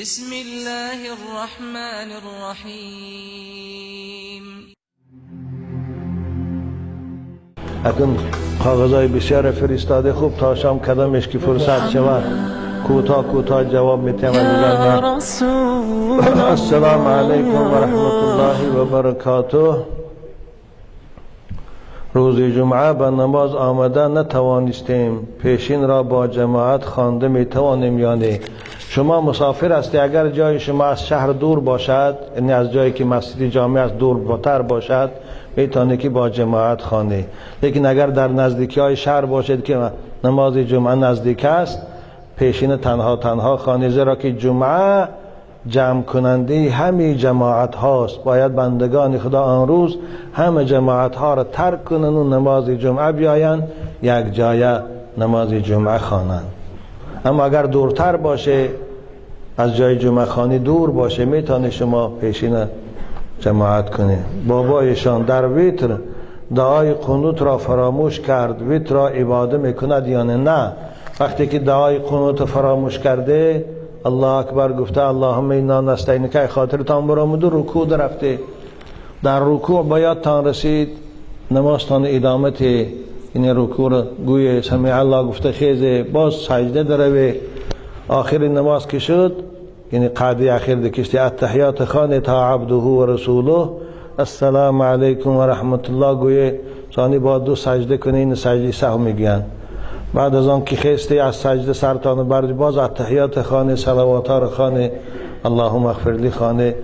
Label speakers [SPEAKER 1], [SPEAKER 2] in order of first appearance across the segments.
[SPEAKER 1] بسم الله الرحمن الرحیم.
[SPEAKER 2] اکنون کاغذهای بسیار فرستاده، خوب تا شام کدامش که فرصت شود کوتاه جواب میتیم. السلام علیکم و رحمت الله و برکاته. روز جمعه به نماز آمده نتوانستیم، پیشین را با جماعت خوانده میتوانیم یا نه؟ شما مسافر هستی، اگر جای شما از شهر دور باشد، یعنی از جایی که مسجد جامع از دورتر باشد، میتونی که با جماعت خوانی. لیکن اگر در نزدیکی های شهر باشد که نماز جمعه نزدیک است، پیشین تنها خوانی، زیرا که جمعه جمع کننده همه جماعت هاست. باید بندگان خدا آن روز همه جماعت ها را ترک کنند و نماز جمعه بیایند، یک جای نماز جمعه خوانند. اما اگر دورتر باشه، از جای جمعه خانی دور باشه، میتونه شما پیشین جماعت کنه. بابایشان در ویتر دعای قنوت را فراموش کرد، ویتر را عباده میکند یا نه؟ وقتی که دعای قنوت فراموش کرده، الله اکبر گفته اللهم انا نستعینک، خاطرتان برآمد و رکوع رفته، در رکوع باید تان رسید، نمازتان ادامه ته، این رکوع را گوی سمیع الله گفته خیزه، باز سجده دروه. آخر نماز که شد، یعنی قاعده اخیر دکشتی التحیات خانه تا عبده و رسوله، السلام علیکم و رحمت الله گوی ثانی با دو سجده کنه، این سجده سهو میگن. بعد از آن که خیسته از سجده سرتان برج، باز التحیات خانه، صلواتار خانه، اللهم اغفر لی خانه،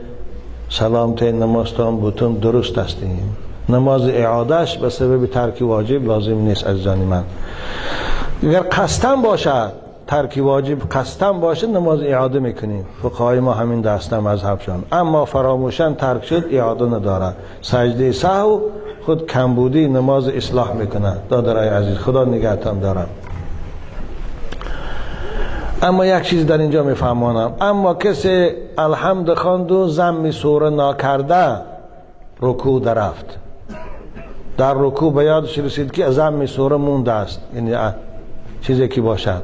[SPEAKER 2] سلامت نمازتان بوتون درست هستیم. نماز اعادهش به سبب ترک واجب لازم نیست عزیزان من. اگر قصدن باشد، ترک واجب قصدن باشد، نماز اعاده میکنیم. فقهای ما همین دسته مذهبشان. اما فراموشن ترک شد، اعاده نداره. سجده سهو خود کمبودی نماز اصلاح میکنه. دادرای عزیز، خدا نگهتان دارم. اما یک چیز در اینجا میفهمانم، اما کسی الحمد خواند و ضم سوره ناکرده رکوع درفت، در رکوع به یادش رسید که ضم سوره مونده است، یعنی چیزی که باشد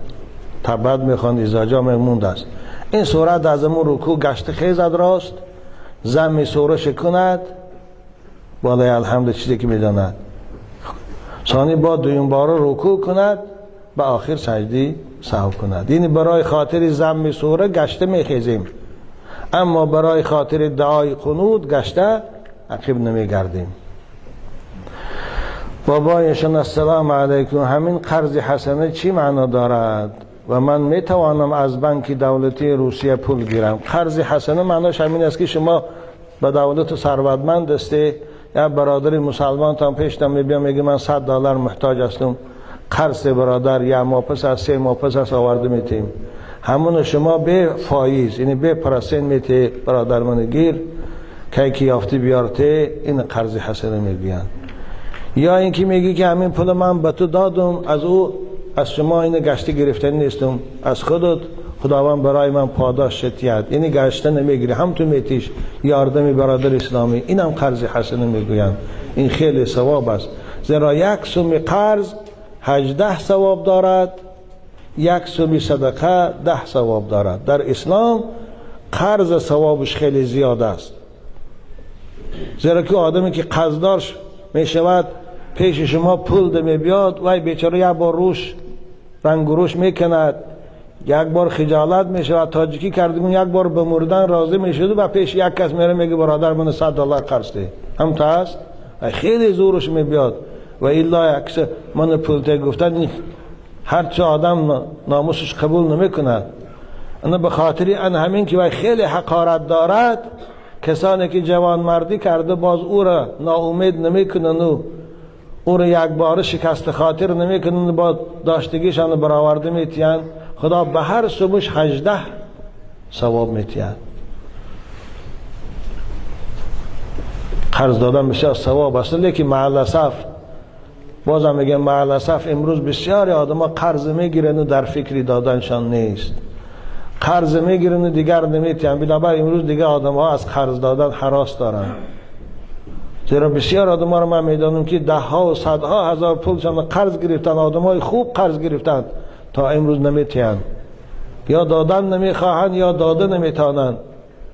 [SPEAKER 2] تبد میخواند ازاجا مونده است، این سوره در زمان رکوع گشت خیزد راست، ضم سوره شکند، بالای الحمد چیزی که میداند، ثانی با دویم بار رکوع کند، به آخر سجده سهو کند. یعنی برای خاطر ضم سوره گشته میخیزیم، اما برای خاطر دعای قنوت گشته عقب نمیگردیم. بابایشان السلام علیکم، همین قرض حسنه چی معنا دارد و من میتوانم از بانک دولتی روسیه پول گیرم؟ قرض حسنه معناش همین است که شما به دولت ثروتمند هستی، یا برادر مسلمان تان پیشتم میبیم میگه من $100 محتاج هستم، قرض برادر یا ماه پس از 3 ماه پس از آورده میتیم، همون شما به فایز، یعنی به پرسنت میتی برادر من گیر که یافتی بیارته، این قرض حسنه میگوین. یا اینکه میگی که همین پول من به تو دادم، از شما این گشته گرفتنی نیستم، از خودت خداوند برای من پاداش شتیت، یعنی گشته نمیگیری، هم تو میتیش یاردمی برادر اسلامی، اینم قرض حسنه میگوین. این خیلی ثواب است، زیرا یک سوم قرض 18 ثواب دارد، یک سوم صدقه 10 ثواب دارد. در اسلام قرض ثوابش خیلی زیاد است، زیرا که آدمی که قرضدار میشود پیش شما پول ده بیاد، وای بیچاره یک بار روش رنگ روش میکند، یک بار خجالت میشود، تاجیکی کردگون یک بار به مردن راضی میشود و پیش یک کس میره میگه برادر من $100 قرض ده، هم تا هست خیلی زورش میبیاد. و الا یک من پول ته گفتن، هر چه آدم ناموسش قبول نمیکند. انا به خاطر ان همین که خیلی حقارت دارد، کسانی که جوان مردی کرده باز او را ناامید نمیکنن و او را یک بار شکست خاطر نمیکنن، با داشتگیشان برآورده میتین، خدا به هر سومش 18 ثواب میتین. قرض دادن بسیار ثواب است، لیکن مع الاسف، بازم میگم مع الاسف، امروز بسیاری آدم ها قرض میگیرن و در فکری دادنشان نیست، قرض میگیرن و دیگر نمیتین. بنابراین امروز دیگه آدم ها از قرض دادن هراس دارن، زیرا بسیار آدم ها رو من میدانم که 10 ها و 100 ها هزار پولشان قرض گرفتن، آدم های خوب قرض گرفتن تا امروز نمیتین. یا دادن نمیخواهند یا داده نمیتانند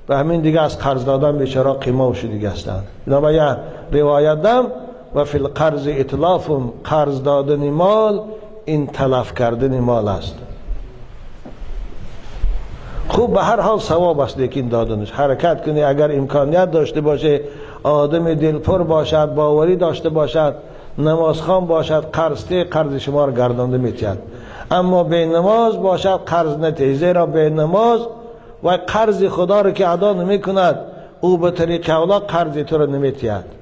[SPEAKER 2] و همین دیگه از قرض دادن بیچاره قیماوش دیگه هستند. اینا یه روایت دم و فی القرض اتلاف، قرض دادن مال این تلف کردن مال است. خوب به هر حال ثواب است، لیکن دادنش حرکت کنی اگر امکانیت داشته باشه، آدم دلپر باشد، باوری داشته باشد، نمازخوان باشد، قرض شما را گردانده میتید. اما به نماز باشد قرض نتید، زیرا به نماز و قرض خدا را که ادا نمی کند او به طریق اولا قرض تو را نمیتید.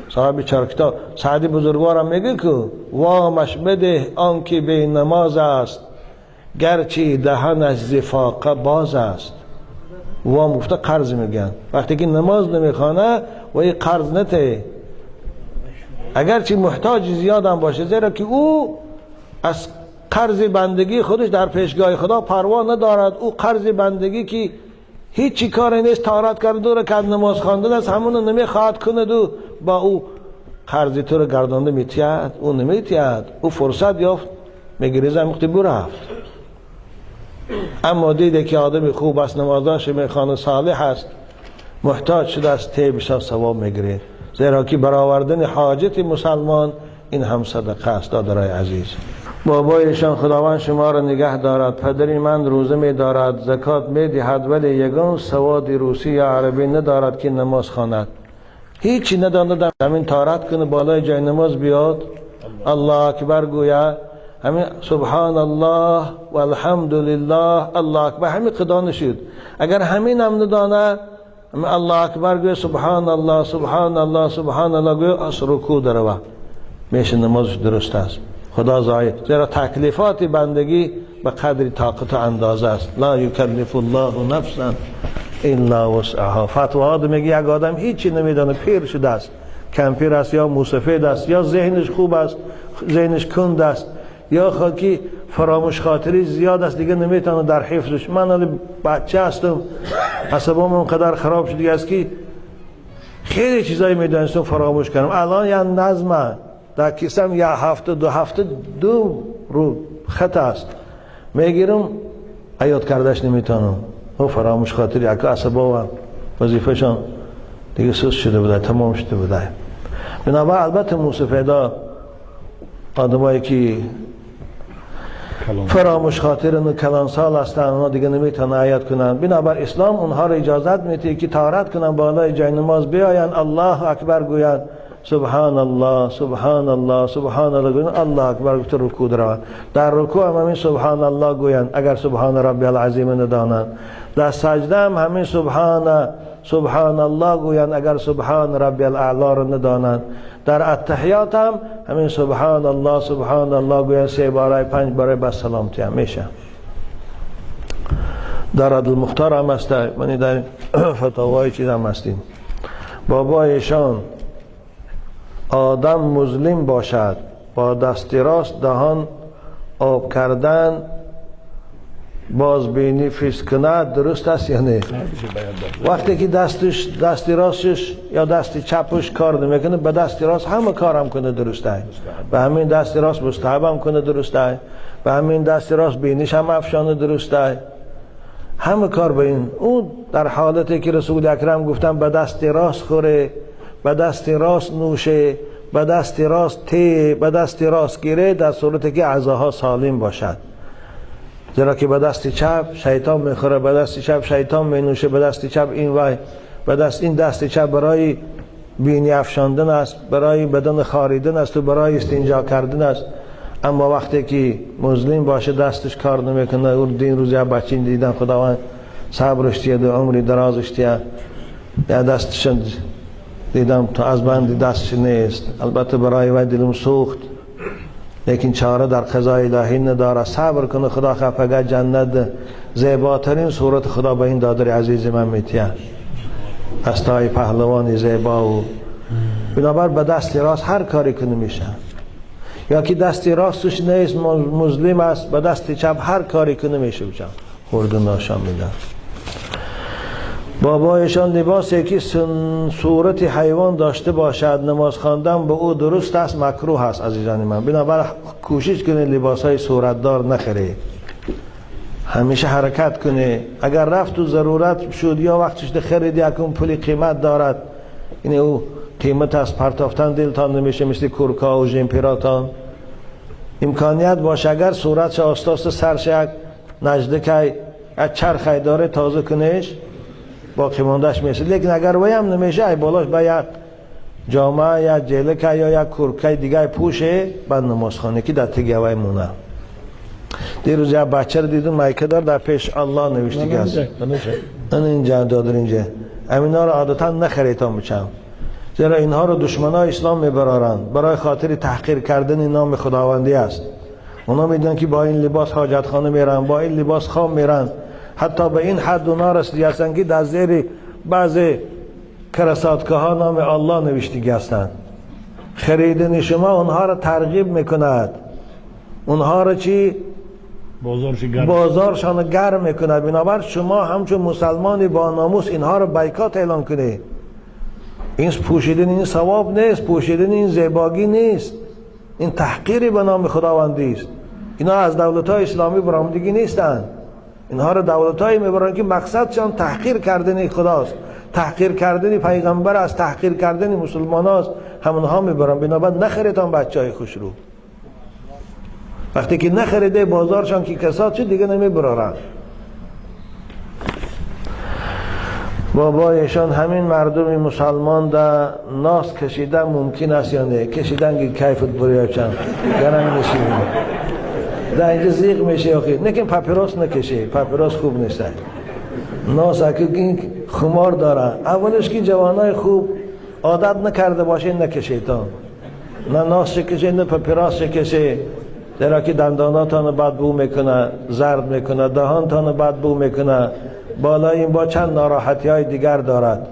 [SPEAKER 2] صاحب چارکتا سعدی بزرگوارم میگه که وامش بده آنکه به نماز است، گرچه دهنش زفاقه باز است. وام گفته قرض میگن، وقتی که نماز نمیخوانه و این قرض نته، اگرچه محتاج زیاد هم باشه، زیرا که او از قرض بندگی خودش در پیشگاه خدا پروا ندارد. او قرض بندگی که هیچی کاری نیست، طهارت کرد و رکعت نماز خواندن است، همونو نمیخواد کند و با او قرض تو رو گردانده میتید. او نمیتید، او فرصت یافت میگریزه مختی برفت. اما دیده که آدم خوب است، نمازاش میخوانه، صالح است، محتاج شده است، تیبش ثواب میگیره. زیرا که برآوردن حاجت مسلمان این هم صدقه است. دادرای عزیز، بابایشان خداوند شما را نگه دارد. پدری من روزه می دارد، زکات می دهد، ولی یگان سواد روسی یا عربی ندارد که نماز خواند. هیچی نداند، همین طهارت کنه بالای جای نماز بیاد، الله اکبر گوید، همین سبحان الله و الحمد لله الله اکبر، همین قضا نشد. اگر همین هم ندانه، الله اکبر گوید، سبحان الله سبحان الله سبحان الله گوید، از رکوع دروه، میشه نمازش درست است. خدا زای، زیرا تکلیفات بندگی به قدر طاقت و اندازه است. لا یکلف الله نفسا الا وسعها. فتوا میگه یک آدم هیچی نمیدانه، پیر شده است، کمپیر است یا موسفید است یا ذهنش خوب است، ذهنش کند است، یا خاکی فراموش خاطری زیاد است، دیگه نمیتونه در حفظش. من ولی بچه هستم، عصبم اونقدر خراب شده است که خیلی چیزایی میدونستم فراموش کردم. الان یا نظمه در کیسم یا هفته دو رو خط است، میگیرم ایاد کردش نمیتونم. او فراموش خاطری اکا عصبا و وظیفهشان دیگه سوس شده بوده، تمام شده بوده. بنابراین البته موسفیدا آدمایی که فراموش خاطرن و کلانسال هستن، اونا دیگه نمیتونن عیاد کنن. بنابراین اسلام اونها را اجازت میده که طهارت کنن، بالای جای نماز بیاین، الله اکبر گوین، سبحان الله سبحان الله سبحان الله گوین، الله اکبر گفت رکوع دروند. در رکوع هم همین سبحان الله گوین اگر سبحان ربی العظیم ندانند. در سجده هم همین سبحان الله گوین اگر سبحان ربی الاعلا را ندانند. در اتحیات هم همین سبحان الله گوین 3 باره 5 باره بس سلامتی هم میشه. در عبدالمختار هم است، من در فتاوای چیز هم هستیم. بابایشان آدم مظلم باشد، با دست راست دهان آب کردن، بازبینی فیس کند، درست است یا نه؟ وقتی که دست راستش یا دست چپش کار نمیکنه، به دست راست همه کارم کنه، درست است. به همین دست راست مستحب هم کنه، درست است. به همین دست راست بینیش هم افشانه، درست است. همه کار به این. اون در حالتی که رسول اکرم گفتن به دست راست خوره، به دست راست نوشه، به دست راست ته، به دست راست گیره، در صورتی که اعضاها سالم باشد. زیرا که به دست چپ شیطان میخوره، به دست چپ شیطان مینوشه، به دست چپ این وای، این دست چپ برای بینی افشاندن است، برای بدن خاریدن است و برای استنجا کردن است. اما وقتی که مظلم باشه دستش کار نمیکنه. اون دین روز یا بچه دیدن خداوند صبرش تیه، عمری درازش تیه، یا دستش دیدم تا از بند دستش نیست. البته برای وای دلم سوخت، لیکن چاره در قضای الهی نداره. صبر کنه، خدا خفگه جنت زیباترین صورت خدا به این دادر عزیز من میتیه، استای پهلوان زیبا. و بنابر به دست راست هر کاری کنه میشه. یا که دست راستش نیست، مظلم است، به دست چپ هر کاری کنه میشه. بچم خورد ناشان میدن. بابایشان لباسی که صورت حیوان داشته باشد، نماز خواندن به او درست است، مکروه است عزیزان من. بنابراین کوشش کنید لباسای صورتدار نخرید. همیشه حرکت کنه. اگر رفت و ضرورت شد یا وقتش خرید یکم پولی قیمت دارد، این او قیمت از پرتافتن دلتان نمیشه مثل کورکا و جمپیراتان. امکانیت باشه اگر صورتش آستاست سرش یک نجدکای یک چرخی داره تازه کنش باقی موندهش میشه. لیکن اگر وی هم نمیشه ای بالاش با یک جامعه یا جلکه یا یک کورکای دیگه پوشه بعد نمازخانه که در تیگه وی مونه. دیروز یک بچه رو دیدم مایکه دار در پیش الله نوشته است. من اینجا دادر اینجا امینا رو عادتا نخریتان بچم، زیرا اینها رو دشمنای اسلام میبرارند برای خاطر تحقیر کردن نام خداوندی است. اونا میدونن که با این لباس حاجت خانه میرن، با این لباس خام میرن، حتی به این حد اونا رسیده هستند که در زیر بعضی کرساتگاه ها نام الله نوشته هستند. خریدن شما اونها رو ترغیب میکند، اونها رو چی؟ بازارشان گرم میکند. بنابراین شما همچون مسلمانی با ناموس اینها رو بایکات اعلان کنید. این پوشیدن این ثواب نیست، پوشیدن این زیباگی نیست، این تحقیری به نام خداوندی است. اینا از دولت‌های اسلامی برآمدگی نیستند. اینها رو دولت‌هایی میبرند که مقصدشان تحقیر کردن خداست، تحقیر کردن پیغمبر است، تحقیر کردن مسلمان است. همونها میبرند. بنابراین نخریدن بچهای خوش رو. وقتی که نخریده بازارشان که کساد شد دیگه نمیبرارن. بابایشان همین مردم مسلمان در ناس کشیدن ممکن است یا نه؟ کشیدن که کیفت بریاچن گرم نشید در اینجا زیغ میشه آخی. نکن پاپیروس نکشه، پاپیروس خوب نیست. ناس اکی خمار دارن. اولش که جوانای خوب عادت نکرده باشه نکشه تا نه ناس کشه نه پاپیروس کشه، زیرا که دنداناتان بدبو میکنه، زرد میکنه، دهانتان بدبو میکنه، بالای این با چند ناراحتی های دیگر دارد.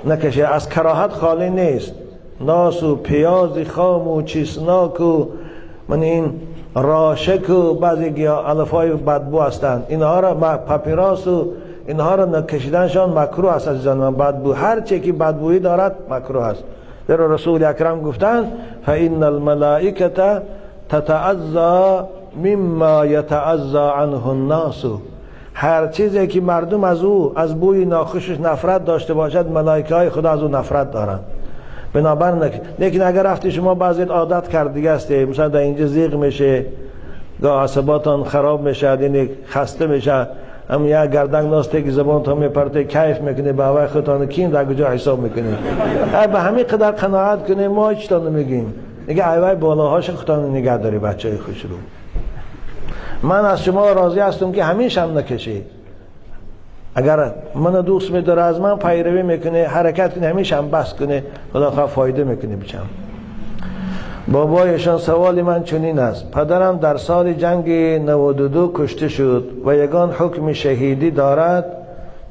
[SPEAKER 2] نکشه. از کراهت خالی نیست. ناس و پیاز خام و چسناک و من این راشک و بعضی گیاه علفای بدبو هستند. اینها را پاپیراس و اینها را نکشیدنشان مکروه است عزیزان من. بدبو هر چی که بدبویی دارد مکروه است. در رسول اکرم گفتند فإن الملائکة تتعزى مما يتعزى عنه الناس. هر چیزی که مردم از بوی ناخوشش نفرت داشته باشد ملائکه های خدا از او نفرت دارند. بنابراین لیکن اگر رفتی شما بعضی عادت کردیگه هستی، مثلا در اینجا زیغ میشه، گاه عصباتان خراب میشه، یعنی خسته میشه، اما یا گردن ناسته که زبان تا میپرته کیف میکنه به هوای خودتان کین در کجا حساب میکنه. به همین قدر قناعت کنه ما هیچ تان نمیگیم. دیگه ایوای بالاهاش خودتان نگه داری بچهای خوش رو. من از شما راضی هستم که همیش هم نکشید. اگر من دوست می‌داره از من پیروی میکنه، حرکت کنه، همیشه هم بس کنه، خدا خواه فایده میکنه بچم. بابایشان سوال من چنین است: پدرم در سال جنگ 92 کشته شد و یگان حکم شهیدی دارد،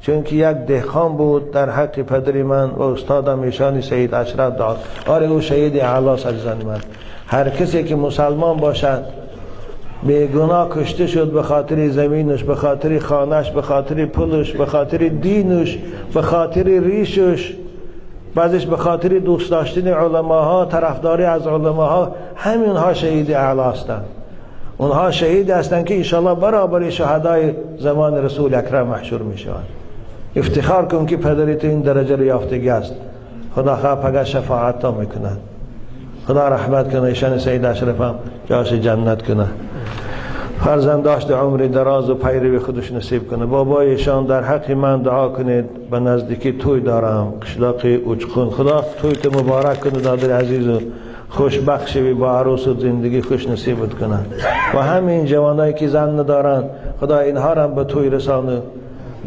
[SPEAKER 2] چون که یک دهقان بود در حق پدر من و استادم ایشان سید اشرف داد. آره او شهید اعلی عزیزان من. هر کسی که مسلمان باشد بیگناه کشته شد به خاطر زمینش، به خاطر خانهش، به خاطر پولش، به خاطر دینش، به خاطر ریشش، بعضش به خاطر دوست داشتن علماها، طرفداری از علماها، همینها شهید اعلی هستند. اونها شهید هستند که انشاءالله برابر شهدای زمان رسول اکرم محشور میشوند. افتخار کن که پدرت این درجه رو یافتگی است. خدا خواه پگه شفاعت تا میکنه. خدا رحمت کنه، ایشان سید اشرف هم جاش جنت کنه، فرزنداشت عمر دراز و پیروی خودش نصیب کنه. بابایشان در حق من دعا کنید، به نزدیکی توی دارم، قشلاق اوچخون. خدا تویت مبارک کنه دادر عزیز و خوشبخت شوی، با عروس و زندگی خوش نصیبت کنه. و همین جوانایی که زن ندارن خدا اینها را به توی رسانه،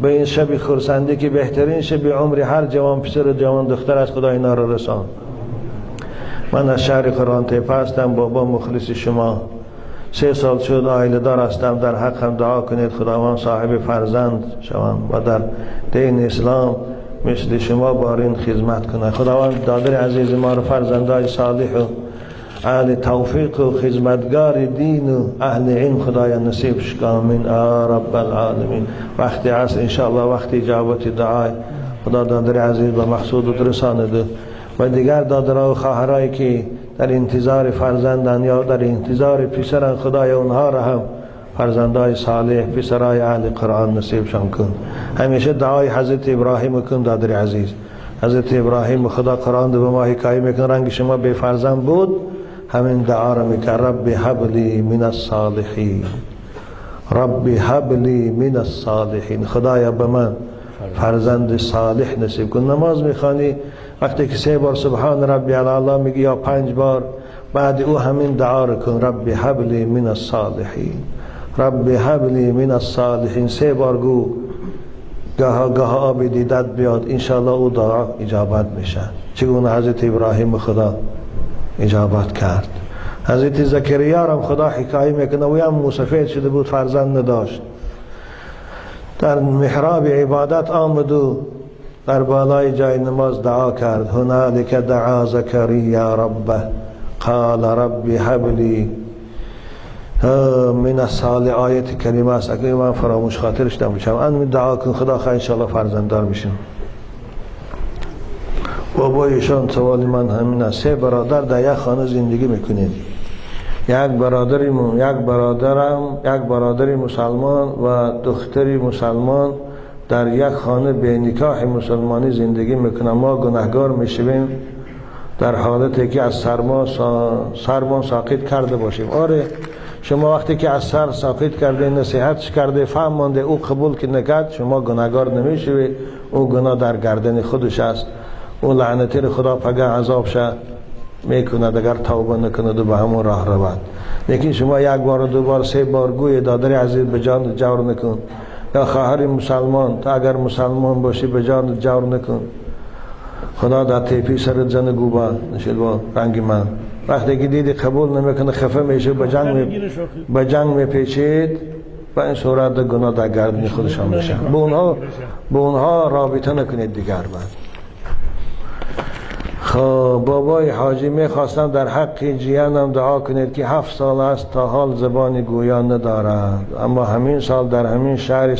[SPEAKER 2] به این شب خرسندی که بهترین شب عمر هر جوان پسر جوان دختر است، خدا اینا را رسان. من از شهر قرآن تیپه هستم، بابا مخلص شما. 3 سال شد آیله دار هستم. در حقم دعا کنید خداوند صاحب فرزند شوم و در دین اسلام مثل شما بارین خدمت کنه. خداوند دادر عزیز ما رو فرزندای صالح و اهل توفیق و خدمتگار دین و اهل علم خدایا نصیب شکن. آمین یا رب العالمین. وقتی عصر انشاءالله وقتی اجابت دعای خدا دادر عزیز به مقصود رسانده. و دیگر دادرها و خواهرایی که در انتظار فرزندن یا در انتظار پسرن، خدای اونها را هم فرزندای صالح، پسرای اهل قرآن نصیبشان کن. همیشه دعای حضرت ابراهیم کن دادر عزیز. حضرت ابراهیم خدا قرآن دو به ما حکایه میکن، رنگ شما بے فرزند بود، همین دعا رو میکن: رب هب لی من الصالحین، رب هب لی من الصالحین، خدایا به من فرزند صالح نصیب کن. نماز میخوانی وقتی که 3 بار سبحان ربی الاعلی میگی یا 5 بار، بعد او همین دعا رو کن: رب هب لی من الصالحین، رب هب لی من الصالحین. 3 بار گو، گاه آب دیدت بیاد، انشاءالله او دعا اجابت میشه. چگونه حضرت ابراهیم خدا اجابت کرد. حضرت زکریا هم خدا حکایه میکنه، او هم مسافر شده بود، فرزند نداشت، در محراب عبادت آمد و در بالای جای نماز دعا کرد: هنالک دعا زکریا ربه قال رب هب لی من الصالح. آیت کریمه است، اگر من فراموش خاطرش نمیشم، ان دعا کن خدا خواهد انشاءالله فرزنددار بشیم. بابایشان سوال من همین است: 3 برادر در یک خانه زندگی میکنید، یک برادری مسلمان و دختری مسلمان در یک خانه به نکاح مسلمانی زندگی میکنن. ما گناهگار میشویم در حالتی که از سرمان ساقط کرده باشیم. آره، شما وقتی که از سر ساقط کرده، نصیحتش کرده، فهم مانده، او قبول که نکرد، شما گناهگار نمیشوی. او گناه در گردن خودش است، او لعنتی رو خدا پگه عذاب شه میکند اگر توبه نکند و به همون راه رود. لیکن شما 1 بار و 2 بار 3 بار گوی دادر عزیز به جان جور نکن، یا خواهر مسلمان تا اگر مسلمان باشی به جان جور نکن. خدا در تیپی سرت زن گوبا نشید با رنگ من. وقتی که دیدی قبول نمیکنه، خفه میشه، به جنگ میپیچید، و این صورت گناه در گردن خودشان میشه. به اونها رابطه نکنید دیگر. خب بابای حاجی میخواستم در حق جیانم دعا کنید که 7 سال است تا حال زبان گویا ندارد، اما همین سال در همین شهر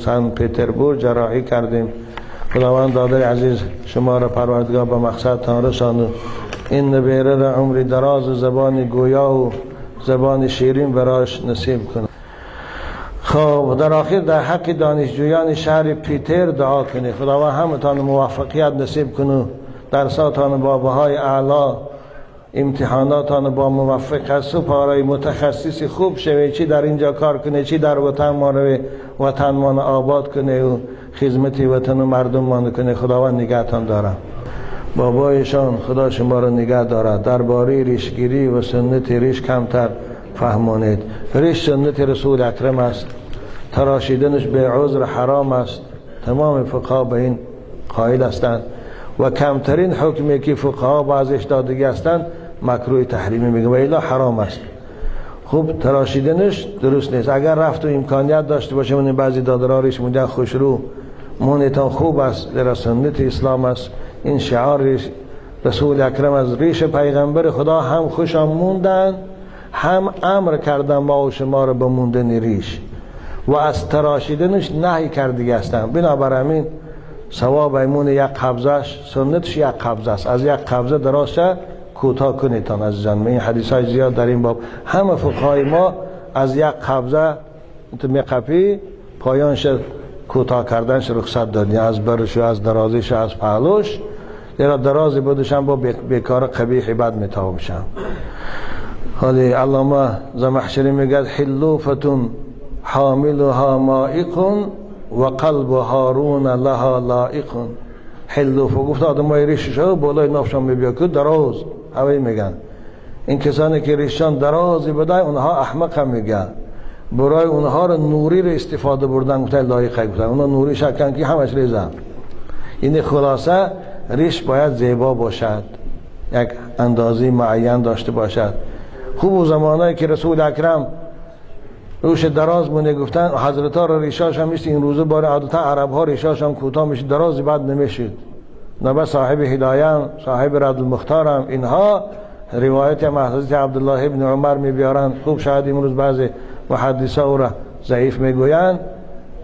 [SPEAKER 2] سن پتربورگ جراحی کردیم. خداوند دادر عزیز شما را پروردگار به مقصدتان رسانه، این نبیره را عمری دراز زبان گویا و زبان شیرین براش نصیب کنه. خب در آخر در حق دانشجویان شهر پیتر دعا کنید، خداوند همتان موفقیت نصیب کنه، درساتان با بهای اعلا، امتحاناتان با موفقیت سپارای متخصص خوب شوی، چی در اینجا کار کنه، چی در وطن ما روی وطن ما آباد کنه و خدمت وطن و مردم ما کنه. خداوند نگهتان داره. بابایشان خدا شما را نگه دارد. درباره ریشگیری و سنت ریش کمتر فهمانید. ریش سنت رسول اکرم است، تراشیدنش به عذر حرام است. تمام فقها به این قائل هستند و کمترین حکمی که فقها بازش دادگی هستند مکروه تحریمی میگه و الا حرام است. خوب تراشیدنش درست نیست. اگر رفت و امکانیت داشته باشه، من بعضی دادرها ریش مونده خوشرو مونتان خوب است، در سنت اسلام است. این شعار رسول اکرم از ریش پیغمبر خدا هم خوشم موندن، هم امر کردن ما و شما را به موندن ریش و از تراشیدنش نهی کردگی هستند. بنابر همین ثواب ایمون یک قبضش سنتش یک قبضه است، از یک قبضه دراز شه کوتاه کنیتان عزیزان. این حدیث های زیاد در این باب. همه فقهای ما از یک قبضه تو میقفی پایانش کوتاه کردنش رخصت دادن، از برش و از درازیش و از پهلوش. دیرا درازی بودشن با بیکار قبیحی بد میتاو میشن. حالی علامه زمخشری میگه حلوفتون حاملها مائقون و قلب هارون لها لائقون. حلوف گفت آدمای ریشش ها بالای نافشان میبیا که دراز هوی میگن. این کسانی که ریششان درازی بدای اونها احمق هم میگن. برای اونها رو نوری رو استفاده بردن گفتن لایقه گفتن اونها نوری شکن که همش ریزن. این خلاصه ریش باید زیبا باشد، یک اندازه معین داشته باشد. خوب و زمانهایی که رسول اکرم روش دراز مونه گفتن حضرت ها را ریشاش هم میشه این روزه باره عادتا عرب ها ریشاش هم کوتاه میشه، درازی بد نمیشید. نبا صاحب هدایه صاحب رد المختار هم اینها روایت حضرت عبدالله ابن عمر میبیارن. خوب شاید امروز بعضی محدثا او را ضعیف میگویند،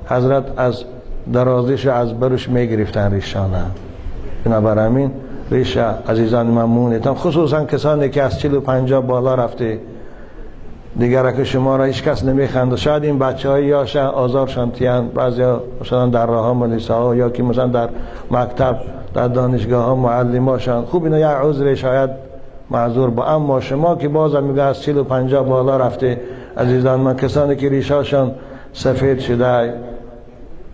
[SPEAKER 2] حضرت از درازیش از برش میگرفتن ریشانه. بنابر همین ریش عزیزان ممنونتان، خصوصا کسانی که از 40 و 50 بالا رفته دیگر که شما را هیچ کس نمیخنده. شاید این بچه های یا آزارشان تیان، بعضی مثلا در راه ها ملیسا ها، یا که مثلا در مکتب در دانشگاه ها معلماشان، خوب اینا یک عذر شاید معذور با. اما شما که باز میگه از 40 و 50 بالا رفته عزیزان من، کسانی که ریشاشان سفید شده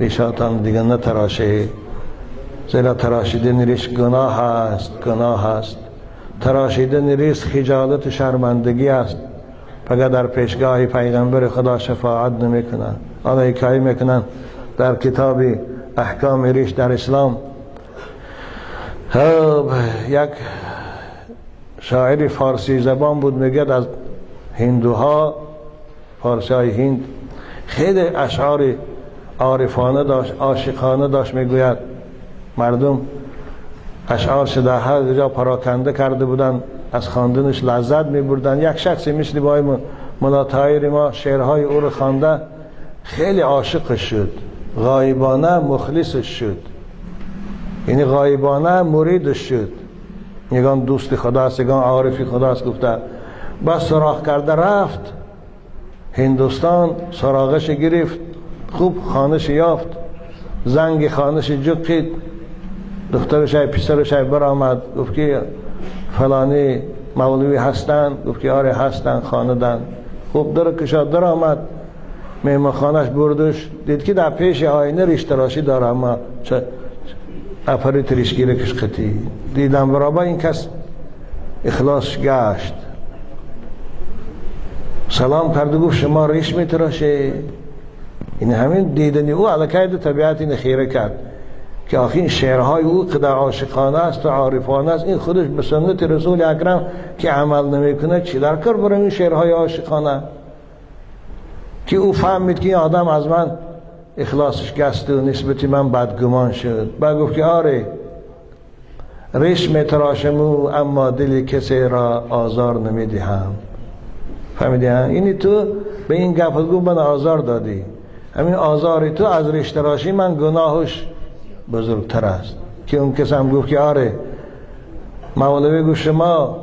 [SPEAKER 2] ریشاتان دیگه نتراشه، زیرا تراشیدن ریش گناه است، گناه است. تراشیدن ریش خجالت و شرمندگی است، فقط در پیشگاه پیغمبر خدا شفاعت نمیکنن. آن حکایه میکنن در کتاب احکام ریش در اسلام، یک شاعر فارسی زبان بود، میگه از هندوها، فارسی های هند، خیلی اشعار عارفانه داشت، عاشقانه داشت میگوید. مردم اشعار شده هر جا پراکنده کرده بودن، از خواندنش لذت میبردن. یک شخصی مثل بای ملا طاهر ما شعرهای او رو خوانده، خیلی عاشقش شد، غایبانه مخلصش شد، یعنی غایبانه مریدش شد. یگان دوست خداست، یگان عارفی خداست گفته. بس سراغ کرده رفت هندوستان، سراغش گرفت، خوب خانش یافت، زنگ خانش جقید، دخترش های پسرش های برآمد، گفت که فلانی مولوی هستن؟ گفت که آره هستن، خاندن. خوب در کشاد در آمد، مهمان خانش بردش، دید که در پیش آینه ریش تراشی داره، اما چه افریت ریشگیره کش خطی دیدم برابر این کس اخلاص گشت، سلام کرد و گفت شما ریش می تراشه. این همین دیدنی او علاقه طبیعت این خیره کرد که آخه این شعرهای او قدر عاشقانه است و عارفانه است. این خودش به سنت رسول اکرم که عمل نمیکنه چی در کار برای این شعرهای عاشقانه؟ که او فهمید که این آدم از من اخلاصش گست و نسبتی من بدگمان شد. بعد گفت که آره ریش میتراشم اما دل کسی را آزار نمیدهم. فهمیدی؟ اینی تو به این گفت گفت من آزار دادی، همین آزاری تو از ریش تراشی من گناهش بزرگتر است. که اون کس هم گفت که آره مولوی گفت شما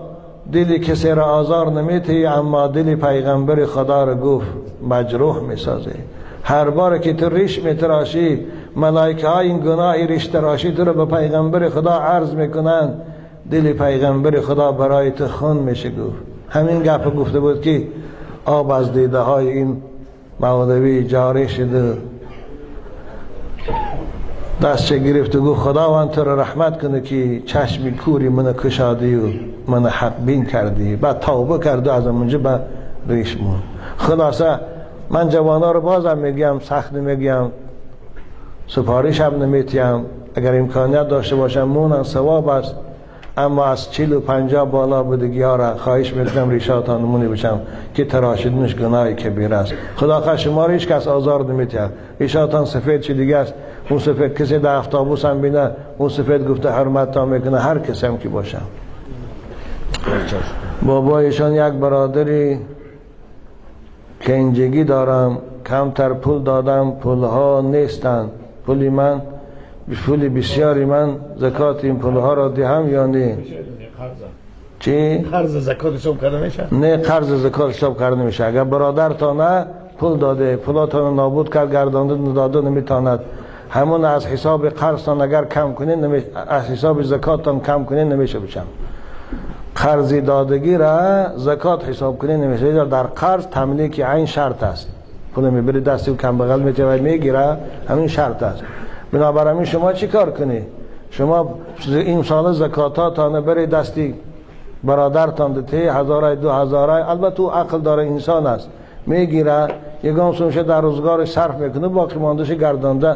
[SPEAKER 2] دل کسی را آزار نمیدهی، اما دل پیغمبر خدا را گفت مجروح میسازه. هر بار که تو ریش میتراشی ملائکه ها این گناه ریش تراشی تو رو به پیغمبر خدا عرض میکنن، دل پیغمبر خدا برای تو خون میشه. گفت همین گپ گفته بود که آب از دیده های این مولوی جاری شد، دست گرفت و گفت خداوند تو را رحمت کنه که چشم کوری من کشادی و من حق بین کردی. بعد توبه کرد و از اونجا به ریش مون. خلاصه من جوانا رو بازم میگم، سخت نمیگم، سفارش هم نمیتیم، اگر امکانیت داشته باشم مونن ثواب است. اما از 40 و 50 بالا بودگی ها را خواهش میکنم ریشاتان نمونی بچم که تراشیدنش گناه کبیر است. خدا خواهد شما را هیچ کس آزار نمیتیم. ریشاتان سفید چی دیگه است، اون سفید کسی در افتابوس هم بینه اون سفید گفته حرمت تا میکنه، هر کسی هم که باشم. بابایشان یک برادری کنجگی دارم، کمتر پول دادم، پولها نیستن، پولی من پول بسیاری، من زکات این پولها را دهم یا نه؟ چی؟
[SPEAKER 3] قرض زکات حساب کرده میشه؟
[SPEAKER 2] نه قرض زکات حساب کرده نمیشه. اگر برادر تا نه پول داده، پولاتون نابود کرد، گردانده داده نمیتاند، همون از حساب قرضتان اگر کم کنین از حساب زکاتتان کم کنین نمیشه بچم. قرضی دادگی را زکات حساب کنین نمیشه. در قرض تملیک عین شرط است، پول میبری دستی و کم بغل میتونه میگیره، همین شرط است. بنابراین شما چی کار کنی؟ شما این سال زکاتاتان بری دستی برادرتان دته 1000 2000، البته او عقل داره انسان است، میگیره یگان سومشه در روزگار صرف میکنه، باقی ماندهش گردانده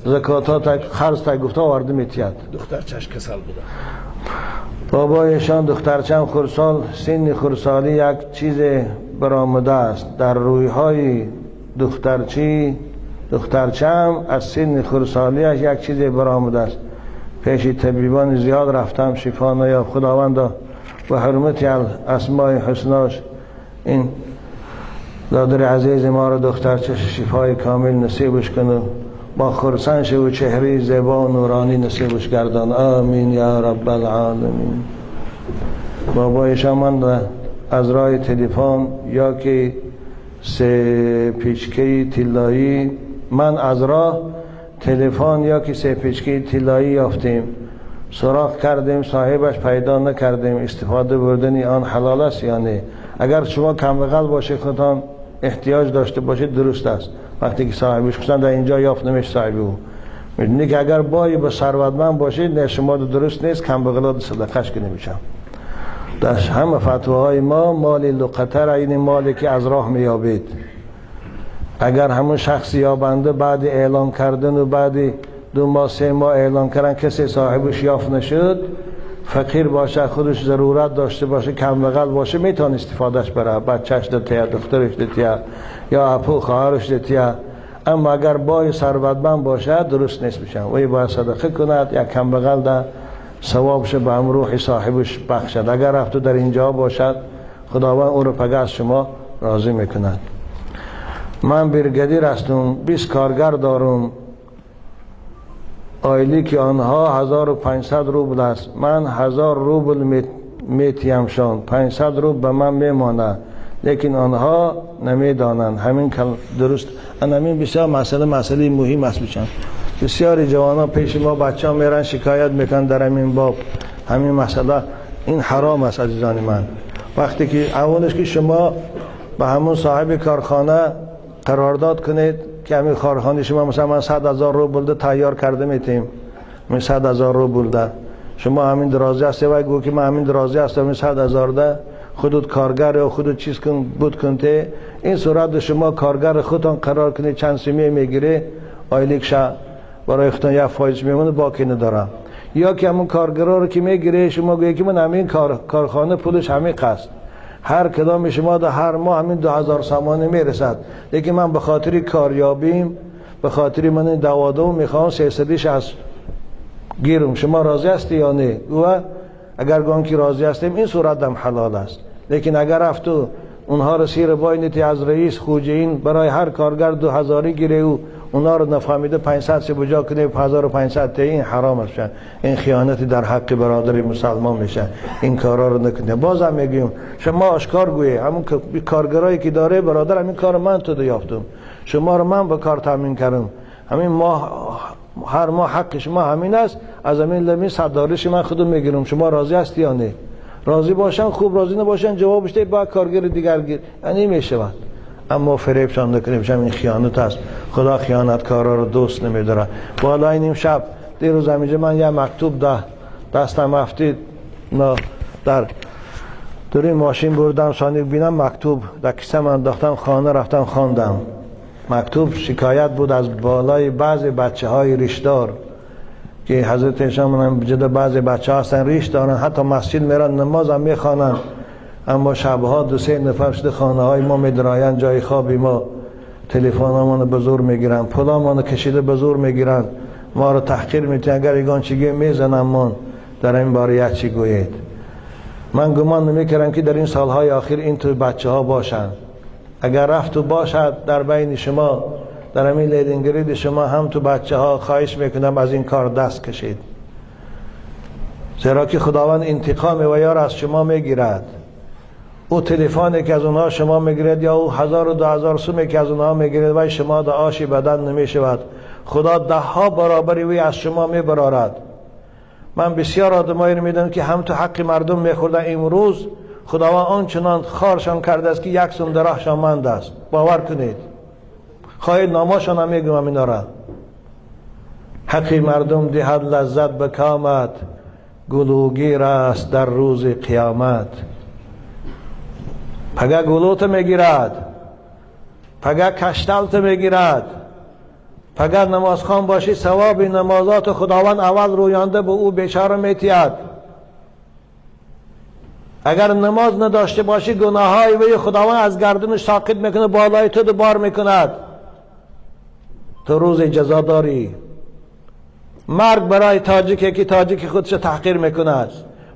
[SPEAKER 2] زکاتات خرج تا گفته آورده میتید.
[SPEAKER 3] دخترچش کسل بوده،
[SPEAKER 2] بابایشان دخترچم خردسال، سن خردسالی یک چیز برآمده است در رویهای دخترچم از سن خردسالیش یک چیز برآمده است. پیش طبیبان زیاد رفتم، شفا نیافت. خداوندا و حرمت اسماء حسناش این دادر عزیز ما را دخترچه شفای کامل نصیبش کنه، با خرسنش و چهره زیبا و نورانی نصیبش گردان. آمین یا رب العالمین. بابایشان من از راه تلفن یا که سه پیچکه طلایی، من از راه تلفن یا که سه پیچکه طلایی یافتیم، سراغ کردیم، صاحبش پیدا نکردیم، استفاده بردن آن حلال است یا نه؟ اگر شما کمبغل باشید خودتان احتیاج داشته باشید درست است، وقتی که صاحبش خودتان در اینجا یافت نمیشه صاحب او. میدونی که اگر بایی به ثروتمند باشید نه شما درست نیست، کمبغلا صدقش که نمیشم. در همه فتواهای ما مال لقطه را این مالی که از راه میابید، اگر همون شخص یابنده بعد اعلام کردن و بعد 2 ماه 3 ماه اعلام کردن کسی صاحبش یافت نشد، فقیر باشه، خودش ضرورت داشته باشه، کمبغل باشه، میتونه استفادهش بره، بچهش دتیا، دخترش دتیا یا اپو خواهرش دتیا. اما اگر بای ثروتمند باشه درست نیست میشه، وی باید صدقه کند، یا کمبغل ده ثوابش به روح صاحبش بخشد. اگر رفت در اینجا باشد خداوند او رو پگه از شما راضی میکند. من برگدیر هستم، 20 کارگر دارم، آیلی که آنها 1500 روبل است، من 1000 روبل میتیمشان، 500 روبل به من میمانه، لیکن آنها نمیدانند. همین درست همین بسیار مسئله مهم است. بچن بسیاری جوانان پیش ما بچه ها میرن شکایت میکنن در همین باب. همین مسئله این حرام است عزیزان من. وقتی که اولش که شما به همون صاحب کارخانه قرارداد کنید که همین کارخانه شما مثلا من 100,000 روبل تیار کرده میتیم، من 100,000 روبل ده شما همین درازی هستی و گو که من همین درازی هستم، من 100,000 ده خودت کارگر یا خودت چیز کن بود کنته، این صورت شما کارگر خودتان قرار کنید چند سیمی میگیره، آیلیک شه برای اختان یا فایز میمونه باقی ندارم. یا که همون کارگرها رو که میگیره شما گویی که من همین کارخانه پولش همین قصد، هر کدام شما در هر ماه همین 2000 سامانه میرسد، لیکن من به خاطر کاریابیم، به خاطر من دوادو میخوام 300 از گیرم، شما راضی هستی یا نه؟ و اگر گویم که راضی هستیم این صورت هم حلال است. لیکن اگر رفتو اونها رو سیر باینتی از رئیس خوجین برای هر کارگر 2000 گیره و اونها رو نفهمیده 500 سی بجا کنه 1500 این حرام است. این خیانتی در حق برادر مسلمان میشه. این کارا رو نکنه. بازم میگیم شما آشکار گویی همون کارگرایی که داره برادر همین کار من تو یافتم، شما رو من به کار تامین کردم، همین ماه هر ماه حق شما همین است، از همین لمی $100 من خودم میگیرم، شما راضی هستی یا نه؟ راضی باشن خوب، راضی نباشن جوابش ده با کارگر دیگر گیر، یعنی میشود. اما فریبشان نکنیم، این خیانت است. خدا خیانتکارا رو دوست نمیداره. بالا این شب دیروز همینجا من یه مکتوب دستم افتید در این ماشین بردم سانی بینم مکتوب در کیسم انداختم، خانه رفتم خواندم. مکتوب شکایت بود از بالای بعضی بچه های ریشدار که حضرت ایشان جدا بعضی بچه ها هستن ریش دارن، حتی مسجد میرن نماز هم میخوانن، اما شبها 2-3 نفر شده خانه های ما میدراین، جای خوابی ما تلفن همون به زور میگیرن، پولا ما کشیده به زور میگیرن، ما رو تحقیر میتونن، اگر ایگان چیگه میزنن من در این باره یک چی گوید. من گمان نمیکردم که در این سالهای آخر این تو بچه ها باشن. اگر رفت و باشد در بین شما در همین لیدنگرید شما هم تو بچه ها، خواهش میکنم از این کار دست کشید، زیرا که خداوند انتقام و یار از شما میگیرد. او تلفنی که از اونها شما میگیرد یا او 1000 و 2000 سومی که از اونها میگیرد و شما در آشی بدن نمیشود، خدا 10 برابری وی از شما میبرارد. من بسیار آدمایی رو میدونم که هم تو حق مردم میخوردن، امروز خداوند آنچنان خارشان کرده است که 1 سوم درخشان مند است. باور کنید، خواهید ناماشان هم میگم اینا را. حق مردم دهد لذت به کامت، گلوگیر است در روز قیامت. پگه گلوت میگیرد، پگه کشتلت میگیرد، پگه نمازخوان باشی ثواب نمازات خداوند اول رویانده به او بیچاره میتید. اگر نماز نداشته باشی گناههای وی خداوند از گردنش ساقط میکنه، بالای تو دوبار میکند، تو روز جزا داری. مرگ برای تاجیکی که تاجیکی خودش تحقیر میکند،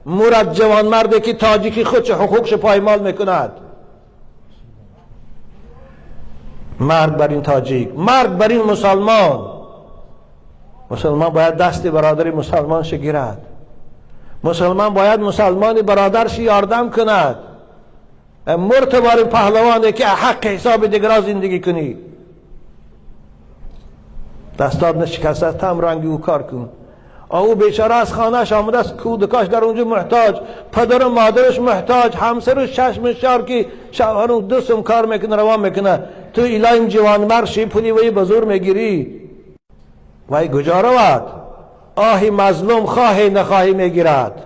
[SPEAKER 2] مرد جوان مردی که تاجیکی خودش حقوقش پایمال میکند. مرگ بر این تاجیک، مرگ بر این مسلمان. مسلمان باید دست برادری مسلمان شگیرد، مسلمان باید مسلمانی برادرش یاردم کند. مرتبار پهلوانه که حق حساب دیگران زندگی کنی. دستات نشکسته تم رنگی او کار کن. او بیچاره از خانهش آمده است، کودکاش در اونجا محتاج، پدر و مادرش محتاج، همسرش چشم شار که شوهر دو سم کار میکنه روان میکنه، تو ایلایم جوان مرشی پولی وی بزور میگیری وی گجاره واد آهی مظلوم خواهی نخواهی میگیرد.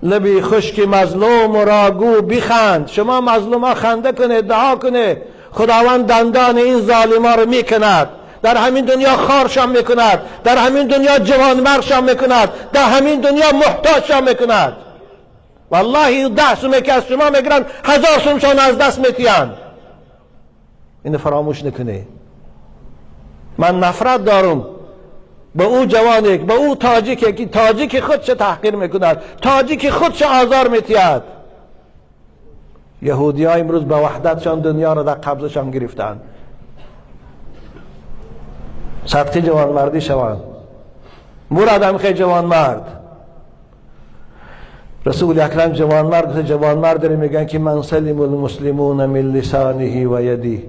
[SPEAKER 2] لبی خشک مظلوم و راگو بخند. شما مظلوم ها خنده کنه، دعا کنه خداوند دندان این ظالما رو میکند، در همین دنیا خارشان میکند، در همین دنیا جوانمرشان میکند، در همین دنیا محتاجشان میکند. والله 10 سومه که از شما میگیرن 1000 سومشان از دست میتیند. اینو فراموش نکنه. من نفرت دارم به او جوانی، به او تاجیکی که تاجیک خودش تحقیر میکند، تاجیک خودش آزار میتید. یهودی ها امروز به وحدتشان دنیا را در قبضشان گرفتند. صدقه جوانمردی شوند. مراد هم خیلی جوانمرد. رسول اکرم جوانمرد رو میگن که من سلم المسلمون من لسانه و یدی.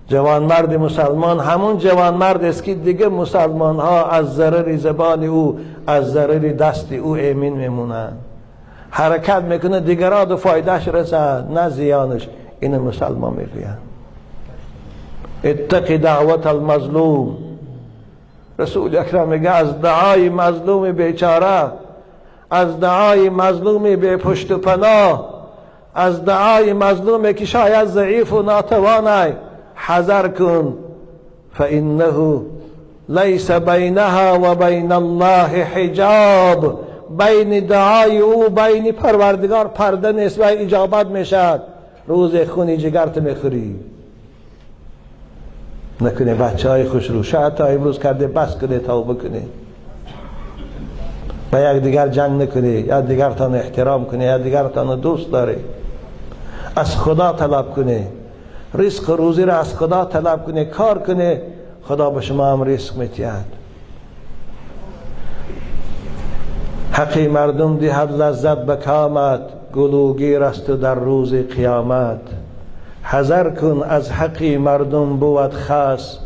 [SPEAKER 2] جوانمرد مسلمان همون جوانمرد است که دیگه مسلمان ها از ضرر زبان او، از ضرر دست او ایمن میمونن. حرکت میکنه دیگران فایدهش رسد نه زیانش. این مسلمان میگوین اتقی دعوت المظلوم. رسول اکرم میگه از دعای مظلوم بیچاره، از دعای مظلوم بی پشت و پناه، از دعای مظلوم که شاید ضعیف و ناتوانه حذر کن. فانه لیس بینها و بین الله حجاب. بین دعای او بین پروردگار پرده نیست و اجابت میشد. روز خونی جگرت میخوری. نکنه بچه های خوش رو شاید تا امروز کرده بس کنه توبه کنه، با یک دیگر جنگ نکنه، یا دیگرتان احترام کنه، یا دیگرتان دوست داره. از خدا طلب کنه، رزق روزی را از خدا طلب کنه، کار کنه، خدا به شما هم رزق میتید. حقی مردم دهد لذت به کامت، گلوگیر است در روز قیامت. حذر کن از حقی مردم بود خاص،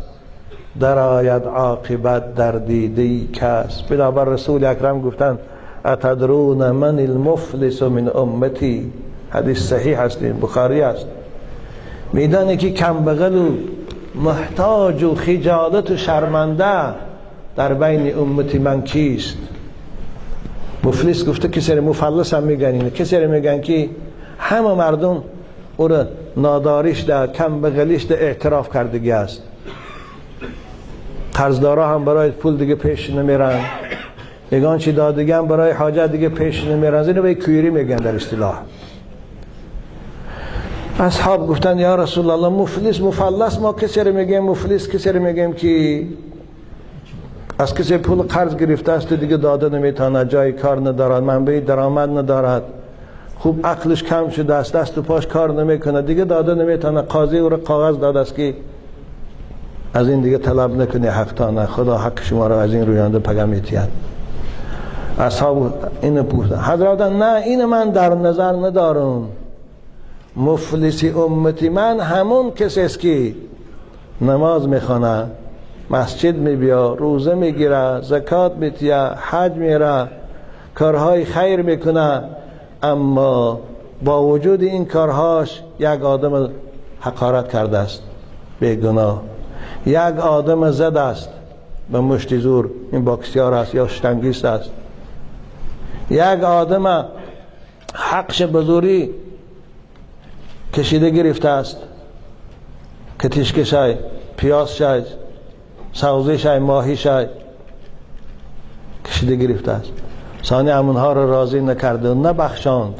[SPEAKER 2] در آید عاقبت در دیده کس. بنابر رسول اکرم گفتن اتدرون من المفلس من امتی. حدیث صحیح است، بخاری است. میدانی که کمبغل و محتاج و خجالت و شرمنده در بین امتی من کیست؟ مفلس گفته کسی مفلس هم میگن. اینه کسی رو میگن که همه مردم او را ناداریش در کمبغلیش در اعتراف کردگی است. قرضدارا هم برای پول دیگه پیش نمیرن، یگان چی دادگی هم برای حاجت دیگه پیش نمیرن. اینو به کویری میگن در اصطلاح. اصحاب گفتن یا رسول الله مفلس مفلس ما کسی رو میگیم مفلس، کسی رو میگیم که از کسی پول قرض گرفته است دیگه داده نمیتونه، جای کار ندارد، منبع درآمد ندارد، خوب عقلش کم شده است، دست و پاش کار نمیکنه، دیگه داده نمیتونه. قاضی او را کاغذ داده است که از این دیگه طلب نکنه حقتانه، خدا حق شما را از این رویانده پگم میتید. اصحاب اینو پوشتن. حضرت نه این من در نظر ندارم. مفلسی امتی من همون کسی است که نماز میخونه، مسجد میبیا، روزه میگیره، زکات میتیه، حج میره، کارهای خیر میکنه، اما با وجود این کارهاش یک آدم حقارت کرده است بیگناه، یک آدم زد است به مشتی زور، این باکسیار است یا شتنگیست است، یک آدم حقش بزوری کشیده گرفته است که تشک شای، پیاز شای، سوزه شای، ماهی شای کشیده گرفته است. ثانی امونها را راضی نکرده و نبخشاند،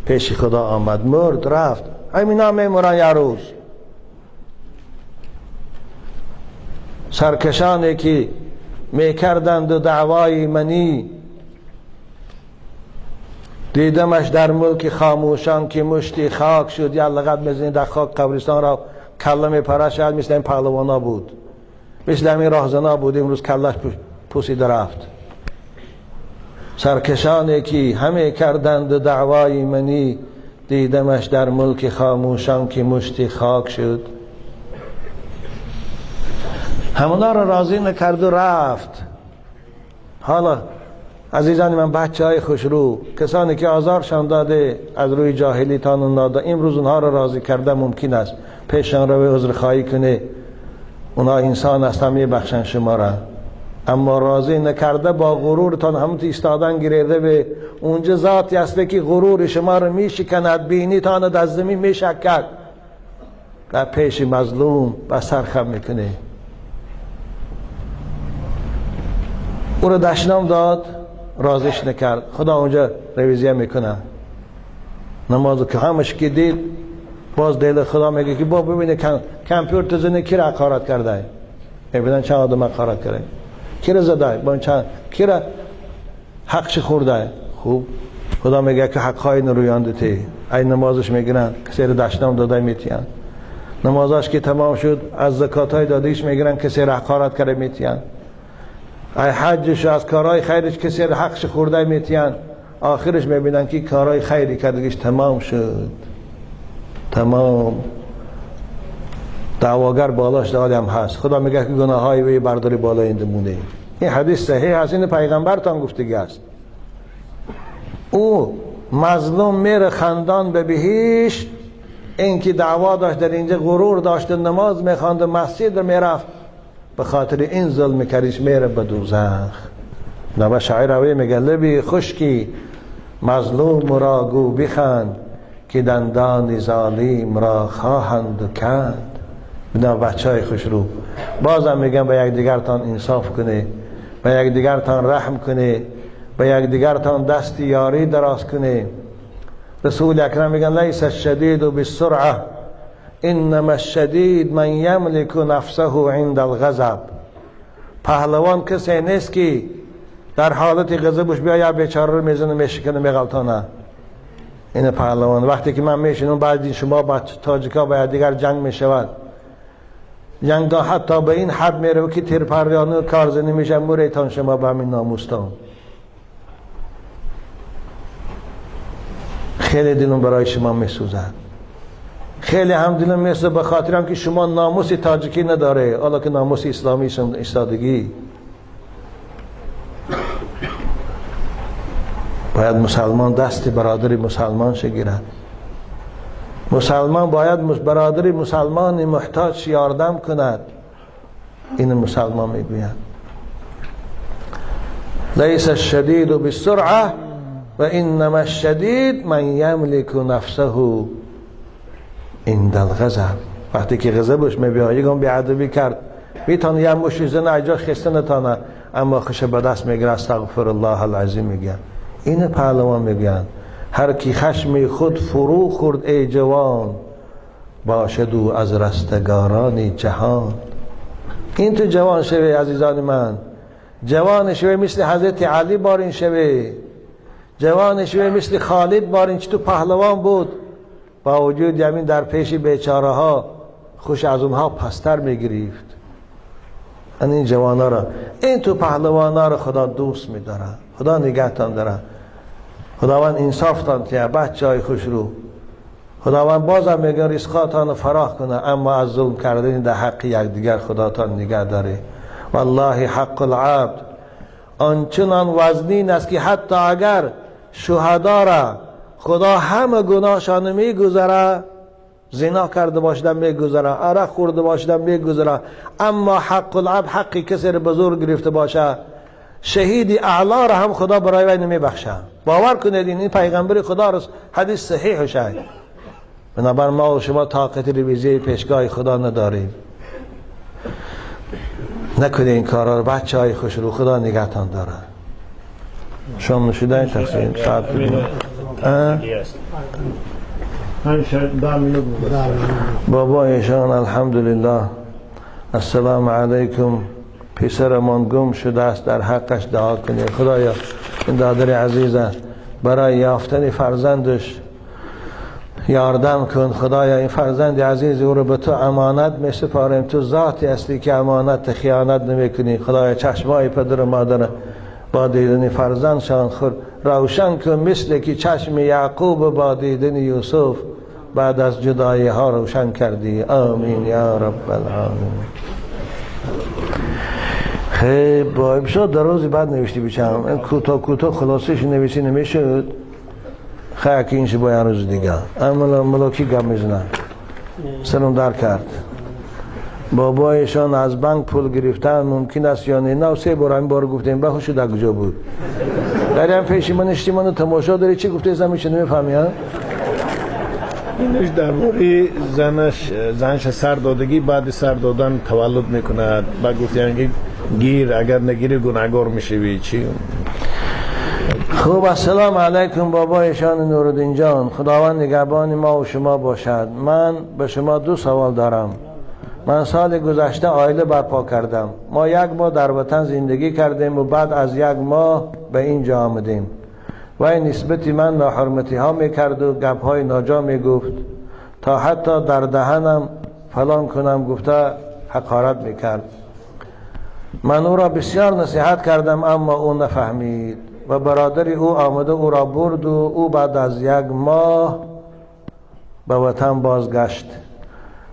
[SPEAKER 2] پیش خدا آمد، مرد، رفت. همینا میمورن یه روز. سرکشانی که میکردند و دعوای منی، دیدمش در ملک خاموشان که مشتی خاک شد، یا لغت میزنی در خاک قبرستان را کله میپره، شاید مثل این پهلوانا بود، مثل این راهزنا بود، امروز کلش پوسیده رفت. سرکشانی که همه کردند دعوای منی، دیدمش در ملک خاموشان که مشتی خاک شد. همونا را راضی نکرد و رفت. حالا عزیزان من، بچه های خوشرو، کسانی که آزارشان داده از روی جاهلیتان و نادا، امروز اونها را راضی کرده ممکن است پیشان رو عذر خواهی کنه، اونها انسان هستن میبخشن شما را، اما راضی نکرده با غرورتان همت ایستادن گریده به اونجا ذاتی است که غرور شما را میشکند، بینیتان از زمین میشکد، در پیش مظلوم و سرخم میکنه. او را دشنام داد، راضیش نکرد. خدا اونجا رویزیه میکنه. نمازو که همش که دید، باز دل خدا میگه که با ببینه کامپیوتر زنه کی را حقارت کرده، ببینن چند آدم حقارت کرده، کی را زده، با چند کی را حقش خورده. خوب خدا میگه که حقهای نرویانده تی، ای نمازش میگیرن کسی را دشنام داده میتیان، نمازش که تمام شد از زکاتای دادیش میگیرن کسی را حقارت کرده میتیان، ای حجش از کارهای خیرش کسی را حقش خورده میتیان، آخرش میبینن که کارهای خیری کردگیش تمام شد، تمام دعواگر بالاش داده هم هست. خدا میگه که گناه های وی برداری بالا اینده مونه. این حدیث صحیح هست، این پیغمبرتان گفتگی است. او مظلوم میره خندان به بهشت، این که دعوا داشت در اینجا غرور داشت، نماز میخواند، مسجد میرفت، به خاطر این ظلم کریش میره به دوزخ. نبا شاعر اوی میگه لبی خشکی مظلوم را گو بخند، که دندان ظالم را خواهند کند. بنا بچه های خوش رو بازم میگم به یک دیگرتان انصاف کنه، به یک دیگرتان رحم کنه، به یک دیگرتان دست یاری دراز کنه. رسول اکرم میگن لیس الشدید بالسرعه انما الشدید من یملک نفسه عند الغضب. پهلوان کسی نیست که در حالت غضبش بیا بیچاره رو میزنه میشکنه میغلطانه. این پهلوان. وقتی که من میشینم بعد شما با تاجیکا با دیگر جنگ میشود، جنگ دا حتی به این حد میره که تیرپریانه کارزنی میشه، موریتان شما به همین ناموستان. خیلی دلم برای شما میسوزد، خیلی هم دلم میسوزه به خاطر هم که شما ناموس تاجیکی نداره، حالا که ناموس اسلامی ایستادگی. باید مسلمان دست برادری مسلمان شگیرد. مسلمان باید برادری مسلمان محتاج یاردم کند. این مسلمان میگوید لیس الشدید بالسرعه و انما الشدید من یملک نفسه عند الغضب. وقتی که غضبش میبیاد یکم بیادبی کرد، میتونه یه مشت زنه اجا خسته نتانه، اما خوش به دست میگیره استغفر الله العظیم میگه. این پهلوان میگن هر کی خشم خود فرو خورد ای جوان، باشد او از رستگاران جهان. این تو جوان شوی عزیزان من، جوان شوی مثل حضرت علی بارین شوی، جوان شوی مثل خالد بارین چه تو پهلوان بود، با وجود یمین در پیش بیچاره ها خوش از اونها پستر میگریفت. این جوانا را، این تو پهلوانا را خدا دوست میداره، خدا نگهتان داره. خداوند انصافتان که بچه های خوش رو، خداوند بازم میگه رزقاتان فراخ کنه، اما از ظلم کردن در حق یکدیگر خداتان نگه داره. والله حق العبد آنچنان وزنین است که حتی اگر شهدا را خدا همه گناهشان میگذره، زنا کرده باشدن میگذره، عرق خورده باشدن میگذره، اما حق العبد، حقی کسی رو بزرگ گرفته باشه، شهید اعلا را هم خدا برای وی نمیبخشه. باور کنید این پیغمبر خدا را، حدیث صحیح شد. بنابر ما و شما طاقت رویزی پیشگاه خدا نداریم. نکنید این کارا رو. بچه های خوش رو خدا نگهتان داره. شام نشیده تقسیم ساعت بگیم بابا ایشان الحمدلله. السلام علیکم. پسرمان گم شده است، در حقش دعا کنید. خدایا این دادر عزیزه برای یافتن فرزندش یاردم کن. خدایا این فرزند عزیز او رو به تو امانت می سپاریم. تو ذاتی هستی که امانت خیانت نمی کنی. خدایا چشمای پدر و مادر با دیدن فرزندشان خود روشن کن، مثل که چشم یعقوب با دیدن یوسف بعد از جدایی ها روشن کردی. آمین یا رب العالمین. خیلی باید شد در روزی بعد نوشتی بچم، این کوتاه خلاصش نوشتی نمیشد. خیلی که اینش باید روز دیگه اما ملاکی گم میزنن. سلام در کرد بابایشان از بانک پول گرفتن ممکن است یا نه؟ 3 بار این بار گفتیم به خود کجا بود؟ در این پیشیمان اشتیمان تماشا داری چی گفته زمیشه نمیفهمی ها؟
[SPEAKER 3] اینش درباره زنش سر دادگی بعد سر دادن تولد میکند. بعد گفتیم گیر اگر نگیری گناهگار میشوی چی؟
[SPEAKER 2] خوب السلام علیکم بابایشان نورالدین جان، خداوند نگهبان ما و شما باشد. من به شما 2 سوال دارم. من سال گذشته عائله برپا کردم. ما 1 ماه در وطن زندگی کردیم و بعد از 1 ماه به اینجا آمدیم. و این نسبتی من ناحرمتی ها میکرد و گپ های ناجا میگفت تا حتی در دهنم فلان کنم گفته حقارت میکرد. من او را بسیار نصیحت کردم اما او نفهمید و برادری او آمده او را برد و او بعد از 1 ماه به وطن بازگشت.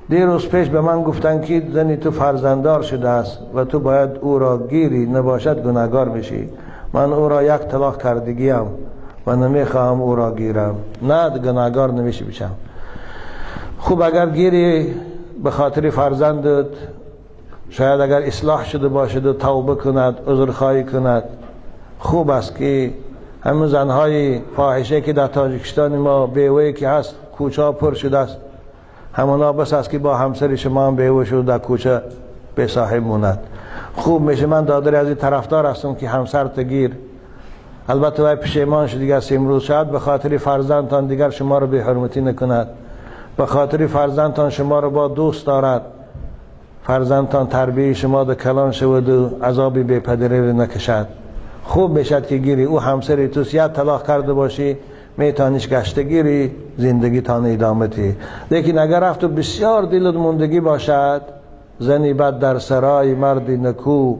[SPEAKER 2] دیروز پیش به من گفتن که زنی تو فرزنددار شده است و تو باید او را گیری، نباشد گناهگار بشی. من او را 1 طلاق کردگیم و نمیخواهم او را گیرم. نه گناهگار نمیشه بشم. خوب اگر گیری به خاطر فرزندت، شاید اگر اصلاح شده باشد و توبه کند، عذرخواهی کند. خوب است که همون زنهای فاحشه که در تاجیکستان ما بیوهی که هست کوچه ها پر شده است، همانا بس است که با همسر شما هم بیوه شد در کوچه به صاحب موند. خوب میشه. من دادر از این طرفدار هستم که همسر تگیر. البته وای پشیمان شد دیگه است امروز، شاید به خاطر فرزندتان دیگر شما رو به حرمتی نکند، به خاطر فرزندتان شما رو با دوست دارد، فرزندتان تربیه شما در کلان شود و عذابی بی پدری نکشد. خوب میشد که گیری او همسری تو 1 طلاق کرده باشی، میتانیش گشته گیری زندگی تان ادامه تی. لیکن اگر رفت و بسیار دلت موندگی باشد، زنی بد در سرای مردی نکو،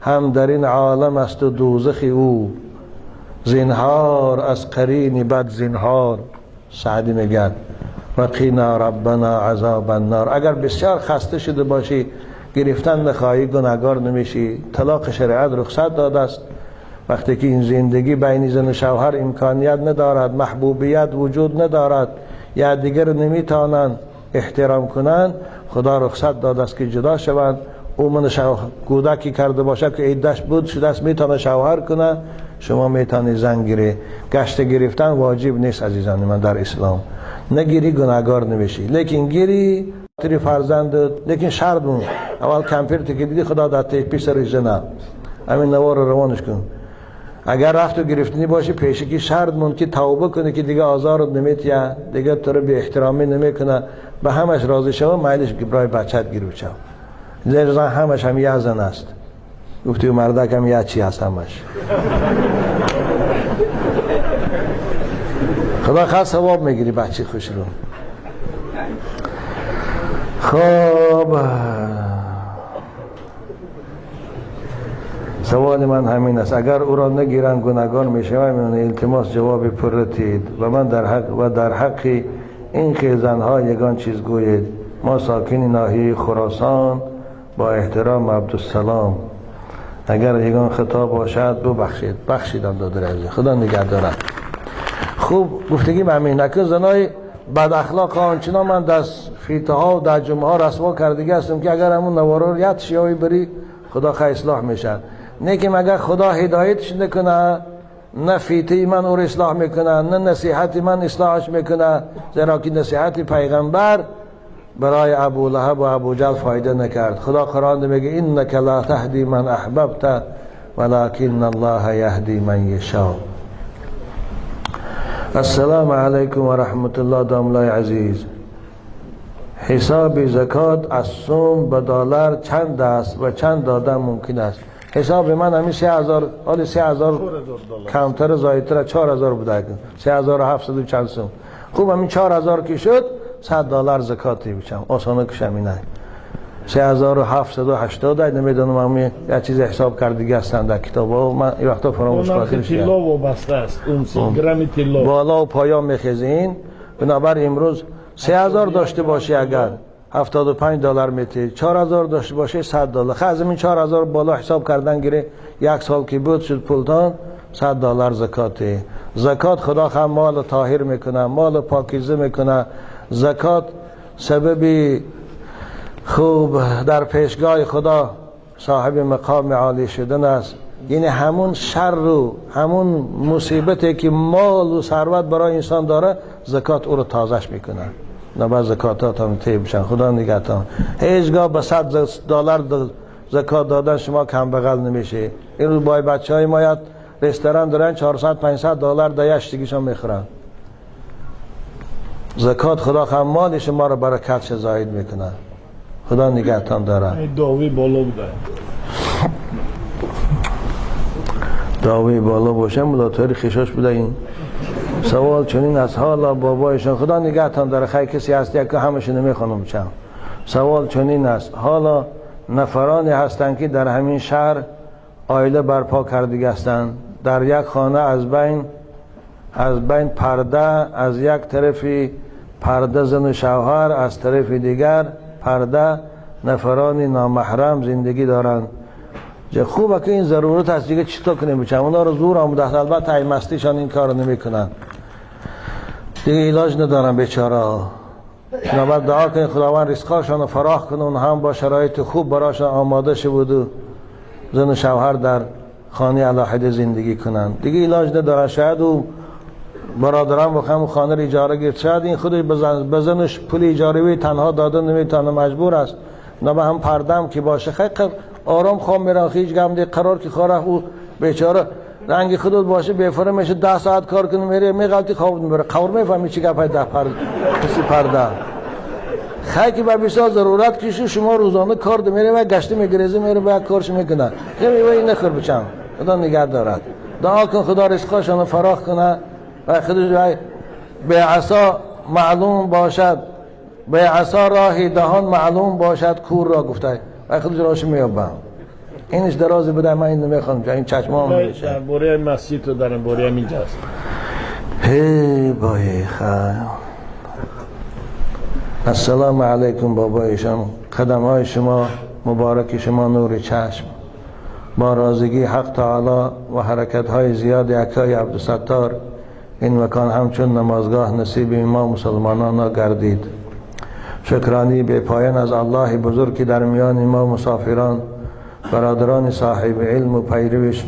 [SPEAKER 2] هم در این عالم است و دوزخ او، زنهار از قرین بد زنهار. سعدی میگن و قینا ربنا عذاب النار. اگر بسیار خسته شده باشی، گرفتن نخواهی، گناهگار نمیشی. طلاق شریعت رخصت داده است. وقتی که این زندگی بین زن و شوهر امکانیت ندارد، محبوبیت وجود ندارد، یا دیگر نمیتوانند احترام کنند، خدا رخصت داده است که جدا شوند. او من کودکی کرده باشد که عده‌اش بود شده است میتونه شوهر کنه، شما میتونی زن گیری. گشت گرفتن واجب نیست عزیزان من در اسلام. نگیری گناهگار نمیشی، لیکن گیری خاطر فرزندت. لیکن شرط مون اول کمپیوتر که دیدی خدا در تک پیش سرش نه، همین نوار روانش کن. اگر رفت و گرفتنی باشی پیشی که شرط مون که توبه کنه که دیگه آزارت نمیتیه، دیگه تو رو به احترامی نمیکنه، به همش راضی شو، مایلش که برای بچت گیر بچو. زن همش هم یه زن است. گفتی مردک هم یه چی هست همش. خدا خواست ثواب میگیری بچه خوش رو. خب سوال من همین است، اگر او را نگیرن گناهگار میشه. من التماس جواب پرتید و من در حق این که زنها یگان چیز گوید. ما ساکن ناحیه خراسان با احترام عبدالسلام. اگر یگان خطا باشد ببخشید. بخشیدم دادر عزیز، خدا نگهدارم. خوب گفتگی به همین نکه زنای بد اخلاق آنچنان من دست فیته ها و در جمعه ها رسوا کردگی هستم که اگر همون نوارا یاد شیاوی بری خدا خیلی اصلاح میشه. نیکیم اگر خدا هدایتش نکنه، نه فیته من او را اصلاح میکنه، نه نصیحت من اصلاحش میکنه. زیرا که نصیحت پیغمبر برای ابو لهب و ابو جهل فایده نکرد. خدا قرآن میگه انک لا تهدی من احببت ولکن الله یهدی من یشاء. السلام علیکم و رحمت الله داملای عزیز. حساب زکات از سوم به دلار چند است و چند دادن ممکن است؟ حساب من همین 3000، حالی 3000 کمتر زایدتر 4000 بوده، 3700 و چند سوم. خوب همین 4000 که شد $100 زکاتی بچم، آسانه کشم اینه. 3780 نمیدونم همین یه چیز حساب کردگی هستند در کتاب ها، من این وقتا فراموش کردم.
[SPEAKER 3] طلا وابسته است، اون 30 گرم طلا
[SPEAKER 2] بالا و پایا میخزین. بنابراین امروز 3000 داشته باشی اگر $75 میته، 4000 داشته باشه $100. خب از این 4000 بالا حساب کردن گیره یک سال که بود شد پولتان $100 زکاته. زکات خدا خم مال طاهر میکنه، مال پاکیزه میکنه. زکات سبب خوب در پیشگاه خدا صاحب مقام عالی شدن است. یعنی همون شر و همون مصیبتی که مال و ثروت برای انسان داره زکات او رو تازش میکنه. نباید زکاتات هم طیب بشن. خدا نگهتان. هیچگاه به $100 زکات دادن شما کم بغل نمیشه. این روز بای بچه های ما رستوران دارن $400-500 دایشتگیشان میخورن. زکات خدا خم مال شما رو برکتش زاید میکنه. خدا نگهتان داره.
[SPEAKER 3] داوی بالا بوده،
[SPEAKER 2] داوی بالا باشه ملاتاری خیشاش بوده. این سوال چنین از حالا بابایشان خدا نگهتان داره. خیلی کسی هستی که همشون نمیخوانم چند. سوال چنین است، حالا نفرانی هستند که در همین شهر آیله برپا کردگی هستند. در یک خانه از بین پرده، از یک طرفی پرده زن و شوهر، از طرف دیگر پرده نفرانی نامحرم زندگی دارند. خوبه که این ضرورت هست دیگه چطور کنیم بچن. اونا رو زور آمده است، البته ای مستیشان این کار نمیکنن دیگه، علاج ندارن بیچاره. نباید دعا کنید خداوند رزقشان رو فراخ کنه، اون هم با شرایط خوب براشون آماده شده بود زن و شوهر در خانه علاحده زندگی کنن. دیگه علاج نداره. شاید او برادران بخوام خانه رو اجاره گرفت، شاید این خودش بزنش پول اجاره تنها داده نمیتونه، مجبور است. نه به هم پردم که باشه خیلی آرام خواب میرن، هیچ گم دی قرار که خاره او بیچاره رنگ خودت باشه بفره میشه 10 ساعت کار کنه میره میغلطی خواب میبره. قور میفهمی چی گپای ده پرده خیلی که به بسیار ضرورت کشو شما روزانه کار میره و گشته میگریزه میره و کارش میکنه. نمیوی نخور بچم. خدا نگه دارد. دعا کن خدا رزقشان فراخ کنه و خودش به عصا معلوم باشد، به عصا راه دهان معلوم باشد کور را گفته و خودش راش میابم. اینش درازی بده، من این نمیخوام این چشمام میشه.
[SPEAKER 3] در بوره مسجد رو دارم، بوره هم اینجاست.
[SPEAKER 2] هی بای خیر. السلام علیکم بابایشان. قدم های شما مبارک شما نور چشم. با رازگی حق تعالی و حرکت های زیاد یکای عبدالستار این مکان همچون نمازگاه نصیب ما مسلمانان گردید. شکرانی به پایان از الله بزرگ که در میان ما مسافران برادران صاحب علم و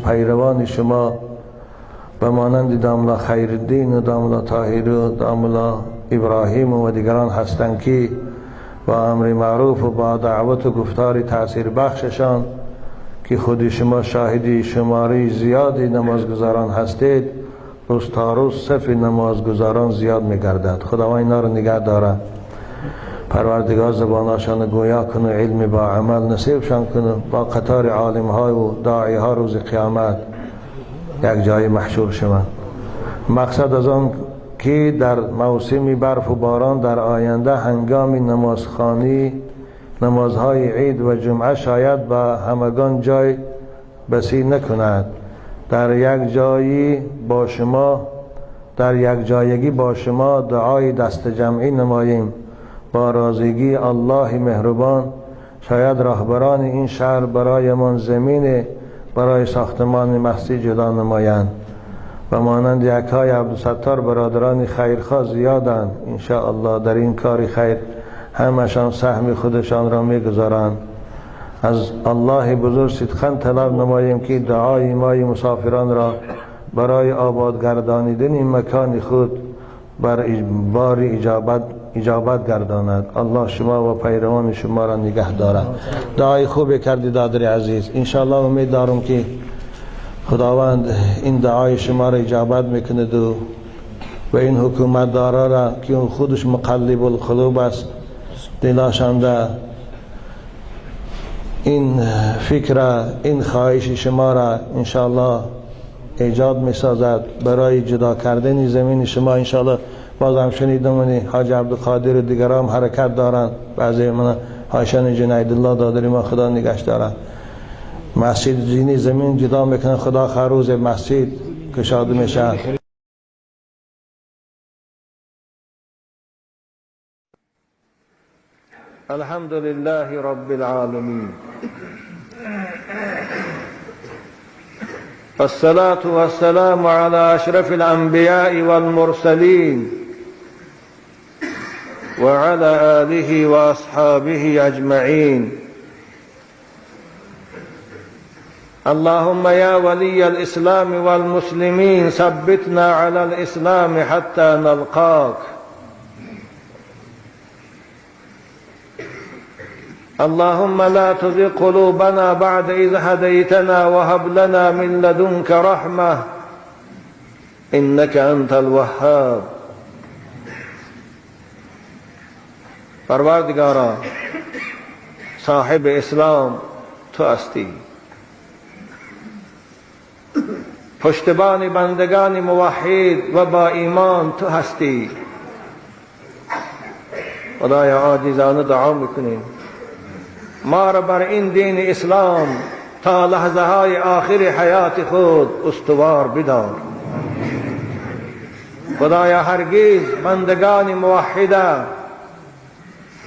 [SPEAKER 2] پیروان شما به مانند داملا خیرالدین و داملا طاهر و داملا ابراهیم و دیگران هستند که با امر معروف و با دعوت و گفتار تأثیر بخششان که خود شما شاهدی شماری زیادی نمازگزاران هستید، روز تا روز صف نمازگزاران زیاد می‌گردد. خداوند اینا رو نگه داره. پروردگار زباناشان گویا کنه، علم با عمل نصیبشان کنه، با قطار عالم های و داعی ها روز قیامت یک جای محشور شوند. مقصد از آن که در موسم برف و باران در آینده هنگام نمازخوانی نمازهای عید و جمعه شاید به همگان جای بسی نکند. در یک جایگی با شما دعای دست جمعی نماییم. با رازگی الله مهربان شاید راهبران این شهر برایمان زمین برای ساختمان مسجد جدا نمایند و مانند یکای عبدالستار برادران خیرخواه زیادند. انشاءالله در این کار خیر همشان سهم خودشان را میگذارند. از الله بزرگ صدقاً طلب نماییم که دعای مای مسافران را برای آباد گردانیدن این مکان خود بار اجابت گرداند. الله شما و پیروان شما را نگه دارد. دعای خوبی کردی دادر عزیز. انشاءالله امید دارم که خداوند این دعای شما را اجابت میکند و این حکومت دارا را که خودش مقلب القلوب است دلاشان ده این فکر این خواهش شما را انشاءالله ایجاد میسازد برای جدا کردن زمین شما. انشاءالله باز هم شنیدم حاج عبدالقادر و دیگران حرکت دارند، بعضی من هاشان جنید الله دادری ما خدا نگهش داره. مسجد زینی زمین جدا میکنه، خدا خروز مسجد کشاده میشه. الحمد لله رب العالمين، والصلاة والسلام على أشرف الأنبياء والمرسلين وعلى آله وأصحابه أجمعين. اللهم يا ولي الإسلام والمسلمين ثبتنا على الإسلام حتى نلقاك. اللهم لا تزغ قلوبنا بعد إذ هديتنا وهب لنا من لدنك رحمة إنك أنت الوهاب. پروردگارا صاحب اسلام تو هستی، پشتبان بندگان موحد و با ایمان تو هستی. خدایا عاجزانه دعا میکنیم ما را بر این دین اسلام تا لحظه های آخر حیات خود استوار بدار. خدایا هرگز بندگان موحده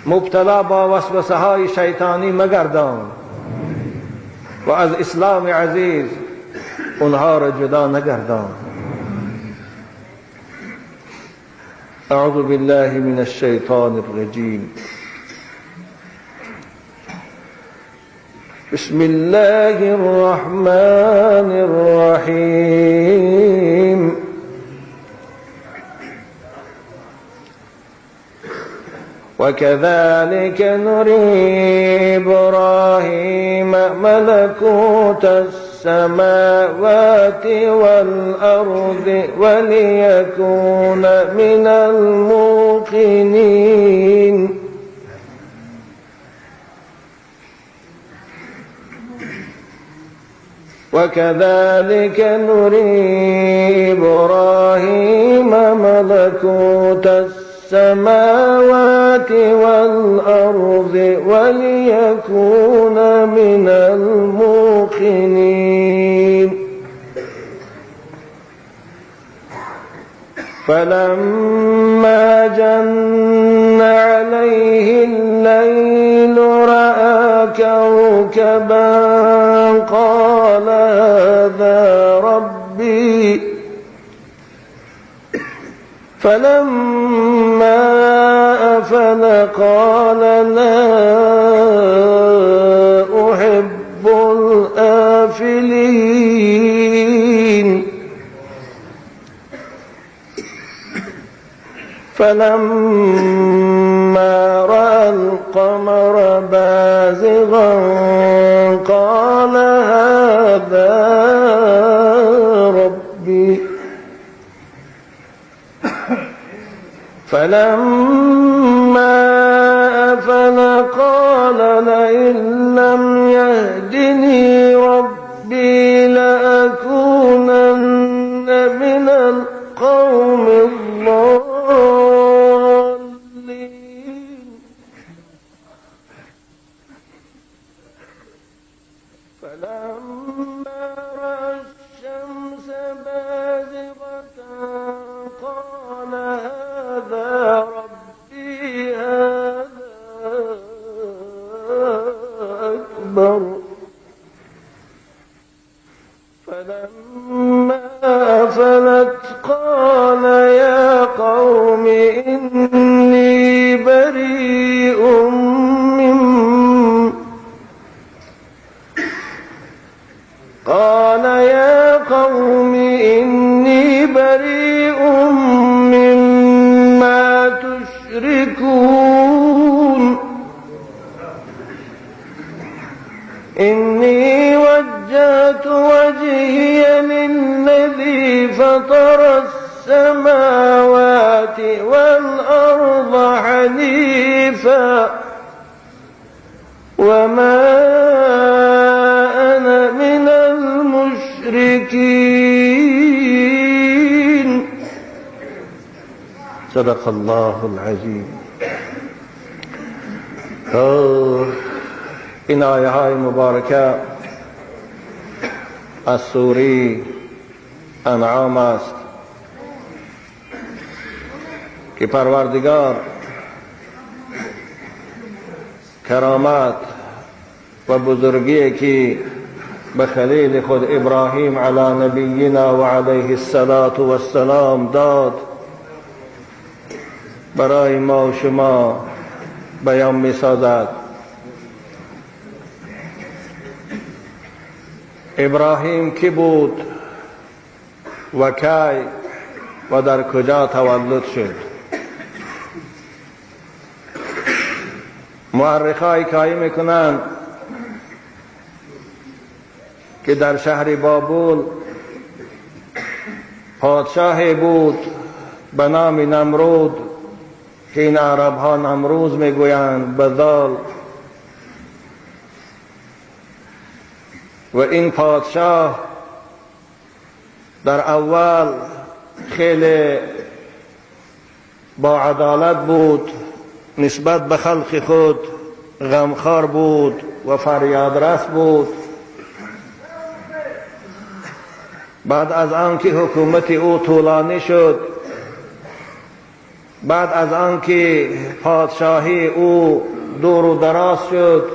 [SPEAKER 2] مبتلا با وسوسه های شیطانی مگردان و از اسلام عزیز اونها را جدا نگردان. اعوذ بالله من الشیطان الرجیم. بسم الله الرحمن الرحيم. وكذلك نري إبراهيم ملكوت السماوات والأرض وليكون من الموقنين. وكذلك نري إبراهيم ملكوت السماوات والأرض وليكون من الموقنين. فلما جن عليه الليل رأى كوكبا قال هذا ربي. فلما أفل قال لا أحب الآفلين. فلما رأى القمر بازغا قال هذا ربي. فلما أفل قال لئن لم يهدني ربي لأكونن من القوم الضالين. فلما رأى الشمس بازغة قال هذا ربي هذا أكبر. فلما أفلت قال يا قوم إني بريء مما تشركون. إني وجهت وجهي للذي فطر السماوات والأرض حنيفا وما أنا من المشركين. صدق الله العظيم. این آیه های مبارکه از سوره انعام است که پروردگار کرامت و بزرگی که به خلیل خود ابراهیم علی نبینا و علیه السلام داد برای ما و شما بیان می سازد. ابراهیم کی بود و کی و در کجا تولد شد؟ مورخای قائل میکنند که در شهر بابل پادشاهی بود به نام نمرود که این عرب ها نمروز میگویند بذال، و این پادشاه در اول خیلی با عدالت بود، نسبت به خلق خود غمخوار بود و فریادرس بود. بعد از آنکه حکومت او طولانی شد، بعد از آنکه پادشاهی او دور و دراز شد،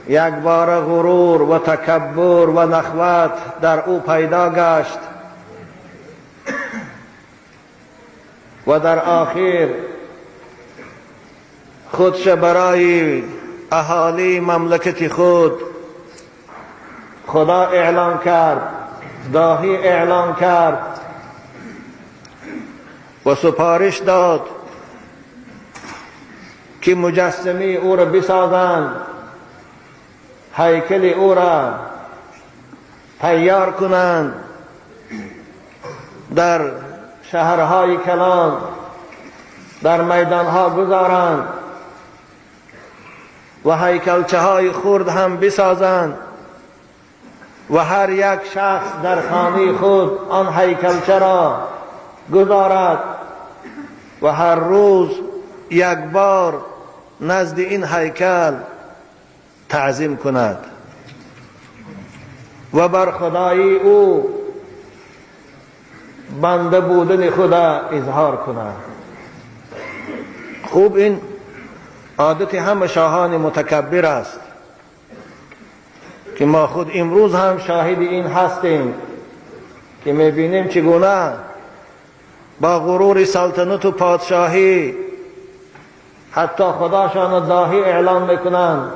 [SPEAKER 2] یک بار غرور و تکبر و نخوت در او پیدا گشت و در آخر خودش برای اهالی مملکت خود خدا اعلان کرد، داهی اعلان کرد و سپارش داد که مجسمه او را بسازند، هیکل او را تیار کنند، در شهرهای کلان در میدانها گذارند و هیکلچه های خرد هم بسازند و هر یک شخص در خانه خود آن هیکلچه را گذارد و هر روز یک بار نزد این هیکل تعظیم کند و بر خدایی او بنده بودن خدا اظهار کند. خوب این عادت همه شاهان متکبر است که ما خود امروز هم شاهد این هستیم که میبینیم چگونه با غرور سلطنت و پادشاهی حتی خداشان ظاهر اعلان میکنند.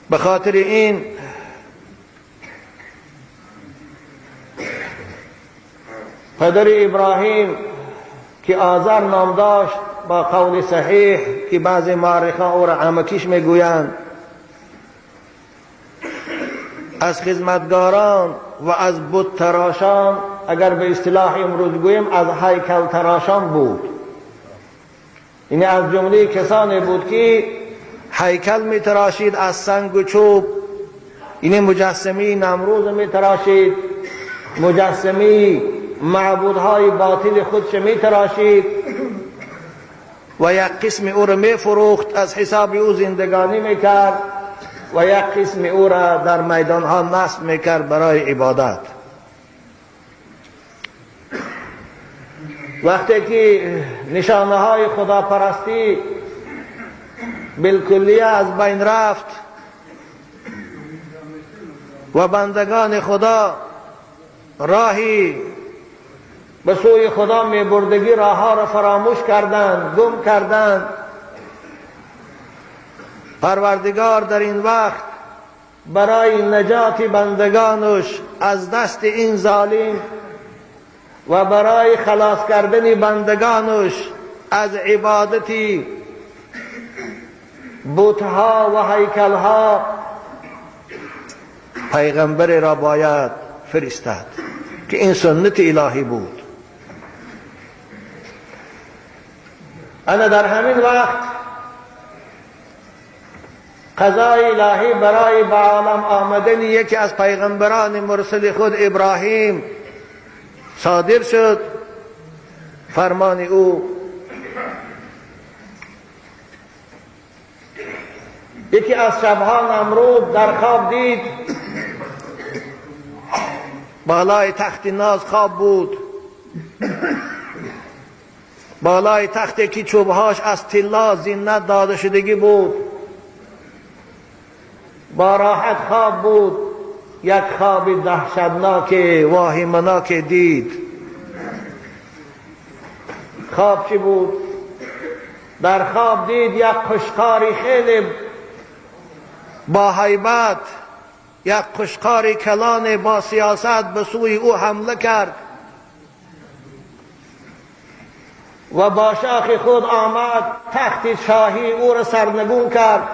[SPEAKER 2] به خاطر این پدر ابراهیم که آذر نام داشت، با قول صحیح که بعضی مورخان او را عمکیش میگویند، از خدمتگاران و از بت تراشان، اگر به اصطلاح امروز گوییم از هیکل تراشان بود. این از جمله کسانی بود که هیکل می تراشید از سنگ و چوب. این مجسمه نمروز می تراشید، مجسمه معبودهای باطل خودش می تراشید و یک قسم او را می فروخت، از حساب او زندگانی می کرد و یک قسم او را در میدانها نصب می کرد برای عبادت. وقتی که نشانه های خداپرستی بالکلیه از بین رفت و بندگان خدا راهی به سوی خدا می بردگی راه ها را فراموش کردند، گم کردند، پروردگار در این وقت برای نجات بندگانش از دست این ظالم و برای خلاص کردن بندگانش از عبادتی بتها و هیکلها پیغمبر را باید فرستاد که این سنت الهی بود. انا در همین وقت قضای الهی برای به عالم آمدن یکی از پیغمبران مرسل خود ابراهیم صادر شد فرمان او. یکی از شبها نمرود در خواب دید بالای تخت ناز خواب بود، بالای تختی که چوبهاش از طلا زینت داده شدگی بود، با راحت خواب بود. یک خواب دهشتناک واهمناک دید. خواب چی بود؟ در خواب دید یک قشقاری خیلی با هیبت، یک قشقاری کلان با سیاست به سوی او حمله کرد و با شاخ خود آمد تخت شاهی او را سرنگون کرد.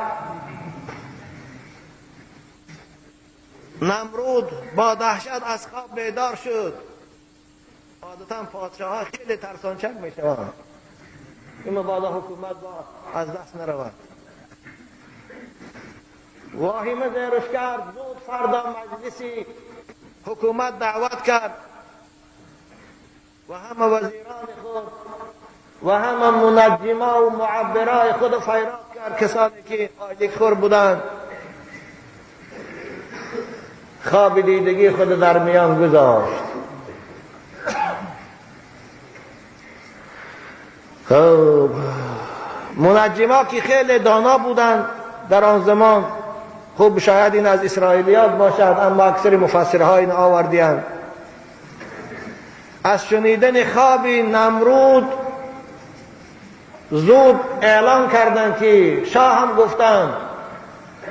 [SPEAKER 2] نمرود با دهشت از خواب بیدار شد. عادتا پادشاه‌ها خیلی ترسانچک میشوند، این مبادا حکومت با از دست نرود. واهمه زیرش کرد. زود فردا مجلسی حکومت دعوت کرد و همه وزیران خود و همه منجما و معبرای خود فیراد کرد، کسانی که آجیک خور بودند. خواب دیدگی خود در میان گذاشت. خب منجما که خیلی دانا بودند در آن زمان، خوب شاید این از اسرائیلیات باشد اما اکثر مفسرها این آوردیند، از شنیدن خواب نمرود زود اعلان کردند که شاه هم گفتند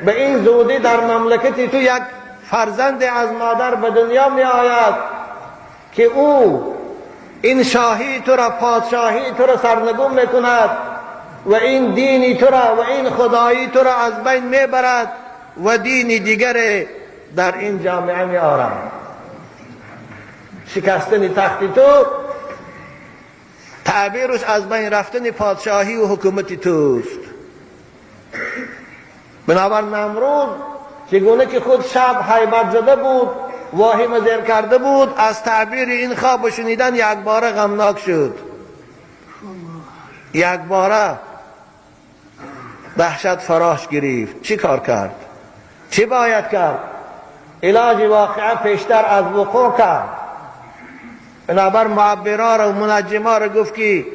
[SPEAKER 2] به این زودی در مملکتی تو یک فرزند از مادر به دنیا می آید که او این شاهی تو را، پادشاهی تو را سرنگون می کند و این دینی تو را و این خدایی تو را از بین می برد و دینی دیگر در این جامعه می آرد. شکستن تختی تو تعبیرش از بین رفتن پادشاهی و حکومتی توست. بنابر نمرود چگونه که خود شب هیبت زده بود، واهمه زیر کرده بود، از تعبیر این خواب شنیدن یک باره غمناک شد. یک باره دهشت فراش گرفت. چی کار کرد؟ چی باید کرد؟ علاج واقعه پیشتر از وقوع کرد. بنابر معبرا و منجما را گفت که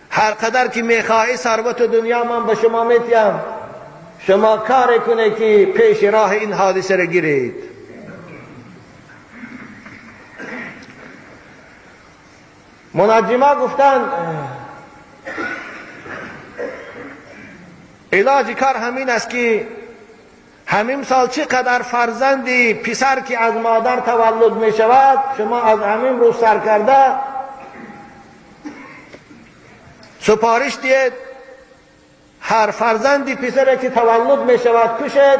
[SPEAKER 2] هر قدر که میخواهی ثروت دنیا من به شما میتیم، شما کار کنه که پیش راه این حادثه را گیرید. منجما گفتند علاج کار همین است که همین سال چقدر فرزندی پسر که از مادر تولد می شود، شما از همین روز سر کرده سپارش دید هر فرزندی پسر که تولد می شود کشد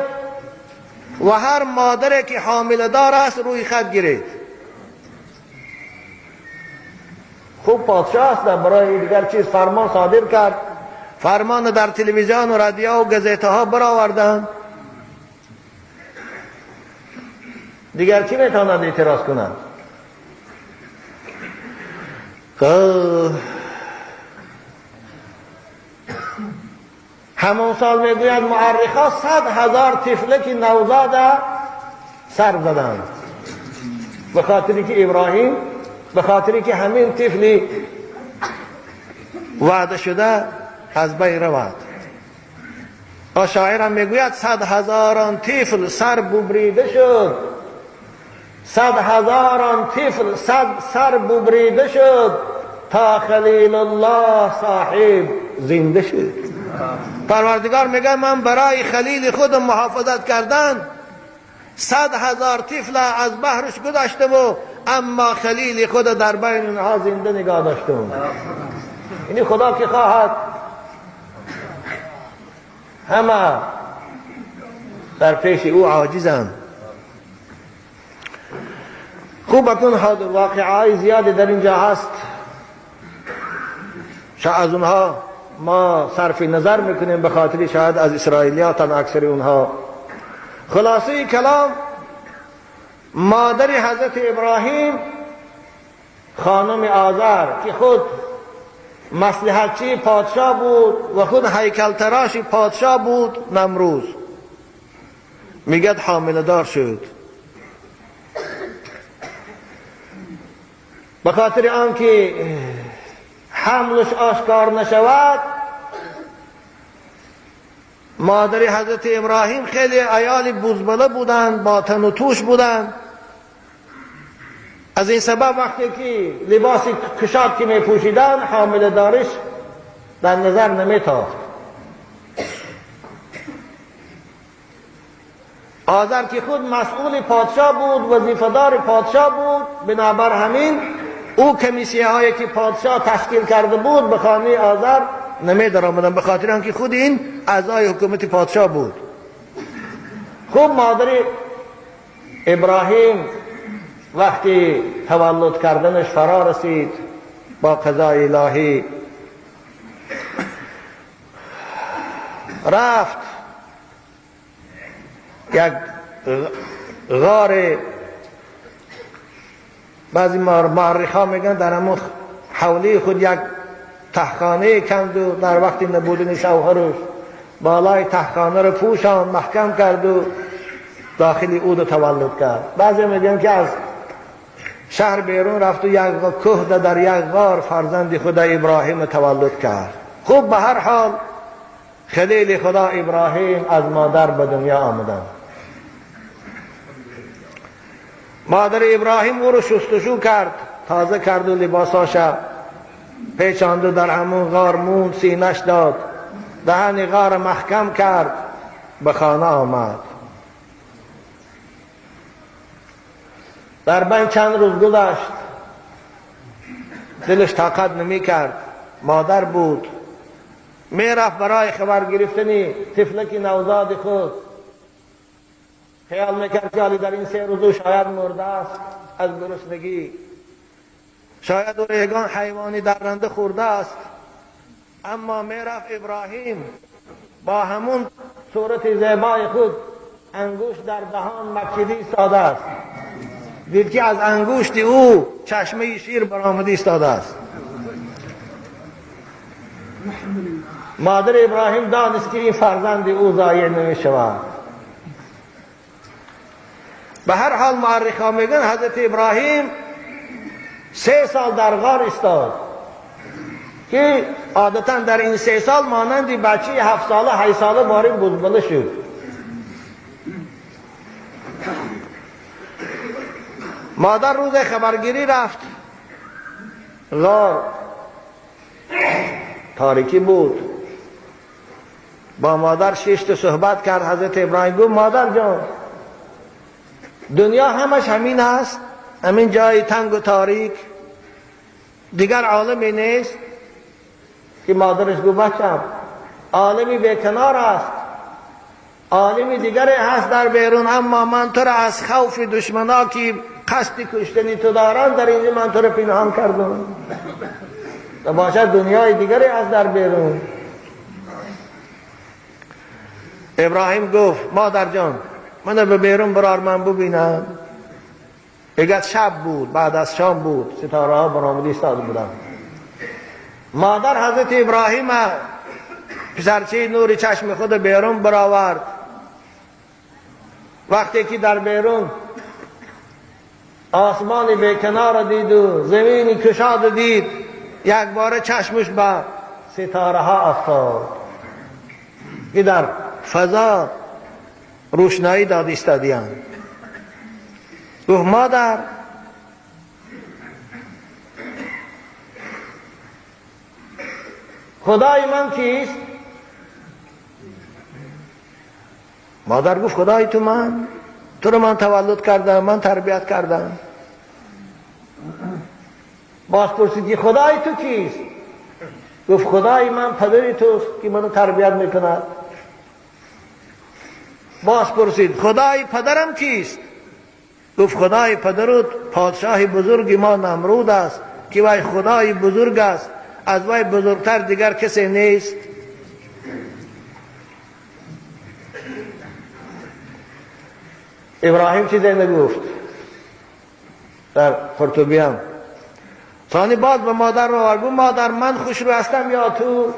[SPEAKER 2] و هر مادر که حامل دار است روی خط گیرید. خوب پادشاه است برای دیگر چیز فرمان صادر کرد. فرمان در تلویزیون و رادیو و گزیته ها برآوردند. دیگر چی میتواند اعتراض کنند؟ همون سال میگوید مورخا 100,000 طفل که نوزاده سر زدند به خاطری که ابراهیم، به خاطری که همین طفلی وعده شده از بین رود. شاعر هم میگوید 100,000 طفل سر ببریده شد، 100,000 طفل سر ببریده شد تا خلیل الله صاحب زنده شد. پروردگار میگه من برای خلیل خودم محافظت کردن 100,000 طفل از بحرش گذشته و اما خلیل خود در بین اونها زنده نگاه داشتم. یعنی خدا که خواهد همه در پیش او عاجزند. خوب اکنون واقعای زیادی در اینجا هست، شاید از اونها ما صرف نظر میکنیم به خاطر شاید از اسرائیلیاتن اکثر اونها. خلاصه کلام مادر حضرت ابراهیم خانم آذر که خود مصلحتچی پادشاه بود و خود هیکل تراش پادشاه بود نمروز. میگه حامله دار شد. به خاطر آنکه حملش آشکار نشود، مادر حضرت ابراهیم خیلی عیال بزبله بودند، با تن و توش بودند. از این سبب وقتی که لباس کشاد که می پوشیدن حامل دارش در نظر نمی تافت. آذر که خود مسئول پادشاه بود، وظیفه‌دار پادشاه بود، بنابر همین او کمیسیه هایی که پادشاه تشکیل کرده بود به خانه آذر نمی در آمدن، به خاطر آنکه خود این اعضای حکومت پادشاه بود. خوب مادر ابراهیم وقتی تولد کردنش فرا رسید با قضای الهی، رفت یک غار، بعضی مورخا میگن در همون حولی خود یک تهخانه کند و در وقت نبودن شوهرش بالای تهخانه رو پوشان محکم کرد و داخل او رو تولد کرد. بعضی میگن که از شهر بیرون رفت و یک کوه در یک غار فرزند خدا ابراهیم تولد کرد. خوب به هر حال خلیل خدا ابراهیم از مادر به دنیا آمدن. مادر ابراهیم او رو شستشو کرد، تازه کرد و لباساش پیچاند و در همون غار موند، سینش داد، دهن غار محکم کرد، به خانه آمد. در بین چند روز گذشت، دلش طاقت نمی کرد، مادر بود، می رفت برای خبر گرفتنی طفلک نوزاد خود. خیال میکرد که در این 3 روز شاید مرده است از گرسنگی، شاید او ریگان حیوانی درنده خورده است. اما می رفت ابراهیم با همون صورت زیبای خود، انگشت در دهان مکیدی ایستاده است، دید که از انگشت او چشمه شیر برآمده ایستاده است. مادر ابراهیم دانست که این فرزند او ضایع نمی شود. به هر حال مورخان میگن حضرت ابراهیم 3 سال در غار استاد که عادتا در این 3 سال مانندی بچه 7 ساله 8 ساله باری بزبله شد. مادر روز خبرگیری رفت، غار تاریکی بود. با مادر 6 تا صحبت کرد. حضرت ابراهیم گفت مادر جان، دنیا همش همین است، همین جای تنگ و تاریک، دیگر عالمی نیست؟ که مادرش گفت بچم، عالمی بیکنار است، عالمی دیگری هست در بیرون، اما من تو را از خوف دشمنا که قصد کشتنی تو دارن در اینجا من تو را پنهان کردم. تو باشد دنیای دیگری هست در بیرون. ابراهیم گفت مادر جان، من به بیرون برار من ببینم. اگر شب بود، بعد از شام بود، ستاره ها برآمده ایستاده بودند. مادر حضرت ابراهیم پسرچه نور چشم خود بیرون برآورد. وقتی که در بیرون آسمان بیکنار دید و زمینی کشاده دید، یک بار چشمش به ستاره ها افتاد که در فضا روشنایی داد ایستادی‌اند. گفت مادر، خدای من کیست؟ مادر گفت خدای تو رو من تولد کردم، من تربیت کردم. باز پرسید که خدای تو کیست؟ گفت خدای من پدری توست که منو تربیت میکند. باز پرسید خدای پدرم کیست؟ گفت خدای پدرت پادشاه بزرگ ما نمرود است که وی خدای بزرگ است، از وی بزرگتر دیگر کسی نیست. ابراهیم چیزی نگفت. در قرطبی هم ثانی باز به مادر رو آورد، گفت مادر من خوشرو هستم یا تو؟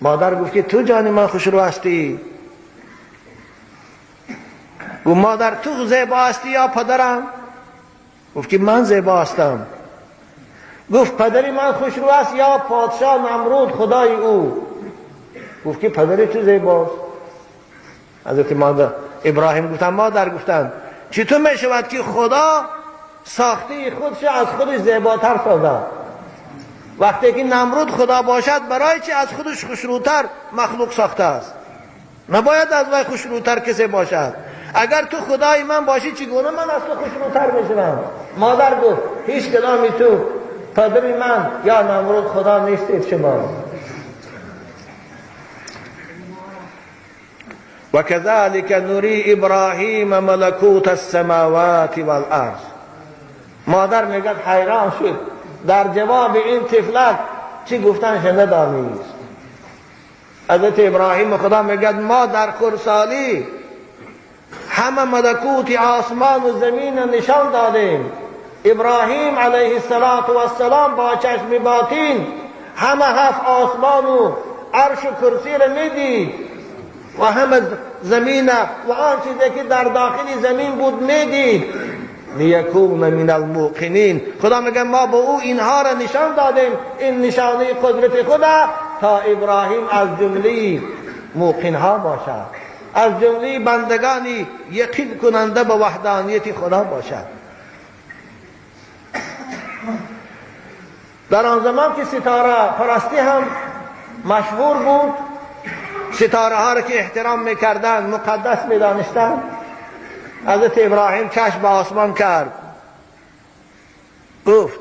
[SPEAKER 2] مادر گفت که تو جانی من خوشرو هستی. گفت مادر تو زیبا هستی یا پدرم؟ گفت که من زیبا هستم. گفت پدری من خوشرو است یا پادشاه نمرود خدای او؟ گفت که پدری تو زیباست. حضرت مادر ابراهیم گفتن مادر گفتن چطور می شود که خدا ساخته خودش از خودش زیباتر سازد؟ وقتی که نمرود خدا باشد برای چی از خودش خوشروتر مخلوق ساخته است؟ نباید از وی خوشروتر کسی باشد. اگر تو خدای من باشی چگونه من از تو خوشروتر میشم؟ مادر گفت هیچ کدامی تو پدری من یا نمرود خدا نیستید شما. وكذلك نري ابراهیم ملکوت السماوات والارض. مادر میگه حیران شد در جواب این طفلک چی گفتن شنید آمیز. حضرت ابراهیم خدا میگه ما در خردسالی همه ملکوت آسمان و زمین نشان دادیم. ابراهیم علیه السلام با چشم باطن همه 7 آسمان و عرش و کرسی را میدید و همه زمین و آن چیزی که در داخل زمین بود میدید. لیکون من الموقنین. خدا میگه ما به او اینها را نشان دادیم، این نشانه قدرت خدا، تا ابراهیم از جمله موقنها باشد، از جمله بندگانی یقین کننده به وحدانیت خدا باشد. در آن زمان که ستاره پرستی هم مشهور بود، ستاره ها را که احترام میکردن مقدس میدانستند، حضرت ابراهیم چشم به آسمان کرد، گفت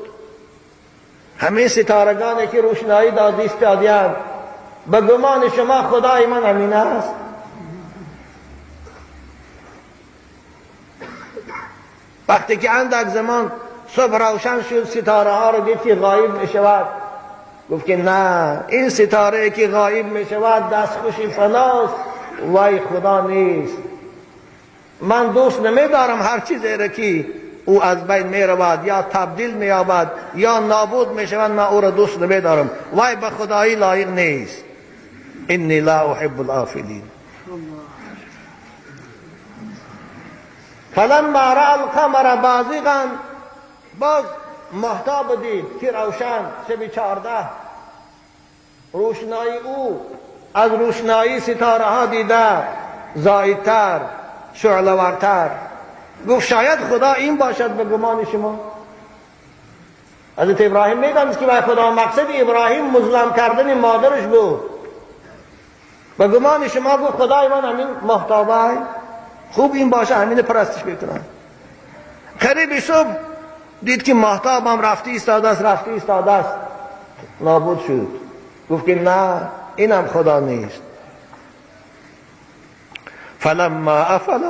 [SPEAKER 2] همه ستارگانی که روشنایی دادیستادیند به گمان شما خدای من امین است؟ وقتی که اندک زمان صبح روشن شد ستاره ها رو دید که غایب می شود، گفت که نه، این ستاره که غایب می شود دستخوش فناست، وای خدا نیست. من دوست نمی دارم هر چیزی را که او از بین می رود یا تبدیل می یابد یا نابود می شود، من او را دوست نمی دارم، وای به خدایی لایق نیست. انی لا احب الآفلین. فلما رأى القمر بازغا، باز ماهتاب دید که روشن، شب 14 روشنایی او از روشنایی ستاره ها دیده زایدتر، شعله‌ورتر. گفت شاید خدا این باشد به گمان شما. حضرت ابراهیم میدانست که خدا مقصد ابراهیم مظلم کردن مادرش بود. به گمان شما گفت خدای من همین ماهتابه، خوب این باشه همین پرستش بکنم. قریب صبح دید که ماهتاب هم رفتی ایستاده است، نابود شد. گفت که نه، اینم خدا نیست. فلما افل،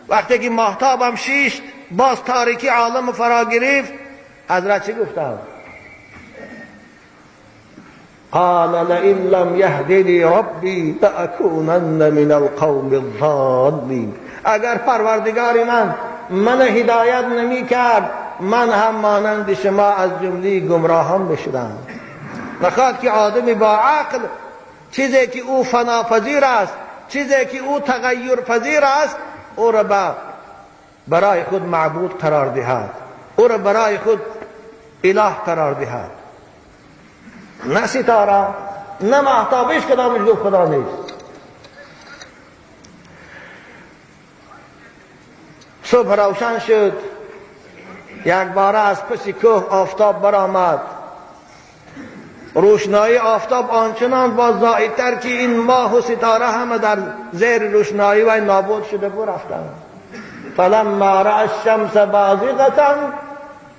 [SPEAKER 2] وقتی که ماهتاب هم شیشت، باز تاریکی عالم فرا گرفت، حضرت چی گفتن؟ قال لئن لم يهدني ربي لأكونن من القوم الضالين. اگر پروردگار من هدایت نمی کرد، من هم مانند شما از جمله گمراهان بشدم. نخواد که آدمی با عقل چیزی که او فناپذیر است، چیزی که او تغییر پذیر است، او را برای خود معبود قرار دهد، او را برای خود اله قرار دهد. نه ستاره نه ماهتابش کدامش گفت خدا نیست. صبح روشن شد، یک باره از پس کوه آفتاب برآمد. روشنایی آفتاب آنچنان باز زایدتر که این ماه و ستاره همه در زیر روشنایی و نابود شده بود رفتند. فلما رأى الشمس بازغة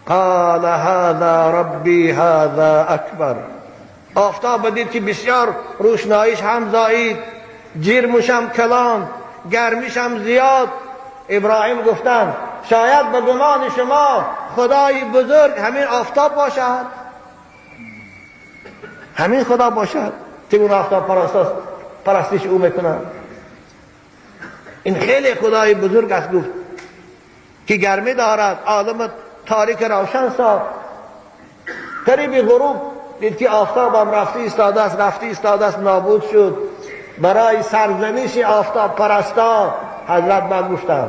[SPEAKER 2] قال هذا ربي هذا اکبر. آفتاب دید که بسیار روشناییش هم زاید، جرمش هم کلان، گرمیش هم زیاد. ابراهیم گفتن شاید به گمان شما خدای بزرگ همین آفتاب باشد، همین خدا باشد که اون آفتاب پرستش او میکنن. این خیلی خدای بزرگ است، گفت که گرمی دارد، عالم تاریک روشن ساخت. قریب غروب دید که آفتاب هم رفتی ایستاده است نابود شد. برای سرزنش آفتاب پرستا حضرت من گفتم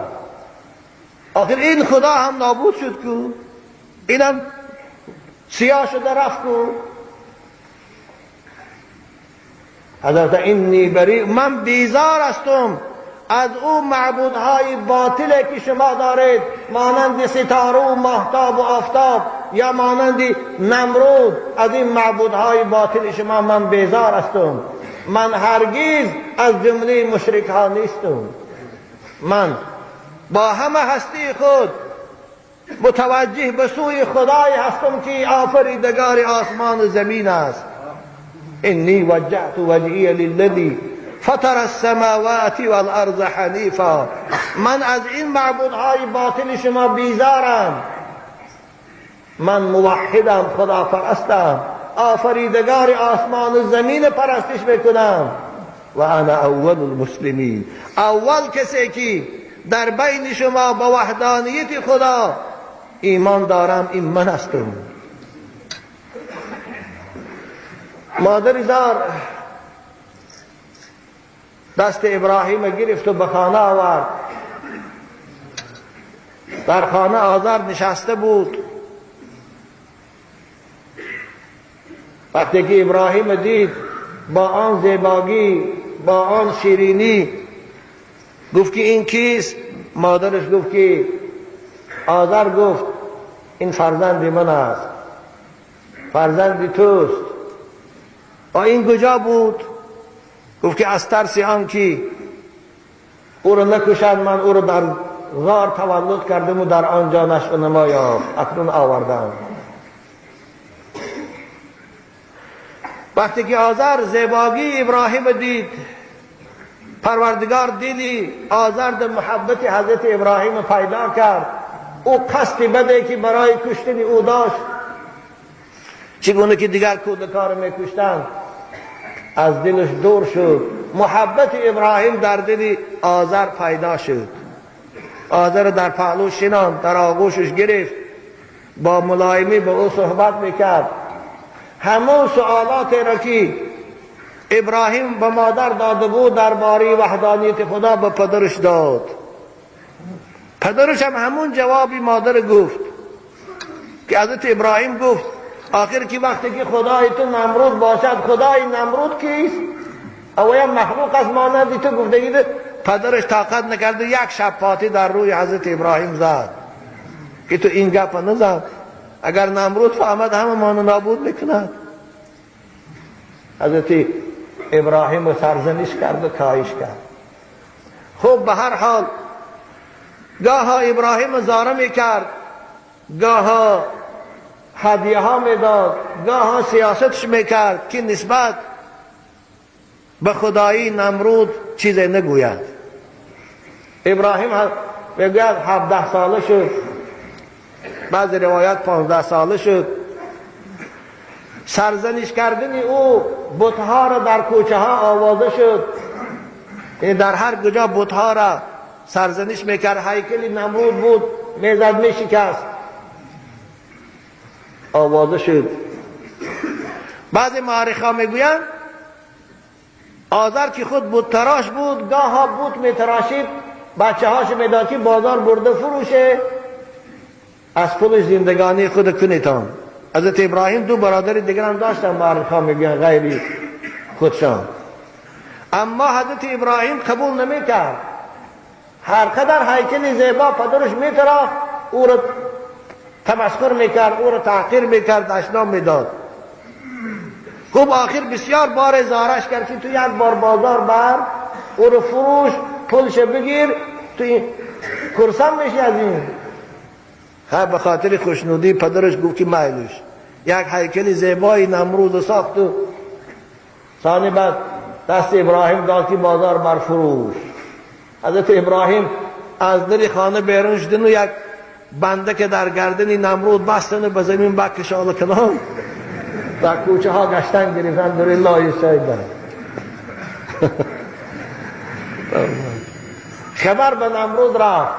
[SPEAKER 2] آخر این خدا هم نابود شد کو، اینم سیاه شده رفت کو. حضرت اینی بری، من بیزار هستم از او معبودهای باطله که شما دارید، مانند ستاره و ماهتاب و آفتاب یا مانند نمرود. از این معبودهای باطل شما من بیزار هستم. من هرگز از جمله مشرک ها نیستم. من با همه هستی خود متوجه به سوی خدای هستم که آفریدگار آسمان و زمین است. انی وجهت وجهی للذی فطر السماوات والارض حنیفا. من از این معبودهای باطل شما بیزارم. من موحدم، خدا پرستم، آفریدگار آسمان و زمین پرستش میکنم. و انا اول المسلمین، اول کسی که در بین شما با وحدانیت خدا ایمان دارم این من هستم. مادر زار دست ابراهیم گرفت و به خانه آورد. در خانه آزار نشسته بود. وقتی که ابراهیم دید با آن زیبایی، با آن شیرینی، گفت که این کیست؟ مادرش گفت که آزار گفت این فرزند من است، فرزند توست. و این کجا بود؟ گفت که از ترس آن که او را نکشد من او را در غار تولد کردم و در آنجا نشأ و نما یافت، اکنون آوردم. وقتی که آزار زیبایی ابراهیم دید، پروردگار دیدی آزار در محبت حضرت ابراهیم پیدا کرد. او قصد بده که برای کشتن او داشت، چگونه که دیگر کودکان میکشتند، از دلش دور شد. محبت ابراهیم در دل آزر پیدا شد. آزر در پهلو شنان، در آغوشش گرفت، با ملایمی به او صحبت میکرد. همون سؤالات را که ابراهیم به مادر داده بود درباره وحدانیت خدا به پدرش داد. پدرش هم همون جوابی مادر گفت که حضرت ابراهیم گفت آخر که وقتی که خدای تو نمرود باشد، خدای نمرود کیست؟ اویا مخلوق از مانند تو گفتگی. پدرش طاقت نکرد، یک شباتی در روی حضرت ابراهیم زد که تو این گپ نزن، اگر نمرود فهمد همه مانو نابود میکند. حضرت ابراهیم سرزنش کرد و کاهش کرد. خب به هر حال گاها ابراهیم زاره میکرد، گاها هدیه ها میداد، گاها سیاستش میکرد که نسبت به خدایی نمرود چیزی نگوید. ابراهیم میگوید 17 ساله شد، بعض روایت 15 ساله شد. سرزنش کردن او بتها را در کوچه ها آوازه شد. در هر کجا بتها را سرزنش میکرد، هیکل نمرود بود میزد میشکست، آوازه شد. بعضی مورخان میگویند آزر که خود بت تراش بود، گاها بت میتراشید، بچه هاش میداد که بازار برده فروشه، از پولش زندگانی خود کنیتان. حضرت ابراهیم دو برادر دیگر هم داشتن، مورخان میگویند غیری خودشان. اما حضرت ابراهیم قبول نمیکرد. هر قدر هیکل زیبا پدرش میتراخت، او را تمسخر میکرد، او را تحقیر میکرد، اشنا میداد. خب آخر بسیار بار زارش کرد که تو یک بار بازار بر او را فروش، پولش بگیر، تو این کرسم میشی از این. به خاطر خوشنودی پدرش گفت که مایلش یک هیکل زیبایی نمرود ساخت و ثانی بعد دست ابراهیم داد که بازار بر فروش. حضرت ابراهیم از در خانه بیرون شدن و یک بنده که در گردن نمرود بستن و به زمین بکشال کنان، در کوچه ها گشتن گرفتن در الله شایدن. خبر به نمرود رفت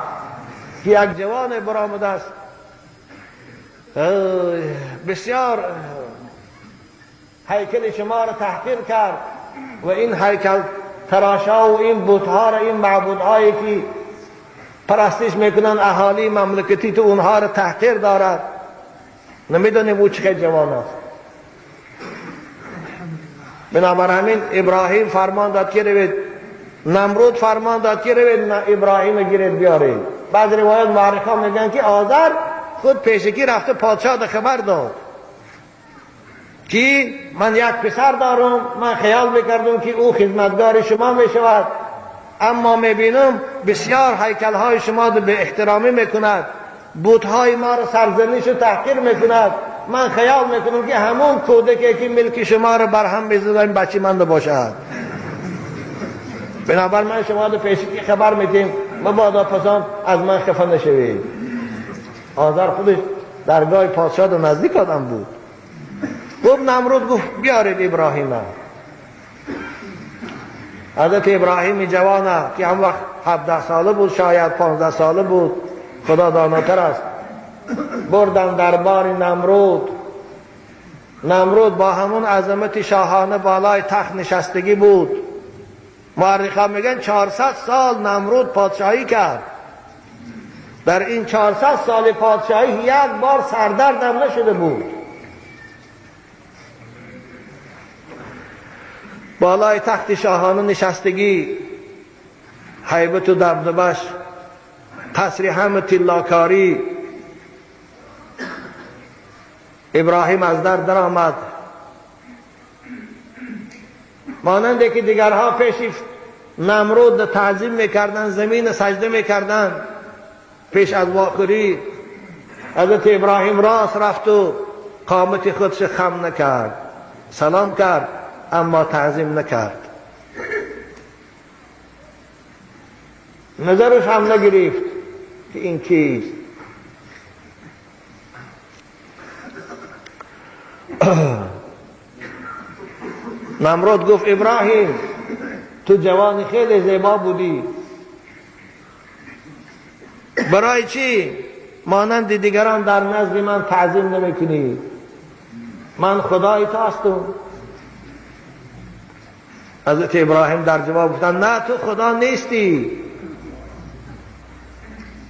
[SPEAKER 2] که یک جوان برآمده است، بسیار هیکل شما را تحقیر کرد و این هیکل تراشا و این بتها را، این معبودهایی که پرستش میکنن اهالی مملکتی تو اونها را تحقیر دارد. نمیدونیم او چه جوان است. بنابر همین ابراهیم فرمان داد که روید، نمرود فرمان داد که روید ابراهیم گیرید بیارید. بعض روایات مورخان میگن که آذر خود پیشکی رفته پادشاه ده خبر داد که من یک پسر دارم، من خیال میکردم که او خدمتگار شما میشود، اما میبینم بسیار هیکل های شما رو به احترامی میکند، بتهای ما رو سرزنش و تحقیر میکند. من خیال میکنم که همون کودکی که ملک شما رو برهم بزنیم بچه من رو باشد. بنابر من شما رو پیشکی خبر میدیم مبادا پسان از من خفه نشوید. آذر خودش درگاه پادشاه رو نزدیک آدم بود. خب نمرود گفت بیارید ابراهیم. حضرت ابراهیم جوانه که هم وقت 17 ساله بود، شاید 15 ساله بود، خدا داناتر است، بردن دربار نمرود. نمرود با همون عظمت شاهانه بالای تخت نشستگی بود. مورخان میگن 400 سال نمرود پادشاهی کرد. در این 400 سال پادشاهی یک بار سردردم نشده بود. بالای تخت شاهانه نشستگی، هیبت و دبدبش، قصر هم طلاکاری. ابراهیم از در آمد، ماننده که دیگرها پیش نمرود تعظیم میکردن، زمین سجده میکردن پیش از واخری. حضرت ابراهیم راست رفت و قامت خودش خم نکرد، سلام کرد اما تعظیم نکرد، نظرش هم نگرفت که این کیست. نمرود گفت ابراهیم تو جوان خیلی زیبا بودی، برای چی مانند دیگران در نزد من تعظیم نمیکنی؟ من خدای تو هستم. حضرت ابراهیم در جواب گفتن نه تو خدا نیستی،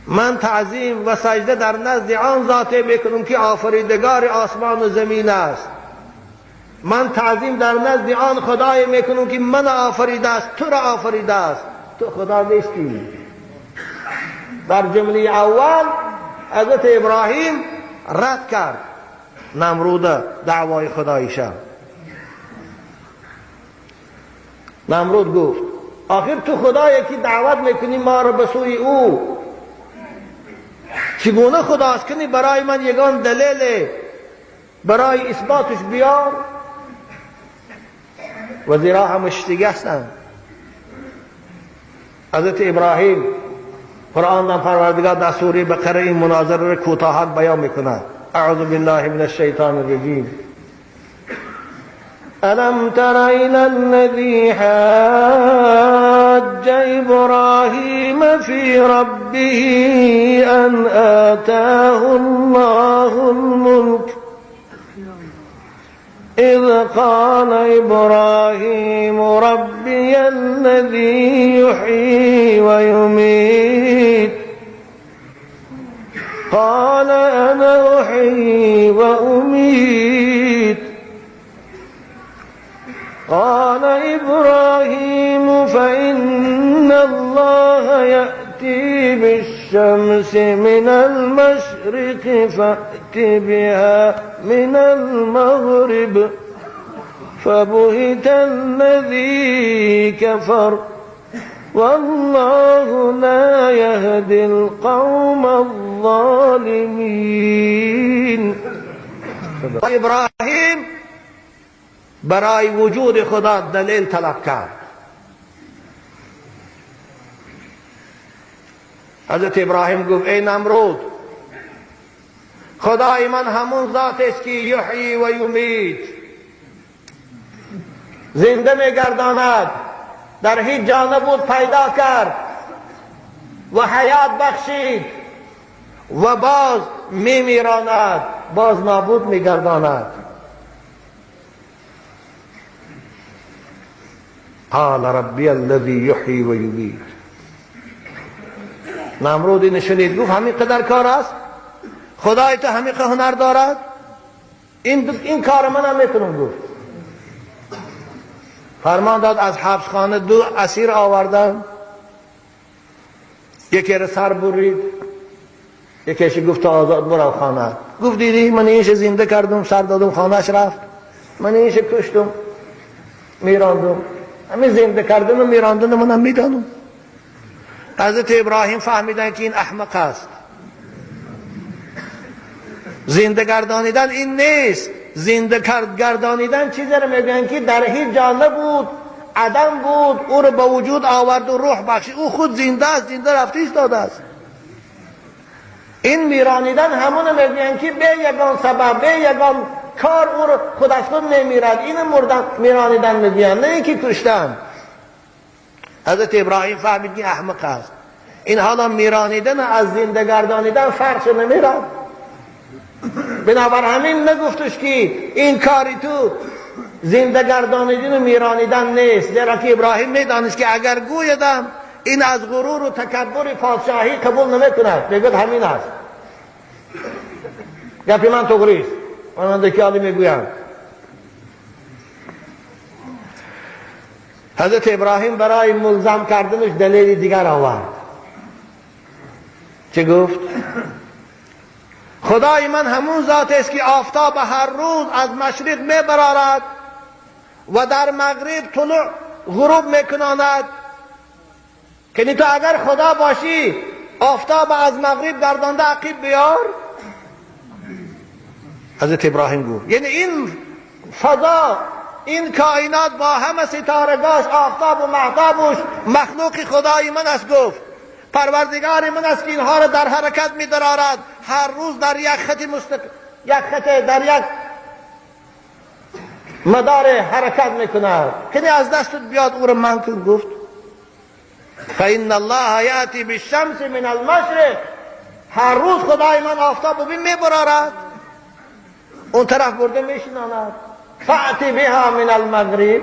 [SPEAKER 2] من تعظیم و سجده در نزد آن ذاته میکنم که آفریدگار آسمان و زمین است. من تعظیم در نزد آن خدای میکنم که من آفریده است، تو را آفریده است، تو خدا نیستی. در جمله اول حضرت ابراهیم رد کرد نمرود دعوای خدایشان. نمرود گفت آخر تو خدایی که دعوت میکنی ما را به سوی او، چگونه خداست کنی؟ برای من یگان دلیل برای اثباتش بیار. وزیرا هم اشتگستند. حضرت ابراهیم قرآن در پروردگار در سوره بقره این مناظره را کوتاهک بیان میکند. اعوذ بالله من الشیطان الرجیم. الم تر إلى الذي حاج إبراهيم في ربه أن آتاه الله الملك إذ قال إبراهيم ربي الذي يحيي ويميت قال أنا أحيي وأميت قال إبراهيم فإن الله يأتي بالشمس من المشرق فأت بها من المغرب فبهت الذي كفر والله لا يهدي القوم الظالمين. إبراهيم برای وجود خدا دلیل طلب کرد. حضرت ابراهیم گفت ای نمرود، خدای من همون ذات است که یحیی و یمیت، زنده میگرداند، در هیچ جا نبود پیدا کرد و حیات بخشید و باز میمیراند، باز نابود میگرداند. قال ربی الذی یحیی و یمیت. نمرود این شنید گفت همین قدر کار است؟ خدای تو همین هنر دارد؟ این کار من هم میتونم. گفت فرمان داد از حبسخانه 2 اسیر آوردن، یکی را سر برید، یکیش گفت آزاد برو خانه. گفت دیدی من اینش زنده کردم، سر دادم خانهش رفت، من اینش کشتم میراندم، همین زنده کردن و میراندن منم میدانم. حضرت ابراهیم فهمیدن که این احمق است. زنده گردانیدن این نیست. زنده گردانیدن چیزی رو میگن که در هیچ جا نبود، عدم بود، او رو به وجود آورد و روح بخشید. او خود زنده است، زنده رفته ایستاده است. این میرانیدن همون میگن که به یگان سبب، به یگان کار او رو خود از خود نمیرد. این میرانیدن میگن، نه اینکه کشتن. حضرت ابراهیم فهمید که احمق است. این حالا میرانیدن از زنده گردانیدن فرق نمیرد. بنابر همین نگفتش که این کاری تو زنده گردانیدن و میرانیدن نیست، زیرا که ابراهیم میدانست که اگر گویدم این از غرور و تکبر پادشاهی قبول نمیکند، بگوید همین است. گپی من توگریست، من دکیالی میگویم. حضرت ابراهیم برای ملزم کردنش دلیل دیگر آورد. چه گفت؟ خدای من همون ذات است که آفتاب هر روز از مشرق میبرارد و در مغرب طلوع غروب میکناند. که تو اگر خدا باشی آفتاب از مغرب گردانده عقیب بیار. حضرت ابراهیم گفت یعنی این فضا، این کائنات با همه ستارگاش، آفتاب و مهتابش مخلوق خدای من است. گفت پروردگار من است که اینها را در حرکت می درآورد، هر روز در یک خط در یک مدار حرکت میکند. کنی از دستت بیاد او را من کن. گفت فإن الله یأتی بالشمس من المشرق. هر روز خدای من آفتاب رو میبرارد، اون طرف برده میشناند. فأتی بها من المغرب.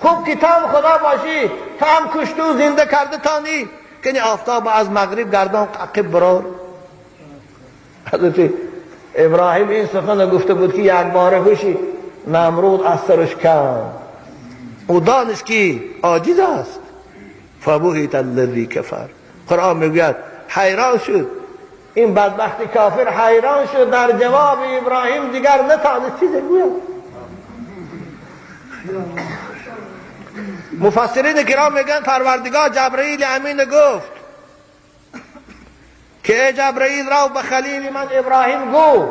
[SPEAKER 2] خوب که تام خدا باشی، تام کشتو زنده کرده تانی، کنی آفتاب از مغرب گردان عقب برار. حضرت ابراهیم این سخن گفته بود که یک بار هوشی نمرود از سرش کن. او دانست که عاجز است. فبهت الذی کفر. قرآن میگوید حیران شد این بدبخت کافر، حیران شد در جواب ابراهیم، دیگر نتانست چیزی گوید. مفسرین کرام میگن پروردگار جبرئیل امین گفت که ای جبرئیل رو به خلیل من ابراهیم گو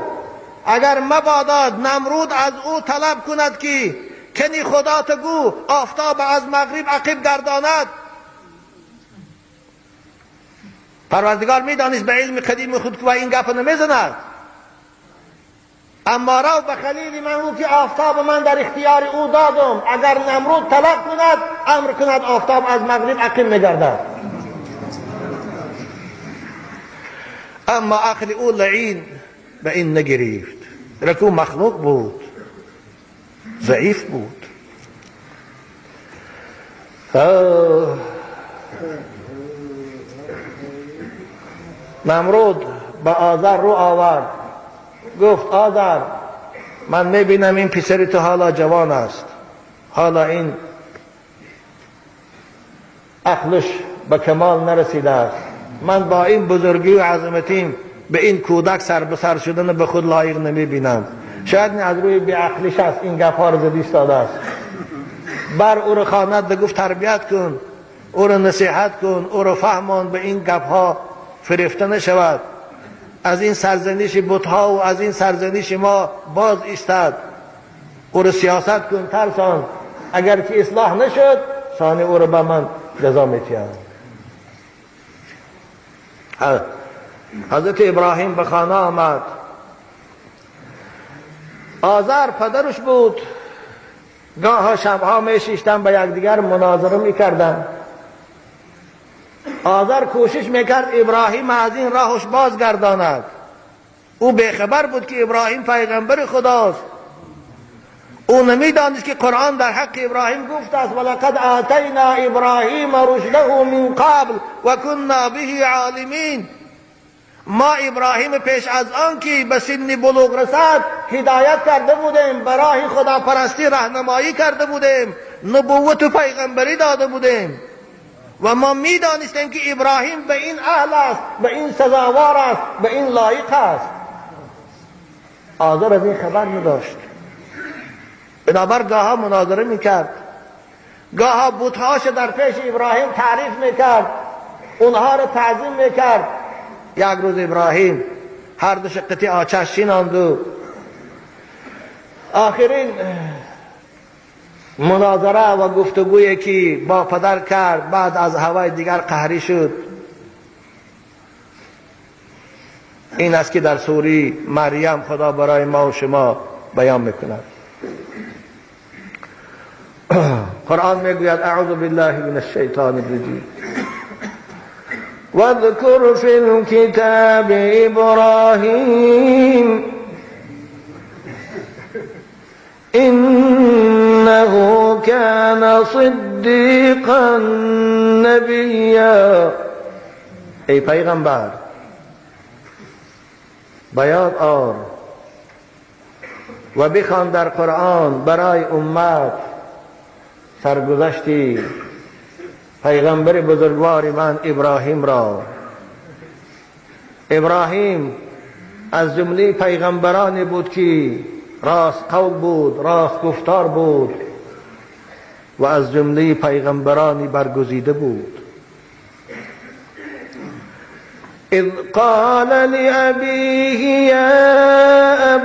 [SPEAKER 2] اگر مباداد نمرود از او طلب کند که کنی خدا تو گو آفتاب از مغرب عقب گرداند. پروردگار میدانست به علم قدیم خود که این گپ نمیزند، اما رو به خلیل من گو که آفتاب من در اختیار او دادم، اگر نمرود طلب کند امر کند آفتاب از مغرب عقب میگردد. اما عقل او لعین به این نگرفت، رکو مخلوق بود، ضعیف بود. نمرود به آذر رو آورد، گفت آذر من میبینم این پسر تو حالا جوان است، حالا این عقلش به کمال نرسیده است، من با این بزرگی و عظمتیم به این کودک سر به سر شدن به خود لایق نمیبینم. شاید از روی بی عقلش است این گپ ها رو زد ایستاده است. بر او رو خواند، گفت تربیت کن، او رو نصیحت کن، او رو فهمان به این گپ ها فریفته نشود، از این سرزنش بتها و از این سرزنش ما باز ایستد، او رو سیاست کن، ترسان، اگر که اصلاح نشد ثانی او رو به من جزا میتیم. حضرت ابراهیم به خانه آمد. آذر پدرش بود، گاه شبها میشیشتن به یکدیگر مناظره میکردن. آذر کوشش میکرد ابراهیم از این راهش بازگرداند،
[SPEAKER 4] او بیخبر بود که ابراهیم پیغمبر خداست. او نمیدانست که قرآن در حق ابراهیم گفته است ولقد آتینا ابراهیم رشده من قبل و کنا به عالمین. ما ابراهیم پیش از آن که به سن بلوغ رسد هدایت کرده بودیم، برای خداپرستی راهنمایی کرده بودیم، نبوت و پیغمبری داده بودیم و ما میدانستیم که ابراهیم به این اهل است، به این سزاوار است، به این لایق است. آذر از این خبر نداشت. بنابر گاها مناظره میکرد، گاها بتهاش در پیش ابراهیم تعریف میکرد، اونها رو تعظیم میکرد. یک روز ابراهیم هر دو شقتی آتش شیناند و آخرین مناظره و گفتگویی که با پدر کرد بعد از هوای دیگر قهری شد. این است که در سوره مریم خدا برای ما و شما بیان میکند. قرآن میگوید اعوذ بالله من الشیطان الرجیم واذكر في الكتاب إبراهيم إنه كان صديقا نبيا. ای پیغمبر بیاد آر و بخوان در قرآن برای امت سرگذشتی پیغمبر بزرگوار من ابراهیم را. ابراهیم از جمله پیغمبرانی بود که راست قول بود، راست گفتار بود و از جمله پیغمبرانی برگزیده بود. اذ قال لأبيه يا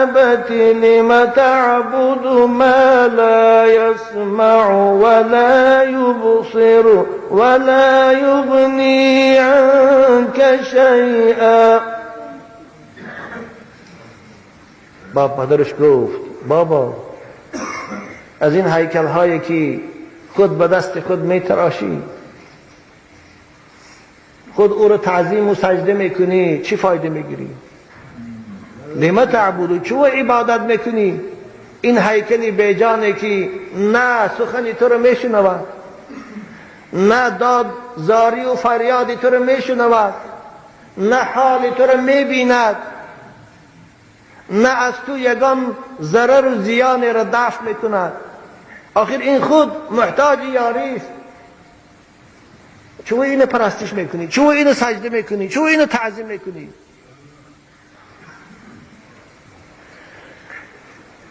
[SPEAKER 4] أبت لم تعبد ما لا يسمع ولا يبصر ولا يغني عنك شيئا. با پدرش گفت بابا از این هیکل هایی که خود به دست خود می تراشی، خود او را تعظیم و سجده میکنی، چی فایده میگیری؟ لما تعبدو، چو عبادت میکنی این هیکلی بیجانه که نه سخنی تو را میشنود، نه داد زاری و فریادی تو را میشنود، نه حالی تو را میبیند، نه از تو یگان ضرر و زیانی را دفع میکند. آخر این خود محتاج یاری است. چو اینو پرستش میکنی، چو اینو سجده میکنی، چو اینو تعظیم میکنی؟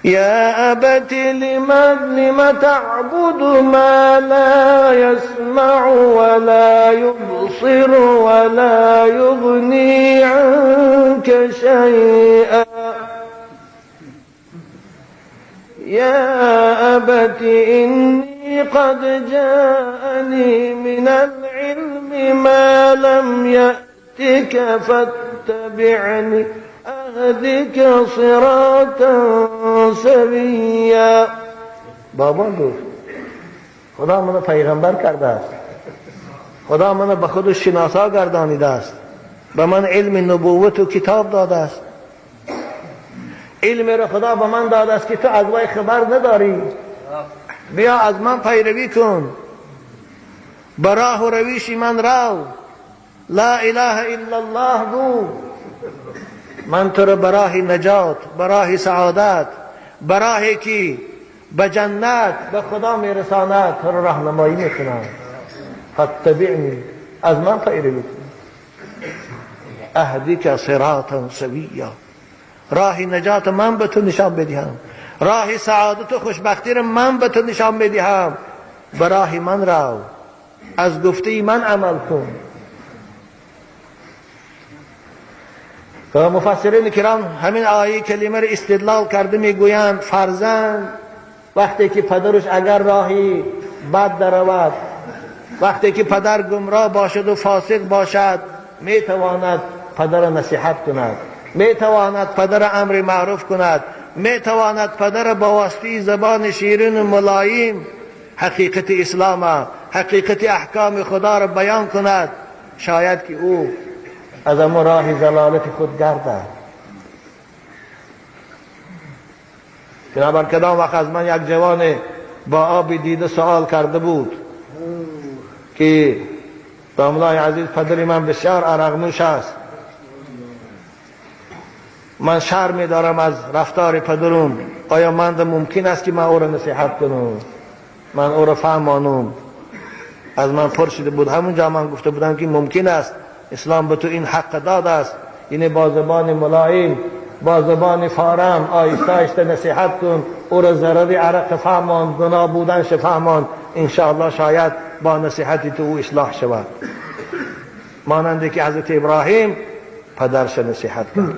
[SPEAKER 4] یا ابت لم تعبد ما لا يسمع ولا يبصر ولا يغني عنك شيئا. يا أبت إني قد جاءني من العلم ما لم يأتك فاتبعني أهدك صراطا سويا. بابا گفت خدا منو پیغمبر کرده است، خدا منو به خودش شناسا گردانیده است، به من علم نبوت و کتاب داده است. علم را خدا به من داده است که تو از وی خبر نداری. بیا از من پیروی کن، براه و رویش من رو، لا اله الا الله گو. من تو را براه نجات، براه سعادت، براهی که به جنت به خدا میرساند تو را راهنمایی میکنم. فاتبعنی، از من پیروی کن. اهدیک صراطا سویا، راه نجات من به تو نشان بدهم، راه سعادت و خوشبختی را من به تو نشان بدهم. براه من رو، از گفته من عمل کن. و مفسرین کرام همین آیه کلمه را استدلال کرده میگویند فرزند وقتی که پدرش اگر راهی بد درود، وقتی که پدر گمراه باشد و فاسق باشد، میتواند پدر نصیحت کند، میتواند پدر امر معروف کند، میتواند پدر با واسطه زبان شیرین و ملایم حقیقت اسلام، حقیقت احکام خدا را بیان کند. شاید که او
[SPEAKER 2] از اما راه زلالت خود گردد. بنابر کدام وقت از من یک جوان با آبی دیده سوال کرده بود که داملای عزیز پدری من بسیار عرقنوش است، من شرم دارم از رفتار پدرم، آیا من ممکن است که من او را نصیحت کنم، من او را فهمانم؟ از من پرسیده بود. همونجا من گفته بودم که ممکن است، اسلام به تو این حق داده است، یعنی با زبان ملایم، با زبان فارم آیسته آیسته نصیحت کن، او را ضرر عرق فهمان، گناه بودنش فهمان، انشاءالله شاید با نصیحتی تو او اصلاح شود. ماننده که حضرت ابراهیم پدرش نصیحت کرد.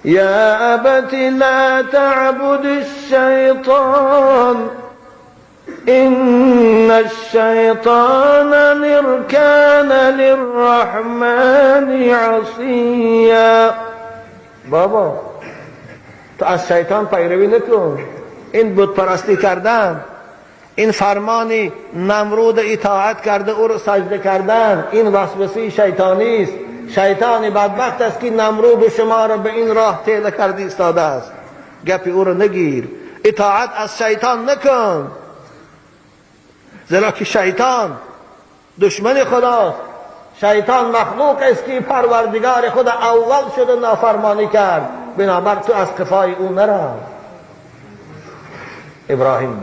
[SPEAKER 4] یا ابت لا تعبد الشیطان ان الشیطان كان للرحمن عصیا.
[SPEAKER 2] بابا تو از شیطان پیروی نکن. این بت پرستی کردن، این فرمانی نمرود اطاعت کرده او را سجده کردن، این وسوسه شیطانی است. شیطان بدبخت است که نمرود شما را به این راه تیله کرده ایستاده است. گپ او را نگیر، اطاعت از شیطان نکن، زیرا که شیطان دشمن خداست. شیطان مخلوق است که پروردگار خود اول شده نافرمانی کرد، بنابر تو از قفای او نرو. ابراهیم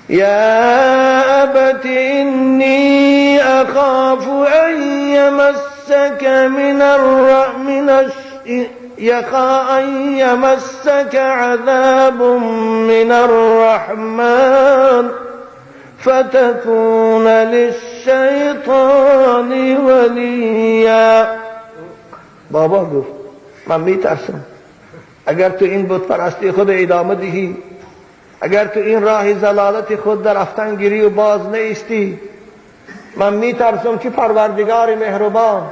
[SPEAKER 4] یا ابت انی اخاف ان یمسک یمسک عذاب من الرحمن فتكون للشیطان ولیا.
[SPEAKER 2] بابا گفت من میترسم اگر تو این بت پرستی خود ادامه دهی، اگر تو این راه زلالت خود در رفتن گیری و باز نیستی، من میترسم که پروردگار مهربان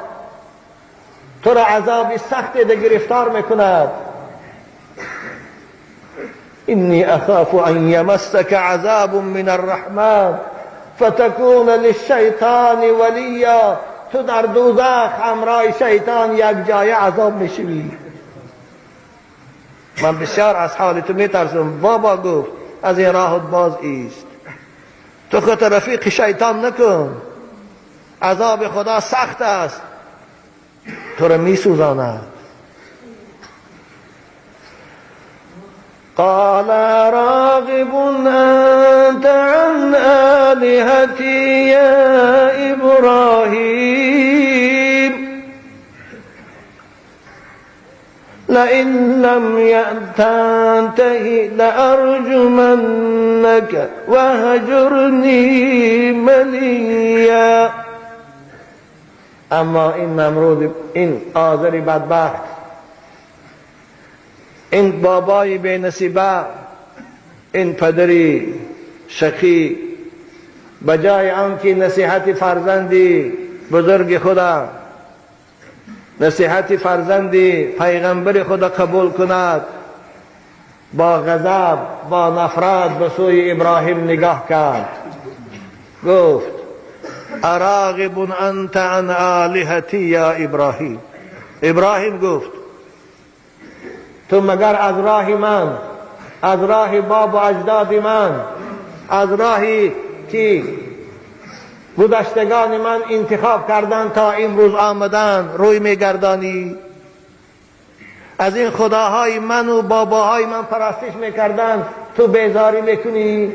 [SPEAKER 2] تو را عذاب سخت ده گرفتار میکند. انی اخاف ان یمسک عذاب من الرحمن فتكون للشیطان ولیا. تو در دوزخ همراه شیطان یک جای عذاب میشوی. من بسیار از حال تو میترسم. بابا گفت از این راهت باز ایست، تو خود رفیق شیطان نکن، عذاب خدا سخت است، تو را میسوزاند.
[SPEAKER 4] قال راغب انت عن آلهتی یا ابراهیم لئن لم تنته لأرجمنك وهجرنی ملیا.
[SPEAKER 2] اما این نمرود، این آزری بدبخت، این بابای بی نصیبه، این پدری شقی، بجای آنکه نصیحت فرزندی بزرگ خدا، نصیحت فرزندی پیغمبر خدا قبول کند، با غضب با نفرت به سوی ابراهیم نگاه کرد. گفت اراغب انت عن آلهتی یا ابراهیم. ابراهیم گفت تو مگر از راه من، از راه باب و اجداد من، از راهی که گذشتگان من انتخاب کردن تا امروز آمدن روی میگردانی؟ از این خداهای من و باباهای من پرستش میکردن تو بیزاری میکنی؟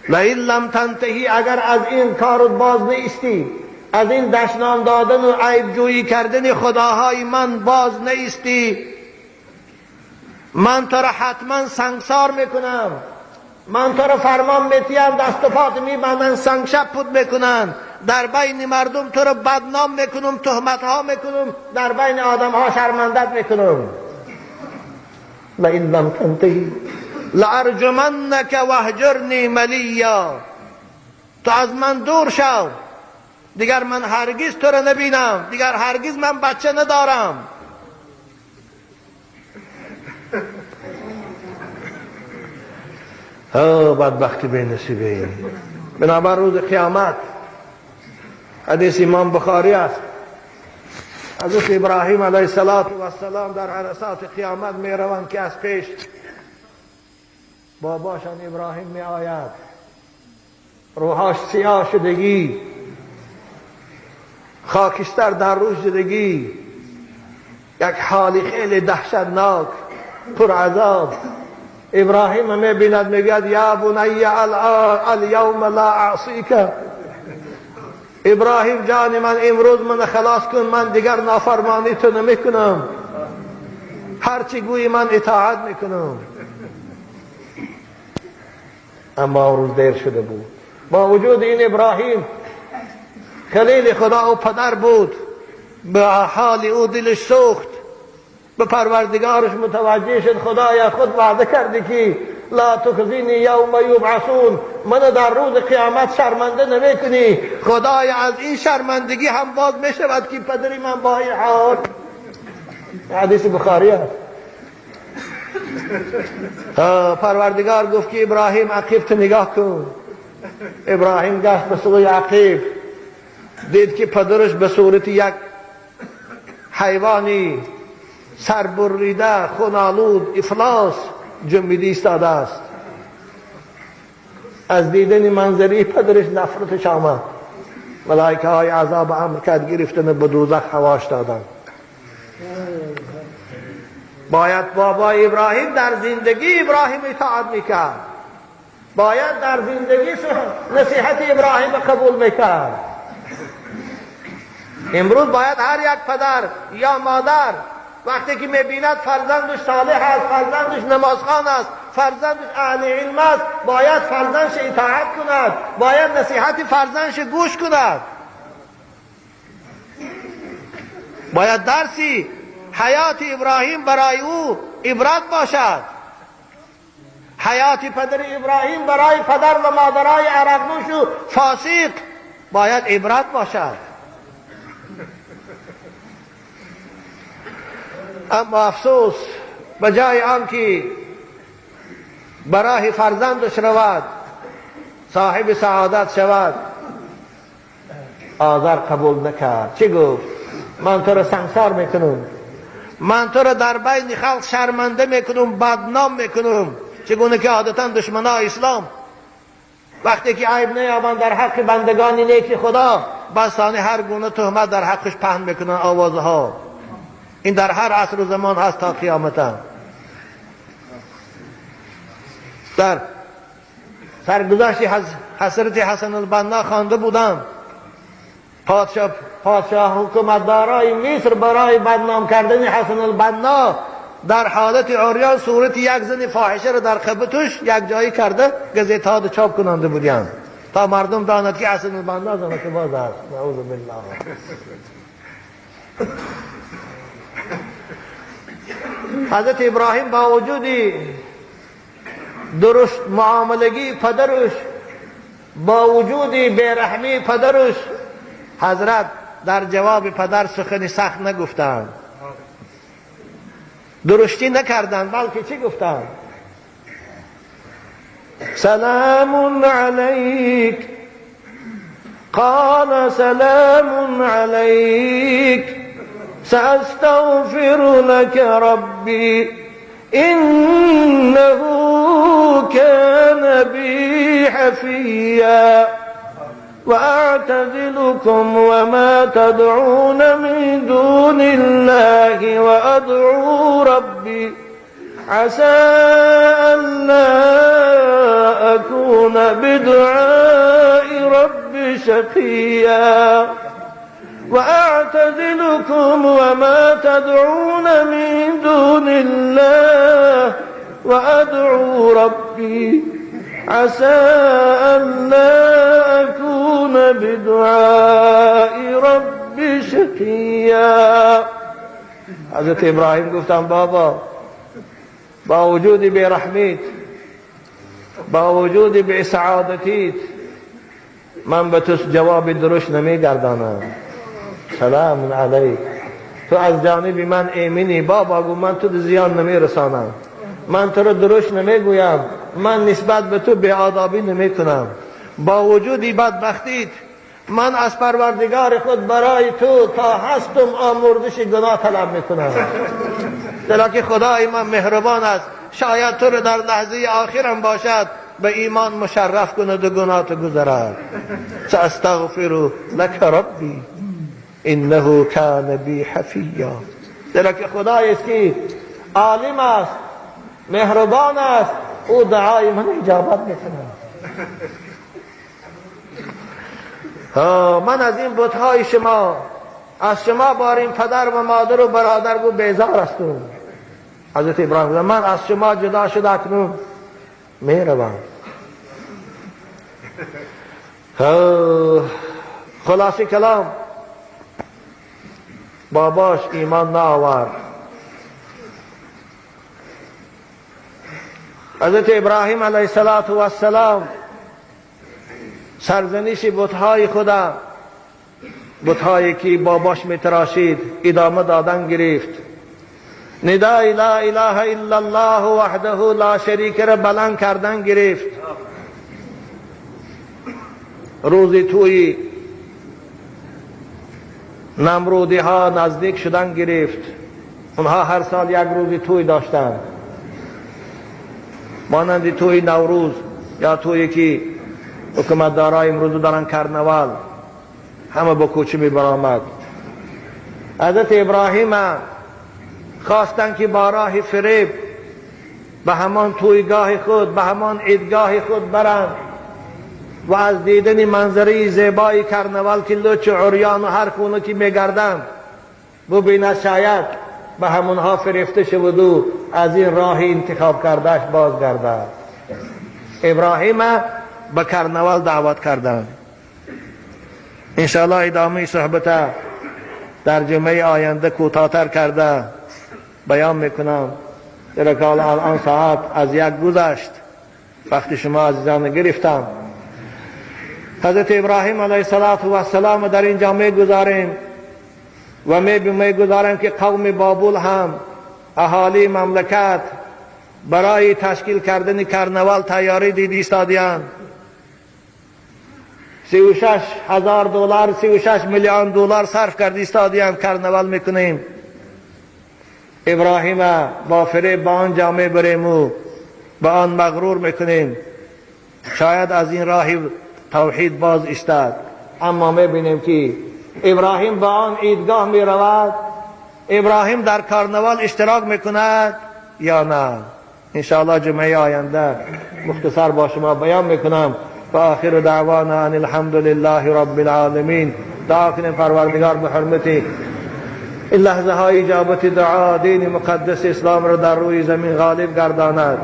[SPEAKER 2] لئن لم تنتهی، اگر از این کارت باز نیستی، از این دشنام دادن و عیب جویی کردن خداهای من باز نیستی، من تو را حتما سنگسار میکنم، من تو را فرمان میتیم، دست و پات میبندن، سنگ شپود میکنن، در بین مردم تو را بدنام میکنم، تهمت ها میکنم، در بین آدم ها شرمندت میکنم. لئن لم تنتهی لارجمنک واهجرنی ملیا. تو از من دور شو، دیگر من هرگز تو را نبینم، دیگر هرگز من بچه ندارم.
[SPEAKER 4] بدبختی به نصیبه. بنابر روز قیامت حدیث امام بخاری است، حضرت ابراهیم علیه السلام در عرصات قیامت می روند که از پیش باباشان ابراهیم می آید، روحاش سیاه شدگی، خاکستر در روش شدگی، یک حال خیلی دهشتناک پر عذاب. ابراهیم می بیند میگوید یا بنی الیوم لا اعصیک، ابراهیم جان من امروز من خلاص کن، من دیگر نافرمانی تو نمی کنم، هرچی گویی من اطاعت میکنم. اما روز دیر شده بود. با وجود این ابراهیم خلیل خدا و پدر بود، به حال او دلش سوخت، به پروردگارش متوجه شد. خدایا خود وعده کردی که لا تخزینی یوم یبعثون، من در روز قیامت شرمنده نمی کنی. خدایا از این شرمندگی هم باز می شود که پدری من با این حال. حدیث بخاری است. پروردگار گفت که ابراهیم عقیب تو نگاه کن. ابراهیم گشت به سوی عقیب، دید که پدرش به صورت یک حیوانی سربریده خونالود افلاس جنبیده ایستاده است. از دیدن منظری پدرش نفرتش آمد. ملائکه های عذاب امر کرد، گرفتن به دوزخ هواش دادن. باید بابا ابراهیم در زندگی ابراهیم اطاعت میکرد، باید در زندگی نصیحت ابراهیم قبول میکرد. امروز باید هر یک پدر یا مادر وقتی که میبیند فرزندش صالح است، فرزندش نمازخوان است، فرزندش اهل علم است، باید فرزندش اطاعت کند، باید نصیحت فرزندش گوش کند. باید درسی حیات ابراهیم برای او عبرت باشد. حیات پدر ابراهیم برای پدر و مادرای عرقنوش و فاسق باید عبرت باشد. اما افسوس، بجای آنکه برای فرزندش رود صاحب سعادت شود، آذر قبول نکرد. چی گفت؟ من تو را سنگسار میکنم، من تو را در بین خلق شرمنده میکنم، بدنام میکنم. چگونه که عادتا دشمنان اسلام وقتی که عیب نیابند در حق بندگان نیک خدا، بسانه هر گونه تهمت در حقش پهن میکنن آوازها. این در هر عصر و زمان هست تا قیامت. در سرگذشت حضرت حسن البنا خوانده بودم، پادشاه حکومتدارای مصر برای بدنام کردن حسن البنا در حالت عریان صورت یک زن فاحشه را در خبتش یک جایی کرده گزیته ها چاپ کننده بودند تا مردم داند که حسن البنا زن که باز است. نعوذ بالله. حضرت ابراهیم با وجود درست معاملگی پدرش، با وجود بیرحمی پدرش، حضرت در جواب پدر سخنی سخت نگفتند، درشتی نکردند، بلکه چی گفتند؟ سلام علیک. قال سلام علیک سأستغفر لك ربي إنه كان بي حفيا وأعتزلكم وما تدعون من دون الله وأدعو ربي عسى ألا أكون بدعاء ربي شقيا وأعتزلكم وما تدعون من دون الله وأدعو ربي عسى ألا أكون بدعاء ربي شقيا. حضرت ابراهیم گفتم بابا، با وجود بیرحمیت، با وجود بی‌سعادتیت، من به تو جواب درست نمیگردانم. سلام علیک، تو از جانب من ایمنی. بابا گو من تو زیان نمیرسانم، من تو رو درست نمیگویم، من نسبت به تو بی‌آدابی نمی کنم. با وجودی بدبختیت من از پروردگار خود برای تو تا هستم آمرزش گناه طلب میکنم. زیرا که خدای من مهربان است، شاید تو رو در لحظه آخرم باشد به ایمان مشرف کند و گناه تو گذرد. ساستغفر لک ربی انه کان بی حفیا. زیرا که خدای است که عالم است، مهربان است، او دعای من اجابت میکند. من از این بت‌های شما، از شما بارین پدر و مادر و برادر گو بیزار هستم. حضرت ابراهیم من از شما جدا شده اکنون میروم. خلاصی کلام باباش ایمان نآورد. حضرت ابراهیم علیه السلام سرزنش بت‌های خدا، بت‌هایی که باباش میتراشید، ادامه دادن گرفت. ندای لا اله الا الله وحده لا شریک را بلند کردن گرفت. روزی توی نمرودی ها نزدیک شدن گرفت. اونها هر سال یک روزی توی داشتند، مانند توی نوروز یا تویی که حکومتدارای امروز دارن کرنوال، همه با کوچه می برآمد. حضرت ابراهیم خواستن که با راه فریب به همان تویگاه خود، به همان عیدگاه خود برند و از دیدن منظره زیبای کرنوال که لچ و عریان و هر خونه که میگردند ببیند شاید به همونها فریفته شود و از این راه انتخاب کردهش بازگردد. ابراهیم به کرنوال دعوت کردند. انشاءالله ادامه صحبت در جمعه آینده کوتاه‌تر کرده بیان میکنم. در الان ساعت از یک گذشت، وقتی شما عزیزان گرفتم. حضرت ابراهیم علیه السلام در اینجا میگذاریم و میگذاریم که قوم بابل هم اهالی مملکت برای تشکیل کردن کرنوال تیاری دید ایستادیان. 36,000 دلار، 36 میلیون دلار صرف کرد ایستادیان کرنوال میکنیم. ابراهیم با فریب با آن جامعه بریم و با آن مغرور میکنیم شاید از این راه توحید باز ایستاد. اما میبینیم که ابراهیم با آن عیدگاه میرود، ابراهیم در کرنوال اشتراک میکند یا نه. انشاءالله جمعه آینده مختصر با شما بیان میکنم. و آخر دعوانا ان الحمد لله رب العالمین. دعا کنیم پروردگار به حرمت این لحظه های اجابت دعا دین مقدس اسلام را در روی زمین غالب گرداند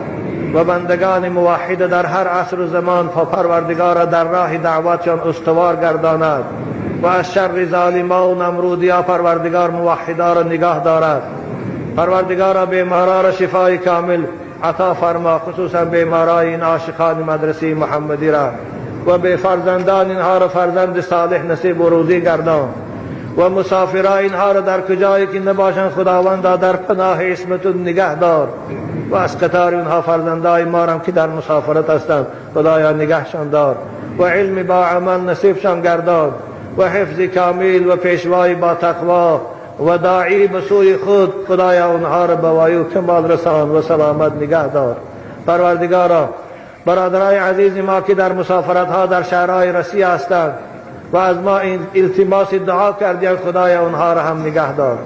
[SPEAKER 4] و بندگان موحد در هر عصر و زمان پروردگار در راه دعوتشان استوار گرداند و از شر ظالما و نمرودیا پروردگار موحدا را نگاه دارد. پروردگار بیمارا را شفای کامل عطا فرما، خصوصا بیمارای این عاشقان مدرسه محمدی را، و به فرزندان اینها را فرزند صالح نصیب و روزی گردان و مسافرای اینها را در کجایی که نباشند خداوندا در پناه اسمتون نگه دار و از قطار اینها فرزندای ما را که در مسافرت هستند خدایا نگهشان دار و علم با عمل نصیبشان گردان و حفظ کامل و پیشوای با تقوا و داعی به سوی خود خدایا اونها را به وایو کمال رسان و سلامت نگه دار. پروردگارا برادرای عزیز ما که در مسافرت ها در شهرهای روسیه هستند و از ما این التماس دعا کردیم خدایا اونها را هم نگه دار،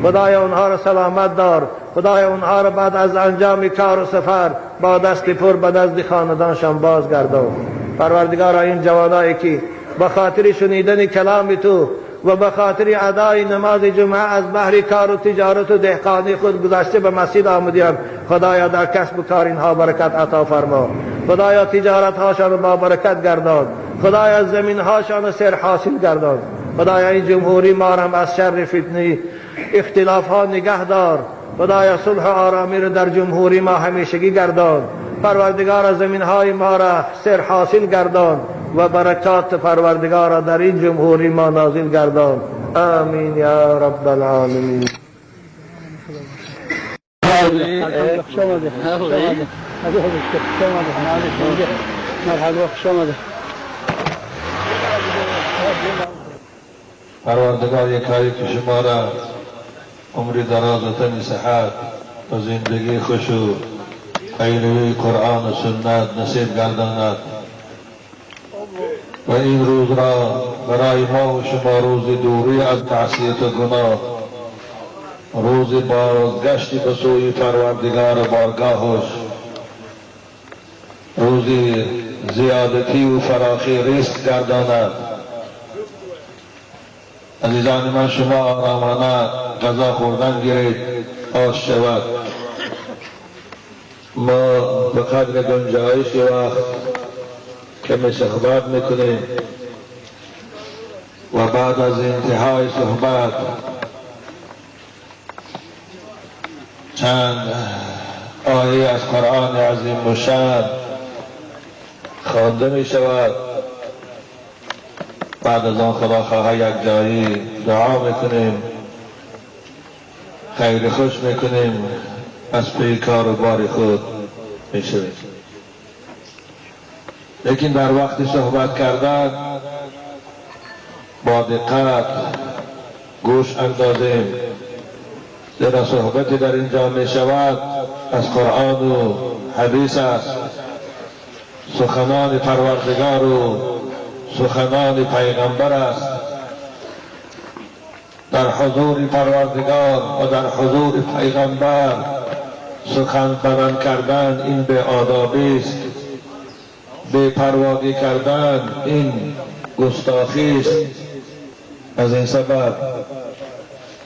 [SPEAKER 4] خدایا اونها را سلامت دار، خدایا اونها را بعد از انجام کار و سفر با دست پر به نزد خاندانشان بازگردان. پروردگارا این جوانایی که به خاطر شنیدن کلام تو و به خاطر ادای نماز جمعه از بحر کار و تجارت و دهقانی خود گذشته به مسجد آمدیم، خدایا در کسب و کار اینها برکت عطا فرما، خدایا تجارت هاشان با برکت گردان، خدایا زمین هاشان سر حاصل گردان، خدایا این جمهوری ما را از شر فتنه اختلاف ها نگه دار، خدایا صلح و آرامی را در جمهوری ما همیشگی گردان. پروردگار زمین های ما را سر حاصل گردان و برکات پروردگار در این جمهوری ما نازل گردان. آمین یا رب العالمین.
[SPEAKER 2] پروردگار یک کاری که شما را عمری دراز و تن صحت و زندگی خوش و پیروی قرآن و سنت نصیب گرداند و این روز را برای ما و شما روز دوری از معصیت و گناه، روز بازگشتی به سوی پروردگار بارگاهش، روز زیادتی و فراخی رزق گرداند. عزیزان من، شما آرامانه غذا خوردن گیرید، آش شود. ما به قدر گنجایش وقت کمی صحبت میکنیم و بعد از انتهای صحبت چند آیه از قرآن عظیم و شان خوانده می شود. بعد از آن خداخواه یک جایی دعا میکنیم، خیر خوش میکنیم، از پی کار و بار خود میشویم. لیکن در وقت صحبت کردن با دقت گوش اندازیم، زیرا صحبتی در اینجا می شود از قرآن و حدیث است، سخنان پروردگار و سخنان پیغمبر است. در حضور پروردگار و در حضور پیغمبر سخن بیان کردن این به آدابی است، بے پروایی کردن این گستاخی است. از این سبب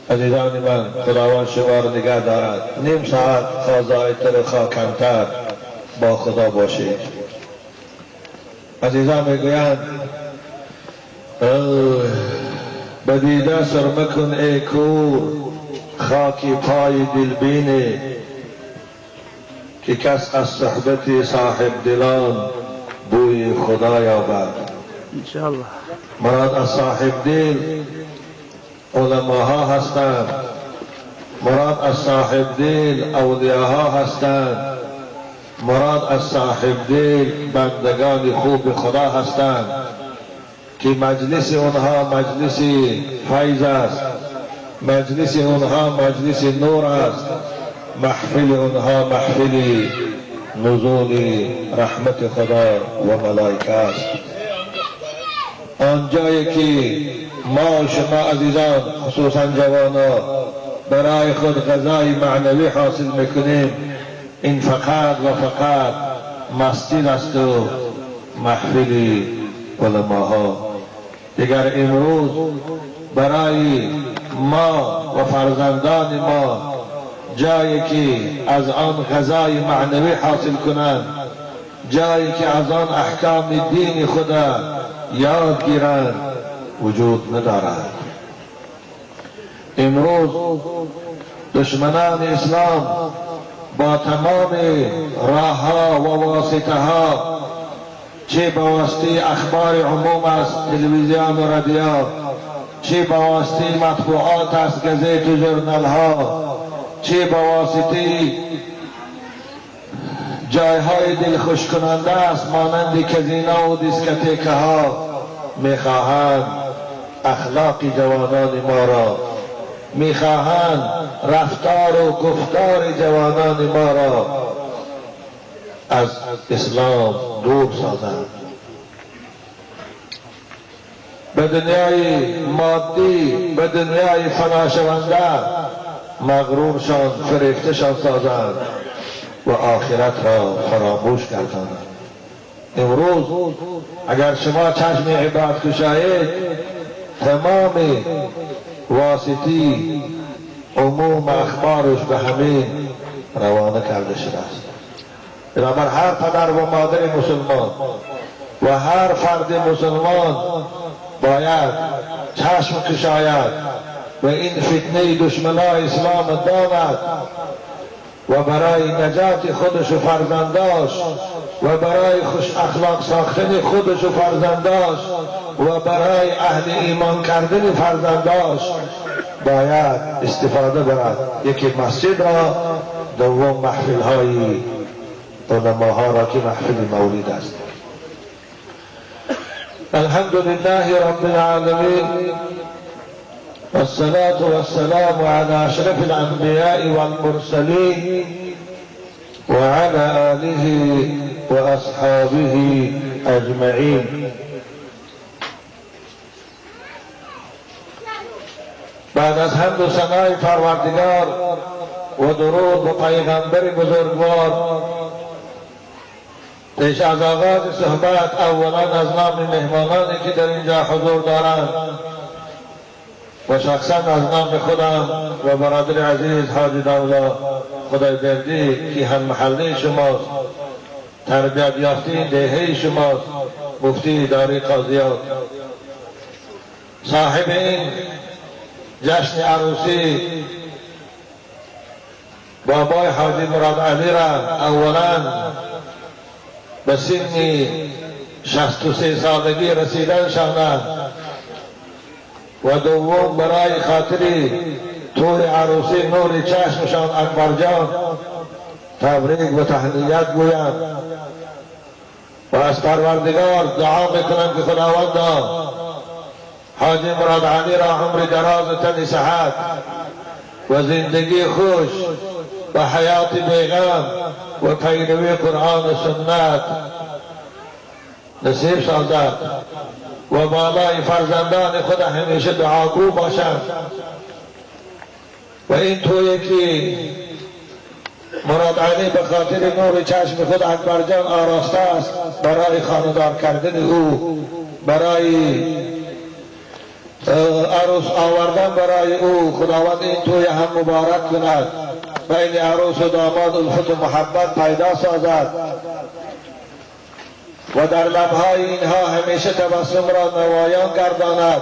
[SPEAKER 2] عزیزان من، خداوند شما را نگه دارد. نیم ساعت خازایتر خاکمتر با خدا باشید. عزیزان میگویند به دیده سرمه کن ای کور، خاکی پای دلبینه، که کس از صحبت صاحب دلان بوی خدا یابد. انشاءالله مراد از صاحب دل علماها هستند، مراد از صاحب دل اولیاها هستند، مراد از صاحب دل بندگان خوب خدا هستند که مجلس اونها مجلس فیض است، مجلس اونها مجلس نور است، محفل اونها محفل نزول رحمت خدا و ملائکه است. آنجایی که ما و شما عزیزان خصوصا جوانان برای خود غذای معنوی حاصل میکنیم، این فقط و فقط مسجد است و محفل علماها. دیگر امروز برای ما و فرزندان ما جایی که از آن غذای معنوی حاصل کنند، جایی که از آن احکام دین خدا یاد گیرند وجود ندارد. امروز دشمنان اسلام با تمام راه ها و واسطه ها، چه با واسطه اخبار عموم است، تلویزیون و رادیو، چه با واسطه مطبوعات است، گزیت و ژورنال ها، چه با واسطه جایهای دلخوش کننده است مانند کازینو و دیسکوتک ها، میخواهند اخلاق جوانان ما را، میخواهند رفتار و گفتار جوانان ما را از اسلام دور سازند. به دنیای مادی، به دنیای فناشونده مغرورشان، فریفتشان سازند و آخرت را فراموش گردانند. امروز اگر شما چشم عباد کشایید، تمام واسطی عموم اخبارش به همین روانه کرده شده است. بنابر هر پدر و مادر مسلمان و هر فرد مسلمان باید چشم کشاید و این فتنه دشمنان اسلام داند و برای نجات خودش و فرزنداش و برای خوش اخلاق ساختن خودش و فرزنداش و برای اهل ایمان کردن فرزنداش باید استفاده برد. یکی مسجد را، دوم محفل های علماها را که محفل مولید است. الحمد لله رب العالمين والصلاة والسلام على أشرف الأنبياء والمرسلين وعلى آله وأصحابه أجمعين. بعد از حمد و ثنای پروردگار و درود به پیغمبر بزرگوار، پیش از آغاز صحبت اولا از نام مهمانانی که در اینجا حضور دارند و شخصا از نام خودم و برادر عزیز حاجی دولا خدایبردی که هم محله شماست، تربیت یافته دهه شماست، مفتی اداره قاضیات، صاحب این جشن عروسی بابای حاجی مراد علی را اولا به سن 63 سالگی رسیدنشان و دوم برای خاطر توی عروسی نور چشمشان اکبر جان تبریک و تهنیت گویم و از پروردگار دعا میکنم که خداوندا حاجی مراد علی را عمر دراز و تن صحت و زندگی خوش و حیات بیغم و پیروی قرآن و سنت نصیب سازد و بالای فرزندان خود همیشه دعاگو باشند و این تویی که مراد علی به خاطر نور چشم خود اکبر جان آراسته است برای خاندار کردن او، برای عروس آوردن برای او، خداوند این توی هم مبارک کند، بین عروس و داماد الفت و محبت پیدا سازد و در لبهای اینها همیشه تبسم را نمایان گرداند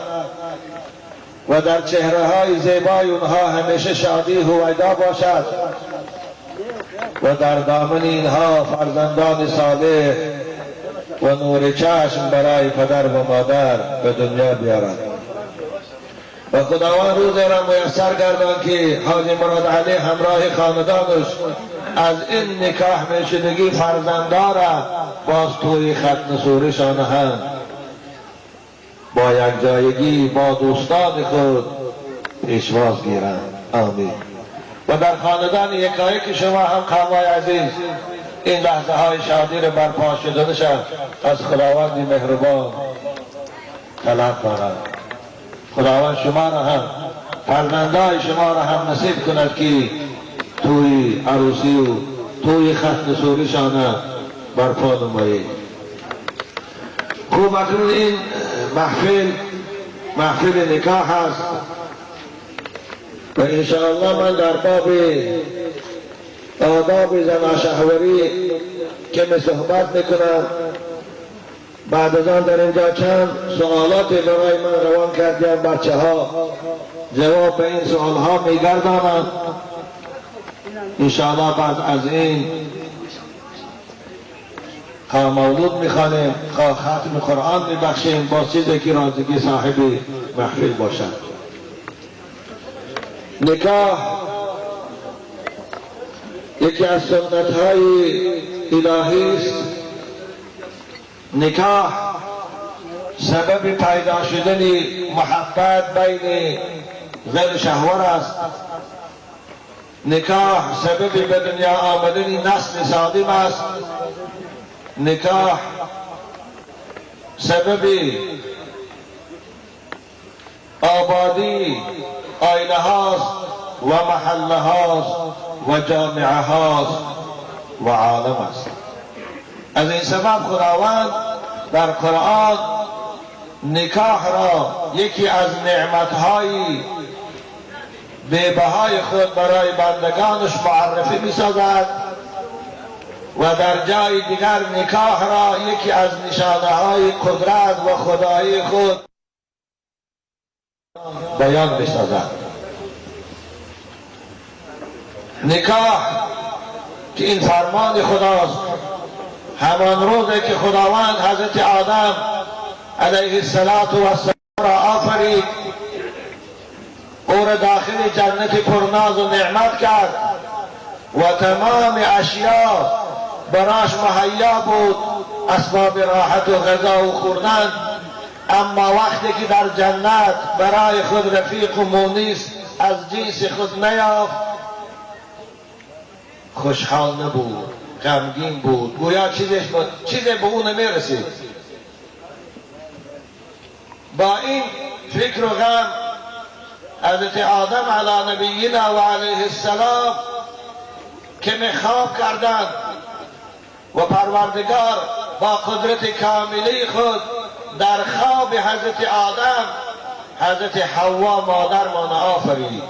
[SPEAKER 2] و در چهره های زیبای اونها همیشه شادی هویدا باشد و در دامن اینها فرزندان صالح و نور چشم برای پدر و مادر به دنیا بیارد و خداوند روز را میسر گردان که حاجی مراد علی همراه خاندانش از این نکاح میشدگی فرزندان باز توی ختم سورشان هم با یک جایگی با دوستان خود پیشواز گیرند. آمین. و در خاندان یکایک شما هم قومای عزیز این لحظه های شادی را برپا شدنشان از خداوند مهربان طلب دارند. خداوند شما را هم فرزندان شما را هم نصیب کند که توی عروسی و توی ختم سوریشان برپا نمایید. خوب اکنون این محفل نکاح است و انشاءالله من در باب آداب زناشهوری که صحبت میکنم. بعد از آن در اینجا چند سوالات برای من روان کردیم، بچه ها جواب به این سوال ها میگردانند. انشاءالله بعد از این خواه مولود میخوانیم، خواه ختم قرآن میبخشیم، با چیزی که رازگی صاحب محفل باشد. نکاح یکی از سنت های الهی است. نکاح سبب پیدا شدن محبت بین زن و شوهر است. نکاح سبب به دنیا آمدن نسل سالم است. نکاح سبب آبادی آینه هاست و محله هاست و جامعه هاست و عالم است. از این سبب خداوند در قرآن نکاح را یکی از نعمتهای بی‌بهای خود برای بندگانش معرفی می‌سازد و در جای دیگر نکاح را یکی از نشانه‌های قدرت و خدایی خود بیان می‌سازد. نکاح که این فرمان خداست، همان روزی که خداوند حضرت آدم علیه السلام را آفرید، او را داخل جنت پرناز و نعمت کرد و تمام اشیا
[SPEAKER 5] براش مهیا بود اسباب راحت و غذا و خوردن، اما وقتی که در جنت برای خود رفیق و مونس از جنس خود نیافت خوشحال نبود، غمگین بود، گویا چیزی به او نمیرسید. با این فکر و غم حضرت آدم علی نبینا و علیه السلام که خواب کردند و پروردگار با قدرت کاملی خود در خواب حضرت آدم حضرت حوا مادرمان آفرید.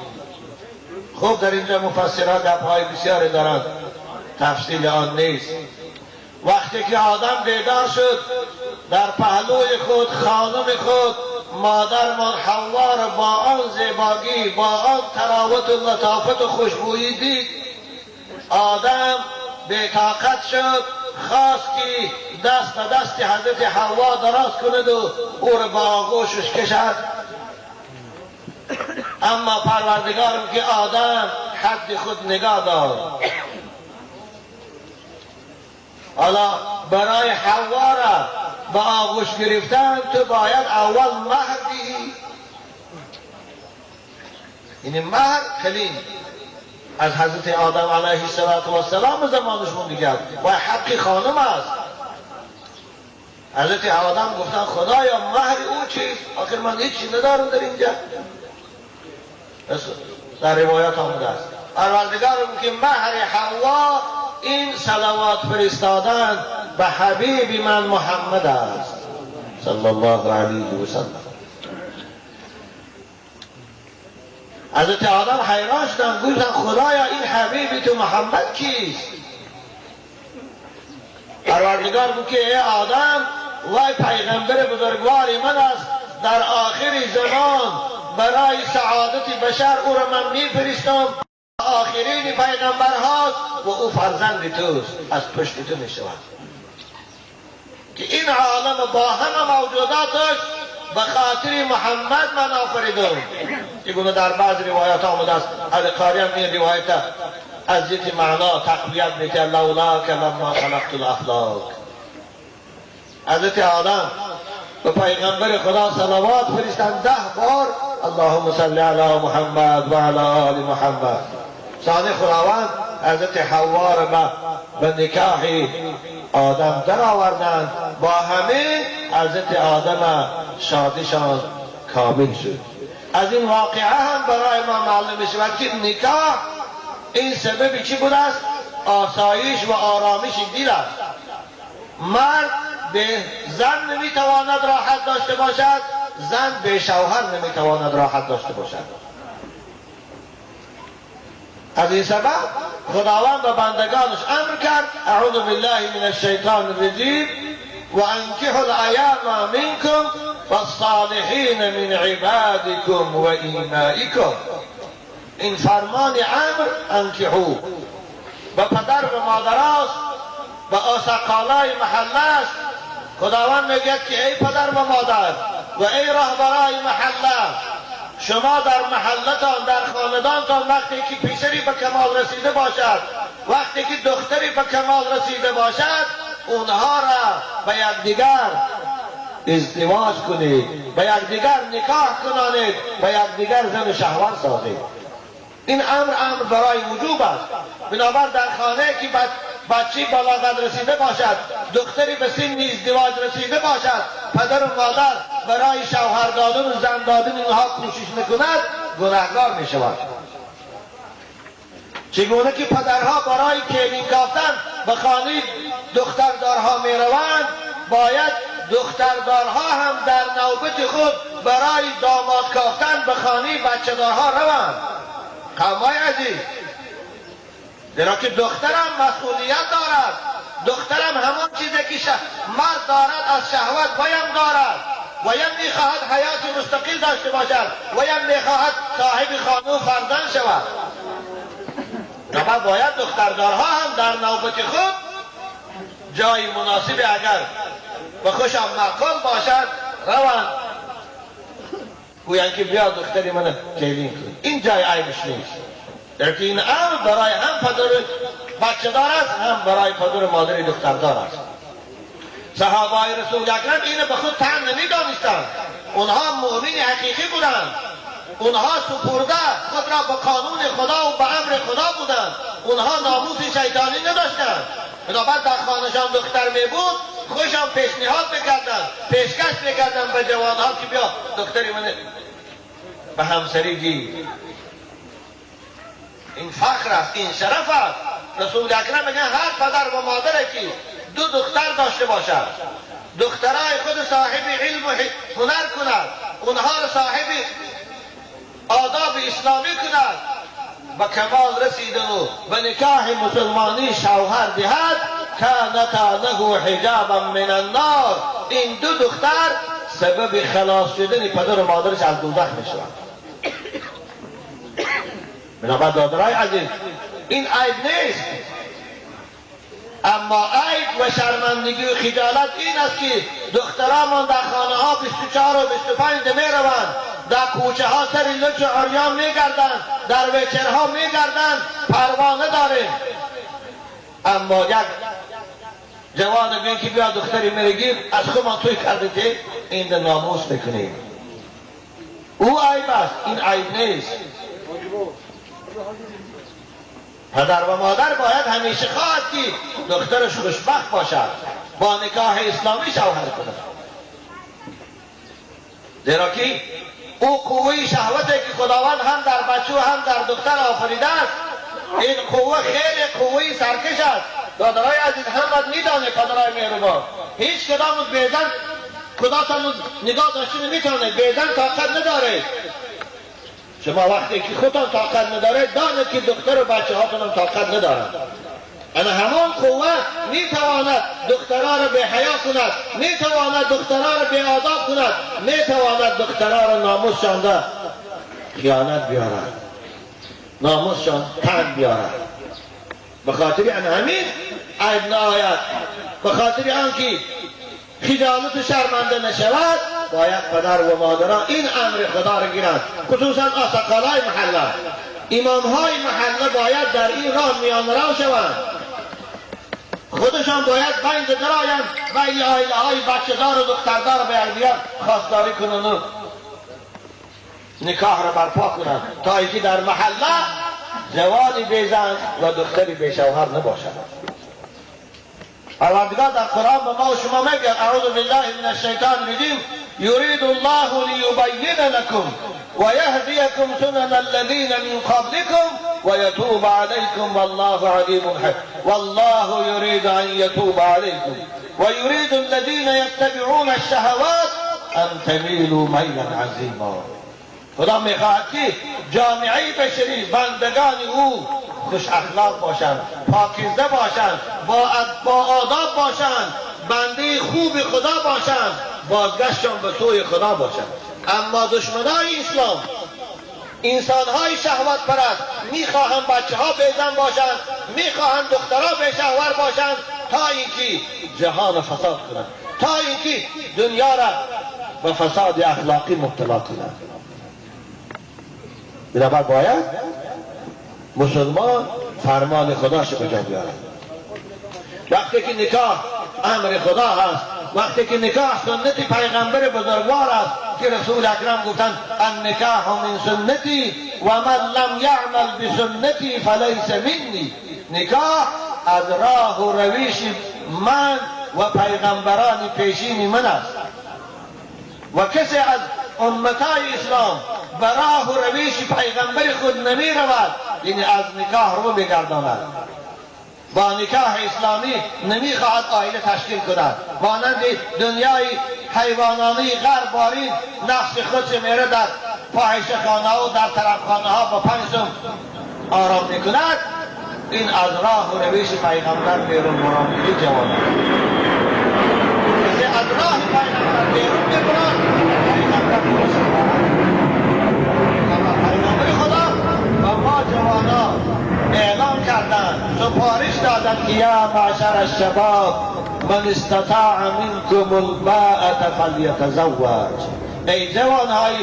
[SPEAKER 5] خوب در اینجا مفسران گپ‌های بسیاری دارند، تفصیل آن نیست. وقتی که آدم بیدار شد در پهلوی خود خانم خود مادرمان حوا را با آن زیبایی، با آن تراوت و لطافت و خوشبویی دید، آدم بی‌طاقت شد، خواست که دست به دست حضرت حوا دراز کند و او را با آغوشش کشد، اما پروردگار که آدم حد خود نگاه داشت. حالا برای حوا را با آغوش گرفتن تو باید اول مهر دهی. این مهر کلیم از حضرت آدم علیه السلام زمانشون دیگر و حق خانم است. حضرت آدم گفتن خدایا مهر او چیست؟ آخر من هیچی ندارم در اینجا. در روایات آمده است پروردگار که مهر حوا این صلوات فرستادن به حبیب من محمد است صلی الله علیه و سلم. حضرت آدم حیران شدند، گفتند خدایا این حبیب تو محمد کیست؟ پروردگار گفت که ای آدم وای پیغمبر بزرگوار من است، در آخر زمان برای سعادت بشر او را من میفرستم، آخرین پیغمبر هاست و او فرزند توست، از پشت تو می شود. که این عالم با همه موجوداتش به خاطر محمد من آفریدم. چگونه در بعض روایات آمده است، قاری هم این روایت از جهت معنا تقویت میکرد، لولاک لما خلقت الافلاک. حضرت آدم به پیغمبر خدا صلوات فرستند 10 بار، اللهم صل علی محمد و علی آل محمد. ثانی خداوند حضرت حوا را به نکاح آدم در آوردند، با همین حضرت آدم شادیشان کامل شد. از این واقعه هم برای ما معلوم می شود که نکاح این سبب چی بود است؟ آسایش و آرامش دل است. مرد به زن نمیتواند راحت داشته باشد، زن به شوهر نمیتواند راحت داشته باشد. از این سبب خداوند به بندگانش امر کرد اعوذ بالله من الشیطان الرجیم و انکحوا الایام منکم والصالحین من عبادکم و ایمائکم. این فرمان امر انکحو به پدر و مادر است، به آسقالای محله است. خداوند میگه که ای پدر و مادر و ای رهبرای محله، شما در محلتان در خاندانتان وقتی که پسری به کمال رسیده باشد، وقتی که دختری به کمال رسیده باشد، اونها را به یکدیگر ازدواج کنید، به یکدیگر نکاح کنانید، به یکدیگر زن و شهوار سازید. این امر برای وجوب است. بنابر در خانه که بچی بلاغت رسیده باشد، دختری به سن ازدواج رسیده باشد، پدر و مادر برای شوهر دادن و زن دادن اینها کوشش نکند، گناهکار می شود. چگونه که پدرها برای کلین کافتن به خانه دختردارها می روند، باید دختردارها هم در نوبت خود برای داماد کافتن به خانه بچه دارها روند. قومای عزیز، زیرا که دخترم مسئولیت دارد، دخترم همان چیزی که مرد دارد از شهوت ویم دارد، ویم میخواهد حیات مستقل داشته باشد، ویم میخواهد صاحب خانه و فرزند شود. اما باید دختردارها هم در نوبت خود جای مناسب اگر به خوشم معقول باشد روند گویند که بیا دختری من کلین کن. این جای عیبش نیست، در که این امر برای هم پدر بچه دار است هم برای پدر و مادر دختردار است. صحابه رسول اکرم اینو به خود تن نمی‌دانستند. اونها مؤمن حقیقی بودند. اونها سپرده خود را به قانون خدا و به امر خدا بودند. اونها ناموس شیطانی نداشتند. بنابراین در خانه‌شان دختر می بود خوشم پیشنهاد میکردن، پیشکش میکردن به جوانها که بیا دختری من به همسری گیر. این فخر است، این شرف است. رسول اکرم میگن هر پدر و مادری که دو دختر داشته باشد، دخترای خود صاحب علم و هنر کند، اونها را صاحب آداب اسلامی کند، به کمال رسیدن و به نکاح مسلمانی شوهر دهد، کانتا له حجابا من النار. این دو دختر سبب خلاص شدن پدر و مادرش از دوزخ میشوند. بنابراین دادرای عزیز این عیب نیست، اما عیب و شرمندگی و خجالت این است که دختران در خانه ها 24 و 25 میروند، در کوچه ها سر لچ و عریان میگردند، در ویچرها میگردند، پروانه داریم. اما یک جوان بین که بیا دختری میگیر از خود من توی کرده این در ناموس میکنیم. او عیب است، این عیب نیست. پدر و مادر باید همیشه خواهد که دخترش خوشبخت باشد، با نکاح اسلامی شوهر کند، زیرا که او قوه شهوتی که خداوند هم در بچه و هم در دختر آفریده است، این قوه خیلی قوه سرکش است. دادرای عزیز همت میدانه پدرای مهربان، هیچ کدام بیزن خداتان نگاه داشته نمیتونه، بیزن طاقت نداره. شما وقتی که خودتان طاقت نداره دانه که دختر و بچه هاتون هم طاقت ندارند. انا همان قوه میتواند دخترها را به حیا کند، میتواند دخترها را به آداب کند، میتواند دخترها را ناموسشان را خیانت بیارد، ناموسشان تن بیارد. به خاطر همین عیب نآید، به خاطر آنکه خجالت و شرمنده نشود، باید پدر و مادران این امر خدا را گیرند. خصوصا آسقالای محله، امامهای محله باید در این راه میان رو شوند. خودشان باید بین درآیند، بین عائله های بچه دار و دختردار به یکدیگر خواستگاری کنند و نکاح را برپا کنند، تا اینکه در محله جوانی بیزن و دختری بیشوهر نباشد. پروردگار در قرآن به ما و شما میگه اعوذ بالله من الشیطان الرجیم یرید الله لیبین لکم و یهدیکم سنن الذین من قبلکم و یتوب علیکم والله علیم حکیم. والله یرید ان یتوب علیکم و یرید الذین یتبعون الشهوات ان تمیلوا میلا عظیما. خدا میخواهد که جامعه بشری بندگان او خوش اخلاق باشند، پاکیزه باشند، با آداب باشند، بنده خوب خدا باشند، بازگشتشان به سوی خدا باشند. اما دشمنای اسلام، انسانهای شهوت پرست، میخواهند بچه ها بیزن باشند، میخواهند دخترها بیشوهر باشند، تا اینکه جهان فساد کنند، تا اینکه دنیا را به فساد اخلاقی مبتلا کنند. بنابراین باید مسلمان فرمان خداش به جا بیارد. وقتی که نکاح امر خدا هست، وقتی که نکاح سنت پیغمبر بزرگوار است که رسول اکرم گفتند النکاح من سنتی و من لم یعمل بسنتی فلیس منی. نکاح از راه و رویش من و پیغمبران پیشین من است و کسی از امتای اسلام به راه و رویش پیغمبر خود نمی رود، یعنی از نکاح رو بگرداند، با نکاح اسلامی نمی خواهد عائله تشکیل کند، مانند دنیای حیوانانی غرب بارین نفس خود میره در فاحشه خانه ها و در طرفخانه ها با پنجم آرام میکند. این از راه و رویش پیغمبر بیرون مرامید جوانان. کسی از راه پیغمبر بیرون میکند، پیغمبر خدا و ما جوانان اعلام کردن، سفارش دادن که یا معشر الشباب من استطاع منکم الباءة فلیتزوج. ای جوانهای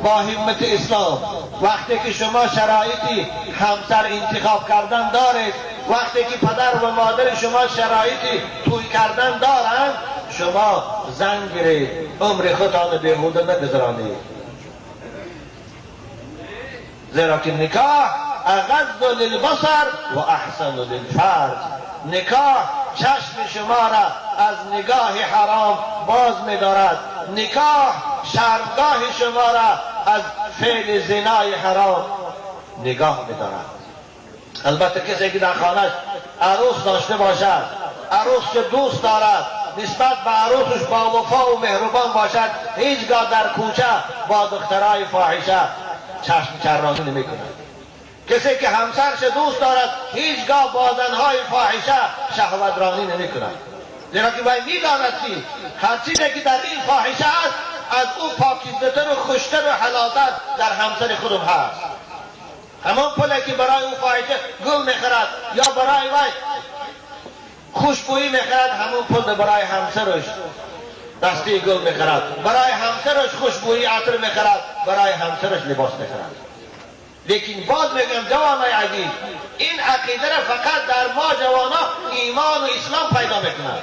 [SPEAKER 5] با همت اسلام، وقتی که شما شرایطی همسر انتخاب کردن دارید، وقتی که پدر و مادر شما شرایطی توی کردن دارند، شما زن گیرید، عمر خودتان بیهوده نگذرانید. زیرا که نکاح اغض للبصر و احسن للفرج، نکاح چشم شما را از نگاه حرام باز می‌دارد، نکاح شرمگاه شما را از فعل زنای حرام نگاه می‌دارد. البته کسی که در خانه‌اش عروس داشته باشد، عروس که دوست دارد، نسبت به عروسش با وفا و مهربان باشد، هیچگاه در کوچه با دخترای فاحشه چشم چرانی نمی‌کند. کسی که همسرش دوست دارد هیچگاه با زنهای فاحشه شهوت رانی نمی کند، زیرا که وی می‌داند که هر چیزی که در این فاحشه است از او پاکیزه‌تر و خوشتر و حلال‌تر در همسر خودم هست. همان پلی که برای او فاحشه گل می‌خرد یا برای وی خوشبویی می‌خرد، همون پل برای همسرش دستی گل می‌خرد، برای همسرش خوشبویی عطر می‌خرد، برای همسرش لباس می‌خرد. لیکن باز میگم جوانای عزیز، این عقیده را فقط در ما جوانا ایمان و اسلام پیدا میکند.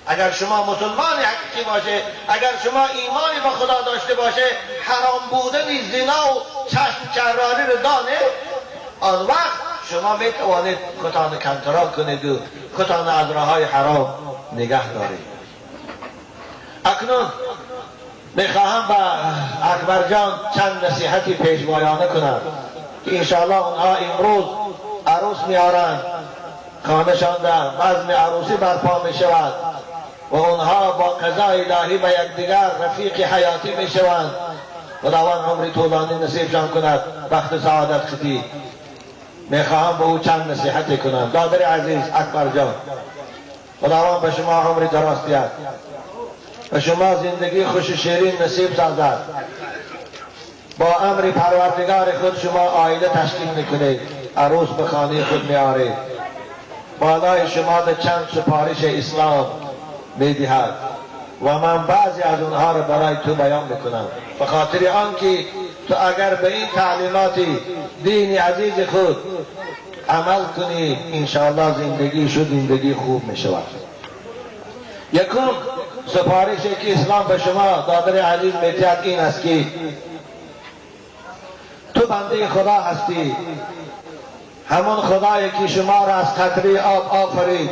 [SPEAKER 5] اگر شما مسلمان حقیقی باشه، اگر شما ایمانی با خدا داشته باشه، حرام بودن زنا و چشم چرانی رو دانه، آن وقت شما میتوانید خودتان کنترل کنید و خودتان از راههای حرام نگه دارید. اکنون میخواهم به اکبر جان چند نصیحتی پیشوایانه کنم که انشاءالله اونها امروز عروس میارند، خانه‌شان در بزم عروسی برپا میشود و اونها با قضای الهی به یکدیگر رفیق حیاتی میشوند. خداوند عمری طولانی نصیبشان کند، وقت سعادت خطی. میخواهم به او چند نصیحتی کنم. دادر عزیز اکبر جان، خداوند به شما عمری دراز دهد، و شما زندگی خوش شیرین نصیب سازد. با امر پروردگار خود شما آینه تشکیل میکنید، عروس به خانه خود میارید، بالای شما به چند سپارش اسلام میدهد و من بعضی از اونها را برای تو بیان میکنم، به خاطر آنکه تو اگر به این تعلیمات دین عزیز خود عمل کنی، انشاءالله زندگی شد زندگی خوب میشود. یکم سفارشی که اسلام به شما دادر عزیز میدهد این است که تو بنده خدا هستی، همون خدایی که شما را از قطره آب آفرید،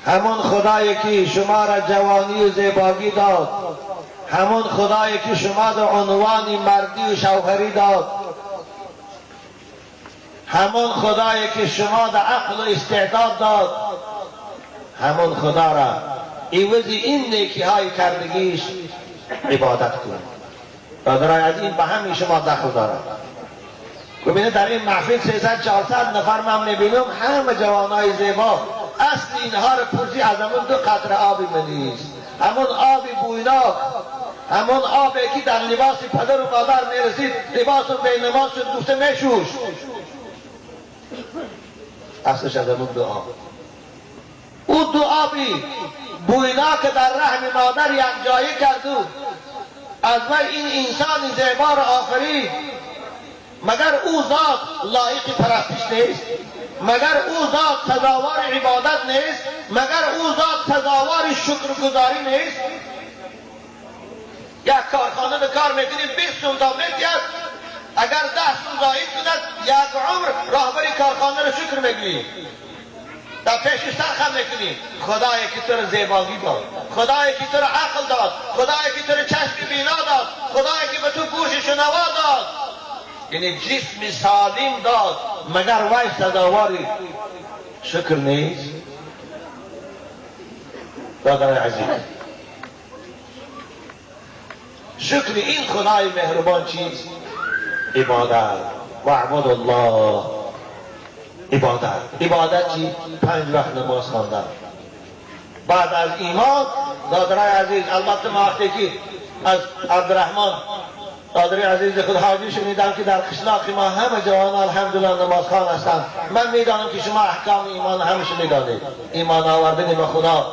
[SPEAKER 5] همون خدایی که شما را جوانی و زیبایی داد، همون خدایی که شما را عنوان مردی و شوهری داد، همون خدایی که شما را عقل و استعداد داد، همون خدا را عوض این نیکی های کردگیش عبادت کنید. برادرای عزیز، به همین شما دخل دارد. ببینید در این محفل 300-400 نفر من میبینم، همه جوانای زیبا، اصل اینها رو پرسی از همون 2 قطره آبی منیست، همون آبی بویناک، همون آبی که در لباس پدر و مادر میرسید، لباس و بینماز شد دوسته میشوش، اصلش از همون 2 آب. او 2 آبی بویناک در رحم مادر یک جایی کردو، از من این انسان زیبا را آفرید، مگر او ذات لایق پرستش نیست؟ مگر او ذات سزاوار عبادت نیست؟ مگر او ذات سزاوار شکرگزاری نیست؟ یک کارخانه به کار میکنید 20 سال تا میتید، اگر 10 سال زایید کند یک عمر راهبری کارخانه را شکر میکنید، در پیشش سرخم میکنید. خدایی که تو را زیبایی داد، خدایی که تو را عقل داد، خدایی که تو را چشم بینا داد، خدایی که به تو گوش شنوا داد، یعنی جسم سالم داد، مگر وای سزاواری شکر نیست؟ برادر عزیز، شکر این خدای مهربان چیست؟ عبادت. واعبد الله. عبادت چی؟ 5 وقت نماز خواندن. بعد از ایمان، برادرای عزیز، البته ما وقتی که از عبدالرحمن قادری عزیز خود حاجی شنیدم که در قشلاق ما همه جوان الحمدلله نمازخوان هستند. من میدانم که شما احکام ایمان همیشه میدانید. ایمان آوردنی به خدا،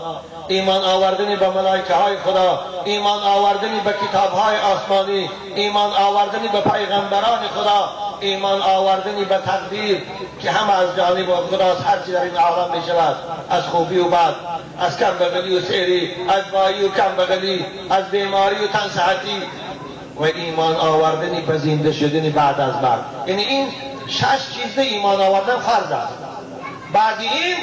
[SPEAKER 5] ایمان آوردنی به ملائکه های خدا، ایمان آوردنی به کتاب های آسمانی، ایمان آوردنی به پیغمبران خدا، ایمان آوردنی به تقدیر که همه از جانب خداست. هر چی در این عالم می شود، از خوبی و بد، از کمبغلی و سیری، از بایی و کمبغلی، از بیماری و تنصحتی، و ایمان آوردنی به زنده شدنی بعد از مرگ. یعنی این 6 چیز ایمان آوردن فرض است. بعد این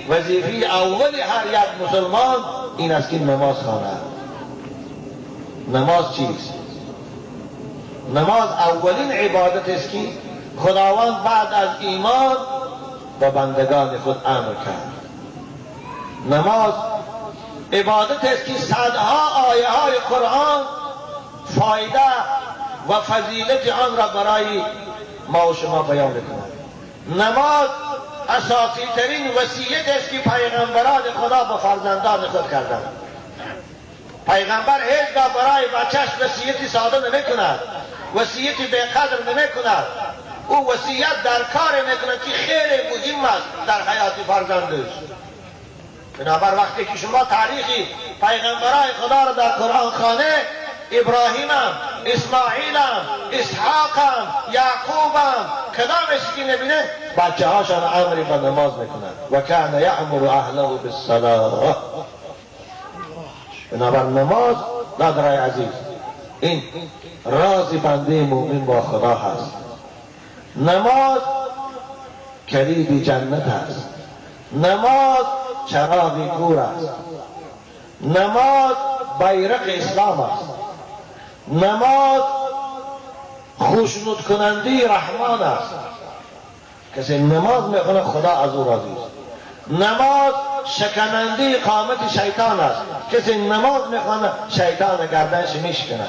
[SPEAKER 5] وظیفه اول هر یک مسلمان این است که نماز خواند. نماز چیست؟ نماز اولین عبادت است که خداوند بعد از ایمان با بندگان خود امر کرد. نماز عبادت است که صدها آیه های قرآن فایده و فضیلت آن را برای ما و شما بیان می‌کند. نماز اساسی ترین وصیت است که پیغمبران خدا به فرزندان خود کردند. پیغمبر هیچگاه برای بچه‌اش وصیتی ساده نمی‌کند، وصیتی به قدر نمی‌کند. او وصیت در کار می‌کند که خیلی مهم است در حیات فرزندش. بنابر وقتی که شما تاریخی پیغمبران خدا را در قرآن خوانه، ابراهیمم، اسماعیلم، اسحاقم، یعقوبم، کدامش که نبینه بچه هاشان امری به نماز میکنند. و کان یأمر اهله بالصلاة. بنابر نماز برادرای عزیز این راز بنده مومن با خدا هست. نماز کلید جنت است. نماز چراغ نور است. نماز بیرق اسلام است. نماز خوشنود کننده رحمان است. کسی نماز میخونه خدا از او راضی است. نماز شکننده قامت شیطان است. کسی نماز میخونه شیطان گردنش میشکنه.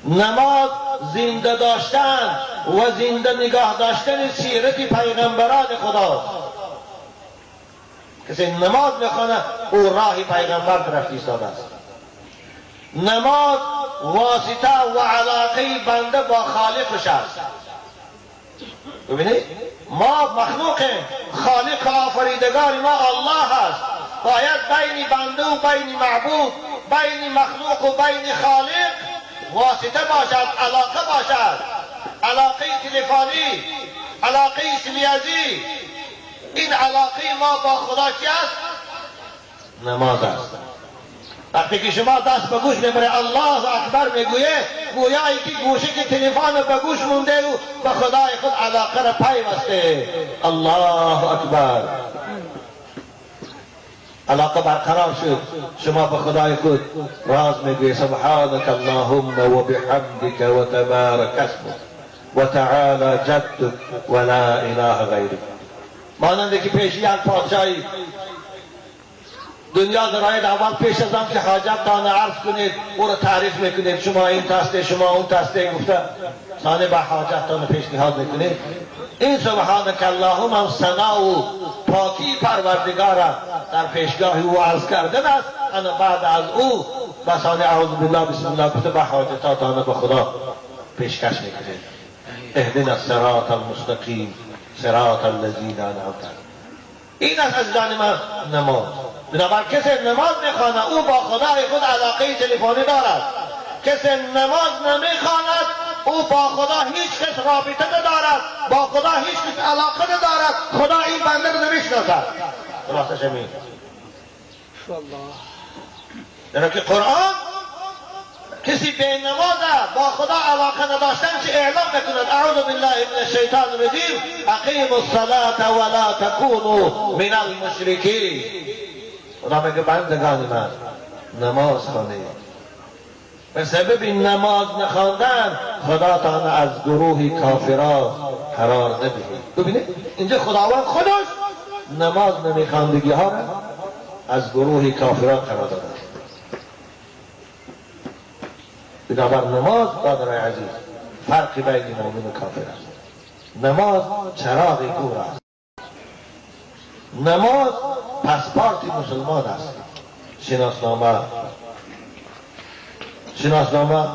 [SPEAKER 5] نماز زنده داشتن و زنده نگاه داشتن سیرت پیغمبران خداست. کسی نماز میخونه او راه پیغمبر طرف ایستاده است. نماز واسطه و علاقه بنده با خالقش است. ببینید ما مخلوقیم، خالق آفریدگار ما الله است. باید بین بنده و بین معبود، بین مخلوق و بین خالق واسطه باشد، علاقه باشد. علاقه تلفنی، علاقه سمیازی. این علاقه ما با خدا چی است؟ نماز است. وقتی که شما دست به گوش میبره الله اکبر میگویه، گویایی که گوشه که تلفن به گوش مونده و به خدای خود علاقه را پیوسته. الله اکبر. علاقه برقرار شد، شما به خدای خود راز میگویه سبحانك اللهم و بحمدك و تبارک اسمك و تعالی جدك و لا اله غیرك. ماننده که پیش یک پادشاهی دنیا درآید، اول پیش از آن که حاجتتان عرض کنید او را تعریف میکنید، شما این تسته شما اون تسته گفته، ثانیه به حاجتتان پیشنهاد میکنید. این سبحانک اللهم ثنا و پاکی پروردگار در پیشگاه او عرض کردن است. انا بعد از او بسانه اعوذ بالله بسم الله گفته به حاجتاتان به خدا پیشکش میکنید. اهدنا الصراط المستقیم صراط الذین انعمت علیهم. این است از جان من نماز. بنابر کسی نماز میخواند او با خدای خود علاقه تلفنی دارد. کسی نماز نمیخواند او با خدا هیچ کس رابطه ندارد، با خدا هیچ کس علاقه ندارد. خدا این بنده رو نمیشناسد. خلاصش همین. در که قرآن کسی به نماز با خدا علاقه نداشتن چه اعلام نکند اعوذ بالله من الشیطان الرجیم اقیموا الصلاة ولا تکونوا من المشرکین. خدا میگه بندگان من نماز خوانید. به سبب نماز نخواندن خدا تان از گروه کافران قرار ندهید. ببینید اینجا خداوند خودش نماز نمیخواندگی ها را از گروه کافران قرار داده. بنابر نماز برادرای عزیز فرق بین مؤمن و کافر است. نماز چراغ نور است. نماز پاسپورت مسلمان است. شناسنامه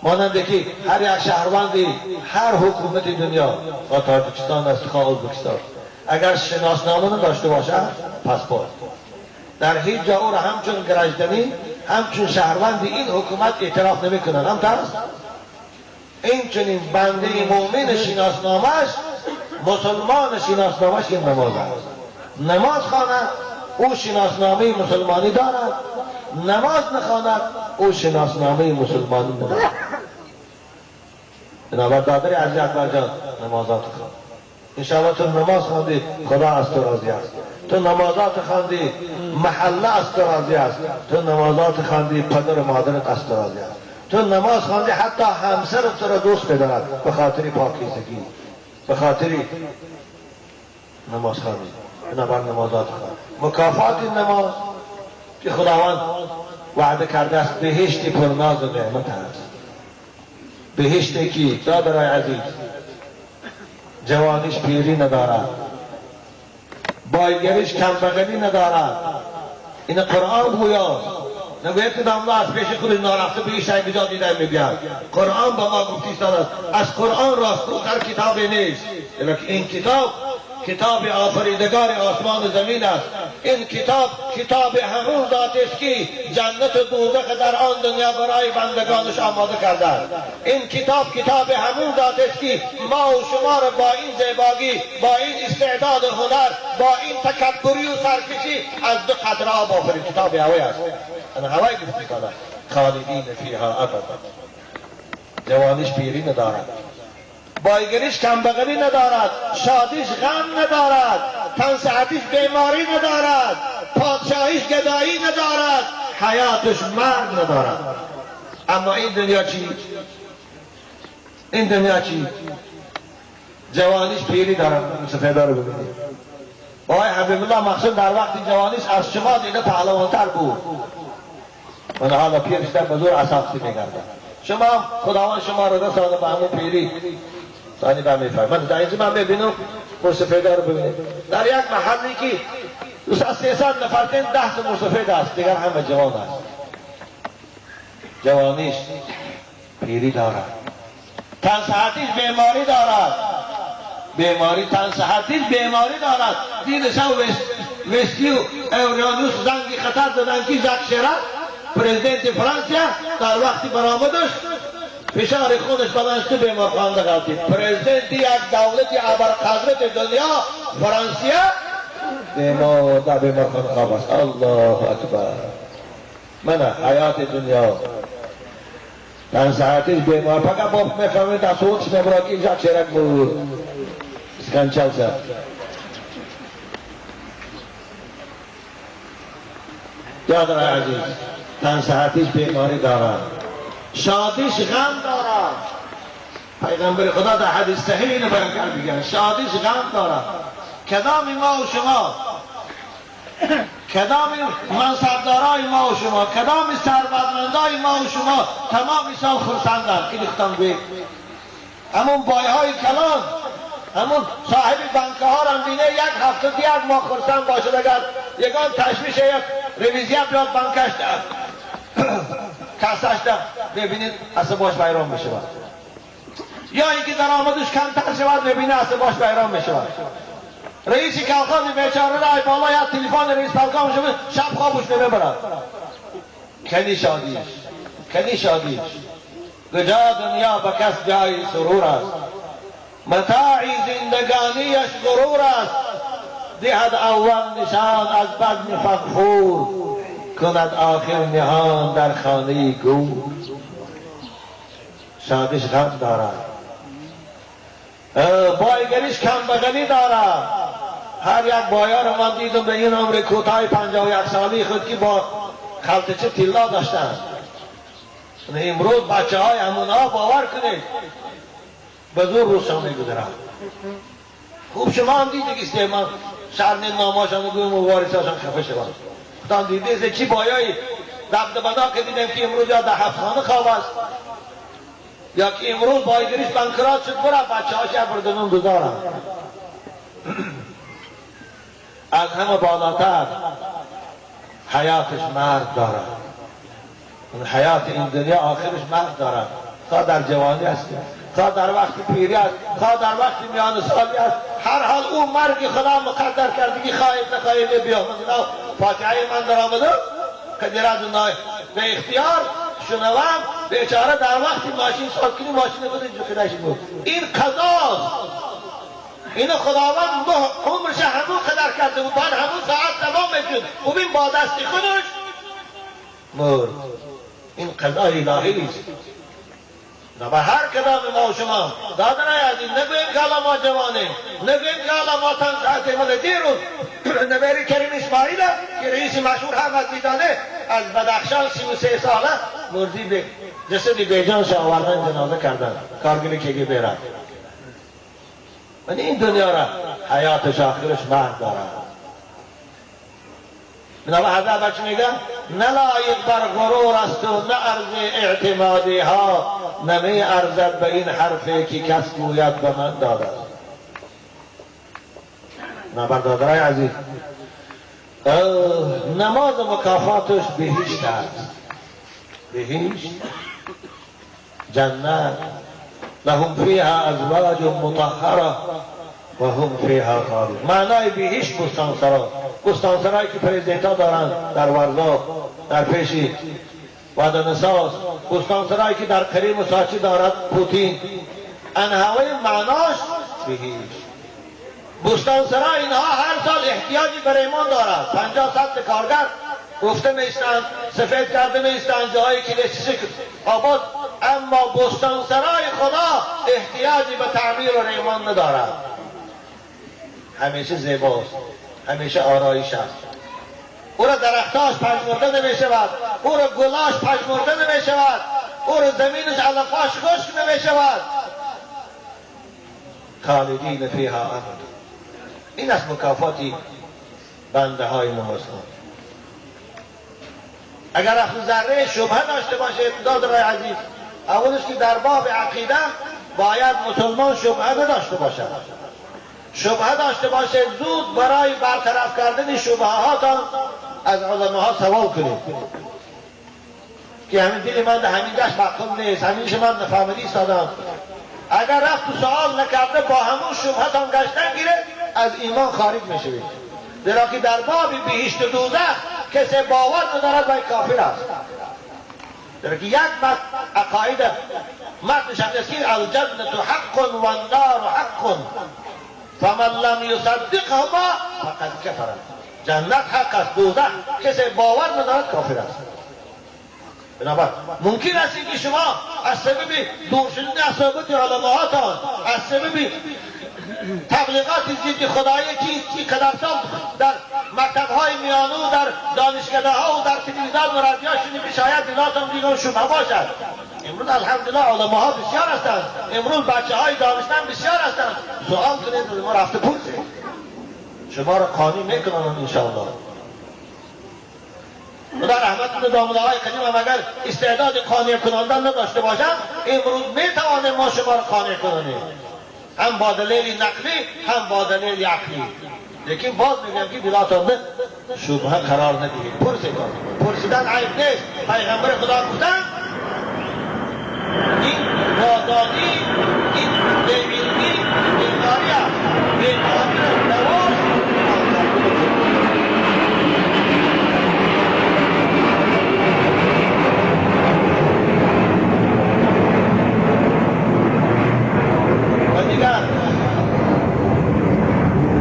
[SPEAKER 5] مانند که هر یک شهروندی هر حکومت دنیا تا تاجیکستان است تا ازبکستان اگر شناسنامه داشته باشد پاسپورت در هیچ جا او را همچون گرجدنی همچون شهروندی این حکومت اعتراف نمیکنند. هم ترس این چنین بنده مؤمن شناسنامهش مسلمان شناسنامهش این نماز است. نماز خواند او شناسنامه مسلمانی دارد، نماز نخواند او شناسنامه مسلمانی ندارد. بنابر دادر عزیز اکبر جان نمازات خواند. انشاءالله تو نماز خواندی خدا از تو راضی است، تو نمازات خواندی محله از تو راضی است، تو نمازات خواندی پدر و مادرت از تو راضی است، تو نماز خواندی حتی همسرت تو را دوست بدارد به خاطر پاکیزگی، به خاطر نماز خواندی. بنابر نمازات خواند. مکافات نماز که خداوند وعده کرده است بهشت پرناز و نعمت است. بهشتی که دادرای عزیز جوانیش پیری ندارد، بایگریش کمبغلی ندارد. این قرآن گویاست، نگوید که داملا از پیش خود نارفته به این شای بجا دیده میبید. قرآن با ما گفتی است از قرآن راستگوتر کتابی نیست. این کتاب آفریدگار آسمان و زمین است. این کتاب همون ذات است که جنت و دوزخ در آن دنیا برای بندگانش آماده کرده است. این کتاب همون ذات است که ما و شما را با این زیبایی، با این استعداد و هنر، با این تکبری و سرکشی از دو قطره آب آفرید. کتاب هوای است. انا هوای گفتی کنم خالدین فیها ابدا. جوانیش پیری ندارد، بایگریش کمبغلی ندارد، شادیش غم ندارد، تنصحتیش بیماری ندارد، پادشاهیش گدایی ندارد، حیاتش مرگ ندارد. اما این دنیا چی؟ این دنیا چی؟ جوانیش پیری دارد. سفیده رو ببینید. آقای حبیب الله مقصود در وقت جوانیش از شما دیده پهلوانتر بود. من حالا پیرش در بزرگ اساسی میگردد. شما خداوند شما رو رسانده به همون پیری ثانی به میفرد. من در اینجا من ببینم مرسفیده رو ببینید. در یک محلی که 200-300 نفرتین 10 تا مرسفیده است، دیگر همه جوان است. جوانیش پیری دارد، تنصحتیش بیماری دارد، تنصحتیش بیماری دارد. دیده شو وستیو اورانوس زنگی خطر دادن که ژاک شیراک پرزیدنت فرانسیا در وقتی برآمدش فشار خودش بلند شد بیمارخانه قضیه. پرزیدنت یک دولت ابرقدرت دنیا فرانسیا در بیمارخانه خواب است. الله اکبر. من حیات دنیا تنصحتیش بیمار فقط با میفهمید از سوچ نبراکی ژاک شیراک بود اسکنچل شد. یادرای عزیز تنصحتیش بیماری دارد، شادیش غم دارد. پیغمبر خدا در حدیث صحیح اینو برکر میگن شادیش غم دارد. کدام ما و شما، کدام منصبدارای ما و شما، کدام ثروتمندای ما و شما تمام سال خرسندند که گفتم بید همون بایهای کلان، همون صاحب بنکه ها را بینه یک هفته یک ماه خرسند باشد اگر یگان تشویش یک ریویزیا بیاد بانکش کسش ده ببینید عصباش بیرام بشود، یا اینکه درآمدش کمتر شود ببینید عصباش بیرام بشود. رئیس کلخان بیچاره رای بالا یا تلفن رئیس پلکان شده شب خوابش نمیبرد. کنی شادیش کجا دنیا به کس جای سرور است، متاعی زندگانیش غرور است. دهد اول نشان از بزم فغفور، کند آخر نهان در خانه گور. شادیش غم دارد، بایگریش کمبغلی دارد. هر یک بایا رو من دیدم به این عمر کوتاه 51 سالی خود که با خلطچه طلا داشتن. امروز بچه های همون ها باور کنید به زور روزشان میگذرد. خوب شما هم دیده که استعمال شرن ناماشان و گویم و وارثاشان خفه شود. خودم دیده از چی بایایی دبدبنا که دیدم که امروز یا در حفظخانه خواب است یا که امروز بایگریش بنکرات شد برا بچه هاش یا بردنون گذارم. از همه بالاتر حیاتش مرد دارد. حیات این دنیا آخرش مرد دارد. خواه در جوانی است، خواه در وقت پیری است، خواه در وقت میان سالی است، هر حال اون مرگی خدا مقدر کردگی خواهید نخواهید بیا. مثلا فاتحه من در آمده که از به اختیار شنوم بیچاره در وقتی ماشین سوار کنی ماشین خودش جوخیدهش بود. این قضاست. اینو خداوند عمرش همون قدر کرده بود، بعد همون ساعت تمام میشد و بین با دستی خودش مرد. این قضای الهی است. نه به هر کدام ما و شما دادن عزیز نگویم که حالا ما جوانیم، نگویم که حالا ما تنظیم حالا دیروز نبری کریم اسماعیل که رئیس مشهور هم از میدانه از بدخشان 33 ساله مردی به جسدی بیجانش آوردن جنازه کردن کارگلی که برد. من این دنیا را حیاتش آخرش مرگ دارد. بنابرای حضرت بچه میگن نه لایق بر غرور است و نه عرض اعتمادی ها، نمی ارزد به این حرفی که کس گوید به من داده است. نبردادرای عزیز نماز مکافاتش بهشت است. بهشت جنت لهم فیها ازواج مطهره و هم فیها خالدون. معنای بهشت بستانسرا، بستانسرایی که پرزیدنتا دارن در ورزا، در پیشی وادنساس، بستانسرایی که در کریم و ساچی دارد پوتین، انحوه معناش بهشت. بستانسرا اینها هر سال احتیاجی برای ایمان دارد. 50-100 کارگر گفته میستند، سفید کرده میستند، جاهایی که لیسیسی آباد، اما بستانسرای خدا احتیاجی به تعمیر و ریمان ندارد. همیشه زیباست، همیشه آرایش است. او را درختاش پژمرده نمی شود، او را گلاش پژمرده نمی شود، او را زمینش علفاش خشک نمی شود. خالدین فیها ابدا. این است مکافاتی بنده های محسن. اگر اخذ ذره شبهه داشته باشه دادرای عزیز، اولش که در باب عقیده باید مسلمان شبهه نداشته باشد. شبهه داشته باشه زود برای برطرف کردن شبههاتان از علماء ها سوال کنید که همین دل من در همین دشت مقصود نیست، همینش من نفهمیدی استادم. اگر رفت تو سوال نکرده با همون شبهتان گشتن گیره از ایمان خارج میشوید. زیرا که در باب بهشت و دوزخ کسی باور ندارد و کافر است. زیرا که یک عقاید متنش هم است که الجنة حق و النار حق فمن لم یصدقهما فقد کفر. جنت حق است، دوزخ کسی باور ندارد کافر است. بنابراین ممکن است که شما از سبب دور شدن از صحبت علماءاتان، از سبب تبلیغات ضد خدایی که قدر سال در مکتب‌های میانو، در دانشگاه‌ها و در تلویزیون و رادیو شنیدید، شاید دلاتون دیگر شبهه باشد. امروز الحمدلله علماء بسیار هستند، امروز بچه‌های دانشمند بسیار هستند. سوال کنید ما رفته پرسید، شما را قانع میکنند انشاءالله. خدا رحمت دامنه های قدیم هم اگر استعداد قانع کنندن نداشته باشند امروز میتوانیم ما شما را قانع کنیم، هم با دلیل نقلی هم با دلیل عقلی. لیکن باز میگم که دلاتون شبهه قرار ندهید. پرسیدن عیب نیست. پیغمبر خدا گفتن این نادانی، این بی‌علمی بیماری است. بیماری را دواش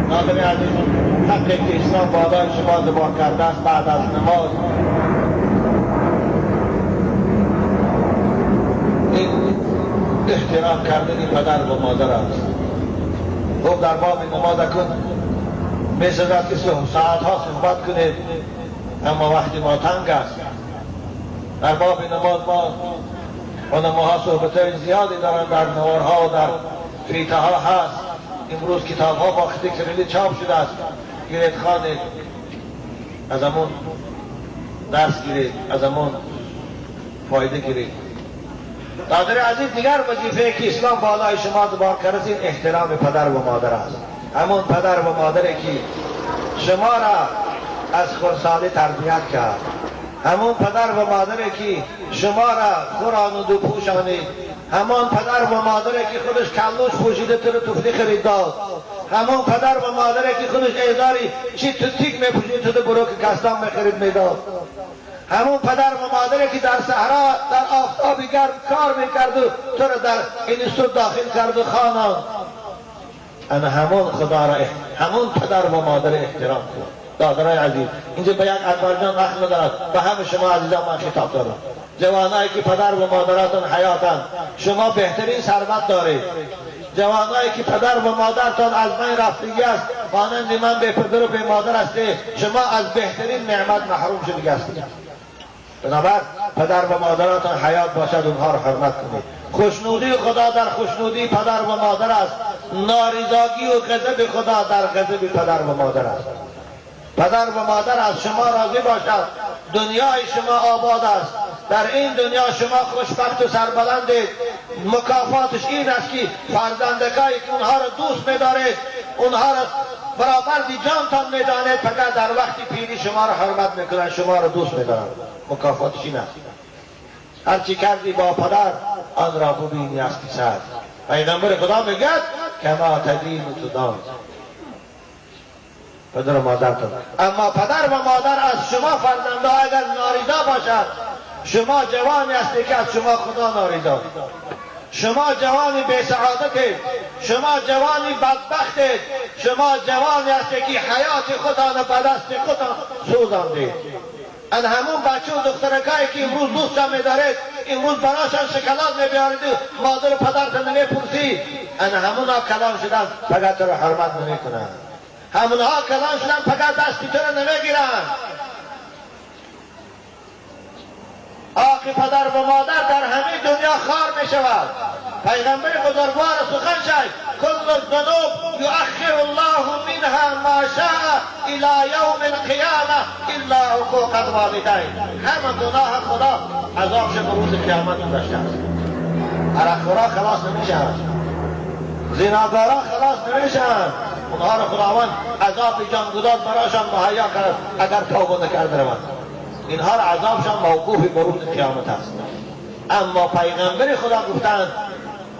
[SPEAKER 5] ناظرین عزیز، حقی که اسلام بادای شما دبار کرده است بعد از نماز این احترام کردن پدر و مادر است. خب در باب نماز کن می‌شود که ساعتها صحبت کنید، اما وقتی ما تنگ است. در باب نماز ما علماء صحبت‌های زیادی دارند، در نوارها و در فیته ها هست. امروز کتاب ها با خط کلیدی چاپ شده است، گیرید خوانید، از همون درس گیرید، از همون فایده گیرید. برادر عزیز، دیگر وظیفه که اسلام بالای شما دبار کرده این احترام پدر و مادر است. همون پدر و مادری که شما را از خردسالی تربیت کرد، همون پدر و مادری که شما را خوراند و پوشانید، همان پدر و مادری که خودش کلوش پوشیده تو رو تفلی خرید داد، همان پدر و مادری که خودش ایداری چی تو تیک میپوشید تو برو که کستان میخرید میداد، همون پدر و مادری که در صحرا در آفتاب گرم کار میکرد و تو رو در اینستیتوت داخل کرد و خواند. انا همون خدا را همون پدر و مادر احترام کن. دادرای عزیز، اینجا به یک ادبارجان وقت ندارد، به همه شما عزیزان من خطاب دارم. جوانایی که پدر و مادراتون حیاتن، شما بهترین ثروت دارید. جوانایی که پدر و مادرتان از بین رفتگی است، مانند من به پدر و به مادر هستید، شما از بهترین نعمت محروم شدید هستید. بنابراین پدر و مادراتان حیات باشد، اونها را حرمت کنید. خوشنودی خدا در خوشنودی پدر و مادر است، نارضایی و غضب خدا در غضب پدر و مادر است. پدر و مادر از شما راضی باشد، دنیای شما آباد است. در این دنیا شما خوشبخت و سربلندید. مکافاتش این است که فرزندکایی که اونها را دوست می‌دارید، اونها را برابر جانتان می‌دانید، فقط در وقتی پیری شما را حرمت می‌کنند، شما را دوست می‌دارند. مکافاتش این است. هر چی کردی با پدر آن را ببینی از پسر. پیغمبر خدا میگد کما تدین تدان. پدر و مادرتان. اما پدر و مادر از شما فرزنده اگر ناریضا باشد، شما جوانی هستید که از شما خدا ناریضا. شما جوانی بی سعادتید، شما جوانی بدبختید، شما جوانی هستید که حیات خودتان به دست خودتان سوزاندید. ان همون بچه و دخترکایی که امروز دوستان می‌دارید، امروز براشان شکلات می‌بیارید و مادر و پدرتان نمی‌پرسید، ان همونها کلام شدن فقط تو رو حرمت نمی‌کنند. همونها کلام شدن فقط دستی تو رو نمی‌گیرند. آقی پدر و مادر در همین دنیا خار می‌شود. پیغمبر بزرگوار سخن شد کل الذنوب یؤخر الله منها ما شاء الى یوم القیامه الا حقوق الوالدین. همه گناه خدا عذابش به روز قیامت گذشته است. عرقخورا خلاص نمیشن، زناگارا خلاص نمیشن، اونها را خداوند عذاب جانگداز برایشان مهیا کرد اگر توبه نکرده روند. اینها را عذابشان موقوف به روز قیامت است. اما پیغمبر خدا گفتند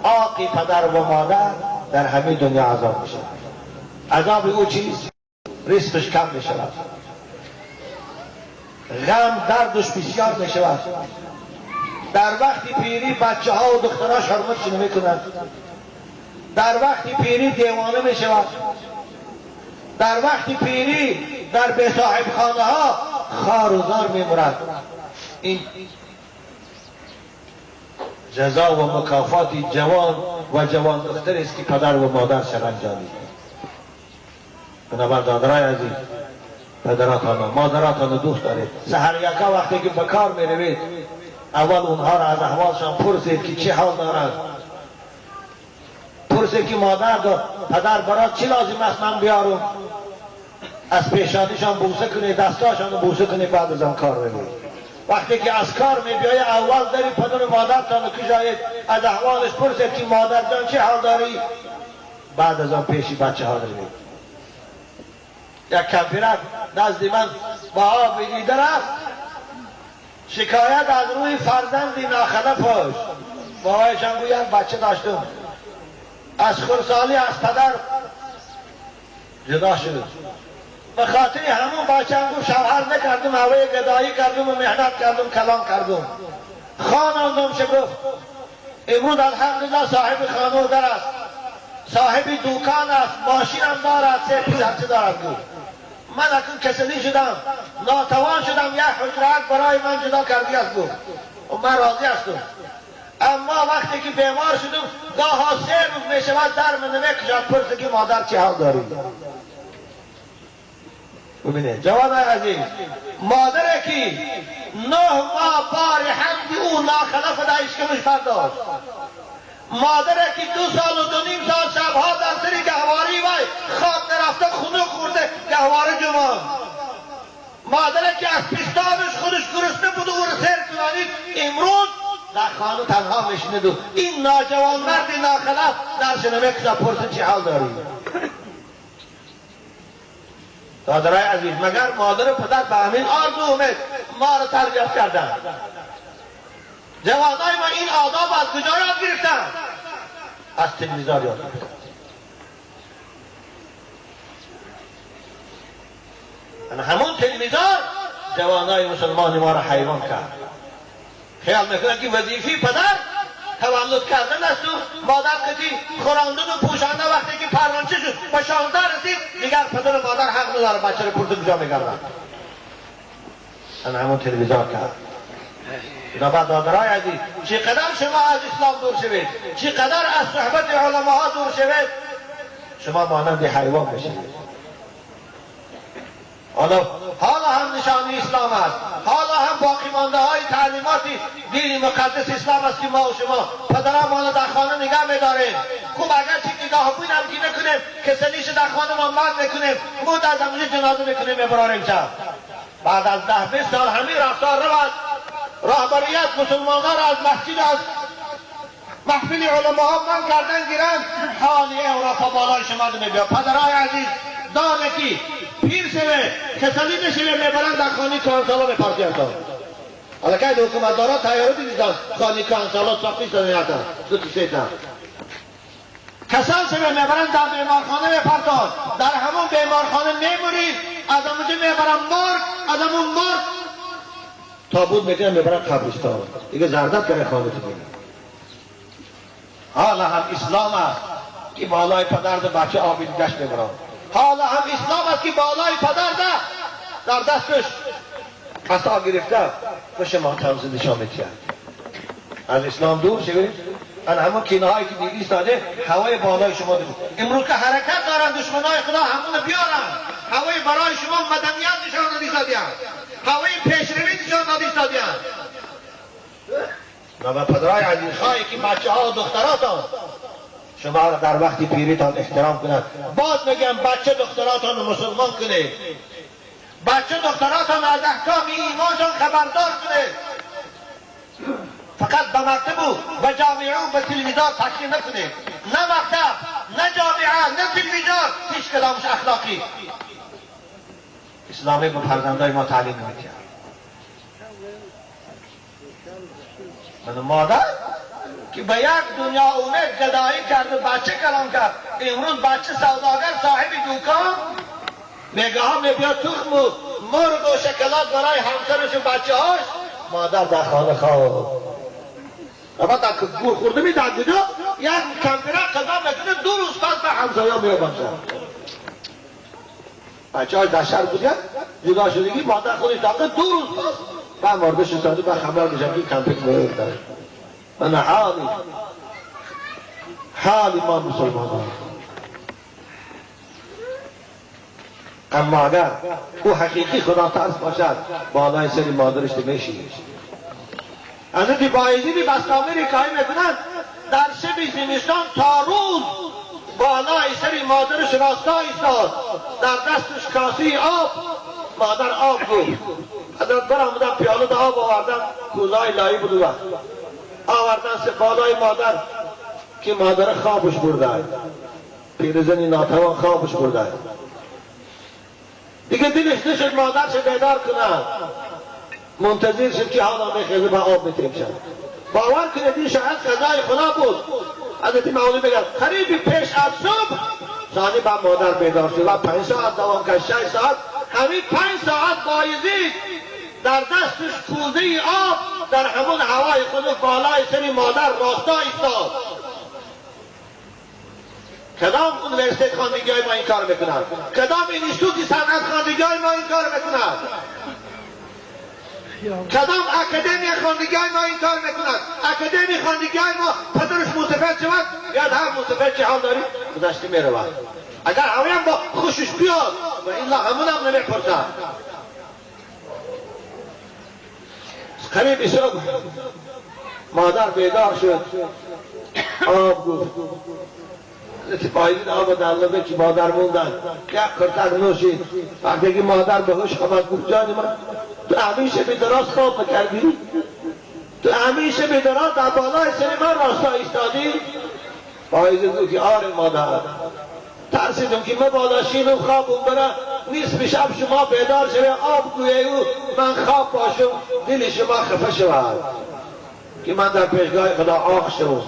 [SPEAKER 5] آقی پدر و مادر در همه دنیا عذاب میشه. عذاب او چیست؟ رزقش کم میشود، غم دردش بسیار میشود. در وقتی پیری بچه ها و دختراش حرمتش نمیکنند، در وقتی پیری دیوانه میشود، در وقتی پیری در بی صاحب خانه ها خار و زار میمورد. این جزا و مکافات جوان و جوان دختر است که پدر و مادر سرانجامید. بنابراین دادرای عزیز، پدراتان مادراتان دوست دارید. سحر یکا وقتی که به کار میروید، اول اونها را از احوالشان پرسید که چه حال دارند. پرسید که مادر پدر برات چی لازم است من بیارم. از پیشانیشان بوسه کنید، دستاشان بوسه کنید، بعد از آن کار روید. وقتی که از کار میبیاید اول داری پدر و مادرتان کشایید، از احوالش پرسید که مادر جان چه حال داری، بعد از آن پیشی بچه ها روید. یک کمپیرک نزد من با آب دیده رفت، شکایت از روی فرزندی ناخلفش. بابایشان گوید بچه داشتم، از خردسالی از پدر جدا شد. به خاطر همون بچه‌ام گفت شوهر نکردم، هوای گدایی کردم و محنت کردم، کلام کردم، خانواندم شه. گفت امروز الحمدلله صاحب خانه در است، صاحب دوکان است، ماشین هم دارد، سه پیل هرچه دارد. گفت من اکنون کسلی شدم، ناتوان شدم، یک حجرات برای من جدا کردی است. گفت و من راضی هستم. اما وقتی که بیمار شدم گاها 3 روز می شود در من نمیکشد، پرسه که مادر چه حال داری. ببینید جوانای عزیز، مادره که 9 ماه بار حمد او ناخلف در اشکمش برداشت، مادره که 2 سال و 2 نیم سال شبها در سری گهواری وای خواب نرفته، خونه خورده گهواره جمان، مادره که از پستانش خودش گرسنه بود و او رو سیر کنانید، امروز در خانه تنها میشینه. دو این ناجوان مرد ناخلف در شنمه کشا پرسه چه حال داری. دادرای عزیز، مگر مادر و پدر به همین آرزو اومد ما رو تربیت کردن؟ جوانای ما این آداب از کجا یاد گرفتن؟ از تلویزیون یاد گرفتن. همون تلویزیون جوانای مسلمان ما را حیران کرد. خیال میکنن که وظیفه پدر تولد کردن است و مادر کتی خوراندن و پوشاندن. وقتی که پرونچه شد به 16 رسید دیگر پدر و مادر حق نداره بچه رو پرده کجا میگردن. همون تلویزیون کرد. برادرای عزیز، چقدر شما از اسلام دور شوید، چقدر از صحبت علماها دور شوید، شما مانند حیوان بشید. حالا هم نشانی اسلام است، حالا هم باقی مانده های تعلیمات دین مقدس اسلام است که ما و شما پدران در خانه نگه می‌داریم. خوب اگر چی نگاه کنیم که نکنیم کسلیش در خانه ما مرد میکنیم، مود از همونی جنازه میکنیم میبراریم شب. بعد از 10-20 سال همین رفتار رود رهبریت مسلمانان را از مسجد از محفل علماء من کردن گیرند. حالی اروپا بالای شما دو میبید. پدرای عزیز دانه کی پیر شوه کسلی نشوه میبرند در خانی کانسالا میپرسی هستان. حالا که حکومتدارا تیاره دیدن خانی کانسالا ساختی سنیتا دو تا سیتا کسان شوه میبرند در بیمارخانه میپرسان. در همون بیمارخانه میمورید، از همونجا میبرند مرگ، از همون مرگ تابوت میکنن میبرن قبرستان. دیگه زردت کنه خانه تو بگید. حالا هم اسلام است که بالای پدر ده بچه آبید گشت میبرن. حالا هم اسلام است که بالای پدر ده در دستش عصا گرفته و شما تمزه نشان میتید. از اسلام دور شوید. ان همون کنهایی که دیدی ایستاده هوای بالای شما دور. امروز که حرکت دارن دشمنای خدا همون بیارن. هوای برای شما مدنیت نشان ایستادیان، هوای پیشروی نشان ایستادیان. و پدرای عزیز خواهی که بچه ها و دختراتان شما را در وقتی پیریتان احترام کنند. باز میگم بچه دختراتان رو مسلمان کنید، بچه دختراتان از احکام ایمانشان خبردار کنید. فقط به مکتب و جامعه و به تلویزیون تکیه نکنید. نه مکتب، نه جامعه، نه تلویزیون هیچ کلامش اخلاقی اسلامی به فرزندای ما تعلیم نمی‌دهد. من مادر که به یک دنیا امید گدایی کرد و بچه کلام کرد، امروز بچه سوداگر صاحب دکان میگه ها میبیاد تخم و مرغ و شکلات برای همسرش و بچه هاش. مادر در خانه خواه اما در گور خورده میدن دیده یک کمپیره قضا میکنه 2 روز پس به همسایه میباشد. بچه های در شهر بودن جدا شدگی مادر خودش داقه 2 روز پس به مردش ساده به خبر میشم که کمپیره میباشد. من حالی ما مسلمان. اما اگر او حقیقی خدا ترس باشد بالای سری مادرش میشید. حضرت بایزید بسطامی کاری میکنند در شب زمستان تا روز بالای سری مادرش راستا ایستاد، در دستش کاسه آب، مادر آب بود. حضرت برآمدن پیاله ده آب آوردن، کوزای لایی بود و آوردن بالای مادر که مادر خوابش برده، پیرزنی ناتوان خوابش برده. دیگه دلش نشد مادرش بیدار کنه، منتظر شد که حالا میخیزه به آب میتیمشن. باور کنید این شاید قضای خدا بود. حضرت مولی بگرد قریبی پیش از صبح ثانی با مادر بیدار شد و 5 ساعت دوام کرد، 6 ساعت. همین 5 ساعت بایزید در دستش کوزه آب در همون هوای خود بالای سری مادر راستا ایستاد. کدام یونیورسیته خواندگی های ما این کار میکنند؟ کدام اینستیتوت صنعت خواندگی های ما این کار میکنند؟ کدام اکادمی خواندگی های ما این کار میکنند؟ اکادمی خواندگی های ما پدرش مستفید شود یاد هم مستفید چه حال داری؟ گذشته میرود. اگر هوایم با خوشش بیاد و این همون هم نمیپرسد. قریب صبح مادر بیدار شد، آب گفت. بایدید آب در لبه که مادر موندن، یک کرتک نوشید. وقتی که مادر به هوش آمد گفت جان من تو همیشه به دراز خواب بکردی؟ تو همیشه به دراز در بالای سر من راستا ایستادی؟ بایدید گفت که آره مادر، ترسیدم که من بالاشین و خوابم برم نصف شب شما بیدار شوه آب گویه او من خواب باشم دل شما خفه شود. که من در پیشگاه خدا آخ شدم.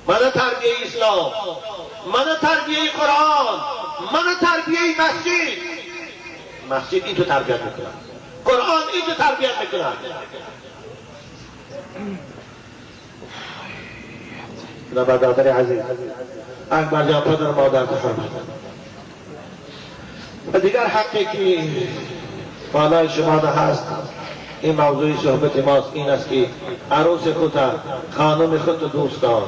[SPEAKER 5] من تربیه اسلام، من تربیه قرآن، من تربیه مسجد این تو تربیت میکنه، قرآن این تو تربیت میکنه. و برادر عزیز اکبر جان پدر مادر بفرمایید. و دیگر حقی که بالای شما هست، این موضوع صحبت ماست این است که عروس خود خانم خود دوست دار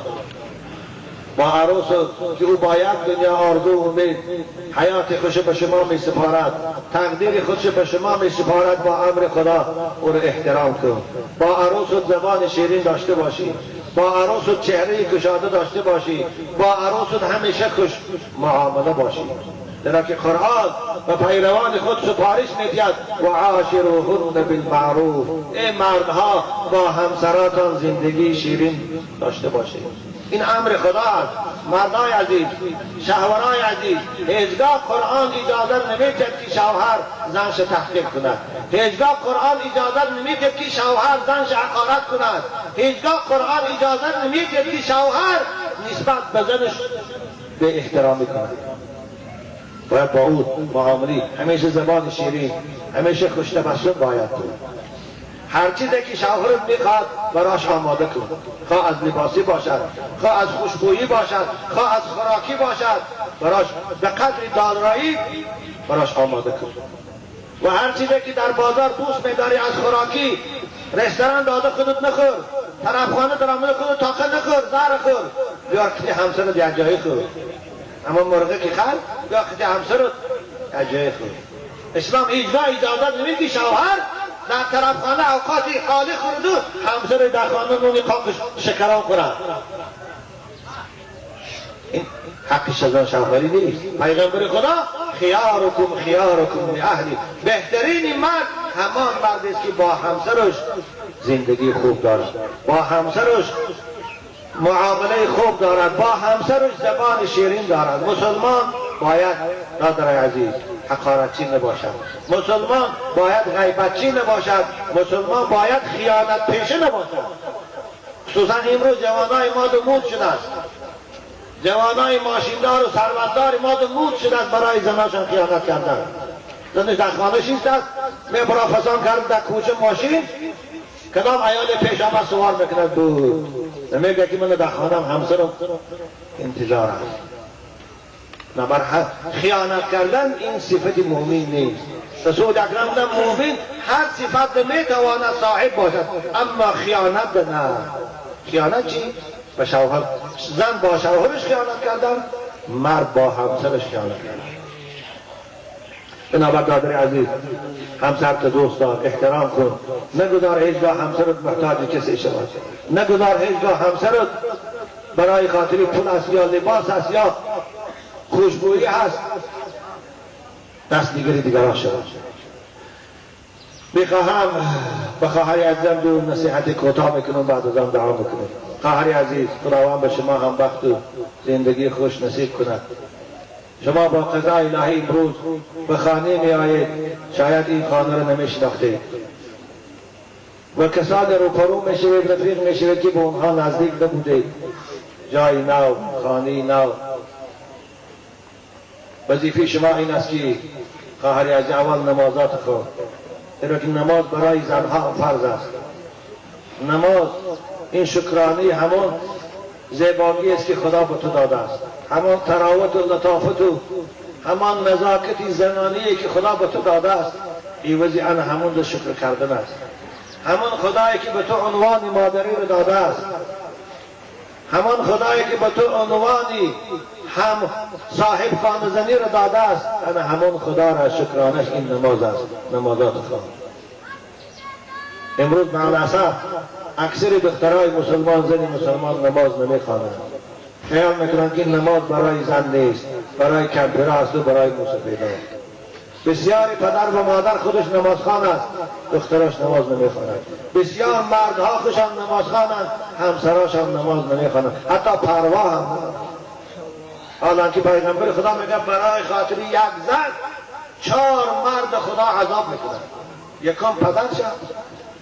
[SPEAKER 5] با عروس که او باید دنیا آرزو امید حیات خوش به شما می سپارد، تقدیر خودش به شما می سپارد، با امر خدا او را احترام کن. با عروس زبان شیرین داشته باشی، با عروس چهره کشاده داشته باشی، با عروس همیشه خوش معامله باشی. در که قرآن و پیروان خود سپارش می‌دهد و عاشروهن بالمعروف. ای مردها با همسراتان زندگی شیرین داشته باشید. این امر خدا است. مردای عزیز، شوهرای عزیز، هیچگاه قرآن اجازه نمی‌دهد که شوهر زنش تحقیر کند. هیچگاه قرآن اجازه نمی‌دهد که شوهر زنش حقارت کند. هیچگاه قرآن اجازه نمی‌دهد که شوهر نسبت به زنش به احترامی کند. باید با او معاملی همیشه زبان شیرین، همیشه خوش تبسم باید بود. هر چیزی که شوهرت میخواد براش آماده کن، خواه از لباسی باشد، خواه از خوشبویی باشد، خواه از خوراکی باشد، براش به قدر دارایی براش آماده کن. و هر چیزی که در بازار دوست میداری از خوراکی، رستوران داده خودت نخور، طرفخانه در آمده خودت تاقه نخور، زهر خور، بیار کتی همسرت یک جایی خور. اما مرغه که خر یا کتی همسرت یک جایی خور. اسلام هیچگاه اجازه نمیده شوهر در طرفخانه اوقاتی خالی خوردو همسر در خانه نونی قاقش شکران خورن. این حقش از آن شوهری نیست. پیغمبر خدا خیارکم لاهلی، بهترین مرد همان مردی است که با همسرش زندگی خوب دارد، با همسرش معامله خوب دارد، با همسرش زبان شیرین دارد. مسلمان باید برادر عزیز حقارتچی نباشد، مسلمان باید غیبتچی نباشد، مسلمان باید خیانت پیشه نباشد. خصوصا امروز جوانای ما دمود شده است، جوانای ماشیندار و ثروتدار ما دمود شده است برای زناشان خیانت کردن. زنش در خانه شیست است میبرا فسان کرد در کوچه ماشین، کدام عیال پیش آمد سوال میکنه بود نمیگه که من در خانم همسرم انتظار است. نبر خیانت کردن این صفت مؤمن نیست. رسول اکرم در مؤمن هر صفت میتواند صاحب باشد، اما خیانت نه. خیانت چی؟ به شوهر، زن با شوهرش خیانت کردن، مرد با همسرش خیانت کردن. بنابر برادر عزیز همسرت دوست دار، احترام کن، نگذار هیچگاه همسرت محتاج کسی شود، نگذار هیچگاه همسرت برای خاطر پول است یا لباس است یا خوشبویی هست دست دیگری دیگران شود. میخواهم به خواهر عزیزم دو نصیحت کوتاه میکنم، بعد از آن دعا میکنم. خواهر عزیز خداوند به شما هم بخت و زندگی خوش نصیب کند. شما با قضای الهی امروز به خانه می آیید، شاید این خانه را نمیشناختید و کسانی رو پرو می شوید، رفیق می شوید که به اونها نزدیک نبودید. جای نو، خانه نو. وظیفه شما این است که خواهر عزیز اول نمازات خود، چرا که نماز برای زنها فرض است. نماز این شکرانی همون زیبایی است که خدا به تو داده است، همان تراوت و لطافت و همان نزاکت زنانی که خدا به تو داده است، عوضی آن همون شکر کردن است. همان خدایی که به تو عنوان مادری رو داده است، همان خدایی که به تو عنوانی هم صاحب خانه‌زنی رو داده است، انا همون خدا را شکرانش این نماز است، نمازات خود. امروز معلاسا اکثر دخترای مسلمان، زن مسلمان نماز نمیخوانند. خیال میکنند که نماز برای زن نیست، برای کمپیره است و برای موسیقیدان. بسیاری پدر و مادر خودش نمازخوان است، دختراش نماز نمیخوانند. بسیار مردها خوشان نمازخوانند، همسراشان نماز نمیخوانند، حتی پروا هم. حالا که پیغمبر خدا میگه برای خاطر یک زن 4 مرد خدا عذاب میکنند. یکم پدرش،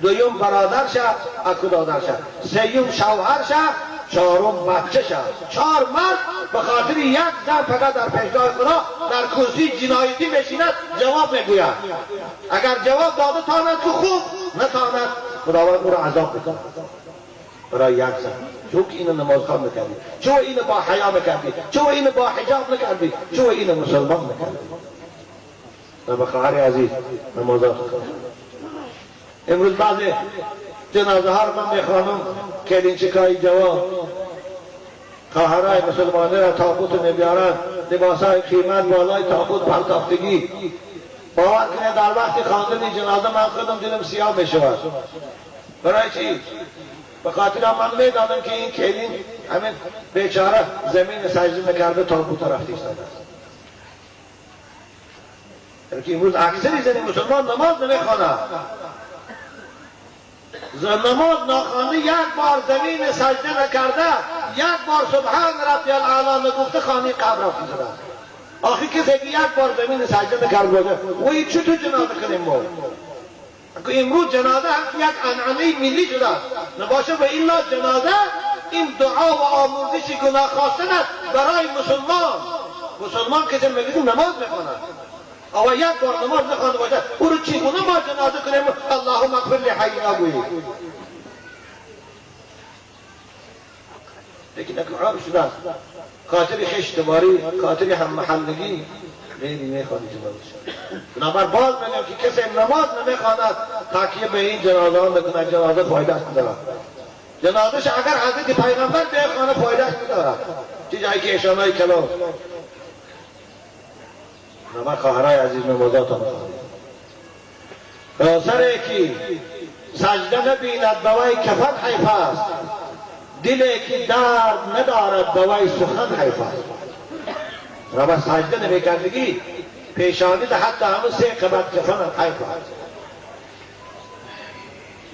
[SPEAKER 5] دویم برادرشه اکو دادرشه، سیوم شوهرشه، چهارم بچه‌شه. 4 مرد به خاطر یک زن فقط در پیشگاه خدا در کرسی جنایتی بشیند جواب میگوید. اگر جواب داده تاند که خوب، نتاند خداوند او را عذاب میکند. برای یک زن چون اینو نمازخوان میکردی، چون اینو با حیا میکردی، چون اینو با حجاب میکردی، چون اینو مسلمان میکردی. و به خواهر عزیز نمازات کنید. امروز بعض جنازه ها رو من میخوانم کلینچکای جواب خواهرای مسلمانه را تابوت میبیارند، لباسای قیمت بالای تابوت پرتافتگی. باور کنید در وقت خواندن جنازه من خودم دلم سیاه میشود. برای چی؟ به خاطر من میدانم که این کلین همین بیچاره زمین سجده نکرده تابوت رفت ایستاده است. که امروز اکثری زن مسلمان نماز نمیخوانند. نماز ناخوانده یک بار زمین سجده نکرده، یک بار سبحان ربی الاعلی نگفته خانه قبر رفت ایستاده است. آخه کسی که یک بار زمین سجده نکرد باشه وی چطور جنازه کنیم ما؟ امروز جنازه هم یک عنعنه ملی شده نباشه و الا جنازه این دعا و آمرزش گناه خواستن است برای مسلمان که میگیم نماز میخواند اما یک بار نماز نخوانده باشه او رو چگونه ما جنازه کنیم؟ اللهم اغفر لحینا گوییم. لیکن اکرام شده است خاطر خشتباری، خاطر هم محلگی میخوانی جنازه. بنابر باز میگم که کسی نماز نمیخواند تاکیه به این جنازه ها نکنه، جنازه فایده ندارد. جنازهش اگر حضرت پیغمبر بخوانه فایده ندارد. چه جایی که اشانهای کلام. بنابر خواهرای عزیز نمازات ها میخوانید. سر که سجده نبیند دوای کفن حیف است، دلی که درد ندارد دوای سخن حیف است. بنابر سجده نمیکردگی پیشانی ده حتی همون 3 قبط کفن حیف است.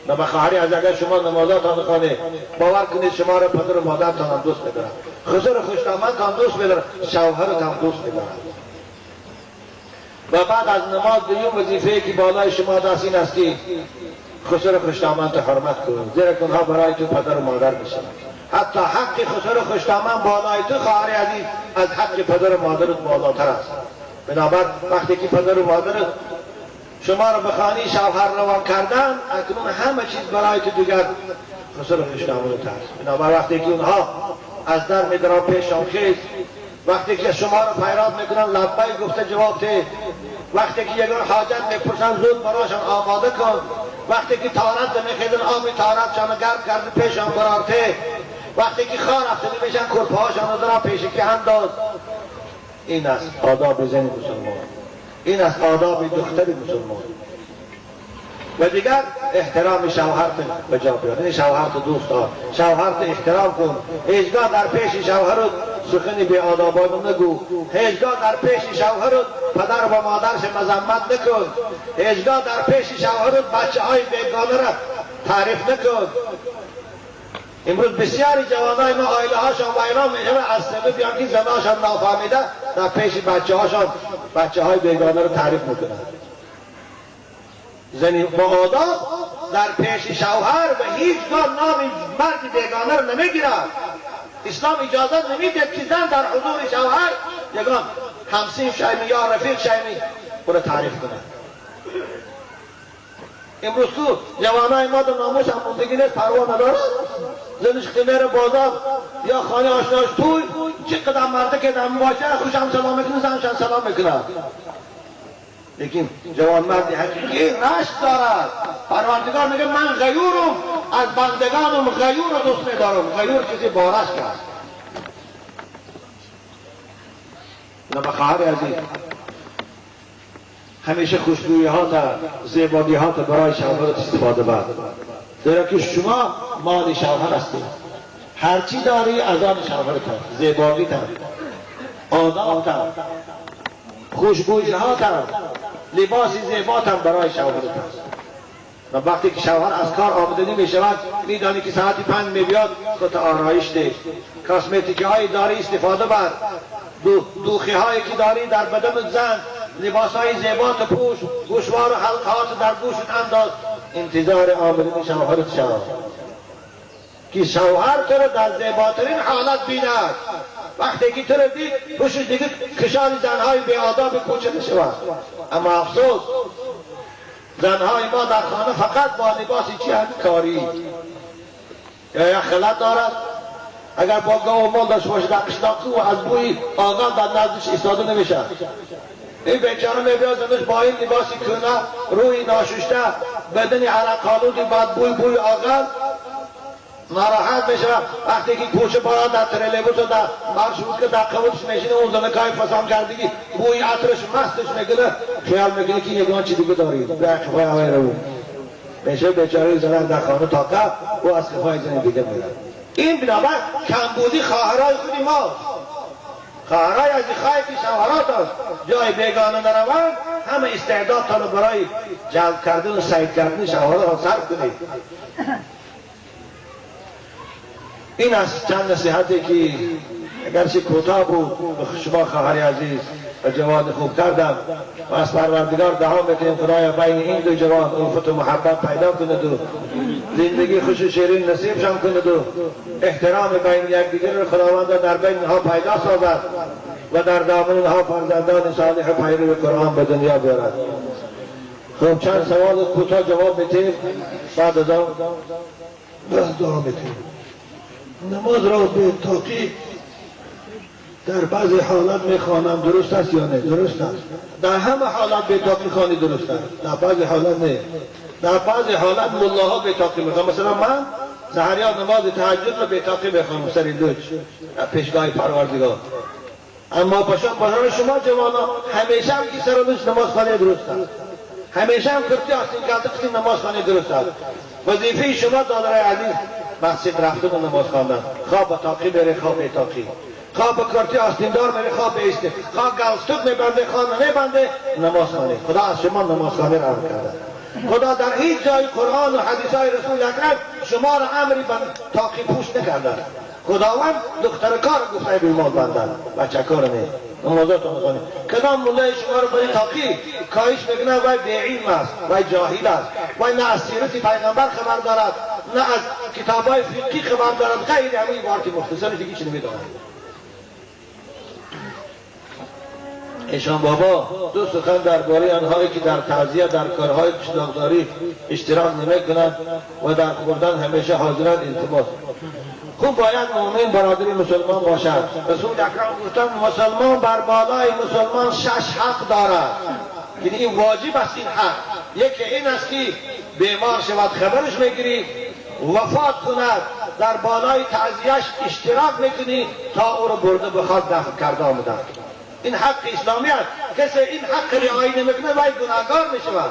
[SPEAKER 5] و بخواهری از اگر شما نمازات ها میخوانید باور کنید شما را پدر و مادرتان هم دوست میدارد، خسر خوشنامتان دوست میدارد، شوهرتان دوست میدارد. و بعد از نماز دیوم وظیفه که بالای شما دست این است که خسر خوشنامت حرمت کنید، زیرا که اونها برای تو پدر و مادر میشن. حتی حق خسر خوشنامت بالای تو خواهر عزیز از حق پدر و مادرت بالاتر است. بنابر وقتی که پدر و مادرت شما را به خانه شوهر روان کردن اکنون همه چیز برای تو دیگر خسر خوشنامت است. بنابر وقتی که اونها از در میدران پیشان خیز، وقتی که شما را پیراد میکنن لبیک گفته جواب ده، وقتی که یگان حاجت میپرسن زود براشان آماده کن، وقتی که تارت میخیدن آبی تارت شان گرم کرده پیشان برارته، وقتی که خان افتاده میشن کرپهاشان را پیشکی انداز. این است آداب زن مسلمان، این است آداب دختر مسلمان. و دیگر احترام شوهرت به جا بیار. این شوهرت دوست دار، شوهرت احترام کن. هیچگاه در پیش شوهرت سخنی به آدابانه نگو، هیچگاه در پیش شوهرت پدر و مادرش مذمت نکن، هیچگاه در پیش شوهرت بچه های بیگانه را تعریف نکن. امروز بسیاری جوانای ما آیله هاشان ویران میشه از سبب که زناشان نافهمیده در پیش بچه هاشان بچه های بیگانه را تعریف میکنند. زنی با آداب در پیش شوهر و هیچگاه نام مرد بیگانه را نمیگیرد. اسلام اجازه نمیده که زن در حضور شوهر یگان همسین شایمی یا رفیق شایمی او را تعریف کنند. امروز تو جوانای ما در ناموس هم موندگی نیست، پروا ندارد. زنش که میره بازار یا خانه آشناش توی چه قدم مرده که در مواجهه خوشم سلام میکنه، زنشان سلام میکنه. لیکن جوان مردی حقیقی رشت دارد. پروردگار میگه من غیورم، از بندگانم غیور رو دوست میدارم. غیور کسی با رشت است. نه خواهر عزیز همیشه خوشبویی ها تا زیبایی ها تا برای شوهرت استفاده بر، زیرا که شما مال شوهر هستید. هرچی داری از آن شوهرت هست. زیبایی تا آداب تا خوشبویی ها تا لباسی زیبا تا برای شوهرت هست. و وقتی که شوهر از کار آمدنی می شود میدانی که ساعتی 5 میبیاد خود آرایش ده، کاسمتیکی های داری استفاده بر، دوخی هایی که داری در بدن زن، لباس های زیبا پوش، گوشوار و حلقات در گوشت انداز. انتظار آمدن شوهرت شو که شوهر تو رو در زیباترین حالت بیند. وقتی که تو رو دید روش دیگه کشان زنهای بی آداب کوچه نشود. اما افسوس زنهای ما در خانه فقط با لباسی چی کاری یا خلط دارد. اگر با گاو و مال داشته باشه در قشناقی و از بوی آقا در نزدش ایستاده نمیشه. این بیچاره میبید زنش با این لباسی کنه روی ناششته بدنی عرق‌آلودی بعد بوی آقا ناراحت میشه. وقتی که کوچه بالا در ترلبوس و در مرشود که در قبولش میشینه اون زنه کای فسام کردگی بوی عطرش مستش میگنه خیال میکنه که یگان چی دیگه دارید در خفای هوای رو میشه بیچاره زنه در خانه تاقه و از خفای زنه دیگه میره. این بنابر کمبودی خواهرای خودی ماست. خواهرای از خواهی که شوهرات هست جای بیگانه نروند همه استعداد تا رو برای جلب کردن و سعید کردن شوهرات ها صرف کنید. این از چند نصیحتی که اگرچه کوتاه بود به شما خواهر عزیز و جوان خوب کردم و از پروردگار دعا میکنیم خدایا بین این دو جوان الفت و محبت پیدا کند و زندگی خوش و شیرین نصیبشان کند و احترام بین یکدیگر رو خداوند در بین اینها پیدا سازد و در دامن اینها فرزندان صالح پیرو قرآن به دنیا بیارد. خب چند سوال کوتاه جواب میدیم بعد از آن دعا میکنیم. نماز را به تاقی در بعضی حالت میخوانم درست است یا نه؟ درست است. در همه حالت به تاقی خوانی درست است. در بعضی حالت نه. در بعضی حالت ملاها به تاقی میخوانم. مثلا من سحریان نماز تهجد را به تاقی میخوانم سر دوچ پیشگاه پروردگار. اما پاشان شما جوانا همیشه هم که سر دوچ نماز خوانی درست است. همیشه هم کرتی هستین که نماز خوانی درست است. وظیفه شما دادرای عزیز مسجد رفتن و نماز خواندن. خواه با تاقی بره خواه به تاقی. خواه با کرتی آستیندار بره خواه به ایسته. خواه گلستوک میبنده خواه نمیبنده نماز خوانه. خدا از شما نماز خوانه را امر کرده. خدا در هیچ جای قرآن و حدیث های رسول اکرم شما را امری به تاقی پوش نکرده. خداوند دختر کار گفته بیمال بندن بچه کار نه. نمازات رو میخوانید. کدام مولای شما رو برای تاقی کاهش میکنه وای بیعلم است وای جاهل است وای نه از سیرت پیغمبر خبر دارد نه از کتابای فقهی خبر دارد غیر همین عبارت مختصر دیگه چی نمیداند. ایشان بابا دو سخن درباره آنهایی که در تعزیه در کارهای قشلاقداری اشتراک نمیکنند و در خوردن همیشه حاضرند التماس. خوب باید مؤمن برادری مسلمان باشد. رسول اکرم گفتند مسلمان بر بالای مسلمان 6 حق دارد. یعنی این واجب است این حق. یکی این است که بیمار شود خبرش میگیری وفات کند در بالای تعزیهش اشتراک میکنی تا او رو برده بخواد دفن کرده آمدن. این حق اسلامی است. کسی این حق رعایت نمیکنه وای گناهکار میشود.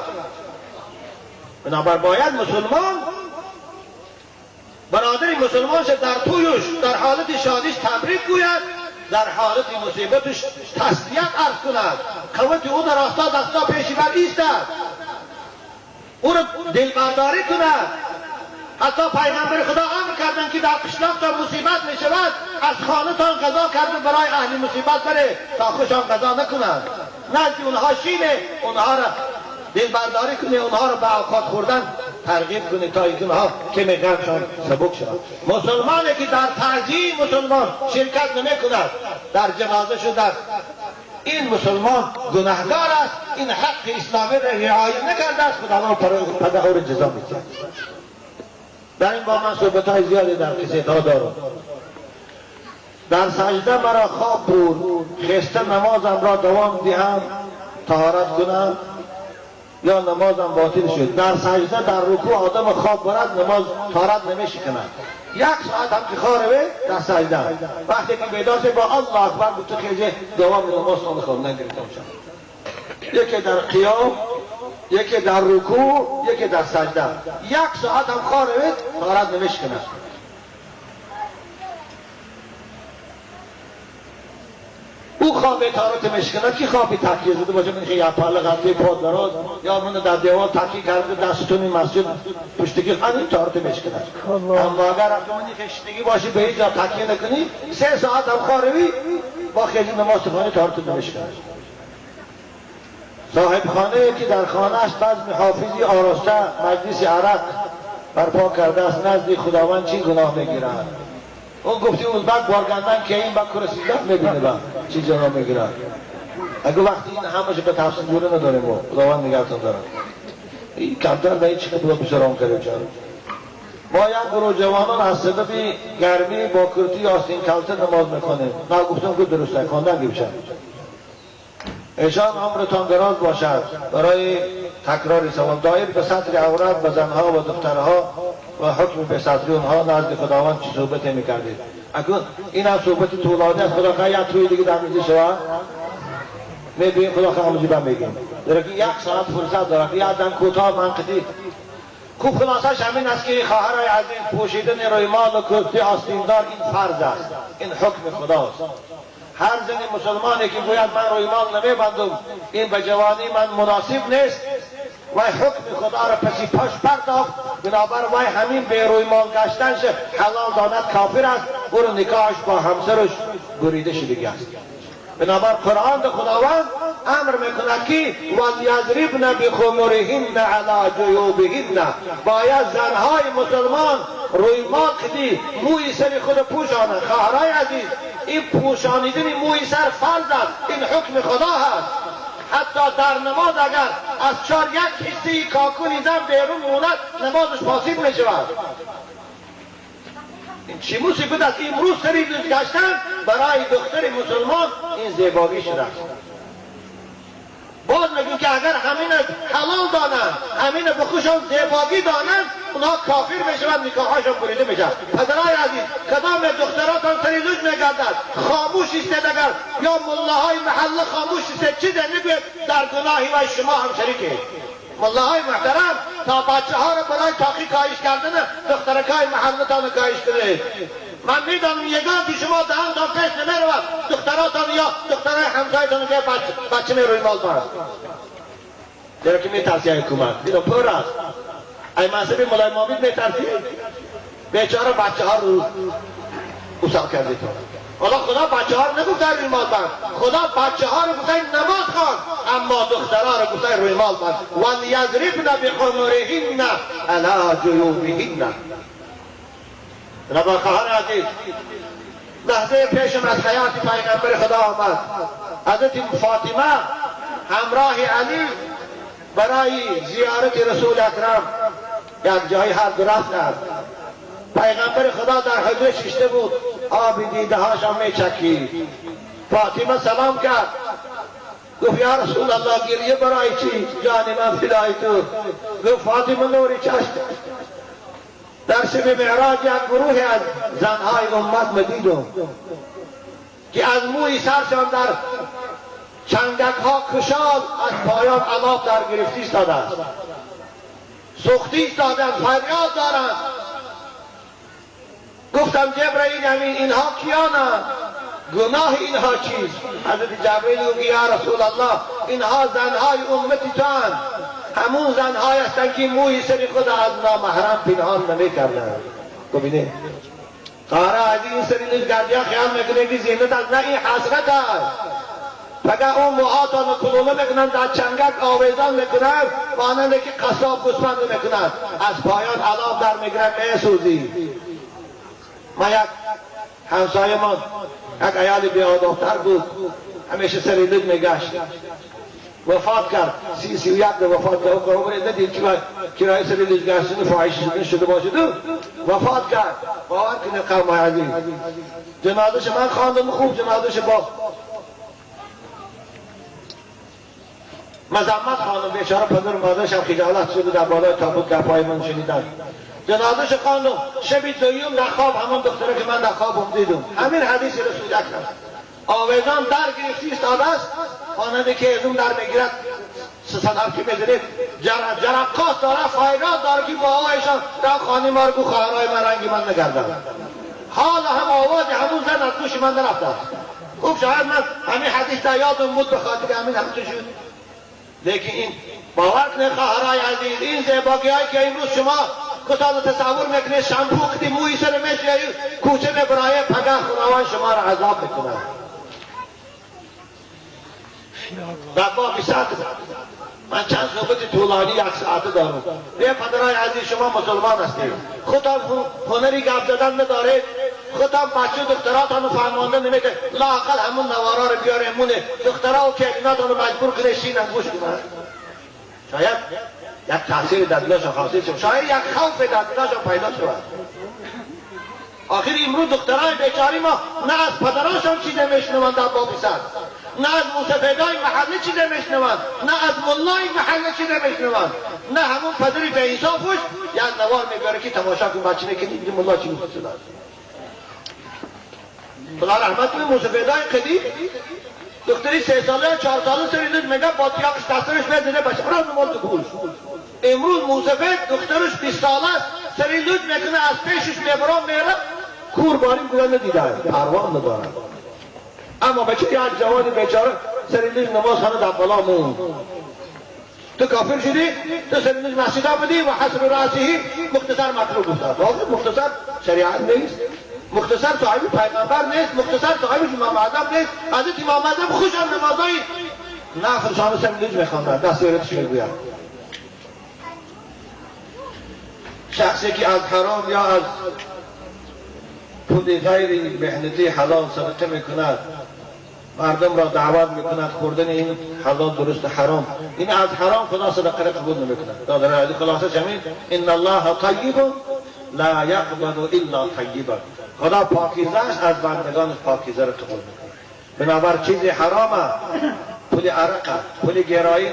[SPEAKER 5] بنابر باید مسلمان برادری مسلمان شد در تویش در حالت شادیش تبریک گوید در حالت مصیبتش تسلیت عرض کند. قوت او در راستا دستا پیشی بر ایستد او را دلبرداری کند. حتی پیغمبر خدا امر کردن که در قشلاق تا مصیبت می شود از خانه تان قضا کرده برای اهل مصیبت بره تا خوشان قضا نکنند. نه که اونها شینه اونها را دلبرداری کنه اونها را به اوقات خوردن ترغیب کنه تا اینکه اونها کمی غمشان سبک شود. مسلمانی که در تعزیه مسلمان شرکت نمی کند در جنازه شده این مسلمان گناهکار است. این حق اسلامی را رعایت نکرده است. خداوند پدر او را جزا می‌دهد. در این با من صحبت‌های زیادی در قصه ها دارم. در سجده مرا خواب بود خسته نمازم را دوام دهم طهارت کنم یا نمازم باطل شد. در سجده در رکوع آدم خواب برد نماز طهارت نمیشه کند. 1 ساعت هم که خوابه در سجده وقتی که بیدار شد با الله اکبر بود تو خیجه دوام نماز خواندن گرفتم شد. یکی در قیام یکی در رکوع یکی در سجده 1 ساعت هم خوابه طهارت نمیشه کند. او خواب طهارت میشکند که خوابی تکیه زده باشه من خیلی پله قبلی پاد دراز یا من در دیوار تکیه کرده دستون مسجد پشتگی همین طهارت میشکند. اما اگر افرمانی خشتگی باشی به هیچ جا تکیه نکنی 3 ساعت هم خوابی با خیلی نماز خانه طهارت نمیشکند. صاحب خانه که در خانهش بزم حافظی آراسته مجلس عرق برپا کرده است نزد خداوند چی گناه میگیرد؟ اون گفتی اون بعد بارگندن که این با کرسیدت میبینه با چی جناه میگیرد؟ اگه وقتی این همش به تفصیل جوره نداریم و خداوند نگهتون دارد. این کمتر به این چی که بسرام کرده چند ما یک گروه جوانان از سبب گرمی با کرتی آستین کلته نماز میکنیم. نه گفتم که درسته خواندن گیبشن ایشان عمرتان دراز باشد. برای تکرار سوال دایر به سطر عورت به زنها و دخترها و حکم به سطر اونها نزد خداوند چی صحبت میکردید؟ اکنون این هم صحبت طولانی است. خدا خواهی یک توی دیگه در میزی شود میبین خدا خواهی همونجی بمیگیم در که یک ساعت فرصت دارد یک دن کوتاه منقطی خوب خلاصش همین است که خواهرای عزیز پوشیدن رویمال و کرتی آستیندار این فرض است، این حکم خداست. هر زن مسلمانی که گوید من رویمال نمیبندم این به جوانی من مناسب نیست و حکم خدا را پسی پاش پرداخت، بنابر وی همین به رویمال گشتنش حلال داند کافر است، او را نکاحش با همسرش بریده شده است. بنابر قرآن خداوند امر میکند که وَلْيَضْرِبْنَ بِخُمُرِهِنَّ عَلَى جُیوبِهِنَّ باید زنهای مسلمان رویمال کدی موی سر خود پوشانند. خواهرای عزیز این پوشانیدن موی سر فرض است، این حکم خدا هست. حتی در نماز اگر از چار یک حصه کاکونی زن بیرون موند نمازش پاسیب نشود. این چی مصیبت است؟ امروز سری دوست گشتن برای دختر مسلمان این زیبایی شده است. باز میگن که اگر همین حلال دانند همین بخوشان زیبایی دانند اونها کافر میشوند، نکاحشان بریده میشن. پدرای عزیز کدام دختراتان سری دوست میگردد خاموش ایستد، اگر یا ملاهای محله خاموش ایستد چیزی نگوید در گناهی و شما هم شریکید. ملاهای محترم تا بچه ها را برای تاقی کاهش کردن دخترکای محله تا نکاهش کنید. من میدانم یگان که شما دهان تا پیش نمیرود دختراتان یا دخترای همسایتان که بچه میرویمال کنند در که میترسی حکومت دیدم پر است. ای منصب ملای مامید میترسی بیچاره بچه ها رو اصال کرده تو. حالا خدا بچه ها رو نگفته رویمال بند، خدا بچه ها رو گفته نماز خوان، اما دخترها رو گفته رویمال بند. وَلْيَضْرِبْنَ بِخُمُرِهِنَّ عَلَى جُیوبِهِنَّ. ربا خواهر عزیز لحظه پیشم از حیات پیغمبر خدا آمد. حضرت فاطمه همراه علی برای زیارت رسول اکرم یک جای هر دو رفتند. پیغمبر خدا در حجره ششته بود، آب دیده هاشم میچکید. فاطمه سلام کرد، گفت یا رسول الله گریه برای چی؟ جان من فدای تو. گفت فاطمه نوری چشم. در شب معراج یک گروه از زنهای امت مدیدم که از موی سرشان در چنگک ها کشال از پایان علاب در گرفتی ایستاده است، سختی ایستادند، فریاد دارند. گفتم جبرائیل امین اینها کیانند؟ گناه اینها چیست؟ حضرت جبرائیل گفت یا رسول الله اینها زنهای امتی تان، همون زنهای هستند که موی سر خود از نامحرم پنهان نمی‌کردند. ببینید قاره عزیز این سری نزگردیا خیال میکنه که زینت از نه این حسرت است. فقط اون موهاتان کلومه میکنند در چنگک آویزان میکنند ماننده که قصاب گوسفند میکنند از پایان علاب در میگرند میسوزی. ما یک همسایه من یک عیال بیاداختر بود، همیشه سری لگ میگشت، وفات کرد 31 وفات کرد. او عمر ندید که کرای سری لگ گشتن فاحشه شده باشد وفات کرد. باور کنید قوم عزیز جنازش من خواندم خوب، جنازش با مذمت خواندم، بیچاره پدر و مادرش هم خجالت شده در بالای تابوت گپای من شنیدن. جنازش خواندم شب دوم در خواب همون دختره که من در خوابم دیدم همین حدیث رسول اکرم آویزان در گرفتی ایستاده است، ماننده که ازون در میگیرد سسنر که میزنید جرقاس داره، فایرات داره که با آقایشان در خانه ما رو گو خواهرای من رنگی من نگردم. حال هم آواز همون زن از گوش من نرفته. خوب شاید من همین حدیث در یادم بود به خاطر همین هم تو شد. لیکن این باور کنه خواهرای عزیز این زیبایی هایی که امروز شما کتاب تصور میکنه شمپو کدی موی سر میشه کوچه برای پگاه خداوند شما را عذاب میکنه. در باب صدر من چند صحبت طولانی 1 ساعته دارم. یه پدرای عزیز شما مسلمان هستید، خودتان هنری گپ زدن ندارید، خودتان بچه دختراتان فرمانده نمیده، لااقل همون نوارا رو بیاره امونه دخترها و کلیناتان رو مجبور کنه شینن گوش کنن. شاید یک تاثیر در دلشان حاصل شد، شاید یک خوف در دلشان پیدا شد. آخر امروز دخترای بیچاری ما نه از پدرانشان چیزی میشنوند در باب صدر، نه از موسفیدای محله چیزی میشنوند، نه از ملای محله چیزی میشنوند، نه همون پدری به انصافش یک نوار میبره که تماشا کن بچه که دیدی ملا چی میخواد. خدا رحمت کنه موسفیدای قدیم دختری 3 ساله 4 ساله سریدش میگه با تیاقش دسترش بزنه بشه برای نماز گوش. امروز موسفید دخترش 20 ساله سریدش میکنه از پیشش میبرام میره کور باریم کجا ندیده پروان نداره. اما بچه یک جوان بیچاره سریدش نماز خانه در بالا مون. تو کافر شدی تو سریدش مسجد آمدی و حسن راسیهی مختصر مطلوب افتاد. واقعا مختصر شریعت نیست، مختصر صاحب پیغمبر نیست، مختصر صاحب امام اعظم نیست. حضرت امام اعظم خوشم نمازای نفل شام سریدش میخواندن دست ویرتش میگوید. شخصی که از حرام یا از پول غیر محنتی حلال صدقه میکند، مردم را دعوت میکند خوردن این حلال درست حرام، این از حرام خدا صدقه را قبول نمیکند. دادر خلاصه شمید ان الله طیب لا یقبل الا طیبا، خدا پاکیزه است از بندگانش پاکیزه را قبول میکند. بنابر چیزی حرامه، پول عرق، پول گرایی،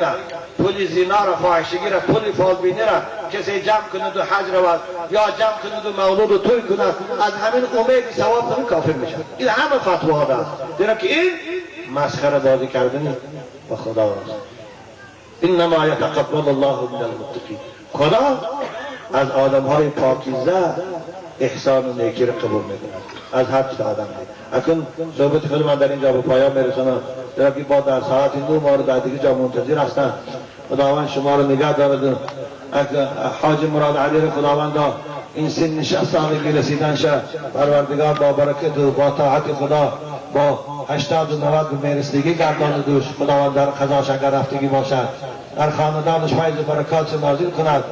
[SPEAKER 5] پول زنا را، فاحشگی را، پول فالبینی را کسی جمع کند و حج رود یا جمع کند و مولود و توی کند از همین امید ثواب کنه کافر میشن. این همه فتوا است، دیره که این مسخره بازی کردنی با خدا است. انما یتقبل الله من المتقین، خدا از آدم های پاکیزه احسان و نیکی را قبول میکند، از هر چیز آدم نیست. اکنون صحبت خود من در اینجا به پایان میرسانم، در که با در ساعت 9 ما رو در دیگه جا منتظر هستند. خداوند شما رو نگه دارد. حاج مراد علی رو خداوند این سن 60 سالگی رسیدن شه پروردگار با برکت و با طاعت خدا با 80 و 90 به میرستگی گرداند دوش. خداوند در قضاش اگر رفتگی باشد در خاندانش فیض و برکات نازل کند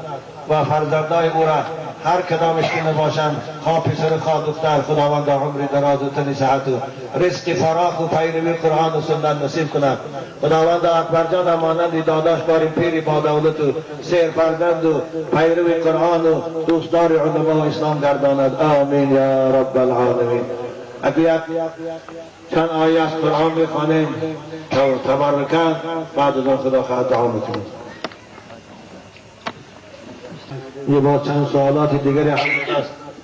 [SPEAKER 5] و فرزندای او را هر کدامش که نباشند خواه پسر خواه دختر خداوند عمری دراز و تنی صحت و رزق فراخ و پیروی قرآن و سنت نصیب کند. خداوند اکبر جان مانند داداش باری پیری با دولت و سیر فرزند و پیروی قرآن و دوستدار علما اسلام گرداند. آمین یا رب العالمین. اگر چند آیه از قرآن میخوانیم تبرکن بعد از آن خدا خواهد دعا میکنیم. یه با چند سوالات دیگری هست.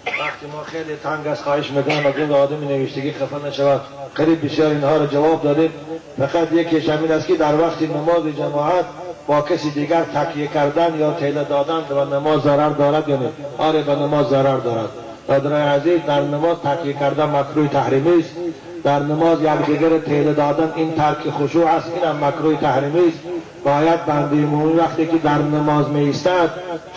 [SPEAKER 5] وقتی ما خیلی تنگ است خواهش میکنم از این آدم نوشتگی خفه نشود. قریب بسیار اینها را جواب دادیم. فقط یکیش همین است که در وقت نماز جماعت با کسی دیگر تکیه کردن یا تیله دادن به نماز ضرر دارد یا نه؟ آره به نماز ضرر دارد. برادران عزیز در نماز تکیه کردن مکروه تحریمی است. در نماز یکدیگر تیله دادن این ترک خشوع است، این هم مکروه تحریمی است. باید بنده مومن وقتی که در نماز می ایستد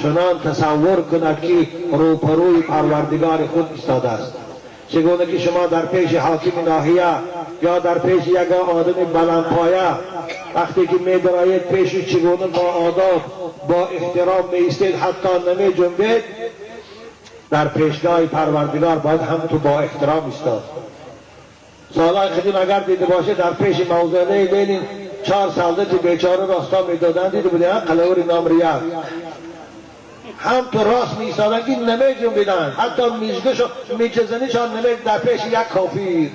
[SPEAKER 5] چنان تصور کند که روبروی پروردگار خود ایستاده است. چگونه که شما در پیش حاکم ناحیه یا در پیش یک آدم بلندپایه وقتی که می درآید پیش چگونه با آداب با احترام می ایستید حتی نمی جنبید، در پیشگاه پروردگار باید هم تو با احترام ایستاد. سالهای قدیم اگر دیده باشه در پیش موزنه لینین 4 سالده بیچاره راستا میدادن، دیده بودی قلاوری نامریه هم تو راست میستادن که نمی جنبیدن، حتی میزگشو میچزنیشان نمی در پیش یک کافیر.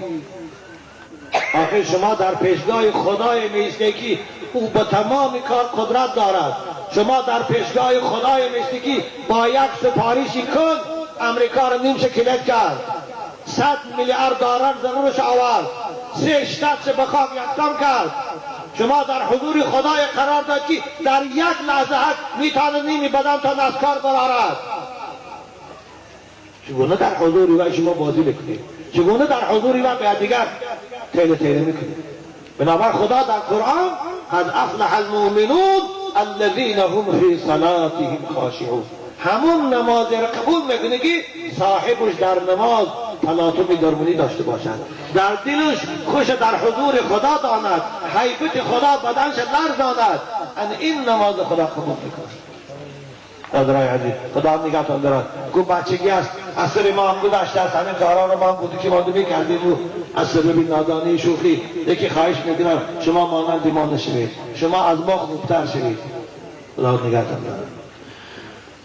[SPEAKER 5] آخر شما در پیشگاه خدای میسته که او به تمام کار قدرت دارد. شما در پیشگاه خدای میسته که با یک سفارشی کن امریکا رو نیم شکلت کرد، 100 میلیارد دلار ضرورش آورد، 3 شتات چه بخواب یکدم کرد. شما در حضور خدای قرار داد که در یک لحظه میتواند نیمی بدن تا از کار برآرد. چگونه در حضور او شما بازی بکنید؟ چگونه در حضور او به دیگر تیله تیله میکنید؟ بنابر خدا در قرآن قد افلح المؤمنون الذین هم فی صلاتهم خاشعون، همون نماز را قبول میکنه که صاحبش در نماز تلاطم درونی داشته باشد، در دلش خوش در حضور خدا داند، حیبت خدا بدنش لرزاند، این نماز خدا قبول میکنه. حضرای عزیز خدا نگهتان دارد. گفت بچگی است اثر ما هم گذشته است، همین کارا رو ما هم بودی که مانده میکردیم و از سبب نادانی شوخی. یکی خواهش میکنم شما مانند ما نشوید، شما از ما خوبتر شوید. خدا نگهتان دارد.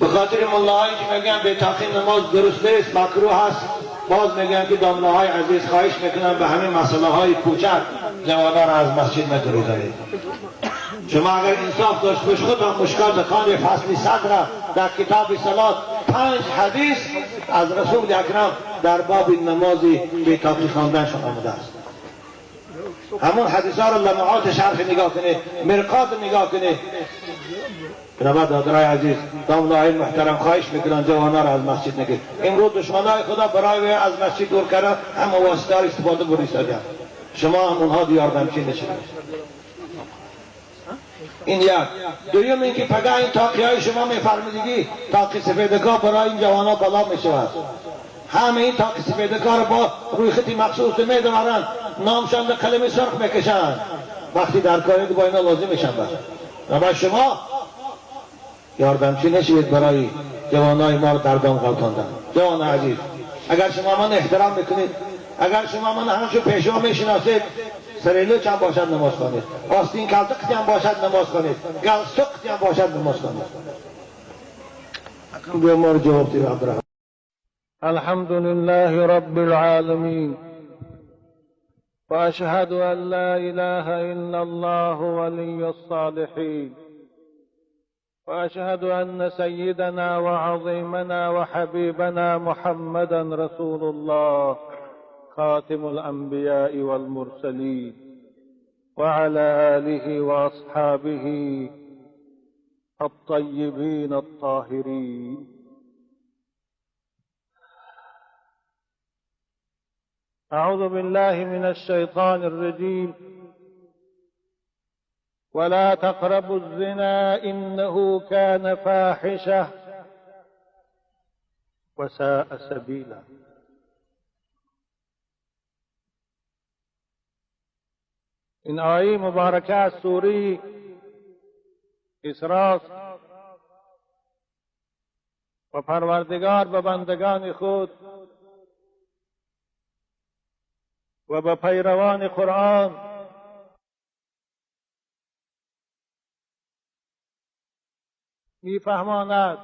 [SPEAKER 5] به خاطر ملاهایی که میگن به تاخیر نماز درست نیست، مکروه هست، باز میگن که دامنه‌های عزیز خواهش میکنم به همین مسئله های کوچک جوانان را از مسجد نگریزانید. شما اگر انصاف داشت باش خود هم مشکات خان فصل صدر در کتاب صلات 5 حدیث از رسول اکرم در باب نمازی به تاخیر خواندن آمده است. همون حدیث ها رو لمعات شرح نگاه کنه، مرقات نگاه کنه. بنابراین حضرای عزیز دامنه‌های محترم خواهش میکنن جوانان را از مسجد نگیر. امروز دشمنای خدا برای از مسجد دور کردن همه واسطه استفاده بریسادن. شما هم اونها دیاردمچی نشید. این یک. دوم اینکه پگاه این تاقی های شما میفرمودگی تاقی سفیدکار برای این جوانا بالا میشود. همه این تاقی سفیدکار رو با روی خطی مخصوص میدارن، نامشان به قلم سرخ میکشن، وقتی در کاری با اینا لازم میشن. و شما یاردمچی نشید برای جوانای ما رو در دام غلطاندن. جوان عزیز اگر شما من احترام میکنید، اگر شما من همشو پیشوا میشناسید، سریلوچ هم باشد نماز کنید، آستین کلتقتی هم باشد نماز کنید، گلستقتی هم باشد نماز کنید. اکنون به ما رو جواب دید عبدالرحمن.
[SPEAKER 2] الحمد لله رب العالمين وأشهد أن لا إله إلا الله ولي الصالحين وأشهد أن سيدنا وعظيمنا وحبيبنا محمدا رسول الله خاتم الأنبياء والمرسلين وعلى آله وأصحابه الطيبين الطاهرين. أعوذ بالله من الشيطان الرجيم. ولا تقربوا الزنا إنه كان فاحشة وساء سبيلا. این آیه مبارکه از سوره اسراء و پروردگار به بندگان خود و به پیروان قرآن میفهماند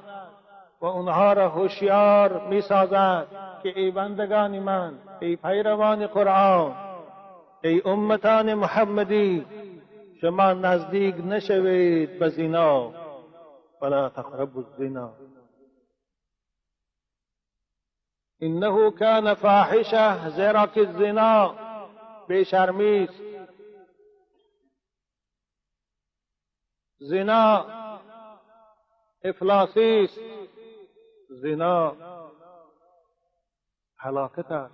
[SPEAKER 2] و اونها را هوشیار میسازد که ای بندگان من، ای پیروان قرآن، ای امتان محمدی، شما نزدیک نشوید به زنا. ولا تقربوا الزنا انه کان فاحشه، زیرا که زنا بیشرمی است. زنا افلاسی است، زنا هلاکت است.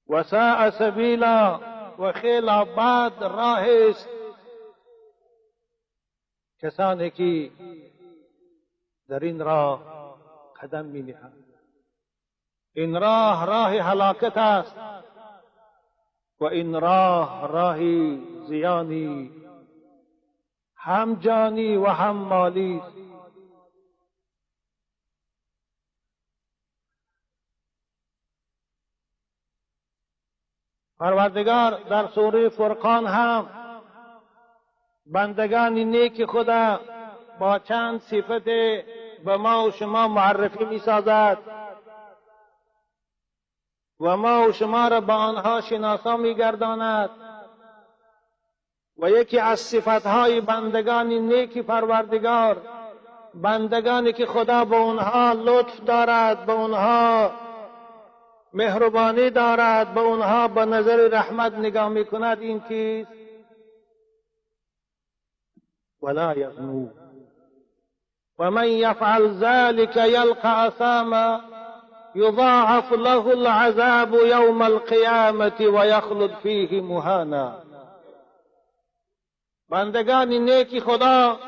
[SPEAKER 2] وساء سبیلا، و خیلی بد راه است کسانی که در این راه قدم می نهند. این راه هلاکت است و این راه زیانی، هم جانی و هم مالی است. پروردگار در سوره فرقان هم بندگان نیک خدا با چند صفت به ما و شما معرفی می سازد و ما و شما را به آنها شناسا می گرداند. و یکی از صفتهای بندگان نیک پروردگار، بندگانی که خدا به اونها لطف دارد، به اونها مهربانی دارد، به اونها به نظر رحمت نگاه می کند، این چیز ولا یزنو و من یفعل ذلك یلقى اثاما یضاعف له العذاب یوم القیامة و یخلد فیه مهانا. بندگان نیکی خدا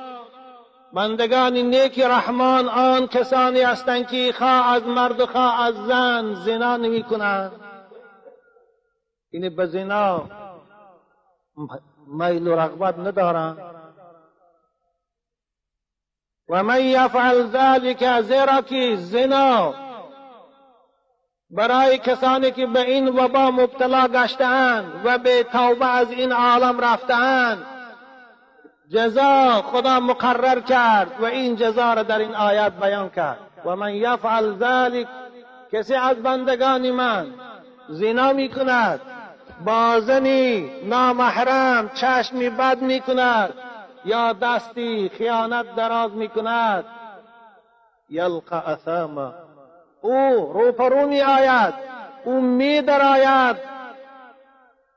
[SPEAKER 4] بندگان نیک رحمان آن کسانی هستند که خواه از مرد و خواه از زن زنا نمی کنند. این به زنا میل و رغبت ندارند. و من یفعل ذلک، زیرا که زنا برای کسانی که به این وبا مبتلا گشته‌اند و به توبه از این عالم رفته‌اند جزا خدا مقرر کرد و این جزا را در این آیات بیان کرد. و من یفعل ذلک، کسی از بندگان من زنا می کند، با زنی نامحرم چشمی بد می کند یا دستی خیانت دراز می کند، یلقى اثاما، او روپرو می آید، او می درآید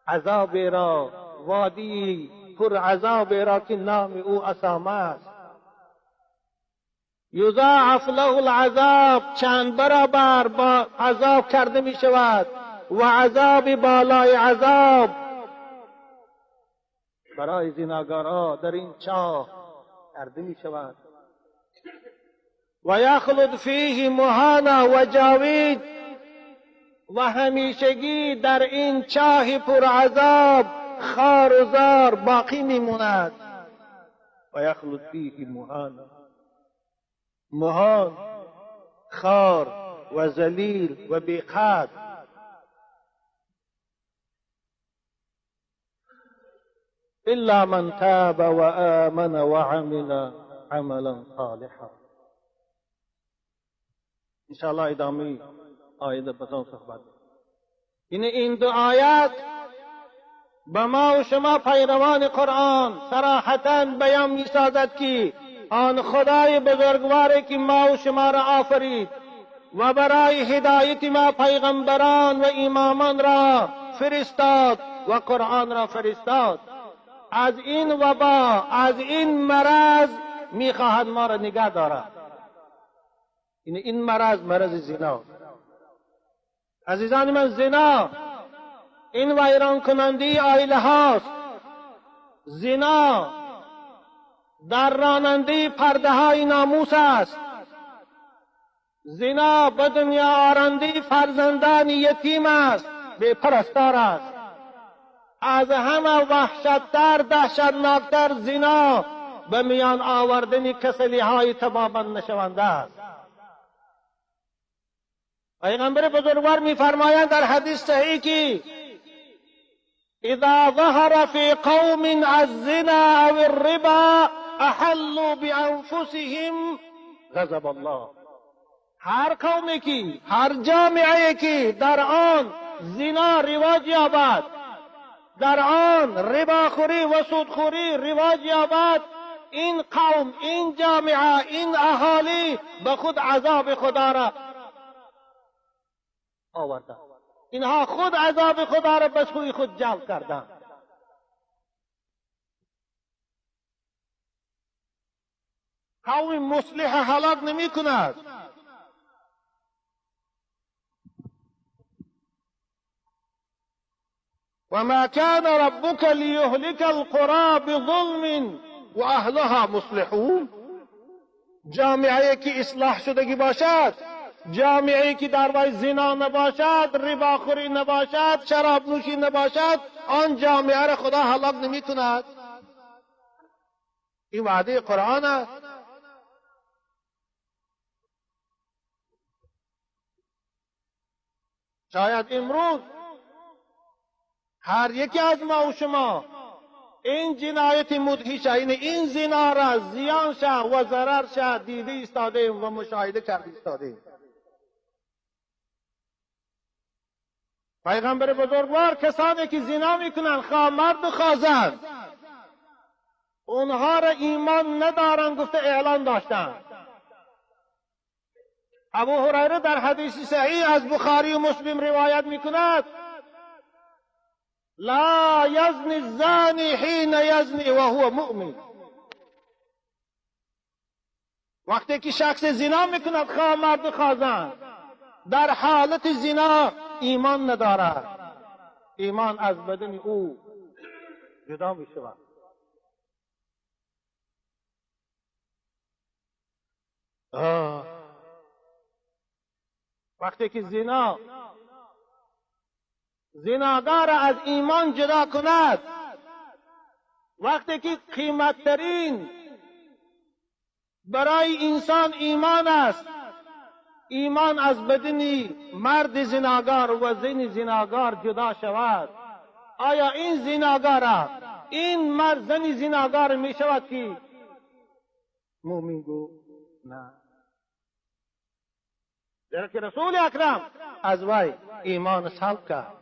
[SPEAKER 4] عذابی را، وادی پر عذابی را که نام او اسامه است. یضاعف له العذاب، چند برابر با عذاب کرده می شود و عذاب بالای عذاب برای زناگارها در این چاه کرده می شود. و یخلد فیه مهانا و جاوید، و همیشگی در این چاه پر عذاب خار و زار باقی می ماند. و یخلد فیه مهانا، مهان خار و ذلیل و بیقدر. الا من تاب و آمن و عمل عملا صالحا. انشاءالله ادامه آیه بزن صحبت. این دو آیات به ما و شما پیروان قرآن صراحتاً بیان می سازد که آن خدای بزرگواری که ما و شما را آفرید و برای هدایت ما پیغمبران و امامان را فرستاد و قرآن را فرستاد، از این وبا، از این مرض میخواهد ما را نگه دارد. این مرض زنا. عزیزان من، زنا این ویران کننده عائله هاست. زنا در راننده پرده های ناموس است. زنا به دنیا آرنده فرزندان یتیم است، بے پرستار است. از همه وحشتتر، دهشتناکتر زنا به میان آوردن کسلی های تبابند نشونده است. پیغمبر بزرگوار می‌فرمایند در حدیث صحیح که اذا ظهر في قوم الزنا او الربا احلوا بانفسهم غضب الله. هر قومی که، هر جامعه که در آن زنا رواج یابد، در آن رباخوری و سودخوری رواج یابد، این قوم، این جامعه، این اهالی به خود عذاب خدا را آورده. اینها خود عذاب خدا را به سوی خود جلب کردند. قوم مصلح هلاک نمی کند. وما كان ربك ليهلك القرى بظلم واهلها مصلحون. جامعه که اصلاح شدگی باشد، جامعه که در وی زنا نباشد، رباخوری نباشد، شراب نوشی نباشد، آن جامعه را خدا هلاک نمی کند. این وعده قرآن است. شاید امروز هر یکی از ما و شما این جنایت مدهشه، این زنا را زیانش و ضررش دیده ایستاده و مشاهده کرده ایستاده. پیغمبر بزرگوار کسانی که زنا میکنن، خواه مرد و خواه زن، اونها را ایمان ندارن گفته اعلان داشتن. ابو هریره در حدیث صحیح از بخاری و مسلم روایت میکند لا یزنی الزانی حین یزنی و هو مؤمن. وقتی که شخص زنا میکند، خواه مرد و خواه زن، در حالت زنا ایمان ندارد، ایمان از بدن او جدا می شود. وقتی که زناگار از ایمان جدا کند، وقتی که قیمتترین برای انسان ایمان است، ایمان از بدن مرد زناگار و زن زناگار جدا شود، آیا این زناگار، این مرد زن زناگار می شود که مومن گو؟ نه. در که رسول اکرم از وی ایمان سلب کرد.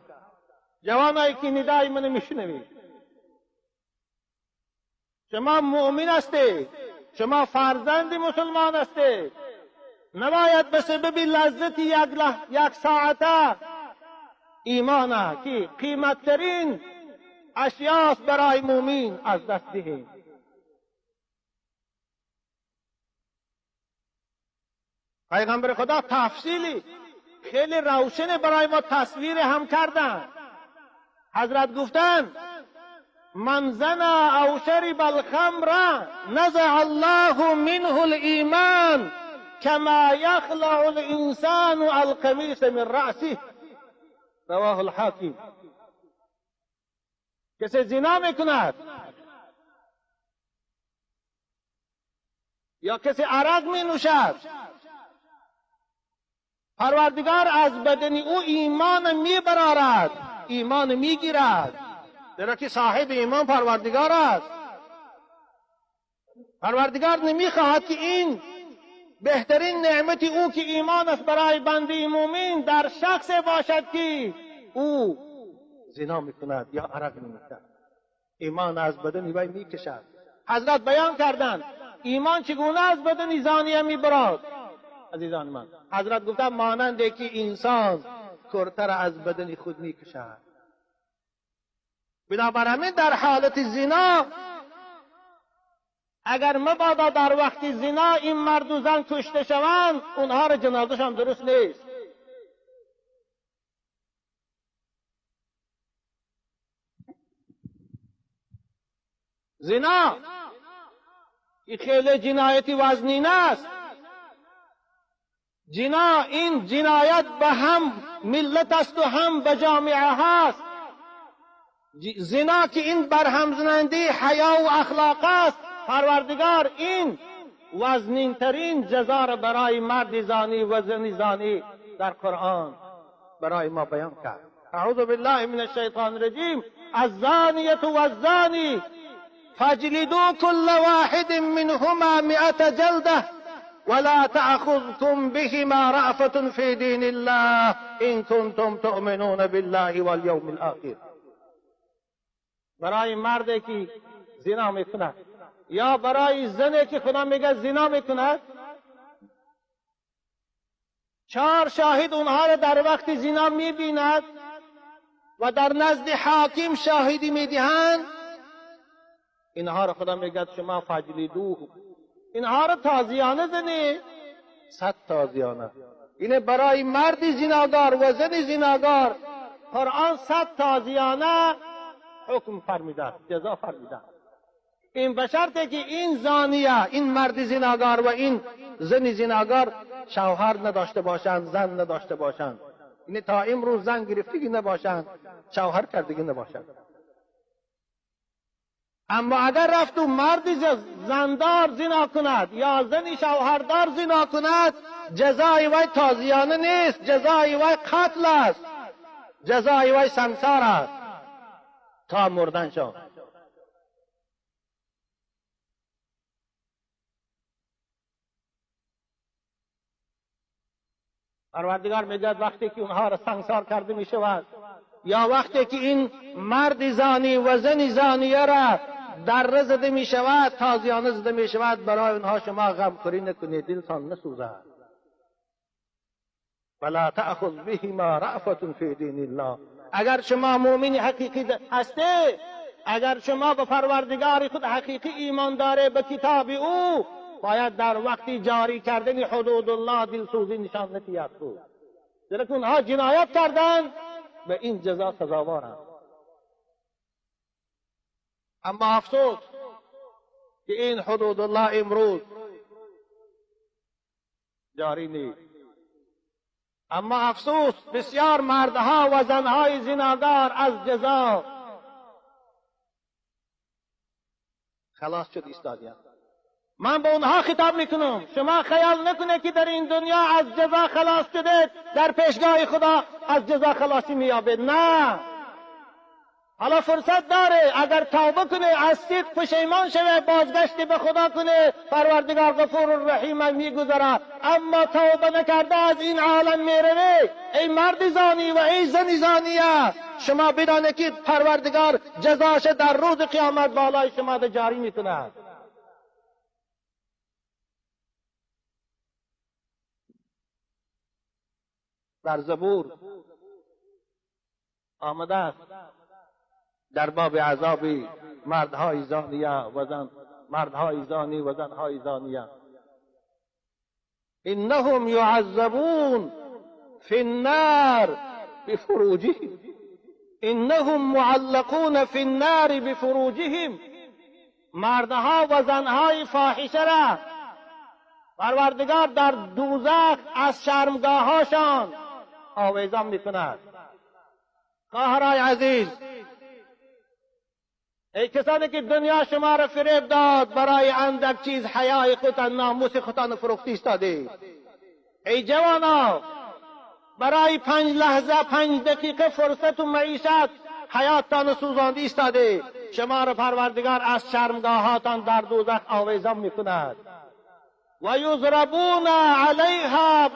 [SPEAKER 4] جوانایی که ندای من میشنوید، شما مؤمن هستید، شما فرزند مسلمان هستید، نباید به سبب لذت یک ساعته ایمان که قیمتترین اشیاست برای مؤمن از دست دهید. پیغمبر خدا تفصیلی خیلی روشن برای ما تصویر هم کردن. حضرت گفتن من زنا او شرب الخمر نزع الله منه الایمان كما يخلع الانسان القمیص من رأسه، رواه الحاکم. کسی زنا میکند یا کسی عرق می نوشد، پروردگار از بدن او ایمان میبرارد، ایمان میگیرد، زیرا که صاحب ایمان پروردگار است. پروردگار نمیخواهد که این بهترین نعمت او که ایمان است برای بنده مومن در شخص باشد که او زنا میکند یا عرق میکند. ایمان از بدن وی میکشد. حضرت بیان کردند ایمان چگونه از بدن زانیه میبرد. عزیزان من، حضرت گفتند مانند که انسان کرتر از بدن خود میکشد. بنابر همین در حالت زنا اگر مبادا در وقت زنا این مرد و زن کشته شوند، اونها را جنازه‌ش هم درست نیست. زنا این خیلی جنایتی وزنین است. جنا این جنایت به هم ملت است و هم به جامعه هست. زنا که این برهم زننده حیا و اخلاق است، پروردگار این وزنین ترین جزا را برای مرد زانی و زن زانی در قرآن برای ما بیان کرد. اعوذ بالله من الشیطان الرجیم. الزانیة والزانی فاجلدوا كل واحد منهما 100 جلده ولا تأخذكم بهما رأفة في دين الله إن كنتم تؤمنون بالله واليوم الآخر. برای مردی که زنا میکند یا برای زنی که خدا میگه زنا میکند، 4 شاهد اونها را در وقت زنا میبیند و در نزد حاکم شاهدی میدهند، اینها را خدا میگه شما فجلدوه، اینها را تازیانه زنی، 100 تازیانه. این برای مرد زناگار و زن زناگار قرآن 100 تازیانه حکم فرمیده، جزا فرمیده. این به شرطی که این زانیه، این مرد زناگار و این زن زناگار شوهر نداشته باشند، زن نداشته باشند. این تا امروز زن گرفتگی نباشند، شوهر کردگی نباشند. اما اگر رفت و مرد زندار زنا کند یا زن شوهردار زنا کند، جزای وی تازیانه نیست، جزای وی قتل است، جزای وی سنگسار است تا مردن شد. پروردگار میگوید وقتی که اونها را سنگسار کرده می شود یا وقتی که این مرد زانی و زن زانیه را در زده می شود، تازیانه زده می شود، برای اونها شما غمخوری نکنید، دلتان نسوزد. ولا تأخذ بهما رأفة فی دین الله. اگر شما مؤمن حقیقی هستی، اگر شما به پروردگار خود حقیقی ایمان داره، به کتاب او، باید در وقتی جاری کردن حدود الله دلسوزی نشان نتیاد بود. زیرا که اونها جنایت کردن، به این جزا سزاوارند. اما افسوس که این حدود الله امروز جاری نیست. اما افسوس بسیار مردها و زنهای زناگار از جزا خلاص شد ایستادیان. من به اونها خطاب میکنم شما خیال نکنه که در این دنیا از جزا خلاص شده در پیشگاه خدا از جزا خلاصی مییابید. نه، حالا فرصت داره، اگر توبه کنه، از صدق پشیمان شوه، بازگشت به خدا کنه، پروردگار غفور الرحیم میگذره. اما توبه نکرده از این عالم میروه، ای مرد زانی و ای زن زانیه، شما بدانه که پروردگار جزاش در روز قیامت بالای شما جاری میکنه. در زبور آمده است در باب عذاب مردهای زانیه و مردهای زانی و زنهای زانیه، انهم یعذبون فی النار بفروجهم، انهم معلقون فی النار بفروجهم. مردها و زنهای فاحشه را پروردگار در دوزخ از شرمگاهاشان آویزان میکند. خواهرای عزیز، ای کسانی که دنیا شما را فریب داد برای اندک چیز حیای خودتان، ناموس خودتان فروخته ایستاده. ای جوانا، برای 5 لحظه 5 دقیقه فرصت و معیشت حیاتتان سوزانده ایستاده. شما را پروردگار از شرمگاهاتان در دوزخ آویزان میکند. و یضربون علیها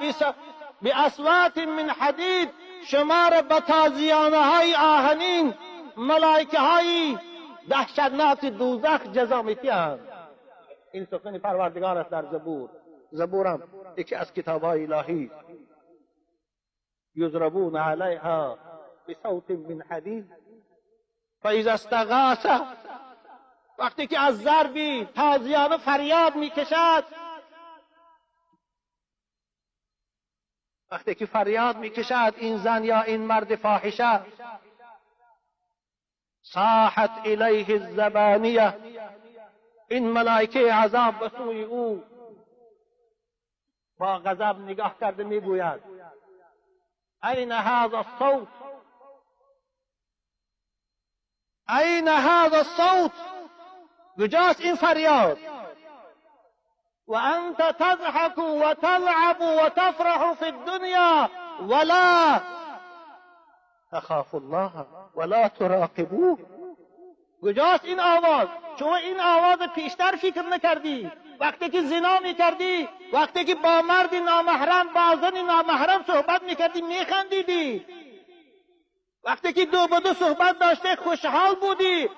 [SPEAKER 4] باصوات من حدید، شما را به تازیانه های آهنین ملائکه های دهشتناک دوزخ جزا میدهند. این سخن پروردگار است در زبور. زبورم یکی از کتاب های الهی. یضربون علیها بصوت من حدید فاذا استغاث، وقتی که از ضربی تازیانه فریاد میکشد، وقتی که فریاد میکشد این زن یا این مرد فاحشه، صاحت الیه الزبانیه، این ملائکه عذاب به سوی او با غضب نگاه کرده میگوید این هذا الصوت، این هذا الصوت، کجاست این فریاد؟ و انت تضحك و تلعب و تفرح فی الدنیا ولا تخاف الله ولا تراقبوه. کجاست این آواز؟ شما این آواز پیشتر فکر نکردی؟ وقتی که زنا میکردی، وقتی که با مرد نامحرم، با زن نامحرم صحبت میکردی میخندیدی، وقتی که 2 به 2 صحبت داشته خوشحال بودی.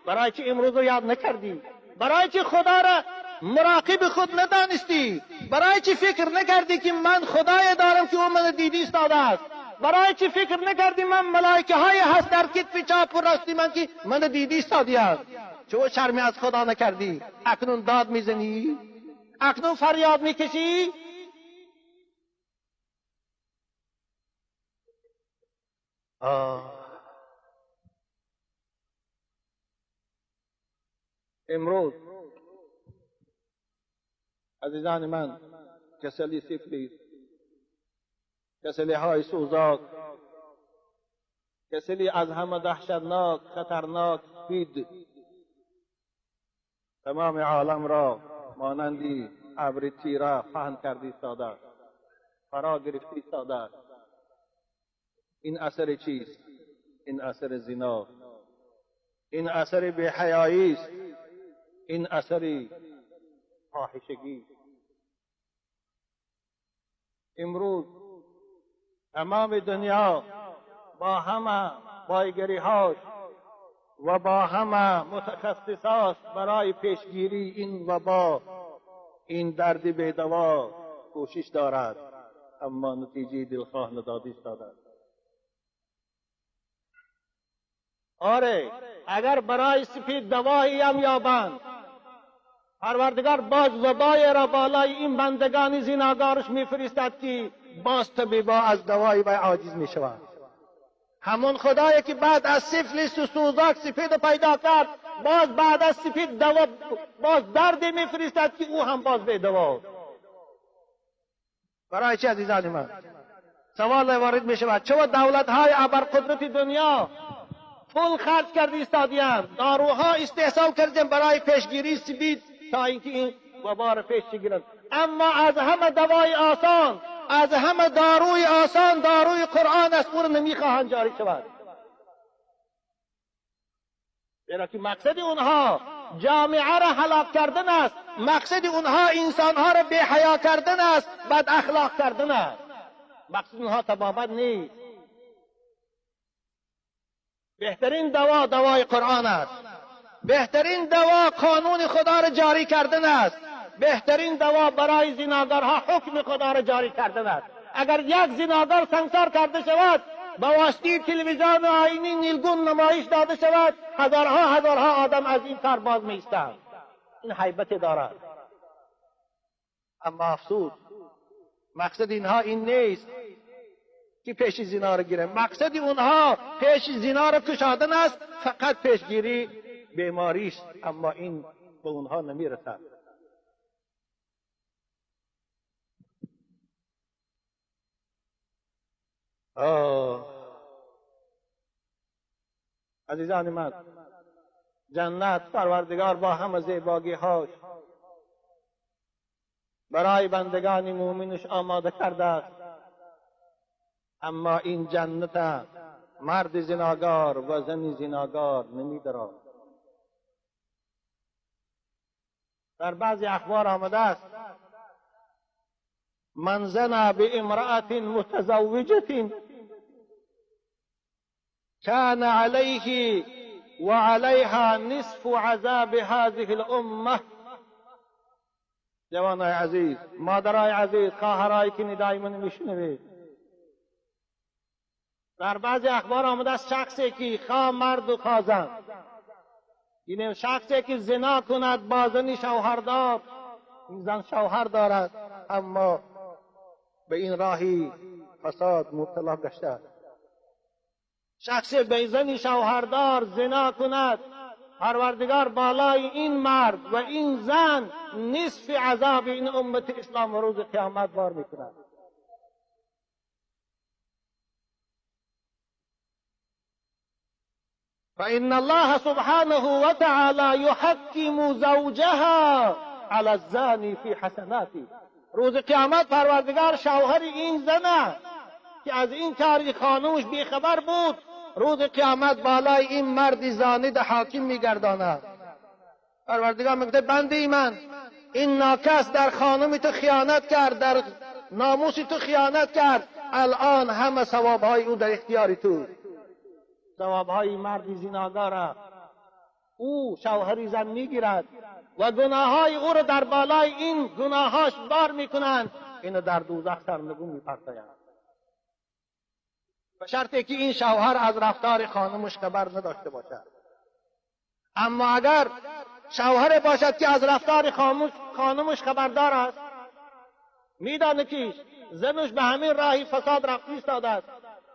[SPEAKER 4] برای چی امروز رو یاد نکردی؟ برای چی خدا را مراقب خود ندانستی؟ برای چی فکر نکردی که من خدای دارم که او من دیدی ایستاده است؟ برای چی فکر نکردی من ملائکه های هست در کتف چپ و راستی من که من دیدی ایستادی است؟ چون شرمی از خدا نکردی؟ اکنون داد میزنی؟ اکنون فریاد میکشی؟ امروز عزیزان من، کسلی سفلی، کسلی های سوزاک، کسلی از همه دهشتناک، خطرناک، سپید تمام عالم را مانندی ابر تیره پهن کردی ایستاده، فرا گرفتی ایستاده. این اثر چیست؟ این اثر زنا، این اثر بی‌حیایی است، این اثر فاحشگی. امروز تمام دنیا با همه بایگری‌هاش و با همه متخصصاش برای پیشگیری این وبا، این درد بی‌دوا کوشش دارد، اما نتیجه دلخواه نداده ایستاده. آره، اگر برای سپید دوایی هم یابند، پروردگار باز وبای را بالای این بندگان زناگارش میفرستد که باز طبیبا از دوایی و عاجز میشوند. همون خدایی که بعد از سفلیس و سوزاک سپید پیدا کرد، باز بعد از سپید دوا باز درد میفرستد که او هم باز به دوا. برای چه عزیزان من؟ سوال وارد می شود چرا دولت های ابرقدرت دنیا پول خرج کرده ایستادی‌اند، داروها استحصال کردیم برای پیشگیری سپید تا اینکه این وبا را پیش گیرند، اما از همه دوای آسان، از همه داروی آسان داروی قرآن است، او را نمیخواهند جاری شود. زیرا که مقصد اونها جامعه را هلاک کردن است، مقصد اونها انسانها را بی حیا کردن است، بد اخلاق کردن است، مقصد اونها تبابت نیست. بهترین دوا دوای قرآن است، بهترین دوا قانون خدا را جاری کردن است، بهترین دوا برای زناگرها حکم خدا را جاری کردن است. اگر یک زناگر سنگسار کرده شود، با واسطه تلویزیون و آینه نیلگون نمایش داده شود، هزارها آدم از این کار باز می‌ایستند. این هیبت دارد. اما افسوس مقصد اینها این نیست که پیش زنا را گیرند، مقصد اونها پیش زنا را کشادن است، فقط پیشگیری بیماری است، اما این به اونها نمیرسد. عزیزان من، جنت پروردگار با همه زیبایی هاش برای بندگان مومنش آماده کرده است، اما این جنت مرد زناگار و زن زناگار نمی‌دارد. در بعضی اخبار آمده است من زنا بامرأة متزوجة كان عليه وعليها نصف عذاب هذه الامه. جوانای عزیز، مادرای عزیز، خواهرایی که ندای من میشنوید، در بعضی اخبار آمده است شخصی که خواه مرد و خواه زن، یعنی شخصی که زنا کند با زنی شوهردار، این زن شوهر دارد اما به این راهی فساد مبتلا گشته است. شخصی به زنی شوهردار زنا کند، پروردگار بالای این مرد و این زن نصف عذاب این امت اسلام و روز قیامت بار میکند. فإن الله سبحانه وتعالى يحكم زوجها على الزاني في حسناته. روز قیامت پروردگار شوهر این زن که از این کاری خانوش بیخبر بود، روز قیامت بالای این مرد زانده حاکم میگرداند. پروردگار میگه بنده من، این ناکس در خانم تو خیانت کرد، در ناموس تو خیانت کرد، الان همه ثوابهای او در اختیار تو. ثوابهای مرد زناگار او شوهر زن میگیرد و گناههای او را در بالای این گناهاش بار میکنند، اینو در دوزخ سرنگون میپرتایند، به شرطی که این شوهر از رفتار خانمش خبر نداشته باشد. اما اگر شوهر باشد که از رفتار خانمش خبردار است، میداند که زنش به همین راهی فساد رفته ایستاده است،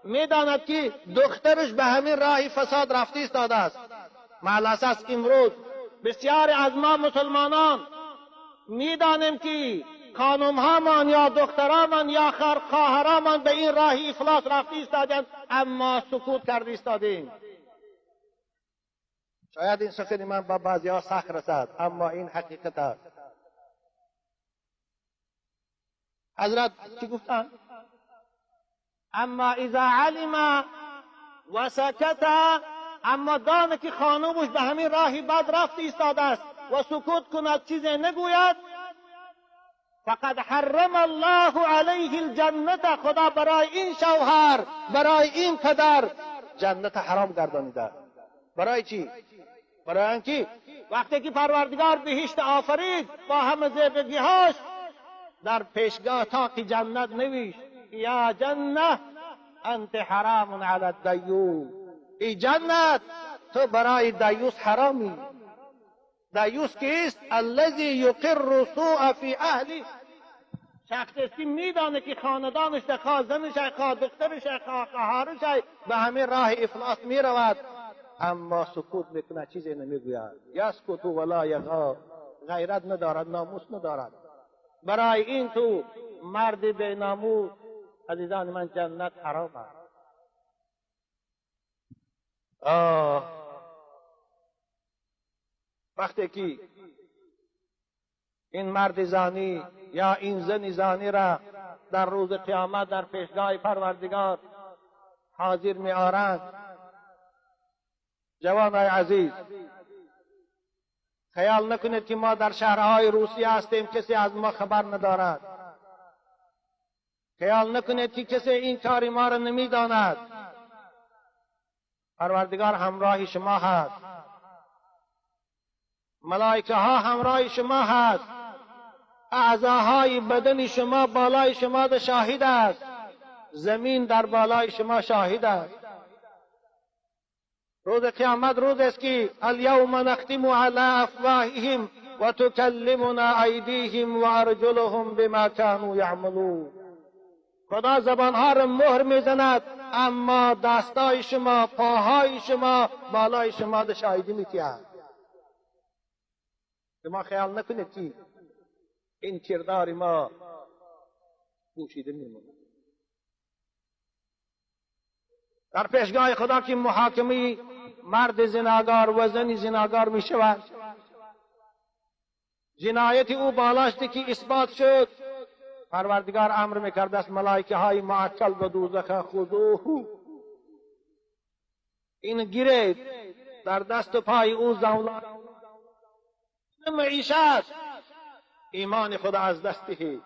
[SPEAKER 4] میداند که دخترش به همین راهی فساد رفته ایستاده است. معل اساس امروز بسیاری از ما مسلمانان میدانیم که خانمهامان یا دخترامان یا خواهرامان به این راهی افلاس رفته ایستادند، اما سکوت کرده ایستادیم. شاید این سخن من با بعضی‌ها سخت رسد، اما این حقیقت است. حضرت چی گفتن؟ اما اذا علم و سکت، اما دانه که خانومش به همین راهی بد رفت ایستاده است و سکوت کند، چیزی نگوید، فقد حرم الله علیه الجنت. خدا برای این شوهر، برای این پدر جنت حرام گردانیده. برای چی؟ برای اینکه وقتی که پروردگار بهشت آفرید با همه زیبایی‌هاش، در پیشگاه طاق جنت نوشت یا جنت انت حرام علی الدیوث. ای جنت تو برای دیوس حرامی. دیوس کیست؟ الذی یقر سوء فی اهلی. شخصی که میدانه که خاندانش، خواه زنش، خواه دخترش، خواه خواهرش به همین راه افلاس میرود، اما سکوت میکنه، چیزی نمیگوید. یسکت ولا یغا، غیرت ندارد، ناموس ندارد. برای این تو مرد بیناموس عزیزان من جنت حرام است. وقتی که این مرد زانی یا این زن زانی را در روز قیامت در پیشگاه پروردگار حاضر می آرند، جوانای عزیز خیال نکنید که ما در شهرهای روسیه هستیم کسی از ما خبر ندارد. خیال نکنید که کسی این کاری ما را نمی داند. پروردگار همراه شما هست، ملائکه ها همراه شما هست، اعضاهای بدن شما بالای شما ده شاهد است، زمین در بالای شما شاهد است. روز قیامت روز است که الیوم نختم علی افواههم و تکلمنا ایدیهم و ارجلهم بما کانوا یعملون. خدا زبانها را مهر میزند، اما دستای شما، پاهای شما بالای شما ده شاهدی میتیند. شما خیال نکنید که این کردار ما پوشیده میمونه. در پیشگاه خدا که محاکمه مرد زناگار و زن زناگار می شود، جنایت او بالاشتی که اثبات شد، پروردگار امر میکرده است ملائکه های معکل به دوزخ خذوه، این گیرید در دست و پای او زولان معیشت، ایمان خدا از دسته.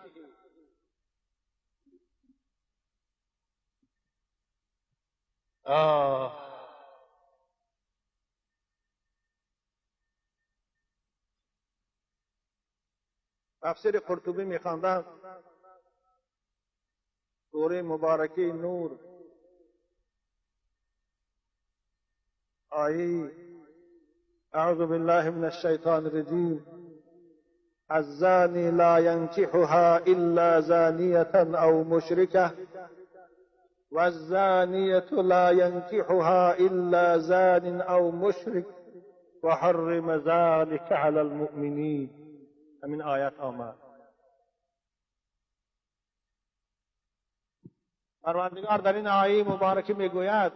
[SPEAKER 4] تفسیر قرطبی میخواندم، سوره مبارکه نور آیه اعوذ بالله من الشیطان الرجیم الزانی لا ينكحها الا زانیة او مشرکة والزانية لا ينكحها الا زان او مشرک وحرم ذلك على المؤمنین. همین آیات آمد. پروردگار در این آیه مبارکه میگوید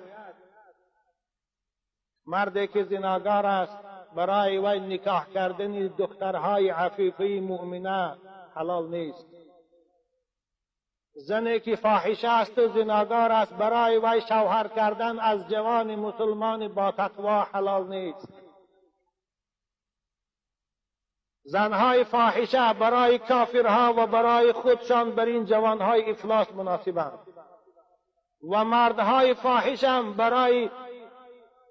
[SPEAKER 4] مردی که زناگار است برای وی نکاح کردن دخترهای عفیفه مؤمنه حلال نیست. زنی که فاحشه است و زناگار است برای وی شوهر کردن از جوان مسلمان با تقوا حلال نیست. زنهای فاحشه برای کافرها و برای خودشان بر این جوانهای افلاس مناسبند و مردهای فاحشه برای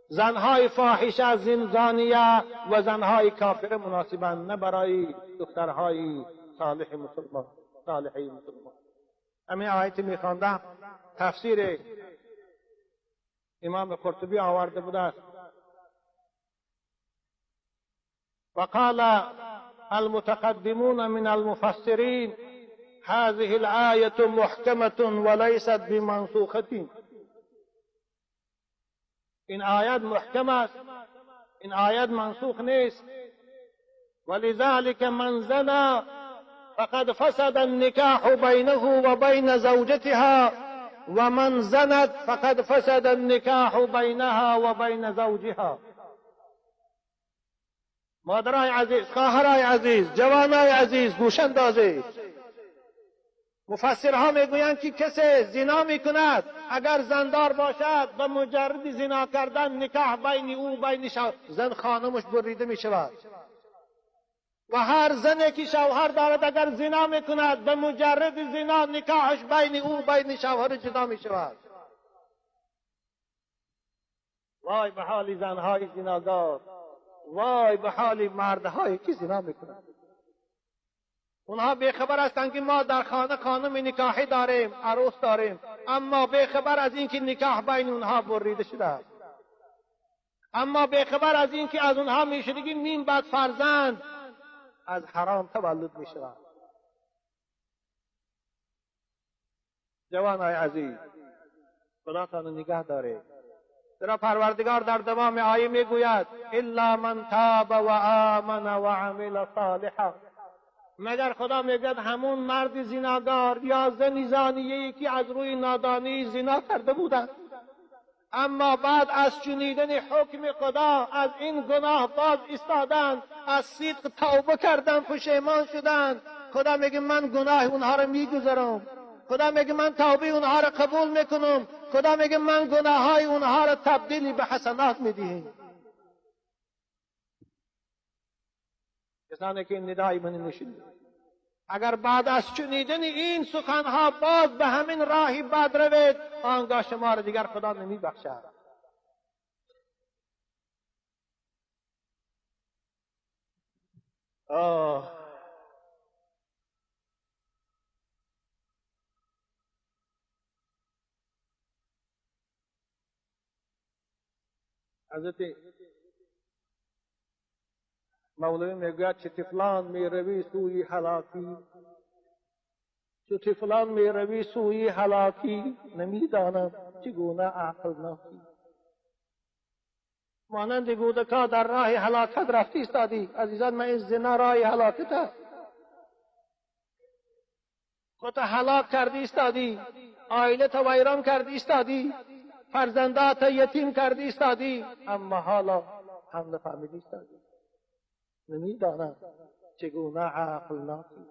[SPEAKER 4] زنهای فاحشه زنزانیه و زنهای کافر مناسبند، نه برای دخترهای صالح مسلمان. همین آیتی میخواندم تفسیر امام قرطبی آورده بوده است. وقال المتقدمون من المفسرين هذه الآية محكمة وليست بمنسوخة. این آیت محکم است، این آیت منسوخ نیست. ولذلك من زنا فقد فسد النكاح بينه وبين زوجتها ومن زنت فقد فسد النكاح بينها وبين زوجها. مادرای عزیز، خواهرای عزیز، جوانای عزیز گوش اندازید. مفسرها میگویند که کسی زنا میکند اگر زندار باشد به مجرد زنا کردن نکاح بین او بین زن خانمش بریده میشود و هر زنی که شوهر دارد اگر زنا میکند به مجرد زنا نکاحش بین او بین شوهر جدا میشود. وای به حال زنهای زناگار، وای به حال مردهایی که زنا میکنند. اونها بیخبر هستند که ما در خانه خانم نکاحی داریم، عروس داریم، اما بیخبر از اینکه نکاح بین اونها بریده شده است. اما بیخبر از اینکه از اونها میشنگیم نیم بعد فرزند از حرام تولد میشود. جوانای عزیز، خداتان نگاه داره. چرا پروردگار در دوام آیه میگوید الا من تاب و آمن و عمل صالحا مگر خدا میگد همون مرد زناگار یا زنی زانیه‌ای که از روی نادانی زنا کرده بودند، اما بعد از شنیدن حکم خدا از این گناه باز ایستادند، از صدق توبه کردند، پشیمان شدند. خدا میگه من گناه اونها رو میگذارم. خدا میگه من توبه اونها رو قبول میکنم. خدا میگه من گناههای اونها رو تبدیل به حسنات میدهم. کسانی که این ندای من نشنید، اگر بعد از شنیدن این سخنها باز به همین راهی بد روید، آنگاه شما را دیگر خدا نمیبخشد. حضرت مولوی میگوید چه طفلان میروی سوی هلاکی، چه طفلان میروی سوی هلاکی، نمیدانم چگونه عقل ناکی. مانند گودکا در راه هلاکت رفتی استادی. عزیزان من، این زنا راه هلاکت است. خودت هلاک کردی استادی، عائلت ویران کردی استادی، فرزندات یتیم کردی استادی، اما حالا هم نفهمیدی استادی. نمیدانم چگونه عقل ناکی.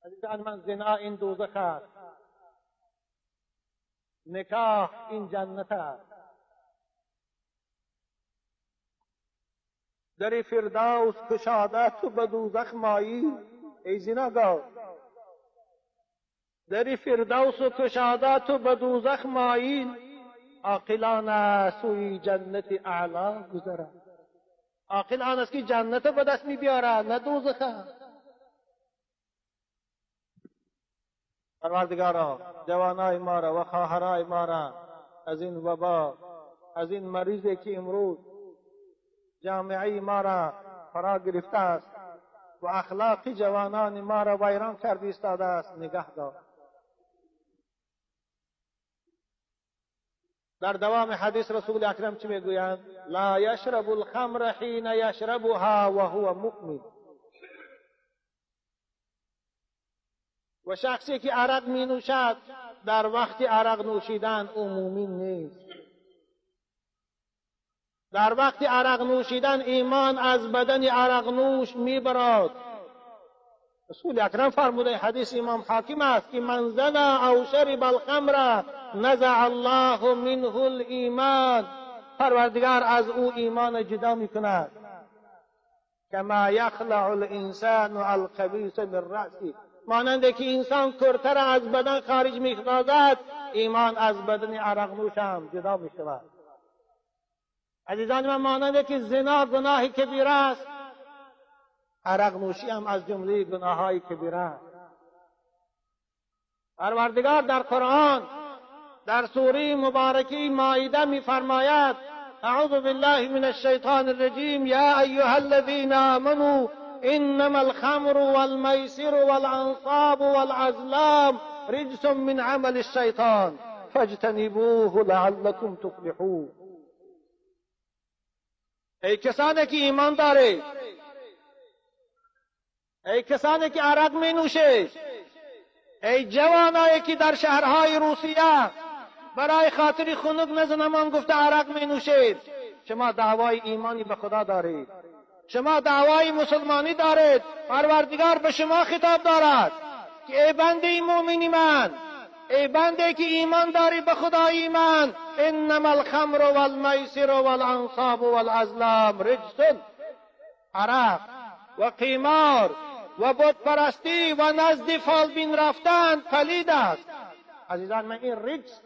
[SPEAKER 4] عزیزان من، زنا این دوزخ است، نکاح این جنت است. در فردوس کشاده تو به دوزخ مایی، ای زناگار. در فردوس کشاده تو به دوزخ مایی، عاقلانه سوی جنت اعلا گذرد. عاقل آن است که جنت به دست می بیارد، نه دوزخ. پروردگارا، جوانای ما را و خواهرای ما را از این وبا، از این مریضی که امروز جامعه ما را فرا گرفته است و اخلاق جوانان ما را ویران کرده ایستاده است، نگه دار. در دوام حدیث رسول اکرم چی میگویند؟ لا یشرب الخمر حین یشربها وهو مؤمن. و شخصی که عرق می نوشد در وقت عرق نوشیدن او مؤمن نیست. در وقت عرق نوشیدن ایمان از بدن عرق نوش می برد. رسول اکرم فرموده، حدیث امام حاکم است که من زنا او شرب الخمر نزع الله منه الایمان. پروردگار از او ایمان جدا می کند. کما یخلع الانسان الخبیث من رأسه. مانند که انسان کرتر از بدن خارج می سازد، ایمان از بدن عرق نوش هم جدا می شود. عزیزان من، مانند که زنا گناه کبیره است، عرق نوشی هم از جمله گناههای کبیره است. پروردگار در قرآن در سوره مبارکه مائده می فرماید: اعوذ بالله من الشیطان الرجیم، یا ایها الذین آمنوا انما الخمر والمیسر والانصاب والازلام رجس من عمل الشیطان فاجتنبوه لعلكم تفلحون. ای کسانی که ایمان دارید، ای کسانی که عرق می نوشید، ای جوانایی که در شهرهای روسیه برای خاطر خنک نزنمان گفته عرق می نوشید، شما دعوای ایمانی به خدا دارید، شما دعوای مسلمانی دارید. پروردگار به شما خطاب دارد که ای بنده مؤمنی من، ای بنده که ایمان داری به خدای من، انما الخمر والمیسر والانصاب والازلام رجس. عرق و قمار و بت پرستی و نزد فالبین رفتن پلید است. عزیزان من، این رجس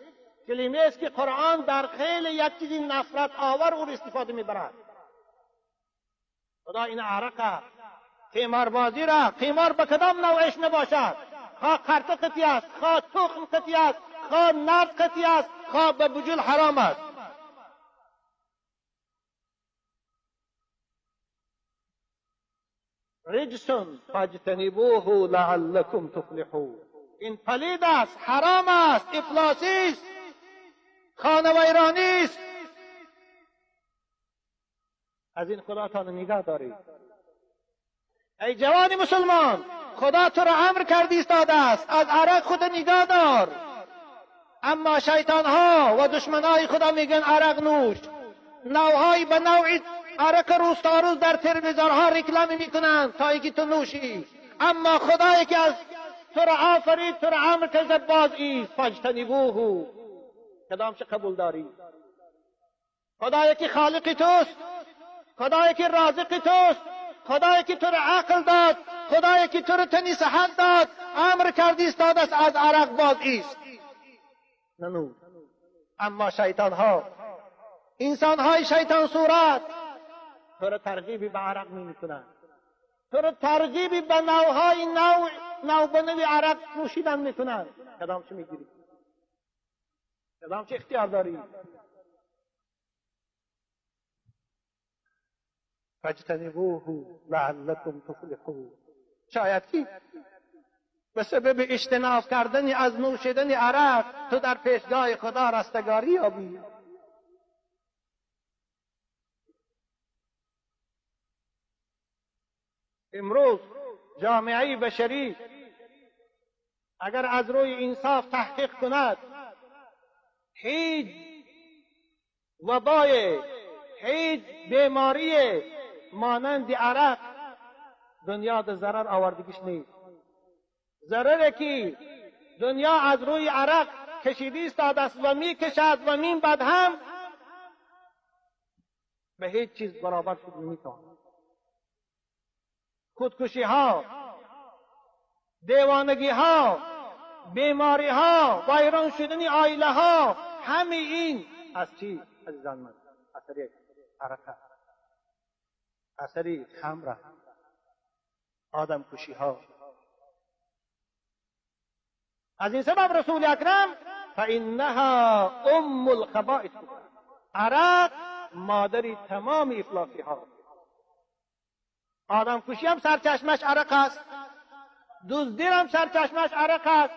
[SPEAKER 4] کلمه است که قرآن در خیلی یک چیزی نفرت آور او استفاده میبرد. خدا این عرق قمار بازی را، قمار به کدام نوعش نباشد، خواه قرطه قطعی است، خواه تخم قطعی است، خواه نفت قطعی است، خواه به بجل حرام است. رجس فاجتنبوه لعلكم تفلحون. این پلید است، حرام است، افلاسی است، خانه ویرانی است. از این خداتان نگاه دارید.
[SPEAKER 6] ای جوان مسلمان، خدا تو را امر کردی ایستاده است از عرق خود نگاه دار. اما شیطان ها و دشمنای خدا میگن عرق نوش، نوعهای به نوعی عرق روز در تلویزیونها رکلام میکنن تا اینکه تو نوشی. اما خدایی که از تو را آفرید، تو را امر کرد باز ایست، فاجتنبوه. کدامش قبول داری؟ خدایی که خالق توست، خدایی که رازق توست، خدایی که تو را عقل داد، خدایی که تو را تنی صحت داد، امر کردی ایستاده است از عرق باز ایست. ننو. اما شیطان ها، انسان های شیطان صورت تو را ترغیب به عرق می کنند، تو را ترغیب به نوعهای نوع به نوع عرق نوشیدن می کنند. کدامش می گیری؟ کدامش اختیار داری؟ فاجتنبوه لعلکم تفلحون. شاید که به سبب اجتناب کردن از نوشیدن عرق تو در پیشگاه خدا رستگاری یابی. امروز جامعه بشری اگر از روی انصاف تحقیق کند، هیچ وبای، هیچ بیماری مانند عرق دنیا در ضرر آوردگیش نیست. ضرری که دنیا از روی عرق کشیده ایستاده است و می کشد و می بعد هم به هیچ چیز برابر شد نمیتواند. خودکشی ها، دیوانگی ها، بیماری ها، ویران شدن عائله ها، همه این از چی عزیزان من؟ اثر عرق، اثر خمر، آدم کشی ها. از این سبب رسول اکرم فانها ام الخبائث، عرق مادری تمام افلاسی ها. آدم کشی هم سرچشمش عرق است، دزدی هم سرچشمش عرق است،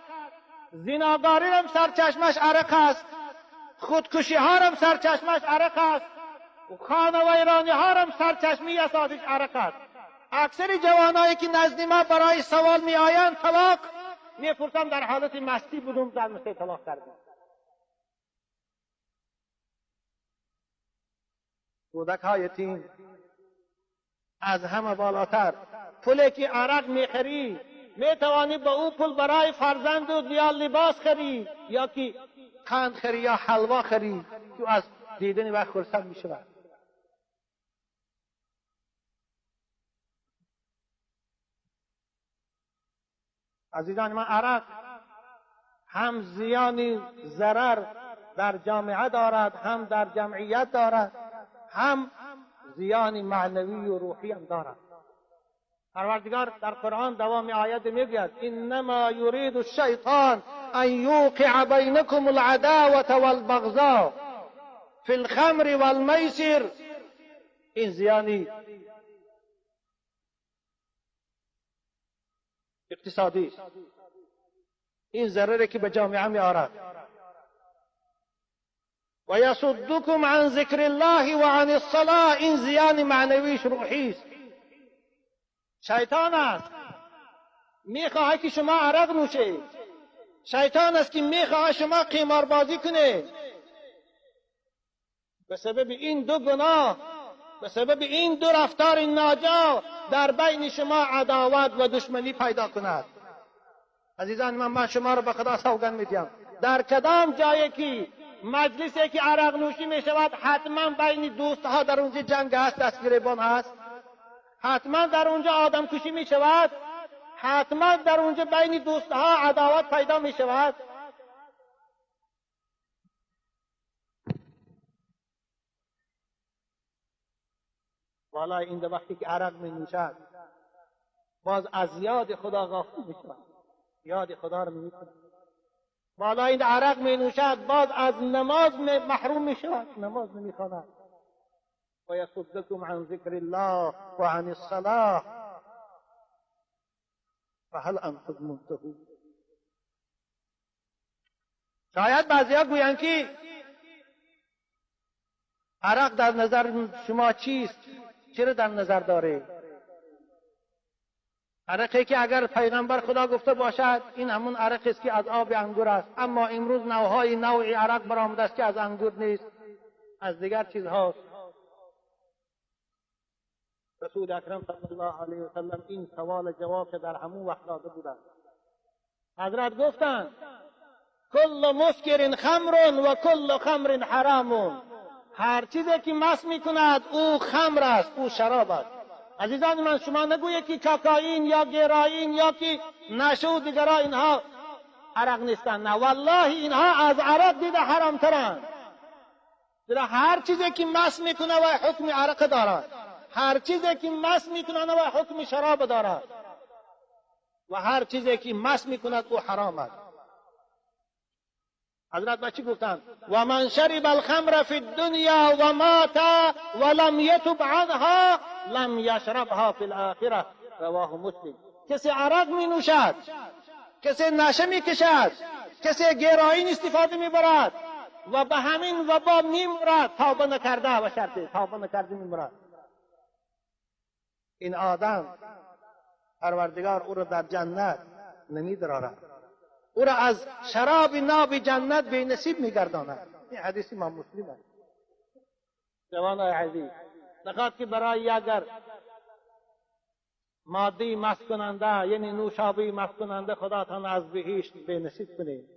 [SPEAKER 6] زناگاری هم سرچشمش عرق است، خودکشی ها هم سرچشمش عرق است، و خانه ویرانی ها هم سرچشمی اساسش عرق است. اکثر جوانایی که نزد ما برای سوال می آیند طلاق میپرسم در حالت مستی بودم در مستی طلاق کردم. کودک های تین از همه بالاتر، پولی که عرق میخری میتوانی به او پول برای فرزند و یا لباس خری یا که قند خری یا حلوا خری که از دیدن وقت خرسند میشود. عزیزان من، عرق هم زیانی ضرر در جامعه دارد، هم در جمعیت دارد، هم زیانی معنوی و روحی هم دارد. پروردگار در قرآن دوام آیت میگوید انما یرید الشیطان ان یوقع بینکم العداوة والبغضاء فی الخمر والمیسر. این زیانی اقتصادی است، این ضرری که به جامعه می آرد. و یصدکم عن ذکر الله و عن الصلاة، این زیان معنویش روحی است. شیطان است میخواهد که شما عرق نوشه، شیطان است که میخواهد شما قمار بازی کنه. به سبب این دو گناه، به سبب این دو رفتار ناجا در بین شما عداوت و دشمنی پیدا کند. عزیزان من شما را به خدا سوگند میدیم، در کدام جایی که مجلسی که عرق نوشی می شود حتما بین دوستها در اونجا جنگ هست، دست گریبان هست، حتما در اونجا آدم کشی می شود، حتما در اونجا بین دوستها عداوت پیدا می شود. والا این وقتی که عرق می نوشد باز از یاد خدا غافل می شود، یاد خدا رو می کند. والا این عرق می نوشد باز از نماز محروم می شود، نماز نمی خواند. و یصدکم عن ذکر الله و عن الصلاة فهل انتم منتهون. شاید بعضیا گویند که عرق در نظر شما چیست؟ چرا در نظر داره؟ عرقی که اگر پیغمبر خدا گفته باشد این همون عرقی است که از آب انگور است، اما امروز نوعی عرق برآمده است که از انگور نیست، از دیگر چیزهاست. رسول اکرم صلی الله علیه و سلم این سوال جواب در همون وقت داده بودند. حضرت گفتند کل مسکر خمر و کل خمر حرام. هر چیزی که مست میکند او خمر است، او شراب است. عزیزان من، شما نگویید که کوکائین یا گراین یا که نشه و دیگرها اینها عرق نیستند. نه والله اینها از عرق دیده حرام ترند. زیرا هر چیزی که مست میکنه و حکم عرق دارد، هر چیزی که مست میکنه و حکم شراب دارد، و هر چیزی که مست میکند او حرام است. حضرت بچی گفتند و من شرب الخمر فی الدنیا و مات ولم یتب عنها لم یشربها فی الاخره. رواه مسلم. کسی عرق می نوشد، کسی نشه می کشد، کسی گراین استفاده می برد و به همین وبا می مرد، توبه نکرده و شرط توبه نکرده می مرد. این آدم پروردگار او را در جنت نمی درارد، او را از شراب ناب جنت بی نصیب میگرداند. این حدیث امام مسلم است. جوانای عزیز، نخواهد که برای اگر مادی مست کننده یعنی نوشابه مست کننده خداتان از بهشت بی نصیب کنید،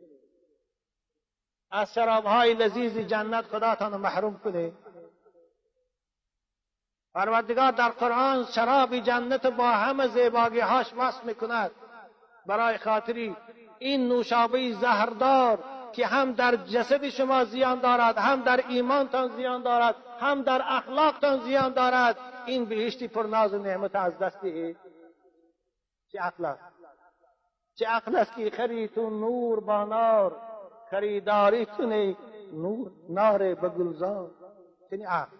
[SPEAKER 6] از شرابهای لذیذ جنت خداتان محروم کنید. پروردگار در قرآن شراب جنت با همه زیبایی‌هاش وصف میکند برای خاطری این نوشابه زهردار که هم در جسد شما زیان دارد، هم در ایمانتان زیان دارد، هم در اخلاقتان زیان دارد، این بهشتی پرناز و نعمت از دست دهید. چه عقل است، چه عقل است که خریتون نور با نار، خریداری کنی نور نار به گلزار. چنین عقل.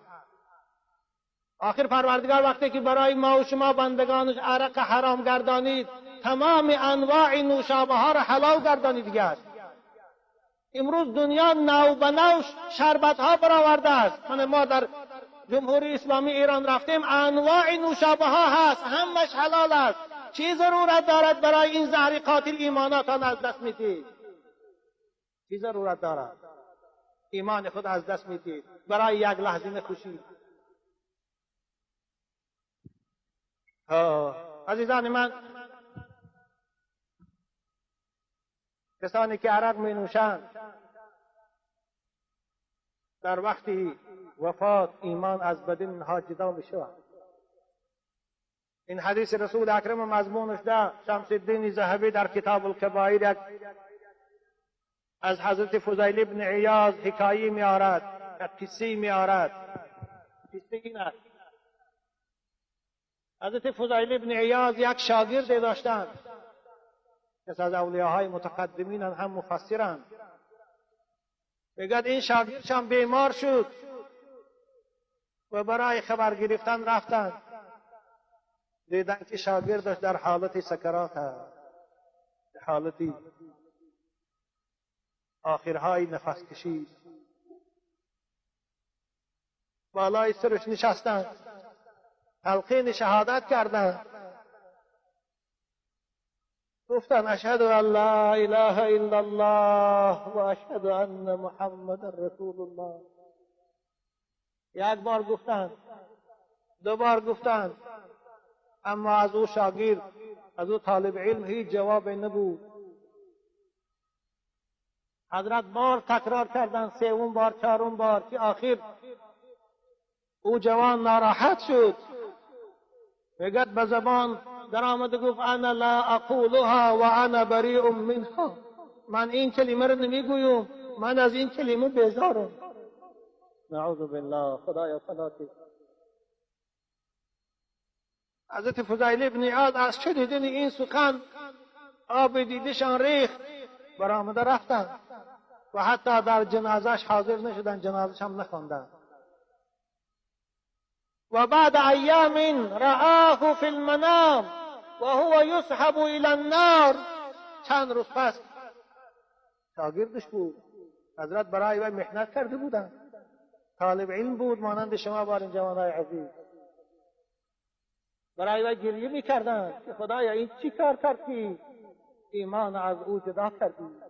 [SPEAKER 6] آخر پروردگار وقتی که برای ما و شما بندگانش عرق حرام گردانید، تمام انواع نوشابه ها را حلال گردانید دیگه است. امروز دنیا نو به نو شربت ها برآورده است. ما در جمهوری اسلامی ایران رفتیم، انواع نوشابه ها هست، همش حلال است. چی ضرورت دارد برای این زهر قاتل ایماناتان از دست میدید؟ چی ضرورت دارد؟ ایمان خود از دست میدید برای یک لحظه خوشی. عزیزان من، کسانی که عرق می نوشند در وقتی وفات ایمان از بدن اینها جدا می شود. این حدیث رسول اکرم مضمونش ده شمس الدین ذهبی در کتاب الکبائر از حضرت فضیل ابن عیاض حکایه می آرد، قصه می آرد. قصه این است: حضرت فضیل ابن عیاض یک شاگرد داشتند که از اولیاهای متقدمین هم مفسرند. بگد این شاگردشان بیمار شد و برای خبر گرفتن رفتند، دیدن که شاگردش در حالت سکرات است، در حالتی آخرهای نفس کشی. بالای سرش نشستند، تلقین شهادت کردند، گفتند اشهد ان لا اله الا الله و اشهد ان محمد رسول الله. یک بار گفتند، دو بار گفتند، اما از او شاگرد، از او طالب علم هیچ جواب نبود. حضرت بار تکرار کردند، سوم بار، چهارم بار، که آخر او جوان ناراحت شد. میگد به زبان در آمد گفت انا لا اقولها و انا بریء منها. من این کلمه رو نمیگویم، من از این کلمه بیزارم. نعوذ بالله. خدایا فلاتی. حضرت فضیل ابن عیاض از شنیدن این سخن آب دیدشان ریخت، برآمده رفتند و حتی در جنازش حاضر نشدند، جنازش هم نخواندند. و بعد ایام رآه فی المنام و هو یسحب الی النار. چند روز پس شاگردش بود، حضرت برای او محنت کرده بودند، طالب علم بود مانند شما بارین جوانای عزیز. برای وی گریه میکردند که خدایا این چی کار کردی؟ ایمان از او جدا کردی.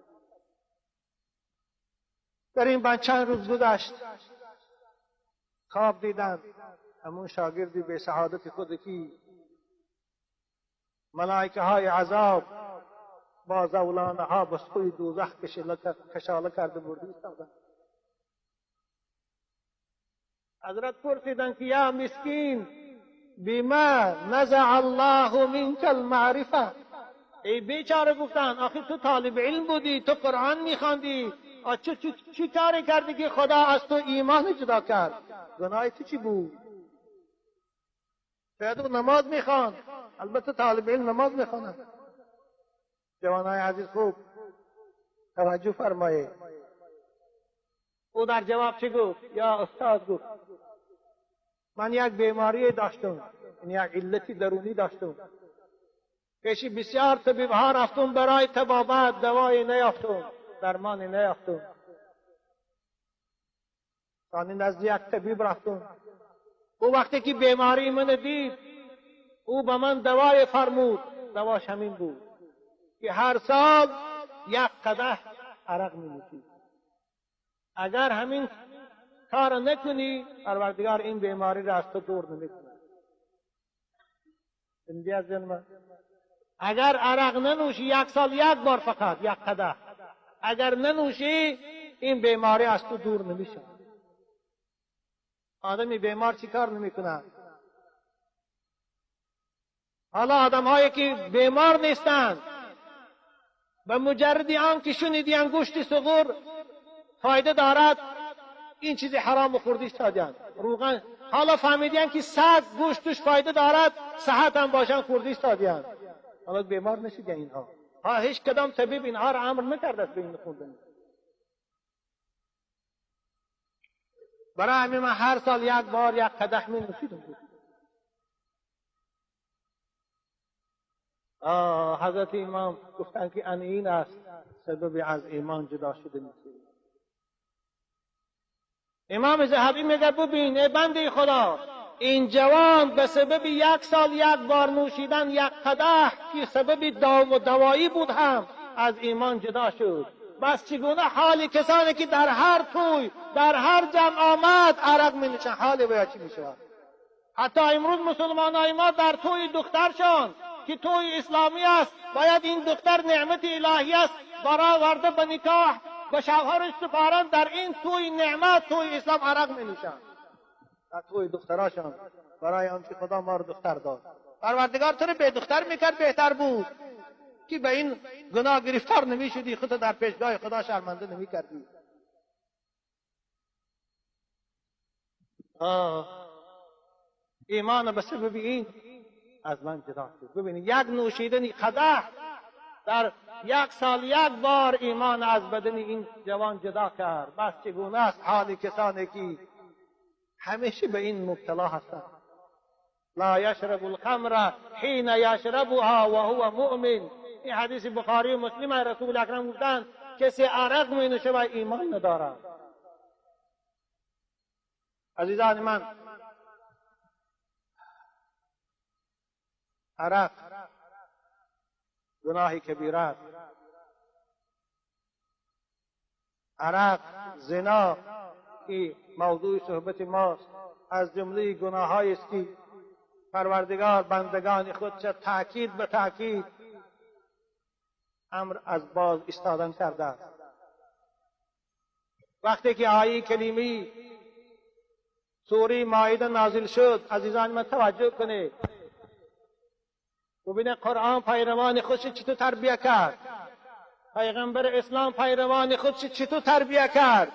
[SPEAKER 6] در این بند چند روز گذشت، خواب دیدند همون شاگردی به سعادت خود که ملائکه های عذاب با زولانه ها به سوی دوزخ کشاله کرده برده ایستادند. حضرت پرسیدند که یا مسکین بما نزع الله منك المعرفه. ای بیچاره گفتن آخه تو طالب علم بودی، تو قرآن میخواندی، چی کاری کردی که خدا از تو ایمان جدا کرد؟ گناه تو چی بود؟ شاید او نماز میخواند، البته طالب علم نماز میخواند. جوانای عزیز خوب توجه فرمایید. او در جواب چی گفت؟ یا استاد گفت من یک بیماری داشتم، یک علتی درونی داشتم، پیش بسیار طبیبها رفتم برای طبابت، دوایی نیافتم، درمانی نیافتم. ثانی نزد یک طبیب رفتم. او وقتی که بیماری من دید، او به من دوای فرمود. دواش همین بود که هر سال یک قدح عرق می‌نوشی. اگر همین کار نکنی پروردگار این بیماری را از تو دور نمی‌کند. اگر عرق ننوشی یک سال یک بار فقط یک قدح، اگر ننوشی این بیماری از تو دور نمیشه. آدمی بیمار چی کار نمیکنه؟ حالا آدم هایی که بیمار نیستند به مجرد آن که شنیدی انگشت صغور فایده دارد این چیز حرام خوردی استادیان، روغن حالا فهمیدین که سگ گوشتش فایده دارد صحت هم باشن خوردی استادیان، حالا بیمار نشید اینها. هیچ کدام طبیب اینها را امر نکرده به این خوردن. برای همین من هر سال یک بار یک قدح می نوشیدم. حضرت امام گفتن که این است سبب از ایمان جدا شده میشه. امام ذهبی میگه ببین ای بنده خدا، این جوان به سبب یک سال یک بار نوشیدن یک قدح که سبب دوایی بود هم از ایمان جدا شد. بس چگونه حال کسانی که در هر توی در هر جمع آمد عرق می نوشن، حال باید چی می شود؟ حتی امروز مسلمانای ما در توی دخترشان که توی اسلامی است باید این دختر نعمت الهی است برآورده به نکاح به شوهرش سپارند، در این توی نعمت توی اسلام عرق می نوشن در توی دختراشان برای آنکه خدا ما رو دختر داد. پروردگار تو رو به دختر میکرد بهتر بود که به این گناه گرفتار نمی شدی، خودت در پیشگاه خدا شرمنده نمی کردی. ایمان به سبب این از من جدا شد. ببینید یک نوشیدنی قدح در یک سال یک بار ایمان از بدن این جوان جدا کرد. بس چگونه است حال کسانی که همیشه به این مبتلا هستند. لا یشرب الخمر حین یشربها وهو مؤمن. این حدیث بخاری و مسلم رسول اکرم گفتند کسی عرق می نوشه و ایمان ندارد. عزیزان من، عرق گناه کبیره است. عرق، زنا که موضوع صحبت ماست از جمله گناه‌هایی است که پروردگار بندگان خود چه تأکید به تأکید امر از باز ایستادن کرده است. وقتی که آیه کریمی سوره مائده نازل شد، عزیزان من توجه کنید، ببینید قرآن پیروان خودش چطور تربیت کرد، پیغمبر اسلام پیروان خودش چطور تربیت کرد.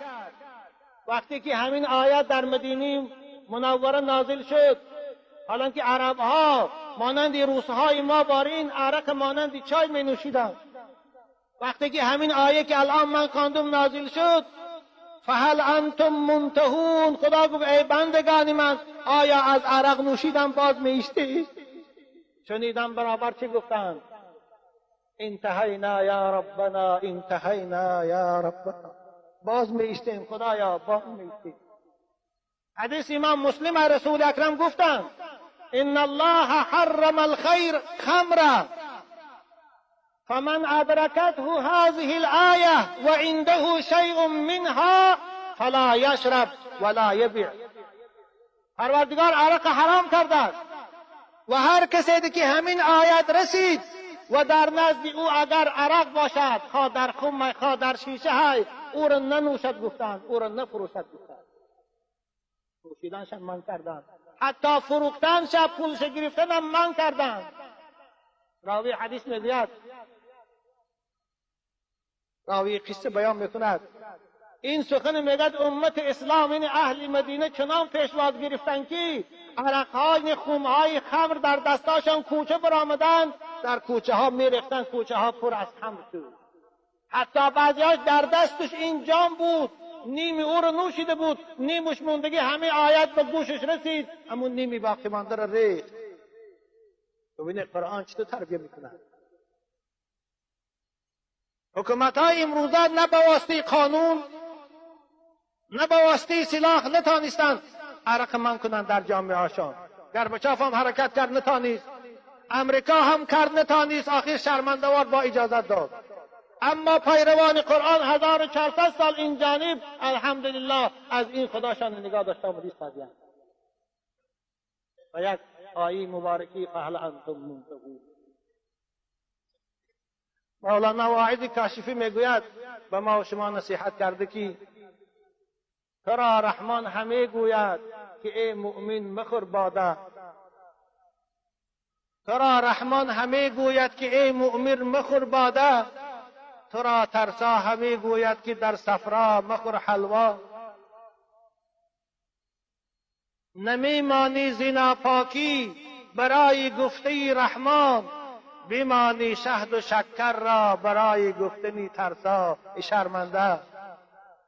[SPEAKER 6] وقتی که همین آیت در مدینه منوره نازل شد، حالا که عرب ها مانند روسهای ما بارین عرق مانند چای می نوشیدند، وقتی که همین آیه که الان من خواندم نازل شد، فهل انتم منتهون، خدا گفت ای بندگان من آیا از عرق نوشیدن باز می ایستید؟ شنیدم برابر چه گفتند؟ انتهینا یا ربنا، انتهینا یا ربنا، باز می ایستیم خدایا، باز می ایستیم. حدیث امام مسلم رسول اکرم گفتند ان الله حرم الخیر خمرا فمن ادركته هذه الآية وعنده شيء منها فلا يشرب ولا يبيع. پروردگار عرق حرام کرده است و هر کسی که همین آیت رسید و در نزد او اگر عرق باشد، خواه در خم خواه در شیشه های، او را ننوشد گفتند، او را نفروشد گفتند. نوشیدنش من کردند، حتی فروختنش پولش گرفتن هم من کردند. راوی حدیث میگوید، راوی قصه بیان میکند، این سخن میگد امت اسلام این اهل مدینه چنان پیشواز گرفتن که عرقهای خمهای خمر در دستاشان کوچه برآمدند، در کوچه ها میریختن، کوچه ها پر از خمر شد. حتی بعضیاش در دستش این جام بود، نیمی او رو نوشیده بود، نیمش موندگی همه آیت به گوشش رسید، همون نیمی باقی مانده را ریخت. ببینید قرآن چطور تربیه میکنه. حکومت های امروزه نه به واسطه قانون نه به واسطه سلاح نتانستند عرق من کنند در جامعه هاشان. گربچاف هم حرکت کرد نتانست، امریکا هم کرد نتانست، آخر شرمندوار با اجازت داد. اما پیروان قرآن 1400 سال این جانب الحمدلله از این خداشان نگاه داشته آمده است. و یک آیه مبارکی فهل انتم منتهون. مولانا واعظ کاشفی میگوید به ما و شما نصیحت کرده که تو را رحمان همه گوید که ای مؤمن مخور باده. تو را رحمان همه گوید که ای مؤمن مخور باده. تو را ترسا همه گوید که در صفرا مخور حلوا. نمی مانی زنا پاکی برای گفته رحمان، بمانی شهد و شکر را برای گفتنی ترسا. شرمنده.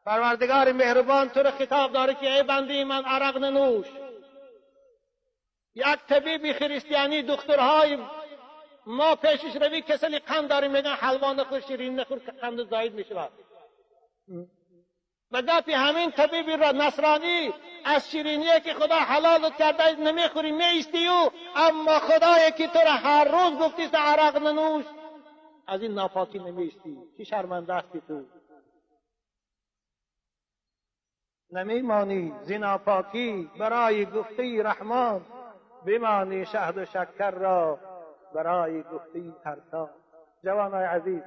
[SPEAKER 6] پروردگار مهربان تو را خطاب داره که ای بنده من عرق ننوش. یک طبیب خریستیانی دکترهای ما پیشش روی کسلی قند داره میگن حلوا نخور، شیرین نخور که قند زاید میشه. و گفتی همین طبیب را نصرانی از شیرینیه که خدا حلالت کرده نمیخوری میستی او، اما خدایی که تو را هر روز گفتی عرق ننوش از این ناپاکی نمیستی. چی شرمنده هستی تو. نمیمانی زنا پاکی برای گفته رحمان، بمانی شهد و شکر را برای گفته ترسا. جوانای عزیز،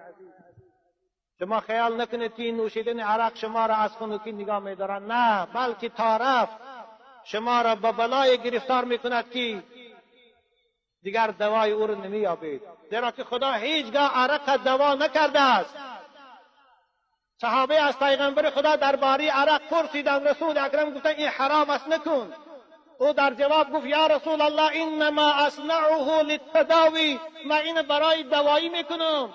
[SPEAKER 6] شما خیال نکنید که نوشیدن عرق شما را از خنکی نگاه می‌دارند. نه، بلکه طرف شما را به بلای گرفتار میکند که دیگر دوای او را نمییابید، زیرا که خدا هیچگاه عرق دوا نکرده است. صحابه از پیغمبر خدا درباره عرق پرسیدند، رسول اکرم گفتند این حرام است نکن. او در جواب گفت یا رسول الله انما اصنعه للتداوی، من این برای دوایی میکنم،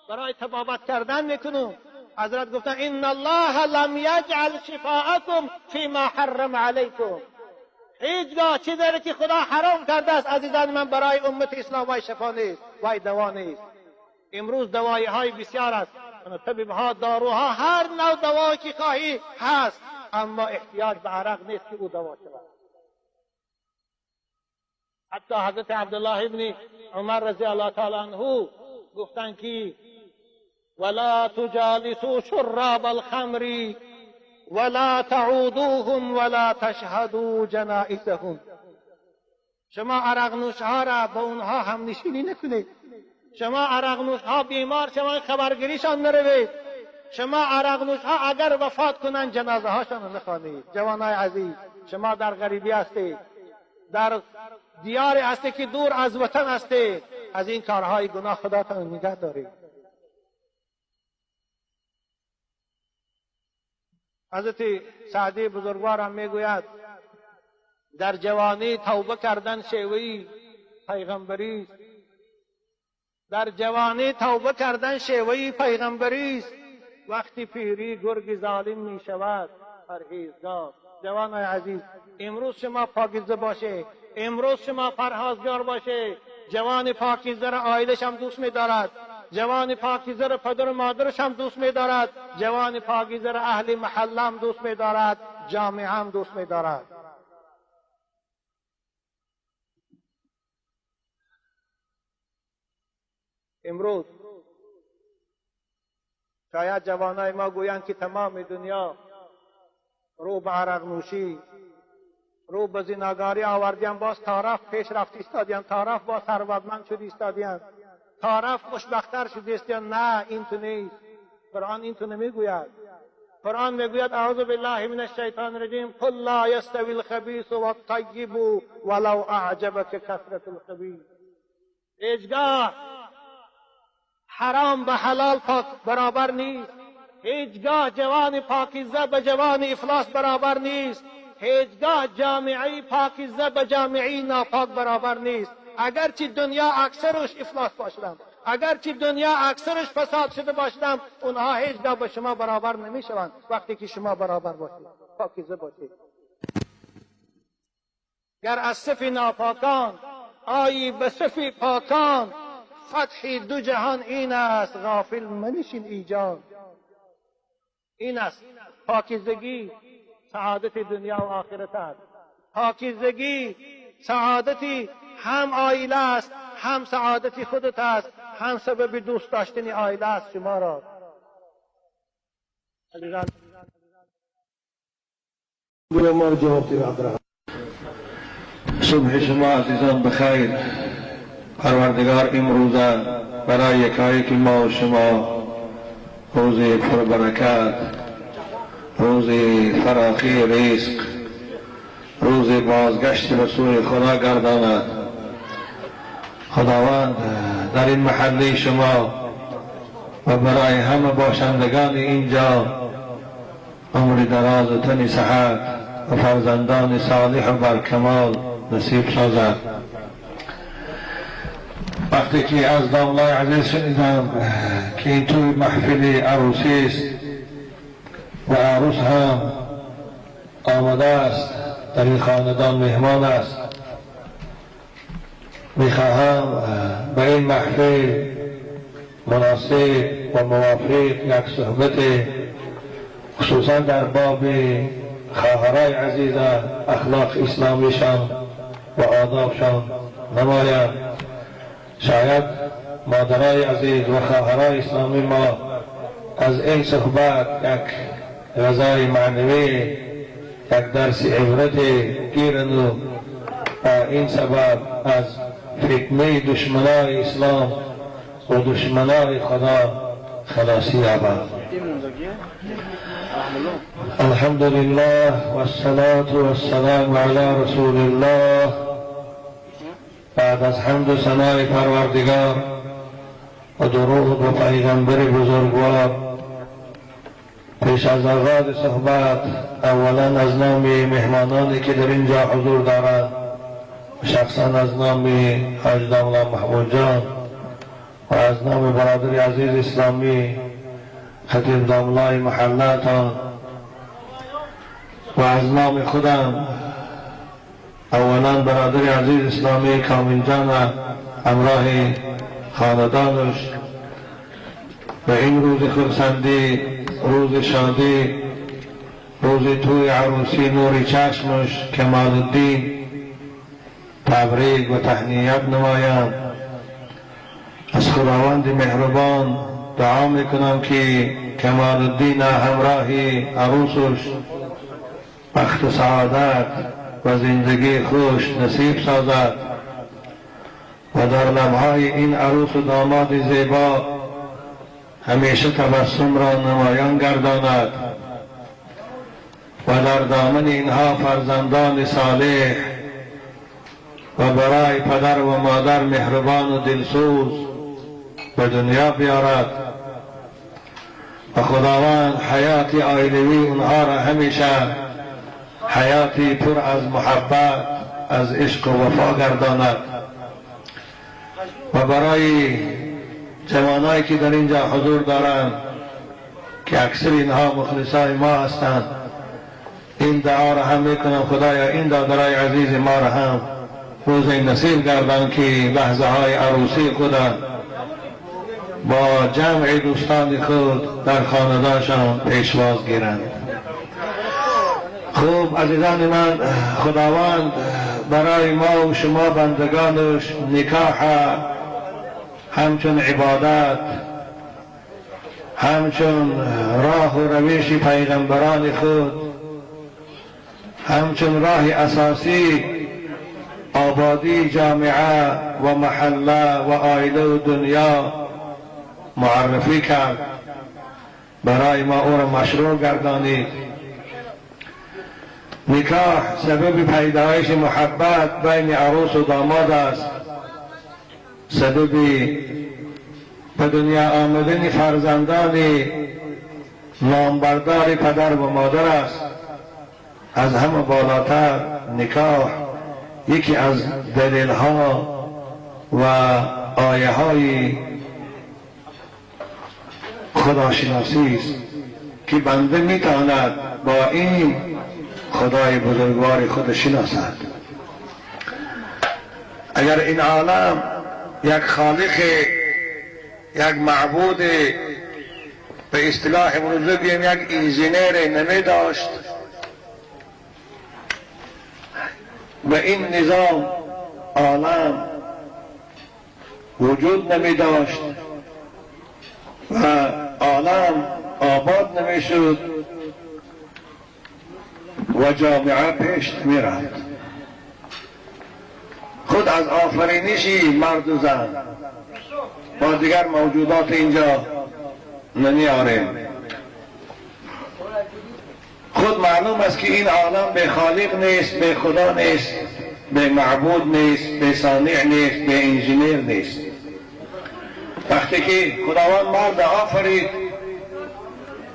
[SPEAKER 6] برای طبابت کردن میکنم. حضرت گفتن ان الله لم یجعل شفاءکم فيما حرم علیکم. هیچگاه چیزی که خدا حرام کرده است عزیزان من برای امت اسلام وای شفا نیست، وای دوا نیست. امروز دوایی های بسیار است، طبیب ها، داروها، هر نوع دوایی که خواهی هست، اما احتیاج به عرق نیست که او دوا شود. حتی حضرت عبدالله ابن عمر رضی الله تعالی عنه گفتند که ولا تجالسوا شراب الخمر ولا تعودوهم ولا تشهدوا جنائزهم. شما عرق نوش ها را با اونها هم نشینی نکنید. شما عرق نوش ها بیمار شما خبرگیریشان نروید. شما عرق نوش ها اگر وفات کنند جنازه هاشان نخوانید. جوانای عزیز، شما در غریبی هستید، در دیاری هستی که دور از وطن هستی، از این کارهای گناه خداتان نگه دارید. حضرت سعدی بزرگوار هم میگوید در جوانی توبه کردن شیوهی پیغمبری است. در جوانی توبه کردن شیوهی پیغمبری است، وقتی پیری گرگ ظالم می شود پرهیزگار. جوانای عزیز، امروز شما پاکیزه باشه، امروز شما پرهیزگار باشه. جوان پاکیزه را عائلش هم دوست می‌دارد، جوان پاکیزه را پدر و مادرش هم دوست می‌دارد، جوان پاکیزه را اهل محله هم دوست می‌دارد، جامعه هم دوست می‌دارد. امروز شاید جوانای ما گویند که تمام دنیا رو به عرق نوشی، رو به زناگاری آوردیم، باز طرف پیش رفت ایستادیم، طرف باز ثروتمند شد ایستادیم، طرف خوشبختر شد ایستادیم. نه، این تو نیست. قرآن این تو نمیگوید. قرآن میگوید اعوذ بالله من الشیطان الرجیم قل لا یستوی الخبیث والطیب ولو اعجبک کثرة الخبیث. هیچگاه حرام به حلال برابر نیست، هیچگاه جوان پاکیزه به جوان افلاس برابر نیست، هیچگاه جامعه پاکیزه به جامعه ناپاک برابر نیست. اگرچه دنیا اکثرش افلاس باشدم، اگرچه دنیا اکثرش فساد شده باشدم، اونها هیچگاه به شما برابر نمیشوند وقتی که شما برابر باشید، پاکیزه باشید. گر از صف ناپاکان آیی به صف پاکان، فتح دو جهان این است غافل منشین ایجان. این است پاکیزگی، سعادت دنیا و آخرت است. پاکیزگی سعادتی هم عائله است، هم سعادتی خودت است، هم سبب دوست داشتن عائله است شما را.
[SPEAKER 2] صبح شما عزیزان بخیر. پروردگار امروزه برای یکایک ما و شما روز پربرکت، روز فراخی رزق، روز بازگشت به سوی خدا گرداند. خداوند در این محله شما و برای همه باشندگان اینجا عمر دراز و تن صحت و فرزندان صالح و برکمال نصیب سازد. وقتی که از داملای عزیز شنیدم که این توی محفل عروسی است و عروس هم آمده است، در این خاندان مهمان است، میخواهم به این محفل مناسب و موافق یک صحبت خصوصا در باب خواهرای عزیز اخلاق اسلامیشان و آدابشان نمایم. شاید مادرای عزیز و خواهرای اسلامی ما از این صحبت یک غذای معنوی، یک درس عبرت گیرند و این سبب از فتنه دشمنای اسلام و دشمنای خدا خلاصی یابند. الحمدلله والصلاة والسلام علی رسول الله. بعد از حمد و ثنای پروردگار و درود و پیغمبر بزرگوار، پیش از آغاز صحبت اولا از نام مهمانانی که در اینجا حضور دارند، شخصا از نام حاج داملا محمود جان و از نام برادر عزیز اسلامی خطیب داملای محلاتان و از نام خودم اولا برادر عزیز اسلامی کامل جان همراه خاندانش به این روز خرسندی، روز شادی، روز توی عروسی نور چشمش کمال الدین تبریک و تهنیت نمایم. از خداوند مهربان دعا میکنم که کمال الدین همراه عروسش بخت سعادت و زندگی خوش نصیب سازد و در لمحهای این عروس و داماد زیبا همیشه تبسم را نمایان گرداند و در دامن اینها فرزندان صالح و برای پدر و مادر مهربان و دلسوز به دنیا بیارد و خداوند حیات عائلوی اونها را همیشه حیاتی پر از محبت، از عشق و وفا گرداند و برای جوانایی که در اینجا حضور دارند که اکثر اینها مخلصای ما هستند این دعا را هم میکنم خدایا این دادرای عزیز ما را هم روز نصیب گردان که لحظه های عروسی خود با جمع دوستان خود در خاندانشان پیشواز گیرند. خوب عزیزان من، خداوند برای ما و شما بندگانش نکاح همچون عبادت، همچون راه و روش پیغمبران خود، همچون راه اساسی آبادی جامعه و محله و عائله و دنیا معرفی کرد، برای ما او را مشروع گردانید. نکاح سبب پیدایش محبت بین عروس و داماد است، سبب به دنیا آمدن فرزندان نامبردار پدر و مادر است. از همه بالاتر نکاح یکی از دلیل‌ها و آیه‌های خداشناسی است که بنده میتواند با این خدای بزرگوار خود شناسد. اگر این عالم یک خالق، یک معبود، به اصطلاح امروزه بگیم یک انجینیر نمی داشت و این نظام عالم وجود نمی داشت و عالم آباد نمی شد و جامعه پیش نمی رفت. خود از آفرینشی مرد و زن با دیگر موجودات اینجا نمی آریم. خود معلوم است که این عالم به خالق نیست، به خدا نیست، به معبود نیست، به صانع نیست، به انجینیر نیست. وقتی که خداوند مرد آفرید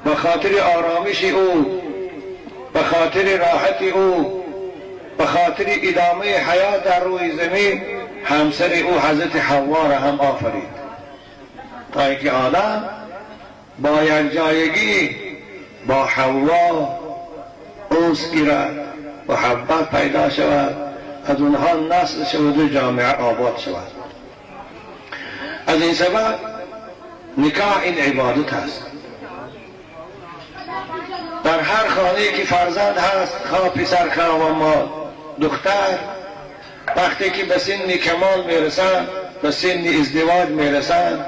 [SPEAKER 2] به خاطر آرامش او، به خاطر راحت او، به خاطر ادامه حیات در روی زمین، همسر او حضرت حوا را هم آفرید تا اینکه آدم با یک جایگی با حوا انس گیرد، محبت پیدا شود، از اونها نسل شود و جامعه آباد شود. از این سبب نکاح این عبادت است. در هر خانه که فرزند هست، خواه پسر خواه مال دختر، وقتی که به سن کمال میرسند، به سن ازدواج میرسند،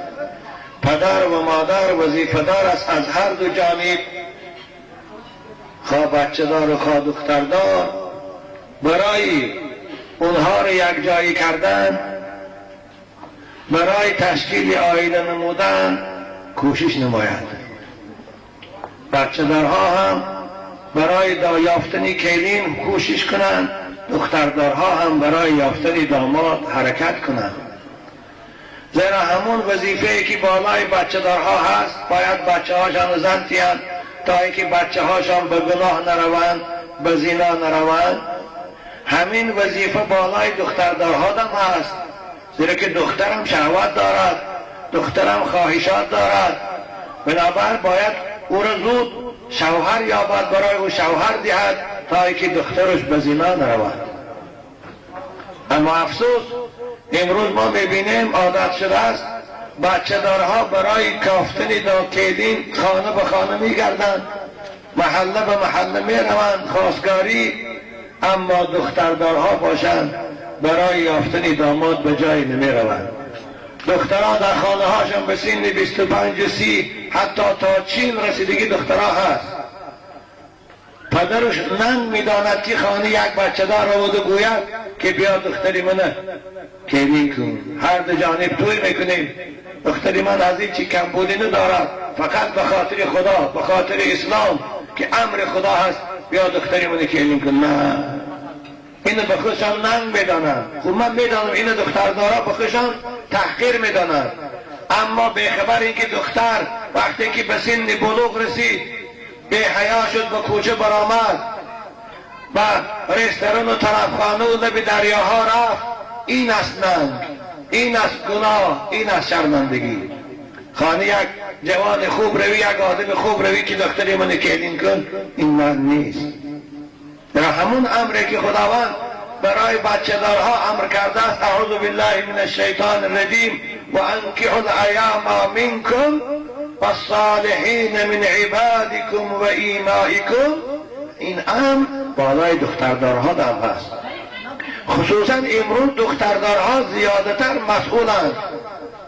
[SPEAKER 2] پدر و مادر وظیفه‌دار است از هر دو جانب، خواه بچه دار و خواه دختر دار، برای اونها را یک جایی کردن، برای تشکیل عائله نمودن کوشش نماید. بچه دارها هم برای یافتن کلیم کوشش کنند، دختردارها هم برای یافتن داماد حرکت کنند. زیرا همون وظیفه‌ای که بالای بچه دارها هست باید بچه هاشان زن تیند تا اینکه بچه هاشان به گناه نروند، به زنا نروند. همین وظیفه بالای دختردارها هم هست، زیرا که دخترم شهوت دارد، دخترم خواهشات دارد، بنابر باید او را زود شوهر یابد، برای او شوهر دهد تا اینکه دخترش به زنا نرود. اما افسوس امروز ما میبینیم عادت شده است بچه دارها برای کافتن کیدین خانه به خانه میگردند، محله به محله میروند خواستگاری، اما دختردارها باشند برای یافتن داماد به جای نمیروند. دخترها در خانه هاشون به سن 25 30 حتی تا 40 رسیدگی دخترها هست. پدرش ننگ میداند که خانه یک بچه دار آورده گوید که بیا دختری من کیدین کن، هر دو جانب توی میکنیم، دختری من از این چی کم بودی ندارد، فقط به خاطر خدا، به خاطر اسلام که امر خدا هست بیا دختری من کیدین کن. نه، اینو به خودشان ننگ میدانند. خب من میدانم این دختردارا به خودشان تحقیر میدانند، اما به خبر اینکه دختر وقتی که به سن بلوغ رسید به حیا شد، به کوچه برآمد، و رستوران و طرفخانه و لب دریاها رفت، این است ننگ، این است گناه، این است شرمندگی. خانه یک جوان خوب روی، یک آدم خوب روی که دختری من کیدین کن، این ننگ نیست. در همون امری که خداوند برای بچه دارها امر کرده است، اعوذ بالله من الشیطان الرجیم و انکحوا الایام منکم والصالحین من عبادکم و ایمائکم، این امر بالای دختردارها در هست. خصوصا امروز دختردارها زیادتر مسئولند،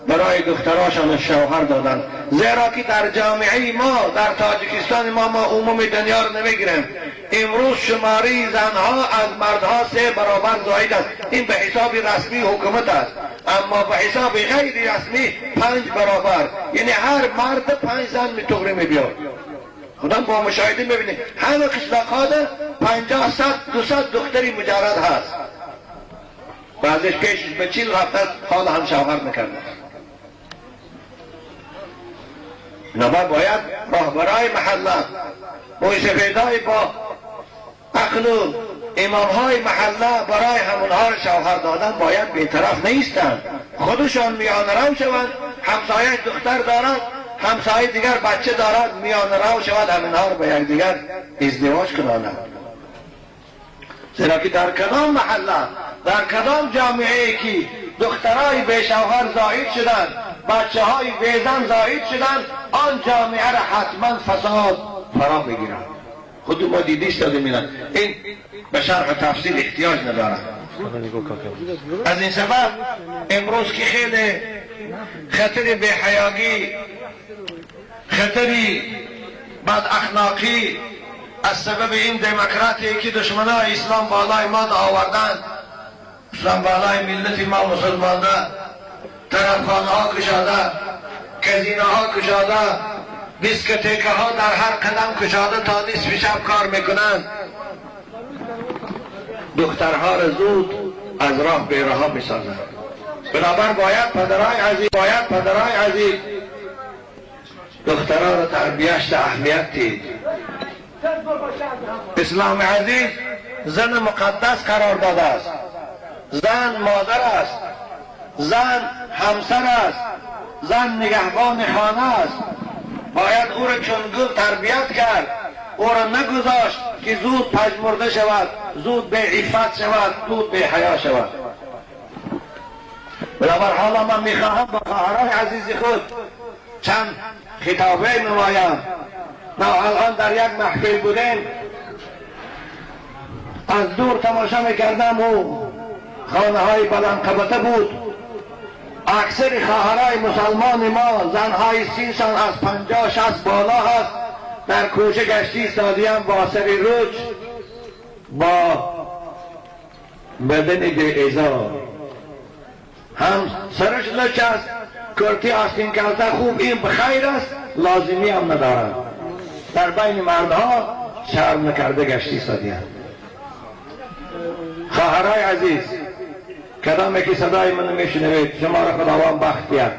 [SPEAKER 5] برای دختراشان شوهر دادن، زیرا که در جامعه ما در تاجیکستان ما عموم دنیا رو نمیگیریم. امروز شماری زنها از مردها 3 برابر زاید است. این به حساب رسمی حکومت است، اما به حساب غیر رسمی 5 برابر، یعنی هر مرد 5 زن میتوره میبیاد. خدا با مشاهده میبینید همه قشلاق‌ها 50 100 200 دختری مجرد هست، بعضش پیشش به چیل رفته حال هم شوهر نکرده. بنابراین باید راهبرای محله، موسیقیدای با عقل و امامهای محله برای همونها رو شوهر دادن باید بی‌طرف نیستند، خودشان میان رو شوند. همسایه دختر دارد، همسایه دیگر بچه دارد، میان رو شود همینها رو به یکدیگر ازدواج کنند. زیرا که در کدام محله، در کدام جامعه ای که دخترای به شوهر زاید شدند، بچه های بیزن زاید شدند، آن جامعه را حتما فساد فرا میگیرند. خود ما دیدیش داده میدن، این به شرح تفصیل احتیاج ندارد. از این سبب امروز که خیلی خطر بی‌حیاگی، خطری بد اخلاقی از سبب این دموکراتی که دشمنای اسلام بالای ما آوردند، اسلام بالای ملت ما مسلمان ده، طرفخانه ها کشاده، کزینه ها کشاده، دیسکوتیک ها در هر قدم کشاده تا نصف شب کار میکنند. دخترها را زود از راه بیرها میسازند. بنابر باید پدرای عزیز دخترها را تربیهش اهمیت دید. اسلام عزیز زن مقدس قرار داده است، زن مادر است، زن همسر است، زن نگهبان خانه است. باید او را چون گل تربیت کرد، او را نگذاشت که زود پژمرده شود، زود به عفت شود، زود به حیا شود. بنابراین حالا من میخواهم با خواهرای عزیز خود چند خطابه نمایم. ما الان در یک محفل بودیم، از دور تماشا میکردم و خانه های بلند قبطه بود. اکثر خواهرای مسلمان ما زنهای سینشان از 50-60 بالا هست، در کوچه گشتی ایستادیم با سری روج، با بدن بی‌ازار، هم سرش لچ است، کرتی آستین کرده خوب، این بخیر است، لازمی هم ندارد. در بین مردها شرم نکرده گشتی ایستادیم. خواهرای عزیز، کدام که صدای من میشنوید، شما را خداوند بخت دهد.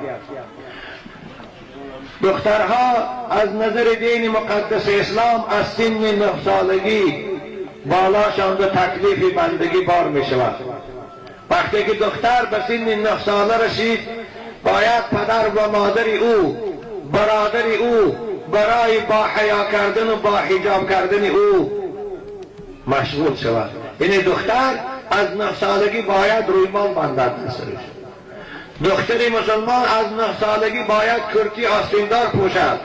[SPEAKER 5] دخترها از نظر دین مقدس اسلام از سن 9 سالگی بالاشان به تکلیف بندگی بار می شود. وقتی که دختر به سن 9 ساله رسید، باید پدر و مادر او، برادر او برای با حیا کردن و با حجاب کردن او مشغول شود. یعنی دختر از 9 سالگی باید رویمال بندد سرش. دختری مسلمان از 9 سالگی باید کرتی آستیندار پوشد.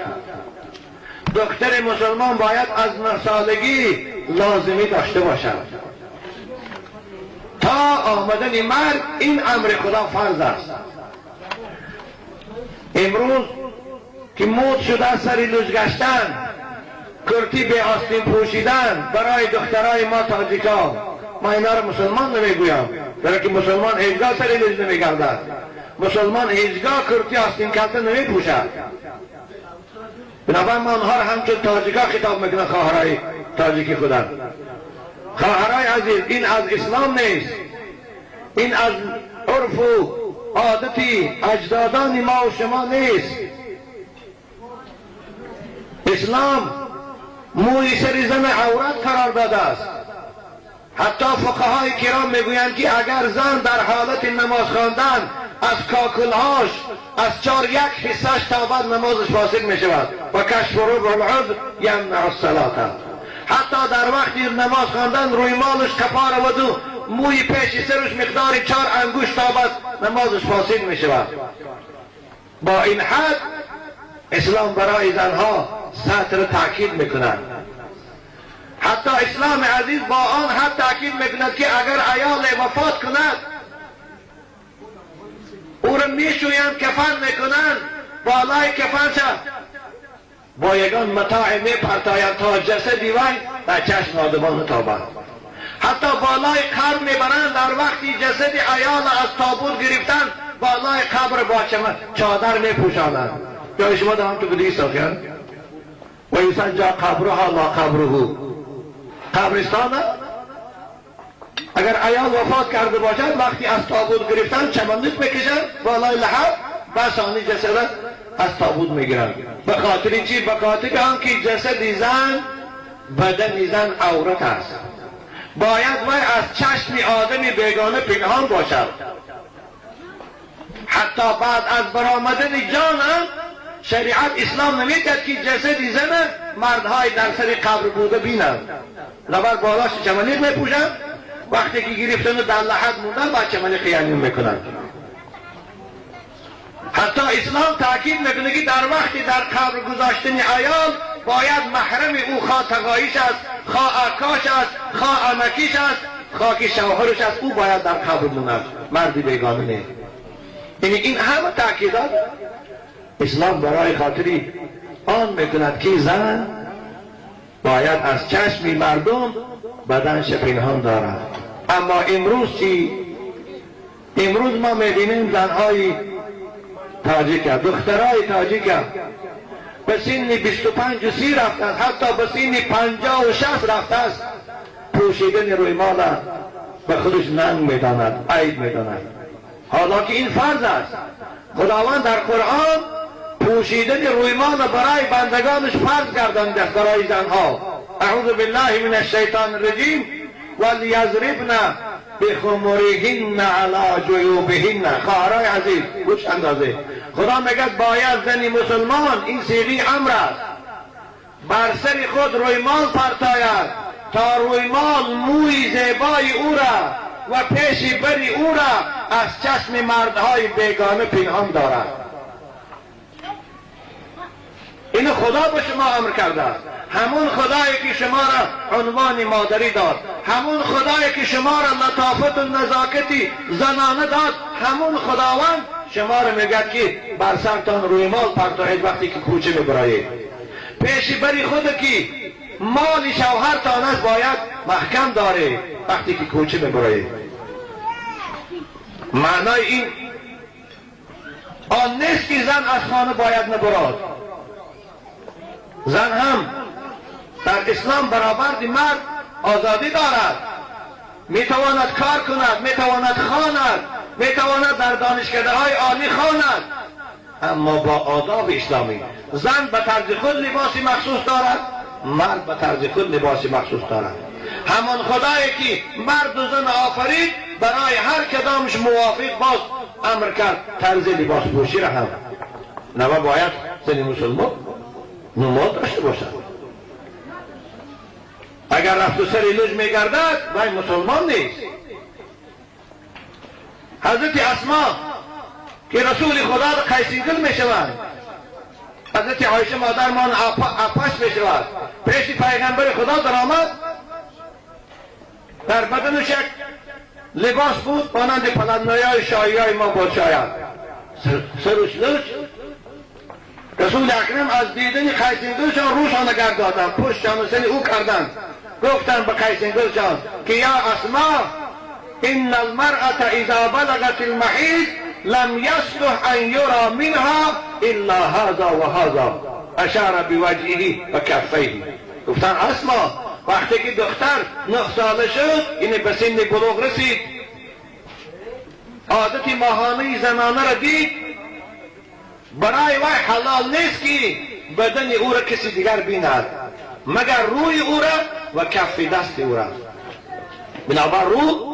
[SPEAKER 5] دختر مسلمان باید از 9 سالگی لازمی داشته باشد. تا آمدن مرد این امر خدا فرض است. امروز که مد شده سری لوج گشتن، کرتی به آستین پوشیدن برای دخترای ما تاجیکا، ما اینا رو مسلمان نمیگویم، برای که مسلمان هیچگاه سری لوج نمیگردد، مسلمان هیچگاه کرتی آستین کردن نمیپوشد. بنابراین ما آنها رو همچون تاجیکا خطاب میکنن، خواهرای تاجیکی خودن. خواهرای عزیز، این از اسلام نیست، این از عرف و عادتی اجدادان ما و شما نیست. اسلام موی سر زن عورت قرار داده است. حتی فقهای کرام میگویند که اگر زن در حالت نماز خواندن از کاکلهاش از 4 یک حصهش تا بعد نمازش فاسد می شود و کشف ربع العذر یمنع الصلاة. حتی در وقت نماز خواندن روی مالش کفاره وضو، موی پیش سرش مقدار 4 انگشت تا بعد نمازش فاسد می شود. با این حد اسلام برای زنها سطر تأکید میکند. حتی اسلام عزیز با آن حد تأکید میکند که اگر ایال وفات کند، او او را میشویند، کفن میکنند، بالای کفنش با یگان متاع میپرتایند تا جسدی وی در چشم آدمان تابند. حتی بالای قبر میبرند، در وقتی جسد عیال از تابوت گرفتن بالای قبر با چادر میپوشانند. جای شما در هم تو بدهی ساخیان و یسجا قبرها لا قبره، قبرستان اگر عیال وفات کرده باشد وقتی از تابوت گرفتن چمندک میکشند بالای لحد، بس آنی جسد از تابوت میگیرند. به خاطر چی؟ به خاطر آنکه جسد زن بدن زن عورت است، باید وی از چشم آدمی بیگانه پنهان باشد. حتی بعد از برآمدن جان هم شریعت اسلام نمیکرد که جسد زن مردهای در سر قبر بوده بینند، لبر بالاش چمنی میپوشند، وقتی که گرفتن در لحد موندن با چمنی خیانی میکنند. حتی اسلام تاکید میکنه که در وقتی در قبر گذاشتن عیال باید محرم او، خواه تقاییش است، خواه اکاش است، خواه امکیش است، خواه که شوهرش است، او باید در قبر موند، مردی بیگانه نیست. یعنی این همه تاکیدات اسلام برای خاطری آن میکند که زن باید از چشم مردم بدنش پنهان دارد. اما امروز چی؟ امروز ما میبینیم زنهای تاجیکه، دخترهای تاجیکه به سن 25 و 30 رفته است، حتی به سن 50 و 60 رفته است، پوشیدن رویمال به خودش ننگ میداند، عیب میداند، حالا که این فرض است. خداوند در قرآن پوشیدن رویمال برای بندگانش فرض گردانده است برای زنها. اعوذ بالله من الشیطان الرجیم ولیضربن بخمرهن علی جیوبهن. خواهرای عزیز گوش اندازه، خدا میگه باید زنی مسلمان، این صیغه امر است، بر سر خود رویمال پرتاید تا رویمال موی زیبای او را و پیش بری او را از چشم مردهای بیگانه پنهان دارد. این خدا به شما امر کرده است. همون خدایی که شما را عنوان مادری داد، همون خدایی که شما را لطافت و نزاکتی زنانه داد، همون خداوند شما را میگه که بر سرتان رویمال پرتایید وقتی که کوچه ببرایید. پیش بری خود که مال شوهرتان است باید محکم داره وقتی که کوچه ببرایید. معنای این آن نیست که زن از خانه باید نبراد. زن هم در اسلام برابر مرد آزادی دارد، میتواند کار کند، میتواند خواند، میتواند در دانشکده های عالی خواند، اما با آداب اسلامی. زن به طرز خود لباسی مخصوص دارد، مرد به طرز خود لباسی مخصوص دارد. همان خدایی که مرد و زن آفرید برای هر کدامش موافق باز امر کرد طرز لباس پوشی را هم. نما باید زن مسلمان نماد داشته باشد. اگر رفت و سری لج میگردد وی مسلمان نیست. حضرت اسما که رسول خدا را قیسیدل میشوند، حضرت عایشه مادرمان اپش میشود، پیش پیغمبر خدا در آمد، در بدنش یک لباس بود مانند پلندهای شاهی های ما بادشاهان، سرش لج. رسول اکرم از دیدن قیسیدلشان روشان نگرداندند، پشتشان و سر او کردند، گفتند به قیسیدلشان که یا اسما ان المرأة اذا بلغت المحیض لم يصلح ان یرى منها الا هذا و هذا، اشار بوجهه و کفیه. گفتند اسما وقتی که دختر 9 ساله شد، یعنی به سن بلوغ رسید، عادت ماهانه زنانه را دید، برای وی حلال نیست که بدن او را کسی دیگر بیند مگر روی او را و کف دست او را. بنابر رو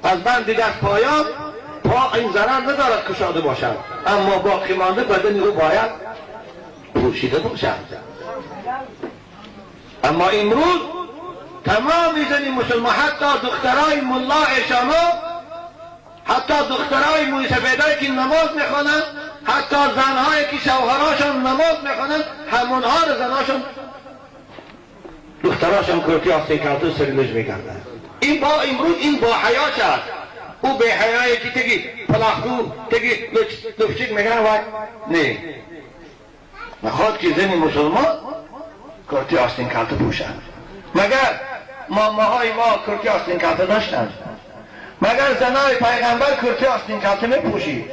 [SPEAKER 5] از بند دست پایان پا این ضرر ندارد کشاده باشد، اما باقی مانده بدن او باید پوشیده باشد. اما امروز تمام زن مسلمان، حتی دخترای ملا ایشانا، حتی دخترای موی سفیدایی که نماز میخوانند، حتی زنهایی که شوهراشان نماز میخوانند، همونها را زنهاشان دختراشان کرتی آسته کرده سری لج میکردند. این با امروز این با حیاش است. او به حیایی که تگی پلاخو تگی لفچک میگن وای نه نخواد که زن مسلمان کرتی آستین کلته پوشن. مگر ماماهای ما کرتی آستین کلته داشتن؟ مگر زنای پیغمبر کرتی آستین کلته میپوشید؟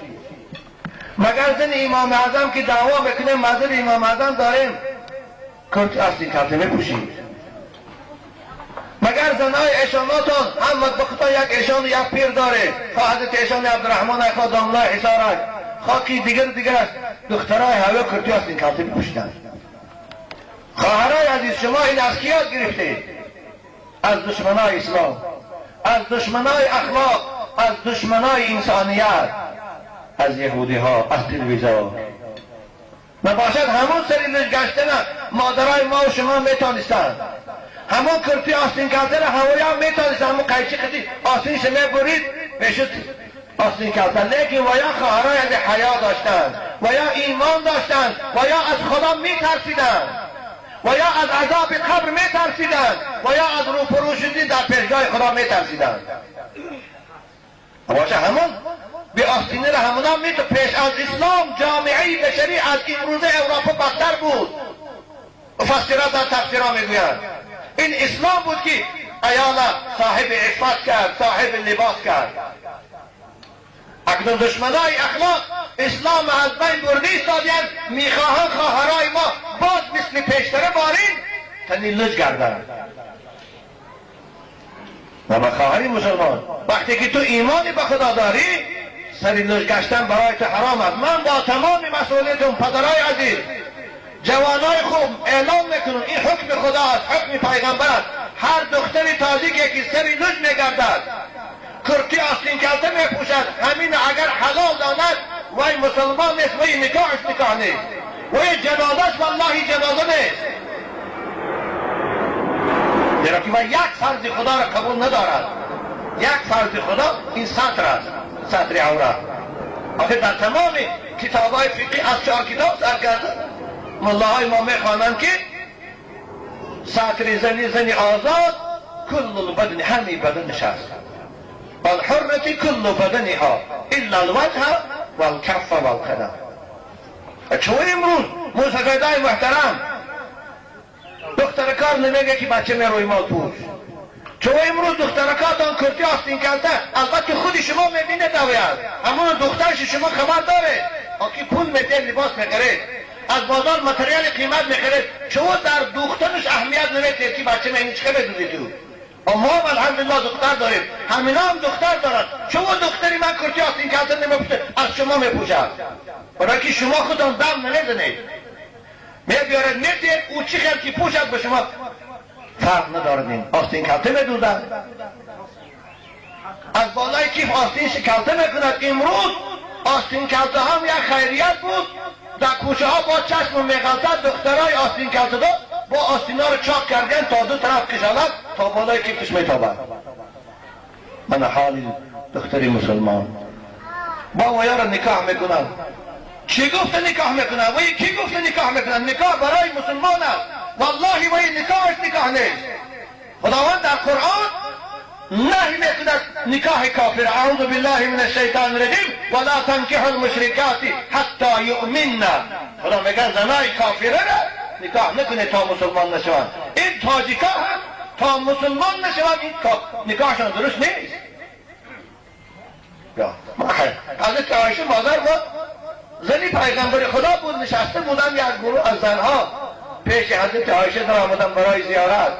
[SPEAKER 5] مگر زن امام اعظم که دعوا بکنه مذهب امام اعظم داریم کرتی آستین کلته میپوشید؟ مگر زنای ایشاناتون هم مطبختا یک ایشان و یک پیر داره، خواه حضرت ایشان عبدالرحمن خواه داملای حسارک خاکی دیگر است، دخترای هوا کرتی آستین کلته میپوشیدن. خواهرای عزیز شما این از کی یاد گرفته؟ از دشمنای اسلام، از دشمنای اخلاق، از دشمنای انسانیت، از یهودی ها، از تلویزیون. نباشد همون سری گشتن مادرای ما و شما میتونستن، همون کرتی آستین کلته را هوایی هم میتونستن، همون قیچی خطی آستین شما برید بشد آستین کلته. لیکن ویا خواهرای از حیا داشتن، ویا ایمان داشتن، ویا از خدا میترسیدن، و یا از عذاب قبر میترسیدن، و یا از روپرو شدن در پیشگاه خدا میترسیدن. باشه همون به آستینه را همون هم میتو پیش از اسلام جامعه بشری از امروزه اروپا بدتر بود. مفسرات در تفسیرها میگویند این اسلام بود که ایالا صاحب عفت کرد، صاحب لباس کرد. اکنون دشمنای اخلاق اسلام از بین برده ایستادند، میخواهند خواهرای ما باز مثل پیشتره بارین تنی لج گردن. و با خواهری مسلمان وقتی که تو ایمانی به خدا داری سری لج گشتن برای تو حرام است. من با تمام مسئولیتون پدرای عزیز جوانای خوب اعلام میکنم این حکم خدا است، حکم پیغمبر است. هر دختری تازگی که سری لج میگردد کرتی آستین کلته میپوشد، همین اگر حلال داند وای مسلمان نیست، وای نکاحش نکاح نیست، وای جنازش والله جنازه نیست. زیرا که یک فرض خدا را قبول ندارد. یک فرض خدا این سطر است، سطر عورت. آخه در تمام کتابهای فقهی از 4 کتاب سر کرده ملاهای ما میخوانند که سطر زنی آزاد کل البدن، همی بدنش است. والحرة كل بدنها الا الوجه والكف والقدم. چون امروز موسیقیدای محترم دخترکار نمیگه که بچه میروی مال پوش. چون امروز دخترکاتان کرتی آستین کلته البته خود شما میبینه دوید، اما دخترش شما خبر داره آکی پول میده لباس میخره، از بازار متریال قیمت میخره، چون در دخترش اهمیت نمیده که بچه میبینه چه بدونی تو. اما هم الحمدلله دختر داریم، همینا هم دختر دارد. شما دختری من کرتی آستین کلته نمیپوشه از شما میپوشد، برای که شما خودتان دم نمیزنید، میبیارد میدید او چی خیلی که پوشد به شما فرق نداردین. آستین کلته میدوزد، از بالای کیف آستین کلته میکند. امروز آستین کلته هم یک خیریت بود، در کوچه ها با چشم میغلطد دخترای آستین کلته داد با آستینا رو چاک کردن تا دو طرف کشالت تا بالای کیفش میتابد. من حال دختری مسلمان با ویا را نکاح میکنن، چی گفته نکاح میکنن؟ وی کی گفته نکاح میکنن؟ نکاح برای مسلمان است، والله وی نکاحش نکاح نیست. خداوند در قرآن نهی میکند نکاح کافر. اعوذ بالله من الشیطان الرجیم ولا تنکحوا المشرکات حتی یؤمنن. خدا میگه زنای کافره را نکاح نکنه تا مسلمان نشوند. این تاجیکا هم تا مسلمان نشوند این نکاحشان درست نیست. یا حضرت عایشه مادر بود، زنی پیغمبر خدا بود، نشسته بودن یک گروه از زنها پیش حضرت عایشه در آمدن برای زیارت.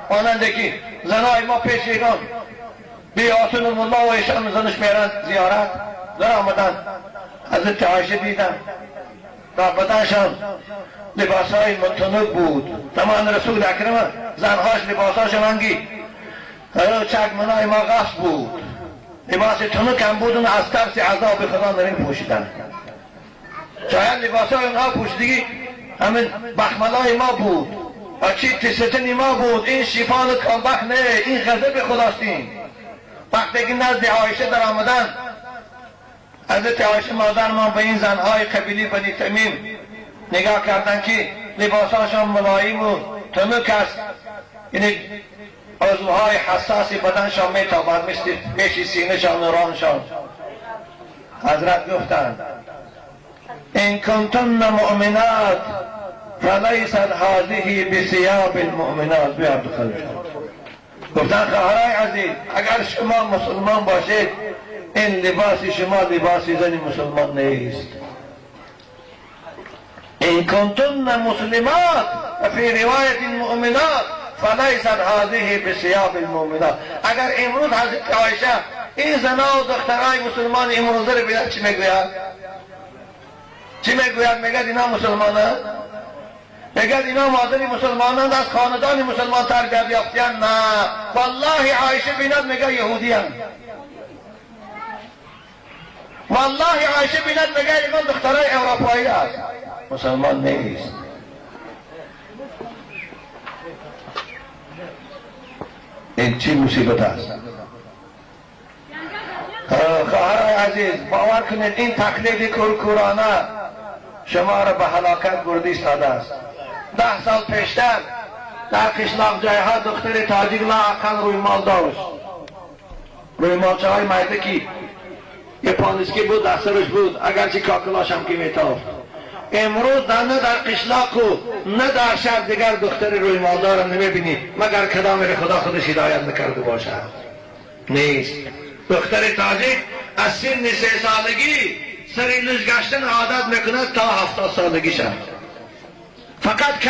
[SPEAKER 5] آننده که زنهای ما پیش ایران بیاتون الله و ایشان زنش میرن زیارت در آمدن. حضرت عایشه دیدن در بدنشان لباسهای متنوع بود. زمان رسول اکرم زنهاش لباسهاشون هنگی چکمنای ما غصب بود، لباس تنوع کم بود، اون از ترس عذاب خدا نرین پوشیدن. شاید لباسهای اونها پوشیدگی همین بخملای ما بود و چی تستنی ما بود. این شیفان کامبخ نه، این غضب خداستین. وقتی که نزد عایشه در آمدن حضرت عایشه مادر ما به این زنهای قبیلی بنی تمیم نگاه کردن که لباساشان ملایم و تنوک است، یعنی عضوهای حساس بدنشان میتابد، مثل پیش سینهشان و رانشان. حضرت گفتند این کنتن مؤمنات فلیست هذه بثیاب المؤمنات. بیا عبدالخالق گفتن خواهرای عزیز اگر شما مسلمان باشید این لباس شما لباس زن مسلمان نیست. این کنتن مسلمات فی روایت المؤمنات فلیست هذه بثیاب المؤمنات. اگر امروز حضرت عایشه این زنا و دخترای مسلمان امروزه رو بیاد چی میگوید؟ چی میگوید؟ میگد اینا مسلمانند؟ میگد اینا مادری مسلمانند، از خاندان مسلمان تربیت یافته‌اند؟ نه والله عایشه بیند میگه یهودی‌اند. والله عایشه بیند میگه اینا دخترای اروپایی است، مسلمان نیست. این چی مصیبت است؟ خواهرای عزیز باور کنید این تقلید کورکورانه شما را به هلاکت بردی ایستاده است. 10 سال پیشتر در قشلاق جایها دختر تاجیک لااقل روی مال داشت، روی مالچه های مایدکی یه پانسکی بود در سرش بود، اگرچه کاکلاش هم که میتافت. امروز نه در قشلاق و نه در شهر دیگر دختر روی مالدار هم نمیبینی مگر کدام خدا خودش هدایت نکرده باشد. نیست. دختر تاجیک از سن 3 سالگی سری لج گشتن عادت میکند تا 70 سالگی شد. فقط کی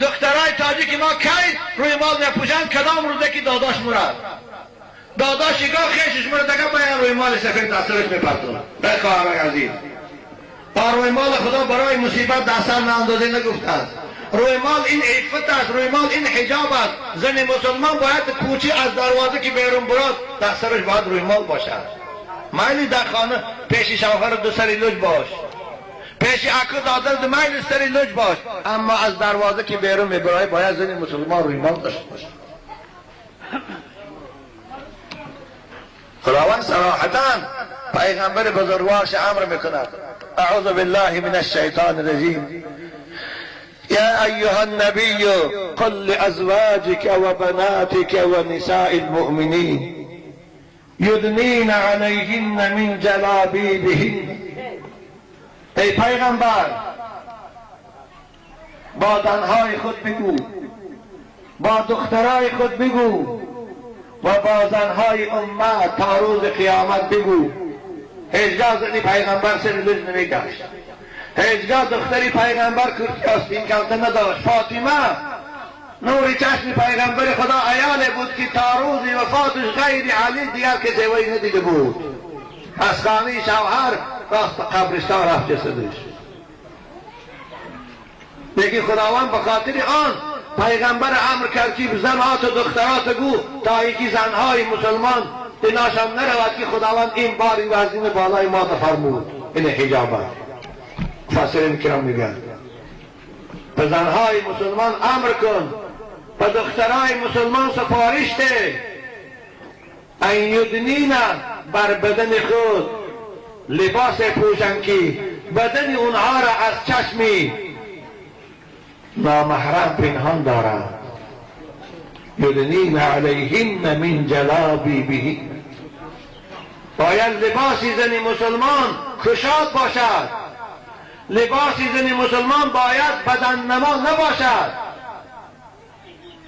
[SPEAKER 5] دخترای تاجیک ما کی روی مال میپوشند کدام روزه که داداش مرد، داداش گاه خیشش مرد دگه باید روی مال سفید دسترش میپرتون. بخواهرای عزیز با روی مال خدا برای مصیبت دستر ناندازی نگفتند. روی مال این عفت است، روی مال این حجاب است. زن مسلمان باید کوچی از دروازه که بیرون براد دسترش باید روی مال باشد. مایلی در خانه پیش شوهر 2 سری لج باش، پیش اکو دادر مایلی سری لج باش، اما از دروازه که بیرون میبرای باید زن مسلمان روی مال داشته باشه. خداوند صراحتاً پیغمبر بزرگوارش امر میکند اعوذ بالله من الشیطان الرجیم یا ایها النبی قل لازواجك وبناتك ونساء المؤمنین یدنین علیهن من جلابیبهن. ای پیغمبر با زنهای خود بگو، با دخترای خود بگو و با زنهای امت تا روز قیامت بگو. هیچگاه زنی پیغمبر سر لج نمیگشت، هیچگاه دختری پیغمبر کرتی آستین کمتر نداشت. فاطمه نور چشم پیغمبر خدا عیاله بود که تا روز وفاتش غیر علی دیگر کسی وی ندیده بود. از خانه شوهر راست قبرستان رفت جسدش. لیکن خداوند به خاطر آن پیغمبر امر کرد که زنات و دخترات گو تا یکی زنهای مسلمان دیناشان نرود که خداوند این باری وزین بالای ما فرمود. این حجاب است. مفسرین کرام میگن به زنهای مسلمان امر کن، به دخترهای مسلمان سفارش ده ان یدنین بر بدن خود لباس پوشن که بدن اونها را از چشمی نامحرم پنهان دارد. یدنین علیهن من جلابیبهن. باید لباسی زن مسلمان کشاد باشد، لباسی زن مسلمان باید بدن نما نباشد.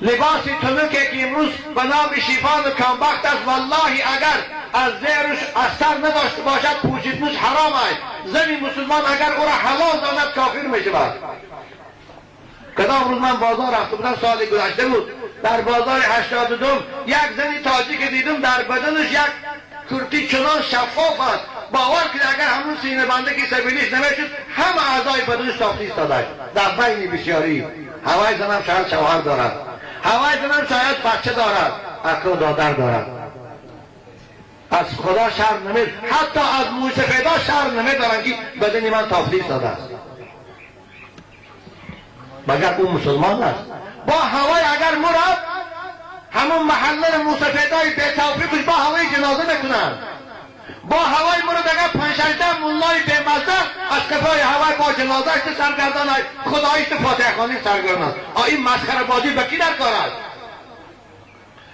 [SPEAKER 5] لباسی تنوکه که امروز به نام شیفان کامبخت است، والله اگر از زیرش اثر نداشته باشد پوشیدنش حرام است. زن مسلمان اگر او را حلال داند کافر می شود. کدام روز من بازار رفته بودم، سال گذشته بود، در بازار 82 یک زنی تاجیک دیدم در بدنش یک کرتی چنان شفاف است باور کنید اگر همون سینه بنده که سبیلیش نمیشد همه اعضای بدنش تافتی ایستاده در بین بسیاری. هوای زنم شاید شوهر دارد، هوای زنم شاید بچه دارد، اکو دادر دارد. از خدا شر نمید، حتی از موسفیدا شر نمیدارن که بدن من تافتی ایستاده است، مگر اون مسلمان است. با هوای اگر مرد همون محله موسفیدای بی‌توفیقش با هوای جنازه میکنن. با هوای مرد اگر 5-6 مولای بی‌مزه از کفای هوای با جنازهش سرگردان خدایش فاتحه خوانی سرگردان. این مسخره بازی به کی در کار است؟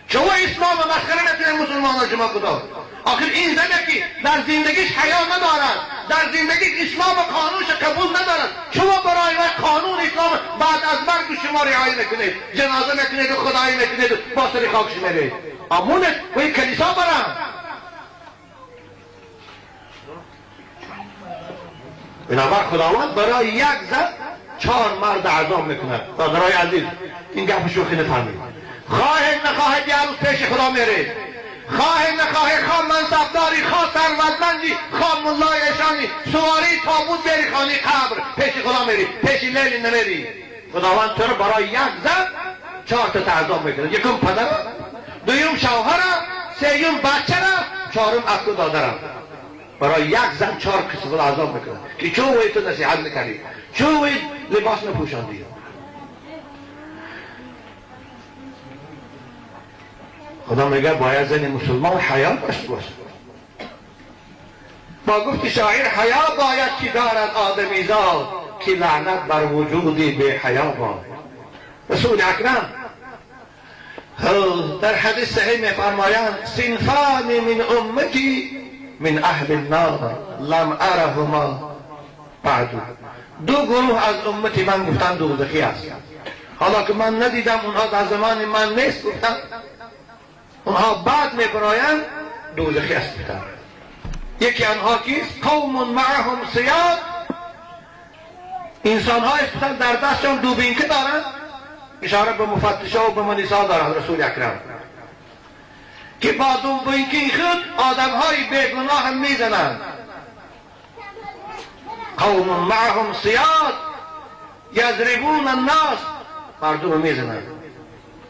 [SPEAKER 5] شما اسلام مسخره نکنید مسلمان ها شما خدا. آخر این زنه که در زندگیش حیا ندارد، در زندگیش اسلام و قانونش قبول ندارد، شما برای وقت قانون اسلام بعد از مرگ شما رعایت نکنید، جنازه نکنید و خدایی نکنید با سر خاکش میرید. امونش و این کلیسا برم. بنابر خداوند برای یک زن 4 مرد اعظام میکند. برادرای عزیز این گپ شوخی نفهمید. خواهد نخواهد یه روز پیش خدا میرید، خواهد نخواهد خواه منصبداری، خواه ثروتمندی، خواه ملای اشانی، سواری تابوت بری خانی قبر پیش خدا میری، پیش لیلی نمیری. خداوند تو رو برای یک زن 4 تا اعظام میکند. یکم پدر، دویم شوهر، سوم بچه، چهارم اکو دادرم. برای یک زن 4 قسم اعظام میکنه که چون وی تو نصیحت نکردی، چون وی لباس نپوشاندی. خدا میگه باید زن مسلمان حیا داشته باشه. با گفت شاعر حیا باید که دارد آدمیزاد که لعنت بر وجودی به حیا باد. رسول اکرم در حدیث صحیح میفرمایند صنفان من امتی من اهل النار لم ارهما بعد. 2 گروه از امتی من گفتن دوزخی است، حالا که من ندیدم، اونها در زمان من نیست گفتن، اونها بعد میبرایند دوزخی است گفتن. یکی آنها کیست؟ قوم معهم سیاد، انسان ها است در دستشان دوبینکه دارند، اشاره به مفتشا و به منیسا دارند رسول اکرم، که با دوبینکه خود آدم های بیگناه هم میزنند. قوم معهم سیاد یضربون الناس، مردم میزنند.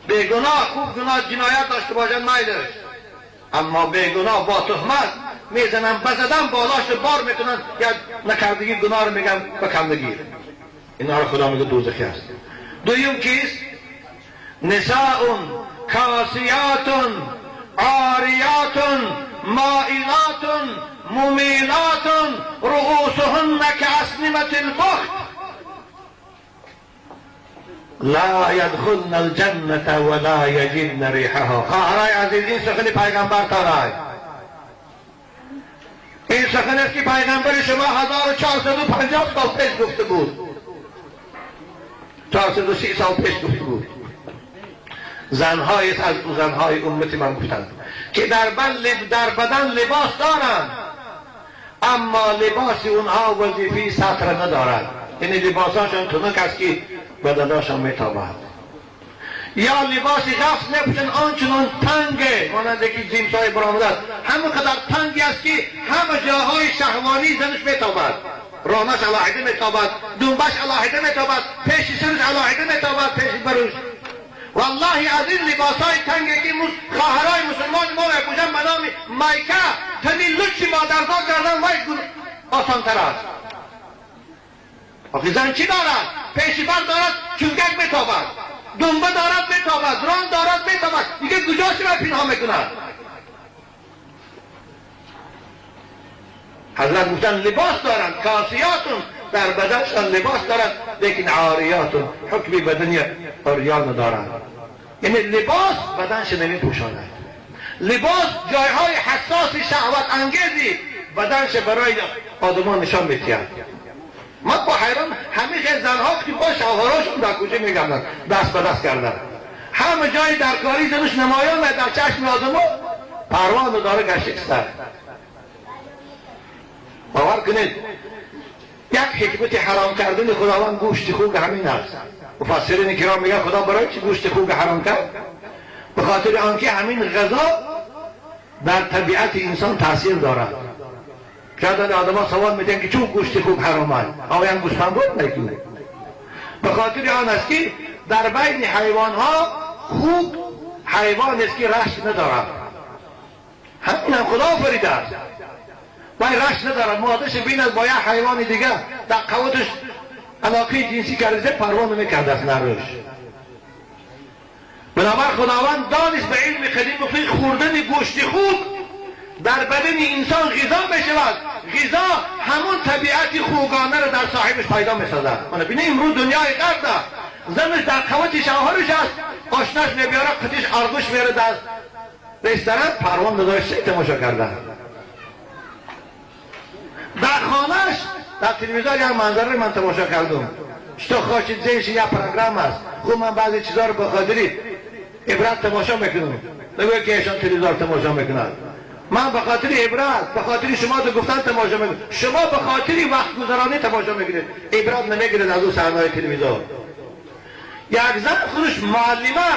[SPEAKER 5] بیگناه خوب گناه جنایت داشته باشند میدهش، اما بیگناه با تهمت میزنن، بزدن بالاش بار میکنن، یا نکردگی گناه رو میگن بکم نگیر. اینا رو خدا میگه دوزخی هست. دویم کیست؟ نساء کاسیات عاریات مائلات ممیلات رؤوسهن کاسنمة البخت لا يدخلن الجنة ولا يجدن ریحها. خواهرای عزیز این سخن پیغمبر تارای، این سخن است که پیغمبر شما 1450 سال پیش گفته بود، 430 سال پیش گفته بود. زنهایی از زنهای امتی من گفتند که در بدن لباس دارند، اما لباس اونها وظیفی سطر ندارد، یعنی لباساشون تنک است که بدناشون میتابد، یا لباسی غفص نپوشن آنچنان تنگه مانند که جیمس های برآمده است، همه قدر تنگی است که همه جاهای شهوانی زنش میتابد، رانش علاهده میتابد، دنبش علاهده میتابد، پیش سرش علاهده میتابد، پیش بروش. والله از این لباس های تنگه که خواهرای مسلمان ما میپوشن به نام مایکه، تنی لچی مادرزاد کردن وای آسان تر است. آخی زن چی دارد؟ پیشی بر دارد چونگک میتابد، دنبه دارد میتابد، ران دارد میتابد، دیگه کجاش را پنهان میکند؟ حضرت گفتن لباس دارند، کاسیاتون در بدنشان لباس دارند، لیکن عاریاتون حکمی بدنی عریان ندارند. یعنی لباس بدنش نمیپوشاند، لباس جایهای حساس شهوت انگیزی بدنش برای آدمان نشان میدهد. من با حیران همه زنها که با شوهراشون در کوچه میگردن دست به دست کردن، همه جای در کاری زنش نمایان در چشم آدمو پروانه داره گشتستر. باور کنید یک حکمت حرام کردن خداوند گوشت خوک همین است. مفسرین کرام میگن خدا برای چی گوشت خوک حرام کرد؟ به خاطر آنکه همین غذا در طبیعت انسان تاثیر دارد. شاید آدم‌ها سوال میکنن که چون گوشت خوک حرام است؟ آیا گوسفند بود نکنه؟ به خاطر آن است که در بین حیوان‌ها خوک حیوان است که رشت ندارد. همین هم خدا آفریده است. وای رشت ندارد، مادرش بیند با یک حیوان دیگه در قوتش علاقه جنسی کرده پروانه میکرده از نروش. بنابر خداوند دانست به علم قدیم گفته خوردن گوشت خوک در بدن انسان غذا میشود، غذا همون طبیعت خوگانه رو در صاحبش پیدا میسازد. من بینه امروز دنیای غرب زنش در قوت شوهرش است، آشناش نمیاره خودش آرگوش میاره در رستوران پروان گذاشته تماشا کردن. در خانهش در تلویزیون یک منظره من تماشا کردم. تو خواهید زیش یک پروگرام است. خب من بعضی چیزا رو به خاطری عبرت تماشا میکنم. نگوید که ایشان تلویزیون تماشا میکنند. من به خاطر عبرت، به خاطر شما تو گفتن تماشا میکنم. شما به خاطر وقت گذرانی تماشا میکنید. عبرت نمیگیرید از اون صحنه‌های تلویزیون. یک زن خودش معلمه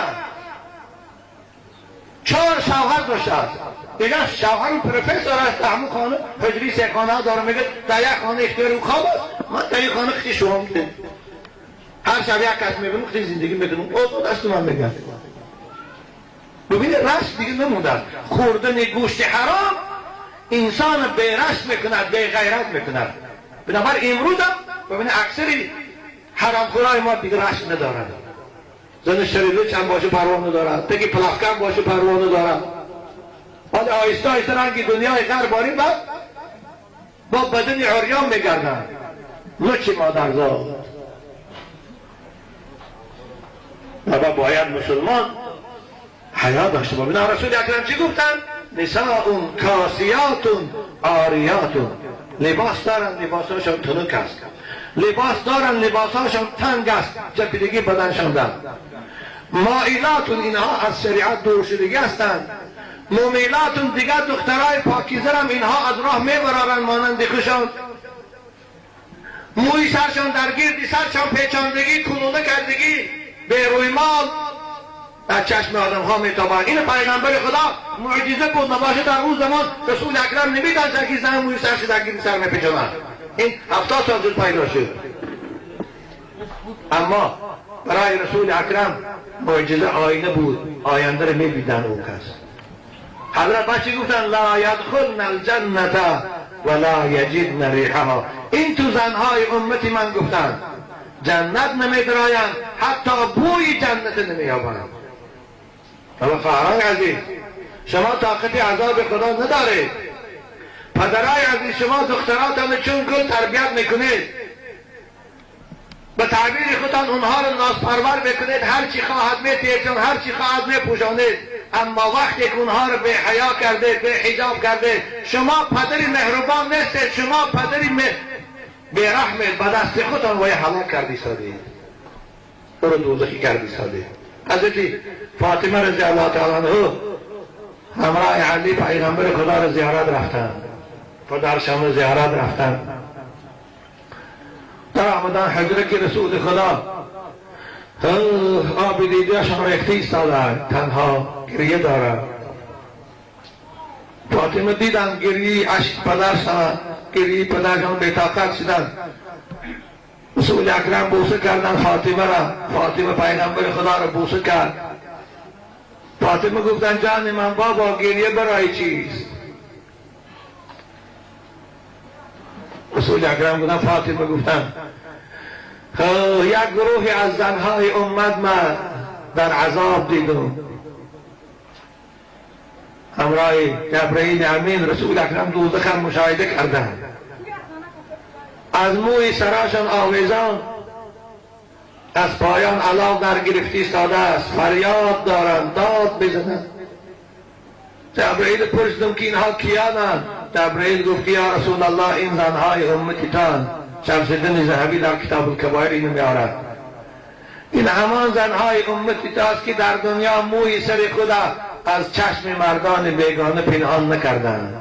[SPEAKER 5] 4 شوهر داشته است. دیگه شوهر پروفسور است، همون خانه حجری 3 خانه داره. میگه در یک خانه اختیار او خواب است، من در یک خانه خیلی شما میکنم. هر شب یک کس میبینم خیلی زندگی میکنم. او دست من میگم ببینید رشت دیگه نمونده. خوردن گوشت حرام انسان بی رشت میکند، بی غیرت میکند. بنابراین امروز هم ببینید اکثری حرامخورای ما دیگه رشت ندارند. زن شریلو چند باشه پروا ندارد، تکی پلافکم باشه پروا ندارد. حالا آیسته آیسته رنگی دنیای غرباری با بدن عریان میگردن. نوچ مادرزاد. و باید مسلمان حیا داشته باشه. رسول اکرم چی گفتن؟ نساء کاسیاتون عاریاتون. لباس دارن، لباساشون تنک است. لباس دارن، لباساشون تنگ است، جپیدگی بدنشان دارن. مائلاتون، اینها از شریعت دور شدگی هستند. ممیلاتون، دیگر دخترای پاکیزه هم اینها از راه میبرارن مانند خوشان. موی سرشان در گردی سرشان پیچاندگی، کنونه کردگی، به روی مال در چشم آدم ها میتابند. این پیغمبر خدا معجزه بود. نباشه در اون زمان رسول اکرم نمیدانست که زن موی سرش در گردی سر میپیچاند. این 70 سال زود پیدا شد. اما برای رسول اکرم معجزه آینه بود. آینده رو میبیدن اون کس. حضرت بچه گفتن لا یدخلن الجنة ولا یجدن ریحها. این تو زنهای امتی من گفتن جنت نمیدراین، حتی بوی جنت نمیابند. اما خواهران عزیز، شما طاقت عذاب خدا ندارید. پدرای عزیز، شما دختراتان چون گل تربیت میکنید، به تعبیر خودتان اونها رو نازپرور بکنید، هر چی خواهد میتیزن، هر چی خواهد میپوشانید. اما وقتی که اونها رو به حیا کرده، به حجاب کرده، شما پدری مهربان نیستید، شما پدری به رحمت به دست خودتان وای هلاک کردی سادید، او رو دوزخی کردی سادید. حضرت فاطمه رضی الله تعالی عنها همراه علی پیغمبر خدا رو زیارت رفتن، پدرشان رو زیارت رفتن. در آمدن حجره که رسول خدا آب دیدهشان رو ریخته ایستادن، تنها گریه داره. فاطمه دیدن گریه عشق پدرشان، گریه پدرشان بی‌طاقت شدن. رسول اکرم بوسه کردن فاطمه را. فاطمه پیغمبر خدا را بوسه کرد. فاطمه گفتن جان من بابا گریه برای چیست؟ رسول اکرم گفتن فاطمه گفتن یک گروهی از زنهای امت من در عذاب دیدم. همراه جبرئیل امین رسول اکرم دوزخ مشاهده کردن. از موی سراشان آویزان، از پایان علاق در گرفتی ایستاده است، فریاد دارند، داد بزنند. جبرئیل پرسیدم که اینها کیانند؟ جبرئیل گفت یا رسول الله این زنهای امتیتان. شمس الدین ذهبی در کتاب الکبائر اینو میارد. این همان زنهای امتیتاست که در دنیا موی سر خدا از چشم مردان بیگانه پنهان نکردند.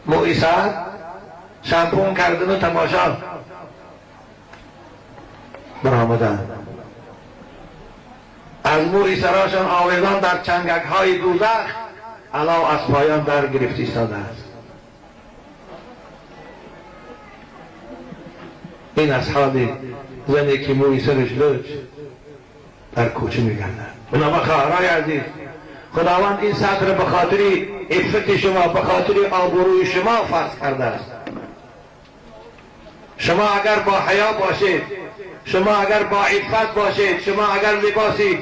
[SPEAKER 5] موی سر شامپون کردن و تماشا برآمدن. از موی سراشان آویزان در چنگک های دوزخ علاوه از پایان در گرفتی ایستاده است. این اصحاب زنی که موی سرش لوچ در کوچه میگردن. بنابراین خواهرای عزیز، خداوند این سطر به خاطر عفت شما، به خاطر آبروی شما فرض کرده است. شما اگر با حیا باشید، شما اگر با عفت باشید، شما اگر لباسی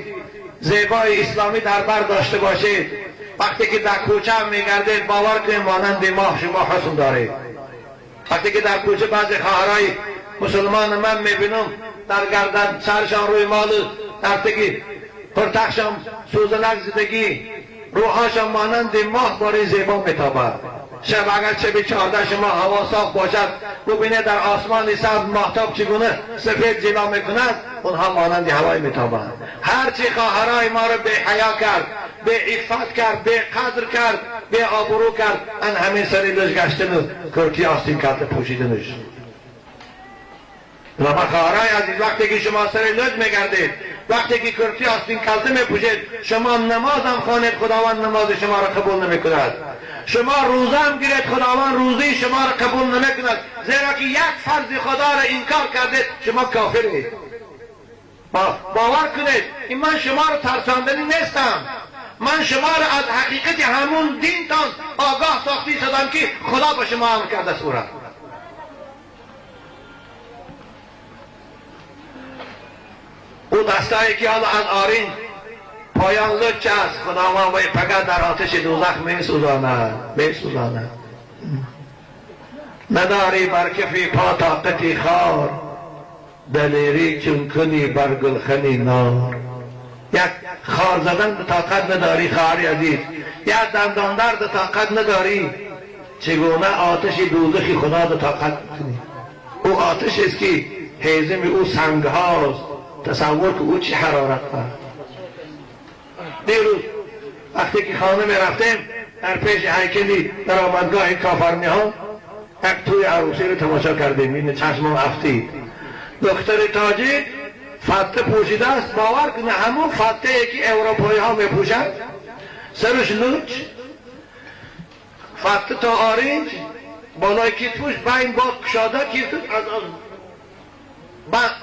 [SPEAKER 5] زیبای اسلامی در بر داشته باشید، وقتی که در کوچه هم میگردید باور کنید مانند ماه شما حسن دارید. وقتی که در کوچه بعضی خواهرای مسلمان من میبینم در گردن سرشان روی مال، وقتی که پرتخشم سوزنک زدگی، روحاشم مانند ماه باری زیبا میتابد. شب اگر چه به 14 شما هوا صاف باشد، ببینه در آسمان سبز ماهتاب چگونه سفید جلوه میکند، اونها مانند هوای میتابند. هرچی خواهرای ما رو بی حیا کرد، بی عفت کرد، بی قدر کرد، بی آبرو کرد، ان همین سری لج گشتن و کرتی آستین کرده پوشیدنش. و خواهرای عزیز، وقتی که شما سری لج میگردید، وقتی که کرتی آستین کلته میپوشید، شما نماز هم خوانید، خداوند نماز شما را قبول نمیکند. شما روزه هم گیرید، خداوند روزی شما را قبول نمیکند، زیرا که یک فرض خدا را انکار کردید، شما کافرید. باور کنید، این من شما را ترساندنی نیستم، من شما را از حقیقت همون دینتان آگاه ساختی شدم که خدا به شما امر کرده سورت. او دستایی که حالا از آرین پایان لچ است، خداوند وی فقط در آتش دوزخ میسوزاند. نداری بر کفی پا طاقتی خار، دلیری چون کنی بر گلخنی نار. یک خار زدن به طاقت نداری خواهر عزیز، یک دندان درد طاقت نداری، چگونه آتش دوزخی خدا به طاقت کنی؟ او آتش است که هیزم او سنگ هاست، تصور که او چی حرارت هست. دیروز وقتی که خانه می رفتیم در پیش هیکلی در آمدگاه کافرنی ها یک توی عروسی رو تماشا کردیم، این چشمم افتید. دختر تاجیک فتح پوشیده است، باور کنه همون فتحی که اروپایی ها می پوشند، سرش لوچ، فتح تا آرنج، بالای کتفش بین با کشاده، کتفش از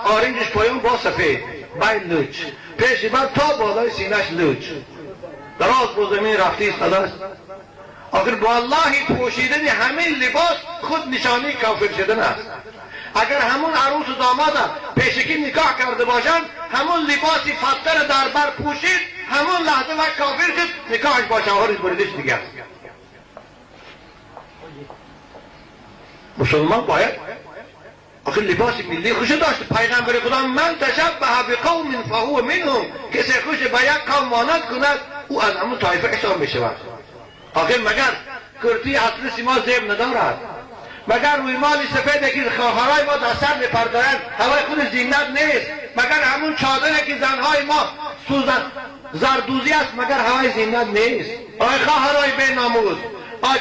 [SPEAKER 5] آرنجش پایون با سفید، بین لوچ، پیش بعد تا بالای سینش لوچ، دراز با زمین رفتی است. آخر والله پوشیدن همین لباس خود نشانی کافر شدن است. اگر همون عروس و داماد پیشکی نکاح کرده باشند، همون لباسی فتر در بر پوشید، همون لحظه وقت کافر شد، نکاحش با شوهرش بریدش دیگه. مسلمان باید آخر لباس ملی خوش داشت. پیغمبر خدا من تشبه بقوم فهو منهم، کسی خوش به یک قوم مانند کند او از همون طایفه حساب می شود. آخر مگر کرتی اصل سیما زیب ندارد؟ مگر روی مال سفیده که خواهرای ما در سر میپردارند هوای خود زینت نیست؟ مگر همون چادره که زنهای ما سوزن زردوزی است مگر هوای زینت نیست؟ آی خواهرای بی ناموز،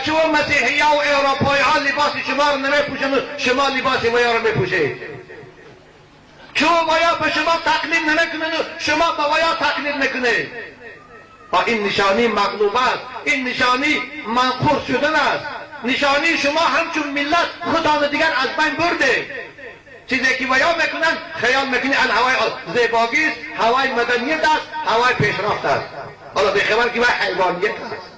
[SPEAKER 5] چون مسیحی ها و اروپایی ها لباس شما رو نمیپوشند، شما لباس ویا رو میپوشید؟ چون ویا به شما تقلید نمیکنند، شما به ویا تقلید میکنید؟ این نشانی مغلوب است، این نشانی منقور شدن است. نشانی شما همچون ملت خودان دیگر از بین برده. چیزی که ویا میکنن خیال میکنی ان هوای زیباگی است، هوای مدنیت است، هوای پیشرفت است. حالا بخبر که حیوانیت است.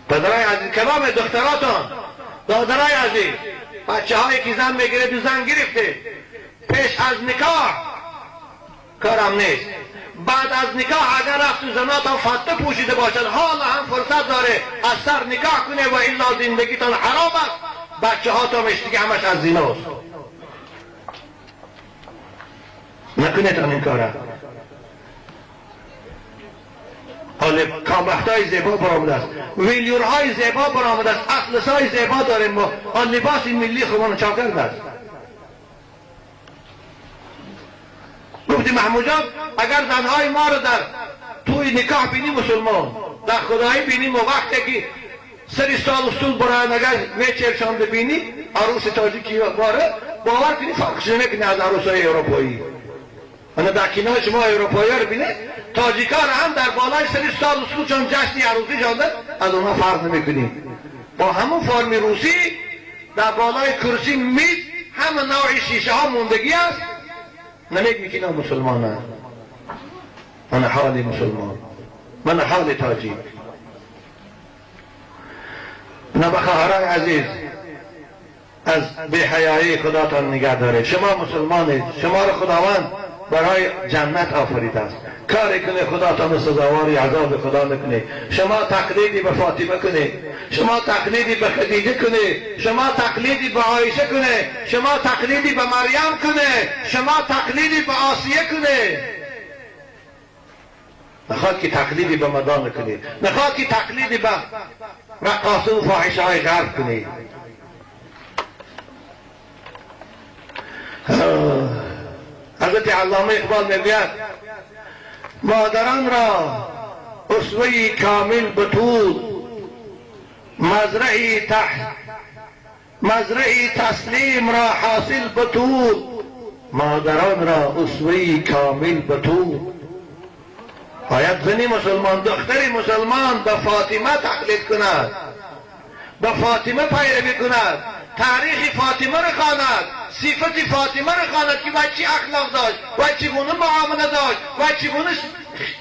[SPEAKER 5] پدرای عزیز، کلام دختراتان، دادرای عزیز، بچه هایی که زن میگیره دو زن گرفته، پیش از نکاح کارم نیست. بعد از نکاح اگر رفت و زناتان فتح پوشیده باشد، حالا هم فرصت داره از سر نکاح کنه و الا زندگیتان حرام است. بچه ها تا مشتگی همش از زیناست. نکنید این کاره. حالا کامبختای زیبا برآمده است، ویلیورهای زیبا برآمده است، اطلسهای زیبا داریم ما، آن لباس ملی خودمان چاکرد است. گفتی محمود جان اگر زنهای ما رو در توی نکاح بینی مسلمان، در خدایی بینیم و وقتی که سری سال اصول برای اگر میچرشان ببینی عروس تاجیکی باره، باور کنی فرقش نمیکنی از عروس های اروپایی. انا در کنار شما اروپایی ها رو بینه، تاجیکا رو هم در بالای سری سال اصول چون جشنی عروسی جانده از اونها فرق نمیکنی. با همون فرمی روسی در بالای کرسی میز همه نوع شیشه ها موندگی است. نمیگی که اینا مسلمان هست. من حال مسلمان، من حال تاجیک. نه بخواهرای عزیز از بی حیایی خداتان نگه داره. شما مسلمانید، شما رو خداوند
[SPEAKER 2] برای جنت آفریده است. کاری کنه خدا تا سزاوار عذاب خدا نکنه. شما تقلیدی به فاطمه کنه، شما تقلیدی به خدیجه کنه، شما تقلیدی به عایشه کنه، شما تقلیدی به مریم کنه، شما تقلیدی به آسیه کنه، نخواد که تقلیدی به مدان کنه، نخواد که تقلیدی به رقاصه و فاحشه های غرب کنه. حضرت علامه اقبال میگوید مادران را اسوه کامل بطول، مزرعی تسلیم را حاصل بطول، مادران را اسوه کامل بطول. باید زنی مسلمان، دختری مسلمان به فاطمه تقلید کند، به فاطمه پیروی کند، تاریخ فاطمه را خواند، صفت فاطمه را خواند که باید چی اخلاق داشت، باید چگونه معامله داشت، باید چگونه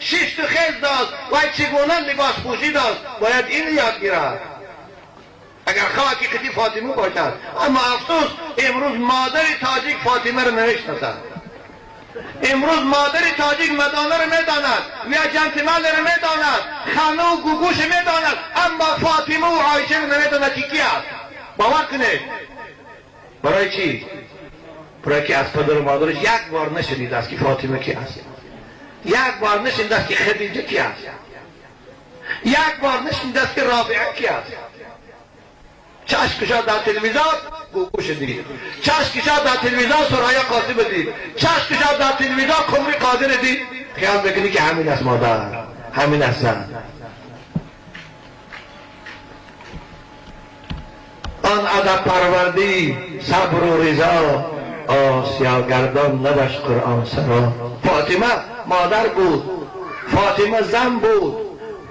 [SPEAKER 2] ششت و خیز داشت، باید چگونه لباس پوشی داشت، باید این یاد گیرد اگر خواه حقیقتی فاطمه باشد. اما افسوس امروز مادر تاجیک فاطمه را نمیشناسد، امروز مادر تاجیک مدانه را میداند، یا جنتمل را میداند، خانه و گوگوش میداند، اما فاطمه و عایشه را نمیداند که کی است. باور کنید. برای چی؟ برای که از پدر و مادرش یک بار نشنیده است که فاطمه کی است، یک بار نشنیده است که خدیجه کی است، یک بار نشنیده است که رابعه کی است. چشمش در تلویزیون گوگوش دید، چشمش در تلویزیون سریا قاسم دید، چشمش در تلویزیون کمری قادر دید. خیال بکنی که همین است مادر، همین است زن. آن ادب پروردی صبر و رضا، آسیا گردان لبش قرآن سرا. فاطمه مادر بود، فاطمه زن بود،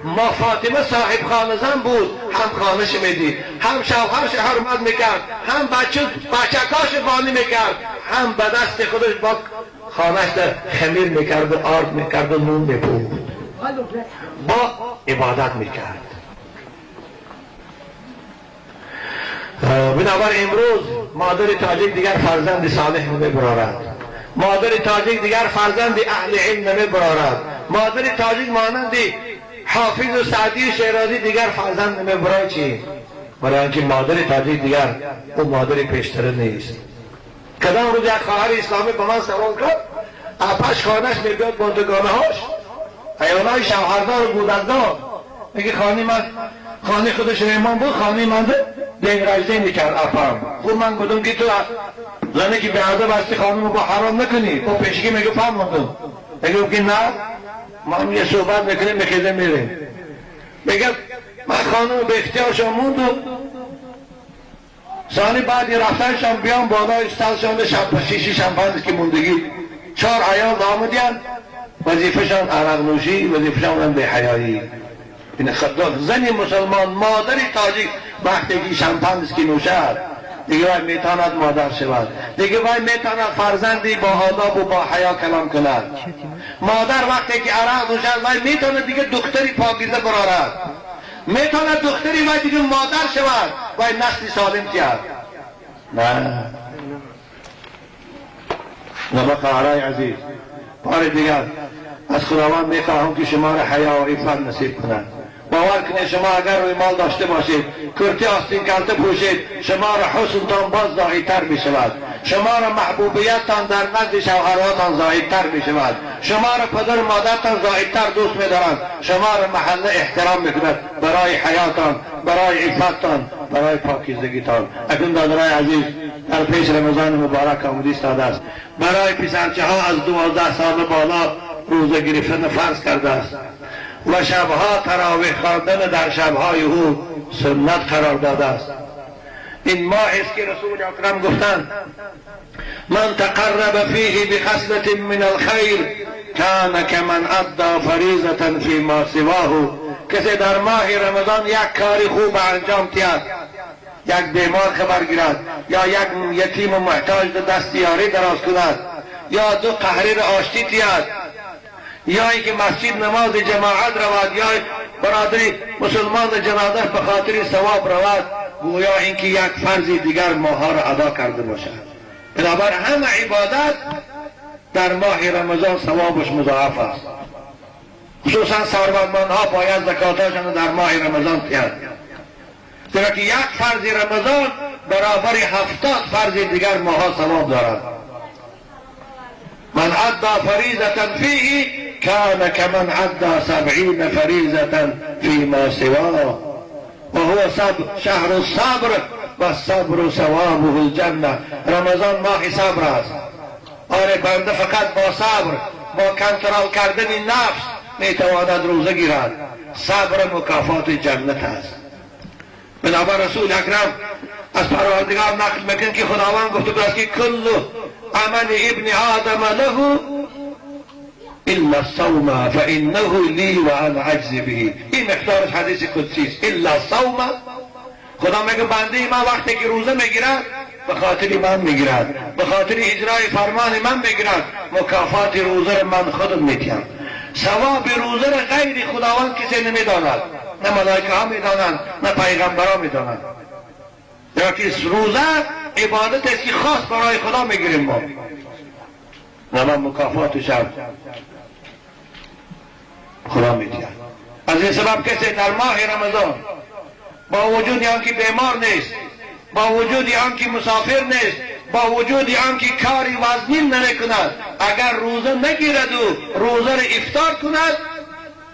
[SPEAKER 2] ما فاطمه صاحب خانه زن بود، هم خانهش میدید، هم شوهرش حرمت میکرد، هم بچکاش بانی میکرد، هم به دست خودش با خانهش در خمیر میکرد و آرد میکرد و نون میپود، با عبادت میکرد. بنابر امروز مادر تاجیک دیگر فرزند صالح نمیبرارد، مادر تاجیک دیگر فرزند اهل علم نمیبرارد، مادر تاجیک مانند حافظ و سعدی و شیرازی دیگر فرزند نمیبرای. چی؟ برای اینکه مادر تاجیک دیگر او مادر پیشتره نیست. کدام روز یک خواهر اسلامی به من سوال کرد، اپش خانهش میبید بندگانه هاش ایالای شوهردار و بودندار، میگه خانه خودش ریمان بود، خانه منده دنگرجده میکرد اپم. خود من گفتم که تو زنه که به ادب هستی خانه با حرام نکنی. خب پیشگی میگه فهموندم، میگه که نه ما یه صحبت میکنیم میخیزه میریم. میگه من خانه به اختیارشان موندم، سالی بعدی رفتنشان بیان بالا استالشان شیشی شمپانز که موندگی 4 عیال آمدین، وظیفهشان عرق نوشی، وظیفهشان به حیایی. این خدا زنی مسلمان مادری تاجیک وقتی که شمپانز که نوشد دیگه باید میتاند مادر شود، دیگه باید میتاند فرزندی با آداب و با حیا کلام کند. مادر وقتی که عرق نوشد باید میتاند دیگه دختری پاکیزه برارد، میتاند دختری باید دیگه مادر شود، باید نسل سالم کرد. نه خواهرای عزیز، بار دیگر از خداوند میخواهم که شما را حیا و عفت نصیب کند. باور کنید شما اگر روی مال داشته باشید، کرتی آستین کرده پوشید، شما را حسنتان باز ظاهرتر می شود، شما را محبوبیتتان در نزد شوهراتان ظاهرتر می شود، شما را پدر مادرتان ظاهرتر دوست می دارند، شما را محل احترام می کند برای حیاتان، برای عفتان، برای پاکیزگیتان. اکنون دادرای عزیز در پیش رمضان مبارک آمده ایستاده است. برای پسرچه ها از 12 سال بالا روزه گرفتن فرض کرده است و شبها تراویح خواندن در شبهای او سنت قرار داده است. این ماهی است که رسول اکرم گفتند من تقرب فیه بخصلة من الخیر کان کمن ادى فریضة فیما سواه. کسی در ماه رمضان یک کاری خوب انجام دهد، یک بیمار خبر گیرد، یا یک یتیم و محتاج دستیاری دراز کند، یا 2 قهری را آشتی دهد، یا اینکه مسجد نماز جماعت رود، یا برادری مسلمان جنازه به خاطر ثواب رود، گویا اینکه یک فرض دیگر ماها را ادا کرده باشد. بنابر همه عبادت
[SPEAKER 5] در ماه رمضان ثوابش مضاعف است. خصوصا ثروتمندها باید زکاتاشون در ماه رمضان بیارن، زیرا که یک فرض رمضان برابر 70 فرض دیگر ماها ثواب دارد. من عدى فریضة فیه کان کمن عدى 70 فریضة فیما سواه و هو شهر الصبر و الصبر ثوابه الجنه. رمضان ماه صبر است. آره بنده فقط با صبر، با کنترل کردن نفس میتواند روزه گیرد. صبر مکافات جنت است. بنابر رسول اکرم از پروردگار نقل میکنه که خداوند گفته است که کل عمل ابن آدم له الا الصوم فانه لی و انا اجزی به. این مقدارش حدیث قدسی است. الا الصوم، خدا میگه بنده من وقتی که روزه میگیرد به خاطر من میگیرد، به خاطر اجرای فرمان من میگیرد، مکافات روزه را من خودم میدیم. ثواب روزه را غیر خداوند کسی نمیداند، نه ملائکه ها میدانند نه پیغمبر ها میدانند. یا که روزه عبادت است که خاص برای خدا میگیریم ما، نه مکافاتش هم خدا میدیم. از این سبب کسی در ماه رمضان با وجود آنکه بیمار نیست، با وجود آنکه مسافر نیست، با وجود آنکه کاری وزنین نکند، اگر روزه نگیرد و روزه را افطار کند،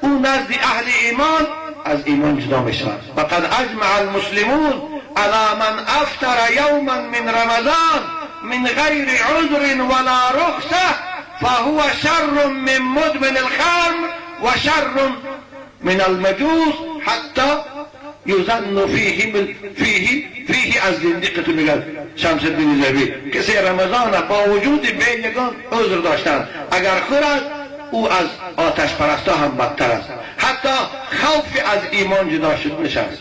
[SPEAKER 5] او نزد اهل ایمان از ایمان جدا میشود. فقد اجمع المسلمون على من افطر یوما من رمضان من غیر عذر ولا رخصه فهو شر من مدمن الخمر و شر من المجوس حتی یظن فیه از زندیقتون میگن شمس الدین زوی. کسی رمضان با وجود بینگان عذر داشتن، اگر خورد او از آتش پرستا هم بدتر است. حتی خوف از ایمان جدا شد نشست.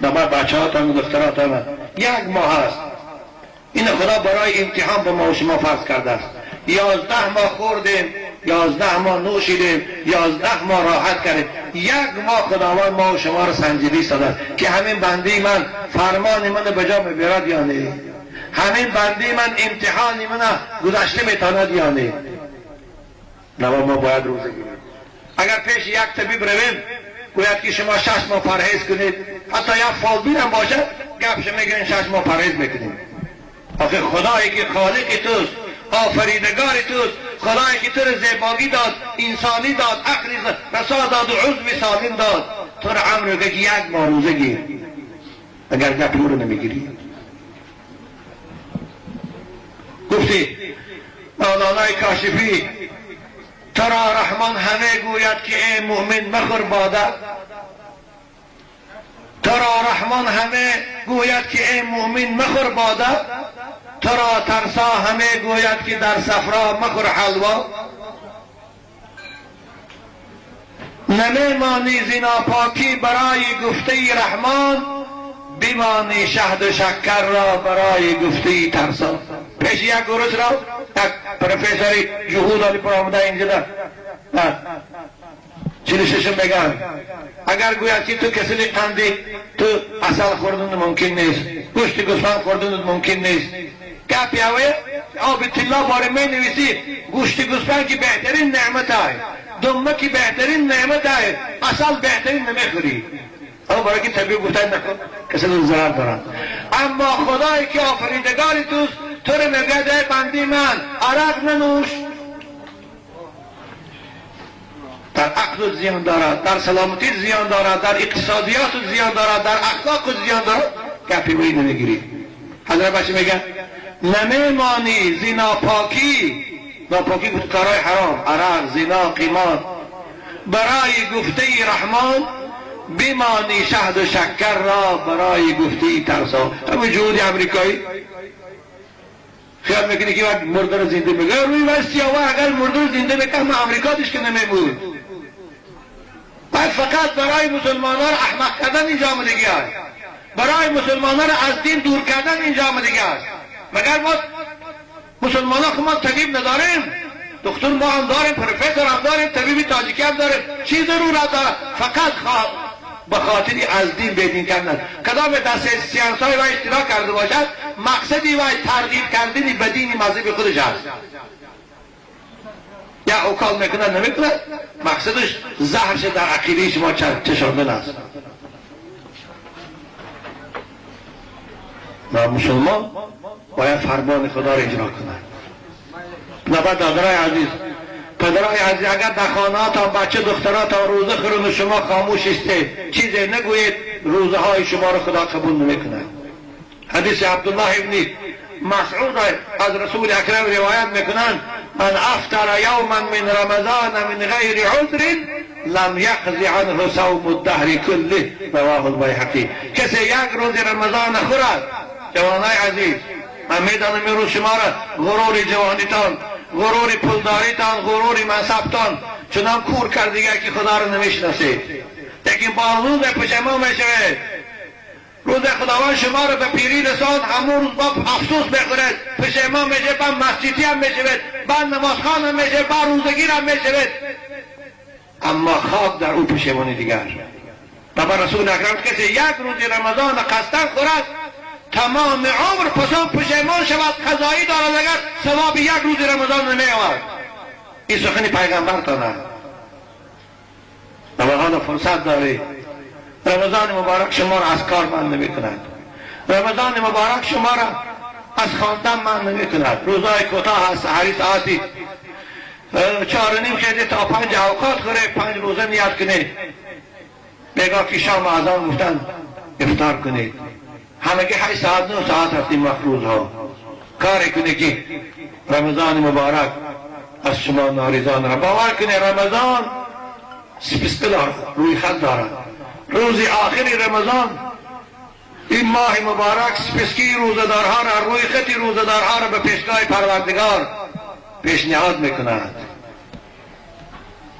[SPEAKER 5] نما بچه ها تان دخترات هم یک ماه است. این خدا برای امتحان به ما و شما فرض کرده است. 11 ماه خوردیم، 11 ماه نوشیدیم، 11 ماه راحت کردیم. یک ماه خداوند ما و شما را سنجیدی ساده که همین بنده من فرمان من به جا میبرد یا نه، همین بنده من امتحان من گذشته میتاند یا نه. نما ما باید روزه گیریم. اگر پیش یک طبیب رویم گوید که شما 6 ماه پرهیز کنید، حتی یک فالبین هم باشد گپش میگیرین 6 ماه پرهیز میکنیم. آخه خدایی که خالق توست، آفریدگار توست، خدایی که تو را زیبایی داد، انسانی داد، عقلی رسا داد و عضو سالم داد، تو را امر که یک ماه روزه گیر. اگر گپ او رو نمیگیری گفتی مولانا کاشفی ترا رحمان همه گوید که ای مؤمن مخور باده، ترا رحمان همه گوید که ای مؤمن مخور باده، ترا ترسا همه گوید که در صفرا مخور حلوا. نمیمانی زنا پاکی برای گفته رحمان، بیمانی شهد و شکر را برای گفته ترسا. پیش یک گروس را یک پروفیسوری جهود آلی پر آمده اینجا در 46 میگن اگر گوید که تو کسی قندی تو اصل خوردن ممکن نیست، گوشت گوسفند خوردن ممکن نیست. گپی اوه آب طلا باره می نویسی گوشت گوسفند که بهترین نعمت های، دمه که بهترین نعمت های، اصل بهترین نمیخوری. اما برای که طبیب گفتن نکن کسی رو ضرر دارن. اما خدایی که آفریدگاری توست تو رو میگه ای بندی من عرق ننوش. در عقل زیان دارد، در سلامتی زیان دارد، در اقتصادیات زیان دارد، در اخلاق زیان دارد. گپی روی نمیگیری. حضرت بچه میگن نمیمانی زنا پاکی، ناپاکی بود کارهای حرام، عرق، زنا، قمار، برای گفته رحمان، بیمانی شهد و شکر را برای گفته ترسا. همون جهود امریکایی خیال میکنی که وقت مرده رو زنده میگه روی وستی ها اگر مرده رو زنده میکنه ما امریکا دیش که نمیمود. باید فقط برای مسلمان ها احمق کردن اینجا آمدگی هست، برای مسلمان ها از دین دور کردن اینجا آمدگی هست. مگر ما مسلمان ها ما طبیب نداریم؟ دکتر ما هم داریم، پروفسور هم داریم، طبیب تاجیکی هم داریم. چی ضرورت داره؟ فقط به خاطر از دین بدین کردن. کدام در سیانس های وای اشتراک کرده باشد مقصدی وای ترغیب کردنی به دین مذهب خودش است. یا اوکال میکنه نمیکنه، مقصدش زهرش در عقیده شما چشاندن است. و مسلمان باید فرمان خدا را اجرا کنه. نباید دادرای عزیز، پدرای عزیز، اگر در خانهاتان بچه دختراتان روزه خورن و شما خاموش استه چیزی نگویید، روزه های شما را خدا قبول نمیکنه. حدیث عبدالله ابن مسعود از رسول اکرم روایت میکنند من افطر یوما من رمضان من غیر عذر لم یقضی عنه صوم الدهر کله، رواه البیهقی. کسی یک روز رمضان خورد، جوانای عزیز، من میدانم این روز شما را غرور جوانیتان، غرور پولداریتان، غرور منصبتان چنان کور کردیگه که خدا را نمیشناسید، لیکن با روز پشیمان میشوید. روز خداوند شما را به پیری رساند، همون روز با افسوس بخورد، پشیمان میشه، با مسجدی هم میشوید، با نمازخوان هم میشه، با روزگیر هم میشوید، اما خاک در او پشیمانی دیگر. و با رسول اکرم کسی یک روز رمضان قصدن خورد تمام عمر پسان پشیمان شود، قضایی دارد اگر ثواب یک روز رمضان نمیآورد. این سخن پیغمبرتان است. و حالا فرصت داری، رمضان مبارک شما را از کار من نمی کند، رمضان مبارک شما را از خواندن من نمی کند. روزهای کوتاه هست، هر ساعتی 4:30 خیلی تا 5 اوقات خوره، 5 روزه نیت کنید، بگاه که شام اذان گفتن افطار کنید. همگی 8 ساعت 9 ساعت هست این وقت روزها. کاری کنید که رمضان مبارک از شما ناریزان را. باور کنید رمضان سپسته دارد، روی خط دارد. روز آخری رمضان این ماه مبارک سپسکی روزدارها را، روی خط روزدارها را به پیشگاه پروردگار پیشنهاد میکند.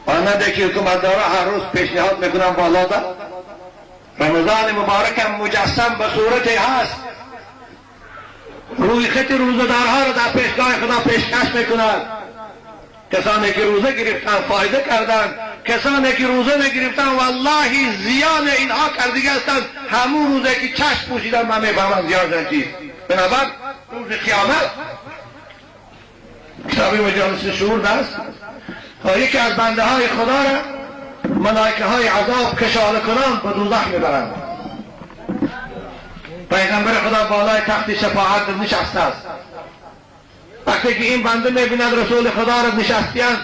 [SPEAKER 5] آنها که حکومتدارا هر روز پیشنهاد میکنن بالا ده. رمضان مبارک هم مجسم به صورتی هست، روی خط روزدارها را در پیشگاه خدا پیشکش میکند. کسانی که روزه گرفتن فایده کردن، کسانی که روزه نگرفتن والله زیان اینها کردگی هستند. همون روزه که چشم پوشیدن من میفهمم زیان در چیز. بنابراین روز قیامت کتابی مجالس شعور دست تا یکی از بنده های خدا را ملائکه های عذاب کشاله کنان به دوزخ میبرند. پیغمبر خدا بالای تخت شفاعت نشسته است. وقتی که این بنده میبیند رسول خدا را نشستیان،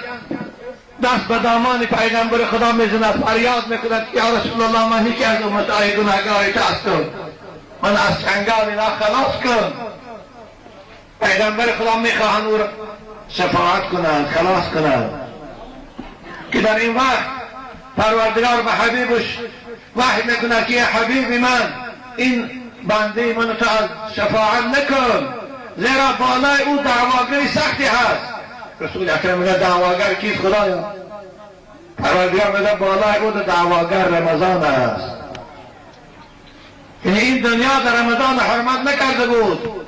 [SPEAKER 5] دست به دامان پیغمبر خدا میزند، فریاد میکند یا رسول الله من یکی از امتهای گناهگار تو هستم، من از چنگال اینا خلاص کن. پیغمبر خدا میخواهند او را شفاعت کنند، خلاص کنند. که در این وقت پروردگار به حبیبش وحی میکند که حبیبی من این بنده من تو از شفاعت نکن، زیرا بالای او دعواگری سختی هست. رسول اکرم میگه دعواگر کیست خدایا؟ پروردگار میگه بالای او دعواگر رمضان است. یعنی این دنیا در رمضان حرمت نکرده بود،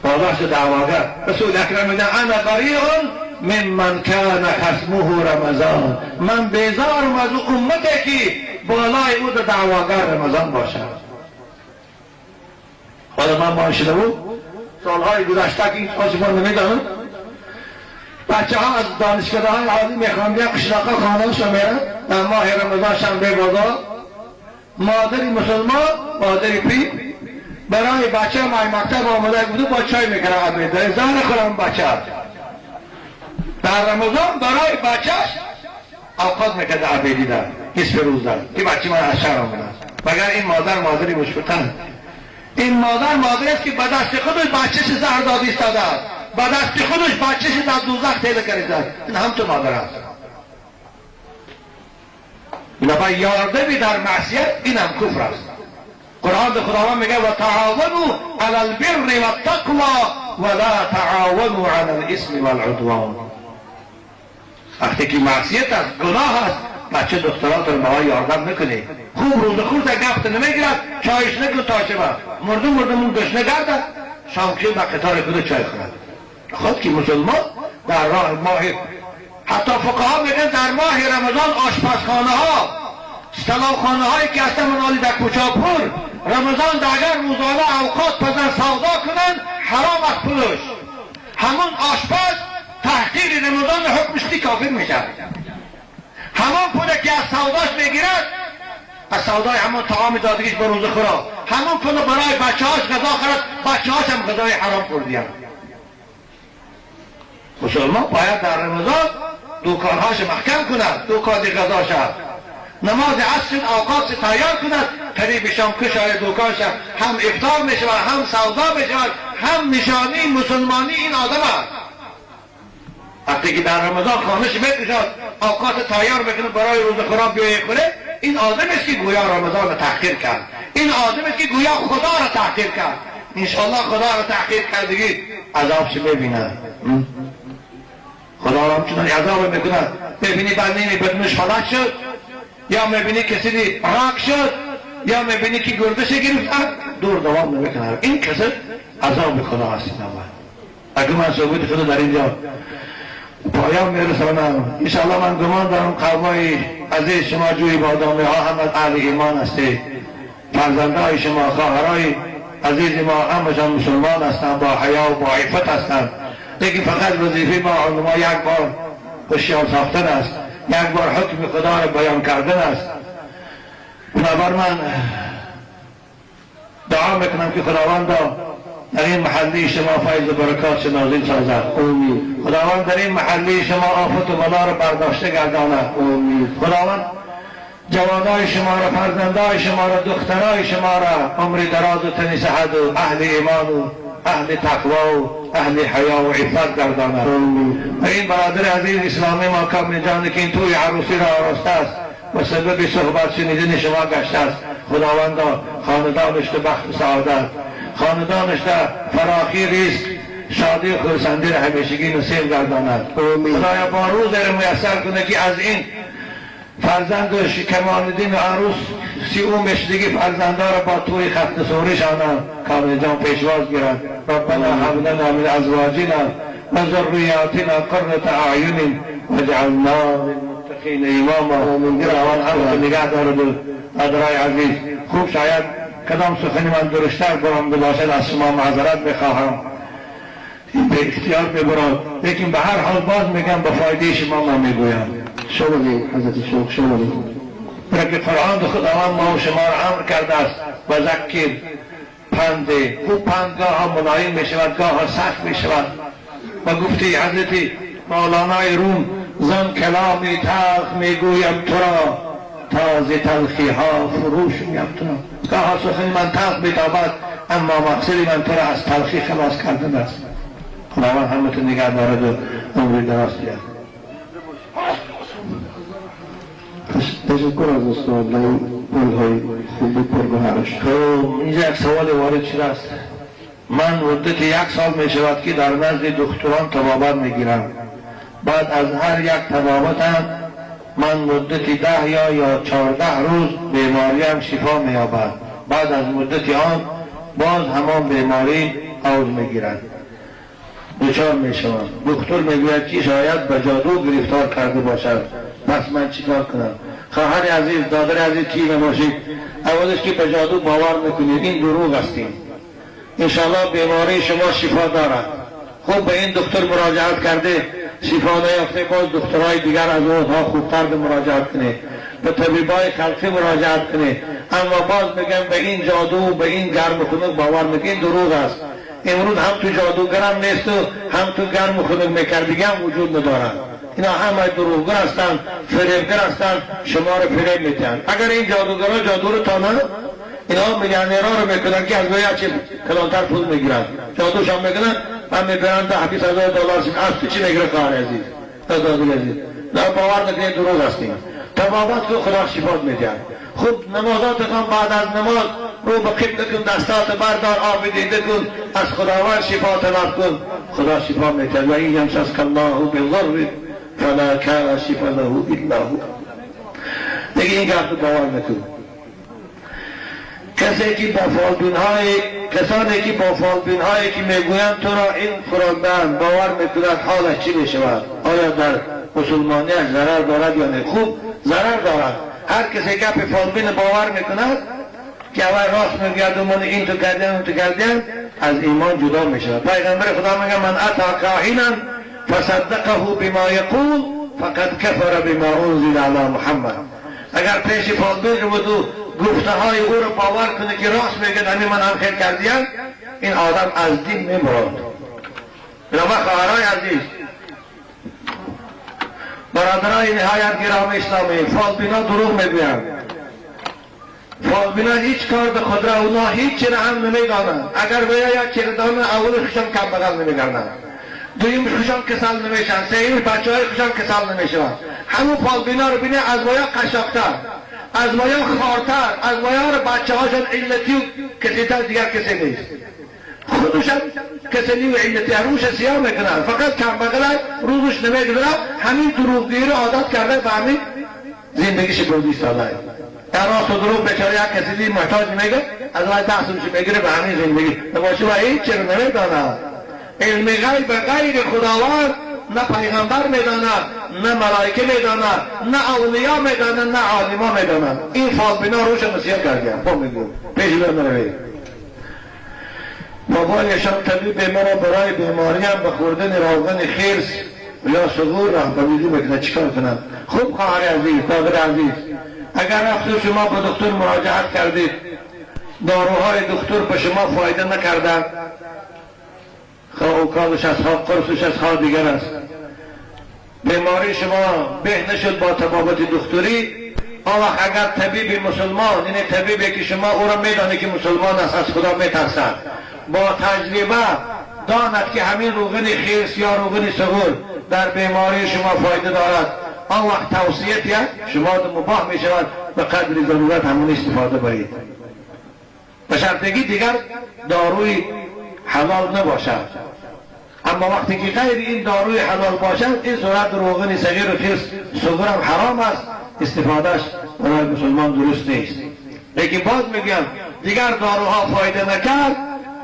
[SPEAKER 5] بالاش دعواگر. رسول اکرم میگه انا بریء ممن کان خصمه رمضان، من بیزارم از او امتی که بالای او دعواگر رمضان باشد. حالا من باید شده بود سالهای گذشته که این شما نمیدانم بچه ها از دانشکده های عالی میخواندن قشلاقا خانه شما میرن در ماه رمضان شنبه بازار، مادری مسلمان مادری پی برای بچه مای مکتب آمده بوده با چای میکنه عبیده زن خورم بچه در رمضان برای بچهش اوقات میکنه عبیدی در نصف روز در که بچه من از شهر آمده مگر این مادری مشکلتن. این مادری است که به دست خودش بچهش زهر دادی ایستاده است، به دست خودش بچهش در دوزخ تیله کردید. این هم تو مادر است. لبا یاردمی در معصیت این هم کفر است. قرآن خداوند میگه و تعاونوا علی البر والتقوى ولا تعاونوا علی الاثم والعدوان. وقتی که معصیت است، گناه است، بچه دخترات رو ما یاردم نکنه. خوب روز خود گفت نمیگیرد، چایش نکن تا چه با مردمون گشنه گردد، شام که با قطار خود چای خورد. خود که مسلمان در راه ماه، حتی فقها میگن در ماه رمضان آشپزخانه ها، سلاخانه هایی که هستن منالی در کوچاپور رمضان در اگر روزانه اوقات پزن سودا کنن حرام از پولش. همون آشپز تحقیر رمضان حکمش کافر میشه. همان پوله که از سوداش میگیرد، از سودای همون طعام دادگیش به روز خورا، همون پول برای بچه‌هاش غذا خورد، بچه‌هاش هم غذای حرام خوردیان. مسلمان باید در رمضان دکانهاش محکم کند، دکان غذاش نماز عصر اوقات تیار کند، قریب شام کشای دکانش هم افطار میشود، هم سودا میشود، هم نشانی مسلمانی این آدم است. وقتی که در رمضان خانهش بکشد، اوقات تیار بکنه برای روز خورا بیای خوره، این آدم است که گویا رمضان را تحقیر کرد. این آدم است که گویا خدا را تحقیر کرد. انشاءالله خدا را تحقیر کردگی عذابش ببینه. خدا را همچنان عذاب میکنه. ببینی بندینی بدنش فلج شد، یا میبینی کسی راک شد، یا میبینی که گردش گرفتن، دور دوام نمیکنه. این کسی عذاب خدا هست. اگر من صحبت خدا در اینجا پایان میرسانم، انشاءالله من گمان دارم قومای عزیز شما جوی بادامی ها هم از اهل ایمان هستی، فرزنده های شما خواهرای عزیز ما همشان مسلمان هستند، با حیا و با عفت هستند، لیکن فقط وظیفه ما علما یک بار هوشیار ساختن است، یک بار حکم خدا را بیان کردن است. بنابر من دعا میکنم که خداوندا در این محلی شما فیض و برکات نازل سازد. خداوند در این محلی شما آفت و بلا را برداشته گرداند. خداوند جوانای شما را، فرزندای شما را، دخترای شما را عمر دراز و تن صحت و اهل ایمان و اهل تقوا و اهل حیا و عفت گرداند. و این برادر عزیز اسلامی ما کامل جان که این توی عروسی را آراسته است و سبب صحبت شنیدن شما گشته است، خداوندا خاندانش به بخت و سعادت، خاندانش در فراخی ریزق، شادی و خرسندی را همیشگی نصیب گرداند. خدایا با روز را میسر کنه که از این فرزندش کمالدین و عروس 30 دیگه فرزنده را با توی خط سوریش آنها کامل جان پیشواز گیرد. ربنا هب لنا من ازواجنا و ذریاتنا قرة اعین واجعلنا للمتقین اماما. گراوان همه نگاه دارد ادرای عزیز. خوب شاید کدام سخنی من درشتر برامده باشد، از شما معذرت میخواهم، به اختیار میبرم، لیکن به هر حال باز میگم به فایده شما من میگویم. شمالی حضرت شیخ شمالی برای که قرآن خداوند ما و شما را امر کرده است و ذکر پنده خوب پند گاه ها ملایم میشود، گاه ها سخت میشود. و گفتی حضرت مولانای روم زن کلامی تلخ میگویم تو را تاز تلخی ها فروش میم تو را. گاه ها سخنی من تلخ میتابد، اما مقصدی من تو را از تلخی خلاص کردن است. خداوند همه تو نگه دارد و عمر دراز دهد.
[SPEAKER 7] تشکر از استاد در این قولهای خوبی پرگوهرش.
[SPEAKER 2] اینجا یک سوال وارد شده است. من مدت 1 سال می شود که در نزد دکتران طبابت می گیرم. بعد از هر یک طبابتم من مدت 10 یا 14 روز بیماریم شفا می یابد. بعد از مدت آن باز همان بیماری اوج می گیرد. دچار می شوم. دکتر می گوید که شاید به جادو گرفتار کرده باشد. پس من چیکار کنم؟ خواهر عزیز، دادر عزیز چی نباشید، اولش که به جادو باور میکنید، این دروغ هستیم. انشاءالله بیماری شما شفا دارد. خوب به این دکتر مراجعت کرده شفا نیافته، باز دکترهای دیگر از اونها خوبتر به مراجعت کنه، به طبیبای خلقی مراجعت کنه. اما باز میگم به این جادو، به این گرم خنک باور میکنید، این دروغ است. امروز هم تو جادوگرم نیست و هم تو گرم خنک میکردگی هم وجود ندارد. اینا همه دروغگر هستند، فریبگر هستند، شما رو فریب میتن. اگر این جادوگرها جادو رو تانن، اینا میلیونرها رو میکنن که از روی چه کلانتر پول میگیرن، جادوش هم میکنن، من میبرن تا $20,000 از تو چی میگیره خواهر عزیز؟ عزیز نه باور نکنید، دروغ هستیم. طبابت که خدا شفات میدن. خوب نمازاتتان بعد از نماز رو به قبله کن، دستات بردار، آب دیده کن، از خداوند شفا طلب کن، خدا شفا میدن. و این یمسسک الله بالضر فلا کاشف له الا هو. دیگه این گفت باور نکن. کسانی که با فالبین‌هایی که میگویند تو را این خوراندن باور میکنند، حالش چی میشود؟ آیا در مسلمانیش ضرر دارد یا نه؟ خوب ضرر دارد. هر کسی که به فالبین باور میکند که اول راست میگوید و من این تو کردیم اون تو کردیم، از ایمان جدا میشود. پیغمبر خدا میگه من اتی کاهنا
[SPEAKER 5] فصدقه بما یقول فقد کفر بما انزل علی محمد. اگر پیش فالبین بود و گفته های او رو باور کنه که راست میگه همین من هم خیر کردیم، این آدم از دین میمرد. بنابراین خواهرای عزیز، برادرای نهایت گرامی اسلامی، فالبینا دروغ میگویند. فالبینا هیچ کار به خود را اونا هیچ چیز هم نمیدانند. اگر باید یک چیز دانند اول خوشم کم بغل نمیگردند، دویم خوشم کسل نمیشن، سوم بچه های خوشم کسل نمیشن. همون فالبینا رو بینه از مایا قشاقتر، از مایا خارتر، از مایا رو بچه هاشون علتی و کسی تر دیگر کسی نیست. خودشم کسی و علتی روش سیاه میکنن، فقط کم بغل روزش نمیگذارن. همین دروغگویی رو عادت کرده به همین زندگیش بودی ساله. در راست و دروغ بیچاره یک کسی دید محتاج میگه از وقت دستش میگیره به همین زندگی. نباشه و هیچ چیز نمیدانه. علم غیب غیر خداوند نه پیغمبر میدانه، نه ملائکه میدانه، نه اولیاء میدانه، نه عالما میدانه. این فالبینا روش نصیحت کردیم. خب میگم پیش نمیروید. بابایشان طبیب مرا برای بیماری هم به خوردن روغن خرس یا سغور رهبری بکنه چیکار کنم؟ خوب خواهر عزیز، برادر عزیز، اگر رفت شما به دکتر مراجعت کردید، داروهای دکتر به شما فایده نکرده، اوکالش از خواه، قرصش از خواه دیگر است، بیماری شما به نشد با طبابت دکتری، آن وقت اگر طبیب مسلمان، یعنی طبیبی که شما او را میدانه که مسلمان است، از خدا میترسد، با تجربه داند که همین روغن خرس یا روغن سغور در بیماری شما فایده دارد، آن وقت توصیه شما مباح می شود به قدر ضرورت همون استفاده برید. به شرطی دیگر داروی حلال نباشد. اما وقتی که غیر این داروی حلال باشد، این صورت روغن صغیر و خرس سغور هم حرام است، استفادهش برای مسلمان درست نیست. لیکن باز میگم دیگر داروها فایده نکرد،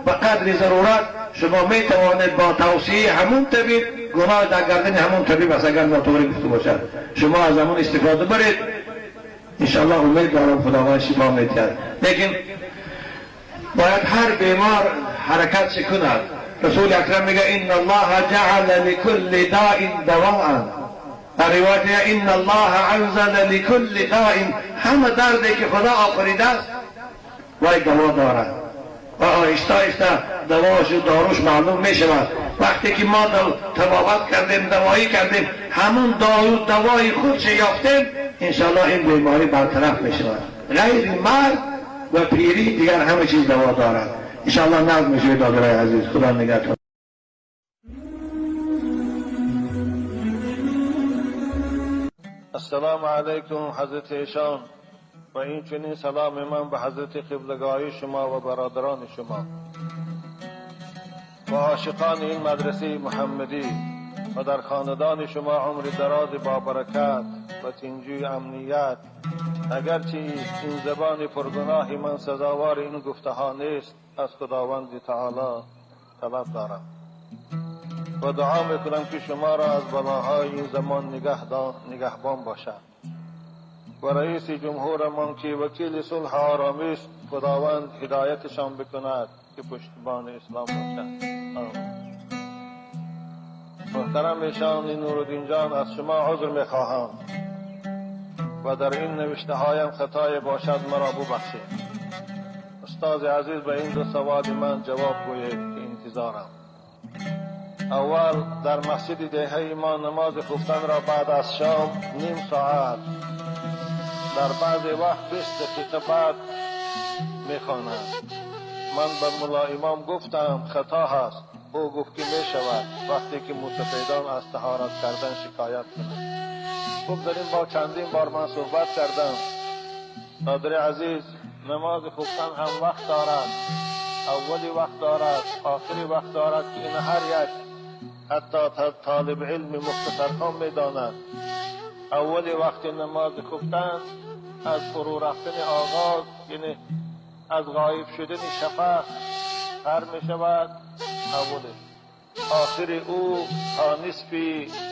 [SPEAKER 5] به قدر ضرورت شما می توانید با توصیه همون طبیب، گناه در گردن همون طبیب است اگر ناتوری گفته باشد، شما از همون استفاده برید، انشاءالله امید دارم خداوند شفا میدهد. لیکن باید هر بیمار حرکت کند. رسول اکرم میگه ان الله جعل لكل داء دواء، در روایت ان الله انزل لكل داء، همه دردی که خدا آفریده است وای دوا دارد و آهسته آهسته دواش و داروش معلوم می شود. وقتی که ما طبابت کردیم، دوایی کردیم، همون دوای خودش یافتیم، انشاءالله این بیماری برطرف می شود. غیر مرگ و پیری دیگر همه چیز دوا دارد. انشاءالله نزد می شود. دادرای عزیز، خدا نگهدار.
[SPEAKER 2] السلام علیکم حضرت ایشان و این چنین سلام من به حضرت قبلگاهی شما و برادران شما و عاشقان این مدرسه محمدی و در خاندان شما عمر دراز با برکت و تنجوی امنیت. اگرچه این زبان پرگناهی من سزاوار این گفته ها نیست، از خداوند تعالی طلب دارم و دعا میکنم که شما را از بلاهای این زمان نگهبان باشد و رئیس جمهورمان که وکیل صلح آرامی است، خداوند هدایتشان بکند که پشتیبان اسلام باشد. محترم ایشان نورالدین جان، از شما عذر میخواهم و در این نوشته هایم خطای باشد مرا ببخشید. استاد عزیز به این دو سوال من جواب گویید که انتظارم. اول، در مسجد دهه ما نماز خفتن را بعد از شام نیم ساعت در بعض وقت 20 دقیقه بعد میخوانند. من به ملا امام گفتم خطا هست، او گفت که میشود وقتی که مستفیدان از طهارت کردن شکایت کنند. خب در این با چندین بار من صحبت کردم. دادر عزیز، نماز خفتن هم وقت دارد، اولی وقت دارد، آخری وقت دارد که این هر یک حتی طالب علم مختصر هم میداند. اولی وقت نماز خفتن از فرو رفتن آغاز، یعنی از غایب شدن شفق هر می شود اولی، آخر او تا نصف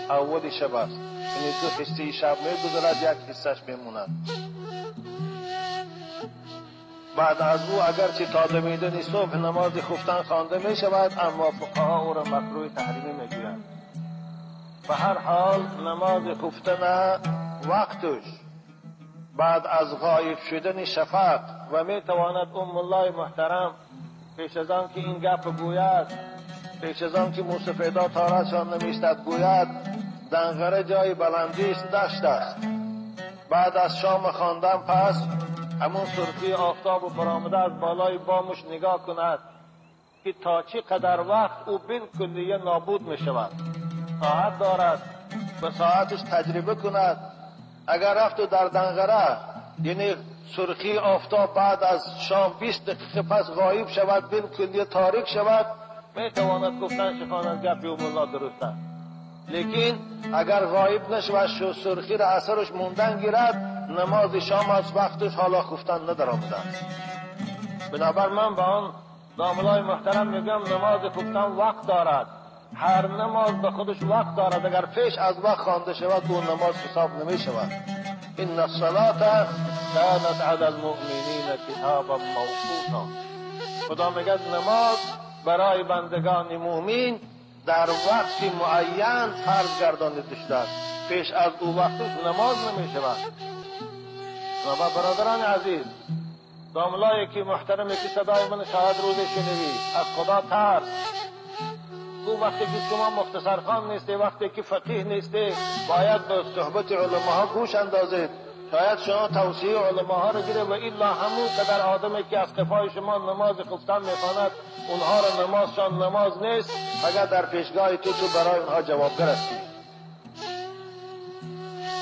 [SPEAKER 2] اولی شب است، یعنی 2 حصه شب می گذرد، 1 حصهش میموند. بعد از او اگرچه تا دمیدن صبح نماز خفتن خوانده می شود، اما فقها او را مکروه تحریمی می گویند. به هر حال نماز خفتن وقتش بعد از غایب شدن شفق و می تواند الله محترم پیش از آن که این گپ گوید، پیش از آن که موسفیدا تارتشان نمیستد گوید، دنغره جای بلندی است، دشت است. بعد از شام خواندن پس همون سرخی آفتاب و برآمده از بالای بامش نگاه کند که تا چی قدر وقت او بالکلیه نابود می شود. ساعت دارد، به ساعتش تجربه کند. اگر رفت و در دنغره یعنی سرخی آفتاب بعد از شام 20 دقیقه پس غایب شود، بالکلیه تاریک شود، می تواند گفتن شخواند گپی مولا درست است. لیکن اگر غایب نشود شو سرخی را اثرش موندن گیرد، نماز شام از وقتش حالا خفتن ندر آمده است. بنابر من به آن داملای محترم میگم نماز خفتن وقت دارد. هر نماز به خودش وقت دارد. اگر پیش از وقت خوانده شود اون نماز حساب نمی شود. ان الصلاة كانت على المؤمنین کتابا موقوتا. خدا میگه نماز برای بندگان مؤمن در وقت معین فرض گردانیده شده. پیش از او وقتش نماز نمی شود. و برادران عزیز، داملایی که محترمی که صدای من شاید روزی شنوی، از خدا ترس. تو وقتی که شما مختصر خان نیستی، وقتی که فقیه نیستی، باید به صحبت علماء گوش اندازید. شاید شما توصیه علماء را گیره و الا همون قدر آدمی که از قفای شما نماز خفتن میخواند اونها را نمازشان نماز نیست، اگر در پیشگاه تو برای اونها جوابگر هستی.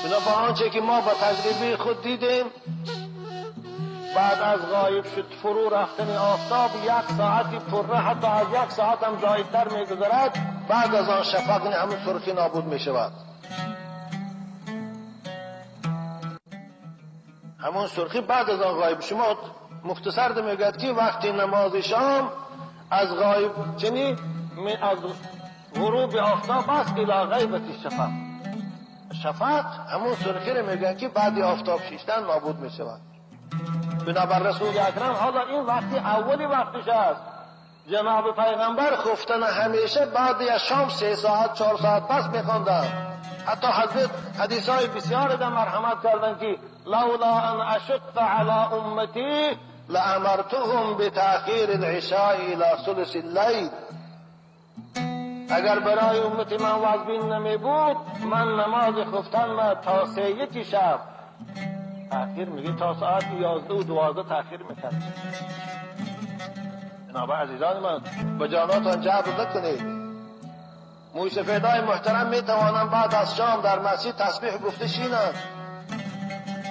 [SPEAKER 2] بنا با آنچه که ما با تجربه خود دیدیم، بعد از غایب شد فرو رفتن آفتاب 1 ساعتی پره، حتی از 1 ساعت هم زایدتر میگذرد، بعد از آن شفق همون سرخی نابود میشود. همون سرخی بعد از آن غایب. شما مختصر میگد که وقتی نماز شام از غایب چنی از غروب آفتاب است الی غیبت شفق. شفق همون سرخی رو میگن که بعد آفتاب شیشتن نابود میشود. بنابر رسول اکرم حالا این وقتی اولی وقتش است. جناب پیغمبر خفتن همیشه بعد از شام 3 ساعت 4 ساعت پس میخواندن. حتی حضرت حدیثای بسیار در مرحمت کردن که لولا ان اشق علی امتی لامرتهم بتاخیر العشاء الى ثلث الليل. اگر برای امت من واجب نمی بود، من نماز خفتن ما تا 3 شب تأخیر میگه، تا ساعت 11 و 12 تأخیر میکنه. جناب عزیزان من، به جاناتان جبر نکنید. موسفیدای محترم میتوانند بعد از شام در مسجد تسبیح گفته شینند،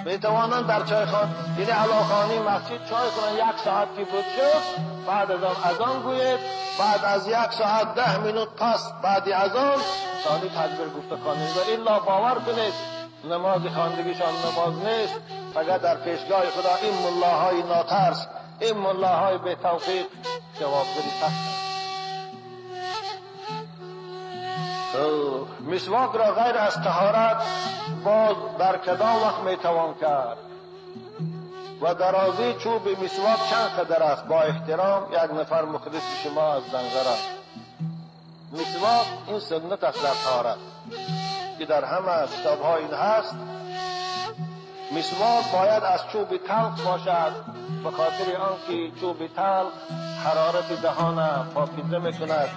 [SPEAKER 2] میتوانند در چایخانه یعنی علاخانی مسجد چای کنند. 1 ساعت که بود شد، بعد از آن اذان گوید، بعد از 1 ساعت 10 منوت پس بعد از آن ثانی تکبیر گفته خوانید. و الا باور کنید نماز خواندگیشان نماز نیست، فقط در پیشگاه خدا این ملاهای ناترس، این ملاهای به توفیق جوابگویی سخت. مسواک را غیر از طهارت باز در کدام وقت میتوان کرد؟ و درازی چوب مسواک چند قدر است؟ با احترام یک نفر مخلص شما از دنگره. مسواک این سنت است در طهارت که در همه کتاب ها این هست. مسواک باید از چوب تلخ باشد، به خاطر آنکه چوب تلخ حرارت دهان پاکیزه میکند،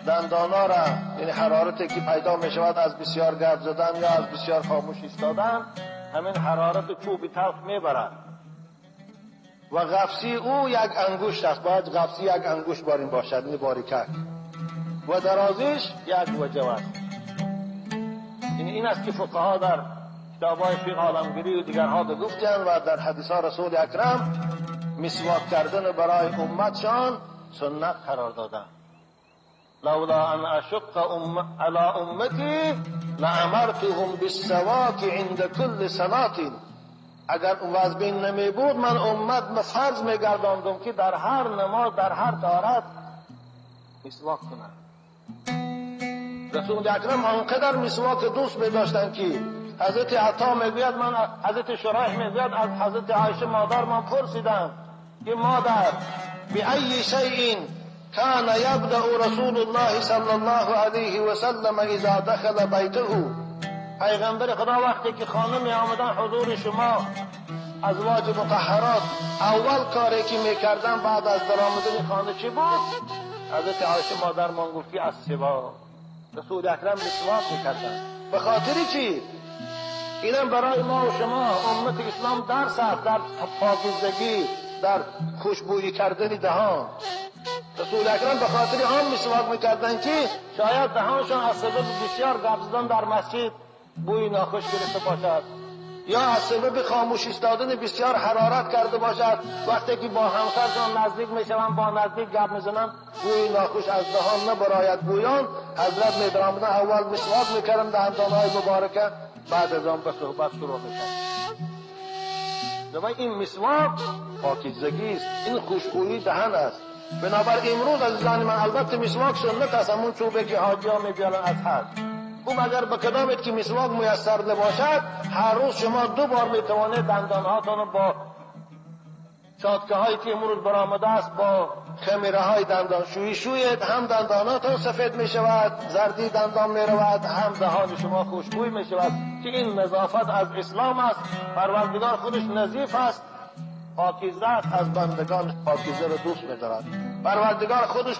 [SPEAKER 2] دندانا را یعنی حرارتی که پیدا می شود از بسیار گرد زدن یا از بسیار خاموش ایستادن، همین حرارت چوب تلخ می برد. و غفصی او 1 انگشت است، باید غفصی 1 انگشت بارین باشد، این باریکک. و درازیش 1 وجه است. این است که فقها در کتاب‌های فقه عالمگیری و دیگرها گفتند و در حدیث رسول اکرم مسواک کردن برای امتشان سنت قرار دادند. لولا ان اشق على امتی لامرتهم بالسواک عند كل صلاه. اگر واجب نمی بود من امت فرض میگرداندم که در هر نماز در هر طهارت مسواک کنند. رسول اکرم آنقدر مسواک دوست می داشتند که حضرت عطا میگوید من حضرت شریح میگوید از حضرت عایشه مادر من پرسیدم که مادر بأی شیء
[SPEAKER 6] کان یبدأ رسول الله صلی الله علیه و سلم اذا دخل بیته. پیغمبر خدا وقتی که خانه می آمدن حضور شما ازواج مطهرات، اول کاری که میکردن بعد از درآمدن خانه چی بود؟ حضرت عایشه مادرمان گفتی از سوا رسول اکرم مسواک میکردن. به خاطر چی؟ اینم برای ما و شما امت اسلام درس است در پاکیزگی، در خوشبویی کردن دهان. رسول اکرم به خاطر هم مسواک میکردن که شاید دهانشان از سبب بسیار گپ زدن در مسجد بوی ناخوش گرفته باشد، یا از سبب خاموش ایستادن بسیار حرارت کرده باشد. وقتی که با همسرشان نزدیک میشوند، با نزدیک گپ میزنند، بوی ناخوش از دهان نبراید. گویان حضرت میدرآمدن اول مسواک میکردن دهانهای مبارکه، بعد از آن به صحبت شروع میکردن. این مسواک پاکیزگی است، این خوشبویی دهن است. بنابر امروز عزیزان من البته مسواک سنت است، همون چوبه که حاجی ها میبیارن از حج. خوب اگر به کدامت که مسواک میسر نباشد، هر روز شما 2 بار میتوانید دندانهاتون با چاتکه هایی که امروز برآمده است با خمیره های دندانشویی شویید، هم دنداناتون سفید میشود، زردی دندان میرود، هم دهان شما خوشبوی میشود که این نظافت از اسلام است. پروردگار خودش نظیف است، پاکیزه است، از بندگان پاکیزه را دوست می‌دارد. پروردگار خودش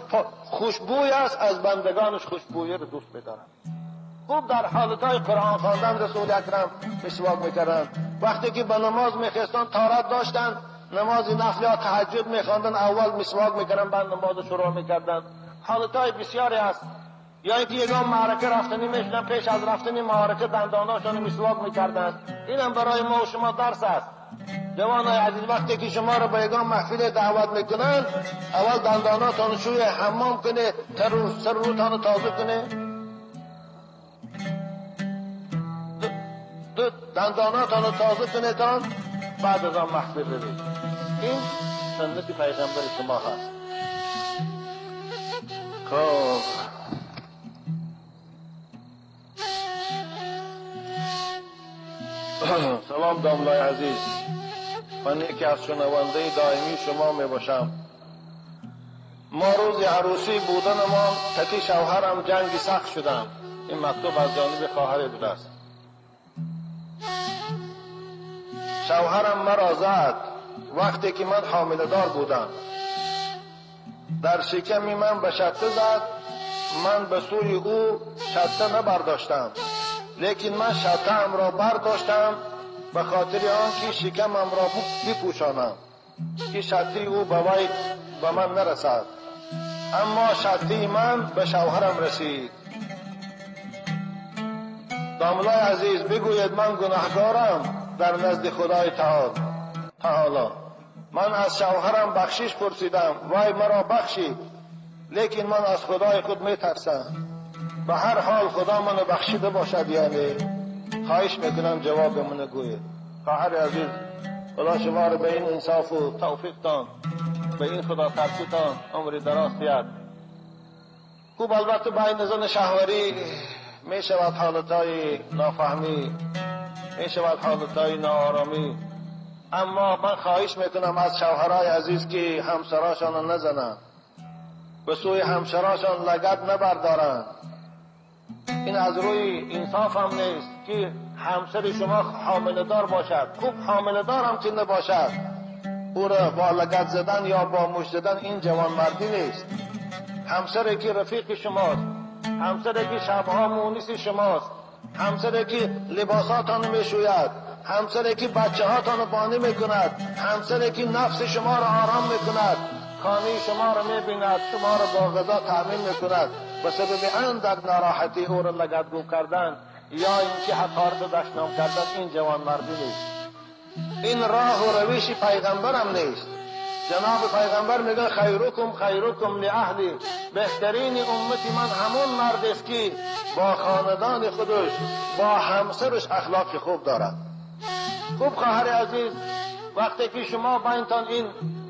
[SPEAKER 6] خوشبوی است، از بندگانش خوشبویی را دوست می‌دارد. خوب در حالتهای قرآن خواندن رسول اکرم مسواک می‌کردند. وقتی که به نماز می‌خواستن طهارت داشتند، نماز نفل یا تهجد می‌خواندن، اول مسواک می‌کردند، بعد نماز شروع می‌کردند. حالتهای بسیاری است. یا اینکه یگان معرکه رفتنی میشدن، پیش از رفتن معرکه دنداناشون مسواک می‌کردند. اینم برای ما و شما درس است. جوانای عزیز، وقتی که شما را به یگان محفل دعوت میکنن، اول دنداناتان شوی حمام کنه، سر روتان تازه کنه، دنداناتان تازه کنه تان، بعد از آن محفل برید. این سنت پیغمبر شما هست. خب سلام داملای عزیز، من یکی از شنونده دائمی شما می باشم. ما روز عروسی بودن ما تکی شوهرم جنگی سخت شدم. این مکتوب از جانب خواهر دل است. شوهرم مرا زد وقتی که من حامله دار بودم. در شکمی من به شته زد. من به سوی او شته نبرداشتم، لیکن من شته‌ام را برداشتم به خاطر آنکه شکمم را بپوشانم که شته او به من نرسد. اما شته من به شوهرم رسید. داملای عزیز بگوید من گناهکارم در نزد خدای تعالی. من از شوهرم بخشش پرسیدم، وای مرا بخشید، لیکن من از خدای خود میترسم. به هر حال خدا منو بخشیده باشد، یعنی خواهش میکنم جواب منو گوید. خواهر عزیز، خدا شما رو به این انصاف و توفیقتان، به این خدا ترسیتان عمر دراز دهد. خوب البته بین زن شهوری می شود حالتهای نافهمی، می شود حالتهای ناآرامی، اما من خواهش میکنم از شوهرای عزیز که همسراشان نزنن، به سوی همسراشان لگد نبردارن. این از روی انصاف هم نیست که همسر شما حامله دار باشد. خوب حامله دار هم که نباشد، او را با لگد زدن یا با مشت زدن این جوان مردی نیست. همسری که رفیق شماست، همسری که شبها مونس شماست، همسری که لباساتان میشوید، همسری که بچه هاتان بانی میکند، همسری که نفس شما را آرام میکند، خانه شما را میبیند، شما را با غذا تأمین میکند، به سبب اندک ناراحتی او را لگدگو کردن یا اینکه حقارت دشنام کردن این جوان مردی نیست. این راه و روش پیغمبرم نیست. جناب پیغمبر میگه خیرکم لاهلی، بهترین امتی من همون مرد است که با خاندان خودش، با همسرش اخلاق خوب دارد. خوب خواهر عزیز، وقتی که شما بینتان این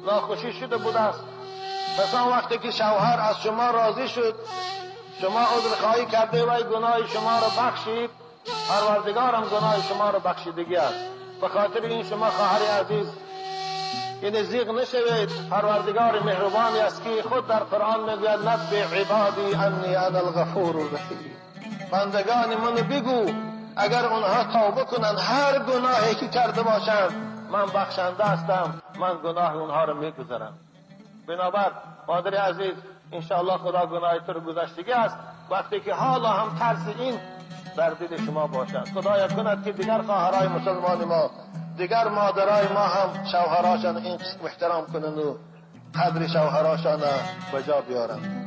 [SPEAKER 6] ناخوشی شده بود است، مثلا وقتی که شوهر از شما راضی شد، شما عذرخواهی کرده و گناه شما را بخشید، پروردگارم گناه شما را بخشیدگی است. به خاطر این شما خواهر عزیز یعنی زیغ نشوید. پروردگار مهربانی است که خود در قرآن میگوید نبی عبادی انی انا الغفور الرحیم. بندگان من بگو اگر اونها توبه کنند هر گناهی که کرده باشند من بخشنده هستم، من گناه اونها رو میگذارم. بنابر مادر عزیز انشاءالله خدا گناه تو رو گذشتگی است. وقتی که حالا هم ترس این در دل شما باشد، خدایا کند که دیگر خواهرای مسلمان ما، دیگر مادرای ما هم شوهراشان این قسم احترام کنند و قدر شوهراشان به جا بیارند.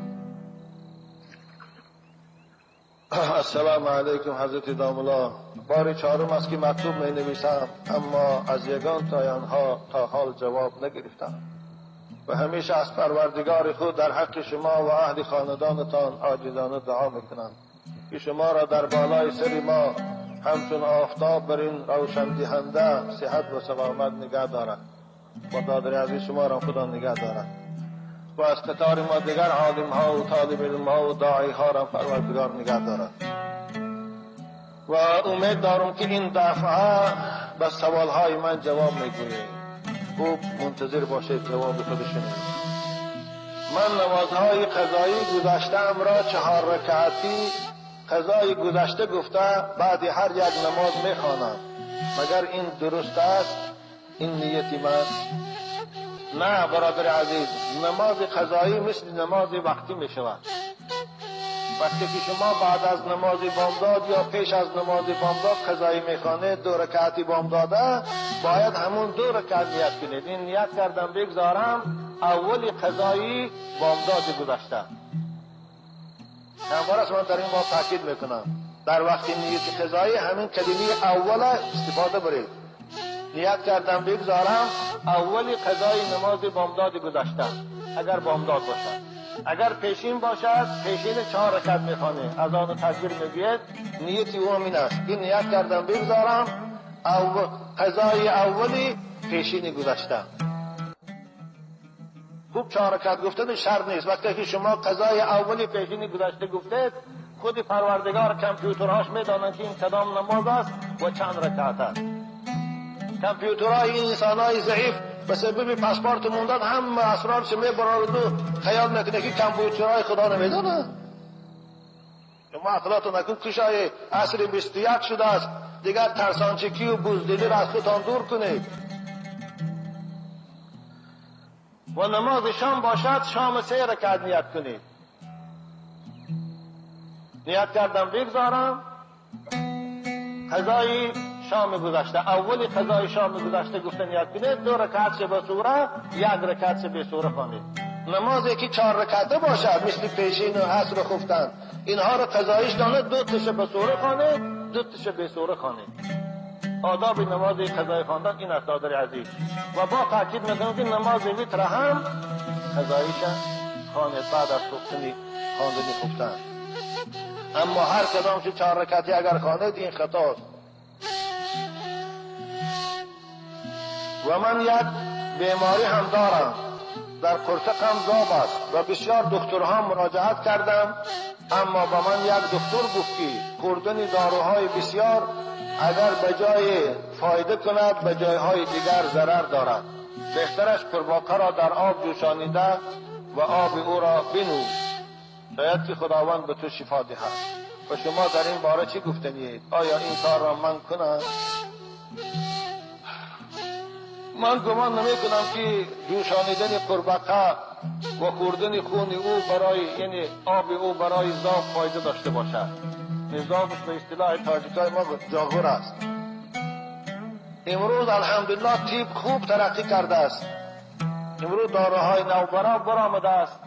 [SPEAKER 6] السلام علیکم حضرت داملا. بار چهارم است که مکتوب می نویسم، اما از یگان تایانها تا حال جواب نگرفتم و همیشه از پروردگار خود در حق شما و اهل خاندانتان عاجزانه دعا میکنم که شما را در بالای سر ما همچون آفتاب بر این روشن دهنده صحت و سلامت نگه دارد. مادر عزیز شما را خدا نگه دارد و از قطار ما دیگر عالم ها و طالب علم ها و داعی ها را پروردگار نگه دارد. و امید دارم که این دفعه به سوال های من جواب میگوید. خوب منتظر باشید جواب خودشون. من نمازهای قضایی گذشته‌ام را 4 رکعتی قضای گذشته گفته بعد هر یک نماز میخوانم. مگر این درست است؟ این نیتی من؟ نه برادر عزیز، نماز قضایی مثل نماز وقتی میشود. وقتی که شما بعد از نماز بامداد یا پیش از نماز بامداد قضایی میخوانه 2 رکعتی بامداده، باید همون 2 رکعت نیت کنید. این نیت کردم بگذارم اولی قضایی بامداد گذشته. چند بار است من در این باب تاکید میکنم، در وقت نیت قضایی همین کلمه اول استفاده برید. نیت کردم بگذارم اولی قضای نماز بامداد گذشته اگر بامداد باشد. اگر پیشین باشد پیشین 4 رکعت میخوانه، از آن تکبیر میگوید، نیتی او همین است. این نیت کردم بگذارم قضای اولی پیشین گذشته. خوب 4 رکعت گفتن شرط نیست. وقتی که شما قضای اولی پیشین گذشته گفتید، خود پروردگار کامپیوترهاش میدانند که این کدام نماز است و چند رکعت است. کامپیوترهای این انسانهای ضعیف به سبب پاسپورت موندن هم اسرارش میبرند و خیال میکنه که کامپیوترهای خدا نمیدانه. شما اخلاقتون نکن کشای عصر 21 شده است، دیگر ترسانچگی و بزدلی را از خودتان دور کنید. و نماز شام باشد شام 3 رکعت نیت کنید. نیت کردم بگذارم قضای شام گذشته، اولی قضای شام گذشته گفته نیت کنید 2 رکعت به سوره، 1 رکعت به سوره خوانید. نمازی که 4 رکعته باشد مثل پیشین و عصر خفتن، اینها رو قضایش دانه 2 تاش به سوره خوانید، 2 تاش به سوره خوانید. آداب نماز قضایی خواندن این است برادر عزیز. و با تاکید میکنم که نماز وتر هم قضاییش خوانید بعد از خفتن خواندن خفتن. اما هر کدام که 4 رکعتی اگر خوانید این خطاست. و من یک بیماری هم دارم، در قرصقم زاب است و بسیار دکترها مراجعت کردم، اما با من یک دکتر گفت که خوردن داروهای بسیار اگر به جای فایده کند به جایهای دیگر ضرر دارد. بهترش قورباغه را در آب جوشانیده و آب او را بنوش، شاید که خداوند به تو شفا دهد. و شما در این باره چی گفتنید؟ آیا این کار را من کنم؟ من گمان نمی کنم که جوشانیدن قورباغه و خوردن خون او برای یعنی آب او برای زاغ فایده داشته باشد. نظامش به اصطلاح تاجیکای ما جاغور است. امروز الحمدلله طب خوب ترقی کرده است. امروز داروهای نوبرا برآمده است.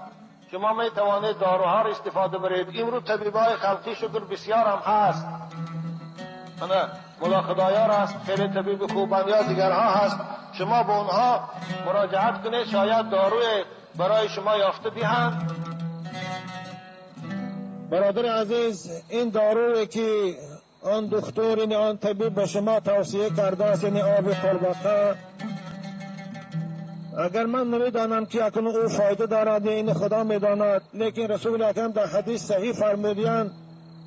[SPEAKER 6] شما می توانید داروها را استفاده برید. امروز طبیبای خلقی شکر بسیار هم هست. ملا خدایار است، خیلی طبیب خوبان یا دیگرها هست. شما به اونها مراجعت کنید، شاید داروی برای شما یافته دهند.
[SPEAKER 8] برادر عزیز، این دارویی که آن دکتر یعنی آن طبیب به شما توصیه کرده است یعنی آب قورباغه، اگر من نمیدانم که اکنون او فایده دارد این خدا میداند، لیکن رسول اکرم در حدیث صحیح فرمودند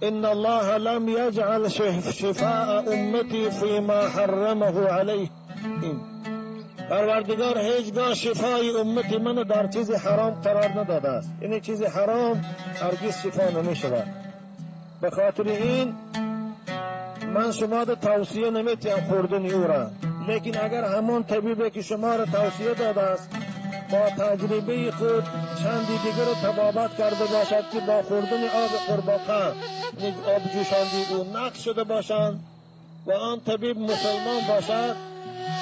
[SPEAKER 8] ان الله لم یجعل شفاء امتی فيما حرمه علیهم. پروردگار هیچگاه شفای امت من در چیز حرام قرار نداده است. یعنی چیز حرام هرگز شفا نمی شود. به خاطر این من شما را توصیه نمیتیم خوردن او را، لیکن اگر همون طبیبی که شما را توصیه داده است با تجربه خود چندی دیگر را تبابت کرده باشد که با خوردن آب قرباقه آب جوشاندی او نقص شده باشند و آن طبیب مسلمان باشد،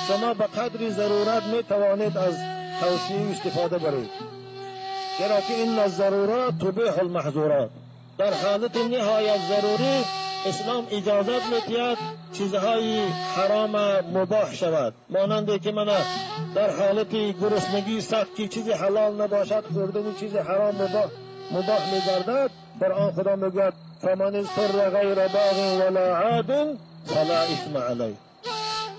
[SPEAKER 8] شما به قدر ضرورت می توانید از توصیه استفاده برید. چرا که این الضرورات تبیح المحظورات. در حالت نهایت ضروری اسلام اجازت می‌دهد چیزهای حرام مباح شود. مانند که من در حالت گرسنگی سخت که چیز حلال نباشد خوردن چیز حرام مباح می‌گردد، قرآن خدا میگوید فمن اضطر غیر باغ ولا عاد فلا اثم علیه.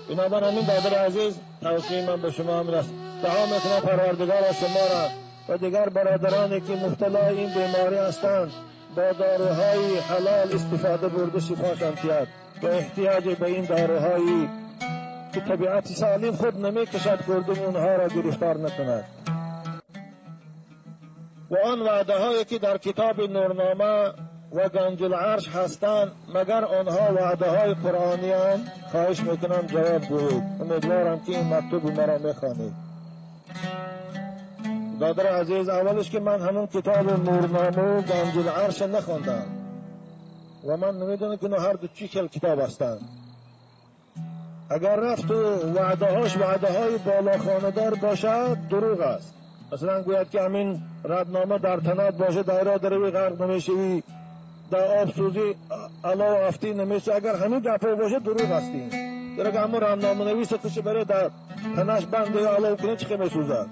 [SPEAKER 8] بنابراین برادر عزیز توصیه من به شما همین است، دعا میکنم پروردگار شما را و دیگر برادرانی که مبتلا این بیماری هستند با داروهای حلال استفاده برده شفاشان دهد و احتیاج به این داروهایی که طبیعت سالم خود نمیکشد خوردن اونها را گرفتار نکند. و آن وعده هایی که در کتاب نورنامه و گنج العرش هستند مگر آنها وعده های قرآنی هستند؟ خواهش میکنم جواب گویید. امیدوارم که این مکتوب مرا میخوانید. برادر عزیز، اولش که من همون کتاب نورنامه و گنج العرش نخوندم و من نمیدونم که هر دو چی کتاب هستند. اگر رفت و وعده های بالا خاندار باشد دروغ است. مثلا گوید که همین ردنامه در تنت باشه دایره دروی غرق نمیشوی، در آب سوزی علاو افتی نمیشه. اگر همین گپا باشه دروغ هستیم. در اگر همون ردنامه نویس کسی بره در تنش بنده علاو کنه چی میسوزد.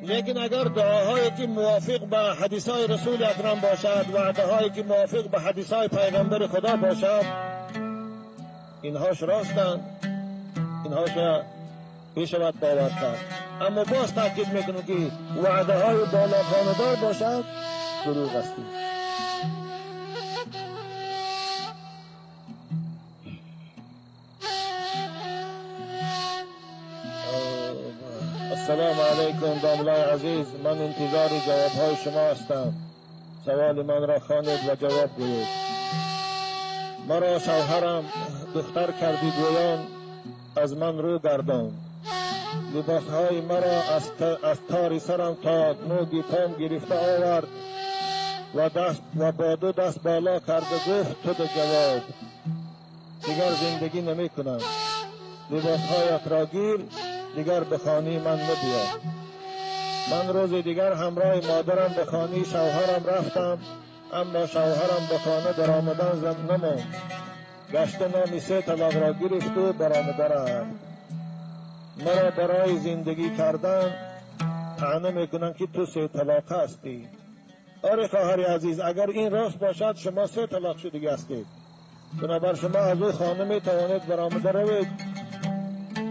[SPEAKER 8] لیکن اگر دعاهایی که موافق به حدیث های رسول اکرم باشد، وعده هایی که موافق به حدیث های پیغمبر خدا باشد، اینهاش راستند، اینهاش پیشوت باور کرد. اما باز تاکید میکنم که وعده های بالا خاندار باشد دروغ هستی. السلام علیکم داملای عزیز، من انتظار جواب های شما هستم. سوال من را خوانید و جواب گویید. مرا شوهرم دختر کردی گویان از من رو گردان، لباس های مرا از تاری سرم تا نوگی پام گرفته آورد و با دو دست بالا کرده گفت تو ده جواب، دیگر زندگی نمی کنم. لباس هایت را گیر، دیگر به خانه من نبیا. من روز دیگر همراه مادرم به خانه شوهرم رفتم، اما شوهرم به خانه در آمدن زن نماند. گشت نامی 3 طلاق را گرفت و برآمده رفت. مرا برای زندگی کردن طعنه میکنن که تو 3 طلاق هستی. آره خواهر عزیز، اگر این راست باشد شما 3 طلاق شدگی هستید. بنابر شما از او خانه میتوانید برآمده روید،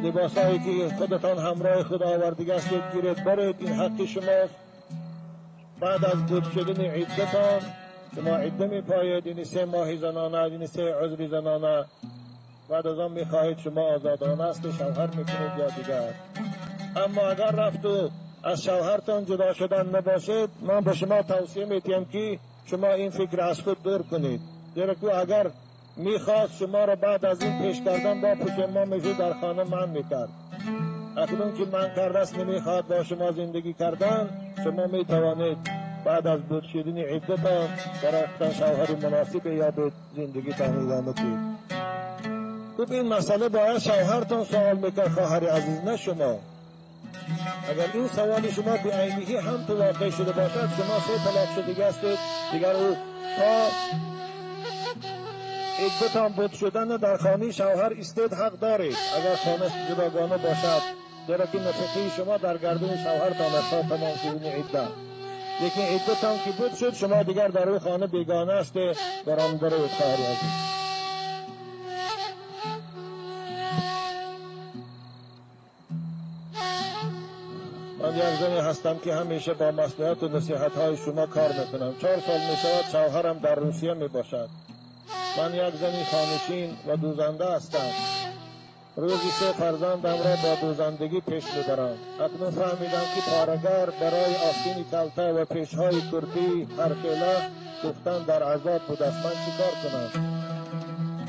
[SPEAKER 8] لباسایی که خودتان همراه خود آوردگی هستید گیرید برید، این حق شماست. بعد از بود شدن عدتان شما عده میپایید، این 3 ماه زنانه، این 3 عذر زنانه. بعد از آن میخواهید شما آزادانه است شوهر میکنید یا دیگر. اما اگر رفت و از شوهرتان جدا شدن نباشید، من به شما توصیه میتیم که شما این فکر از خود دور کنید. زیرا که اگر میخواست شما را بعد از این پیش کردن با پشیمان میشد در خانه من میکرد. اکنون که من کرده است نمیخواد با شما زندگی کردن، شما میتوانید بعد از بود شدن عدتان برای شوهر مناسب یابید، زندگی تان ادامه کنید. خب این مسئله باید شوهرتان سوال میکنه خواهر عزیز، نه شما. اگر این سوال شما به عینی هم تو واقع شده باشد، شما 3 طلاق شدگی هستید، دیگر او تا عدتان بود شدن در خانه شوهر استید حق دارید اگر خانه جداگانه باشد، زیرا که نفقه شما در گردن شوهرتان است تا تمام شدن عده. لیکن عدتان که بود شد شما دیگر در او خانه بیگانه است، برآمده روید خواهر عزیز. من یک زنی هستم که همیشه با مصلحت و نصیحت های شما کار میکنم. 4 سال میشود شوهرم در روسیه میباشد. من یک زنی خانشین و دوزنده هستم روزی 3 فرزندم را با دوزندگی پیش میبرم. اکنون فهمیدم که پارگر برای آستین کلته و پیشهای کرتی هر خیله دوختن در عذاب بود است. من چیکار کنم؟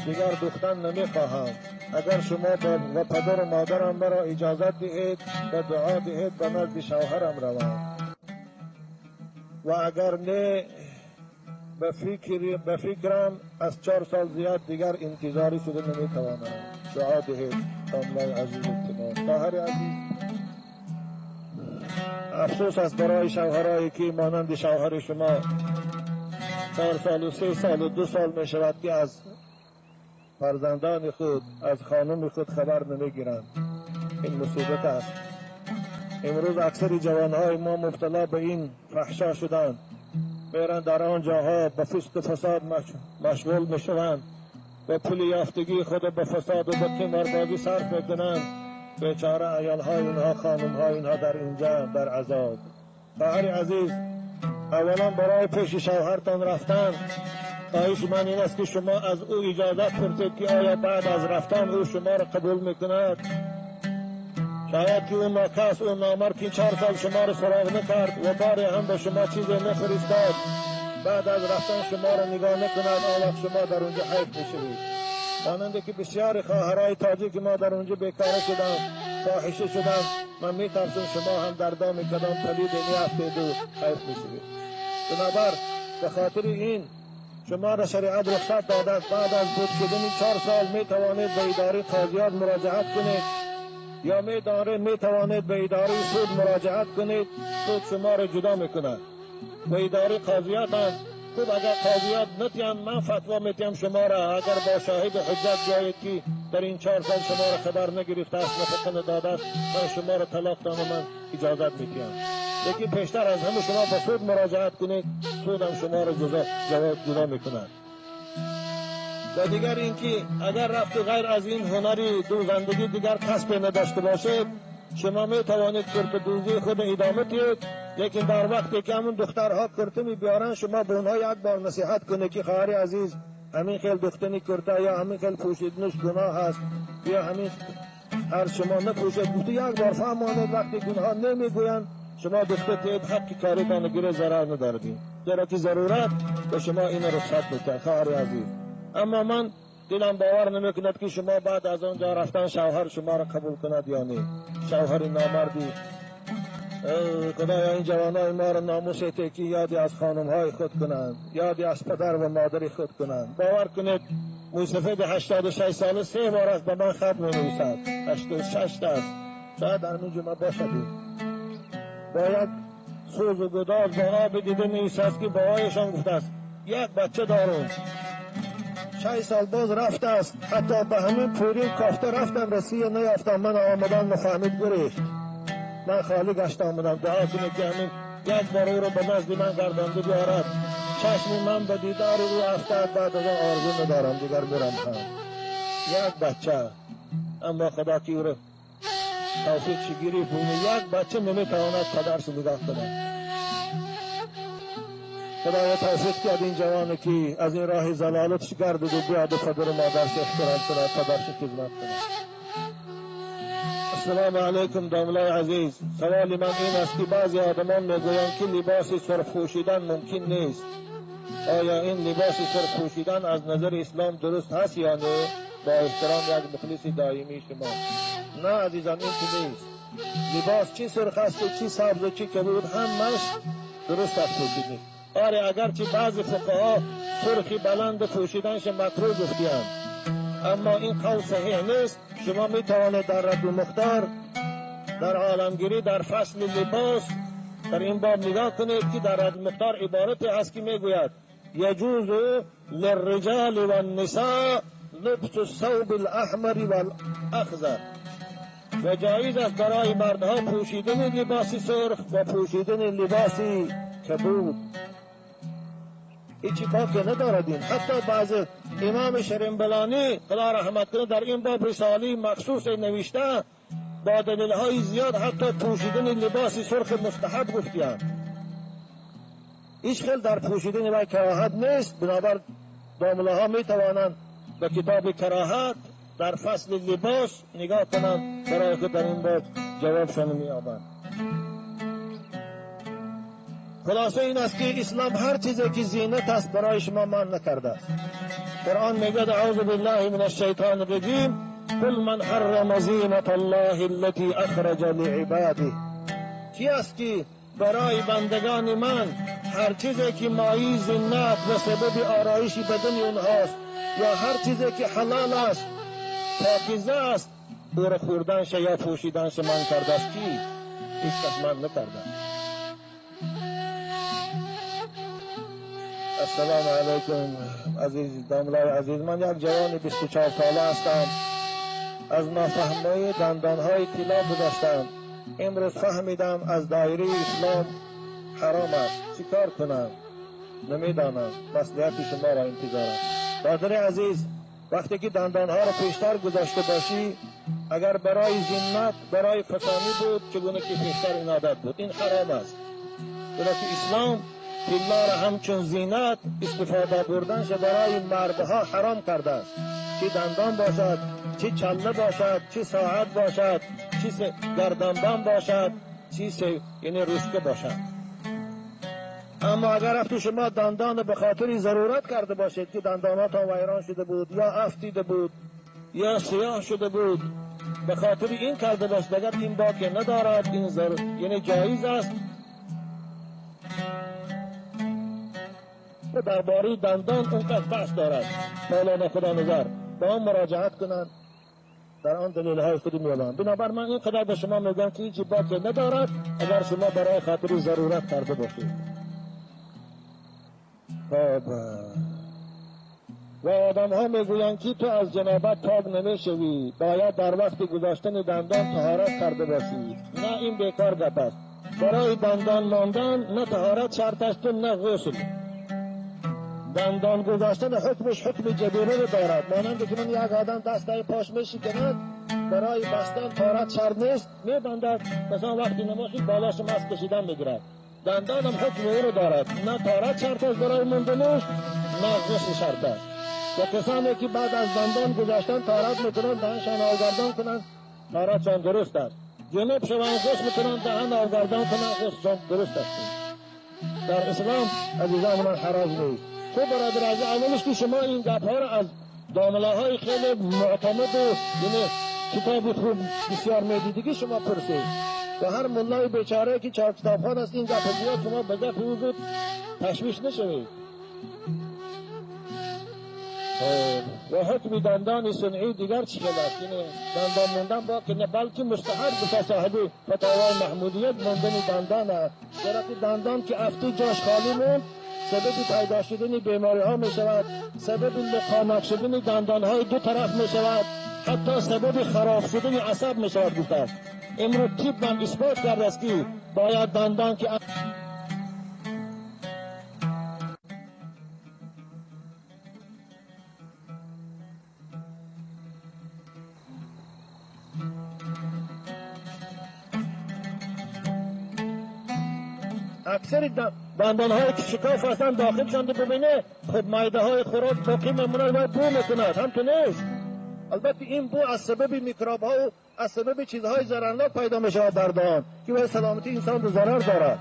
[SPEAKER 8] دیگر دوختن نمیخواهم. اگر شما و پدر و مادرم مرا اجازت دهید و دعا دهید به نزد شوهرم روم، و اگر نه به فکرم از 4 سال زیاد دیگر انتظاری شده نمیتوانم. دعا دهید. داملای عزیز اطمینان. خواهر عزیز، افسوس است برای شوهرایی که مانند شوهر شما 4 سال و 3 سال و 2 سال می شود که از فرزندان خود، از خانم خود خبر نمیگیرند. این مصیبت است. امروز اکثر جوانهای ما مبتلا به این فحشا شدند. میرن در آن جاها به فسق و فساد مشغول میشوند و پول یافتگی خود به فساد و به قماربازی صرف میکنند. بیچاره عیالهای اینها، خانمهای اینها در اینجا در عذاب. خواهر عزیز، اولا برای پیش شوهرتان رفتن، خواهش من این است که شما از او اجازت پرسید که آیا بعد از رفتن او شما را قبول میکند. شاید که اون ناکس، اون نامر که 4 سال شما را سراغ نکرد و باری هم به شما چیزی نفرستاد، بعد از رفتن شما را نگاه نکند، آن وقت شما در اونجا حیف میشوید. ماننده که بسیار خواهرای تاجیک ما در اونجا بیکاره شدن، فاحشه شدن. من میترسم شما هم در دام کدام پلید نیافتید و حیف میشوید. بنابر به خاطر این شما را شریعت رخصت داده است. بعد از بود شدن 4 سال میتوانید به اداره قاضیات مراجعت کنید، یا میتوانید به اداره سود مراجعت کنید. سود شما را جدا میکند و اداره قاضیات هم خوب. اگر قاضیات نتیان، من فتوا میتیم شما را، اگر با شاهد حجت بیایید که در این 4 سال شما را خبر نگرفته است، نفقه نداده است، من شما را طلاق دادم، من اجازت میتیم. لیکن پیشتر از همه شما به سود مراجعت کنید، سود هم شما را جدا میکند. و دیگر اینکه اگر رفت غیر از این هنری دوزندگی دیگر کسب نداشته باشید، شما می توانید کرت دوزی خود ادامه دهید. لیکن در وقتی که همون دخترها کرته می بیارن، شما به اونها یک بار نصیحت کنید که خواهر عزیز، همین خیل دختنی کرته یا همین خیل پوشیدنش گناه است، یا همین هر شما نپوشید. گفته یک بار فهمانید وقتی گناه نمیگویند، شما دخته تید حق کاریتان گیره ضرر نداردید، زیرا که ضرورت به شما این رخصت میکنه خواهر عزیز. اما من دلم باور نمیکند که شما بعد از آنجا رفتن شوهر شما را قبول کند یا نه. شوهر نامردی. خدایا این جوانای ما را ناموس که یادی از خانمهای خود کنند، یادی از پدر و مادر خود کنند. باور کنید موسفید 86 ساله 3 بار است به من خط نمی‌نویسد. 86 است. شاید در این جمعه باشد. باید سوز و گداز با آب دیده نیست که بابایشان گفته است یک بچه دارم 6 سال باز رفته است، حتی به همین پوری کافته رفتم رسیه نیافتم. من آمدن مفهمید گریخت. من خالی گشت آمدم. دعا کنه که همین یک بار او رو به نزد من گردانده بیارد. چشم من به دیدار او افتاد. بعد از آن آرزو ندارم دیگر برم هم. یک بچه، اما خدا که او رو توفیق چگیری بونه. یک بچه نمیتواند پدرش نگاه کنه. خدایا توفیق کرد این جوانه که از این راه ضلالتش گردید و بیاد و پدر و مادرش احترام کنه، پدرش خدمت کنه. السلام علیکم داملای عزیز. سوال من این است که بعضی آدمان میگویند که لباس سرخ پوشیدن ممکن نیست. آیا این لباس سرخ پوشیدن از نظر اسلام درست هست یا نه؟ با احترام یک مخلص دائمی شما. نه عزیزان، این که نیست. لباس چی سرخ است، چی سبز، چی کبود، همش درست است پوشیدن. آره اگرچه بعضی فقها سرخی بلند پوشیدنش مکروه گفتی‌اند، اما این قول صحیح نیست. شما می توانید در رد المختار در عالمگیری در فصل لباس در این باب نگاه کنید که در رد المختار عبارتی هست که می گوید یجوز للرجال والنساء لبس الثوب الاحمر والاخضر، و جایز است برای مردها پوشیدن لباس سرخ و پوشیدن لباس کبود. هیچی باقی نداردیم. حتی بعض امام شرمبلانی خدا رحمت کنه در این باب رساله مخصوص نوشته با دلیل‌های زیاد حتی پوشیدن لباس سرخ مستحب گفتند. هیچ خیل در پوشیدن و کراهت نیست. بنابر دامله ها می توانند به کتاب کراهت در فصل لباس نگاه کنند برای که در این باب جوابشان می‌یابند. خلاصه این است که اسلام هر چیزی که زینت است برای شما منع نکرده است. قرآن میگه اعوذ بالله من الشیطان الرجیم قل من حرم زینت الله التي اخرج لعباده. کی است که برای بندگان من هر چیزی که مایه زینت و سبب آرایش بدن اونهاست یا هر چیزی که حلال است پاکیزه است او را خوردنش یا پوشیدنش من کرده است. کی؟ هیچ کس من نکرده. السلام علیکم عزیز داملای عزیز، من یک جوان 24 ساله هستم. از نافهمی دندانهای طلا گذاشتم. امروز فهمیدم از دایره اسلام حرام است. چی کار کنم؟ نمیدانم. مصلحت شما را انتظارم. برادر عزیز، وقتی که دندانها را پیشتر گذاشته باشی، اگر برای زینت برای فسانی بود چگونه که پیشتر این عادت بود، این حرام است. چرا که اسلام طلا را همچون زینت استفاده بردنش برای مردها حرام کرده است. چه دندان باشد، چه چله باشد، چه ساعت باشد، چه گردنبند باشد، چه یعنی رشته باشد. اما اگر افت شما دندان به خاطر ضرورت کرده باشید که دندانات ویران شده بود یا افتیده بود یا سیاه شده بود، به خاطر این کرده باشید، اگر این باکی ندارد، این یعنی جایز است. و درباره دندان اونقدر بحث دارد. مولانا خدا نظر با آن مراجعت کنند، در آن دلیل های خودی می‌آورند. بنابر من این قدر به شما میگم که هیچ باکی ندارد اگر شما برای خاطر ضرورت کرده باشید. و آدم ها میگویند که تو از جنابت پاک نمیشوی، باید در وقت گذاشتن دندان طهارت کرده باشی. نه، این بیکار گپ است. برای دندان ماندن نه طهارت شرط است نه غسل. دندان گذاشتن حکمش حکم جبیره رو دارد. مانند که من یک آدم دستای پاش میشکند، برای بستن طهارت شرط نیست، میبندد، مثلا وقتی نمازی بالاش مست کشیدن میگیرد. دندان هم حکم او رو دارد، نه طهارت شرط است برای موندنش نه غسل شرط است. و کسانی که بعد از دندان گذاشتن طهارت میکنند، دهنشان آوگردان کنند، طهارتشان درست است. جنوب شوند غسل میکنند، دهن آوگردان کنند، غسلشان درست است. در اسلام عزیزان من حرام نیست. تو برادر عزیز، اولش که شما این گپ‌ها را از داملاهای خیلی معتمد و یعنی کتاب خوب بسیار میدیدگی شما پرسید و هر ملای بیچاره که چهار کتابخوان است این گپ بیاد شما به گپ او زود تشویش نشوید. و حکم دندان صنعی دیگر چی شده است؟ یعنی دندان موندن با که نه، بلکه مستحب به صاحب فتاوای محمودیت موندن دندان است. چرا که دندان که افتی جاش خالی موند سبب پیدا شدن بیماری ها می شود، سبب لقانق شدن دندان های دو طرف می شود، حتی سبب خراب شدن عصب می شود. گفته امروز طب هم اثبات کرده است که باید دندان که اکثر دندان های که شکاف هستند داخل شده ببینه خب معده های خوراک باقی میمونه و بو میکند، همچون نیست. البته این بو از سبب میکروب ها و از سبب چیزهای ضررناک پیدا میشه در دهان که به سلامتی انسان رو ضرر دارد.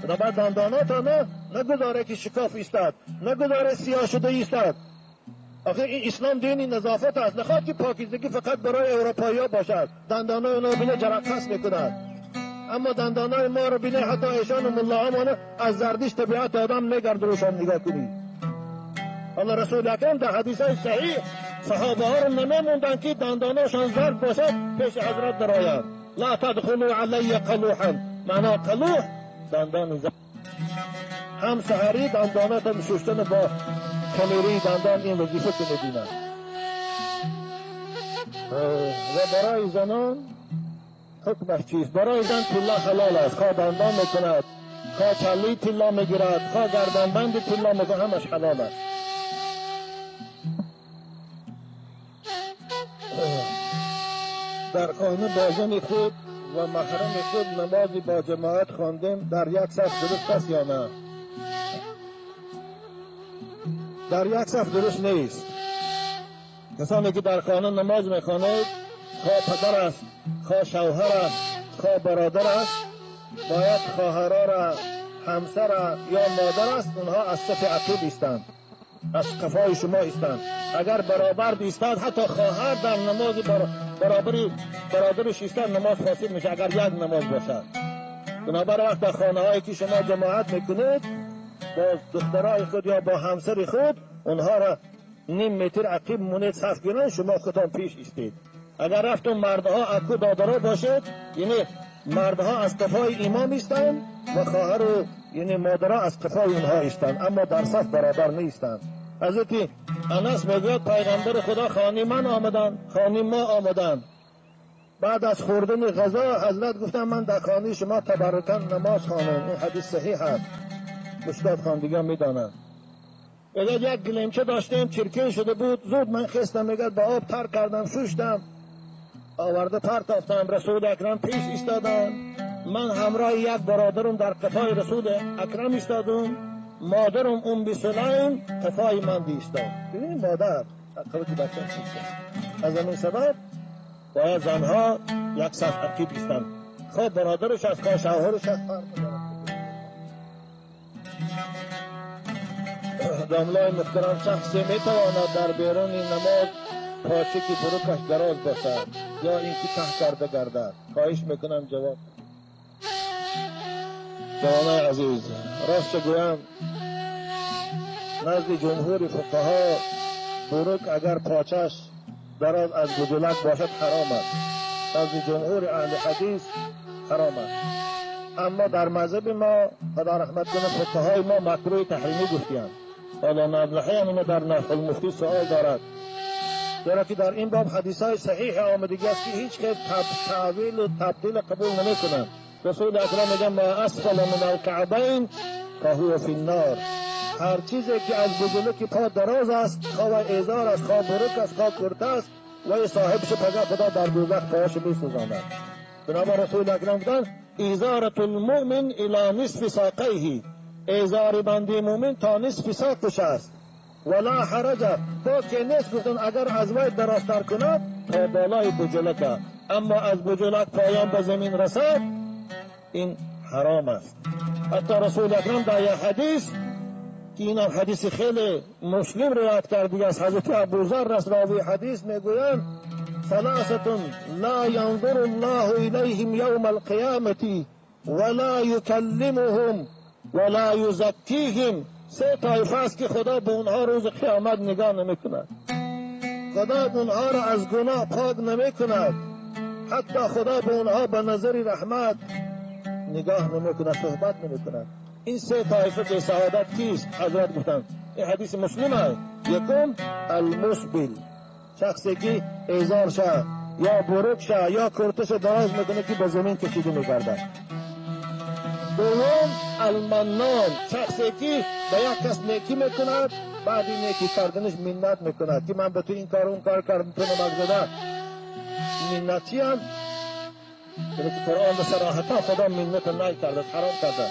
[SPEAKER 8] بنابراین دندانات ها نگذاره که شکاف ایستد، نگذاره سیاه شده ایستد. آخه این اسلام دینی نظافت است، نخواد که پاکیزگی فقط برای اروپایی ها باشد. دندانای اونا بینه جرقص میکند، اما دندانای ما رو بینه حتی ایشان و ملاهامانه از زردیش طبیعت آدم میگرد روشان نگاه کنی. الله رسول اکرم در حدیث های صحیح صحابه ها رو نمیموندن که دنداناشان زرد باشد پیش حضرت در آید لا تدخلوا علی قلوحا، معنا قلوح دندان زرد. هم سحری دندانات هم شستن با کمیری دندان این وظیفه که میدینن. و برای زنان حکمش چیست؟ برای زن طلا حلال است، خواه دندان میکند، خواه چلی طلا میگیرد، خواه گردنبند طلا میکند، همش حلال است. در خانه با زن خود و محرم خود نمازی با جماعت خواندیم، در یک صف درست است یا نه؟ در یک صف درست نیست. کسانی که در خانه نماز میخوانند، خواه پدر است، خواه شوهر است، خواه برادر است، باید خواهرها را، همسر یا مادر است، اونها از صف عقیب ایستند، از کفای شما ایستند. اگر برابر ایستاد، حتی خواهر در نماز برادرش ایستاد، نماز فاسد میشه اگر یک نماز باشد. بنابر وقت در خانه هایی که شما جماعت میکنید با دخترای خود یا با همسر خود، اونها را نیم متر عقیب مونید صف گیرن، شما خودتان پیش ایستید. اگر رفتون مردها اکو دادرا باشد، یعنی مردها از کفای امام ایستند و خواهر و یعنی مادرها از کفای اونها ایستند، اما در صف برابر نیستند. حضرت انس میگوید پیغمبر خدا خانه من آمدن، خانه ما آمدن. بعد از خوردن غذا حضرت گفتن من در خانه شما تبرکاً نماز خوانم. این حدیث صحیح است، مشکات خواندگان میدانند. اگر یک گلیمچه داشتیم چرکین شده بود، زود من خستم، میگه با آب تر کردم، شوشتم، آورده پرتافتم، رسول اکرم پیش ایستادن، من همراه یک برادرم در کفای رسول اکرم ایستادم، مادرم ام سلیم کفای من ایستاد. ببینید مادر عقل که بچه ایستاد. از همین سبب باید زنها یک صف عقیب ایستند، خواه برادرش از خواه شوهرش از فرق دارد. داملای محترم، شخصی میتواند در بیرون نماز پاچه که بروکش دراز باشد یا اینکه ته کرده گردد؟ خواهش میکنم جواب. جوانای عزیز، راست گویم نزد جمهور فقها بروک اگر پاچش دراز از بجلک باشد حرام است. نزد جمهور اهل حدیث حرام است. اما در مذهب ما خدا رحمت کنه فقهای ما مکروه تحریمی گفتیان. حالا نبلحی همینه در نفع المفتی سوال دارد، چرا که در این باب حدیثای صحیح آمدگی است که هیچ که تعویل و تبدیل قبول نمی کنند. رسول اکرم میگن ما اسفل من الکعبین فهو فی النار. هر چیزی که از بزرگی پا دراز است، خواه ازار است، خواه برک است، خواه کرته است، و صاحبش پگاه خدا در دوزخ پاهاش میسوزاند. بنابر رسول اکرم گفتن ازارت المؤمن الی نصف ساقیه، ازار بندی مومن تا نصف ساقش است. ولا حرج، با که نیست گفتن اگر از وی دراستر کند تا بالای بجلک، اما از بجلک پایان به زمین رسد این حرام است. حتی رسول اکرم در یک حدیث که این حدیث خیلی مسلم روایت کرده از حضرت ابوذر راوی حدیث میگویند ثلاثه لا ينظر الله الیهم یوم القیامه ولا یکلمهم ولا یزکیهم. سه طایفه است که خدا به اونها روز قیامت نگاه نمی کند. خدا اونها را از گناه پاک نمی کند، حتی خدا به اونها به نظر رحمت نگاه نمی کند، صحبت نمی کند. این سه طایفه به سعادت کیست؟ حضرت گفتند این حدیث مسلم است. یکم المسبل، شخصی که ازار شه یا برک شه یا کرتش دراز میکنه که به زمین کشیده میگردد. دوم المنان، شخصی که به یک کس نیکی میکند، بعد این نیکی کردنش منت میکند که من به تو این کار اون کار کردم تو نمک زده. منتی هم یعنی که قرآن به صراحتا خدا منت نکرده، حرام کرده.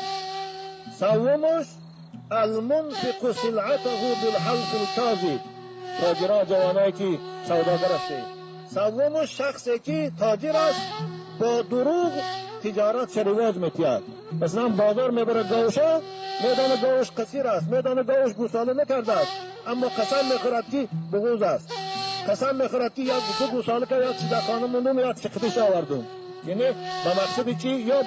[SPEAKER 8] سومش المنفق سلعته بالحلف الکاذب، تاجران جوانایی که سوداگر است. سومش شخصی که تاجر است با دروغ تجارت رواج میتید. مثلا بازار میبره گوشه، میدان گوش قصیر است، میدان گوش گوساله نکرده است، اما قسم میخورد که بغوز است، قسم میخورد که یا دو گوساله که یا چیزا خانه موندم یا چکتش آوردم. یعنی به مقصدی که یا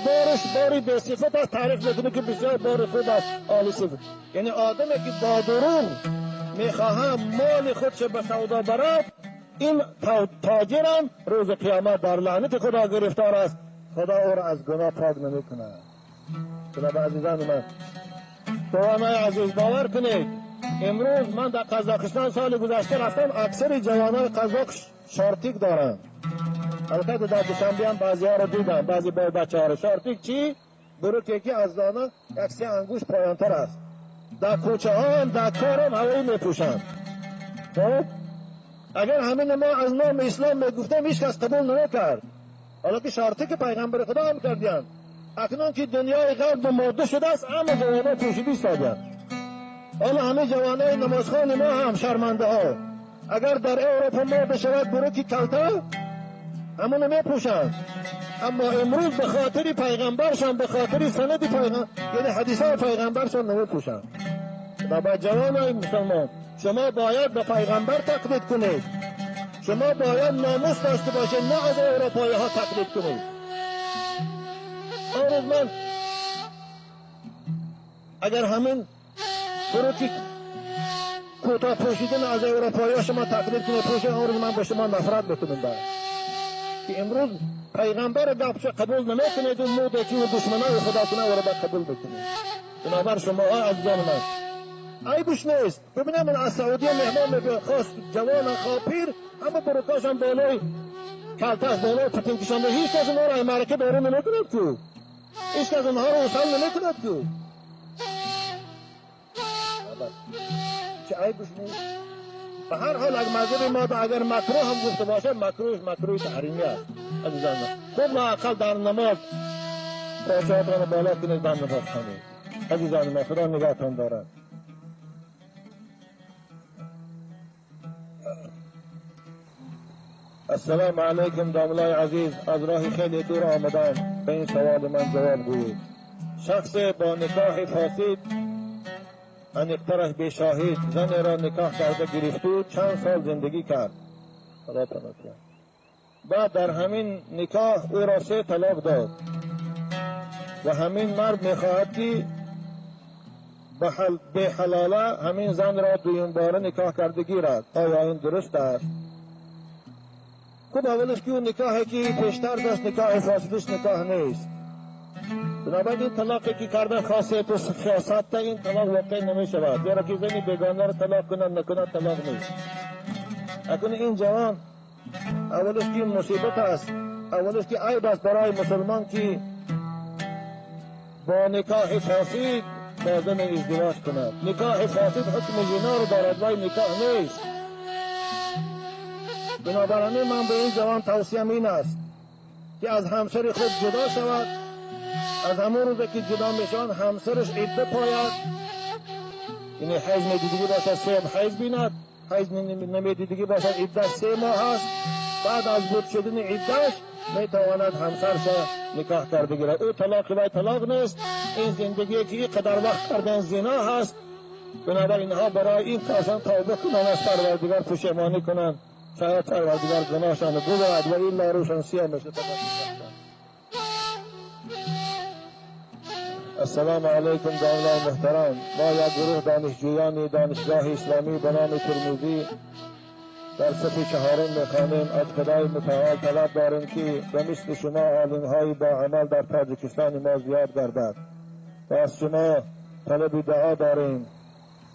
[SPEAKER 8] باری به صفت است، تعریف میکنه که بسیار بار خود است، عالی صفت. یعنی آدمی که با دروغ میخواهم مال خودش به سودا برد، این تاجرم روز قیامت در لعنت خدا گرفتار است. خدا او را از گناه پاک نمی کند. جناب عزیزان من، جوانای عزیز باور کنید، امروز من در قزاقستان سال گذشته رفتم، اکثر جوانای قزاق شارتیک دارن. البته در دوشنبه هم بعضی ها رو دیدم، بعضی بچه ها رو. شارتیک چی؟ بروکی که از دانه یک 3 انگوش پایانتر است. در کوچه ها هم در کار هم هوایی میپوشند. اگر همین ما از نام اسلام میگفتم هیچ کس قبول نمیکرد. حالا که شارتیک پیغمبر خدا هم کردیان، اکنون که دنیای غرب مرده شده است، همه جوانان پوشیدی ایستادند. حالا همه جوانای نمازخوان ما هم شرمنده ها، اگر در اروپا ما بشود بروکی کلتا همونو میپوشند، اما امروز به خاطر پیغمبرشان، به خاطر سند پیغمبر، یعنی حدیث پیغمبرشان نمیپوشند. و با جوانای مسلمان شما باید به پیغمبر تقلید کنید، شما باید ناموس داشته باشید، نه از اروپایی ها تقلید کنید. آن روز من اگر همین بروکی کوتاه پوشیدن از اروپایی ها شما تقلید کنید پوشید، آن روز من به شما نفرت بکنم باید که امروز پیغمبر گپش قبول نمیکنید و موده که دشمنای خدا کنه و را قبول بکنید. بنابر شما عزیزان من عیبش نیست. ببینم من از سعودیه مهمان میگه خواست جوان خاپیر اما بروکاشم بالای کلتاش بالای پتنگشان به هیچ کس اونها را معرکه داره نمیکند که، هیچ کس اونها را وصل نمیکند که. چه عیبش نیست. به هر حال اگر مذهب ما اگر مکروه هم گفته باشه مکروه تحریمی است. عزیزان خب لااقل در نماز پاچهاتان بالا کنید در نماز خانید. عزیزان من خدا نگهتان دارد. السلام علیکم داملای عزیز، از راه خیلی دور آمدم، به این سوال من جواب گویید. شخص با نکاح فاسد ان اقترح به شاهد زن را نکاح کرده گرفته چند سال زندگی کرد، بعد در همین نکاح او را 3 طلاق داد و همین مرد میخواهد که به حلاله همین زن را دویم باره نکاح کرده گیرد. آیا این درست است؟ خب اولش که اون نکاحی که پیشتر داشت نکاح فاسدش نکاح نیست، بنابراین این طلاقی که کردن خاصیت و خاصت این طلاق واقع نمی شود، زیرا که زنی بیگانه را طلاق کنن نکنن طلاق نیست. اکنون این جوان اولش که مصیبت است، اولش که عیب است برای مسلمان که با نکاح فاسد با زن ازدواج کند. نکاح فاسد حکم زنا رو دارد ولی نکاح نیست. بنابراین من به این جوان توصیم این است که از همسر خود جدا شود، از همون روزه که جدا میشن همسرش عده پاید، یعنی حیض میدیدگی باشد 3 حیض بیند، حیض نمیدیدگی باشد عده 3 ماه است، بعد از بود شدن عدهش میتواند همسرش نکاح کرده گیرد. او طلاق وی طلاق نیست، این زندگی که قدر وقت کردن زنا هست. بنابراین اینها برای این کاسان توبه کنند، از پروردگار پشیمانی کنند، شاید پروردگار گناهشان رو ببخشد و این لاروشان سیاه میشه. السلام علیکم داملای محترم، ما یک گروه دانشجویان دانشگاه اسلامی به نام ترمذی در صف 4 میخوانیم. از خدای متعال طلب داریم که به مثل شما عالم‌های با عمل در تاجیکستان ما زیاد گردد و از شما طلب دعا داریم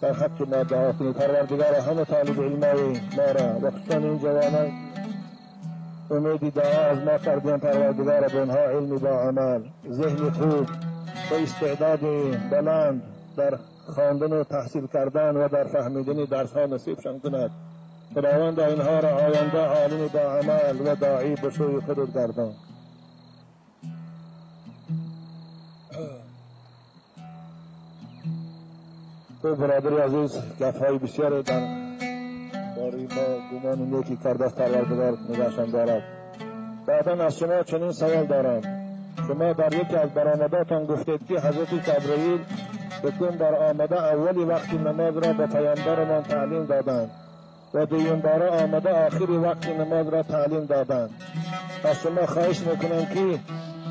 [SPEAKER 8] در حق ما دعا کنید. پروردگار همه طالب علمای ما را و خصوصا این جوانان امید دعا از ما کردیم، پروردگار به آنها علم با عمل، ذهن خوب و استعداد بلند در خواندن و تحصیل کردن و در فهمیدن درس‌ها نصیبشان کند. خداوند اینها را آینده عالم با عمل و داعی به سوی خودت گردان. تو برادری عزیز گفت‌های بسیاری در باری با گمان نیکی کرده پروردگار نگهشان دارد. بعدا از شما چنین سوال دارم. شما در یکی از برآمداتان گفتید که حضرت جبرئیل بکن در آمده اولی وقت نماز را به پیامبرمان تعلیم دادند و دویم باره آمده آخری وقت نماز را تعلیم دادند. از شما خواهش میکنم که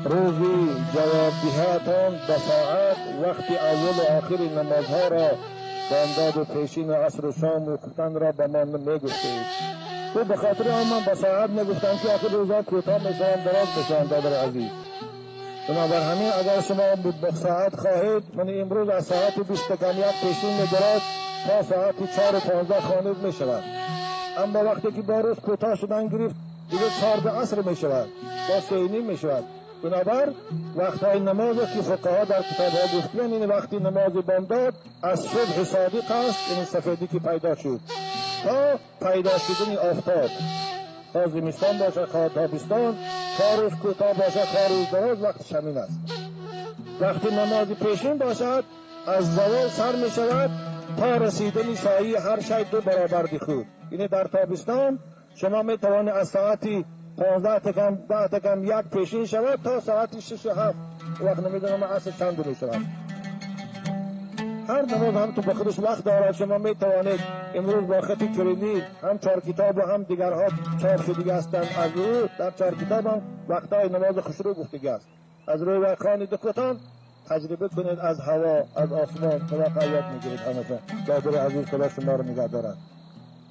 [SPEAKER 8] روزی جوابدهیتان به ساعت وقت اول و آخری نمازها را بامداد و پیشین عصر و شام و خفتن را به من میگفتید. تو به خاطر آن به ساعت میگفتم که آخر روزها کوتاه میشوند دراز میشوند برادر عزیز. بنابر همین اگر شما به ساعت خواهید، من امروز از ساعت 20 دقیقه پیشین دراز تا ساعت 4 و 15 خوانید می شود، اما وقتی که با روز کوتاه شدن گرفت دیگه 4 عصر می شود، با 3 نیم می شود. بنابر وقتهای نماز که فقها در کتاب‌ها گفتند این وقتی نماز بامداد از صبح صادق است، این سفیدی که پیدا شد تا پیدا شدن آفتاب، تا زمستان باشه تا تابستان، تا روز کوتاه باشه تا روز دراز، وقت همین است. وقتی نماز پیشین باشد از زوال سر می شود تا رسیدن سایه هر شی 2 برابر خود. یعنی در تابستان شما می توانید از ساعتی 15 تکم 10 تکم یک پیشین شود تا ساعتی 6 و 7 وقت نمیدونم عصر چند می شود. هر نماز هم تو به خودش وقت دارد. شما می توانید امروز با خط کلیدی هم 4 کتاب و هم دیگرها چاپ شده هستند. از روی در 4 کتاب هم وقتهای نماز خشوع گفتگی است. از روی وقتهای دکتان تجربه کنید از هوا از آسمان خدا قوت میگیرید. همه دادر عزیز خدا شما رو نگه دارد.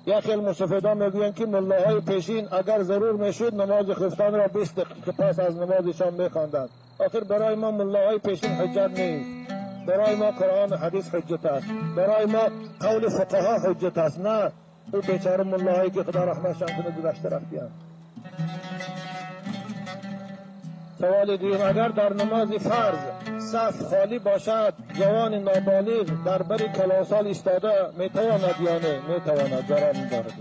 [SPEAKER 8] یا خیلی مستفیدان میگویند که ملاهای پیشین اگر ضرور میشد نماز خفتن را 20 دقیقه پس از نمازشان میخواندند. آخر برای ما ملاهای پیشین حجت نیست. برای ما قرآن و حدیث حجت است. برای ما قول فقها حجت است. نه او بیچاره ملاهایی که خدا رحمتشان کنه گذشته رفتیان. سوال دیگر، اگر در نماز فرض صف خالی باشد جوان نابالغ در بر کلاسال ایستاده میتواند یا نه؟ میتواند، ضرر ندارد.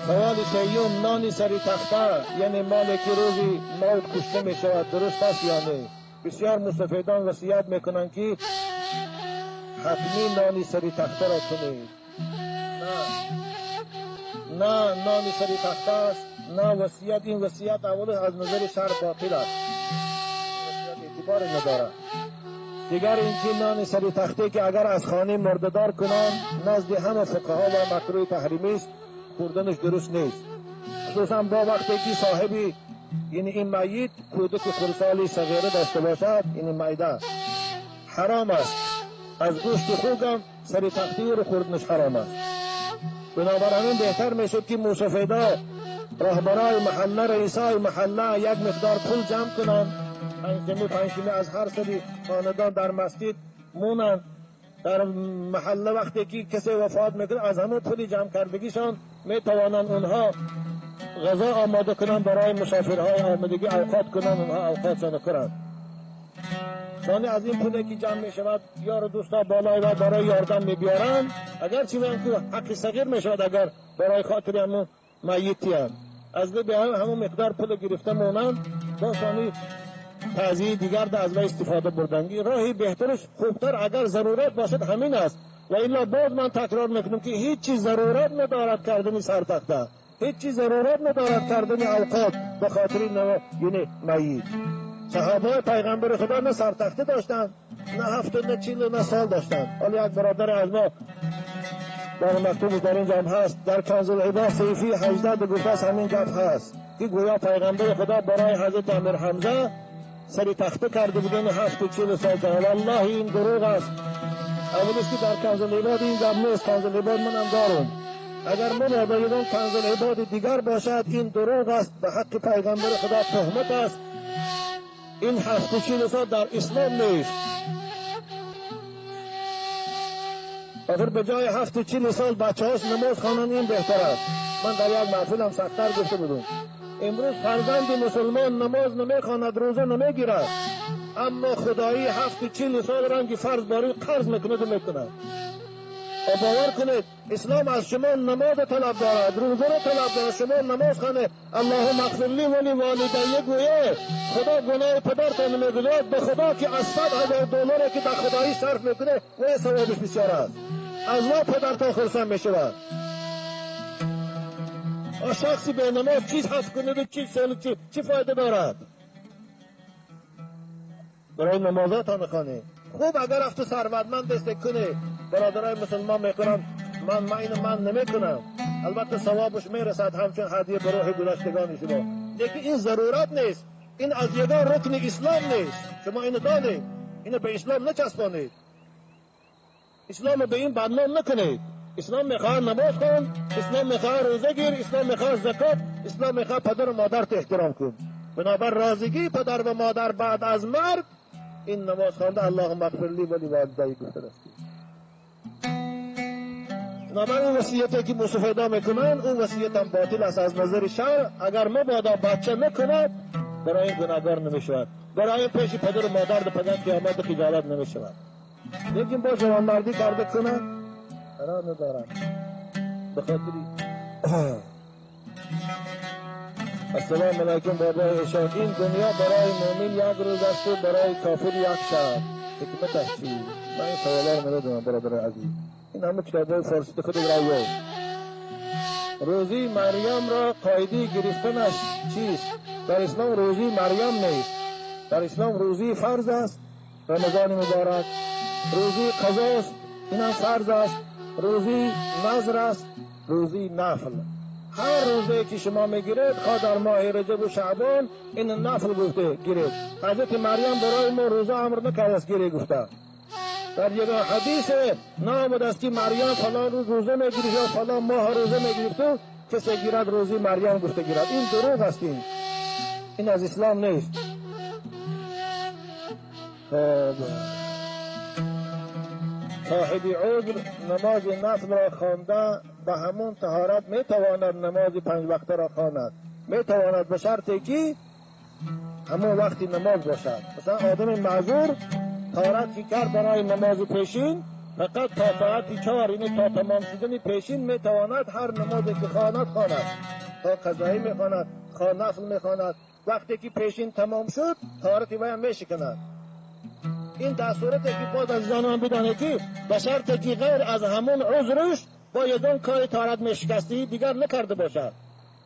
[SPEAKER 8] سوال سیوم، نانی سری تخته یعنی مالی که روزی موت کشته می شود درست است یا نه؟ بسیار مستفیدان وصیت میکنن که حتمی نانی سری تخته را کنید. نه نانی سری تخته است. نه وصیت، این وصیت اول از نظر شرع باطل است. وصیت اعتبار ندارد. دیگر اینکه نان سری تخته که اگر از خانه مرددار کنند نزد همه فقها و مکروه تحریمی است، خوردنش درست نیست. خصوصا با وقتی که صاحبی یعنی این میت کودک خردسالی صغیره داشته باشد، این معده حرام است. از گوشت خوگم سری تخته رو خوردنش حرام است. بنابراین بهتر میشد که موسفیدا رهبرای محله رئیسای محله یک مقدار پول جمع کنند، 5 از هر سری خاندان در مسجد مونند در محله. وقتی که کسی وفات میکنه از همه پولی جمع کردگیشان میتوانند اونها غذا آماده کنند برای مسافرهای آمدگی، اوقات کنند اونها اوقاتشان کنند. ثانی از این پولی که جمع میشود یار دوستا بالای و برای یاردن میبیارند. اگر چی میگن که حق صغیر میشود اگر برای خاطر همون میتی هم از به همون مقدار پول گرفته مونند با ثانی تعزیه دیگر در از استفاده بردنگی. راهی بهترش خوبتر اگر ضرورت باشد همین است. و الا باز من تکرار میکنم که هیچ چیز ضرورت ندارد کردن سرتخته، هیچ چیز ضرورت ندارد کردن اوقات به خاطر یعنی میت. صحابه پیغمبر خدا نه سرتخته داشتند، نه هفته، نه 40، نه سال داشتند. حالا یک برادر از ما در مکتوب در اینجا هم هست، در کنز العباد صحیفه 18 گفته است همین گپ هست که گویا پیغمبر خدا برای حضرت امیر حمزه سری تخته کرده بودن 40 سال تا. والله این دروغ است. اولش که در کنز العباد این گپ نیست، کنز العباد منم دارم. اگر من بایدان کنز العباد دیگر باشد این دروغ است، به حق پیغمبر خدا تهمت است. این 40 سال در اسلام نیست. اگر به جای 40 سال بچه هاش نماز خوانند این بهتر است. من در یک محفل هم سختر گفته بودم امروز فرزند مسلمان نماز نمیخواند، روزه نمیگیرد، اما خدایی 40 سال رنگی فرض باری قرض میکند و میکند. و باور کنید اسلام از شما نماز طلب دارد، روزه را طلب دارد. شما نماز خانه اللهم اغفر لی ولی والدی گویه خدا گناه پدرتان نمیگذارد، به خدا که از $100,000 که در خدایی صرف میکنه و ثوابش بسیار است. از ما پدرتان خرسند میشود. شخصی به نماز چیز حس کنید و چی فایده دارد؟ برای نمازاتان خانه خوب اگر رفت ثروتمند دست کنه برادرای مسلمان میکنم، من نمیکنم، البته ثوابش میرسد همچون هدیه به روح گذشتگان شما، لیکن این ضرورت نیست. این از یگان رکن اسلام نیست. شما اینو دانید، اینو به اسلام نچسبانید، اسلام به این بدنام نکنید. اسلام میخواد نماز کن، اسلام میخواد روزه گیر، اسلام میخواد زکات، اسلام میخواد پدر و مادر احترام کن. بنابر رازگی پدر و مادر بعد از مرگ این نماز خوانده اللهم اغفر لی ولی والدی گفته است. بنابر اون وصیتی که مستفیدا میکنن اون وصیت هم باطل است از نظر شرع. اگر مبادا بچه نکند برای این گناهگار نمیشود، برای پیش پدر و مادر در پدر قیامت خجالت نمیشود. لیکن با جوانمردی کرده کنه قرار ندارد. به خاطری السلام علیکم بابای اشان، این دنیا برای مومن یک روز است و برای کافر یک شب. حکمتش چی؟ من این سوالا رو نمیدونم برادر عزیز. این همه کتابای فارسی خود رایو روزی مریم را قایدی گرفتنش چیست؟ در اسلام روزی مریم نیست. در اسلام روزی فرض است، رمضان مبارک. روزی قضا است، اینم فرض است. روزی نظر است، روزی نفل. هر روزه که شما میگیرید خواه در ماه رجب و شعبان این نفل گفته گیرید. حضرت مریم برای ما روزه امر نکرد است گیری گفته. در یک حدیث نامد است که مریم فلان روز روزه میگیرد یا فلان ماه روزه میگیرد تو کسی گیرد روزی مریم گفته گیرد. این دروغ است. این از اسلام نیست. صاحب عذر نماز نفل را خوانده به همون طهارت میتواند نماز 5 وقته را خواند. میتواند به شرطی که همون وقتی نماز باشد. مثلا آدم معذور طهارت که کرد برای نماز پیشین فقط تا ساعت 4 یعنی تا تمام شدن پیشین میتواند هر نمازی که خواند تا قضایی میخواند، نفل میخواند. وقتی که پیشین تمام شد طهارت وی هم میشکند. این در صورتی که باز از زنان بدانه که به شرطی که غیر از همون عذرش با یدان کار طهارت میشکستی دیگر نکرده باشد.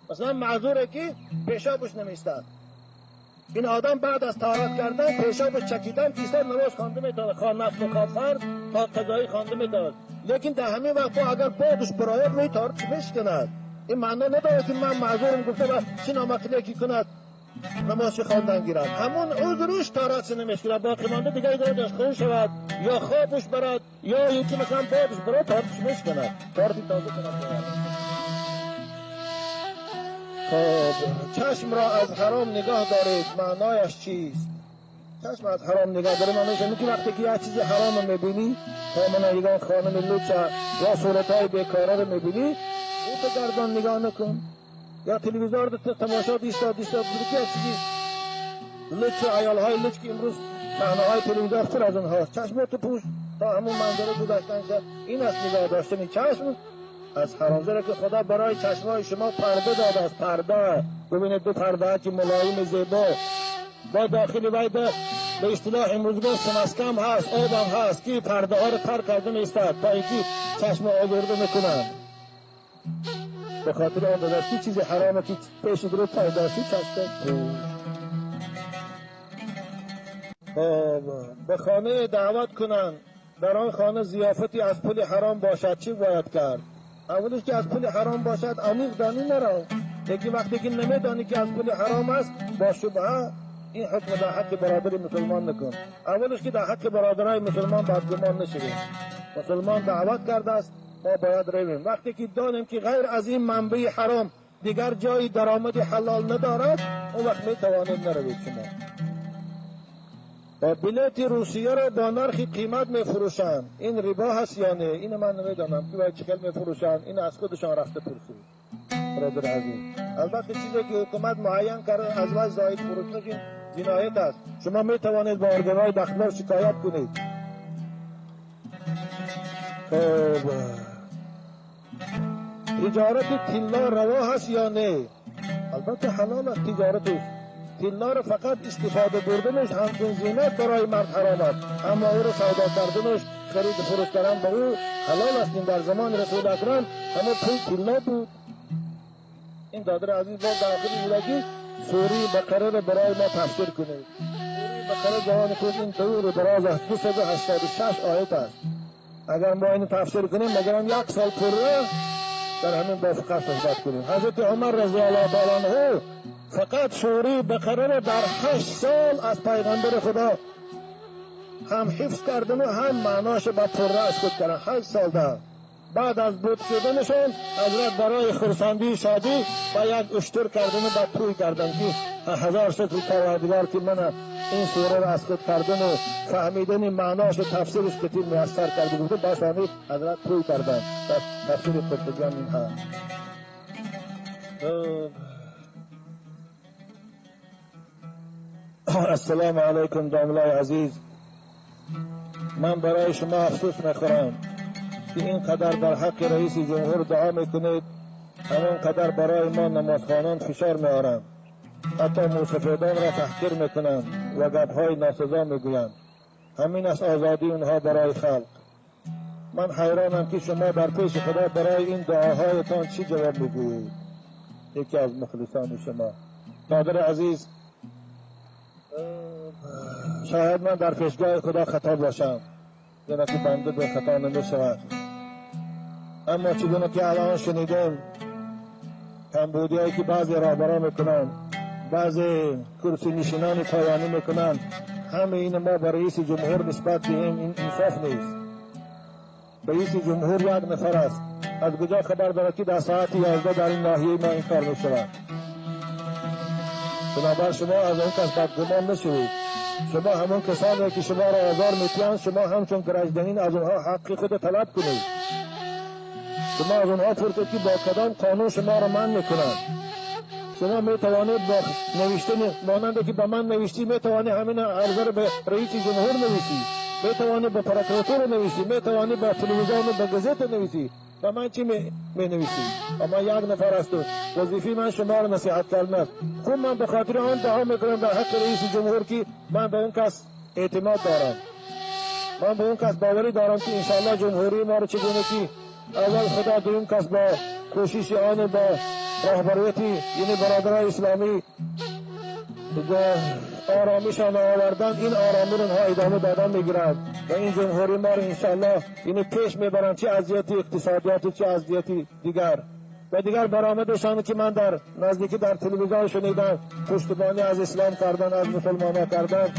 [SPEAKER 8] مثلا معذوره که پیشابش نمیستد، این آدم بعد از طهارت کردن پیشابش چکیدن کیسه نماز خوانده میتونه، خواه نفل و خواه فرض تا قضایی خوانده میتونه. لیکن در همین وقت اگر بادش برایت میتارت میشکند. این معنی نداره که من معذورم گفته و چی نامقیده کی کند نمازش خواندن گیرد. همون عذرش طهارت نمیشکند، باقی مانده دیگه دارد خون شود یا خوابش برد یا یکی مثلا بادش برای طهارتش میشکند، طهارتی تازه کند. چشم را از حرام نگاه دارید معنایش چیست؟ چشم از حرام نگاه دارید معنایش اینه که وقتی که یه چیز حرام میبینی تا یگان خانم لوچه یا صورتهای بیکاره رو میبینی او تو گردان نگاه نکن، یا تلویزیون رو تماشا دیستاد بودی که چیزی لوچه عیالهای لوچ که امروز معناهای تلویزیون اختر از اونهاست. چشم تو پوش تا همون منظره گذاشتن شد. این است نگاه داشتن چشم از حرام. زیرا که خدا برای چشمای شما پرده داده است. پرده ببینید، دو پرده که ملایم زیبا با داخلی باید به اصطلاح امروزگاه سمسکم هست، آبم هست که پرده ها رو تر کرده نیستد تا اینکه چشم آزرده میکنن. به خاطر آن داشتی چیز حرامه که پیش درو پرداشتی چشم. به خانه دعوت کنن، در آن خانه ضیافتی از پول حرام باشد چی باید کرد؟ اولش که از پول حرام باشد عمیق دانی نرو، لیکن وقتی که نمیدانی که از پول حرام است با شبهه این حکم در حق برادر مسلمان نکن. اولش که در حق برادرای مسلمان بدگمان نشویم. مسلمان دعوت کرده است ما باید رویم. وقتی که دانیم که غیر از این منبع حرام دیگر جای درآمد حلال ندارد اون وقت میتوانید نروید. شما و بلیت روسیه را با نرخ قیمت میفروشند، این ربا هست یا نه؟ این من نمیدانم که باید چکل میفروشند. این از خودشان رفته پرسید برادر عزیز. البته چیزی که حکومت معین کرده از وجه زاید فروشش جنایت است. شما میتوانید با ارگانهای داخلی شکایت کنید. تجارت طلا روا هست یا نه؟ البته حلال است تجارتش. طلا را فقط استفاده بردنش همچون زینت برای مرد حرام است، اما او را سودا کردنش خرید فروش کردن به او حلال است. این در زمان رسول اکرم همه پول طلا بود. این دادر عزیز با داخلی بودگی سوری بقره را برای ما تفسیر کنید. سوری بقره جوان خود این طور براز است 286 آیت است. اگر ما این تفسیر کنیم مگرم 1 سال پره در همین بافقه صحبت کنیم. حضرت عمر رضی الله تعالی عنه فقط سوره بقره را در 8 سال از پیغمبر خدا هم حفظ کردن و هم معناش با پره از خود کردن. 8 سال ده. بعد از بود شدنشون حضرت برای خرسندی شادی با یک اشتر کردن و با توی کردن که 1000 شکل پروردگار که من این سوره را از خود کردن و فهمیدن معناش و تفسیرش کتیر میسر کرده بوده باشانی حضرت توی کردن. تفسیر قرطبیان این ها. السلام علیکم داملای عزیز. من برای شما افسوس میخورم که اینقدر در حق رئیس جمهور دعا میکنید، همون قدر برای ما نمازخوانان فشار میارند، حتی موسفیدان را تحقیر میکنند و گپهای ناسزا میگویند. همین است آزادی اونها برای خلق. من حیرانم که شما در پیش خدا برای این دعاهایتان چی جواب میگویید. یکی از مخلصان شما برادر عزیز، شاید من در پیشگاه خدا خطا باشم، یعنی که بنده به خطا نمیشود، اما چگونه که الان شنیدیم کمبودی هایی که بعضی رهبران میکنن، بعضی کرسی نشینان پایانی میکنن، همه این ما با رئیس جمهور نسبت به این انصاف نیست. رئیس جمهور یک نفر است، از کجا خبر داره که در ساعت 11 در این ناحیه ما این کار میشود؟ بنابر شما از اون کس بدگمان نشوید. شما همون کسانی که شما را آزار میتیند، شما همچون گرجدنین از اونها حق خود طلب کنید. شما از اونها پرسید که با کدام قانون شما را منع میکنند. شما میتوانید با نوشتن مانند که به من نوشتی، میتوانید همین عرضه را به رئیس جمهور نوشتی، میتوانید به پروکراتور نوشتی، میتوانید به تلویزیون و به گزیت نوشتی. و من چی می نویسی؟ اما یک نفر است و وظیفه من شما را نصیحت کردن است. خب من به خاطر آن دعا میکنم در حق رئیس جمهور که من به اون کس اعتماد دارم، من به اون کس باوری دارم که انشاءالله جمهوری ما را چگونه که اول خدا دوم کس با کوشش آن با رهبریتی یعنی برادران اسلامی آرامیشان آوردن، این آرامی را ادامه دادن میگیرند و این جمهوری ما را انشاءالله یعنی پیش میبرند، چه اذیتی اقتصادیاتی چه اذیتی دیگر. و دیگر برآمدشان که من در نزدیکی در تلویزیون شنیدم پشتیبانی از اسلام کردن، از مسلمانان کردن،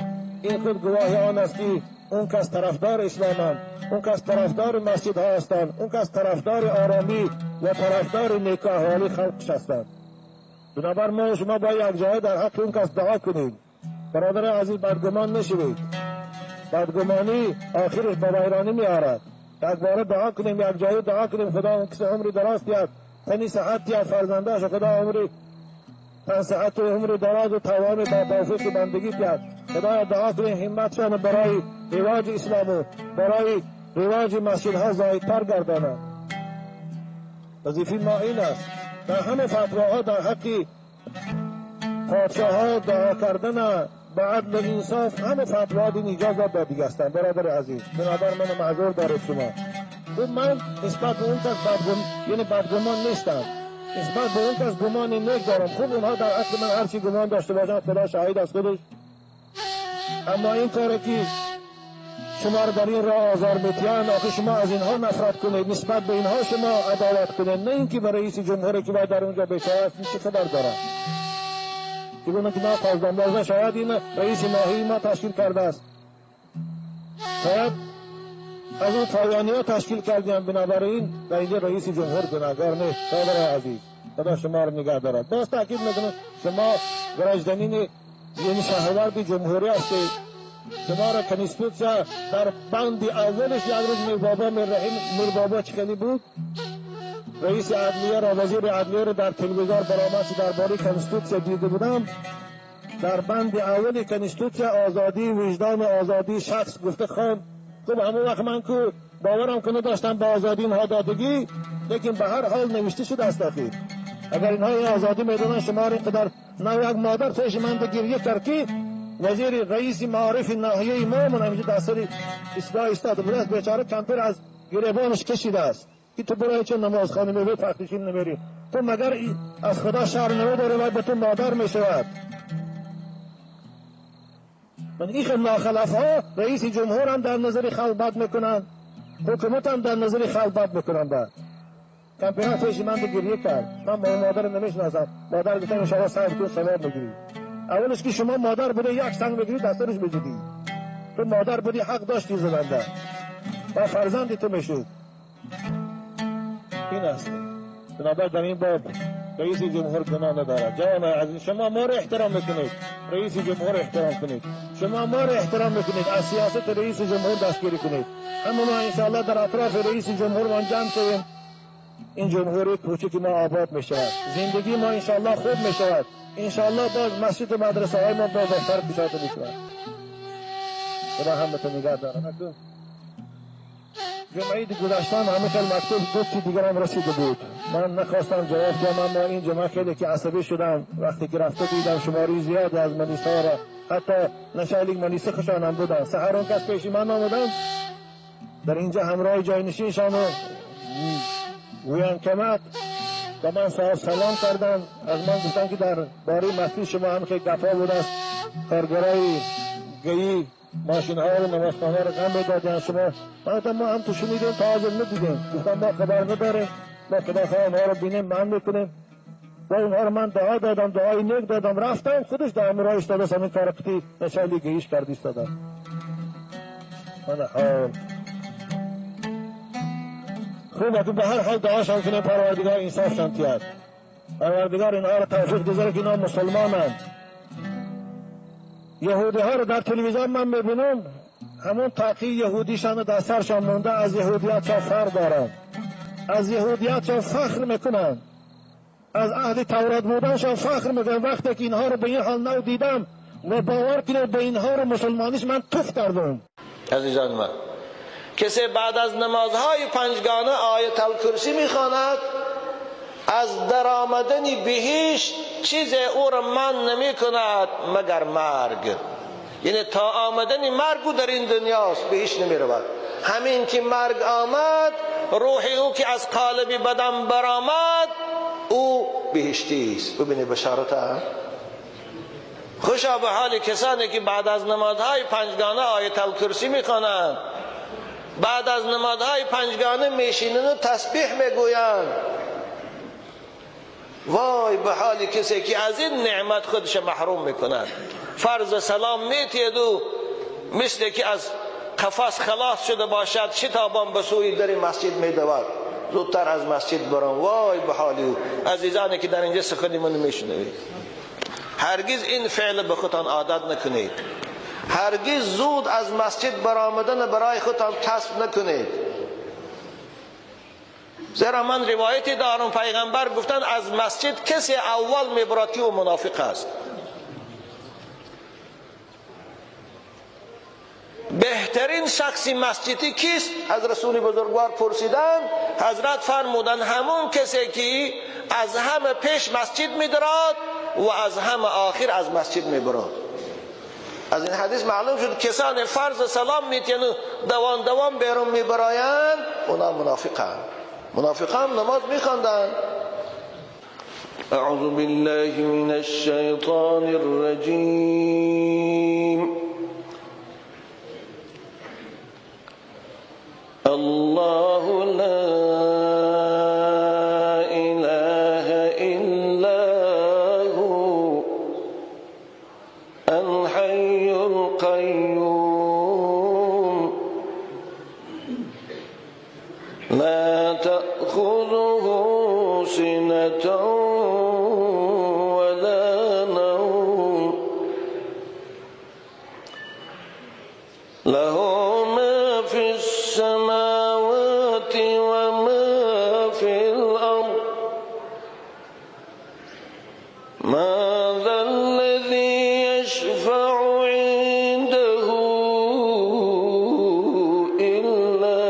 [SPEAKER 8] این خود گواهی آن است که اون کس طرفدار اسلامند، اون کس طرفدار مسجد ها هستند، اون کس طرفدار آرامی و طرفدار نیک احوالی خلق هستند. بنابر ما شما با یک جای در حق اون کس دعا کنید. برادر عزیز بدگمان نشوید، بدگمانی آخرش به ویرانی میارد. یک بار دعا کنیم، یک جای دعا کنیم خدا اون کس عمری دراز دهد، تنی صحت دهد، فرزندش خدا عمری تن صحت و عمری دراز و توان با توفیق بندگی دهد. خدا دعا کنیم همتشان برای رواج اسلام و برای رواج مسجدها زایدتر گرداند. وظیفه ما این است در همه فتواها در حق پادشاه ها دعا کردن به عدل انصاف، همه فتوا دین اجازت دادی هستند. برادر عزیز، بنابر من معذور دارید شما. خب من نسبت به اون کس یعنی بدگمان نیستم، نسبت به اون کس گمان نیک دارم. خوب اونها در اصل من هرچی گمان داشته باشم خدا شاهد است خودش. اما این کاره که شما رو در این راه آزار میتیند، آخه شما از اینها نفرت کنید، نسبت به اینها شما عدالت کنید، نه اینکه به رئیس جمهوری که باید در اونجا بشود چه خبر دارم. چگونه که ما خواستم شاید این رئیس ناحیه ما تشکیل کرده است، شاید از اون پایانی ها تشکیل کردیم، بنابراین در اینجا رئیس جمهور گناهکار نیست. برادر عزیز خدا شما رو نگه دارد. باز تاکید میکنم شما گرجدنین یعنی شهروند جمهوری هستید. شما را کنستیتوسیا در بند اولش یک روز میر بابا چکنی بود، رئیس عدلیه را وزیر عدلیه را در تلویزیون برآمد درباره کنستیتوسیا دیده بودم. در بند اول کنستیتوسیا آزادی وجدان، آزادی شخص گفته خواهم. خب همون وقت من که باورم کنه داشتم به آزادی اینها دادگی، لیکن به هر حال نوشته شده است اخیر. اگر اینها این آزادی میدونن شما را اینقدر نه یک مادر پیش من به گریه کرد که وزیر رئیس معارف ناحیه ما من همینجا در سر اصلاح استاد بود است، بیچاره کمپر از گریبانش کشیده است که تو برای چه نماز خانه میبری تختشین نمیری؟ تو مگر از خدا شر نمیداری و به تو مادر میشود؟ من این ناخلف ها رئیس جمهور هم در نظر خلق بد میکنن، حکومت هم در نظر خلق بد میکنن. بعد کمپر پیش من به گریه کرد، من با مادر نمیشناسم. مادر گفتم انشاءالله سعیتون ثواب بگیرید. اولش که شما مادر بوده یک سنگ بگیرید دسترش بجدی، تو مادر بودی حق داشتی زدنده و فرزندی تو میشود. این است. بنابراین در این باب رئیس جمهور گناه ندارد. جوان عزیز شما ما را احترام میکنید، رئیس جمهور احترام کنید. شما ما را احترام میکنید، از سیاست رئیس جمهور دستگیری کنید. اما ما انشاءالله در اطراف رئیس جمهور ما جمع شویم، این جمهوری کوچک ما آباد میشود، زندگی ما انشاءالله خوب میشود، انشاءالله باز مسجد و مدرسه های ما باز بهتر پیشاته میشود. خدا همتون نگه دارد. جمعه گذشتن همیشه مکتوب دو تی دیگر هم رسیده بود، من نخواستم جواب دهم، اما این جمعه خیلی که عصبی شدم وقتی که رفته دیدم شماری زیاد از منیسه را، حتی نشایلیک منیسه خوشانم بودن. سحر اون کس پیش من آمدن در اینجا همراه جاینشینشان ویان کمک به من سلام کردن، از من گفتن که در باره مسجد شما هم که گفا بود است، کارگرای گیی ماشین ها و نمازخانه رو غم دادن شما. من ما هم تو شنیدیم تا حاضر ندیدیم، گفتن ما خبر نداریم، ما خدا خواه اونها رو بینیم من میکنیم و اونها رو من دعا دادم، دعای نیک دادم، رفتم خودش در همراه استاده سمین کارکتی نشالی گیش کردی استاده من حال خوب تو به هر حال دعاشان کنیم پروردگار انصاف شانتیاد، پروردگار اینها رو توفیق بذاره که اینا مسلمانند. یهودی ها رو در تلویزیون من میبینم همون تاقی یهودیشان در سرشان مونده، از یهودیت ها فخر دارن، از یهودیت ها فخر میکنن، از اهل تورات بودنشان فخر میکنن. وقتی که اینها رو به این حال نو دیدم و باور کنید به اینها رو مسلمانیش من توف کردم.
[SPEAKER 5] عزیزان من، کسی بعد از نمازهای پنجگانه آیت الکرسی میخواند، از درآمدن بهشت چیز او را من نمی کند مگر مرگ. یعنی تا آمدن مرگ او در این دنیاست، بهشت نمی رود. همین که مرگ آمد، روحی او که از قالب بدن برآمد، او بهشتی است. ببینید بشارت ها. خوشا به حال کسانی که بعد از نمازهای پنجگانه آیت الکرسی میخوانند، بعد از نمازهای پنجگانه میشینند و تسبیح میگویند. وای به حال کسی که از این نعمت خودش محروم میکند. فرض سلام میتید و مثل که از قفس خلاص شده باشد، شتابان به سوی در مسجد میدود، زودتر از مسجد برم. وای به حال او. عزیزانی که در اینجا سخنی من میشنوید، هرگز این فعل به خودتان عادت نکنید. هرگز زود از مسجد برآمدن برای خودتان کسب نکنید. زیرا من روایتی دارم پیغمبر گفتن از مسجد کسی اول میبرد که او منافق است. بهترین شخصی مسجدی کیست؟ از رسول بزرگوار پرسیدن، حضرت فرمودن همون کسی که از همه پیش مسجد میدرد و از همه آخر از مسجد میبرد. از این حدیث معلوم شد کسان فرض سلام میتین دوان بیرون میبرایند اونا منافقان. منافقان نماز میخواندن. اعوذ بالله من الشیطان الرجیم. الله لا اله الا هو الحي القيوم لا تأخذه سنة ولا نوم له ما في السماوات وما في الأرض ما ذا الذي يشفع عنده إلا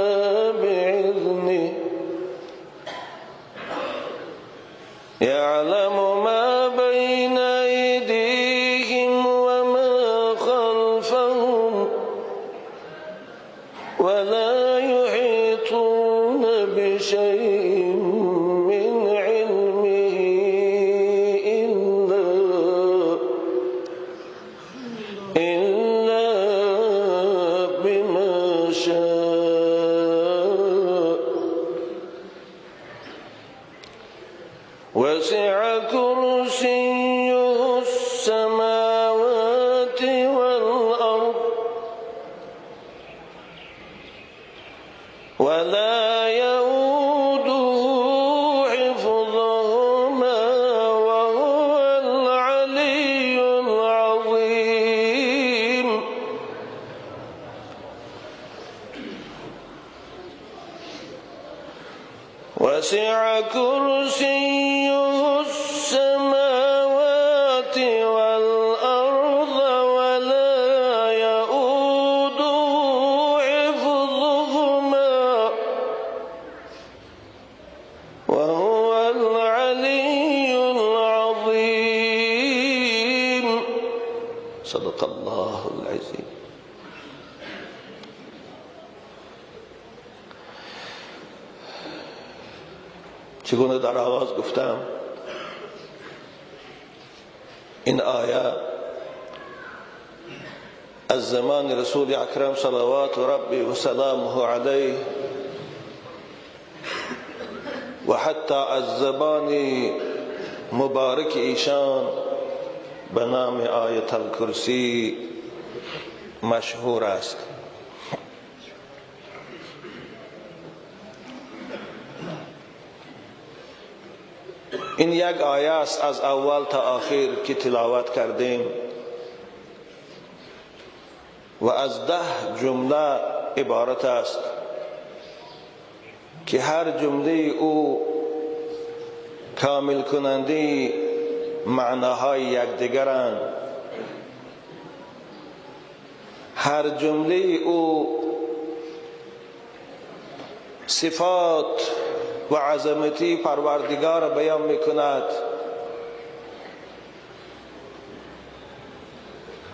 [SPEAKER 5] بإذنه يعلم ما بين أيديهم وما خلفهم ولا يحيطون بشيء من علمه إلا بما شاء وسع كرسيه السماوات والأرض ولا يؤوده حفظهما وهو العلي العظيم. وسع كرسيه السماوات والأرض ولا يؤوده حفظهما وهو العلي العظيم. صدق الله العظيم.
[SPEAKER 4] چگونه در آغاز گفتم این آیه از زمان رسول اکرم صلوات ربی و سلامه علیه و حتی از زبان مبارک ایشان به نام آیت الکرسی مشهور است. این یک آیه است از اول تا آخر که تلاوت کردیم و از 10 جمله عبارت است که هر جمله او کامل کننده معناهای یکدیگرند. هر جمله او صفات و عظمتی پروردگار بیان میکند.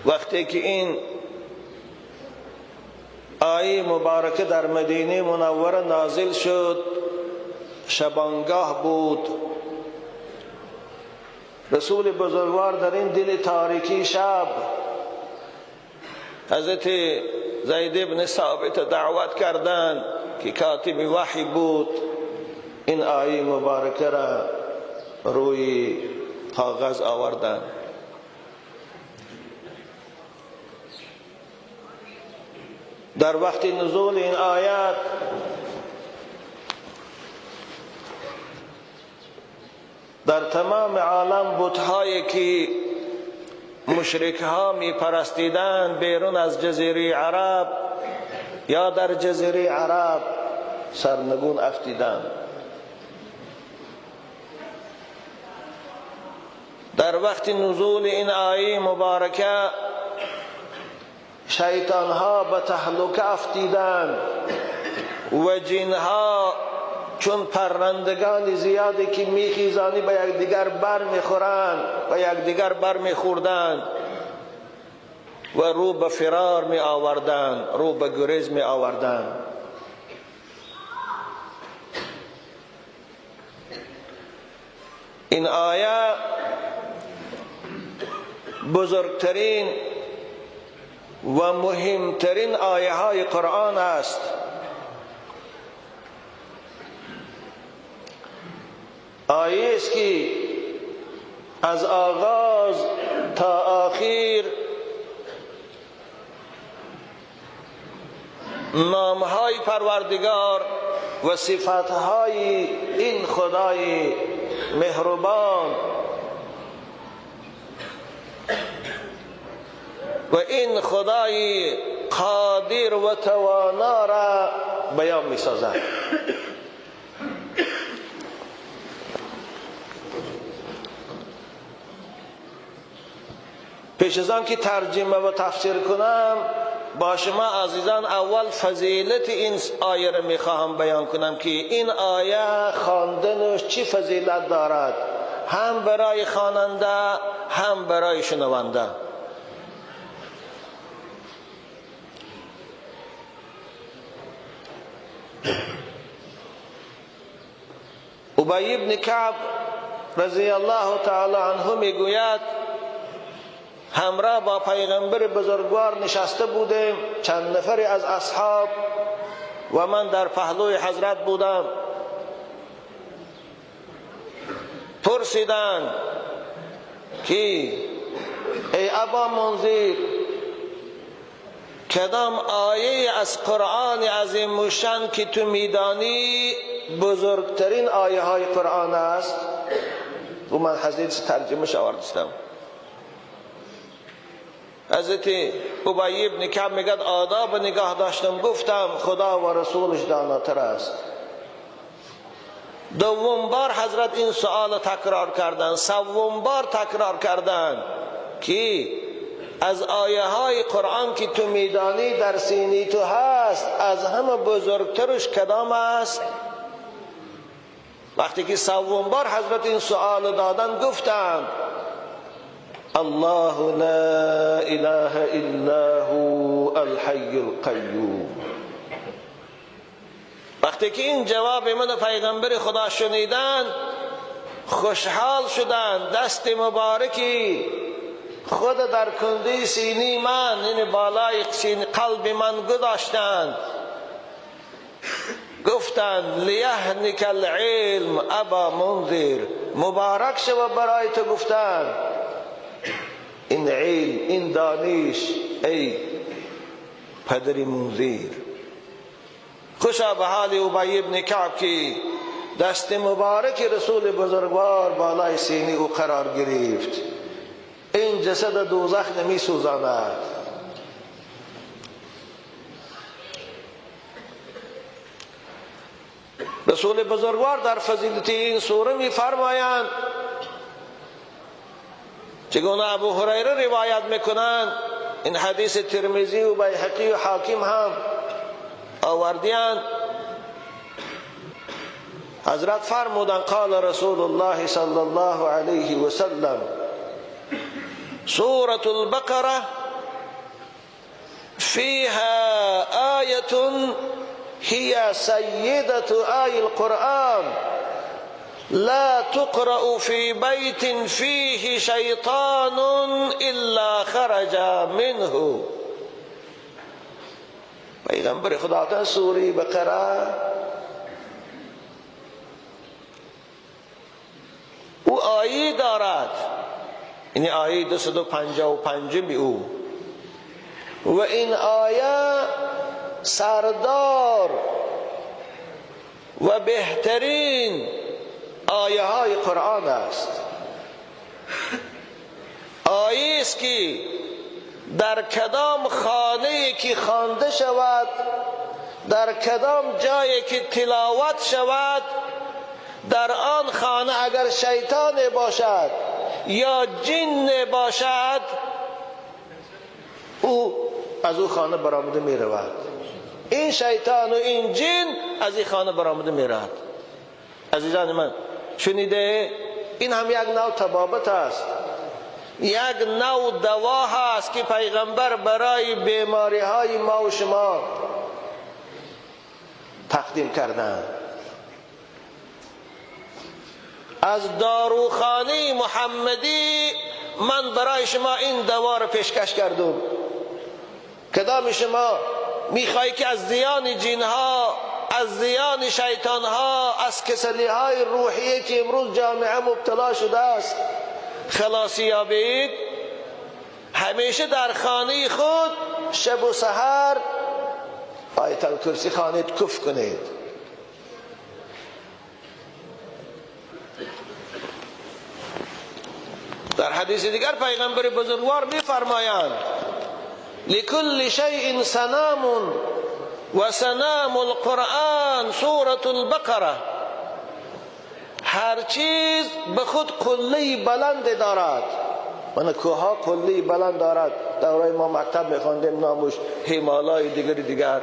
[SPEAKER 4] وقتی که این آیه مبارکه در مدینه منوره نازل شد، شبانگاه بود. رسول بزرگوار در این دل تاریکی شب حضرت زید بن ثابت دعوت کردند که کاتب وحی بود، این آیه مبارکه را روی کاغذ آوردند. در وقت نزول این آیات در تمام عالم بت‌هایی که مشرک‌ها می‌پرستیدند بیرون از جزیره عرب یا در جزیره عرب سرنگون افتیدند. در وقت نزول این آیه مبارکه شیطان‌ها به تهلکه افتیدند و جن‌ها چون پرندگان زیادی که میخیزانی به یکدیگر بر میخورند و یکدیگر بر میخوردند و رو به فرار می آوردند، رو به گریز می آوردند. این آیه بزرگترین و مهمترین آیه های قرآن است. آیه است که از آغاز تا آخر نامهای پروردگار و صفاتهای این خدای مهربان و این خدای قادر و توانا را بیان می سازد. پیش از آن که ترجمه و تفسیر کنم با شما عزیزان اول فضیلت این آیه را میخواهم بیان کنم که این آیه خواندنش چی فضیلت دارد، هم برای خواننده هم برای شنونده. ابی بن کعب رضی الله تعالی عنه میگوید همراه با پیغمبر بزرگوار نشسته بودیم، چند نفری از اصحاب و من در پهلوی حضرت بودم. پرسیدند که ای ابا منذر، کدام آیه از قرآن عظیم و شان که تو میدانی بزرگترین آیه های قرآن است؟ و من حضرت ترجمه آوردم. حضرت ابی بن کعب میگه آداب نگاه داشتم، گفتم خدا و رسولش داناتر است. دوم بار حضرت این سوال تکرار کردند، سوم بار تکرار کردند که از آیه های قرآن که تو میدانی در سینی تو هست از همه بزرگترش کدام است؟ وقتی که سوم بار حضرت این سوال دادن گفتند الله لا اله الا هو الحي القيوم.
[SPEAKER 5] وقتی که این جواب من پیغمبر خدا شنیدن خوشحال شدند، دست مبارکی خود در کنده سینی من، این بالای قلب من گذاشتند، گفتند لیهنک العلم ابا منذر، مبارک شو برای تو، گفتند این علم، این دانش ای پدر منذر. خوشا به حال ابی ابن کعب که دست مبارک رسول بزرگوار بالای سینه او قرار گرفت. این جسد دوزخ نمی سوزاند. رسول بزرگوار در فضیلت این سوره می فرمایند، چگونه ابو هریره روایت میکنند، این حدیث ترمذی و بیهقی و حاکم هم آوردیان، حضرت فرمودند قال رسول الله صلی الله علیه و سلم سورة البقرة فيها آية هي سيدة آي القرآن لا تقرأ في بيت فيه شيطان إلا خرج منه. پیغمبر خدا تا سوره بقره او آیه دارد، این آیه 255 او، و این آیه سردار و بهترین آیه های قرآن است. آیه است که در کدام خانه که خوانده شود، در کدام جایی که تلاوت شود، در آن خانه اگر شیطان باشد یا جن باشد، او از او خانه برآمده می رود. این شیطان و این جن از این خانه برآمده می رود. عزیزان من شنیده؟ این هم یک نوع طبابت است، یک نوع دوا هست که پیغمبر برای بیماری های ما و شما تقدیم کردند. از داروخانه محمدی من برای شما این دوا را پیشکش کردم. کدام شما میخوایی که از زیان جنها، از زیان شیطانها، از کسلی های روحیه که امروز جامعه مبتلا شده است خلاصی یابید؟ همیشه در خانه خود شب و سحر آیت الکرسی خوانید، کف کنید. در حدیث دیگر پیغمبر بزرگوار می‌فرمایند لكل شيء سنام و سنام القرآن سورة البقره. هر چیز به خود قله بلند دارد. من کوها قله بلند دارد. دوره ما مکتب می‌خواندیم نامش هیمالای دیگر.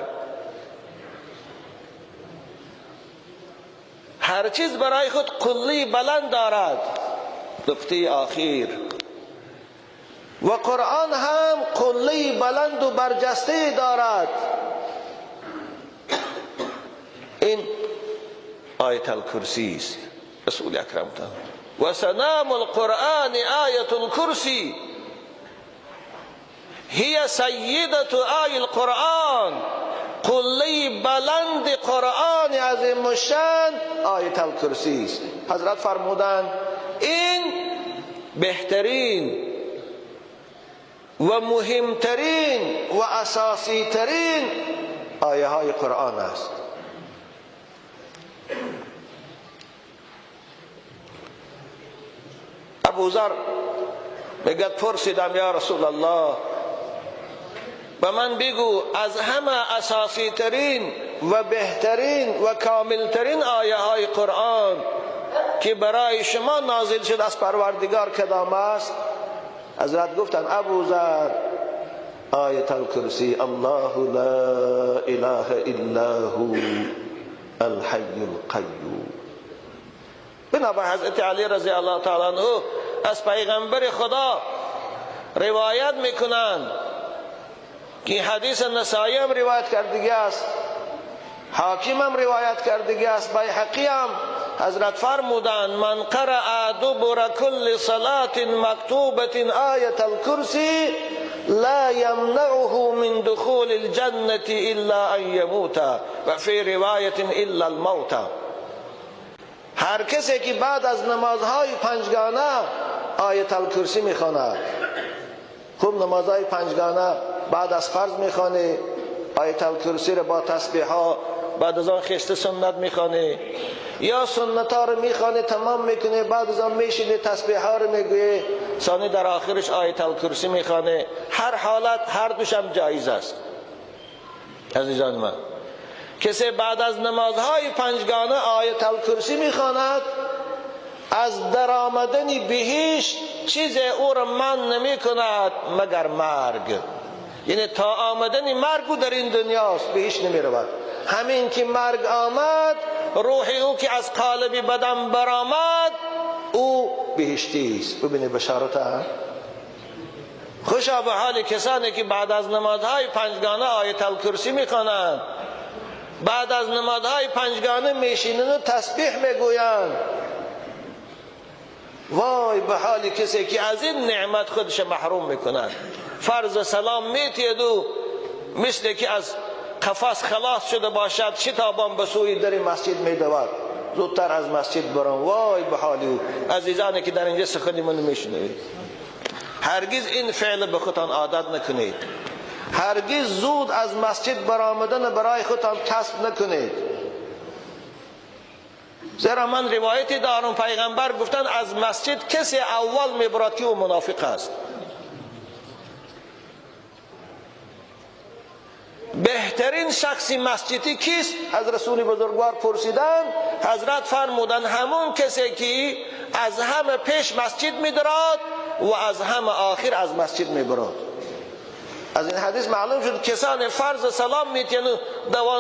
[SPEAKER 5] هر چیز برای خود قله بلند دارد. نقطه آخر. و قرآن هم قله بلند و برجسته دارد. این آیت الکرسی است. رسول اکرم و سنام القرآن آیت الکرسی هي سیدت آی القرآن. قله بلند قرآن عظیم الشان آیت الکرسی است. حضرت فرمودند این بهترین و مهمترین و اساسی ترین آیه های قرآن است. ابو ذر میگه پرسیدم یا رسول الله و من بگو از همه اساسی ترین و بهترین و کامل ترین آیه های قرآن که برای شما نازل شد از پروردگار کدام است؟ حضرت گفتند ابو ذر آیت الکرسی الله لا اله الا هو الحی القیوم. بنابر حضرت علی رضی الله تعالی عنه از پیغمبر خدا روایت میکنند که حدیث نسائی هم روایت کردگی است
[SPEAKER 4] حاکم هم روایت کردگی است، بیهقی هم حضرت فرمودند من قرأ دبر كل صلاة مكتوبة آية الكرسي لا يمنعه من دخول الجنة إلا أن يموت و فی روایت الا الموت. هر کسی که بعد از نمازهای پنجگانه آیت الکرسی میخواند، خوب نمازهای پنجگانه بعد از فرض میخوانه آیت الکرسی رو با تسبیح ها، بعد از آن خشت سنت میخوانه یا سنت ها رو میخوانه تمام میکنه، بعد از آن میشینه تسبیح ها رو میگویه، ثانی در آخرش آیت الکرسی میخوانه. هر حالت هر دوشم جایز است. عزیزان من، کسی بعد از نمازهای پنجگانه آیت الکرسی میخواند، از در آمدن بهشت چیز او را من نمی کند مگر مرگ. یعنی تا آمدن مرگ او در این دنیاست، بهشت نمی رود. همین که مرگ آمد، روح او که از قالب بدن برآمد، او بهشتی است. ببینید بشارت ها. خوشا به حال کسانی که بعد از نمازهای پنجگانه آیت الکرسی میخوانند، بعد از نمازهای پنجگانه میشینند و تسبیح میگویند. وای به حال کسی که از این نعمت خودش محروم میکنند. فرض سلام میتید و مثل که از قفس خلاص شده باشد، شتابان به سوی در مسجد میدود، زودتر از مسجد برم. وای به حال او. عزیزانی که در اینجا سخنی من میشنوید، هرگز این فعل به خودتان عادت نکنید. هرگز زود از مسجد برآمدن برای خودتان کسب نکنید. زیرا من روایتی دارم پیغمبر گفتن از مسجد کسی اول میبرد که او منافق است. بهترین شخصی مسجدی کیست؟ از رسول بزرگوار پرسیدن، حضرت فرمودن همون کسی که از همه پیش مسجد میدرد و از همه آخر از مسجد میبرد. از این حدیث معلوم شد کسان فرض سلام میتینن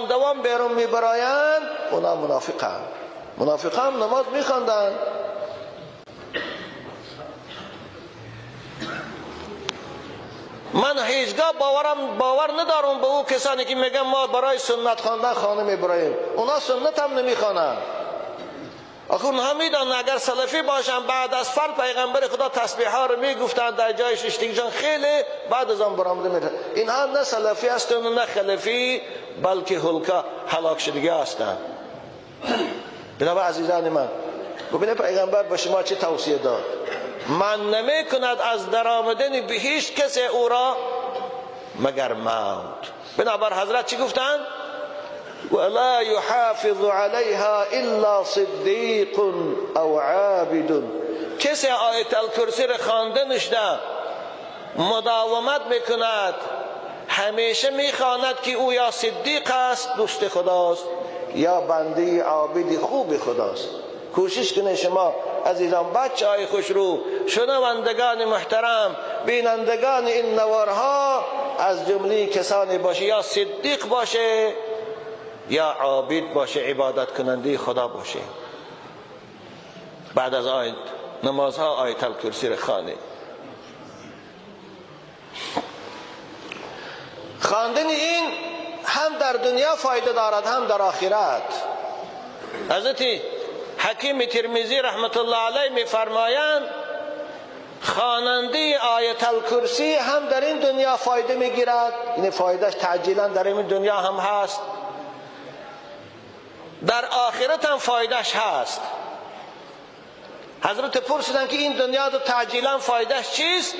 [SPEAKER 4] دوان بیرون میبرایند، اونا منافقان. منافقان نماز میخواندن. من هیچگاه باور ندارم به او کسانی که میگن ما برای سنت خواندن خانه میبراییم. اونا سنت هم نمیخوانند. آخه اونها میدانند اگر سلفی باشن بعد از فرض پیغمبر خدا تسبیح ها رو میگفتند در جای ششتیجان خیلی بعد از آن برآمده میتونن. اینها نه سلفی هستند نه خلفی، بلکه هلکا هلاک شدگی هستند. بنابراین عزیزان من، ببینید پیغمبر به شما چه توصیه داد. من نمی کند از درآمدن بهشت کسی او را مگر موت. بنابراین حضرت چی گفتند؟ ولا يحافظ عليها الا صديق او عابد. کسی آیت الکرسی را خوانده نشده مداومت میکند، همیشه میخواند که او یا صدیق است دوست خداست یا بنده عابد خوب خداست. کوشش کنید شما عزیزان، بچه های خوشرو، شنوندگان محترم، بینندگان این نوارها، از جمله کسانی باشه یا صدیق باشه یا عابد باشه، عبادت کننده خدا باشه. بعد از آیت نمازها آیت الکرسی را خوانید. خواندن این هم در دنیا فایده دارد هم در آخرت. حضرت حکیم ترمذی رحمت الله علیه میفرمایند خواننده آیت الکرسی هم در این دنیا فایده میگیرد، این فایدهش تعجیلا در این دنیا هم هست، در آخرت هم فایدهش هست. حضرت پرسیدن که این دنیا تو تعجیلا فایدهش چیست؟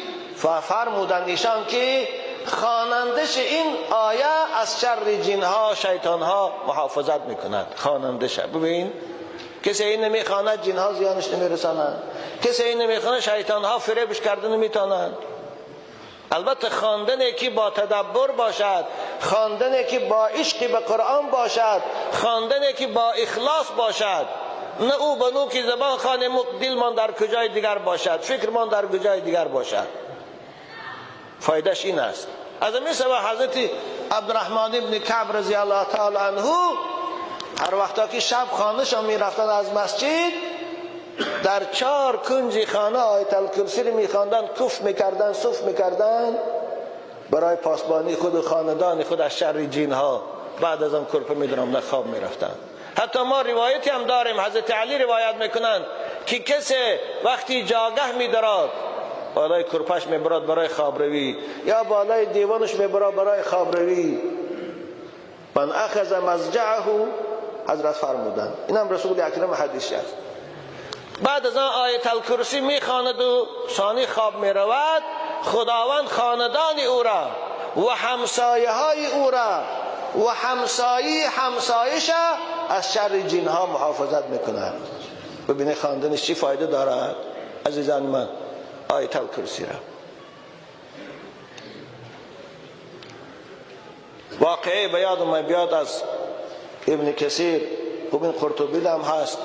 [SPEAKER 4] فرمودن ایشان که خوانندش این آیه از شر جنها شیطانها محافظت میکند. خوانندش، ببین کسی این نمیخواند جنها زیانش نمیرسانند، کسی این نمیخواند شیطانها فریبش کرده نمیتانند. البته خواندنی که با تدبر باشد، خواندنی که با عشق به قرآن باشد، خواندنی که با اخلاص باشد، نه او بنو که زبان خانه دل من در کجای دیگر باشد، فکر من در کجای دیگر باشد. فایدهش این است. از همین سبب حضرت عبدالرحمن ابن کعب رضی الله تعالی عنه هر وقتا که شب خانهشان می رفتن از مسجد، در 4 کنج خانه آیت الکرسی رو می خواندن، کف میکردن، صف میکردن برای پاسبانی خود و خاندان خود از شر جنها.
[SPEAKER 2] بعد از آن کرپه میدونم نه خواب میرفتن. حتی ما روایتی هم داریم، حضرت علی روایت میکنند که کسی وقتی جاگه میدارد بالای کرپش میبرد برای خواب روی یا بالای دیوانش میبرد برای خواب روی. من اخذ مضجعه، حضرت فرمودند، اینم رسول اکرم حدیثی است. بعد از آن آیت الکرسی میخواند و ثانی خواب میرود، خداوند خاندان او را و همسایه های او را و همسایش از شر جن ها محافظت میکند. ببینید خواندنش چی فایده دارد عزیزان من آیت الکرسی را. واقعه بیاد و بیاد از ابن کثیر، خب این قرطبی هم هست،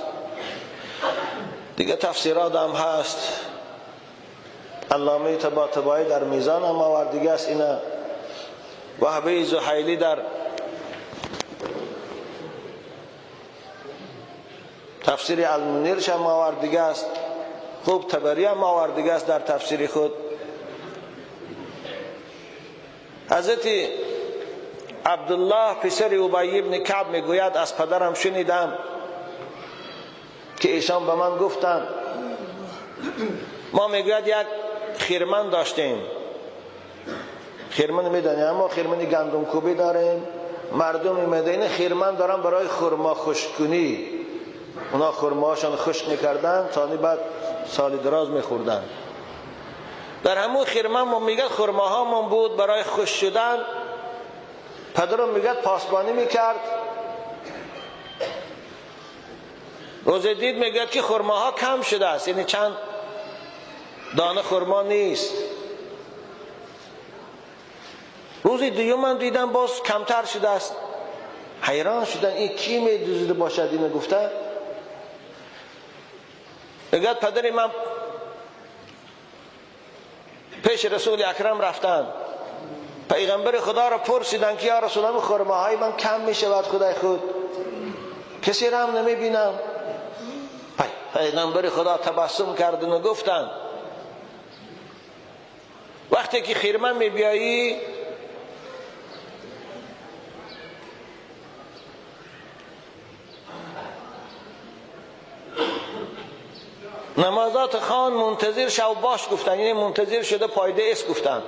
[SPEAKER 2] دیگه تفسیرات هم هست، علامه طباطبایی در میزان هم آوردگی است اینا، وهبه زحیلی در تفسیر المنیرش هم آوردگی است، خوب طبری هم آوردگی است در تفسیر خود. حضرت عبدالله پسر ابی بن کعب میگوید از پدرم شنیدم که ایشان به من گفتند، ما میگوید یک خیرمن داشتیم، خیرمن میدونی اما خیرمنی گندم کوبی داریم، مردم مدینه خیرمن دارن برای خرما خشککنی، اونا خرماهاشون خشک میکردن تا بعد سال دراز میخوردن. در همون خیرمن ما میگه خرماهامون بود برای خشک شدن، پدرم میگه پاسبانی میکرد، روز دید میگه که خرماها کم شده است، یعنی چند دانه خرما نیست. روزی دیگه من دیدم باز کمتر شده است، حیران شدن این کی میدوزیده باشد اینو گفته. میگه پدری من پیش رسول اکرم رفتن، پیغمبر خدا را پرسیدن که یا رسول الله خرماهای من کم میشود خدای خود، کسی را هم نمیبینم. پیغمبر خدا تبسم کردن و گفتن وقتی که خیرمن میبیایی نمازات خان منتظر شو باش گفتن، یعنی منتظر شده پایده است گفتن.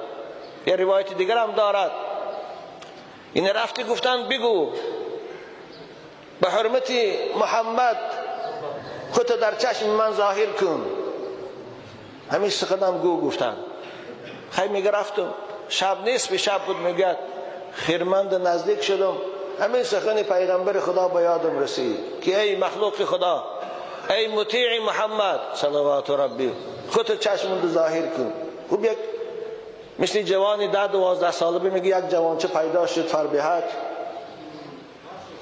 [SPEAKER 2] یه روایت دیگر هم دارد، این رفتی گفتن بگو به حرمت محمد خودت در چشم من ظاهر کن، همین سخنم گفتن. خیلی میگه رفتم، شب نیست به شب بود، میگه خیرمند نزدیک شدم، همین سخن پیغمبر خدا به یادم رسید که ای مخلوق خدا، ای مطیع محمد صلوات ربی، خودت چشم ظاهر کن. خوب یک مثل جوانی 10-12 ساله میگه یک جوانچه پیدا شد فربهک،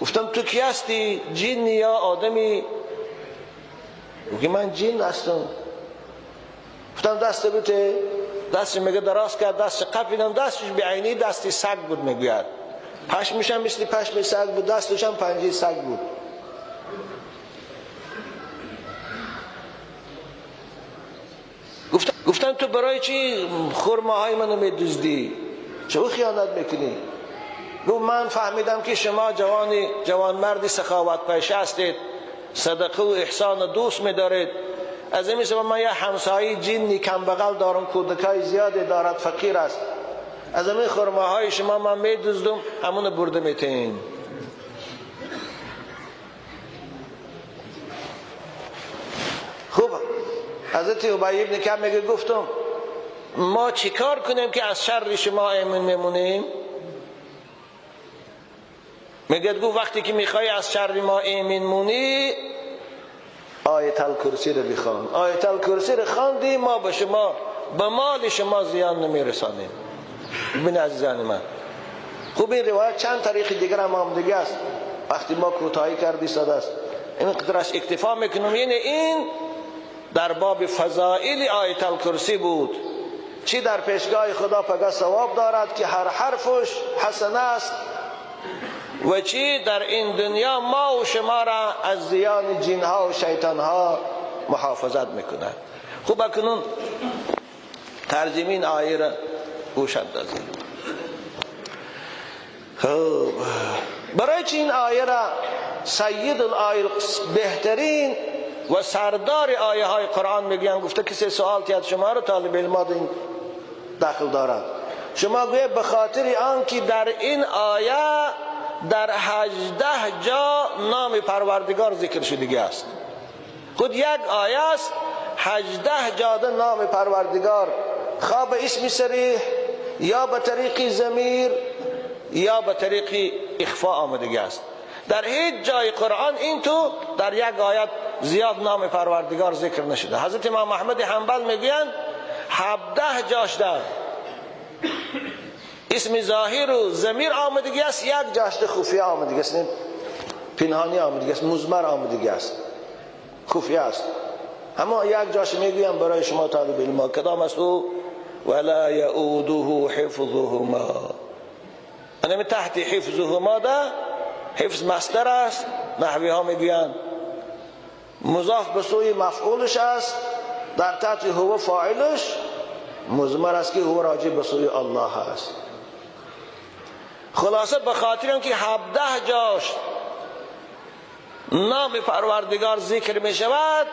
[SPEAKER 2] گفتم تو کی هستی؟ جن یا آدمی؟ میگه من جن هستم. گفتم دست بده، دست میگه دراز کرد، دست قفیدم، دستش به عینی دستی سگ بود، میگوید پشمش هم مثل پشم سگ بود، دستش هم پنجه سگ بود. گفتم تو برای چی خرماهای منو میدزدی؟ چه خیانت میکنی؟ گفت من فهمیدم که شما جوان مردی سخاوت پیشه هستید، صدقه و احسان دوست میدارید، از این سبب من یه همسایه جنی کم بغل دارم، کودکای زیادی دارد، فقیر است، از این خرماهای شما من میدزدم، همونو برده میتین. خوب حضرت ابی بن کعب میگه گفتم ما چی کار کنیم که از شر شما ایمن میمونیم؟ میگه گفت وقتی که میخوای از شر ما ایمن مونی آیت الکرسی رو بخوان. آیت الکرسی رو خواندی ما به شما، به مال شما زیان نمیرسانیم. ببین عزیزان من، خوب این روایت چند طریق دیگر هم آمدگی است، وقتی ما کوتاهی کردی صد است این قدرش اکتفا میکنم. یعنی این در باب فضائل آیت الکرسی بود، چی در پیشگاه خدا پگاه ثواب دارد که هر حرفش حسنه است، و چی در این دنیا ما و شما را از زیان جنها و شیطانها محافظت میکنه. خوب اکنون ترجمین آیه را گوش اندازید. خوب
[SPEAKER 4] برای چی این آیه را سید الآیه، بهترین و سردار آیه های قرآن میگویند؟ گفته کسی سوال کرد شما رو طالب علمات این داخل دارد، شما گوید به خاطر آنکه در این آیه در 18 جا نام پروردگار ذکر شده است. خود یک آیه است 18 جا نام پروردگار، خواه به اسم صریح یا به طریق ضمیر یا به طریق اخفاء آمده است. در هیچ جای قرآن این تو در یک آیت زیاد نام پروردگار ذکر نشده. حضرت امام احمد حنبل میگویند 17 جاش در اسم ظاهر و ضمیر آمدگی است، یک جاش خفیه آمدگی است، پنهانی آمدگی است، مضمر آمدگی است، خفیه است. اما یک جاش میگویم برای شما طالب علم، کدام است او؟ ولا یؤوده حفظهما. یعنی تحت حفظهما ده حفظ مصدر است، نحوی ها میگویند مضاف به سوی مفعولش است، در تحت هو فاعلش مضمر است که هو راجع به سوی الله است. خلاصه به خاطر اینکه 17 جاش نام پروردگار ذکر می شود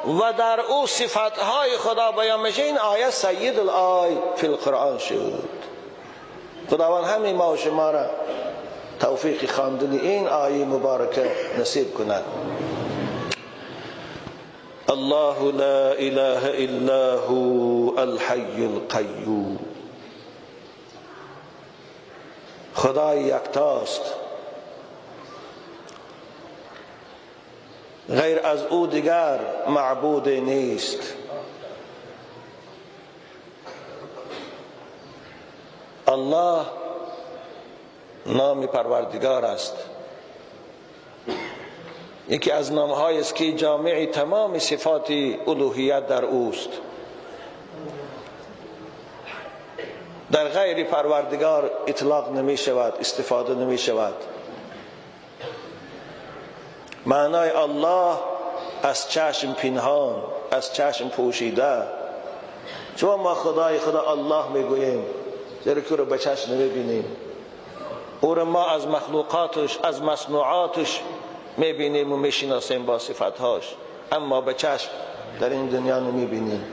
[SPEAKER 4] و در او صفتهای خدا بیان میشه، این آیه سید الآیه فی القرآن شد. خداوند همین ما و شما را توفیق خواندن این آیه مبارکه نصیب کند. الله لا اله الا هو الحی القیوم. خدای یکتاست، غیر از او دیگر معبود نیست. الله نام پروردگار است، یکی از نام‌هایی است که جامع تمام صفات الوهیت در اوست. در غیر پروردگار اطلاق نمی شود، استفاده نمی شود. معنای الله از چشم پنهان، از چشم پوشیده. چون ما خدای خدا الله میگوییم زیرا که او را به چشم نمی بینیم، او را ما از مخلوقاتش، از مصنوعاتش میبینیم و میشناسیم با صفتهاش، اما به چشم در این دنیا نمیبینیم.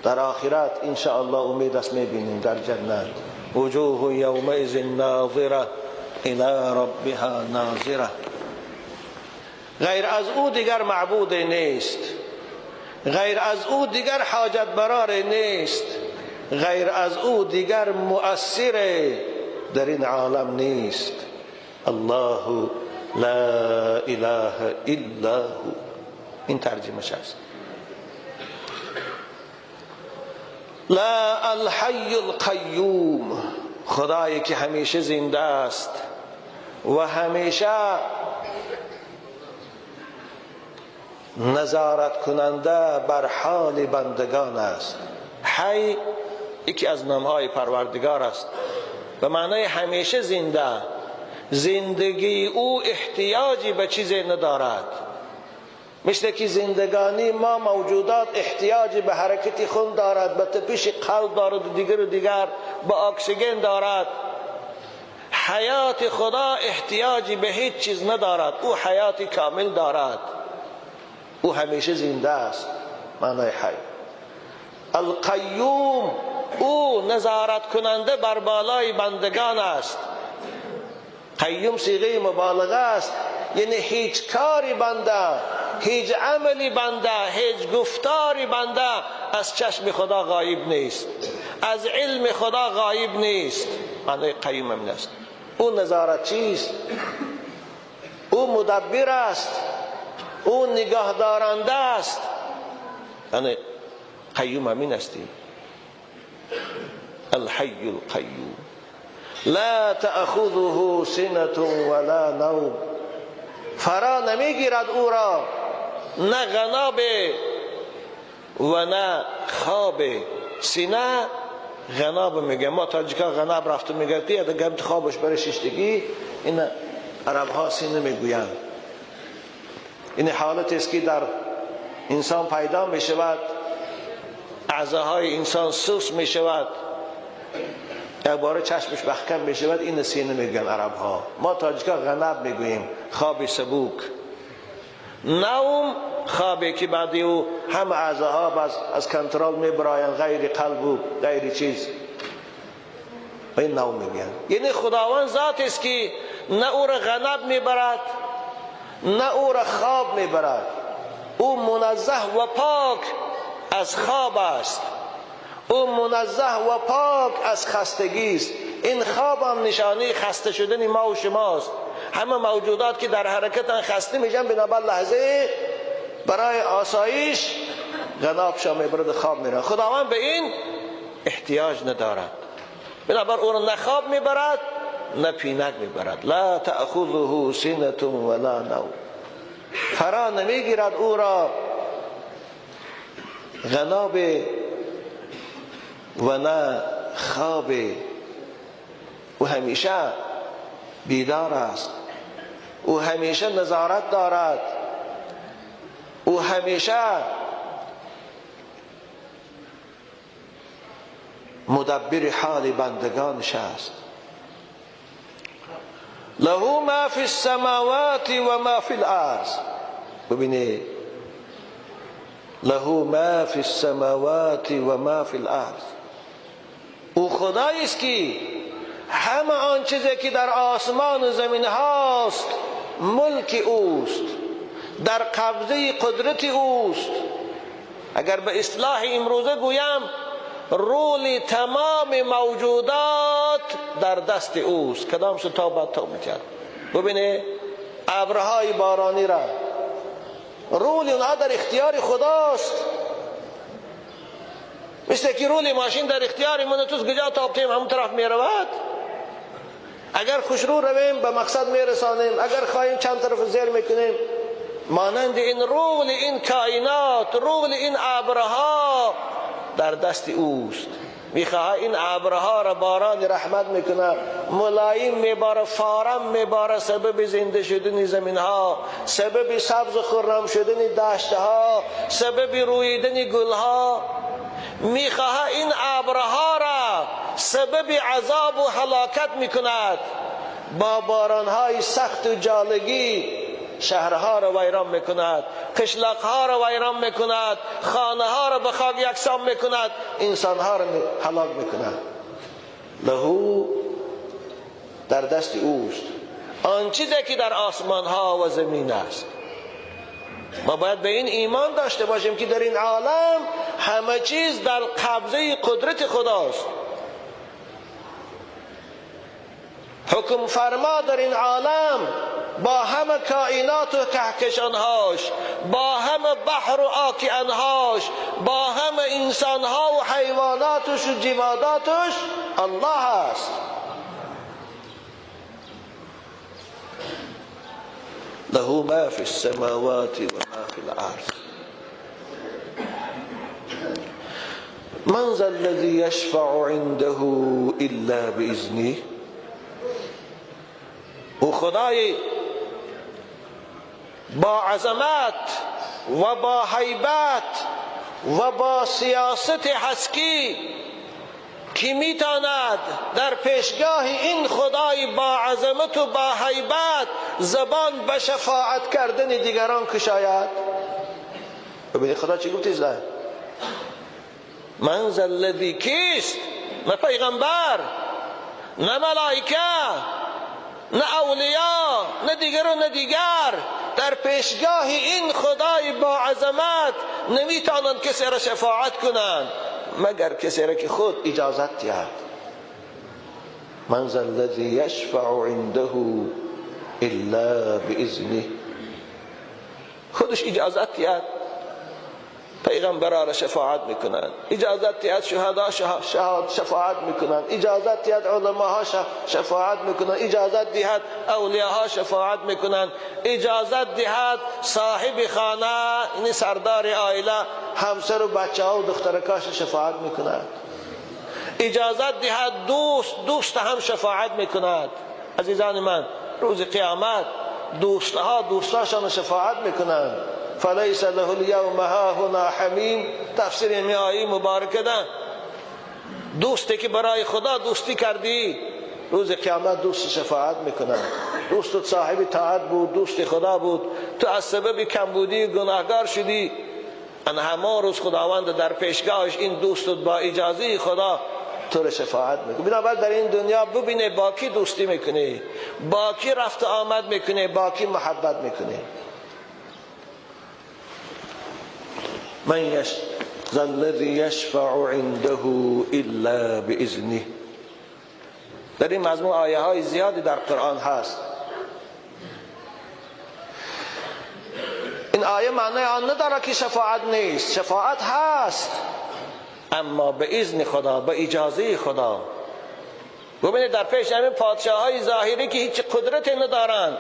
[SPEAKER 4] در آخرت انشاءالله امید است میبینیم در جنت. وجوه یومئذ ناظره الی ربها ناظره. غیر از او دیگر معبود نیست، غیر از او دیگر حاجت برار نیست، غیر از او دیگر مؤثر در این عالم نیست. الله لا اله الا هو. این ترجمهش است. لا الحی القیوم، خدایی که همیشه زنده است و همیشه نظارت کننده بر حال بندگان است. حی یکی از نامهای پروردگار است به معنای همیشه زنده. زندگی او احتیاجی به چیزی ندارد، مثل که زندگانی ما موجودات احتیاجی به حرکت خون دارد، به تپش قلب دارد و دیگر به اکسیژن دارد. حیات خدا احتیاجی به هیچ چیز ندارد، او حیات کامل دارد، او همیشه زنده است. معنای حی. القیوم، او نظارت کننده بر بالای بندگان است. قیوم صیغه مبالغه است، یعنی هیچ کاری بنده، هیچ عملی بنده، هیچ گفتاری بنده از چشم خدا غایب نیست، از علم خدا غایب نیست. معنی قیوم همین است. او نظارت چیست؟ او مدبر است، او نگاه دارنده است. یعنی قیوم همین استی. الحی القیوم لا تأخذه سنة ولا نوم. فرا نمیگیرد او را نه غناب و نه خواب. سینه غناب میگه، ما تاجیکا غناب رفته میگه که اگه گمت خوابش برای ششتگی، این عرب ها سینه میگویند. این حالت است که در انسان پیدا میشود، اعضاهای انسان سوس میشود،
[SPEAKER 2] یک بار چشمش محکم میشه بعد این سینه میگن عرب ها. ما تاجیکا غنب میگوییم، خواب سبوک. نوم خوابی که بعدی او هم اعضاها از کنترل میبراین، غیر قلب و غیر چیز، این نوم میگن. یعنی خداوند ذاتی است که نه او را غنب میبرد نه او را خواب میبرد. او منزه و پاک از خواب است، او منزه و پاک از خستگی است. این خواب هم نشانه خسته شدن ما و شماست. همه موجودات که در حرکتن خسته میشن، بنابر لحظه برای آسایش غنابشان میبرد، خواب میرن. خداوند به این احتیاج ندارد، بنابر او را نه خواب میبرد نه پینک میبرد. لا تأخذه سنة ولا نوم، فرا نمیگیرد او را غناب و نه خواب. او همیشه بیدار است، او همیشه نظارت دارد، او همیشه مدبر حال بندگانش است. له ما فی السماوات و ما فی الارض. ببینید، له ما فی السماوات و ما فی الارض. او خدایی است که همه آن چیزی که در آسمان و زمین هاست ملک اوست، در قبضه قدرت اوست. اگر به اصطلاح امروزه گویم، رول تمام موجودات در دست اوست. کدامش تا بعد تا میکرد. ببینه ابرهای بارانی را، رول اونها در اختیار خداست. مثل که رول ماشین در اختیار من توست، کجا تاپتیم همون طرف میرود. اگر خوشرو رویم به مقصد میرسانیم، اگر خواهیم چند طرف زیر میکنیم. مانند این رول این کائنات، رول این ابرها در دست اوست. میخواه این ابرها را باران رحمت میکنه، ملایم میباره، فارم میباره، سبب زنده شدن زمین ها، سبب سبز و خرم شدن دشت ها، سبب رویدن گل ها. میخواه این ابرها را سبب عذاب و هلاکت میکند. با بارانهای سخت و جالگی شهرها را ویران میکند، قشلاقها را ویران میکند، خانه ها را به خاک یکسان میکند، انسانها را هلاک میکند. له، در دست اوست آن چیزی که در آسمان ها و زمین است. ما باید به این ایمان داشته باشیم که در این عالم همه چیز در قبضه قدرت خداست. حکم فرما در این عالم با همه کائنات و کهکشانهاش، با همه بحر و آکیانهاش، با همه انسانها و حیواناتش و جماداتش الله است. له ما فی السماوات و ما فی الارض. من ذا الذی یشفع عنده الا باذنه. او خدای با عظمت و با هیبت و با سیاست هستی که میتواند در پیشگاه این خدای با عظمت و با هیبت زبان به شفاعت کردن دیگران کشاید. ببینید خدا چی گفت ازای من ذا الذی، کیست؟ نه پیغمبر، نه ملائکه، نه اولیا، نه دیگر و نه دیگر. در پیشگاه این خدای با عظمت نمیتوانند کسی را شفاعت کنند مگر کسی را که خود اجازت دهد. من ذا الذی یشفع عنده الا باذنه. خودش اجازت دهد پیغمبران را شفاعت میکنند، اجازت دهد شهدا شفاعت میکنند، اجازت دهد علماها شفاعت میکنند، اجازت دهد اولیاها شفاعت میکنند، اجازت دهد صاحب خانه این سردار عائله همسر و بچه ها و دخترکاش شفاعت میکنند، اجازت دهد دوست هم شفاعت میکند. عزیزان من، روز قیامت دوستها دوستاشان شفاعت میکنند. فلیس له الیوم هاهنا حمیم. تفسیر این آیه مبارکه ده دوستی که برای خدا دوستی کردی روز قیامت دوست شفاعت میکنه. دوستت صاحب طاعت بود، دوست خدا بود، تو از سبب کمبودی گناهکار شدی، ان همان روز خداوند در پیشگاهش این دوستت با اجازه خدا تو رو شفاعت میکنه. بنابراین در این دنیا ببینه با کی دوستی میکنی، با کی رفت آمد میکنی، با کی محبت میکنی. من ذا الذی یشفع عنده الا باذنه. در این مضمون آیه های زیادی در قرآن هست. این آیه معنی آن نداره که شفاعت نیست، شفاعت هست، اما به اذن خدا، به اجازه خدا. ببینید در پیش همین پادشاه های ظاهری که هیچ قدرتی ندارند،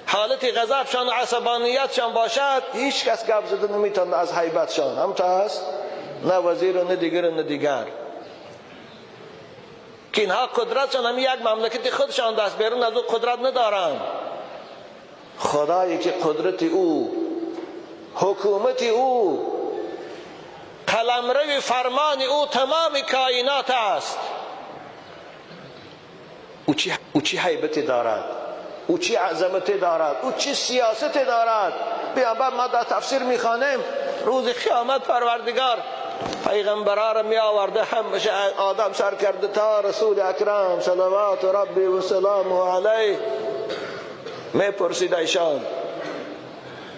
[SPEAKER 2] حالت غضبشان و عصبانیتشان باشد، هیچ کس گپ زده نمیتونه از هیبتشان. همتا هست، نه وزیر و نه دیگر و نه دیگر، که اینها قدرتشان هم یک مملکت خودشان دست بیرون از او قدرت ندارند. خدایی که قدرت او، حکومت او، قلمرو فرمان او تمام کائنات است. او چی هیبتی دارد، او چی عظمتی دارد، او چی سیاستی دارد. بیابر ما در تفسیر میخوانیم روز قیامت پروردگار پیغمبرها را می آورده، همشه آدم سر کرده تا رسول اکرم صلوات ربی و سلامه علیه، می پرسید ایشان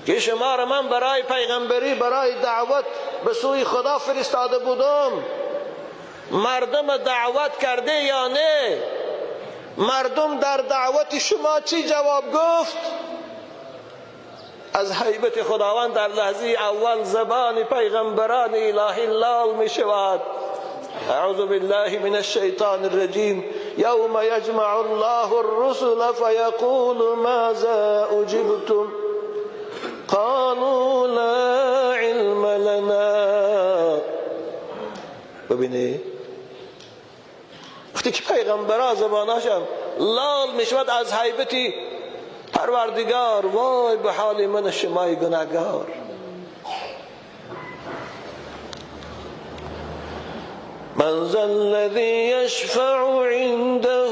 [SPEAKER 2] که شما را من برای پیغمبری، برای دعوت به سوی خدا فرستاده بودم، مردم دعوت کرده یا نه؟ مردم در دعوت شما چی جواب گفت؟ از هیبت خداوند در لحظه اول زبان پیغمبران الهی لال می شود. اعوذ بالله من الشیطان الرجیم. یوم یجمع الله الرسل فیقول ماذا اجبتم قالوا لا علم لنا. ببینی وقتی که پیغمبران زباناشم لال می شود از هیبتی پروردگار، وای به حال من شمای گناهگار. من ذا الذی یشفع عنده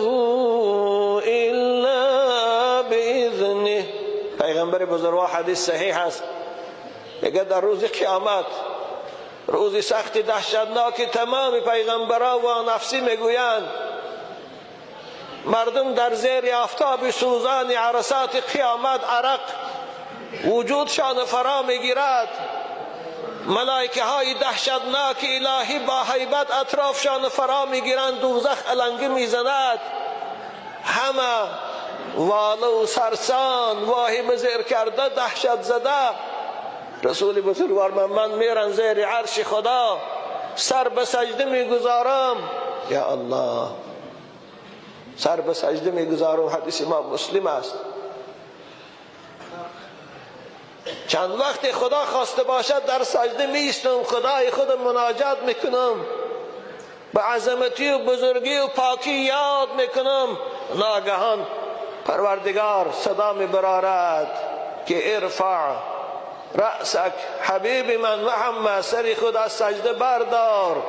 [SPEAKER 2] الا باذنه. پیغمبر بزرگوار حدیث صحیح است، میگه در روز قیامت، روز سخت دهشتناک، تمام پیغمبران و نفسی میگویند مردم در زیر آفتاب سوزان عرصات قیامت عرق وجودشان فرا میگیرد، ملائکه های دهشتناک الهی با هیبت اطرافشان فرا میگیرند، دوزخ علنگی میزند، همه واله و سرسان، واهمه زیر کرده، دهشت زده. رسول بزرگوار من میرن زیر عرش خدا، سر به سجده میگذارم، یا الله، سر به سجده میگذارم. حدیث امام مسلم است. چند وقت خدا خواسته باشد در سجده میستم، خدای خود مناجات میکنم، به عظمتی و بزرگی و پاکی یاد میکنم. ناگهان پروردگار صدا میبرارد که ارفع رأسک حبیب من محمد، سری خود از سجده بردار،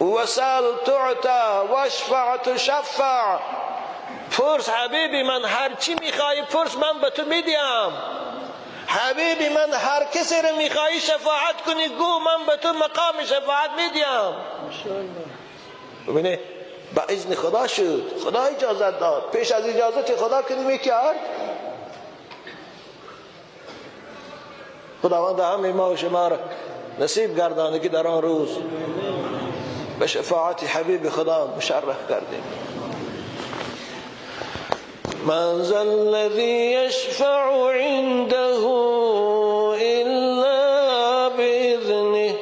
[SPEAKER 2] وسل تعطى واشفع تشفع. پرس حبیبی من، هر چی میخوای پرس، من به تو میدیم. حبیبی من، هر کسی رو میخوای شفاعت کنی گو، من به تو مقام شفاعت میدیم. ببینه با اذن خدا شد، خدا اجازت داد. پیش از اجازت خدا که نمیکرد. خداوند همه ما و شما را نصیب گردانه که در آن روز به شفاعت حبیب خدا مشرف کردیم. من ذا الذی یشفع عنده الا باذنه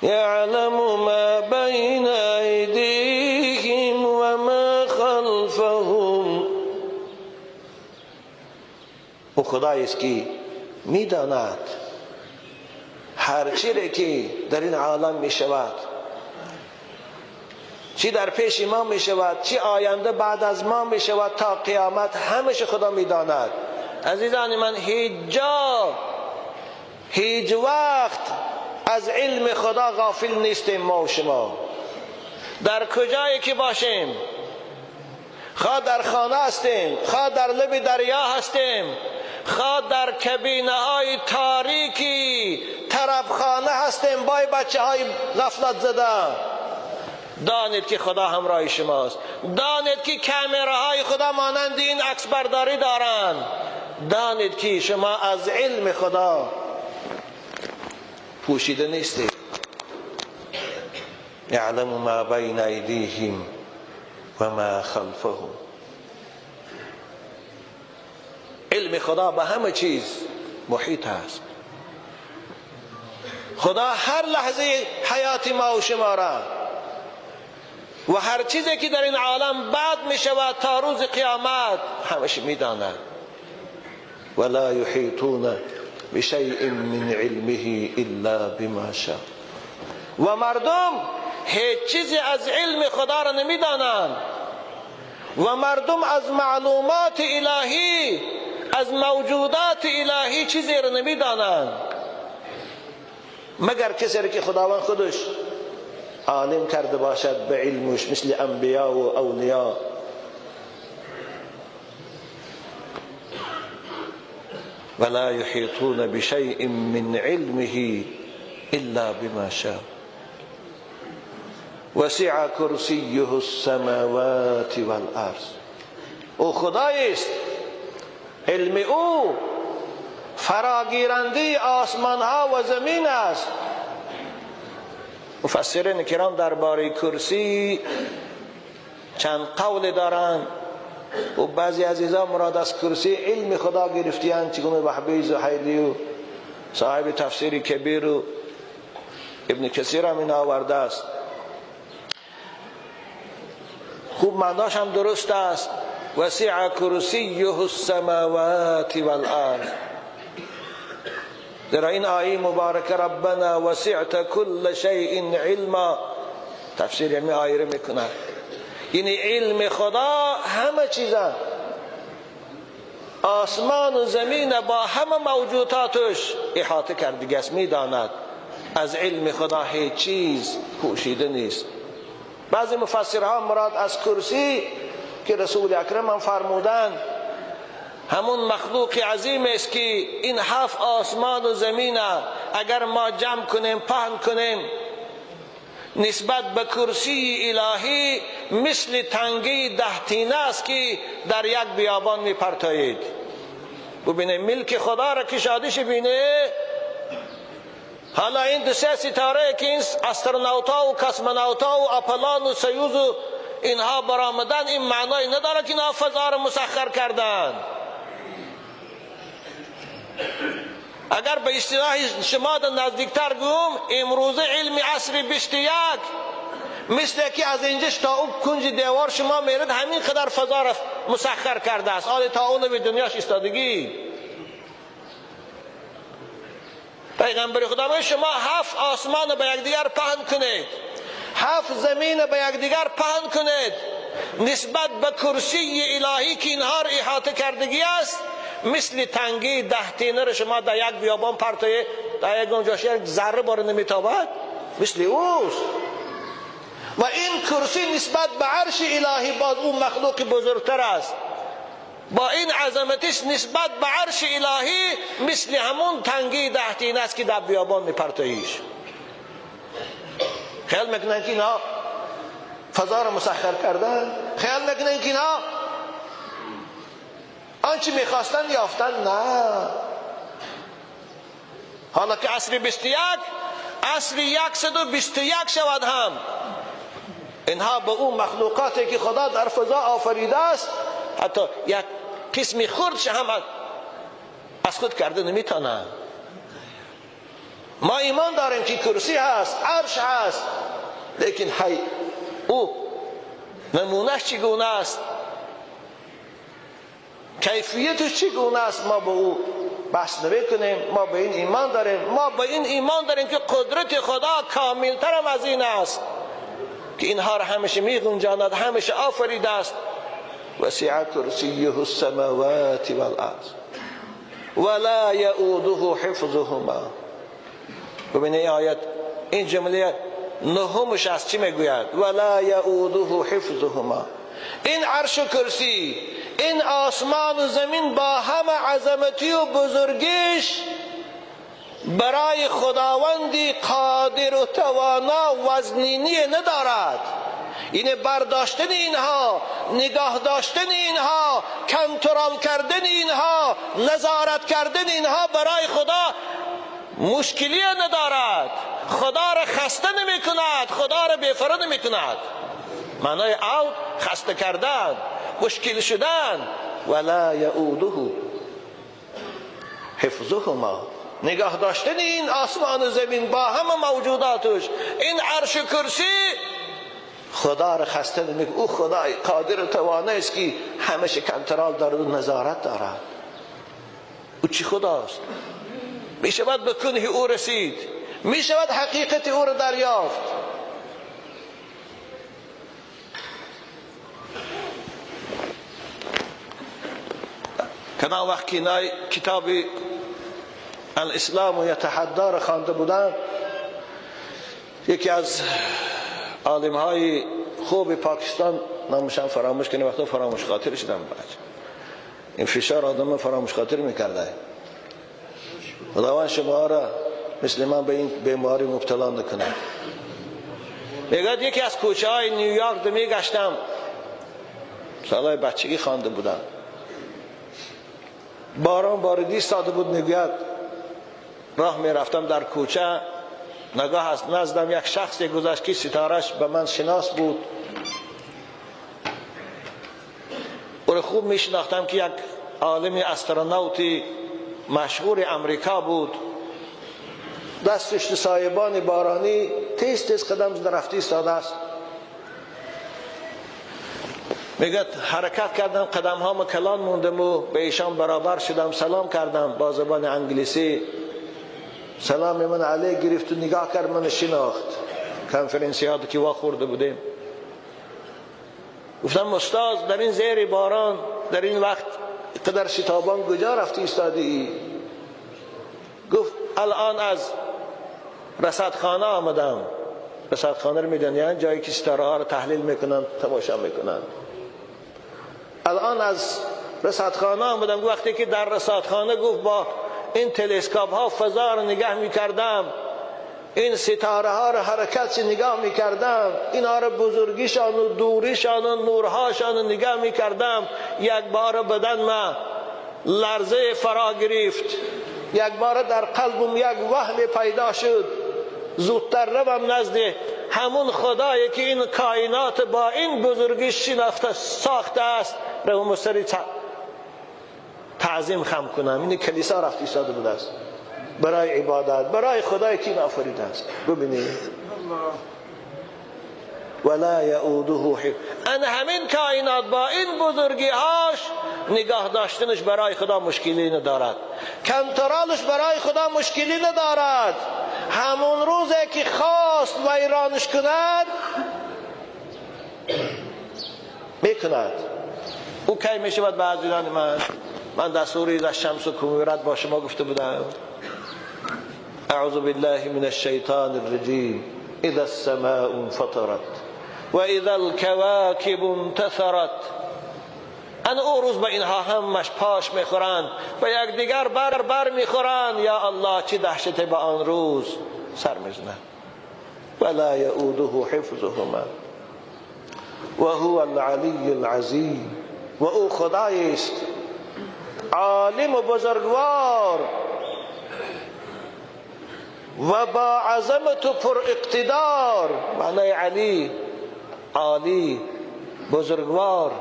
[SPEAKER 2] یعلم ما بین ایدیهم و ما خلفهم. او خدایی است که میداند هر چیزی که در این عالم می شود، چی در پیش ما می شود، چی آینده بعد از ما می شود تا قیامت، همش خدا می داند. عزیزان من، هیچ جا، هیچ وقت
[SPEAKER 4] از علم خدا غافل نیستیم ما و شما. در کجایی که باشیم، خواه در خانه هستیم، خواه در لب دریا هستیم، خواه در کبینه های تاریکی طربخانه هستیم با بچه های غفلت زده، دانید که خدا همراه شماست. دانید که کامراهای خدا مانند این عکس برداری دارند. دانید که شما از علم خدا پوشیده نیستید. یعلم ما بین ایدیهم و ما خلفهم. علم خدا به همه چیز محیط است. خدا هر لحظه حیات ما و شما را و هر چیزی که در این عالم بعد می شود تا روز قیامت همش می داند. ولا یحیطون بشیء من علمه الا بما شاء. و مردم هیچ چیزی از علم خدا را نمی دانند و مردم از معلومات الهی، از موجودات الهی چیزی را نمی دانند مگر کسی که خداوند خودش عالم کرده باشد به علمش، مثل انبیا و اولیا. ولا يحيطون بشيء من علمه الا بما شاء وسع كرسيه السماوات والارض. او خدایی است، علم او فراگیرنده آسمان ها و زمین است. مفسرین کرام درباره کرسی چند قول دارند و بعضی عزیزان مراد از کرسی علم خدا گرفتیان، چگونه وهبی زحیلی و صاحب تفسیر کبیر و ابن کثیر هم این آورده است. خوب معناش هم درست است. وسع کرسیه السماوات والارض. در این آیه مبارکه ربنا وسعت كل شیء علما، تفسیر این آیه رو میکنه. یعنی علم خدا همه چیزا، آسمان و زمین با همه موجوداتش احاطه کردگی است، میداند. از علم خدا هیچ چیز پوشیده نیست. بعضی مفسرها مراد از کرسی که رسول اکرم هم فرمودند همون مخلوق عظیم است که این 7 آسمان و زمین اگر ما جمع کنیم پهن کنیم نسبت به کرسی الهی مثل تنگی 10 تینه است که در یک بیابان می پرتایید. ببینه ملک خدا را کشادش بینه. حالا این 2-3 ستاره که این استرونوتا و کاسمونوتا و آپولون و سویوز و اینها برآمدن، این معنی نداره که اینها فضا را مسخر کردند. اگر به اصطلاح شما در نزدیکتر گویم امروزه علم عصر 21 مثل که از اینجاش تا اون کنج دیوار شما میرد همین قدر فضا را مسخر کرده است. حال تا اون به دنیاش ایستادگی. پیغمبر خدا میگه شما 7 آسمان به یکدیگر پهن کنید، 7 زمین به یکدیگر پهن کنید نسبت به کرسی الهی که اینها را احاطه کردگی است مثل تنگی 10 تینه را شما در یک بیابان پرتایید، در یک اونجاش یک ذره بار نمیتابد، مثل اوست. و این کرسی نسبت به عرش الهی باز اون مخلوق بزرگتر است. با این عظمتش نسبت به عرش الهی مثل همون تنگی 10 تینه است که در بیابان میپرتاییش. خیال میکنن که اینا فضا را مسخر کردن، خیال میکنن که اینا آنچه میخواستن یافتن. نه. حالا که عصر 21 عصر 121 شود هم اینها به اون مخلوقاتی که خدا در فضا آفریده است حتی یک قسمی خردش هم از خود کرده نمیتونن. ما ایمان داریم که کرسی هست، عرش هست، لیکن او نمونهش چگونه است، کیفیتش چگونه است، ما به او بحث نمیکنیم. ما به این ایمان داریم. ما به این ایمان داریم که قدرت خدا کاملتر هم از این است که اینها را همیشه میگنجاند، همیشه آفریده است. وسع کرسیه السماوات والارض ولا یؤوده حفظهما.
[SPEAKER 2] ببینید این آیت، این جمله نهمش از چی میگوید؟ ولا یعوده حفظهما. این عرش و کرسی، این آسمان و زمین با همه عظمتی و بزرگیش برای خداوندی قادر و توانا وزنینی ندارد. این برداشتن اینها، نگاه داشتن اینها، کنترل کردن اینها، نظارت کردن اینها برای خدا مشکلی ندارد. خدا را خسته نمی کند، خدا را بیفره نمی کند. معنای عود خسته کردن، مشکل شدن. ولا یعوده حفظهما، نگاه داشتن این آسمان و زمین با همه موجوداتش، این عرش و کرسی خدا را خسته نمی کند. او خدا قادر و توانایی است که همیشه کنترل دارد و نظارت دارد. او چی خداست؟ می شود به کنه او رسید، می شود حقیقت او را دریافت. کنا وقتی نای کتاب الاسلام و یتحدی را خوانده بودم، یکی از عالم های خوب پاکستان، نامشان فراموش کنه، وقتا فراموش خاطر شدم. این فشار آدم فراموش خاطر میکرده. خداوند شما را مثل من به این بیماری مبتلا نکنه. میگه یکی از کوچه های نیویورک رو میگشتم، سالهای بچگی خوانده بودم، باران باردی ایستاده بود. میگوید راه میرفتم در کوچه، نگاه از نزدم یک شخصی گذشت که ستارش به من شناس بود. او را خوب میشناختم که یک عالم استرونوتی مشهور امریکا بود. دستش سایبان بارانی تیز تیز قدم در رفتی ایستاده است. میگه حرکت کردم، قدم هام کلان موندم و به ایشان برابر شدم، سلام کردم با زبان انگلیسی. سلام من علیه گرفت و نگاه کرد، من شناخت. کنفرانسیاتی که وا خورده بودیم. گفتم استاد در این زیر باران، در این وقت قدر شتابان کجا رفتی ایستادی؟ گفت الان از رصدخانه آمدم. رصدخانه رو میدونید، یعنی جایی که ستاره ها رو تحلیل میکنن، تماشا میکنن. الان از رصدخانه آمدم. وقتی که در رصدخانه گفت با این تلسکوپ ها فضا رو نگاه میکردم، این ستاره ها رو حرکت نگاه میکردم، اینا رو بزرگیشان و دوریشان و نورهاشان رو نگاه میکردم، یک بار بدن ما لرزه فرا گرفت، یک بار در قلبم یک وهم پیدا شد. زودتر روم نزد همون خدایی که این کائنات با این بزرگی شناخته ساخته است، روم سری تعظیم خم کنم. این کلیسا رفت ایستاده بوده است برای عبادت، برای خدایی که این آفریده است. ببینید ولا یعوده حفظ، ان همین کائنات با این بزرگی هاش نگاه داشتنش برای خدا مشکلی ندارد، کنترلش برای خدا مشکلی ندارد. همون روزی که خواست ویرانش کند میکند. او کی میشود؟ بعد دیدن من در سوره الشمس و کمیرت با شما گفته بودم، اعوذ بالله من الشیطان الرجیم، اذا السماء انفطرت و اذا الكواكب انتثرت. ان او روز به اینها همش پاش میخورند و یک دیگر بر میخورند. یا الله چه دهشت به آن روز سر میزنند. ولا یعوده حفظهما و هو العلی العظیم. و او خدایی است عالم و بزرگوار و با عظمت و پر اقتدار. معنی علی، عالی، بزرگوار،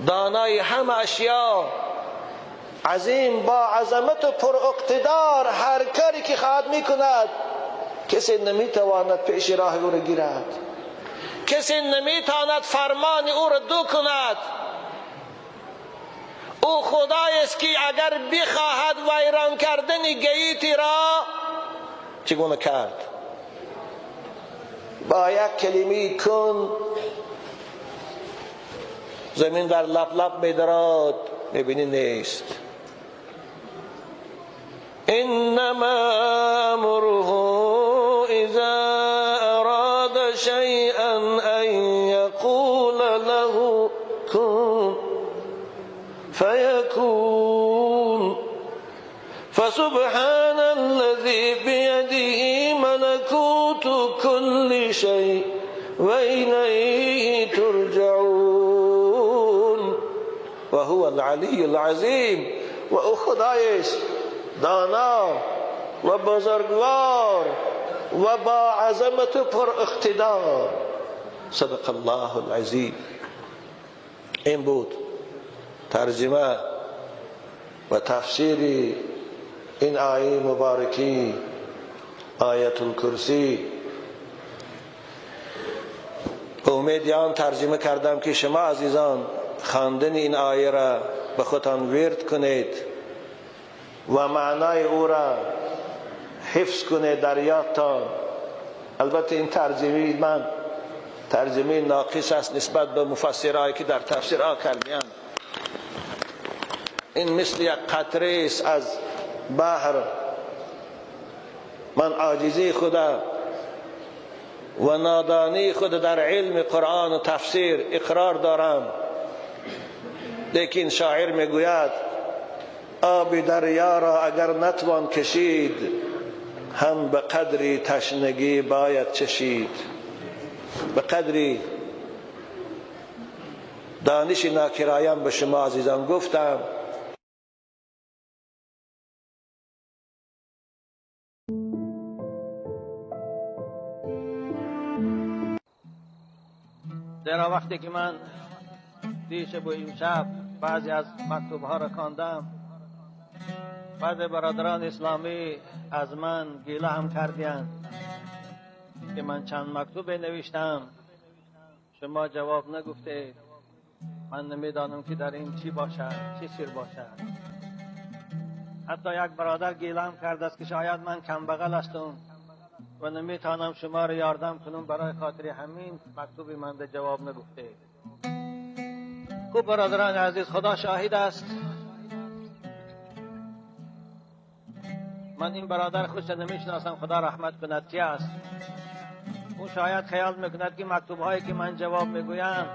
[SPEAKER 2] دانای همه اشیاء، عظیم، با عظمت و پر اقتدار. هر کاری که خواهد میکند کسی نمیتواند پیش راه او را گیرد، کسی نمیتواند فرمان او را دو کند. او خدایی است که اگر بخواهد ویران کردن گیتی را چگونه کرد؟ با یک کلمه کن زمین در لب می‌درد، می‌بینی نیست. انما امره
[SPEAKER 4] فيكون فسبحان الذي بيده ملكوت كل شيء وإليه ترجعون وهو العلی العظیم. و او خدایست دانا و بزرگوار و با عظمت پر اقتدار. صدق الله العظیم. این بود ترجمه و تفسیر این آیه مبارکی آیت الکرسی. امیدیان ترجمه کردم که شما عزیزان خواندن این آیه را به خودتان ورد کنید و معنای او را حفظ کنید در یادتان. البته این ترجمه من ترجمه ناقص است نسبت به مفسرایی که در تفسیر کردند. این مثل یک قطره است از بحر. من عاجزی خدا و نادانی خود در علم قرآن و تفسیر اقرار دارم، لیکن شاعر میگوید آب دریا را اگر نتوان کشید هم به قدری تشنگی باید چشید. به قدری دانش ناکرایم به شما عزیزان گفتم.
[SPEAKER 6] در وقتی که من دیشب و امشب بعضی از مکتوبها را خواندم، بعضی برادران اسلامی از من گیله هم کردند که من چند مکتوب نوشتم شما جواب نگفتید. من نمیدانم که در این چی باشد، چی سر باشد. حتی یک برادر گیله هم کرده است که شاید من کم بغل هستم و نمیتونم شما را یاردم کنم، برای خاطر همین مکتوب من ده جواب نگفتید. خوب برادران عزیز، خدا شاهد است من این برادر خوش نمیشناسم، خدا رحمت کند کی است. اون شاید خیال میکند که مکتوب هایی که من جواب میگویم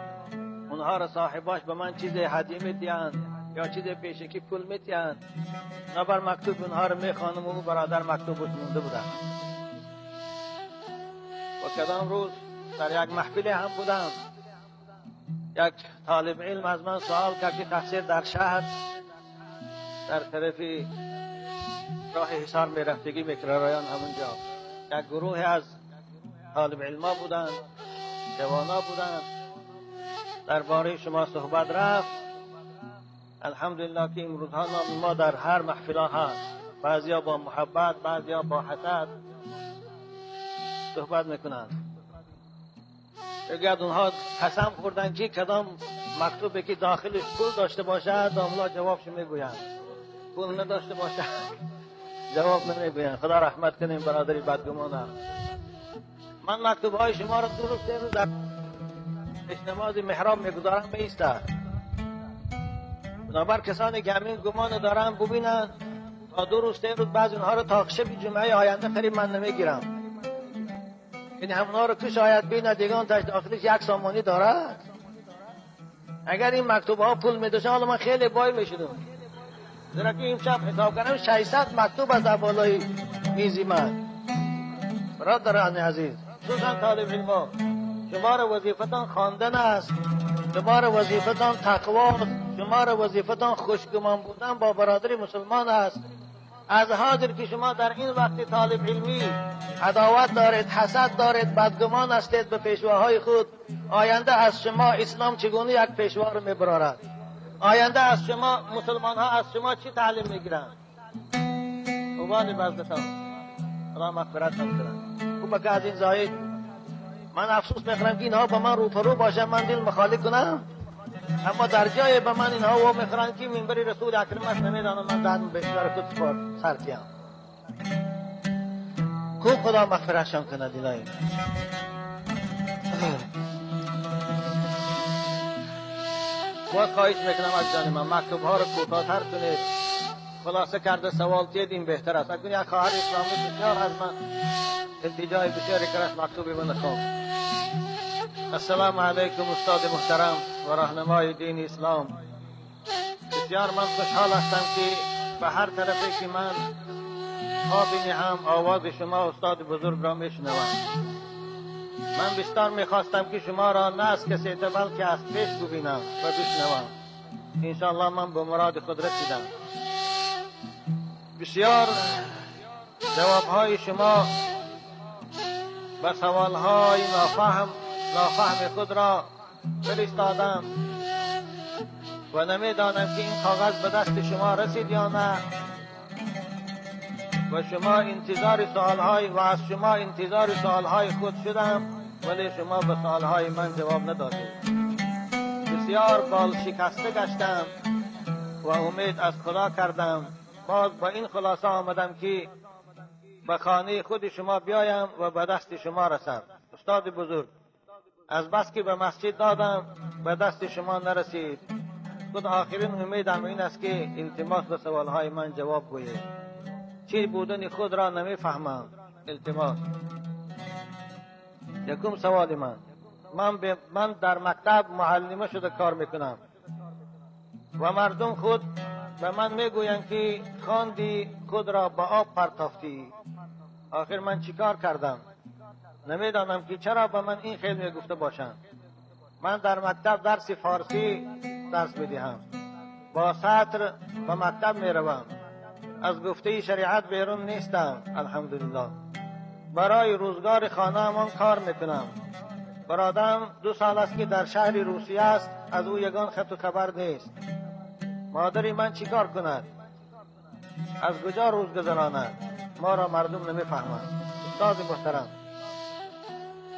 [SPEAKER 6] اونها را صاحباش به من چیز هدیه میدهند یا چیز پیشکی پول میدهند. نبر مکتوب اونها را میخوانم و برادر مکتوبش مونده بوده. و کدام روز در یک محفل هم بودم، یک طالب علم از من سوال کرد که تفسیر در شهر در طرف راه حصار میرفتگی میکرارایان همونجا یک گروه از طالب علما بودند، جوانا بودند، درباره شما صحبت رفت. الحمدلله که امروزها نام ما در هر محفل هست، بعضیا با محبت، بعضیا با حسد صحبت میکنند. اگر اونها قسم خوردن که کدام مکتوبی که داخلش پول داشته باشد داملا جوابش میگویند، پول نداشته باشد جواب نمیگویند. خدا رحمت کنه این برادری بدگمانه. من مکتوب های شما را دو روز سه روز در نماز محراب میگذارم بیسته. بنابر کسانی که همین گمان دارن ببینن تا دو روز سه روز بعض اونها رو تا شب جمعه آینده قریب من نمیگیرم. یعنی همونها رو که شاید بین دیگان تاش داخلش یک سامانی دارد. اگر این مکتوب ها پول میداشن حالا من خیلی بای میشدم. زیرا که امشب حساب کردم 600 مکتوب از بالای میزی من. برادران عزیز، خصوصا طالب علما، شما را وظیفتان خواندن است، شما را وظیفتان تقوا، شما را وظیفتان خوشگمان بودن با برادر مسلمان است. از حاضر که شما در این وقت طالب علمی عداوت دارید، حسد دارید، بدگمان هستید به پیشواهای خود، آینده از شما اسلام چگونه یک پیشوا رو میبرارد؟ آینده از شما مسلمان ها از شما چی تعلیم میگیرند؟ اوان بزدتان خدا مغفرت کنند. خوبه که از این زاید من افسوس میکنم که اینها با من روبرو باشن، من دل مخالی کنم، اما در جای به من اینها و میخورن که منبر رسول اکرم است، نمیدانم من دهن بسیار کت سرتیم. خوب خدا مغفرتشان کند اینایی. باز خواهش میکنم از جان من مکتوب ها رو کوتاه‌تر کنید، خلاصه کرده سوال تید این بهتر است. اکنون یک خواهر اسلامی بسیار از من التجای بسیاری کرد مکتوبی من خواهم. السلام علیکم استاد محترم و راهنمای دین اسلام. بسیار من خوشحال هستم که به هر طرفی که من بینیم آواز شما استاد بزرگ را میشنوم. من بسیار میخواستم که شما را نه از کسی بلکه از پیش ببینم و بشنوم. انشاءالله من به مراد خود رسیدم. بسیار جوابهای شما به سوالهای نافهم خود را فرستادم و نمیدانم که این کاغذ به دست شما رسید یا نه و شما انتظار سوالهای و از شما انتظار سوالهای خود شدم، ولی شما به سوالهای من جواب ندادید. بسیار بال شکسته گشتم و امید از خدا کردم. باز با این خلاصه آمدم که به خانه خود شما بیایم و به دست شما رسم. استاد بزرگ، از بس که به مسجد دادم به دست شما نرسید. خود آخرین امیدم این است که التماس به سوالهای من جواب گویید. چی بودن خود را نمیفهمم. التماس. یکم سوال من در مکتب معلمه شده کار میکنم و مردم خود به من میگویند که خواندی خود را به آب پرتافتی. آخر من چی کار کردم؟ نمیدانم که چرا به من این خیلی میگفته باشند. من در مکتب درس فارسی درس میدهم، با سطر به مکتب میروم، از گفته شریعت بیرون نیستم. الحمدلله برای روزگار خانه من کار میکنم. برادرم 2 سال است که در شهر روسیه است، از او یگان خط و خبر نیست. مادری من چی کار کند؟ از کجا روز گذراند؟ ما را مردم نمیفهمند. استاد محترم،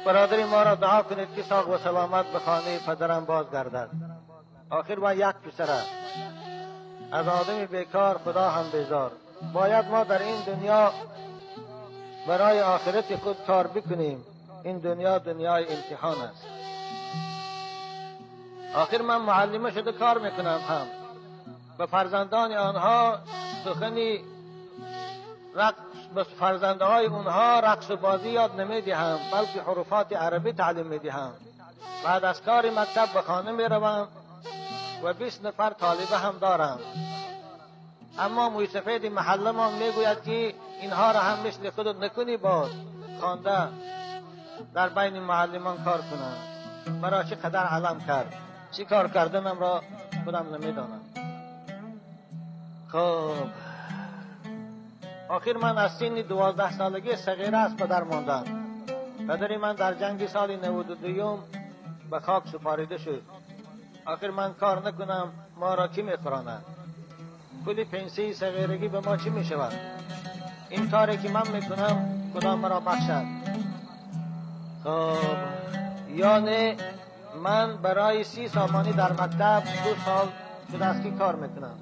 [SPEAKER 6] برادری ما را دعا کنید که ساق و سلامت به خانه پدرم بازگردد. آخر ما یک پسر است. از آدم بیکار خدا هم بیزار. باید ما در این دنیا برای آخرت خود کار بکنیم. این دنیا دنیای امتحان است. آخر من معلمه شده کار میکنم هم. به فرزندان آنها سخنی به فرزندهای اونها رقص و بازی یاد نمیدهم، بلکه حروفات عربی تعلیم میدهم. بعد از کار مکتب به خانه میروم و 20 نفر طالبه هم دارم. اما موی سفید محله ما میگوید که اینها را هم مثل خودت نکنی، باز خوانده در بین معلمان کار کنم. برای چه قدر علم کرد، چی کار کردنم را خودم نمیدانم. خب آخر من از سن 12 سالگی صغیره از پدر ماندم. پدری من در جنگ سال 92 به خاک سپاریده شد. آخر من کار نکنم ما را کی میخوراند؟ پول پنسی صغیرگی به ما چی میشود؟ این کاری که من میکنم خدا مرا بخشد. خب یعنی من برای 30 سامانی در مکتب 2 سال شده است که کار میکنم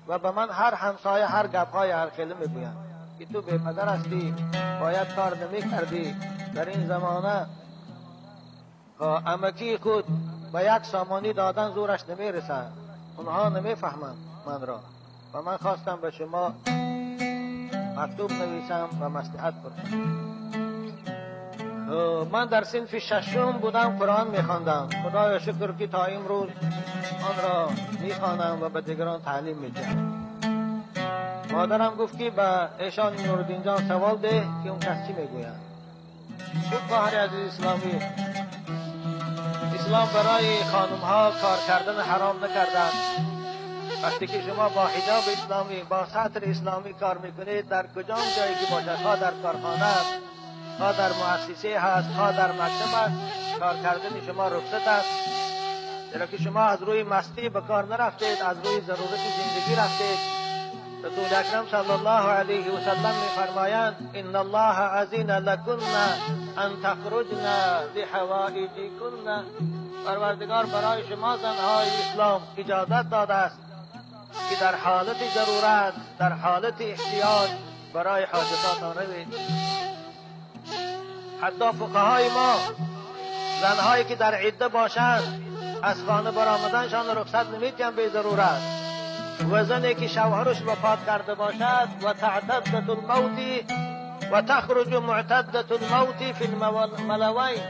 [SPEAKER 6] و به من هر همسایه هر گپ‌های هر خیلی میگویند که تو بی پدر هستی، باید کار نمی کردی. در این زمانه امکی خود به 1 سامانی دادن زورش نمیرسد. اونها نمیفهمند من را و من خواستم به شما مکتوب نویسم و مصلحت کنم. من در صنف 6 بودم، قرآن میخواندم. خدایا شکر که تا امروز آن را میخوانم و به دیگران تعلیم میدم. مادرم گفت که به ایشان نوردین جان سوال ده که اون کس چی میگوید. خود خواهر عزیز اسلامی، اسلام برای خانم ها کار کردن حرام نکرده. وقتی که شما با حجاب اسلامی با سطر اسلامی کار میکنید، در کجا جایی که باشد، ها در کارخانه است، ها در مؤسسه هست، ها در مکتب است، کار کردن شما رخصت است. چرا که شما از روی مستی به کار نرفتید، از روی ضرورت زندگی رفتید. رسول اکرم صلی الله علیه و سلم می‌فرمایند ان الله اذن لکن ان تخرجن لحوائجکن. پروردگار برای شما زنهای اسلام اجازت داده است که در حالت ضرورت، در حالت احتیاج برای حاجتاتان روید. حتی فقهای ما زنهایی که در عده باشند از خانه برآمدنشان رخصت نمیدن به ضرورت. و زنی که شوهرش وفات کرده باشد و تعتدت الموت و تخرج معتدت الموت فی الملوین،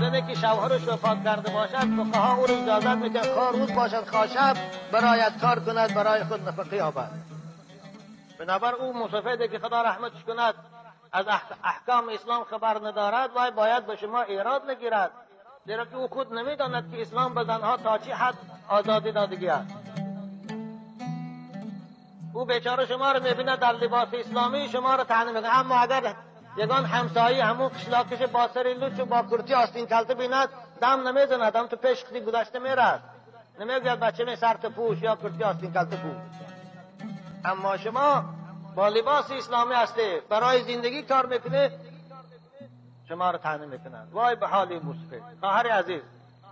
[SPEAKER 6] زنی که شوهرش وفات کرده باشد فقها او را اجازت میدن خواه روز باشد خواه شب برایت کار کند برای خود نفقه یابد. بنابر او مسافری که خدا رحمتش کند از احکام اسلام خبر ندارد و باید به شما ایراد نگیرد، زیرا که او خود نمیداند که اسلام به زنها تا چه حد آزادی دادگی است. او بیچاره شما رو میبیند در لباس اسلامی شما رو طعنه میکنه، اما اگر یگان همسایی همون قشلاکش با سری لوچ و با کرتی آستین کلته بیند دم نمیزند، دم تو پیش خودی گذشته میرد، نمیگوید بچه می سرت پوش یا کرتی آستین کلته پوش. اما شما با لباس اسلامی هستی برای زندگی کار میکنه شما رو طعنه میکنند. وای به حال این موسیقی. خواهر عزیز،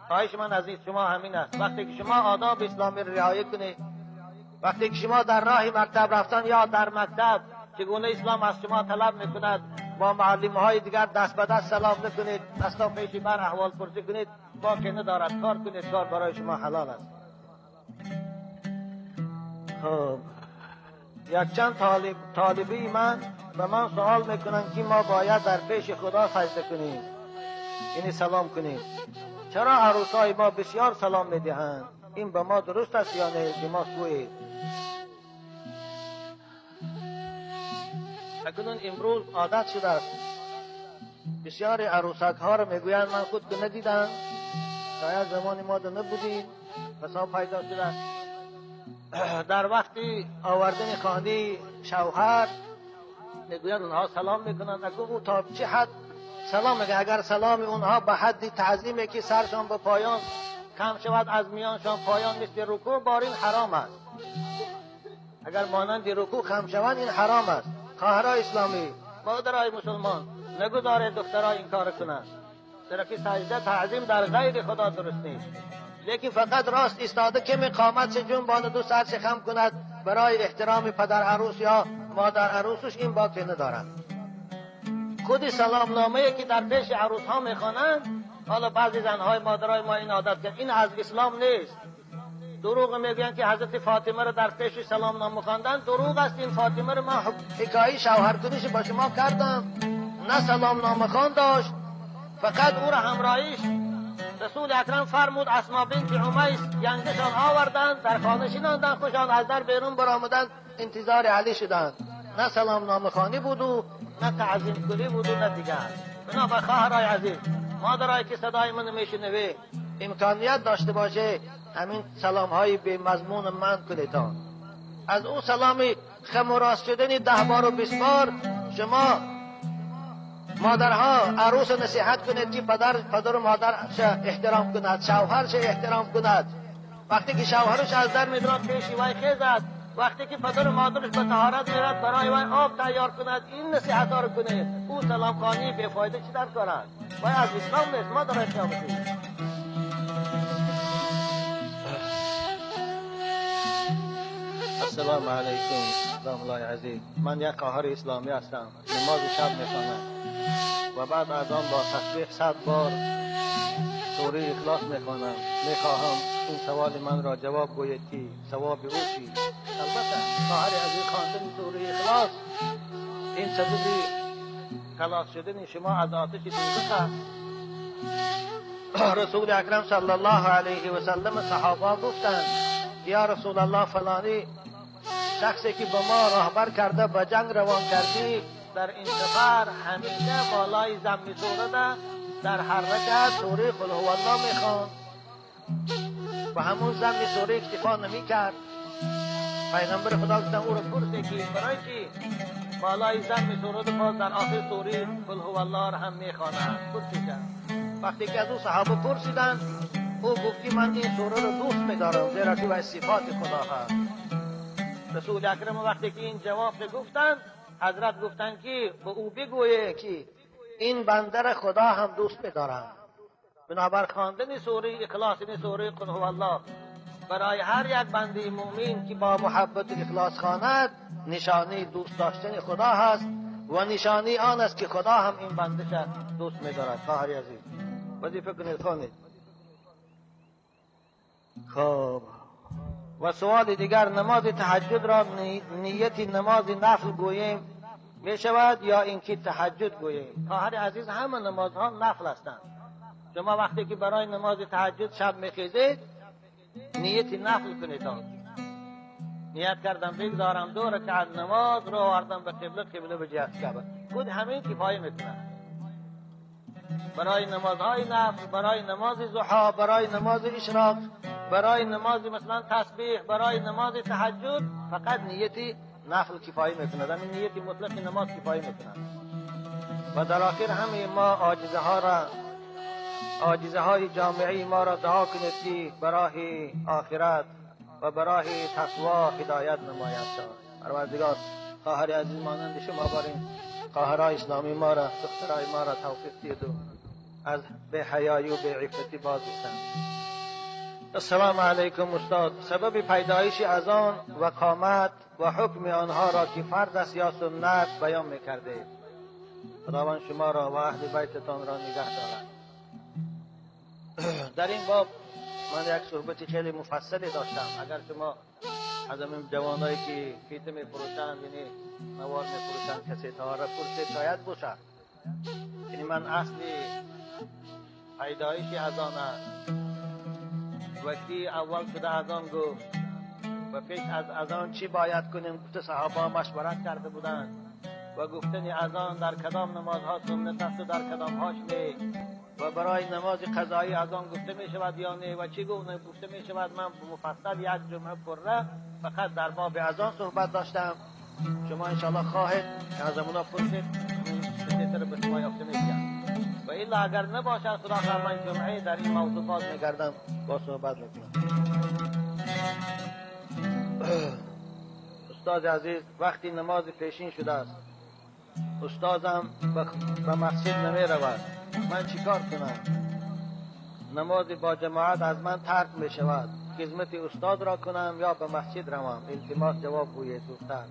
[SPEAKER 6] خواهش من عزیز شما همین است، وقتی که شما آداب اسلامی رو رعایت کنید، وقتی که شما در راه مکتب رفتن یا در مکتب چگونه اسلام از شما طلب میکند با معلم های دیگر دست به دست سلام نکنید، دستا پیش بر احوال پرسی کنید، با که ندارد کار کنید، کار برای شما حلال است. خب یک چند طالبی من به من سوال میکنن که ما باید در پیش خدا سجده کنیم، یعنی سلام کنیم، چرا عروسای ما بسیار سلام میدهند؟ این به ما درست است یا نه؟ به ما سوی اکنون امروز عادت شده است بسیاری عروسک ها رو میگویند من خود که ندیدم، شاید زمان ما ده نبودیم بسا پیدا شده است. در وقتی آوردن خانه شوهر میگویند اونها سلام میکنند، اگه او تا چه حد سلام میگه؟ اگر سلام اونها به حد تعظیمه که سرشان به پایان کم شود از میانشان پایان مثل رکوع بار این حرام است. اگر مانند رکوع کم شود این حرام است. خواهرای اسلامی، مادرای مسلمان، نگذاره دخترها این کار کنند، زیرا که سجده تعظیم در غیر خدا درست نیست. لیکن فقط راست ایستاده که قامت جون بانه دو سرش خم کند برای احترام پدر عروس یا مادر عروسش این باکی ندارد. خود سلام نامه که در پیش عروس ها میخوانند، حالا بعضی زنهای مادرای ما این عادت کرد، این از اسلام نیست. دروغ میگویند که حضرت فاطمه رو در پیش سلام نامه خواندن، دروغ است. این فاطمه رو من حکایه شوهرکنیش با شما کردم، نه سلام نامه خوان داشت، فقط او را همراهیش رسول اکرم فرمود اسما بنت امیس ینگشان آوردند در خانه شیناندند، خوشان از در بیرون برآمدند انتظار علی شدند، نه سلام نامه خوانی بود و نه تعظیم کلی بود و نه دیگر. بنابر خواهرای عزیز، مادرایی که صدای من میشنوی امکانیت داشته باشه همین سلام های به مضمون من کنیتان، از او سلامی خمراست شدن 10 بار و 20 بار شما مادرها عروس نصیحت کنید که پدر و مادرش احترام کند، شوهرش احترام کند. وقتی که شوهرش از در میدرد پیشی وای خیزد، وقتی که پدر و مادرش به طهارت میرد برای وای آب تیار کند، این نصیحت ها رو کنید. او سلام خوانی بیفایده چی در کارد؟ وای از اسلام نیست. ما در قیامتی السلام علیکم رحمت الله عزیز. من یک خواهر اسلامی هستم، نماز شب میخوانم و بعد از آن با تسبیح 100 بار سوره اخلاص میخوانم. میخواهم این سوال من را جواب گویید که ثواب او چیست؟ البته خواهر عزیز خواندن سوره اخلاص این سبب خلاص شدن شما از آتش دوزخ است. رسول اکرم صلی الله علیه و سلم صحابه گفتند یا رسول الله فلانی شخصی که به ما راهبر کرده به جنگ روان کردی در این سفر همیشه بالای زمین سوره در هر رکعت سوره قل هو الله میخواند و همون زمین سوره اکتفا نمیکرد. پیغمبر خدا گفتن او را پرسه که برای چی بالای زمین سوره باز در آخر سوره قل هو الله را هم میخواند؟ پرسیدن. وقتی که از او صحابه پرسیدن او گفتی من این سوره رو دوست میدارم زیرا که به صفات خدا هست. رسول اکرم وقتی که این جواب گفتن حضرت گفتن که به او بگویه که این بنده را خدا هم دوست می‌دارد. بنابر خواندن سوره اخلاص، این سوره قل هو الله برای هر یک بنده مؤمن که با محبت اخلاص خواند نشانی دوست داشتن خدا هست و نشانی آن است که خدا هم این بنده را دوست می‌دارد. خواهر عزیز وظیفه کنید خوانید. خب و سوال دیگر، نماز تهجد را نیت نماز نفل گوییم می شود یا اینکه تهجد گوییم؟ خواهر عزیز همه نمازها نفل هستند. شما وقتی که برای نماز تهجد شب میخیزید نیت نفل کنید. نیت کردم بگذارم 2 رکعت نماز رو آوردم به قبله به جهت کعبه. خود همین کفایه میکنه برای نمازهای نفل، برای نماز ضحی، برای نماز اشراق، برای نماز مثلا تسبیح، برای نماز تهجد. فقط نیتی نفل کفایه میکنه، همین نیتی مطلق نماز کفایه میکنه. و در آخر همه ما عاجزه های جامعی ما را دعا کنید که برای آخرت و برای تقوا هدایت نماید. پروردگار خواهر عزیز مانند شما بارین خواهرای اسلامی ما را، دخترای ما را توفیق دید و از به حیایی و به عفتی باز بستند. السلام علیکم استاد. سبب پیدایش اذان و قامت و حکم آنها را که فرض است یا سنت بیان میکرده. خداوند شما را و اهل بیتتان را نگه دارد. در این باب من یک صحبت خیلی مفصلی داشتم. اگر شما از این جوانایی که فیت میفروشند یعنی مواد میفروشند کسی تا را پرسید شاید باشد. یعنی من اصلی پیدایش اذان است. وقتی اول شده اذان گفت و پیش از اذان چی باید کنیم گفته صحابه مشورت کرده بودند و گفتن اذان در کدام نمازها سنت است و در کدام هاش نه و برای نماز قضایی اذان گفته می شود یا نه و چی گفته می شود. من مفصل یک جمعه پره فقط در باب اذان صحبت داشتم. شما انشاءالله خواهید که از امونا پرسید بهتر به شما یافته می‌شود و الا اگر نباشد سراغ من جمعه در این موضوعات میگردم با صحبت میکنم. استاد عزیز وقتی نماز پیشین شده است استادم به مسجد نمی رود، من چیکار کنم؟ نماز با جماعت از من ترک می شود، خدمت استاد را کنم یا به مسجد روم؟ التماس جواب گویید دختر.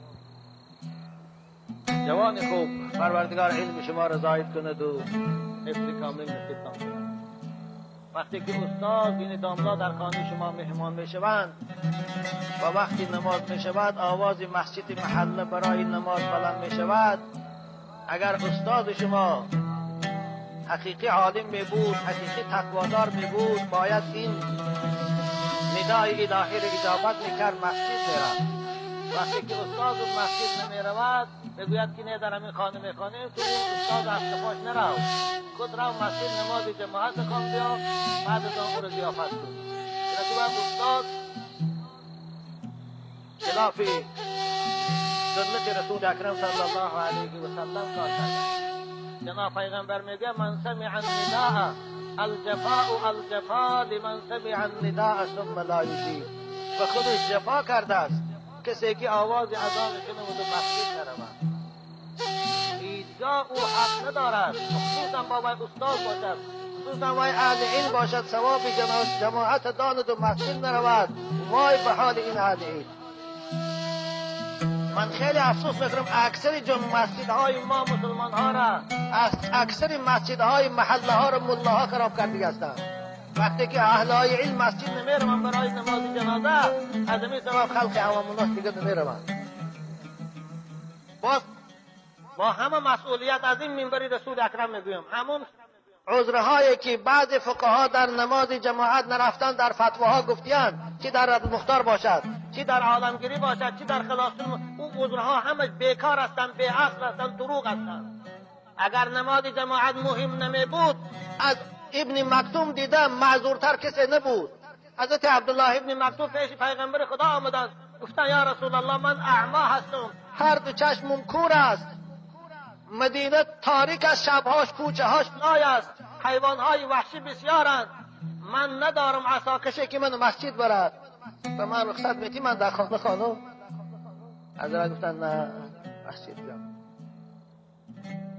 [SPEAKER 6] جوان خوب، پروردگار علم شما را زاید کند و حفظ کامل نصیب کند. وقتی که استاد این داملا در خانه شما مهمان می شوند و وقتی نماز می شود آواز مسجد محله برای نماز بلند می شود، اگر استاد شما حقیقی عالم می بود، حقیقی تقوادار می بود، باید این ندای الهی را اجابت می کرد، مسجد می رفت. وقتی که استاد و مسجد نمی رود بگوید که نه در همین خانه می خانه تو استاد افتفاش نرو، خود رو مسجد نماز جماعت کن بیا بعد از آن او را ضیافت کن. برای استاد خلاف سنت رسول اکرم صلی الله علیه و سلم کار کرد. جناب پیغمبر میگه من سمع النداء الجفاء لمن سمع النداء ثم لا یجیب. و خودش جفا کرده است کسی که آواز اذان کنه و مسجد نرود. ایدگاه او حق ندارد، خصوصا باید استاد باشد، خصوصا باید اهل علم باشد، ثواب جماعت داند و مسجد نرود. وای به حال این اهل علم. من خیلی افسوس میکنم اکثر مسجدهای ما مسلمان ها را، اکثر مسجدهای محله ها را ملاها خراب کرده هستند. وقتی که اهلای علم مسجد نمیروند برای نماز جنازه، از همین سبب خلق عوام الناس دیگه نمیروند. با همه مسئولیت از این منبر رسول اکرم میگویم همون عذرهایی که بعض فقها در نماز جماعت نرفتن در فتواها گفتیان، چی در مختار باشد، چی در عالمگیری باشد، چی در خلاصون، اون عذرها همش بیکار هستند، بی اصل هستند، دروغ هستند. اگر نماز جماعت مهم نمی بود از ابن مکتوم دیدم معذورتر کسی نبود. حضرت عبدالله ابن مکتوم پیش پیغمبر خدا آمدند گفتن یا رسول الله من اعما هستم، هر دو چشمم کور است، مدینه تاریک است، شبهاش کوچه هاش لای است، حیوانهای وحشی بسیارند، من ندارم عصا کشی که من مسجد برد، به من رخصت میتی من در خانه خانم؟ حضرت گفتن نه مسجد بیام.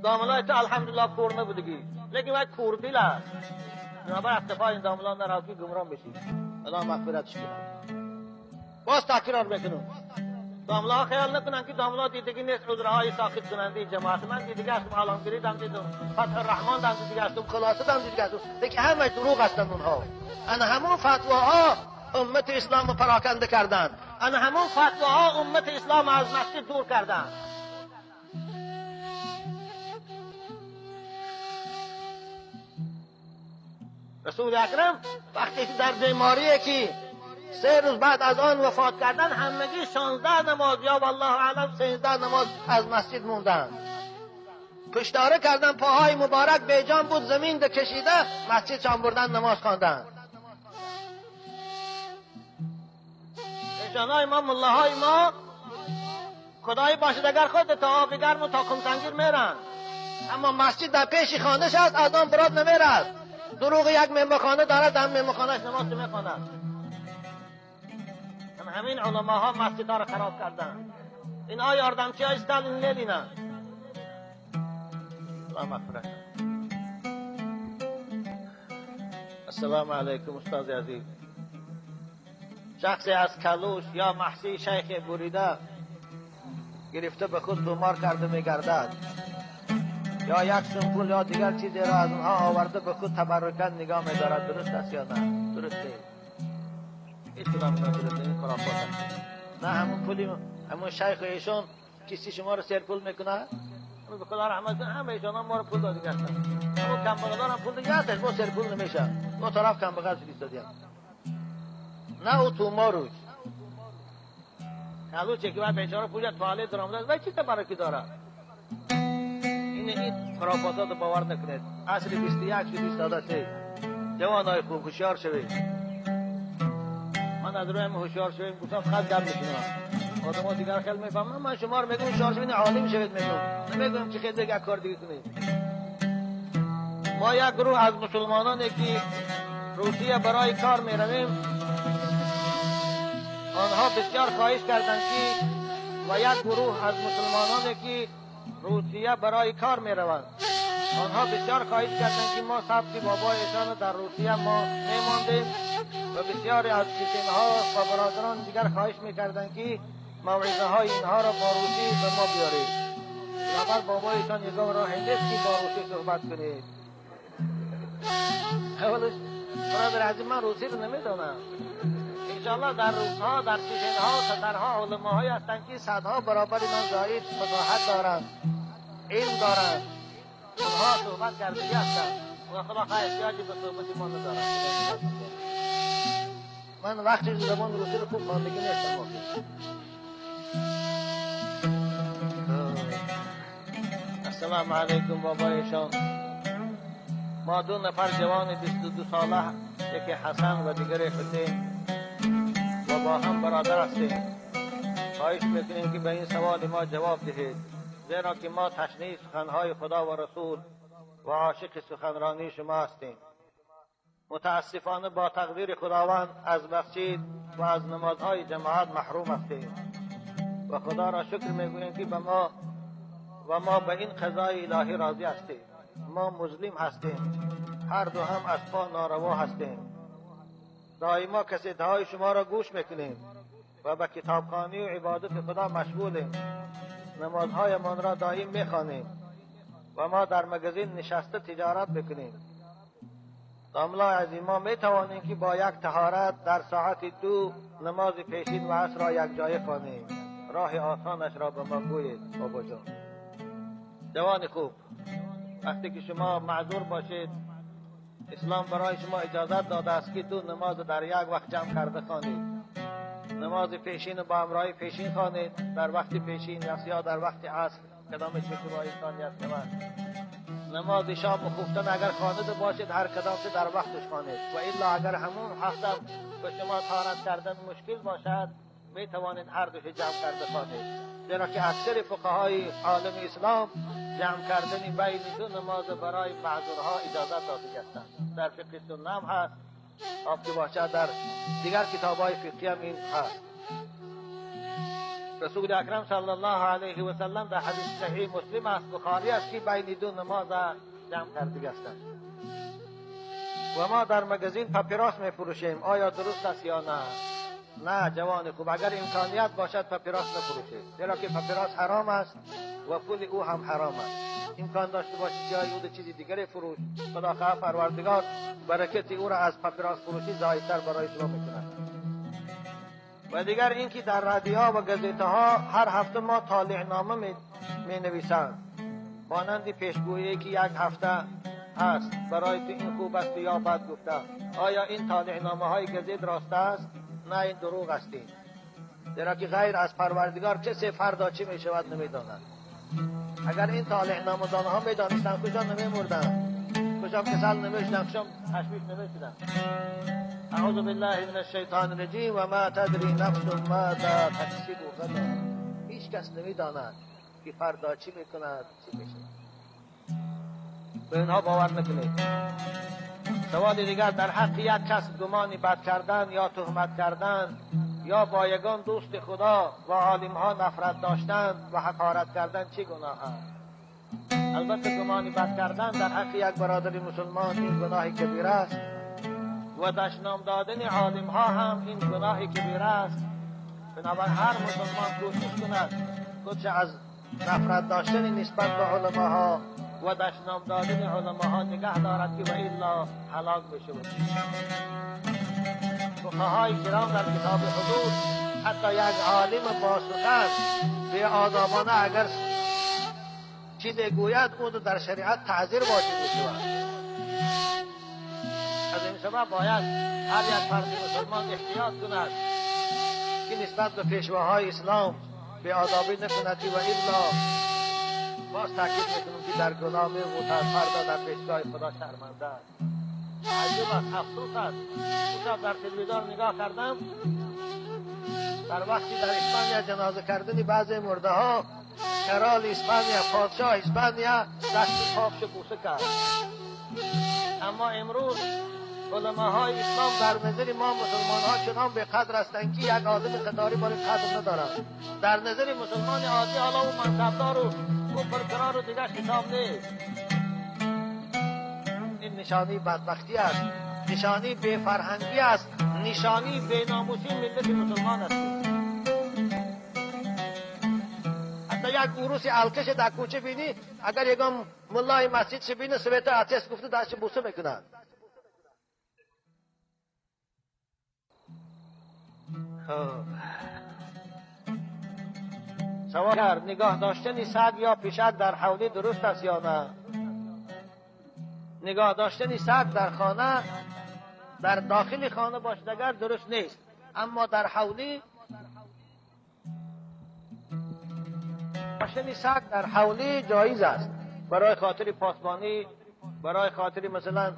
[SPEAKER 6] داملای تو الحمدلله کور نبودگی لیکن باید کور دل است، بنابر اختفا این داملا نراکی گمران بشید. الله مغفرتش کنم. باز تکرار بکنم داملا ها خیال نکنن که داملا دیدگی نیست، عذرهای ساخت کننده جماعت. من دیدگی هستم، علامگیری دم دیدم، فتح الرحمن دم دیدگی هستم، خلاصه دم دیدگی هستم، لیکن همه دروغ هستن اونها. انا همون فتواها امت اسلام پراکنده کردند، انا همون فتواها امت اسلام از مسجد دور کردند. رسول اکرم وقتی که در بیماریه که 3 روز بعد از آن وفات کردن، همگی 16 نماز یا والله اعلم 13 نماز از مسجد موندن، کشتاره کردن، پاهای مبارک بیجان بود، زمین ده کشیده، مسجد شان بردن نماز خواندن. ایشانای ما، ملاهای ما خدای باشد اگر خود تا آب گرم و تا کمسنگیر میرن، اما مسجد در پیش خانهش است، از آن براد نمیرد. دروغ یک مهمانخانه دارد، در مهمانخانهش نماز میخواند. همین علماها مسجدها را خراب کردن. اینها یاردمچی های استالین لنینن. السلام علیکم استاد عزیز. شخصی از کلوش یا محسی شیخ بریده گرفته به خود دومار کرده میگردد، یا یک سنپول یا دیگر چیزی را از اونها آورده به خود تبرکن نگاه میدارد. درست است یا نه؟ درسته. هیچ کدام درسته. این خرافات است. نه همون پولی، همون شیخ ایشون کسی شما رو سیر پول میکنه، به خدا رحمت کنه، همه ایشان هم ما رو پول داده گشتن. همون کمبغلان هم پول دیگه با سیر پول نمیشه. دو طرف کمبغل فرستادیم. نه او تو ما روش کلوچه که باید بیچاره پولیت فعالیت درآمده است و چی تبرکی داره. این خرافاتات رو باور نکنید. عصر 21 شد ایستاده. جوانای خوب هوشیار شوید. من از روی هم هوشیار شوید گفتم خط گم میکنم. آدم‌ها دیگر خیلی میفهمن. من شما رو میگم هوشیار شوید، عالم شوید میگم. نمیگم که خیلی دیگه کار دیگه کنید. ما یک گروه از مسلمانانی که روسیه برای کار میرویم، آنها بسیار خواهش کردند که و یک گروه از مسلمانانی که روسیه برای کار میروند، آنها بسیار خواهش کردند که ما ثبت بابایشان در روسیه ما میماندیم و بسیاری از کشینها و برادران دیگر خواهش میکردند که موعظه های اینها را با روسی به ما بیارید. اول بابایشان یگاه راه نیست که با روسی صحبت کنید. اولش برادر عزیز، من روسی رو نمیدونم. انشاءالله در روزها، در چشنها، قطرها علماهایی هستند که صدها برابر ایمان زاید فضاحت دارند، علم دارند، اونها صحبت کردگی هستند و خدا خواه احتیاجی به صحبت ما ندارند. من وقتی زبان روسی رو خوب ماندگی نیستم. السلام علیکم بابایشان. ما 2 نفر جوان 22 ساله، یکی حسن و دیگری حسین، و با هم برادر هستیم. خواهش میکنیم که به این سوال ما جواب دهید، زیرا که ما تشنیع سخنهای خدا و رسول و عاشق سخنرانی شما هستیم. متاسفانه با تقدیر خداوند از بخشید و از نمازهای جماعت محروم هستیم و خدا را شکر میگوییم که ما به این قضای الهی راضی هستیم. ما مظلم هستیم، هر دو هم از پا ناروا هستیم. دائما کسیدهای شما را گوش میکنیم و به کتابخوانی و عبادت خدا مشغولیم. نمازهای من را دائم میخوانیم و ما در مگزین نشسته تجارت بکنیم. داملا از ما میتوانیم که با یک طهارت در ساعت 2 نماز پیشین و عصر را یک جای خوانیم. راه آسانش را به ما گویید بابا جان. جوان خوب، وقتی که شما معذور باشید، اسلام برای شما اجازت داده است که 2 نماز در یک وقت جمع کرده خوانید. نماز پیشین با همراهی پیشین خوانید در وقت پیشین یا در وقت عصر، کدامش به شما انسانیت نمید. نماز شام و خفتن اگر خوانده باشید، هر کدام در وقتش خوانید، و الا اگر همون هفته به شما طهارت کردن مشکل باشد، می توانید هر دوش جمع کرده خوانید. زیرا که اکثر فقهای عالم اسلام جمع کردن بین 2 نماز برای معذورها اجازت داده هستند. در فقه سنت هم هست، آب که باشد در دیگر کتاب‌های فقهی هم این هست. رسول اکرم صلی الله علیه و سلم در حدیث صحیح مسلم است، بخاری است، که بین 2 نماز جمع کرده هستند. و ما در مگزین پاپیراس میفروشیم. آیا درست است یا نه؟ نه جوان خوب، اگر امکانیت باشد پاپیراس نفروشید، زیرا که پاپیراس حرام است و پول او هم حرام است. امکان داشته باشید جای او چیزی دیگری فروش، خدا خواه پروردگار برکت او را از پاپیراس فروشی زایدتر برای شما میکند. و دیگر اینکه در رادیوها و گزیته‌ها هر هفته ما طالع نامه می نویسند، مانند پیشگویی که یک هفته است برای تو این خوب است یا بد گفته؟ آیا این طالع نامه های گزید راست است؟ نه، این دروغ است. زیرا که غیر از پروردگار کسی فردا چی می شود نمیداند. اگر این طالع نامه دانه ها می دانستند کجا نمی مردند، کجا کسل نمیشدند، کجا تشویش نمیشدند. اعوذ بالله من الشیطان الرجیم و ما تدری نفس ماذا تکسب غدا. هیچ کس نمیداند که فردا چی میکند چی میشه. به اینها باور نکنید. سوال دیگر، در حق یک کس گمانی بد کردن یا تهمت کردن یا با یگان دوست خدا و عالم ها نفرت داشتن و حقارت کردن چه گناه است؟ البته گمانی بد کردن در حق یک برادر مسلمان این گناه کبیر است و دشنام دادن عالم ها هم این گناه کبیر است. بنابراین هر مسلمان کوشش کند که از نفرت داشتن نسبت به علماها و دشنام دادن علماها نگه دارد که و الا هلاک بشود. فقهای کرام در کتاب حدود حتی یک عالم باسخن به آدابانه اگر چیزی گوید اون در شریعت تعذیر واجب میشود. از این سبب باید هر یک فرد مسلمان احتیاط کند که نسبت به پیشواهای اسلام به آدابی نکند و الا باز تاکید میکنم که در گناه می‌افتد، فردا در پیشگاه خدا شرمنده است. عجیب است، افسوس است. امشب در تلویزیون نگاه کردم، در وقتی در اسپانیا جنازه کردن بعضی مرده ها کرال اسپانیا، پادشاه اسپانیا دست پاپش بوسه کرد. اما امروز علماهای اسلام در نظر ما مسلمان ها چنان به قدر هستند که یک آدم قداری باید قدر ندارند. در نظر مسلمان عادی حالا او منصبدار و پرقرار و دیگر حساب نیست. این نشانی بدبختی است، نشانی بے فرهنگی است، نشانی بے ناموسی ملت مسلمان است. حتی یک عروس الکش در کوچه بینی، اگر یکم ملای مسجد شو بینی سویت آتش گفته داشت بوسه میکنند. سوال نگاه داشتن سگ یا پیشک در حولی درست است یا نه؟ نگاه داشتن سگ در خانه، در داخل خانه باشد اگر درست نیست، اما در حولی داشتن سگ در حولی جایز است. برای خاطر پاسبانی، برای خاطر مثلا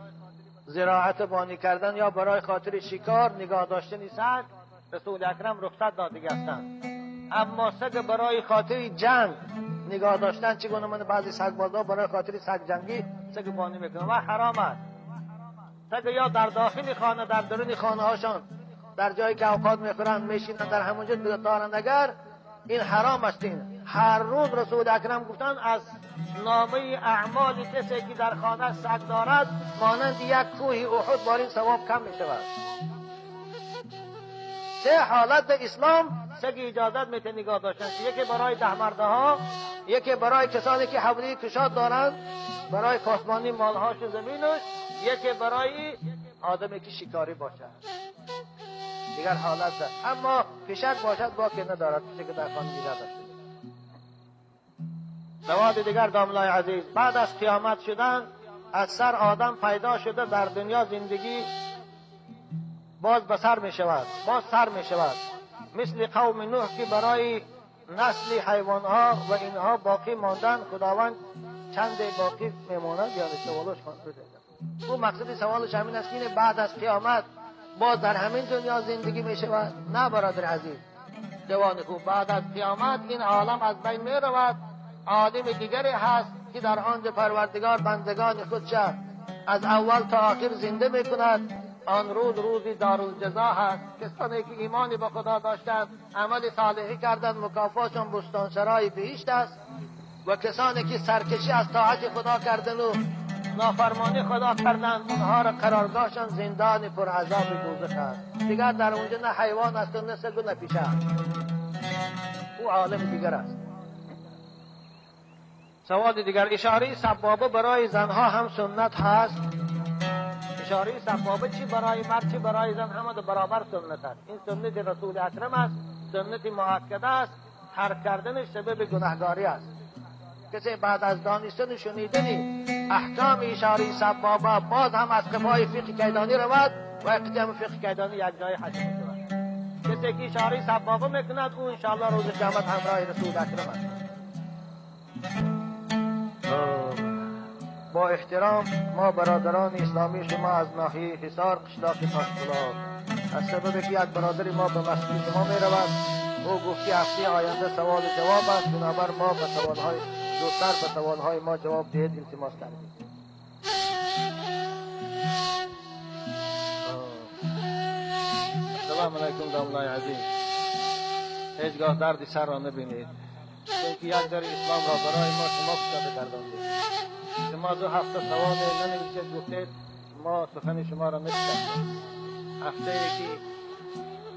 [SPEAKER 6] زراعت بانی کردن یا برای خاطر شکار نگاه داشتن سگ رسول اکرم رخصت داده هستند. اما سگ برای خاطر جنگ نگاه داشتن چگونه؟ من بعضی سگ بازها برای خاطر سگ جنگی سگ بانی میکنن و حرام است. سگ یا در داخل خانه، در درون خانه هاشان، در جایی که اوقات میخورند میشینند در همونجا دارند، اگر این حرام است. این هر روز رسول اکرم گفتن از نامه اعمال کسی که در خانه سگ دارد مانند یک کوه احد بار این ثواب کم میشود. سه حالت اسلام سگ اجازت میته نگاه داشتن، یکی برای ده مرده ها، یکی برای کسانی که حولی کشاد دارند برای پاسبانی مالهاش و زمینش، یکی برای آدمی که شکاری باشد. دیگر حالت دارد. اما پیشک باشد باقی ندارد، پیشک در خانه اجازت شده. سوال دیگر داملای عزیز، بعد از قیامت شدن از سر آدم پیدا شده در دنیا زندگی باز بسر می شود، باز سر می شود، مثل قوم نوح که برای نسل حیوانها و اینها باقی ماندن خداوند چند باقی میماند. یعنی سوالش کنید او مقصد سوالش همین است که بعد از قیامت باز در همین دنیا زندگی می شود؟ نه برادر عزیز جوان خوب، بعد از قیامت این عالم از بین می رود، عالم دیگری هست که در آنجا پروردگار بندگان خودش از اول تا آخر زنده می کند. آن روز روزی دارالجزا هست. کسانی که ایمانی به خدا داشتند، عمل صالحی کردند، مکافاتشان بستانسرای بهشت است. و کسانی که سرکشی از طاعت خدا کردند و نافرمانی خدا کردند، اونها را قرارگاهشان زندان پر عذاب دوزخ است. دیگر در اونجا نه حیوان است و نه سگ و نه پیشه است، او عالم دیگر است. سوال دیگر، اشاره سبابه برای زنها هم سنت هست؟ اشاره سبابه چی برای مرد چی برای زن همه برابر سنت است. این سنت رسول اکرم است، سنت مؤکده است، ترک کردنش سبب گناهکاری است. کسی بعد از دانستن شنیدنی احکام اشاره سبابه باز هم از قفای فقه کیدانی رود و اقدام فقه کیدانی یک جای حج میشود. کسی که اشاره سبابه میکند او انشاءالله روز قیامت همراه رسول اکرم است. با احترام ما برادران اسلامی شما از ناحیه حصار قشلاق تاشقلاب، از سبب که یک برادر ما به مسجد شما می رود، او گفتی هفته آینده سوال جواب است، بنابر ما به سوالهای زودتر به سوالهای ما جواب دهید التماس کردیم. السلام علیکم دامنای عزیز. هیچگاه درد سر را نبینید، چون یک در اسلام را برای ما شما کتاب کردند. شما 2 هفته سوال ننویسید، گفتید ما سخن شما را نشنیدیم. هفته که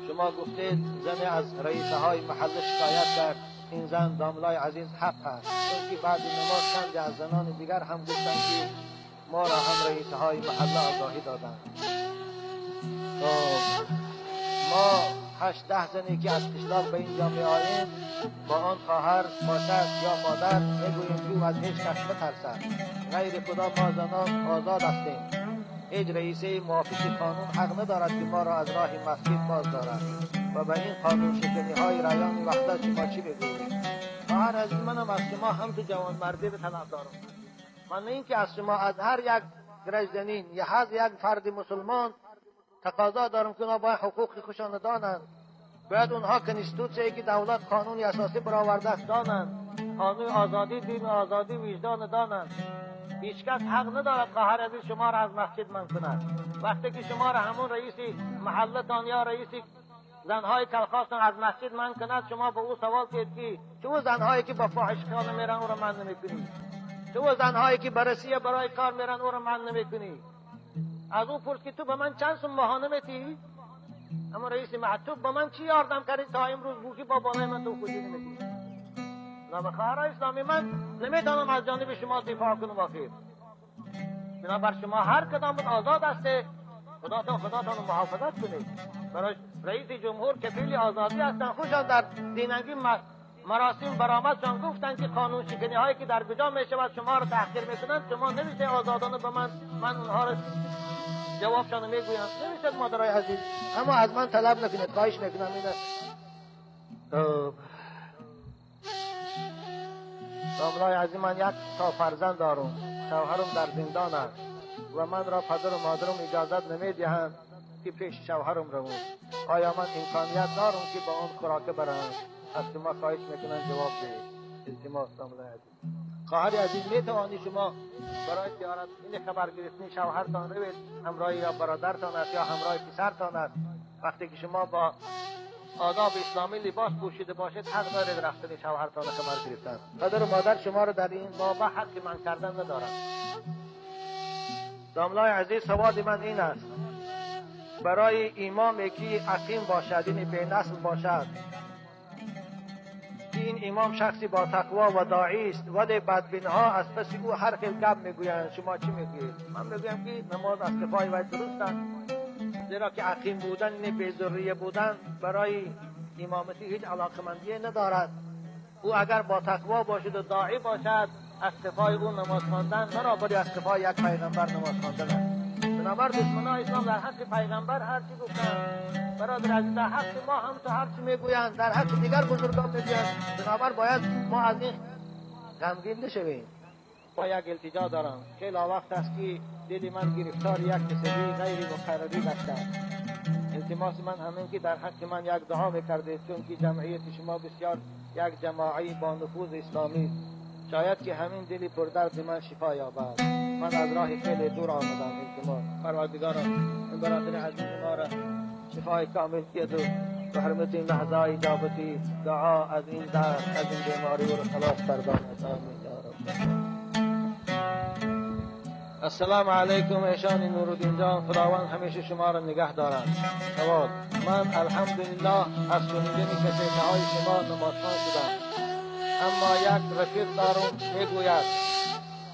[SPEAKER 6] شما گفتید زن از رئیسه های محله شکایت کرد، این زن داملای عزیز حق است، چون که بعد نماز چند از زنان دیگر هم گفتند که ما را هم رئیسه های محله آگاهی دادند. ما 8-10 زنی که از قشلاق به اینجا می آییم با آن خواهر باشد یا مادر میگوییم که از هیچ کس بترسد، غیر خدا ما زنان آزاد هستیم. هیچ رئیسه موافق قانون حق ندارد که ما را از راه مسجد باز دارد و به این قانون شکنی های رایان وقتا شما چی بگویید؟ خواهر از منم از شما هم تو جوان مردی به طلب دارم. من این که از شما از هر یک گرجدنین یا از یک فرد مسلمان تقاضا دارم که اونا باید حقوق خودشان دانند، باید اونها کنستیتوسیایی که دولت قانون اساسی برآورده دانند، قانون آزادی دین و آزادی وجدان دانند. هیچ کس حق ندارد خواهر عزیز شما را از مسجد من کند. وقتی که شما را همون رئیسی محله تان یا رئیسی زنهای کلخواستان از مسجد من کند، شما به او سوال کنید که چه زنهایی که با فاحشخانه میرن او را من نمیکنی؟ چه زنهایی که بررسی برای کار میرن او را من نمیکنی؟ از او پرس که تو به من چند سوم ماهانه میتی؟ اما رئیس محل تو به من چی یاردم کردی تا امروز بوکی با بالای من تو خوشی نمیتی؟ جناب خواهرای اسلامی، من نمیتونم از جانب شما دفاع کنم آخر. بنابر شما هر کدام آزاد هسته، خداتان محافظت کنید. برای رئیس جمهور کفیل آزادی هستن، خوشان در دیننگی مراسم برآمدشان گفتن که قانون شکنی هایی که در کجا میشود شما را تحقیر میکنند، شما نمیشه آزادانه به من اونها را جوابشان میگویم. نمیشه مادرای عزیز، اما از من طلب نکنید، خواهش میکنم. اینه داملای عزیز، من یک تا فرزند دارم، شوهرم در زندان است و من را پدر و مادرم اجازت نمیدهند که پیش شوهرم روم. آیا من امکانیت دارم که با آن خوراکه برم؟ از شما خواهش میکنم جواب دهید. التماس داملای عزیز. خواهر عزیز، میتوانی شما برای زیارت این خبر گرفتنی شوهرتان روید، همراه یا برادرتان است یا همراه پسرتان است. وقتی که شما با آداب اسلامی لباس پوشیده باشید، حق دارید رفتن شوهرتان خبر گرفتن. پدر و مادر شما را در این باب حق من کردن ندارند. داملای عزیز، سوال من این است: برای امامی که عقیم باشد، این بی نسل باشد، که این امام شخصی با تقوا و داعی است، ولی بدبین‌ها از پس او هر خیل گپ میگویند، شما چی میگویید؟ من میگویم که نماز از کفای وی درست است، زیرا که عقیم بودن، این بی‌ذریه بودن برای امامتی هیچ علاقمندی ندارد. او اگر با تقوا باشد و داعی باشد، از کفای او نماز خواندن برابری از کفای یک پیغمبر نماز خواندن است. بنابر دشمنان اسلام در حق پیغمبر هر چی گفتند، برادر عزیز، در حق ما هم تو هر چی میگویند، در حق دیگر بزرگان میگویند. بنابر باید ما از این غمگین نشویم. با یک التجا دارم، خیلی وقت است که دل من گرفتار یک کسبی غیر مقرری گشته است. التماس من همین که در حق من یک دعا میکردید، چون که جمعیت شما بسیار یک جماعی با نفوذ اسلامی، شاید که همین دلی پردرد من شفا یابد. من از راه خیلی دور آمدم. التماس پروردگارا این برادر عزیز ما را شفای کامل کید و به حرمت این لحظه اجابتی دعا از این درد، از این بیماری و خلاص پرداند. آمین یا رب. السلام علیکم ایشان نورالدین جان، خداوند همیشه شما را نگه دارد. سوال: من الحمدلله از شنیدن کسیته های شما نمازخوان شدم، اما یک رفیق دارم میگوید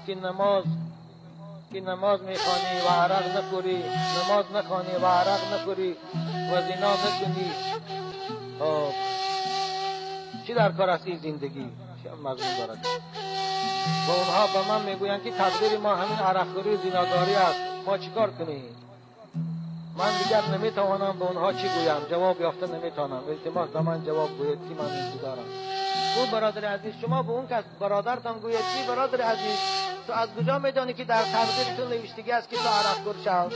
[SPEAKER 6] که نماز میخوانی و عرق نخوری، نماز نخوانی و عرق نخوری و زنا نکنی، چی در کار است این زندگی؟ چه مضمون دارد؟ و اونها به من میگویند که تقدیر ما همین عرقخوری و زیناگاری است، ما چیکار کنیم؟ من دیگر نمیتوانم به اونها چی گویم، جواب یافته نمیتونم. التماس به من جواب گویید که من انتظارم. او برادر عزیز، شما به اون کس برادرتان گویید که برادر عزیز، تو از کجا میدانی که در تقدیر تو نوشتگی است که تو عرقخور شو؟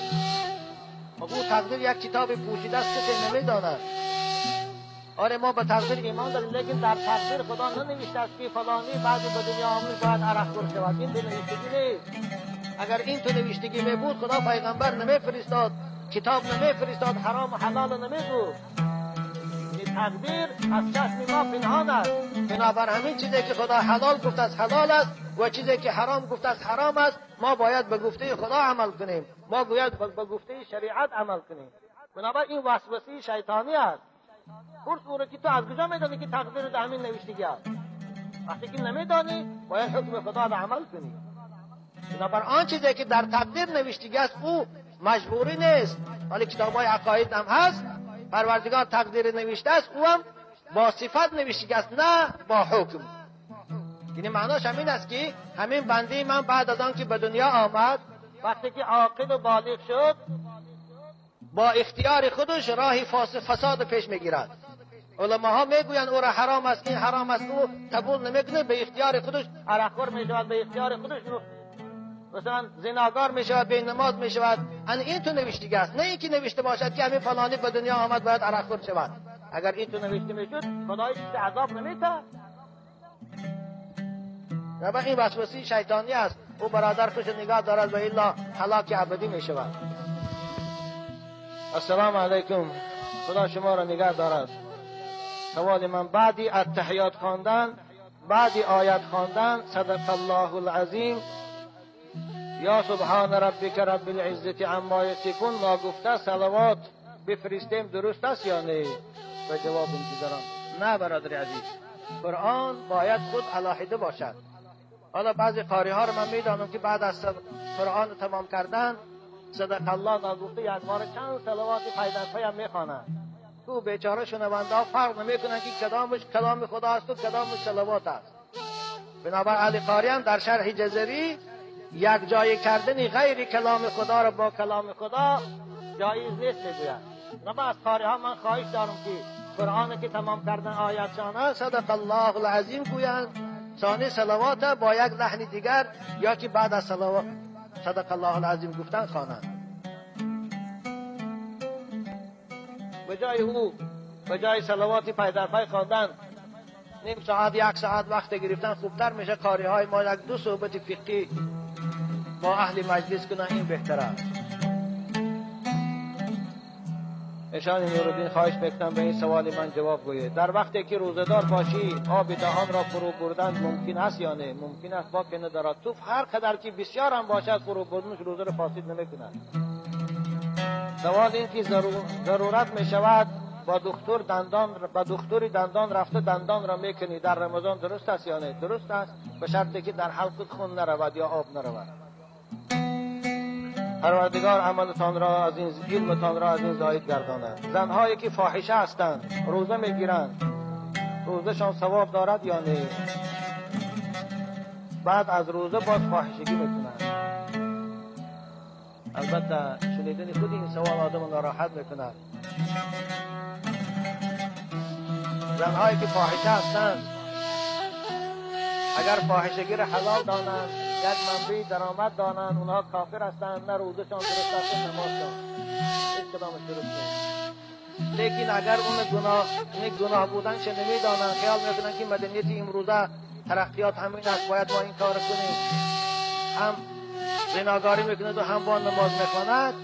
[SPEAKER 6] او تقدیر یک کتاب پوشیده است که نمیداند. آره ما به تقدیر ایمان داریم، لیکن در تقدیر خدا ننوشته است که فلانی بعد به دنیا آمد باید عرقخور شود. این نوشتگی نیست. اگر این تو نوشتگی می بود خدا پیغمبر نمیفرستاد، کتاب نمیفرستاد، حرام و حلال نمیگفت. این تقدیر از چشم ما پنهان است. بنابر همین چیزی که خدا حلال گفت است حلال است و چیزی که حرام گفت است حرام است. ما باید به گفته خدا عمل کنیم، ما باید به گفته شریعت عمل کنیم. بنابر این وسوسه شیطانی است. پرس او را که تو از کجا میدانی که تقدیر در همین نوشتگی است؟ وقتی که نمیدانی باید حکم خدا را عمل کنی. بنابر آن چیزی که در تقدیر نوشتگی است او مجبوری نیست. ولی کتاب‌های عقاید هم هست، پروردگار تقدیر نوشته است، او هم با صفت نوشتگی است نه با حکم. یعنی معناش همین است که همین بنده من بعد از آن که به دنیا آمد، وقتی که عاقل و بالغ شد، با اختیار خودش راه فساد پیش میگیرد. علماء ها میگویند او را حرام است، این حرام است، او قبول نمیکنه، به اختیار خودش عرقخور میشود، به اختیار خودش مثلا زناگار میشود، به نماز میشود. این تو نوشتگی است، نه اینکه نوشته باشد که همین فلانی به دنیا آمد باید عرقخور شود. اگر این تو نوشته میشد خدای چیز عذاب نمیداد. و این وسوسه شیطانی است. او برادر خوش نگاه دارد و الا هلاک ابدی میشود. السلام علیکم، خدا شما را نگه دارد. سوال من بعدی التحیات خواندن، بعدی آیت خواندن صدق الله العظیم یا سبحان ربک رب العزت عما یصفون ما گفته صلوات بفرستیم درست است یا نه؟ و جواب انتظارم نه برادر عزیز. قرآن باید خود علاهده باشد. حالا بعضی قاری ها رو من میدانم که بعد از قرآن تمام کردن صدق الله نگفته یک بار چند صلوات پیدرپی هم میخوانند. تو بیچاره شنونده ها فرق نمیکنن که کدامش کلام خدا است و کدامش صلوات است. بنابر اهل قاری هم در شرح جزری یک جای کردن غیر کلام خدا را با کلام خدا جایز نیست میگوید. بنابر از قاری ها من خواهش دارم که قرآن که تمام کردن آیت شانه صدق الله العظیم گویند، ثانی صلوات با یک لحن دیگر یا که بعد از صلوات صدق الله العظیم گفتن خوانند. به جای صلواتی پی در پی خواندن نیم ساعت یک ساعت وقت گرفتن خوبتر میشه. قاری های ما یک دو صحبت فقهی با اهل مجلس کنن، این بهتر است. اشان نورالدین خواهش میکنم به این سوال من جواب گویید. در وقتی که روزدار باشی آب دهان را فرو بردن ممکن است یا نه؟ ممکن است، باقی ندارد. تو هر قدر که بسیار هم باشد فرو بردنش روزه را فاسد نمیکند. سوال این که ضرورت میشود با دکتر دندان رفته دندان را میکنی در رمضان درست است یا نه؟ درست است، به شرطی که در حلقت خون نرود یا آب نرود. پروردگار عملتان را از این علمتان را از این زاید گرداند. زنهایی که فاحشه هستند روزه میگیرند، روزهشان ثواب دارد یا نه؟ بعد از روزه باز فاحشگی میکنند. البته شنیدن خود این سوال آدم ناراحت میکند. زنهایی که فاحشه هستند اگر فاحشگی را حلال دانند، یک منبع درآمد دانند، اونها کافر هستند، نه روزشان درست است نه نمازشان هیچ کدامش درست نیست. لیکن اگر اون گناه بودنش نمیدانند، خیال میکنند که مدنیت امروزه ترقیات همین است، باید ما این کار کنیم، هم زناگاری میکند و هم با نماز میخواند.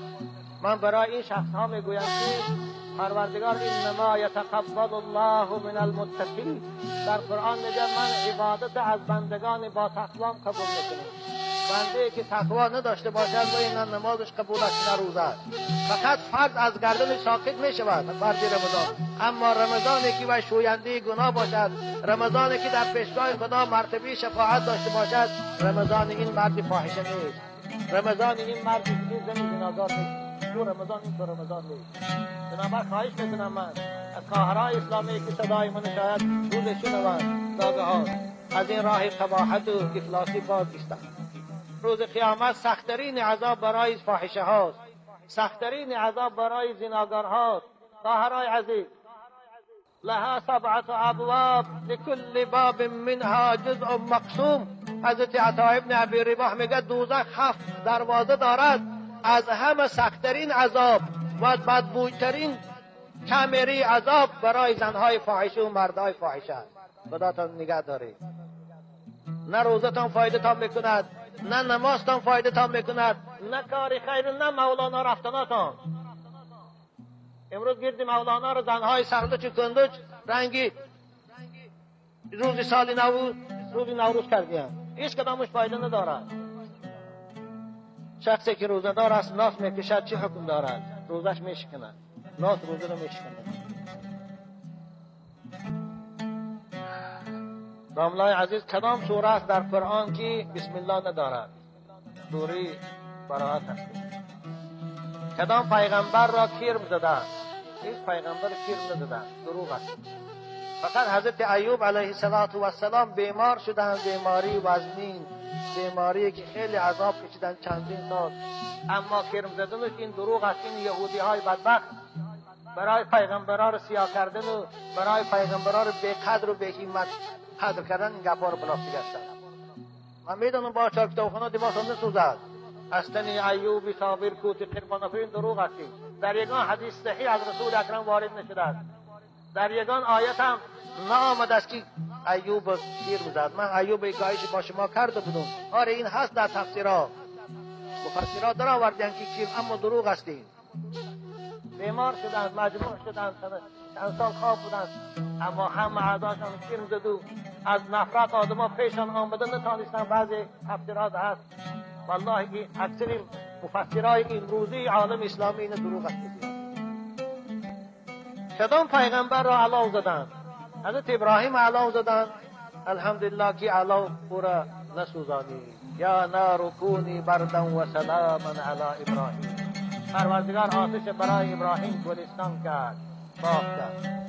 [SPEAKER 6] من برای این شخص ها میگویم که پروردگار انما یتقبل الله من المتقین در قرآن میگه من عبادت از بندگان با تقوا قبول میکنم. بنده که تقوا نداشته باشد و نه نمازش قبول است نه روزه است، فقط فرض از گردن ساقط میشود فرض رمضان. اما رمضانی که و شوینده گناه باشد، رمضانی که در پیشگاه خدا مرتبه شفاعت داشته باشد، رمضان این مرد فاحشه نیست، رمضان این مرد که زمین زناگار نیست. تو رمضان این تو رمضان نیست. بنابر خواهش میکنم من از خواهرای اسلامی که صدای من شاید روز شنوند ناگهان از این راه قباحت و افلاسی باز ایستند. روز قیامت سخت‌ترین عذاب برای فاحشه هاست، سخت‌ترین عذاب برای زناگار هاست. خواهرای عزیز، لها 7 ابواب لكل باب منها جزء مقسوم. حضرت عطا ابن ابی رباح میگه دوزخ 7 دروازه دارد، از همه سخت‌ترین عذاب و بدبویترین کمری عذاب برای زنهای فاحشه و مردهای فاحشه است. خداتان نگه داره. نه روزتان فایده تان میکند، نه نمازتان فایده تان میکند، نه کاری خیر، نه مولانا رفتناتان. امروز گرد مولانا رو زنهای سردوچ و کندوچ رنگی روز سال روز نوروز کردیم، هیچ کدامش فایده ندارد. شخصی که روزه دار است ناس میکشد چه حکم دارد؟ روزش میشکند، ناس روزه رو میشکند. داملای عزیز، کدام سوره است در قرآن که بسم الله ندارد؟ سوره براءت است. کدام پیغمبر را کرم زدند؟ هیچ پیغمبر کرم ندادند، دروغ است. فقط حضرت ایوب علیه السلام بیمار شدند، بیماری وزنین، بیماری که خیلی عذاب کشیدند چندین سال، اما کرم زدنش این دروغ است. این یهودی های بدبخت برای پیغمبران رو سیاه کردن و برای پیغمبران رو بی قدر و بی همت قدر کردن این گپا رو بلافتی گشتن. من میدونم با چار کتابخانه دیوارتان نسوزد. اصلنی ایوبی صابر کوتی قربان این دروغ است. در یگان حدیث صحیح از رسول اکرم وارد نشده است، در یگان آیت هم نآمد است که ایوب شیر میزد. من ایوب گایش با شما کرده بودم. آره این هست در تفسیرها، مفسرها در آوردن که شیر، اما دروغ است. بیمار شدند، مجروح شدند، چند سال خواب بودند، اما همه اعضاشان شیر میزدو. از نفرت آدما پیشان آمده نتانستند. بعضی تفسیرات هست والله که اکثر مفسرهای امروزی عالم اسلامی این دروغ است. کدام پیغمبر را علاو زدند؟ حضرت ابراهیم علاو زدند، الحمدلله که علاو پورا نسوزانی. یا نار کونی بردا و سلاما علی ابراهیم. پروردگار آتش برای ابراهیم گلستان کرد، باغ کرد.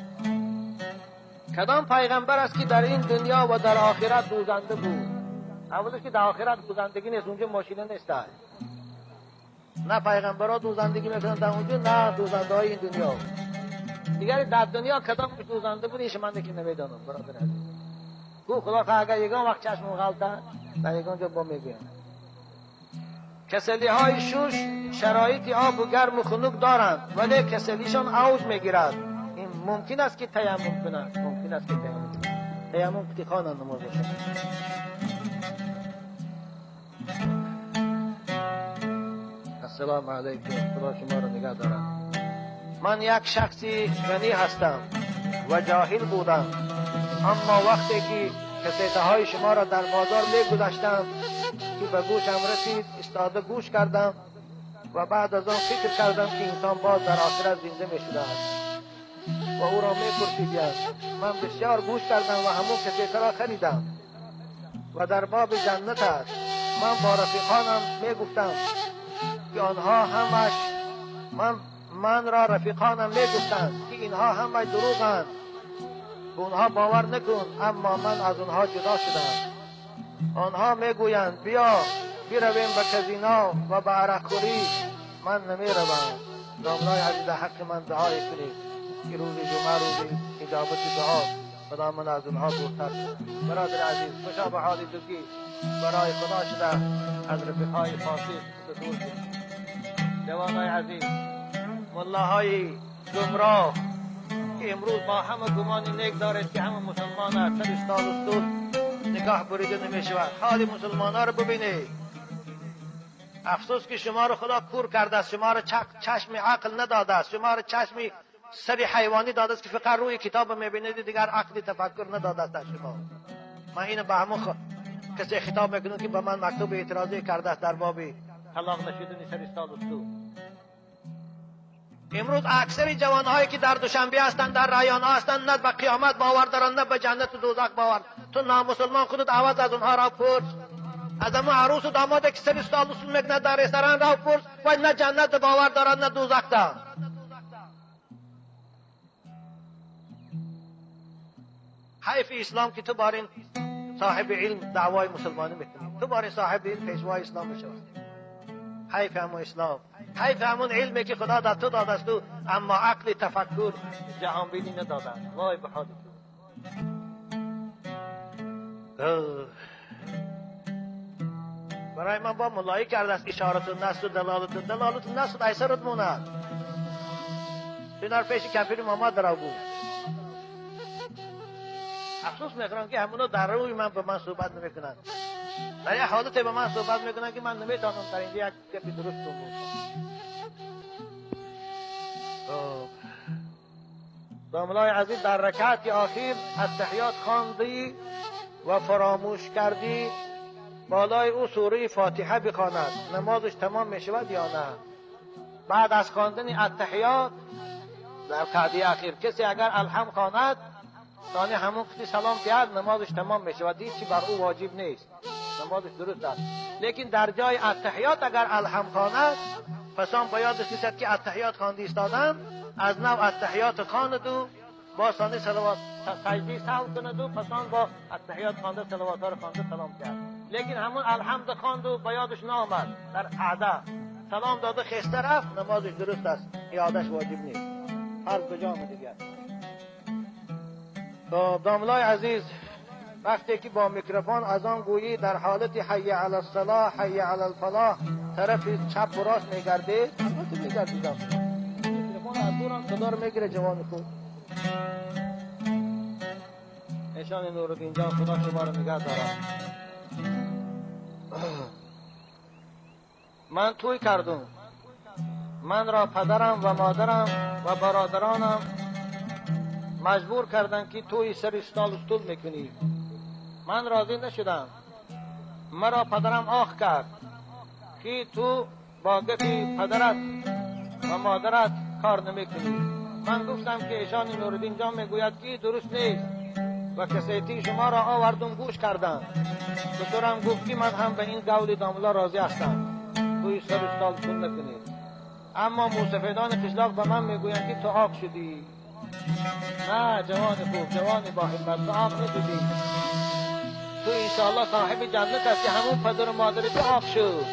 [SPEAKER 6] کدام پیغمبر است که در این دنیا و در آخرت دوزنده بود؟ اولش که در آخرت دوزندگی نیست، اونجا ماشینه نیست. نه پیغمبرها دوزندگی میکنن در اونجا، نه دوزنده های این دنیا. دیگر در دنیا کدام که دوزنده بود ایش من که نمیدانم. برادر عزیز، گو خدا خواه اگر یگان وقت چشم غلطه در یگان جا با میگویم. کسلی های شوش شرایط آب و گرم و خنک دارند، ولی کسلیشان اوج میگیرد. این ممکن است که تیمم کنند، ممکن است که تیمم که خانه نماز باشد. السلام علیکم، خدا شما را نگه دارد. من یک شخصی غنی هستم و جاهل بودم، اما وقتی که کسیته های شما را در بازار میگذاشتم که به گوشم رسید، استاده گوش کردم و بعد از آن فکر کردم که انسان باز در آخرت زنده می شده است و او را می پرسیدم. من بسیار گوش کردم و همون کسیته را خریدم و در باب جنت است. من با رفیقانم می گفتم که آنها همش من را رفیقانم می گفتند که اینها همه دروغند، به اونها باور نکن، اما من از اونها جدا شدم. آنها می گویند بیا برویم به کازینو و به عرق خوری، من نمی روم. دامنای عزیز حق من دعای کنید که روز جمعه روز اجابت دعا، خدا من از اونها دورتر کنم. برادر عزیز، خوشا به حالی تو که برای خدا شده از رفیقهای فاسد دور کنید. جوانای عزیز، ملاهای گمراه که امروز با همه گمانی نیک دارد که همه مسلمان است، سر استاد و سود نگاه بریده نمی شود. حال مسلمان ها رو ببینید. افسوس که شما رو خدا کور کرده است، شما رو چشم عقل نداده است، شما رو چشم سر حیوانی داده است که فقط روی کتاب میبینید، دیگر عقل تفکر نداده است شما. من اینو به همون کسی خطاب میکنم که به من مکتوب اعتراضی کرده است در باب طلاق نشدن سر استاد و سود. امروز اکثر جوانهایی که در دوشنبه هستند، در رایان ها هستند، نه به قیامت باور دارند، نه به جنت و دوزخ باور. تو نامسلمان خودت عوض از اونها را پرس، از اما عروس و داماد که سر سال رسول میکنند در رستوران را پرس و نه جنت باور دارند نه دوزخ دارند. حیف اسلام که تو بارین صاحب علم دعوای مسلمانی میکنی، تو باری صاحب علم پیشوای اسلام بشوی. حیف همون اسلام، حیف همون علمی که خدا در تو داده است، اما عقل تفکر جهان بینی ندادن. وای به حال تو. برای من با ملایی کرده است اشارت الناس و دلالت الناس ایسرت موند. اینار پیش کفیر محمد را بود. افسوس میکنم که همونو در روی من به من صحبت نمیکنند. در یک حالت به من صحبت میکنند که من نمیتونم در اینجا یک کفی درست کنم. داملای عزیز در رکعت آخر التحیات خواندی و فراموش کردی بالای او سوره فاتحه بخواند، نمازش تمام میشود یا نه؟ بعد از خواندن التحیات در رکعت آخر کسی اگر الحمد خواند ثانی همون وقتی سلام کرد نمازش تمام میشود، هیچی بر او واجب نیست، نمازش درست است. لیکن در جای التحیات اگر الحمد خواند پس آن باید رسید که التحیات خواندی ایستادم، از نو التحیات خواند و با ثانی صلوات سجدی سهو کند و پس آن با التحیات خوانده صلوات ها رو خوانده سلام کرد. لیکن همون الحمد خواند و بیادش نامد در قعده سلام داده خسته رفت، نمازش درست است، اعادهش واجب نیست، هر بجام دیگر. داملای عزیز وقتی که با میکروفون از آن گویی در حالت حی علی الصلاح حی علی الفلاح طرف چپ و راست میگرده، البته میگردیدم میکروفون از دوران صدا رو میگیره جوان خود. نشان نورالدین جان خدا شما رو نگه دارم. من توی کردم، من را پدرم و مادرم و برادرانم مجبور کردن که توی سر استول میکنی. من راضی نشدم. مرا پدرم آخ کرد که تو با گفی پدرت و مادرت کار نمیکنی. من گفتم که ایشان نورالدین جان میگوید که درست نیست و کسیتی شما را آوردم گوش کردم. دکترم گفت که من هم به این قول داملا راضی هستم، توی سر استول نکنید. اما موسفیدان قشلاق به من میگویند که تو آق شدی. نه جوان خوب، جوان با همت، تو آق نشدی. تو انشاءالله صاحب جنت هستی. همون پدر و مادر تو آق شد،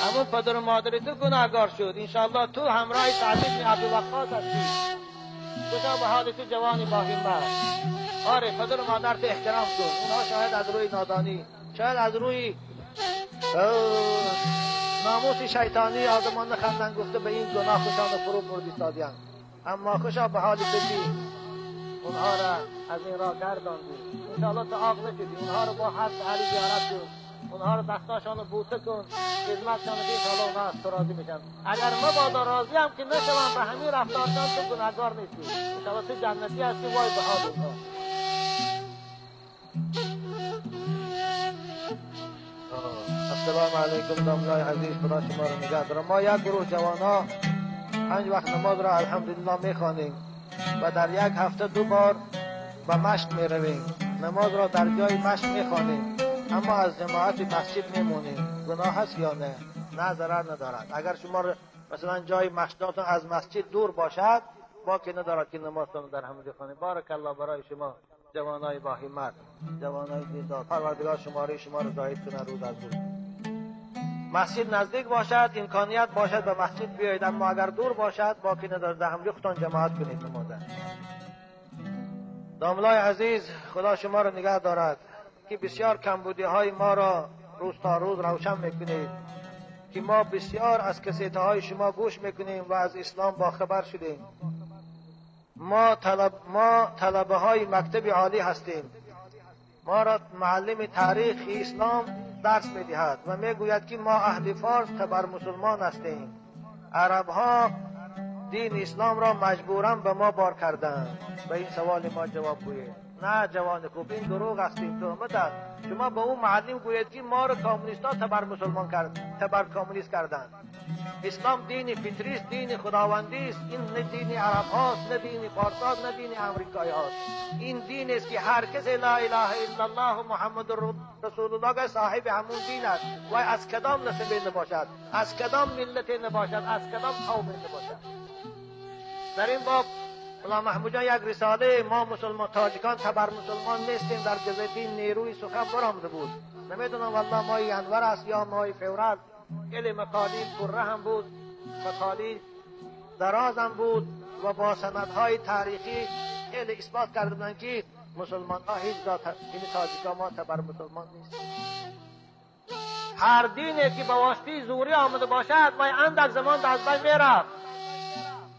[SPEAKER 6] همون پدر و مادر تو گناهگار شد. انشاءالله تو همراه سعد بن ابی وقاص هستی. کجا به حال تو جوانی با همت. آره پدر و مادر تو احترام کن. اونها شاید از روی نادانی، شاید از روی ناموس شیطانی آدمان نخندن گفته به این گناه خوشان فرو بردی سادیان. اما خوشا به حال تو اونها را از این راه گرداندی. انشاءالله تو آق نشدی. اونها رو با هر سحری زیارت کن، اونها رو دستاشان رو بوسه کن، خدمتشان رو انشاءالله اونها از تو راضی میشن. اگر مبادا راضی هم که نشوم به همین رفتارشان تو گناهگار نیستی. انشاءالله تو جنتی هستی. وای به حال اونها. السلام علیکم داملای عزیز، خدا شما رو نگه داره. ما یک گروه جوانا 5 وقت نماز را الحمدلله میخوانیم و در یک هفته 2 بار به مشق میرویم. نماز را در جای مشق میخوانیم اما از جماعت مسجد میمونیم. گناه هست یا نه؟ نه، ضرر ندارد. اگر شما مثلا جای مشقتان از مسجد دور باشد باکی ندارد که نمازتان در همونجا خوانید. بارک الله برای شما جوانای با همت، جوانای دیندار. پروردگار شماره شما رو زاید کنه روز از روز. مسجد نزدیک باشد، امکانیت باشد به مسجد بیایید، اما اگر دور باشد باکی ندارد در همونجا خودتان جماعت کنید نمازه. داملای عزیز خدا شما رو نگه دارد که بسیار کمبودی های ما را روز تا روز روشن میکنید، که ما بسیار از کسیته های شما گوش میکنیم و از اسلام با خبر شدیم. ما طلبه های مکتب عالی هستیم. ما را معلم تاریخ اسلام درس میدهد و میگوید که ما اهل فارس تبر مسلمان هستیم. عرب ها دین اسلام را مجبوراً به ما بار کردند. به این سوال ما جواب گویید. نه جوان خوب، این دروغ است، این تهمت است. شما به اون معلم گویید که ما را کمونیستا تبر مسلمان تبر کمونیست کردند. اسلام دین فطری است، دین خداوندی است. این نه دین عرب هاست، نه دین فارس هاست، نه دین امریکایی هاست. این دین است که هر کس لا اله الا الله محمد رسول الله صاحب همون دین است و از کدام نسل نباشد، از کدام ملت نباشد، از کدام قوم نباشد. در این باب مولا محمود جان یک رساله ما مسلمان تاجیکان تبر مسلمان نیستیم در گزیدین نیروی سخن برآمده بود. نمیدونم والله مای انور است یا مای فورت. خیلی مقالی پره هم بود، مقالی دراز هم بود و با سندهای تاریخی خیلی اثبات کرده بودن که مسلمان ها هیچ جا این تاجیکان ما تبر مسلمان نیست. هر دینی که به واسطه زوری آمده باشد و اندک زمان از بین میرفت.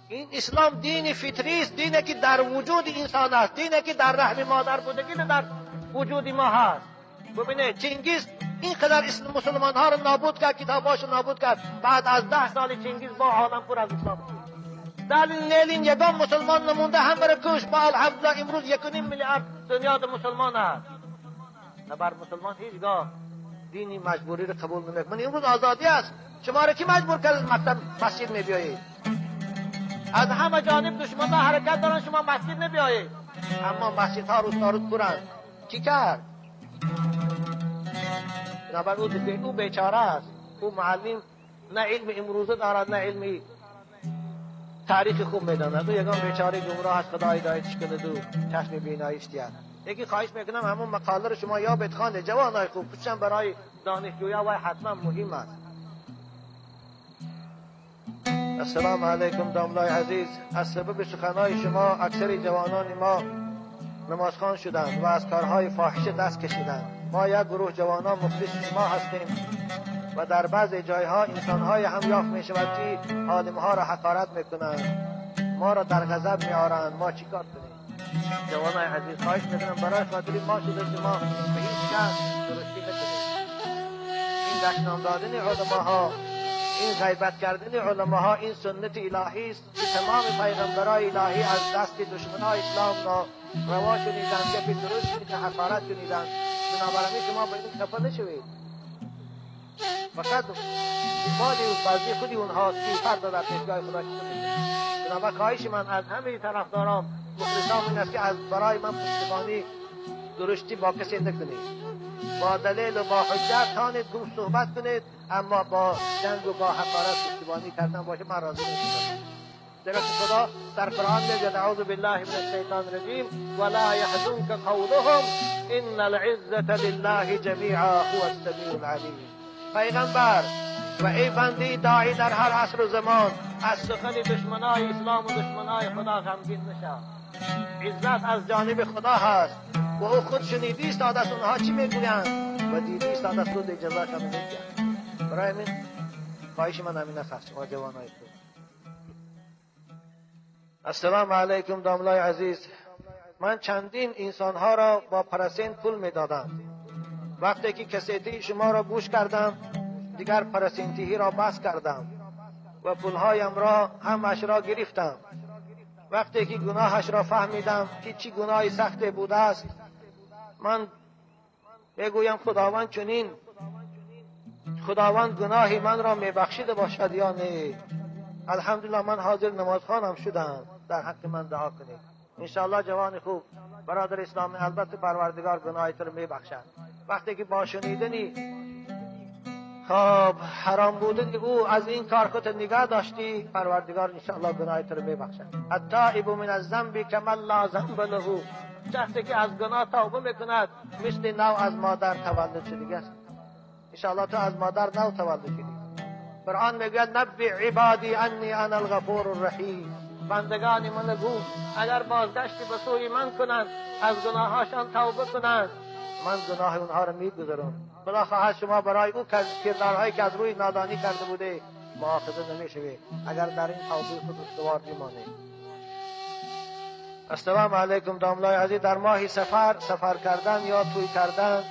[SPEAKER 6] این اسلام دین فطری است، دینی که در وجود انسان است، دینی که در رحم مادر بودگی در وجود ما هست. ببینید چنگیز اینقدر مسلمان ها رو نابود کرد، کتاباشو نابود کرد، بعد از 10 سال چنگیز با عالم پر از اسلام بود. در لیلین یگان مسلمان نمونده، همه رو کش. با الحمدلله امروز 1.5 میلیارد دنیا مسلمان است. بر مسلمان هیچگاه دینی مجبوری رو قبول نمیکنه. امروز آزادی است. شما رو کی مجبور کرد مکتب مسجد میبیایید؟ از همه جانب دشمن ها حرکت دارن، شما مسجد نمیبیایید. اما مسجد ها روز تا روز پرند. کی کرد؟ بنابراین او بیچاره است. او معلم نه علم امروزه دارد نه علمی تاریخ خوب میداند. او یگان بیچاره گمراه است. خدا هدایتش کنه دو چشم بیناییش دیاد. یکی خواهش میکنم همون مقاله رو شما یا بخوانید. جوانای خوب پوشن برای دانشجویا و حتما مهم است. السلام علیکم داملای عزیز. از سبب سخنهای شما اکثر جوانان ما نمازخوان شدند و از کارهای فاحشه دست کشیدند. ما یک گروه جوانان مخلص شما هستیم و در بعض جایها انسانهای هم یافت می شود که عالمها را حقارت میکنند، ما را در غضب میآورند. ما چیکار کنیم؟ جوانای عزیز خواهش میکنم برای خاطر ما شده شما به هیچ کس درستی نکنید. این دشنام دادن علماها، این غیبت کردن علماها، این سنت الهی است که تمام پیغمبرای الهی از دست دشمنان اسلام روا شنیدند که به درست شنیدن حقارت شنیدند. بنابراین شما باید خفه نشوید. فقط مال بازی خودی اونها که فردا در پیشگاه خدا کنید. بنابراین خواهش من از همه طرفداران مخلصان این است که از برای من پشتیبانی درستی با کسی نکنید. با دلیل و با حجت تانید گفت صحبت کنید، اما با جنگ و با حقارت پشتیبانی کردن باشه من راضی نمیشم. زیرا که خدا در قرآن میگه اعوذ بالله من الشیطان الرجیم ولا يحزنك قولهم ان العزة لله جميعا هو السمیع العلیم. پیغمبر و ای بندی داعی در هر عصر و زمان از سخن دشمنای اسلام و دشمنای خدا غمگین نشو. عزت از جانب خدا هست و او خود شنیدی استاد از اونها چی میگویند و دیدی استاد از خود اجازه هم نمیگن. برای من خواهش من همین است شما جوانای خوب. السلام علیکم داملای عزیز. من چندین انسانها را با پرسین پول میدادم. وقتی که کسیتی شما را گوش کردم دیگر پرسینتیهی را بس کردم و پولهایم را همش را گرفتم. وقتی که گناهش را فهمیدم که چی گناهی سخت بوده است، من بگویم خداوند چنین خداوند گناهی من را میبخشیده باشد یا نه. الحمدلله من حاضر نمازخوانم شدم. در حق من دعا کنید انشاءالله. جوان خوب برادر اسلامی، البته پروردگار گناهی تو رو میبخشد. وقتی که با شنیدنی خب حرام بودن او از این کار خودت نگاه داشتی، پروردگار انشاءالله گناهی تو رو میبخشد. التائب من الذنب کمن لا ذنب له. شخصی که از گناه توبه میکند مثل نو از مادر تولد شده است. انشاءالله تو از مادر نو تولد شدی. قرآن میگوید نبئ عبادی انی انا الغفور الرحیم. بندگان من گو اگر بازگشتی به سوی من کنند، از گناهاشان توبه کنند، من گناه اونها رو میگذارم. خدا خواهد شما برای او کردارهایی که از روی نادانی کرده بوده مؤاخذه نمیشوی اگر در این توبه خود استوار بمانی. السلام علیکم داملای عزیز. در ماه سفر کردن یا توی کردن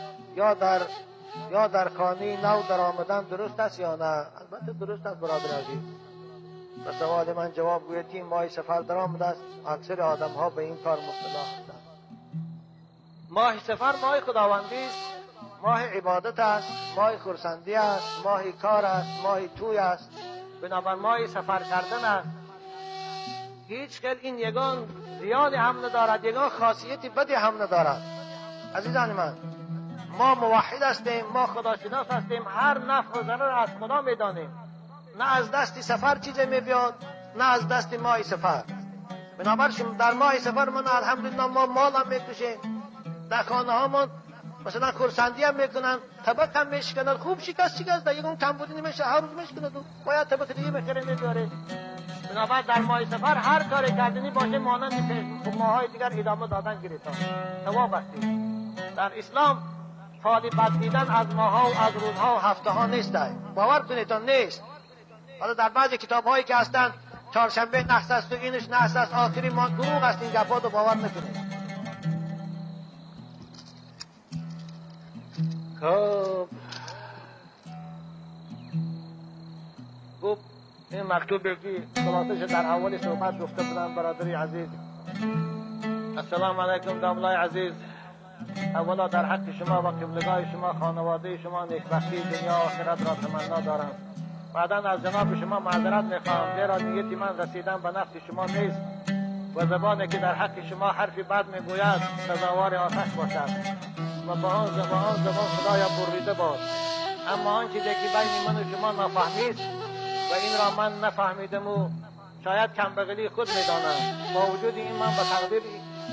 [SPEAKER 6] یا در خانه نو در آمدن درست است یا نه؟ البته درست است برادر عزیز. به سوال من جواب گوید که ماه سفر در آمده است. اکثر آدم ها به این کار مبتلا هستند. ماه سفر ماه خداوندی است، ماه عبادت است، ماه خرسندی است، ماه کار است، ماه توی است. بنابراین ماه سفر کردن است. هیچ خیل این یگان زیان هم ندارد، یگان خاصیت بدی هم ندارد. عزیزان من، ما موحد هستیم، ما خداشناس هستیم، هر نفع و ضرر از خدا میدانیم. نه از دست سفر چیزی میبیاد نه از دست ماه سفر. بنابراین در ماه سفر من الحمدلله ما مال هم میکشیم، در خانه هامون مثلا خرسندی هم میکنن، طبق هم میشکنن، خوب شکست در یکم کم بودی نمیشه، هر روز میشکنن باید طبق دیگه میخره میداره. بنابراین در ماه سفر هر کاری کردنی باشه مانند ماهای دیگر ادامه دادن گرفتن ثواب است. در اسلام فالی بد دیدن از ماها و از روزها و هفته ها نیست، باور کنید نیست. حالا در بعضی کتاب هایی که هستن چهارشنبه نحس است و اینش نحس است، آخری ما دروغ است، این گپا رو باور نکنید. خب این مکتوبی که خلاصش در اول صحبت گفته بودم برادری عزیز. السلام علیکم داملای عزیز. اولا در حق شما و قبلگاه شما، خانواده شما نیکبختی دنیا و آخرت را تمنا دارم. بعدا از جناب شما معذرت میخواهم، زیرا نیتی من رسیدن به نفس شما نیست و زبانی که در حق شما حرفی بد میگوید سزاوار آتش باشد و با آن زبان خدایا بریده باد. اما آنچه که بین من و شما نافهمی است و این را من نفهمیدم و شاید کمبغلی خود میدانم، با وجود این من به تقدیر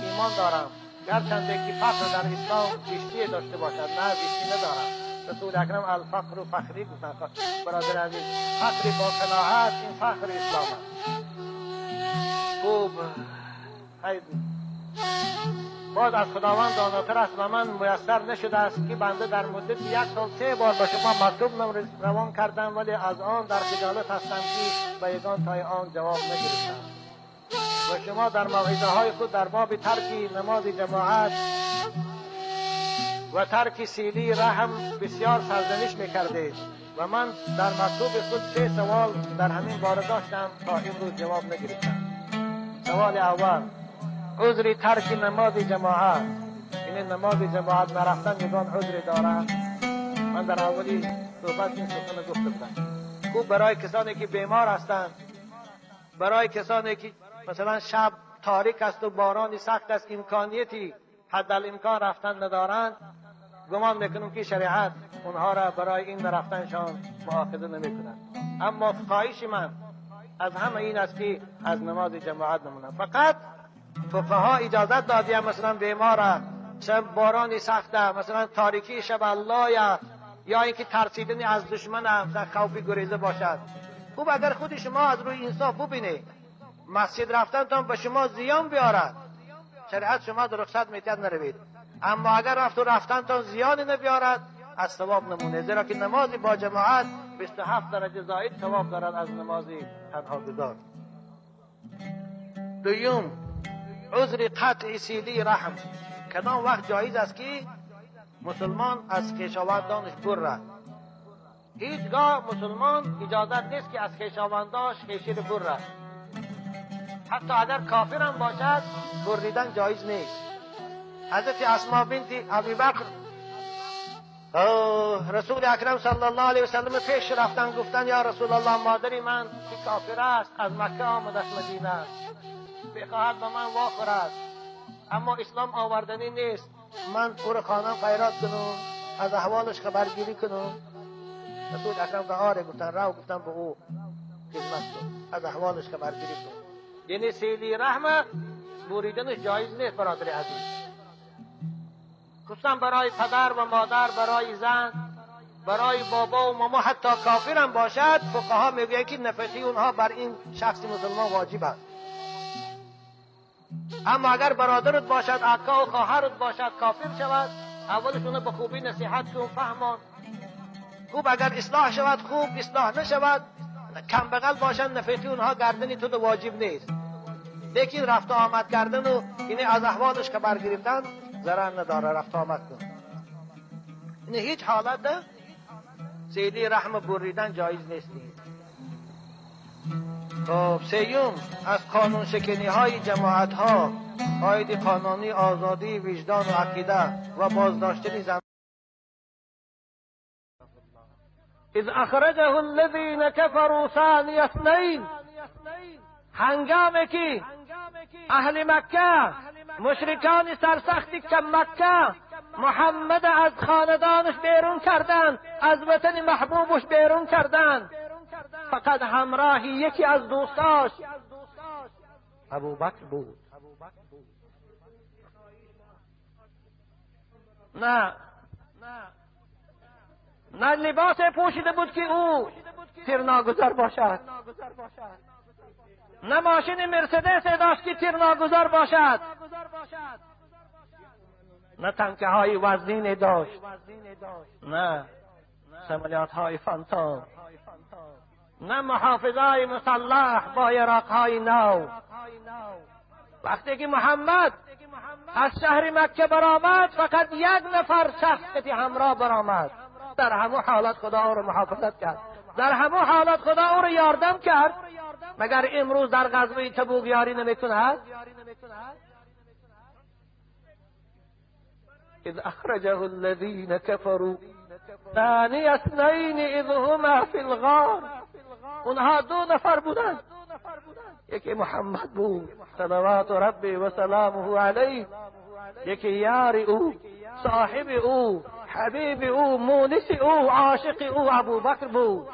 [SPEAKER 6] ایمان دارم، گرچند که فقر در اسلام بیشتی داشته باشد، نه بیشتی ندارم. رسول اکرم الفقر و فخری گفتن. برادر عزیز، فقری با قناعت این فقر اسلام است. خوب باز از خداوند داناتر است و من میسر نشده است که بنده در مدت 1 سال 3 بار به شما مکتوب روان کردم، ولی از آن در خجالت هستم که به یگان تای آن جواب نگرفتم. و شما در موعظه های خود در باب ترک نماز جماعت و ترک سیلی رحم بسیار سرزنش میکردید و من در مکتوب خود 3 سوال در همین باره داشتم تا امروز جواب نگرفتم. سوال اول، عذر ترک نماز جماعت، این نماز جماعت نرفتن یگان عذر دارد؟ من در اولی صحبت این سخن گفته بودم. خوب برای کسانی که بیمار هستند، برای کسانی که مثلا شب تاریک است و باران سخت است، امکانیتی حدالامکان رفتن ندارند، گمان میکنم که شریعت اونها را برای این رفتنشان مؤاخذه نمیکند. اما خواهش من از همه این است که از نماز جماعت نمونم. فقط فقها اجازت دادیم مثلا بیمار شب باران سخته، مثلا تاریکی شب الله یا اینکه ترسیدنی از دشمن مثلا خوفی گریزه باشد. خوب اگر خود شما از روی انصاف ببینید مسجد رفتنتان به شما زیان بیارد، شریعت شما در رخصت میتید نروید. اما اگر رفتنتان زیانی نبیارد از ثواب نمونه، زیرا که نماز با جماعت 27 درجه زائد ثواب دارد از نماز تنها گذار. دوم، عذر قطع سیلی رحم. کدام وقت جایز است که مسلمان از خویشاوندانش برد؟ هیچگاه مسلمان اجازت نیست که از خویشاوندانش خویشی رو برد. حتی اگر کافر هم باشد بریدن جایز نیست. حضرت اسماء بنت ابی بکر رسول اکرم صلی الله علیه و سلم پیش رفتن، گفتن یا رسول الله مادری من که کافر است از مکه آمده است مدینه، بخواهد به من واخورد، اما اسلام آوردنی نیست، من پر خانم خیرات کنم، از احوالش خبرگیری کنم؟ رسول اکرم به آره گفتن رو، گفتن به او خدمت کن، از احوالش خبرگیری کن. یعنی سیلی رحمه بریدنش جایز نیست برادر عزیز، خصوصا برای پدر و مادر، برای زن، برای بابا و ماما، حتی کافر هم باشد فقها میگوید که نفقه اونها بر این شخص مسلمان واجب است. اما اگر برادرت باشد، اکا و خواهرت باشد کافر شود، اولشون به خوبی نصیحت کن، فهمان. خوب اگر اصلاح شود خوب، اصلاح نشود کم بغل باشند نفقه اونها گردنی تو واجب نیست. لیکن رفت آمد کردن و یعنی از احوالش خبر گرفتن ضرر نداره، رفت آمد کن. این هیچ حالت سیلی رحم بریدن جایز نیست. خب سیوم، از قانون شکنی های جماعت ها، قاید قانونی آزادی وجدان و عقیده و بازداشتن زن. اذ اخرجه الذين كفروا ثاني اثنين، هنگامی که اهل مکه مشرکان سرسختی که مکه محمد از خاندانش بیرون کردند، از وطن محبوبش بیرون کردند، فقط همراهی یکی از دوستاش ابوبکر بود. نه لباس پوشیده بود که او تیرناگذار باشد، نه ماشین مرسدس داشت که تیرناگذار باشد، نه تانکه های وزنی داشت، نه سمالیات های فانتوم، نه محافظای مسلح با یراقهای نو. وقتی که محمد از شهر مکه برآمد فقط یک نفر شخصی همراه برآمد. در همه حالت خدا او را محافظت کرد، در همه حالت خدا او را یاردم کرد. مگر امروز در غزوه تبوک یاری نمیکند؟ اذ اخرجه الذين كفروا ثاني اثنين اذ هما في الغار. اونها دو نفر بودند، یکی محمد بود صلوات ربی و سلامه علیه، یکی یار او، صاحب او، حبیب او، مونس او، عاشق او ابوبکر بود.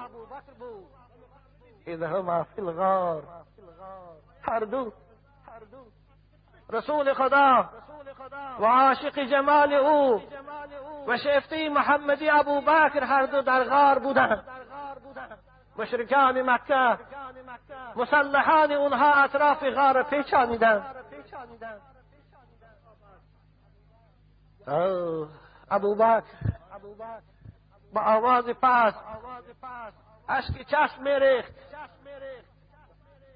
[SPEAKER 6] اذ هما فی الغار، هر دو رسول خدا و عاشق جمال او و شیفته محمدی ابوبکر هر دو در غار بودند. مشرکان مکه مسلحان اونها اطراف غار پیچانیدند. ابوبکر با آواز پست اشک چشم میریخت،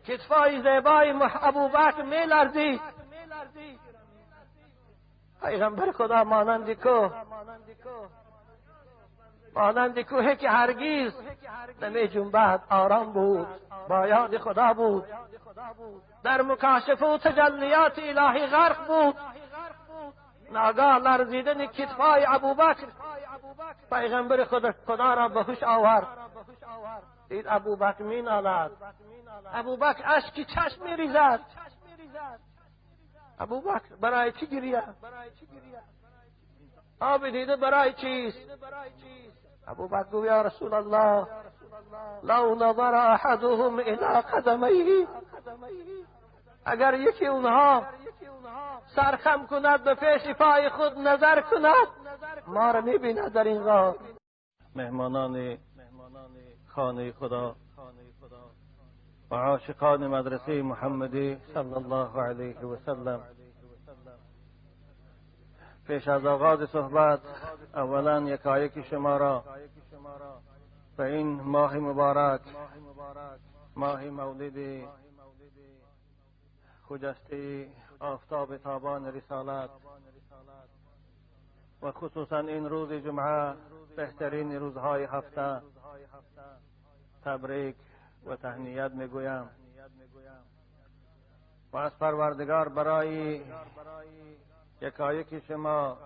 [SPEAKER 6] کتفای زیبای ابوبکر میلرزید. پیغمبر خدا مانند کوهی که هرگز نمی جنبد آرام بود، با یاد خدا بود، در مکاشفه و تجلیات الهی غرق بود. ناگاه لرزیدن کتفای ابوبکر پیغمبر خدا را به هوش آورد. دید ابوبکر می نالد، ابوبکر اشکی چشم می ریزد. ابوبکر برای چی گریه؟ آب دیده برای چیست؟ ابوبکر گوید یا رسول الله لو نظر احدهم الى قدمیه، اگر یکی اونها سرخم کند به پیش پای خود نظر کند ما را میبیند در این غار.
[SPEAKER 2] مهمانان خانه خدا و عاشقان مدرسه محمدی صلی الله علیه و سلم، پیش از آغاز صحبت اولا یکایک شما را به این ماه مبارک، ماه مولد خجسته آفتاب تابان رسالت و خصوصا این روز جمعه بهترین روزهای هفته تبریک و تهنیت میگویم و از پروردگار برای یکایک شما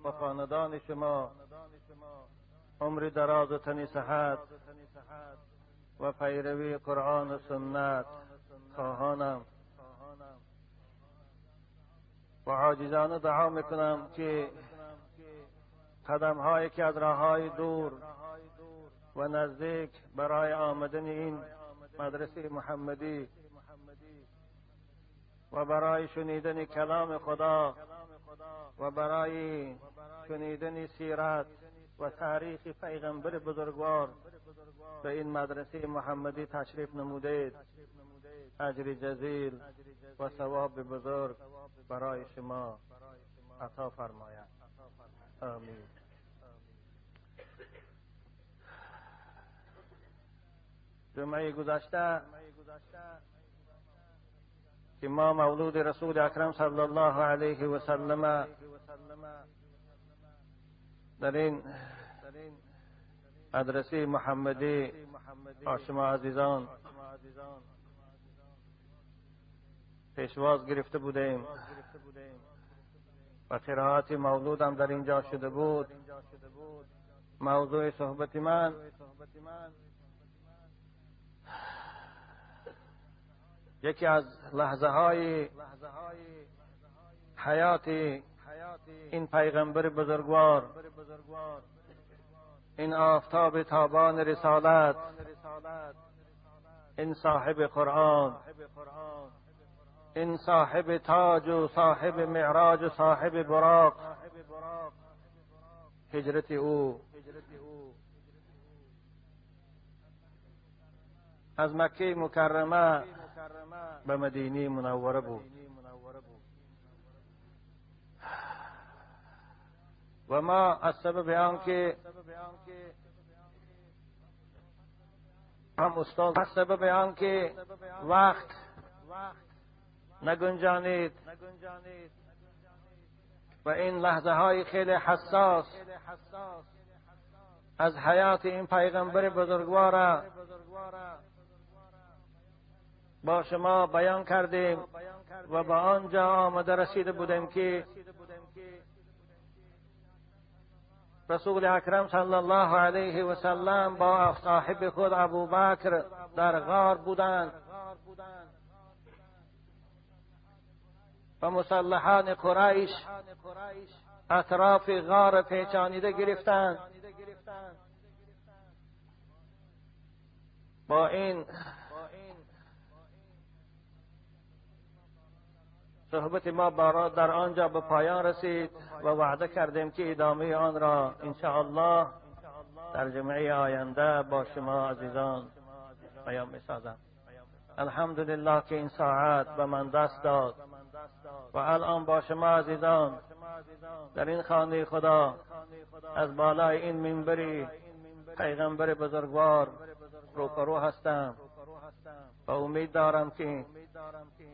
[SPEAKER 2] و خاندان شما عمر دراز و تن صحت و پیروی قرآن و سنت خواهانم و عاجزانه دعا میکنم که قدم هایی که از راه های دور و نزدیک برای آمدن این مدرسه محمدی و برای شنیدن کلام خدا و برای شنیدن سیرت و تاریخ پیغمبر بزرگوار به این مدرسه محمدی تشریف نمودید، اجر جزیل و ثواب بزرگ برای شما عطا فرماید. آمین. جمعه گذشته که ما مولود رسول اکرم صلی الله علیه و سلم در این مدرسه محمدی شما عزیزان پیشواز گرفته بودیم و قرائت مولود هم در اینجا شده بود. موضوع صحبت من یکی از لحظه های حیات این پیغمبر بزرگوار، این آفتاب تابان رسالت، این صاحب قرآن، این صاحب تاج و صاحب معراج و صاحب براق، هجرت او از مکه مکرمه به مدینه منوره بود و ما از سبب آنکه هم استاد از سبب آنکه وقت نگنجانید و این لحظه های خیلی حساس از حیات این پیغمبر بزرگوار با شما بیان کردیم و با آنجا آمده رسیده بودیم که رسول اکرم صلی الله علیه و سلم با صاحب خود ابوبکر در غار بودند و مسلحان قریش اطراف غار پیچانیده گرفتند. با این صحبت ما در آنجا به پایان رسید و وعده کردیم که ادامه آن را انشاءالله در جمعه آینده با شما عزیزان بیان می‌سازم. الحمدلله که این ساعت به من دست داد و الان با شما عزیزان در این خانه خدا از بالای این منبری پیغمبر بزرگوار روبرو هستم و امید دارم که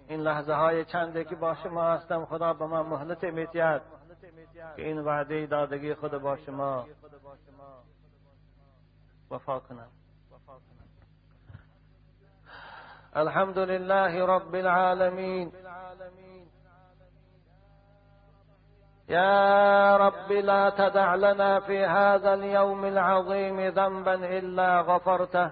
[SPEAKER 2] این لحظه های چنده که با شما هستم خدا به من مهلت می‌دهد که این وعده دادگی خود با شما وفا کنم. الحمد لله رب العالمين يا رب لا تدع لنا في هذا اليوم العظيم ذنبا إلا غفرته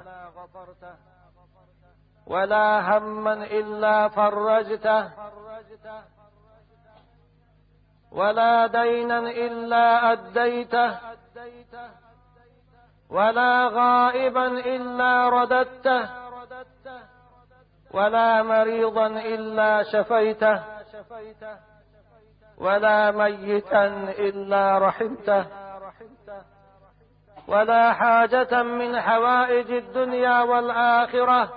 [SPEAKER 2] ولا هما إلا فرجته ولا دينا إلا أديته ولا غائبا إلا رددته ولا مريضا إلا شفيته ولا ميتا إلا رحمته ولا حاجة من حوائج الدنيا والآخرة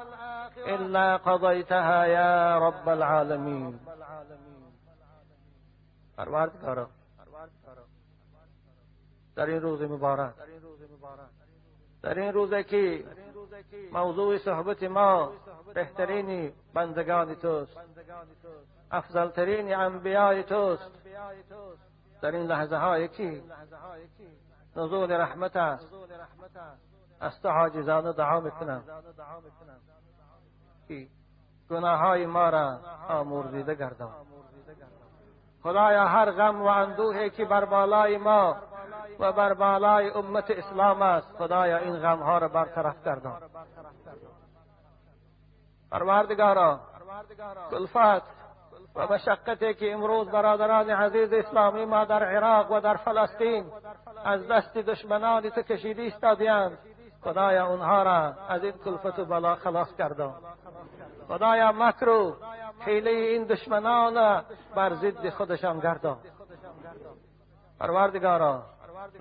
[SPEAKER 2] إلا قضيتها يا رب العالمين. پروردگارا در این روز مبارک، در این روزی که موضوع صحبت ما بهترین بندگان توست، افضلترین انبیاء توست، در این لحظه هایی که نزول رحمت است، از تو عاجزانه دعا میکنم که گناه های ما را آمرزیده گردان. خدایا هر غم و اندوهی که بر بالای ما و بر بالای امت اسلام است، خدایا این غم ها را برطرف گردان. پروردگارا کلفت و مشقتی که امروز برادران عزیز اسلامی ما در عراق و در فلسطین از دست دشمنان تو کشیده ایستادند، خدایا اونها را از این کلفت و بلا خلاص گردان. خدایا مکر و حیله این دشمنان بر ضد خودشان گردان. پروردگارا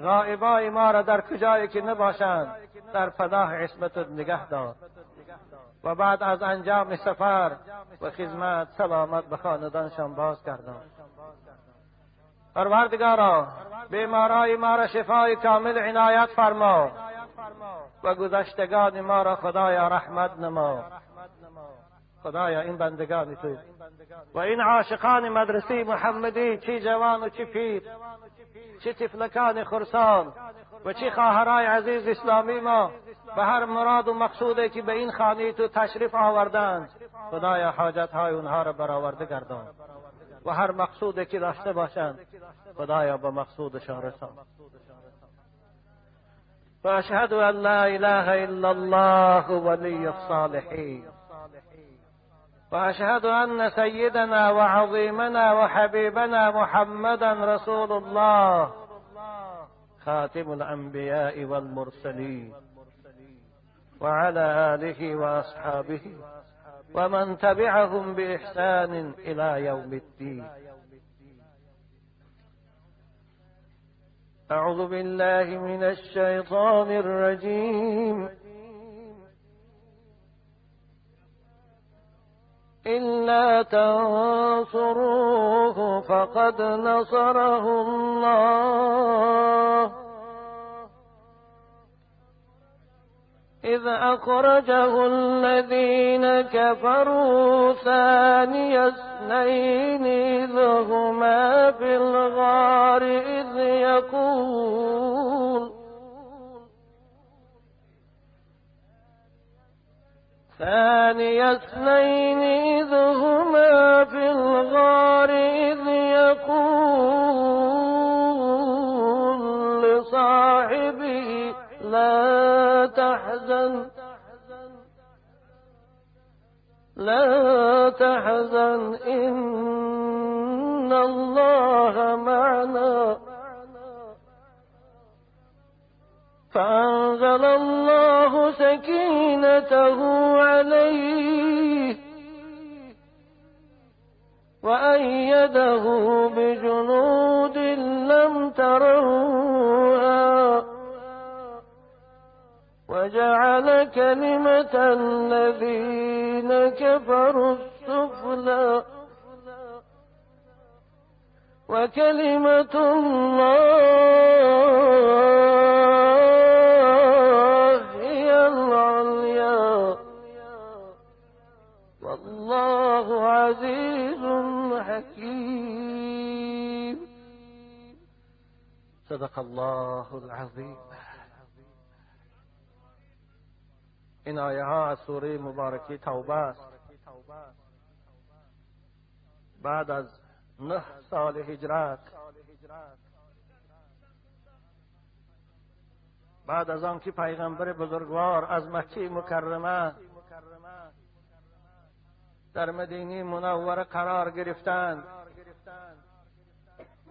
[SPEAKER 2] غائبای ما را در کجایی که نباشند در پناه عصمتت نگه دار و بعد از انجام سفر و خدمت سلامت به خاندانشان بازگردان. پروردگارا بیمارای ما را شفای کامل عنایت فرما و گذشتگان ما را خدایا رحمت نما. خدایا این بندگان تو و این عاشقان مدرسه محمدی، چی جوان و چی پیر، چی طفلکان خرسان و چی خواهرای عزیز اسلامی ما، به هر مراد و مقصودی که به این خانه تو تشریف آوردند، خدایا حاجت های اونها را برآورده گردان و هر مقصودی که داشته باشند خدایا به مقصودشان رسان. و اشهد ان لا اله الا الله ولی الصالحین وأشهد أن سيدنا وعظيمنا وحبيبنا محمدا رسول الله خاتم الأنبياء والمرسلين وعلى آله وأصحابه
[SPEAKER 4] ومن تبعهم بإحسان إلى يوم الدين. أعوذ بالله من الشيطان الرجيم. إلا تنصروه فقد نصره الله إذ أخرجه الذين كفروا ثاني اثنين إذ هما في الغار إذ يقول ثاني اثنين إذ هما في الغار إذ يقول لصاحبه لا تحزن إن الله معنا فأنزل الله سكينته عليه وأيده بجنود لم تروها وجعل كلمة الذين كفروا السفلى وكلمة الله هي العليا والله عزيز حكيم. صدق الله العظيم. این آیه ها از سوره مبارکه توبه است. بعد از 9 سال هجرت، بعد از آن که پیغمبر بزرگوار از مکه مکرمه در مدینه منوره قرار گرفتند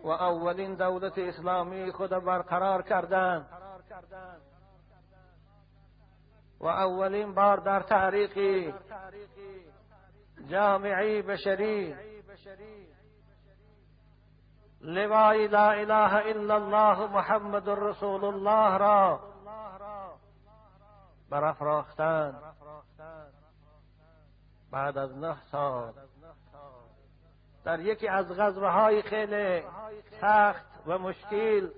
[SPEAKER 4] و اولین دولت اسلامی خود برقرار کردند و اولین بار در تاریخ جامعه بشری لوای لا اله الا الله محمد رسول الله را برافراختند. بعد از 9 سال در یکی از غزوه‌های خیلی سخت و مشکل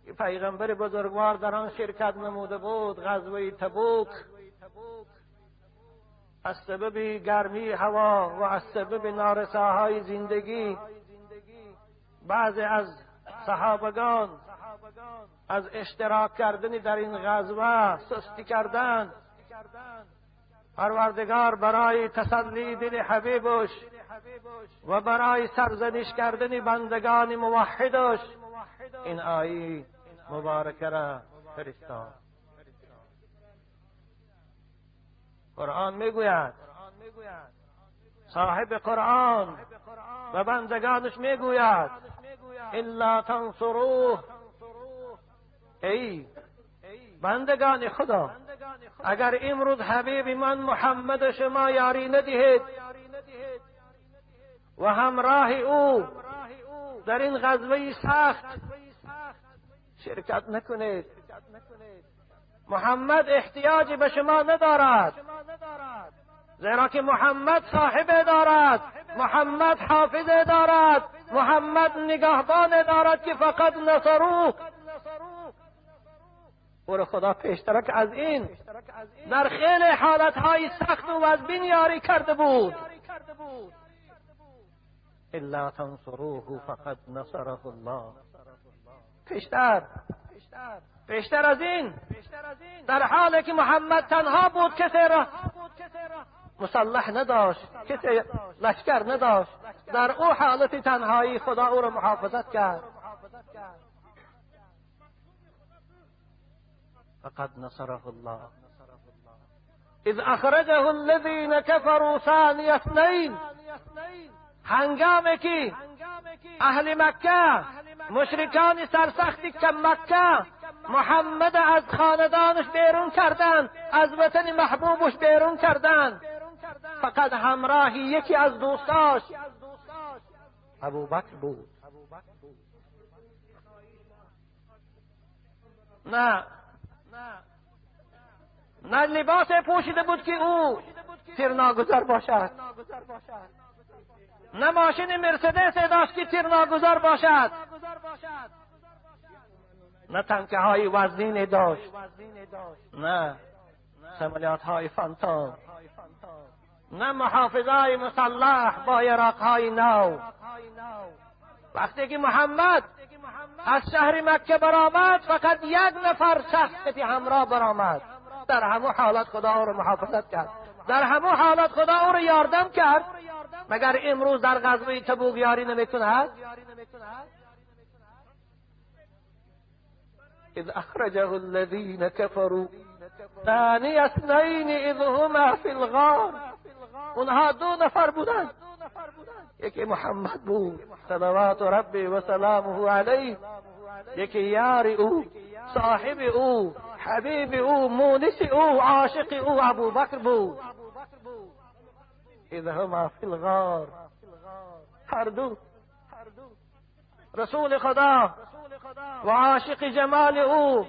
[SPEAKER 4] که پیغمبر بزرگوار در آن شرکت نموده بود، غزوه تبوک، از سبب گرمی هوا و از سبب نارساهای زندگی بعضی از صحابگان از اشتراک کردن در این غزوه سستی کردند. پروردگار برای تسلی دل حبیبش و برای سرزنش کردن بندگان موحدش این آیه مبارکه را فرستاد. قرآن میگوید، صاحب قرآن و بندگانش میگوید الا تنصروه، ای بندگان خدا اگر امروز حبیب من محمد شما یاری ندهید و همراه او در این غزوه سخت شرکت نکنید، محمد احتیاج به شما ندارد، زیرا که محمد صاحب دارد، محمد حافظ دارد، محمد نگهبان دارد که فقط نصروه. او خدا پیشترک از این در خیلی حالتهای سخت و وزبین یاری کرده بود. الا تنصروه فقد نصره الله. پیشتر از این در حالی که محمد تنها بود، کسی را مسلح نداشت، کسی لشکر نداشت، در او حالت تنهایی خدا او را محافظت کرد. فقد نصره الله اذ اخرجه الذين كفروا ثاني اثنين، هنگامی که اهل مکه مشرکان سرسختی که مکه محمد از خاندانش بیرون کردند، از وطن محبوبش بیرون کردند،
[SPEAKER 6] فقط همراهی یکی از دوستاش ابوبکر بود. نه لباس پوشیده بود که او تیرناگذار باشد، نه ماشین مرسدس داشت که تیرناگذار باشد، نه تانک های وزنی داشت، نه سمالیات های فانتوم، نه محافظای مسلح با یراق های نو. وقتی که محمد از شهر مکه برآمد فقط یک نفر شخص که همراه برآمد، در همه حالت خدا او را محافظت کرد، در همه حالت خدا او را یاردم کرد. مگر امروز در غزوه تبوک یاری نمیکند؟ اذ اخرجه الذين كفروا ثاني اثنين اذ هما في الغار. اونها دو نفر بودند، یکی محمد بود صلوات ربی و سلامه علیه، یکی یار او، صاحب او، حبیب او، مونس او، عاشق او ابوبکر بود. اذ هما فی الغار، هر دو رسول خدا و عاشق جمال او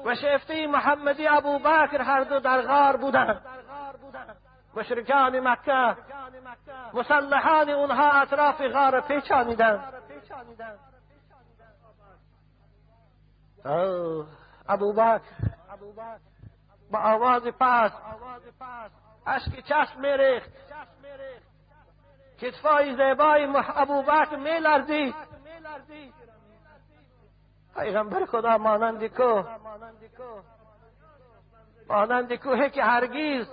[SPEAKER 6] و شیفته محمدی ابوبکر هر دو در غار بودند. مشرکان مکه مسلحان اونها اطراف غار پیچانیدند. ابوبکر با آواز پست اشک چشم میریخت، کتفای زیبای ابوبکر میلرزید. پیغمبر خدا مانند کوه که هرگیز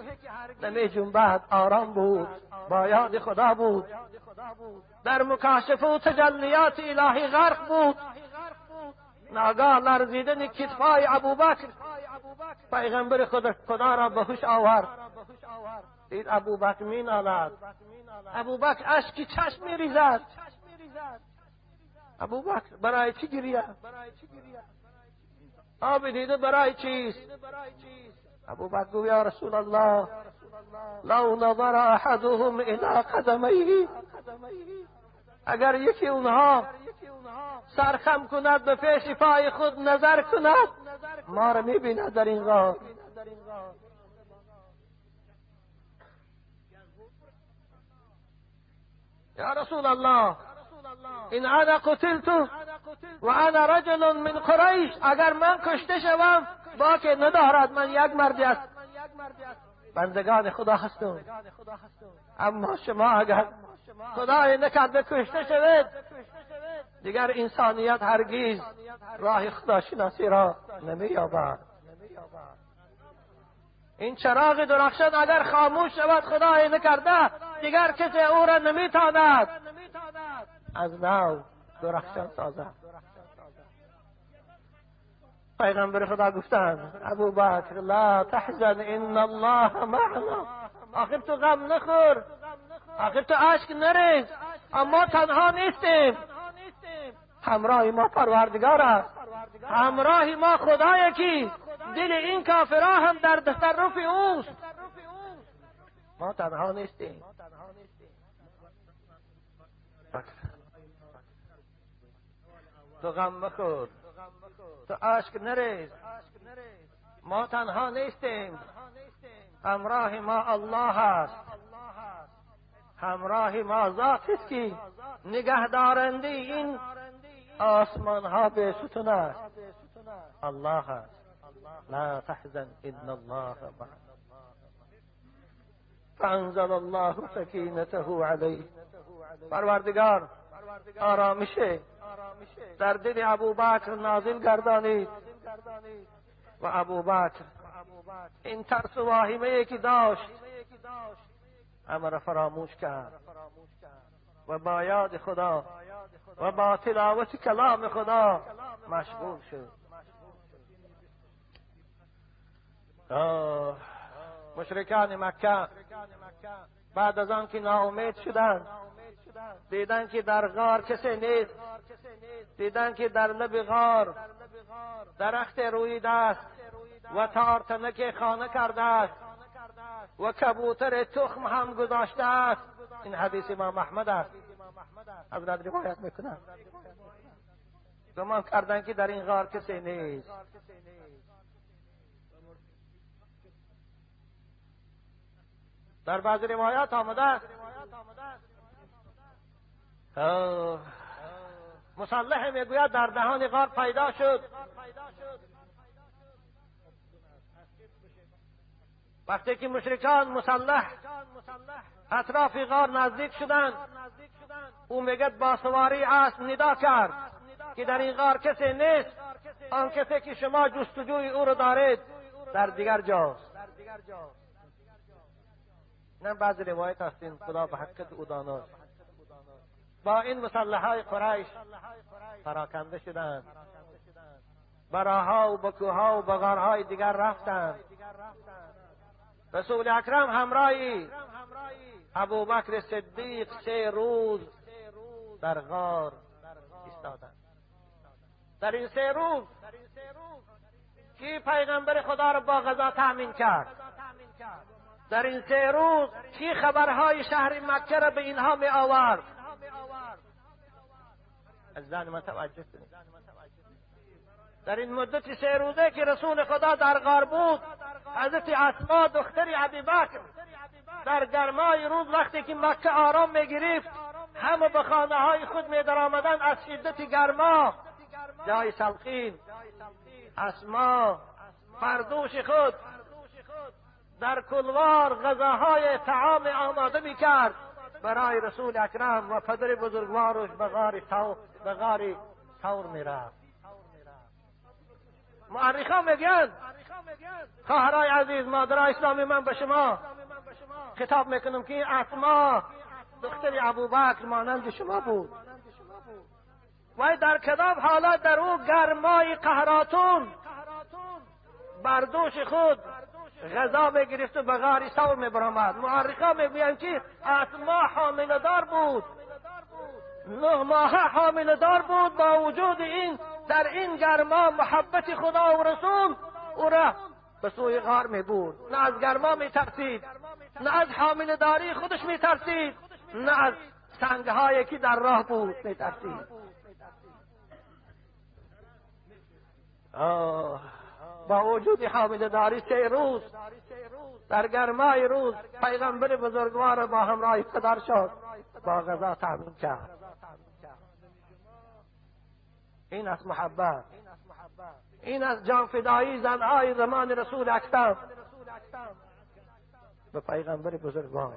[SPEAKER 6] نمی جنبد آرام بود، با یاد خدا بود، در مکاشفه و تجلیات الهی غرق بود. ناگاه لرزیدن کتفای ابوبکر پیغمبر خدا را به هوش آورد. دید ابوبکر می نالد، ابوبکر اشکی چشم می ریزد. ابوبکر برای چی گریه؟ آب دیده برای چیست؟ ابوبکر گوید یا رسول الله لو نظر احدهم الى قدمیه، اگر یکی اونها سرخم کند به پیش پای خود نظر کند ما را میبیند در این غار. یا رسول الله این انا قتلت و انا رجل من قریش، اگر من کشته شوم باکی ندارد، من یک مردی است، بندگان خدا هستم. اما شما اگر خدای نکرده کشته شوید دیگر انسانیت هرگیز راه خداشناسی را نمی‌یابد. این چراغ درخشان اگر خاموش شود خدای نکرده دیگر کسی او را نمیتواند از نو درخشان سازد. پیغمبر خدا گفتند ابوبکر لا تحزن ان الله معنا، آخر تو غم نخور، آخر تو اشک نریز، اما تنها نیستیم، همراه ما پروردگار است، همراه ما خدایی که دل این کافرها هم در تصرف اوست، ما تنها نیستیم. تو غم مخور، تو اشک نریز، ما تنها نیستیم، همراه ما الله است، همراه ما ذات است که نگهدارنده این آسمان ها به ستون است، الله است. لا تحزن ان الله معنا. فانزل الله سکینته علیه، پروردگار آرامش در دل ابوبکر نازل گردانید و ابوبکر این ترس و واهمه که داشت همه را فراموش کرد و با یاد خدا و با تلاوت کلام خدا مشغول شد. مشرکان مکه بعد از آن که ناامید شدند، دیدن که در غار کسی نیست، دیدن که در لب غار درخت رویده است و تارتنک خانه کرده است، و کبوتر تخم هم گذاشته است. این حدیث امام احمد است. حضرت روایت میکنند گمان کردن که در این غار کسی نیست. در بعض روایات آمده است مصلح میگوید در دهان غار پیدا شد. وقتی که مشرکان مسلح اطراف غار نزدیک شدند، او میگد با سواری اسب ندا کرد که در این غار کسی نیست، آن کسی که شما جستجوی او رو دارید در دیگر جاست. نه بعض روایت هستین خدا به حقیقت او داناست. با این مسلحای قریش پراکنده شدند، براها و بکوها و بغارهای دیگر رفتند. رسول اکرم همراهی ابوبکر صدیق 3 روز در غار ایستادند. در این 3 روز کی پیغمبر خدا را با غذا تأمین کرد؟ در این 3 روز کی خبرهای شهر مکه را به اینها می آورد؟ عزیزان من توجه کنید. در این مدت 3 روزه که رسول خدا در غار بود، حضرت اسما دختر ابوبکر در گرمای روز وقتی که مکه آرام می گرفت، همه به خانه های خود می در آمدن از شدت گرما. جای سلخین اسما فردوش خود در کلوار غذاهای طعام آماده می کرد برای رسول اکرم و پدر بزرگوارش به غار ثور می رفت. مورخان میگن خواهرای عزیز، مادرای اسلامی، من به شما خطاب میکنم که این اسما دختر ابوبکر مانند شما بود و در کدام حالت در او گرمای قهراتون بر دوش خود غذا میگرفت و به غار ثور میبرامد. مورخان میگویند که اسما حامله دار بود، 9 ماه حامله دار بود. با وجود این در این گرما محبت خدا و رسول او را به سوی غار میبرد. نه از گرما میترسید، نه از حامله داری خودش میترسید، نه از سنگهایی که در راه بود میترسید. با وجود حامله داری 3 روز در گرمای روز پیغمبر بزرگوار با همراه پدرشان با غذا تأمین کرد. این از محبت، این از جانفدایی زنهای زمان رسول اکرم به پیغمبر بزرگوار.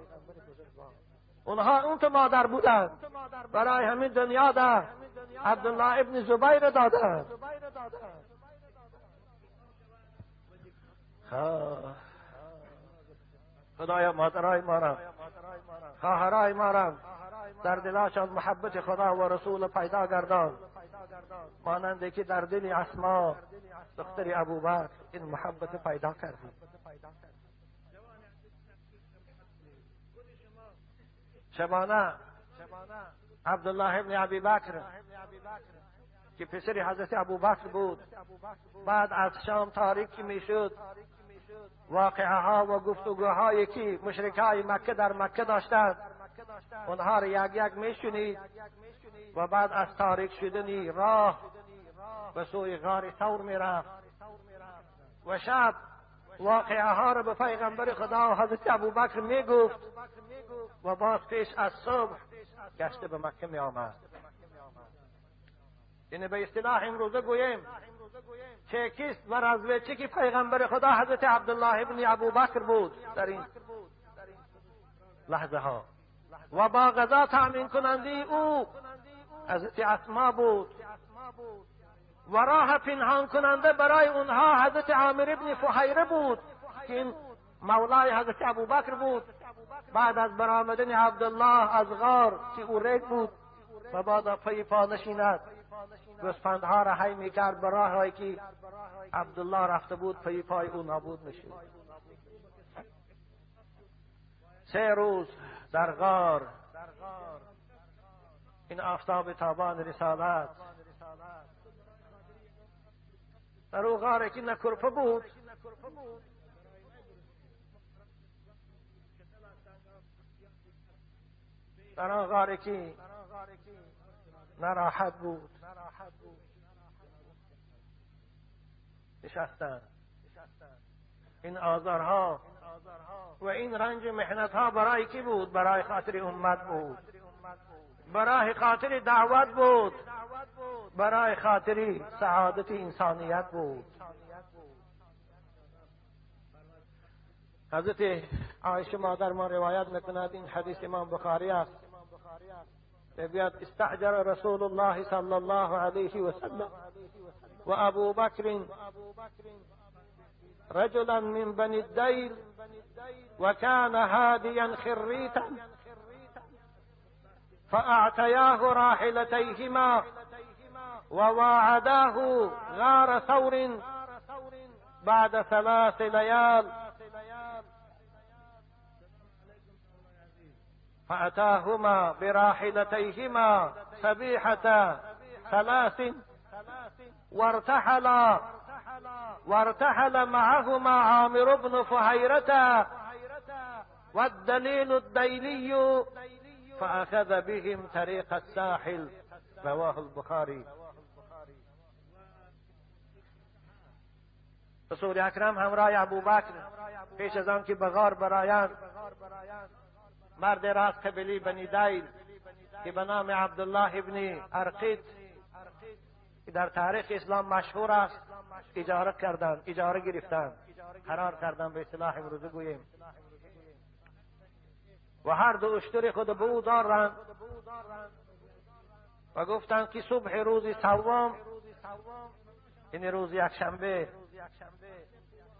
[SPEAKER 6] اونها اون تو مادر بودند، برای همین دنیا در عبدالله ابن زبیر دادند. خدایا مادرای ما را، خواهرای ما را در دلاشان محبت خدا و رسول پیدا گردان، مانند که در دل اسما دختر ابوبکر این محبت پیدا کردیم. شبانه عبدالله ابن ابی بکر که پسر حضرت ابوبکر بود، بعد از شام تاریکی میشد، واقعه ها و گفتگوهایی که مشرکای مکه در مکه داشتند اونها را یک یک میشنید و بعد از تاریک شدنی راه به سوی غار ثور میرفت و شب واقعه ها را به پیغمبر خدا و حضرت ابوبکر میگفت و باز پیش از صبح گشت به مکه می آمد. یعنی به اصطلاح امروزه گوییم چکیست و رزویچی که پیغمبر خدا حضرت عبدالله ابن ابوبکر بود در این لحظه ها، و با غذا تأمین کننده او حضرت اسما بود و راه پنهان کننده برای اونها حضرت عامر ابن فحیره بود که این مولای حضرت ابوبکر بود. بعد از برآمدن عبدالله از غار که او ریگ بود و بعد پی پا نشیند، گوسفندها را حی میکرد به راهی که عبدالله رفته بود، پی پای او نابود نشد. 3 روز در غار، این آفتاب تابان رسالت، در او غاری که نه کرپه بود در آن غاره که نه راحت بود نشستند. این آزارها و این رنج محنتها برای کی بود؟ برای خاطر امت بود، برای خاطر دعوت بود، برای خاطر سعادت انسانیت بود. حضرت عایشه مادر ما روایت میکند، این حدیث امام بخاری است، میگوید استأجر رسول الله صلی الله علیه و سلم و ابو بکر رجلا من بني الديل وكان هاديا خريتا فأعطياه راحلتيهما وواعداه غار ثور بعد 3 ليال فأتاهما براحلتيهما صبيحة 3 وارتحل معهما عامر بن فهيرة والدليل الديلي فأخذ بهم طريق الساحل. رواه البخاري. رسول اکرم همراه ابوبکر پیش از آن که به غار برآیند، مرد راست قبیله بنی دیل که به نام عبدالله ابن ارقید که در تاریخ اسلام مشهور است اجاره گرفتند، قرار کردند به اصطلاح امروزی گوییم، و هر دو اشتر خود به او دارند و گفتند که صبح روز سوم، این روز یکشنبه،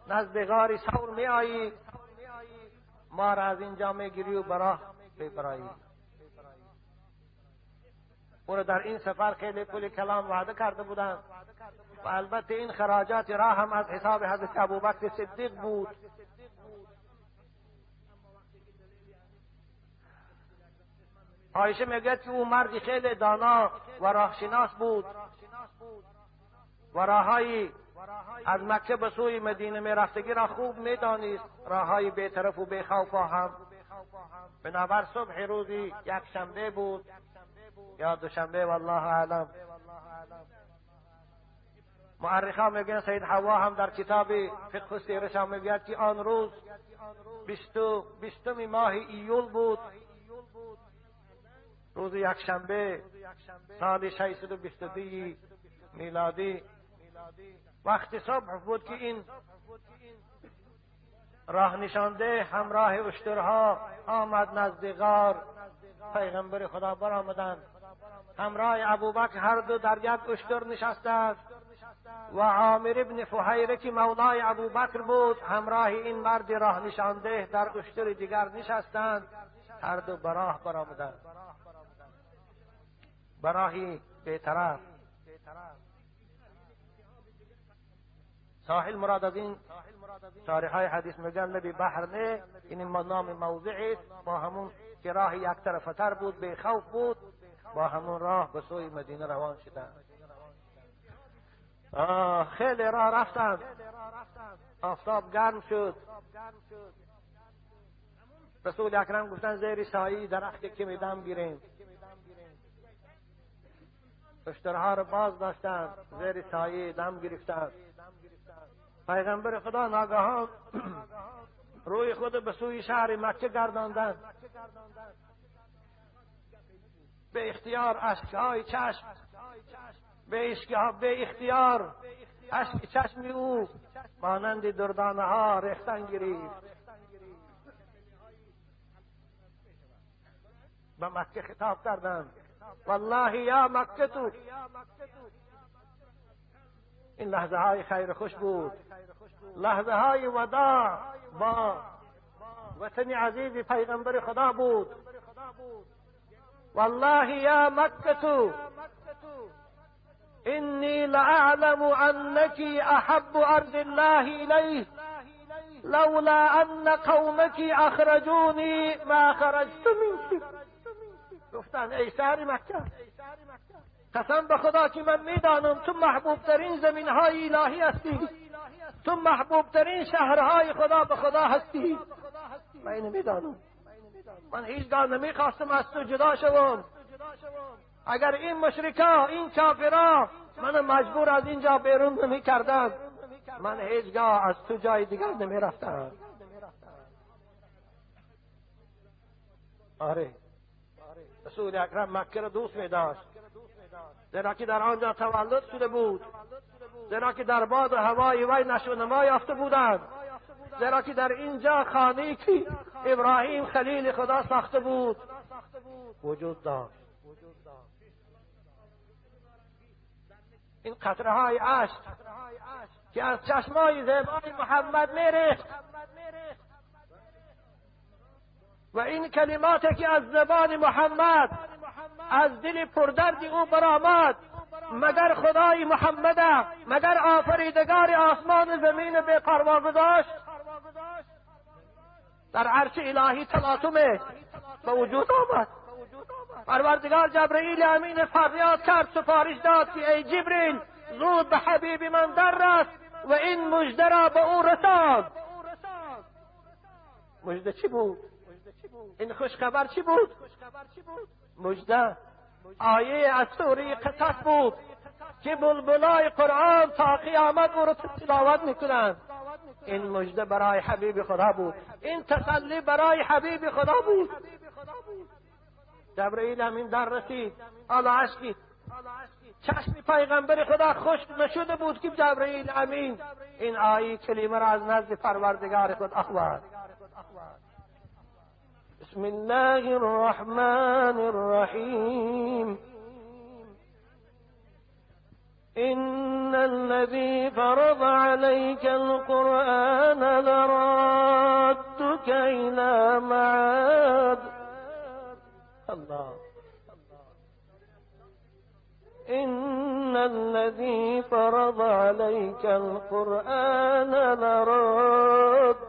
[SPEAKER 6] نزد غار ثور می آیی، ما را از اینجا می گیری و براه ببرایی. او را در این سفر خیلی پول کلام وعده کرده بودند و البته این خراجات راه هم از حساب حضرت ابوبکر صدیق بود. عایشه میگوید که او مردی خیلی دانا و راهشناس بود و راههای از مکه به سوی مدینه می رفتگی را خوب می دانست، راههای بی‌طرف و بی‌خوف هم. بنابر صبح روزی یک شنبه بود یا دوشنبه والله اعلم. مورخان میگن سید حوا هم در کتاب فقه سیرش هم میگوید که آن روز 20 ماه ایول بود، روز یک شنبه سال 622 میلادی. وقت صبح بود که این راه نشانده همراه اشترها آمد نزد غار. پیغمبر خدا برآمدند، همراه ابوبکر هر دو در یک اشتر نشستند و عامر ابن فهیره که مولای ابوبکر بود همراه این مرد راه نشانده در اشتر دیگر نشستند. هر دو براه برآمدند، براهی بی‌طرف. ساحل مراد از این شارحای حدیث میگن لبی بحر نه، این نام موضعی است، با همون که راه یک طرفتر بود، بی خوف بود، با همون راه به سوی مدینه روان شدند. خیلی راه رفتند، آفتاب گرم شد. رسول اکرم گفتن زیر سایه درختی که میدم گیریم. اشترها را باز داشتند، زیر سایه دم گرفتند. پیغمبر خدا ناگهان روی خود به سوی شهر مکه گرداندند. به اختیار اشکهای چشم، به اختیار اشک چشم او مانند دردانه ها ریختن گرفت. به مکه خطاب کردند، والله یا مکه تو. این لحظه های خیر خوش بود، لحظه های وداع با وطن عزیز پیغمبر خدا بود. والله یا مکه انی لأعلم انك احب ارض الله الیه لولا ان قومك اخرجونی ما خرجت منك. گفتن ای شهر مکه، قسم به خدا که من میدانم تو محبوب ترین زمین های الهی هستی، تو محبوب ترین شهرهای خدا به خدا هستی. من اینو میدانم، من هیچگاه نمیخواستم از تو جدا شوم. اگر این مشرکا، این کافرا من مجبور از اینجا بیرون نمیکردند، من هیچگاه از تو جای دیگر نمیرفتم. آره، رسول اکرم مکه را دوست می‌داشت، زیرا که در آنجا تولد شده بود، زیرا که در باد و هوای وی نشو و نما یافته بودند، زیرا که در اینجا خانه‌ای که ابراهیم خلیل خدا ساخته بود وجود داشت. این قطره‌های اشک که از چشمای زیبای محمد میریخت و این کلماتی که از زبان محمد از دل پردرد او برآمد، مگر خدای محمد، مگر آفریدگار آسمان زمین بے پروا داشت، در عرش الهی تلاطم به وجود آمد. پروردگار جبرئیل امین فریاد کرد، سفارش داد که ای جبریل زود به حبیب من در رس و این مژده را به او رسان. مژده چی بود؟ این خوشخبر چی بود؟ مژده آیه از سوره قصص بود که بلبلای قرآن تا قیامت او را تلاوت میکنند. این مژده برای حبیب خدا بود، این تسلی برای حبیب خدا بود. جبرئیل امین در رسید، حالا اشکی چشم پیغمبر خدا خشک نشده بود که جبرئیل امین این آیه کلمه را از نزد پروردگار خود آورد. بسم الله الرحمن الرحیم إن الذي فرض عليك القرآن لرادك إلى معاد الله إن الذي فرض عليك القرآن لرادك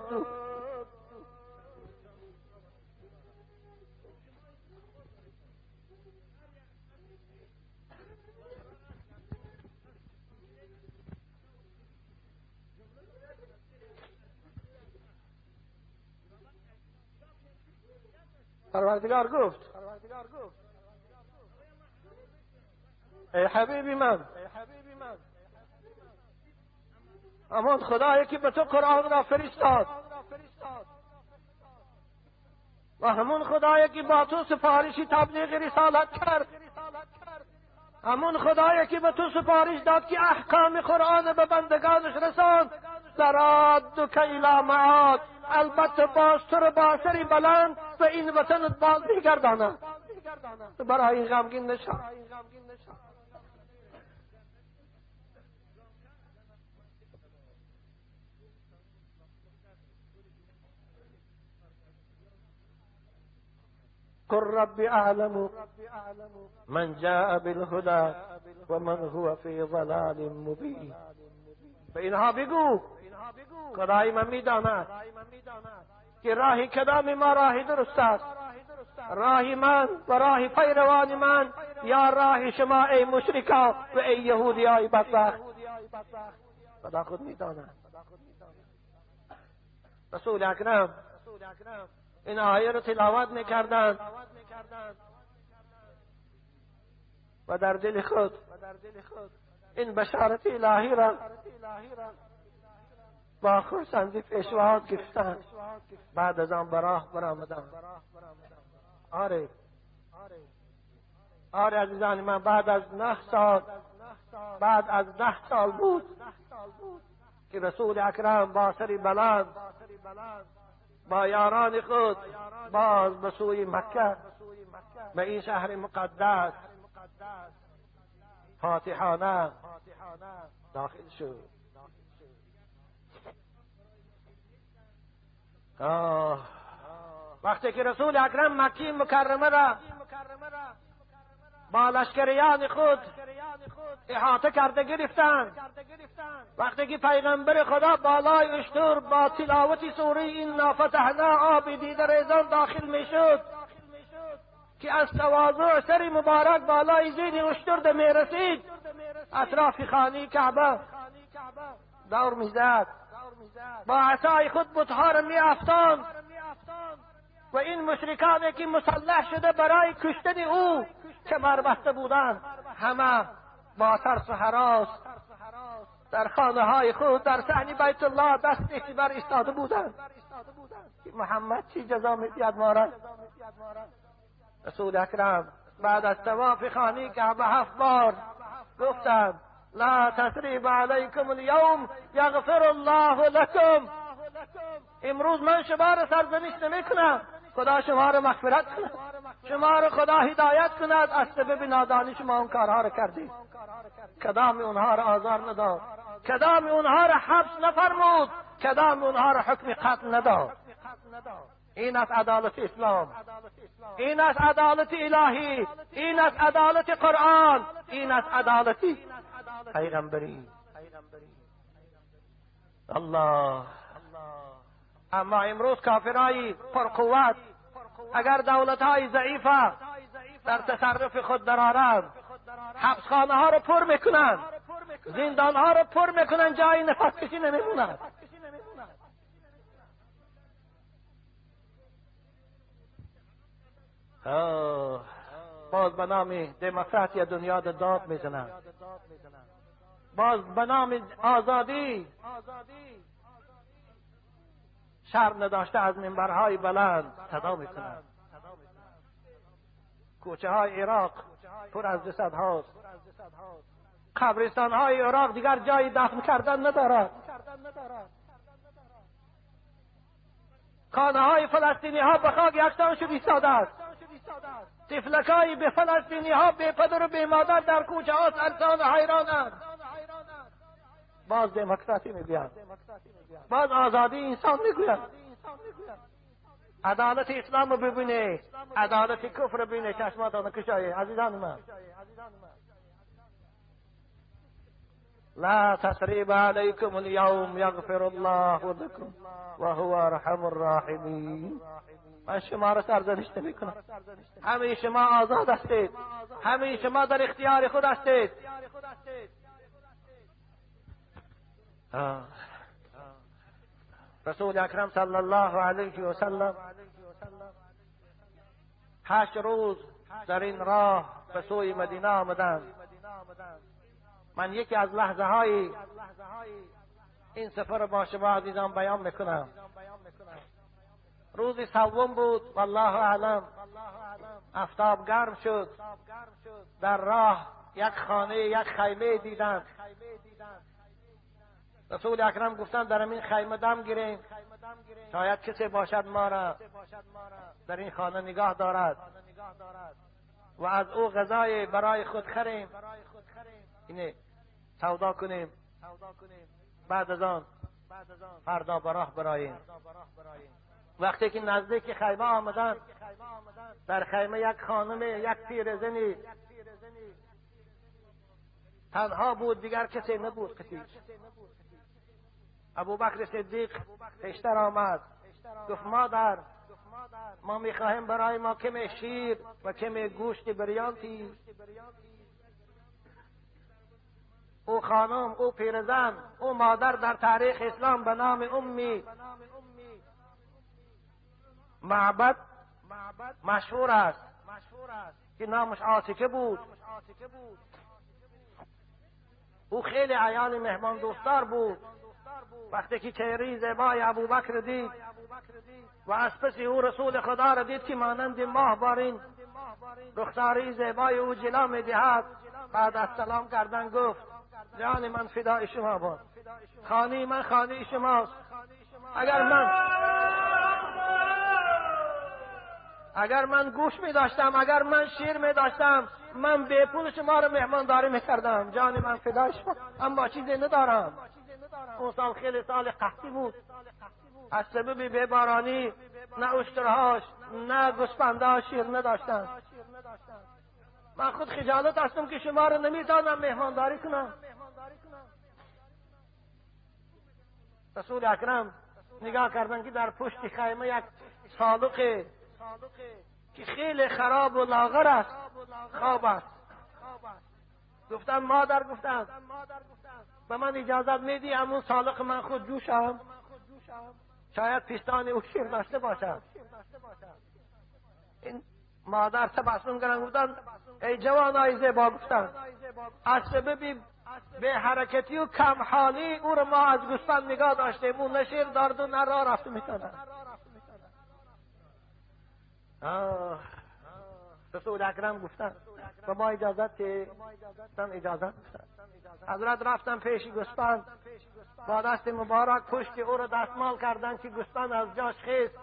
[SPEAKER 6] پروردگار گفت ای حبیبی من، همان خدایی که به تو قرآن را فرستاد و همون خدایی که با تو سفارشی تبلیغ رسالت کرد، همون خدایی که به تو سفارش داد که احکام قرآن به بندگانش رساند، لرادک الی معاد، البته باز تو را با سری بلند به این وطنت باز میگرداند. تو برای این غمگین نشو. قل رب اعلم من جاء بالهدى و من هو فی ضلال مبین. به اینها بگو خدای من میداند که راه کدام ما راه درست است، راه من و راه پیروان من یا راه شما ای مشرکا و ای یهودیای بدبخت. خدا خود میداند. رسول اکرم این آیه رو تلاوت میکردند و در دل خود این بشارت الهی را با خرسندی پیشواز گرفتند. بعد از آن براه برآمدند. آره عزیزان من، بعد از 10 سال بود که رسول اکرم با سری بلند با یاران خود باز به سوی مکه، به این شهر مقدس فاتحانه داخل شد. وقتی که رسول اکرم مکه مکرمه را با لشکریان خود احاطه کرده گرفتند، وقتی که پیغمبر خدا بالای اشتر با تلاوت سوره انا فتحنا آب دیده ریزان داخل میشد که از تواضع سر مبارک بالای زین اشتر می رسید، اطراف خانه کعبه دور میزد، با عصای خود بتها را می افتاند و این مشرکانی که مسلح شده برای کشتن او کمر بسته بودند، همه با ترس و هراس در خانه های خود در صحن بیت الله دست بر ایستاده بودند. محمد چی جزا میدهد ما را؟ رسول اکرم بعد از طواف خانه کعبه 7 بار گفتند لا تثریب علیکم اليوم یغفر الله لکم. امروز من شما را سرزنش نمی کنم، خدا شما را مغفرت کند، شما را خدا هدایت کند. از سبب نادانی شما اون کارها را کردید. کدام اونها را آزار نداد، کدام اونها را حبس نفرمود، کدام اونها را حکم قتل نداد. این است عدالت اسلام، این است عدالت الهی، این است عدالت قرآن، این است عدالت پیغمبری. الله. اما امروز کافرای پرقوت اگر دولت‌های ضعیفه در تصرف خود درآرند، حبسخانه ها رو پر میکنند، زندان ها رو پر میکنند، جای نفس کشی نمیموند. باز به نام دموکراسی دنیا داد میزنند، باز به نام آزادی شرم نداشته از منبرهای بلند صدا میکنند. کوچه های عراق پر از جسد هاست، قبرستان های عراق دیگر جای دفن کردن ندارد. خانه های فلسطینی ها به خاک یکسانشون ایستاده است. طفلکای به فلسطینی ها بی پدر و بی مادر در کوچه ها سرسان حیرانند. باز دموکراسی میگویند، باز آزادی انسان میگویند. عدالت اسلام رو ببینه، عدالت کفر ببینه، چشماتان کشایه. عزیزان من، لا تثریب علیکم اليوم یغفر الله لکم و هو ارحم الراحمین. من شما را سرزنش نمیکنم، همه شما آزاد هستید، همه شما در اختیار خود هستید. رسول اکرم صلی الله علیه و سلم 8 روز در این راه به سوی مدینه آمدند. من یکی از لحظه های این سفر با شما عزیزان بیان میکنم. روز سوم بود، والله اعلم. آفتاب گرم شد، در راه یک خانه، یک خیمه دیدند. رسول اکرم گفتند در این خیمه دم گیریم، شاید کسی باشد ما را در این خانه نگاه دارد و از او غذای برای خود خریم، اینه سودا کنیم، بعد از آن فردا براه براییم. وقتی که نزدیک خیمه آمدند، در خیمه یک خانم، یک پیرزنی تنها بود، دیگر کسی نبود. ابوبکر صدیق پیشتر آمد، گفت مادر، ما میخواهیم برای ما کمی شیر و کمی گوشت بریانتی. او خانم، او پیرزن، او مادر در تاریخ اسلام به نام امی معبد مشهور است که نامش عاتکه بود. او خیلی عیال مهمان دوستدار بود. وقتی که چهره زیبای ابوبکر دید و از پس او رسول خدا را دید که مانند ماه بارین رخساره زیبای او جلا می‌دهد، بعد از سلام کردن گفت جان من فدای شما باد، خانه من خانه شماست. اگر من گوش می داشتم، اگر من شیر می داشتم، من به پول شما رو مهمانداری می کردم. جان من فدای شما، اما چیزی ندارم. اون سال خیلی سال قحطی بود، از سبب بیبارانی نه اشترهاش نه گوسفندها شیر نداشتن. من خود خجالت هستم که شما رو نمیتونم مهمانداری کنم. رسول اکرم نگاه کردن که در پشت خیمه یک صادق که خیلی خراب و لاغر است خواب است. گفتن مادر، گفتن به من اجازت میدی همون صادق من خود جوشم؟ شاید پیستان او شیر داشته باشد. این مادر تبسم کردن گفتن ای جوانای زیبا، گفتن از سبب به حرکتی و کم حالی او را ما از گوسفند نگاه داشتیم، او نه شیر دارد و نه راه رفته می‌کند. رسول اکرم گفتن به ما اجازت که اجازت گفتن. حضرت رفتن پیش گوسفند، با دست مبارک پشت او را دستمال کردن که گوسفند از جاش خیست.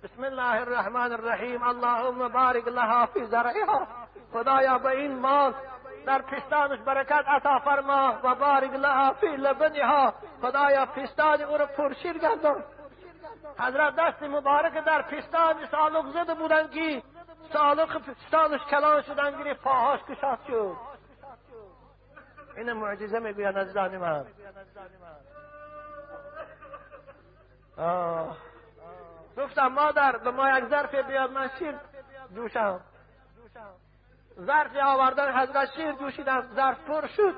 [SPEAKER 6] بسم الله الرحمن الرحیم، اللهم بارک لها فی زرعها، خدایا به این مال در پستانش برکت عطا فرما، و بارک لها فی لبنها، خدایا پستان او را پرشیر گردان. حضرت دست مبارک در پستان سالق زده بودن که سالق پستانش کلان شدن، گیری پاهاش کشاد شد. این معجزه میگوید عزیزان من. گفتم مادر به ما یک ظرف بیاد من شیر جوشم. ظرف آوردن، حضرت شیر جوشیدن، ظرف پر شد.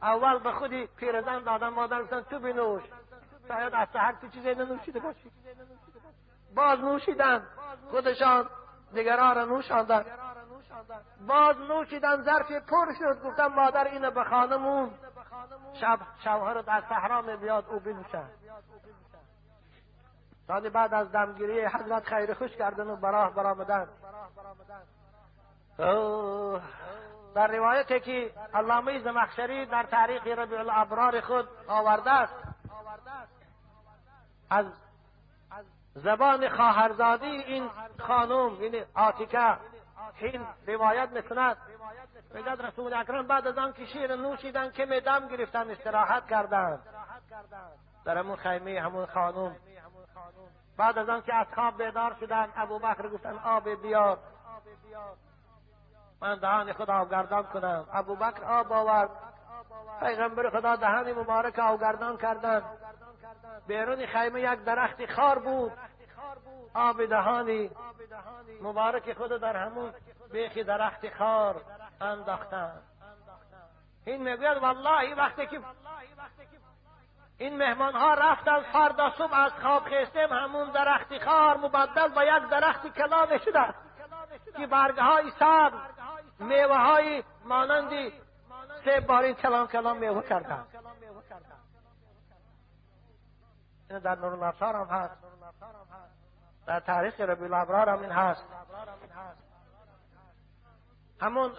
[SPEAKER 6] اول به خودی پیرزن دادن، مادر گفتن تو بنوش، شاید از سحر تو چیزی ننوشیده باشی. باز نوشیدن، خودشان دیگرها را نوشاندن، باز نوشیدن، ظرف پر شد. گفتم مادر اینو به خانمون، شوهر در صحرا میاد او بنوشن. تانی بعد از دمگیری حضرت خیر خوش کردن و براه برآمدن. در روایتی که علامه زمخشری در تاریخ ربیع الابرار خود آورده است، از زبان خواهرزادی این خانم یعنی عاتکه این روایت میکند، میگد رسول اکرم بعد از آن که شیر نوشیدن که دم گرفتن استراحت کردند در همون خیمه همون خانم. بعد از آن که از خواب بیدار شدن، ابوبکر گفتن آب بیار، من دهان خدا آبگردان کنم. ابوبکر آب آورد، پیغمبر خدا دهان مبارک آبگردان کردند. بیرون خیمه یک درخت خار بود، آب دهانی مبارک خود در همون بیخ درخت خار انداختند. این میگوید والله وقتی که این مهمان ها رفتن، فردا صبح از خواب خیستیم، همون درخت خار مبدل با یک درخت کلام شده که برگه های سبز، میوه های مانندی سیب بارین کلام میوه کردن. این در نور الابصار هم هست، در تاریخ ربیع الابرار هم این هست. همون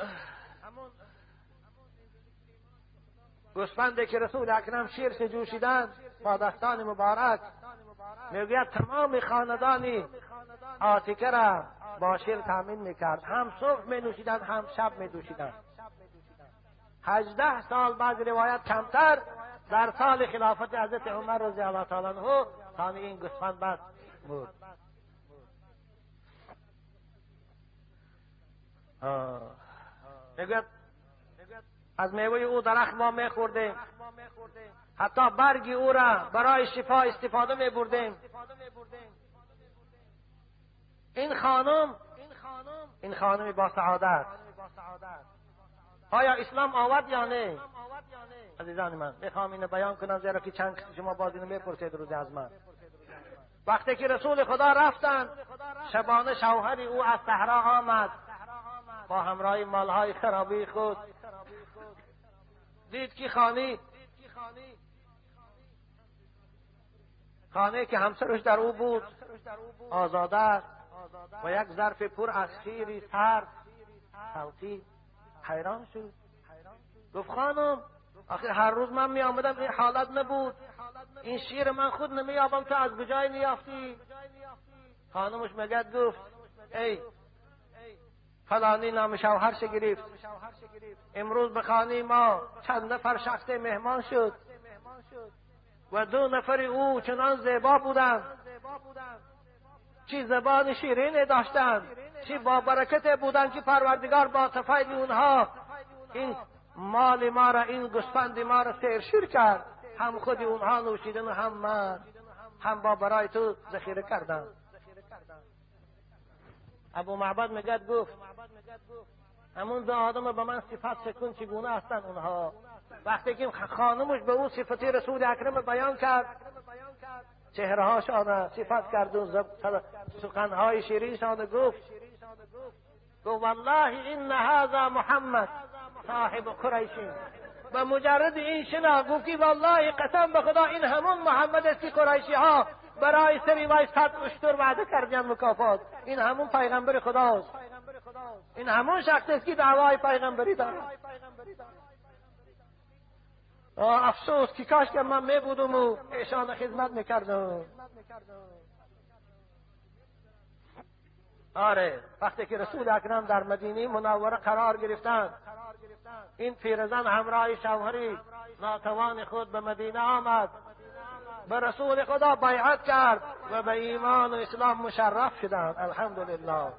[SPEAKER 6] گوسفندی که رسول اکرم شیرش جوشیدند با دستان مبارک، میگوید تمام خاندانی عاتکه را با شیر تامین میکرد، هم صبح می نوشیدند هم شب می نوشیدند. 18 سال بعد روایت کمتر، در سال خلافت حضرت عمر رضی الله تعالی عنه تانی این گوسفند بس بود. میگوید از میوه او درخت ما میخوردیم، حتی برگ او را برای شفا استفاده میبردیم. این خانم با سعادت آیا اسلام آورد یا نه؟ عزیزان من میخوام اینو بیان کنم، زیرا که چند شما باز اینو میپرسید روز از من. وقتی که رسول خدا رفتن، شبانه شوهر او از صحرا آمد با همراه مالهای خرابی خود. دید که خانه که همسرش در او بود آزاده است و یک ظرف پر از شیری سرد تلخی. حیران شد، گفت خانم آخر هر روز من می آمدم این حالت نبود، این شیر من خود نمی آبم، تو از کجای نیافتی؟ خانمش مگد گفت ای فلانی نام شوهرش گرفت، امروز به خانه ما چند نفر شخص مهمان شد و 2 نفر او چنان زیبا بودند، چی زبان شیرین داشتند، چی با برکت بودند که پروردگار با تفیض اونها این مال ما را، این گوسفند ما را سیرشیر کرد، هم خود اونها نوشیدن و هم من، هم با برای تو ذخیره کردن. ابو معبد مگد گفت همون 2 آدم به من صفت شکن چگونه هستن اونها. وقتی که خانمش به او صفتی رسول اکرم بیان کرد، چهرهاشان صفت کرد و سخنهای شیرینشان گفت والله این هذا محمد صاحب قریشی. و مجرد این شنا گفتی والله قسم به خدا این همون محمد است که قریشی ها برای سری وای 100 اشتر وعده کردن مکافات. این همون پیغمبر خداست، این همون شخص است که دعوای پیغمبری داره. افسوس که کاش که من می بودم و ایشان خدمت میکردم. آره، وقتی که رسول اکرم در مدینه منوره قرار گرفتند، این پیرزن همراه شوهری ناتوان خود به مدینه آمد، به رسول خدا بیعت کرد و به ایمان و اسلام مشرف شدند. الحمدلله.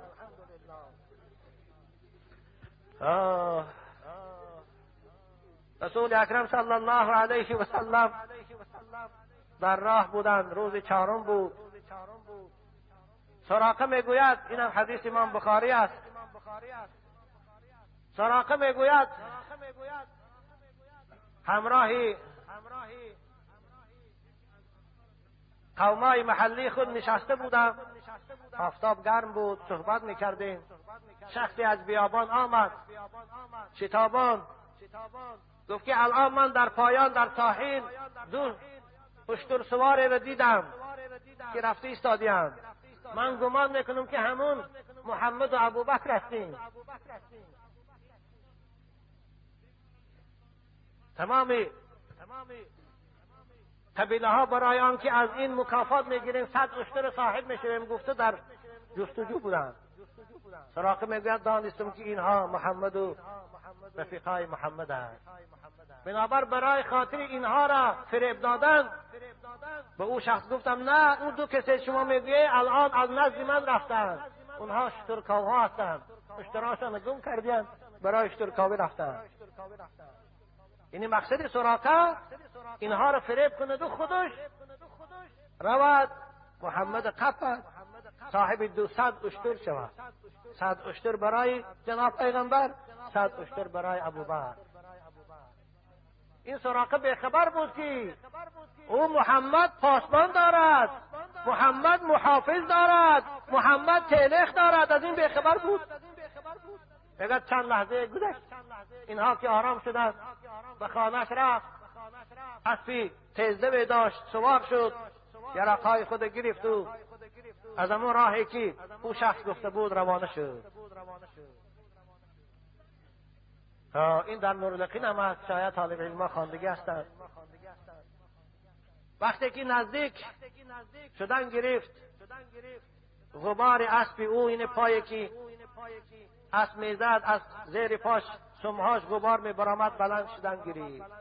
[SPEAKER 6] رسول اکرم صلی الله علیه و سلم در راه بودند، روز 4 بود. سراقه میگوید، اینم حدیث امام بخاری است، سراقه میگوید همراهی قومای محلی خود نشسته بودم، آفتاب گرم بود، صحبت میکردیم. شخصی از بیابان آمد، شتابان، گفت که الان من در پایان در ساحل 2 اشتر سواره را دیدم که رفته ایستادی‌اند. من گمان میکنم که همون محمد و ابوبکر هستیم. تمامی قبیله ها برای آن که از این مکافات میگیریم 100 اشتر صاحب میشویم گفته در جستجو بودند. سراقه میگوید دانستم که اینها محمد و رفیقای محمد است. بنابر برای خاطر اینها را فریب دادن به او شخص گفتم نه، اون 2 کسی شما میگویه الان از نزد من رفتن، اونها اشترکاوها هستند، اشتراشان گم کردن، برای اشترکاوی رفتن. یعنی مقصد سراقه اینها را فریب کند و خودش رود محمد قفت صاحب 200 اشتر شود. 100 اشتر برای جناب پیغمبر، 100 اشتر برای ابوبکر. این سراقه بیخبر بود که او محمد پاسبان دارد، محمد محافظ دارد، محمد تلخ دارد. از این بیخبر بود. اگر چند لحظه گذشت، اینها که آرام شدند به خانه‌اش رفت، اسبی تیزدوی داشت، سوار شد، یرقهای خود گرفت و از همون راهی که او شخص گفته بود روانه شد. این در نوریقین هم هست، شاید طالب علم خواندگی هستند. وقتی که نزدیک شدن گرفت، غبار اسب او، این پایی که اسب میزد از زیر پاش سمهاش غبار می برآمد، بلند شدن گرفت.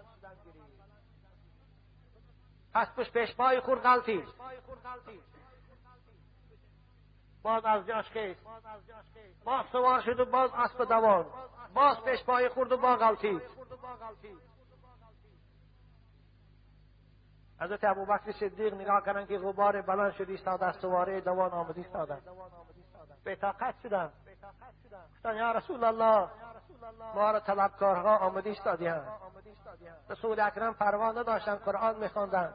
[SPEAKER 6] اسبش پیش پای خور غلطید، باز از جاش خیست، باز سوار شد و باز اسب دوان، باز پیش پای خورد و باز غلطید. حضرت ابوبکر صدیق نگاه کردن که غبار بلند شد ایستاد، از سواره دوان آمد ایستادن، به طاقت شدن. گفتن یا رسول الله، ما را طلبکارها آمده ایستادیم. رسول اکرم پروا نداشتن، قرآن میخواندن.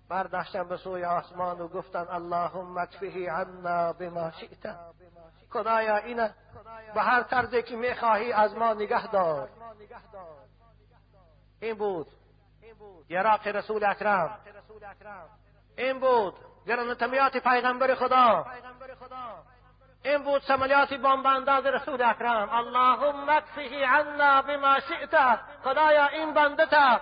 [SPEAKER 6] برداشتن به سوی آسمان و گفتن اللهم اکفه عنا بما شئت. خدایا اینه به هر طرزی که میخواهی از ما نگه دار. این بود یراق رسول اکرم، این بود گرانتمیات پیغمبر خدا، این بود سملیات بمبانداز رسول اکرم. اللهم اکفه عنا بما شئت. خدایا این بندتا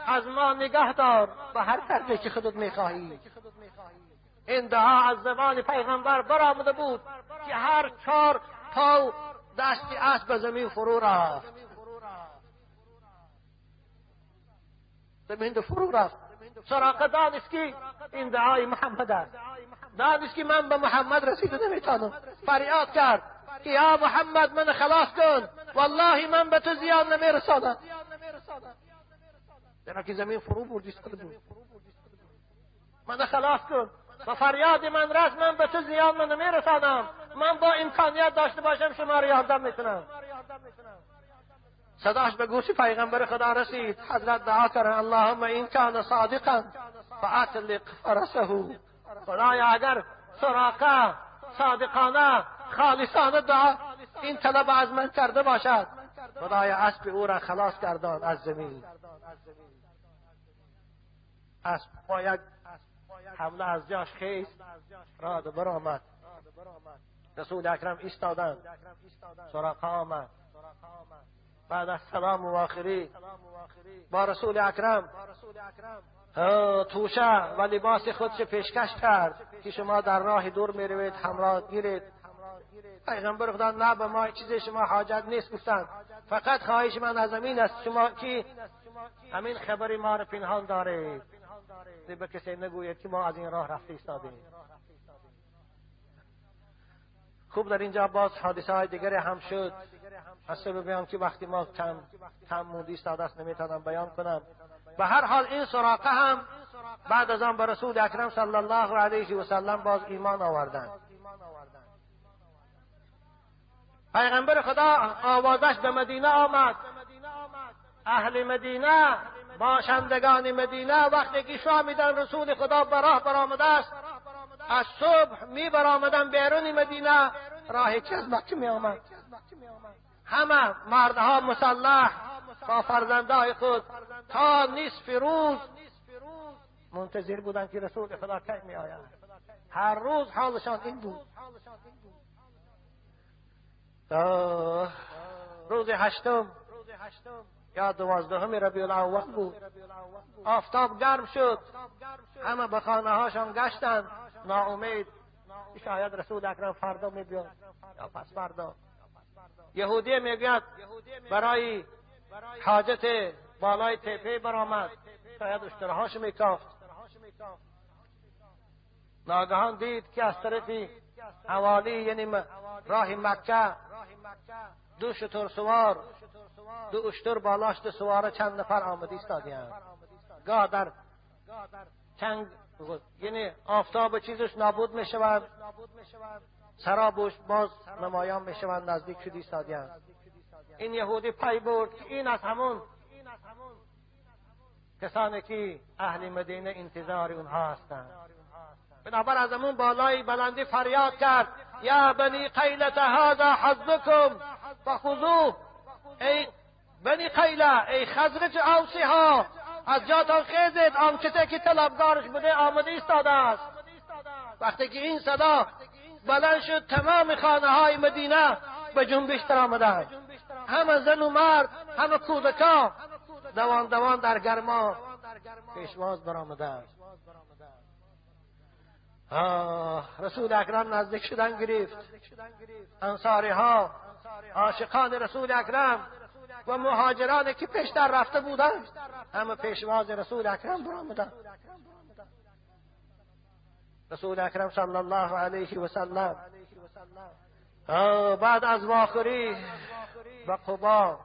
[SPEAKER 6] از ما نگه دار به هر طرفی که خودت میخواهی. این دعا از زبان پیغمبر برآمده بود که هر 4 پاو دست اسب به زمین فرو رفت، زمین فرو رفت. سراقه دانست که این دعای محمد است، دانست که من به محمد رسیده نمیتونم. فریاد کرد که یا محمد من خلاص کن، والله من به تو زیان نمیرسانم. در که زمین فرو بردی بود، من خلاص کن، با فریاد من رس، من به تو زیان من نمیرسانم. من با امکانیت داشته باشم شما را یاردم میکنم. صداش به گوش پیغمبر خدا رسید. حضرت دعا کردن اللهم این کان صادقا فاطلق فرسه. خدایا اگر سراقه صادقانه خالصانه دعا این طلب از من کرده باشد، خدایا اسب او را خلاص گردان از زمین. اسب با یک حمله از جاش خیست، راه برآمد. رسول اکرم ایستادند، سراقه آمد. بعد از سلام و آخری با رسول اکرم توشه و لباس خودش پیشکش کرد که شما در راه دور میروید، همراه گیرید. پیغمبر خدا نه به ما چیزی شما حاجت نیست. گفتند فقط خواهش من از زمین است شما که همین خبری ما رو پنهان دارید، به کسی نگوید که ما از این راه رفته ایستادیم. خوب در اینجا باز حادثه های دیگری هم شد. از سبب آن که وقتی ما کم موندی ایستاده است نمیتونم بیان کنم. به هر حال این سراقه هم بعد از آن به رسول اکرم صلی الله علیه و سلم باز ایمان آوردند. پیغمبر خدا آوازش به مدینه آمد. اهل مدینه، باشندگان مدینه وقتی که شامیدن رسول خدا به راه برآمده است، از صبح می برآمدن بیرون مدینه، راه که از مکه می آمد. همه مردها مسلح با فرزندای خود تا نصف روز منتظر بودن که رسول خدا کی می آید. هر روز حالشان این بود. روز هشتم یا 12 ربیع الاول بود. آفتاب گرم شد، همه به خانه هاشان گشتند ناامید. شاید رسول اکرم فردا می بیاد یا پس فردا. یهودی میگوید برای حاجت بالای تپه برآمد، شاید اشترهاش میکافت. ناگهان دید که از طرفی حوالی یعنی راه مکه دو شتر سوار، دو اشتر بالاشت سوار چند نفر آمده ایستادند. گاه در چنگ یعنی آفتاب چیزش نابود میشوند، سرابش باز نمایان میشوند، نزدیک شد ایستادند. این یهودی پی برد که این از همون کسانی که اهل مدینه انتظار اونها هستند. بنابر از همون بالای بلندی فریاد کرد یا بنی قیلة هذا حظكم فخذوه. ای بنی قیله، ای خزرج اوسی ها، از جاتان خیزید، آنچه که طلبگارش بوده آمده ایستاده است. وقتی که این صدا بلند شد تمام خانه های مدینه به جنبش در آمدند. همه زن و مرد، همه کودکان دوان دوان در گرما پیشواز برآمدند. رسول اکرم نزدیک شدن گرفت. انصاری ها، عاشقان رسول اکرم و مهاجرانی که پیشتر رفته بودند همه پیشواز رسول اکرم برآمدند. رسول اکرم صلی الله علیه و سلم بعد از واخری به قبا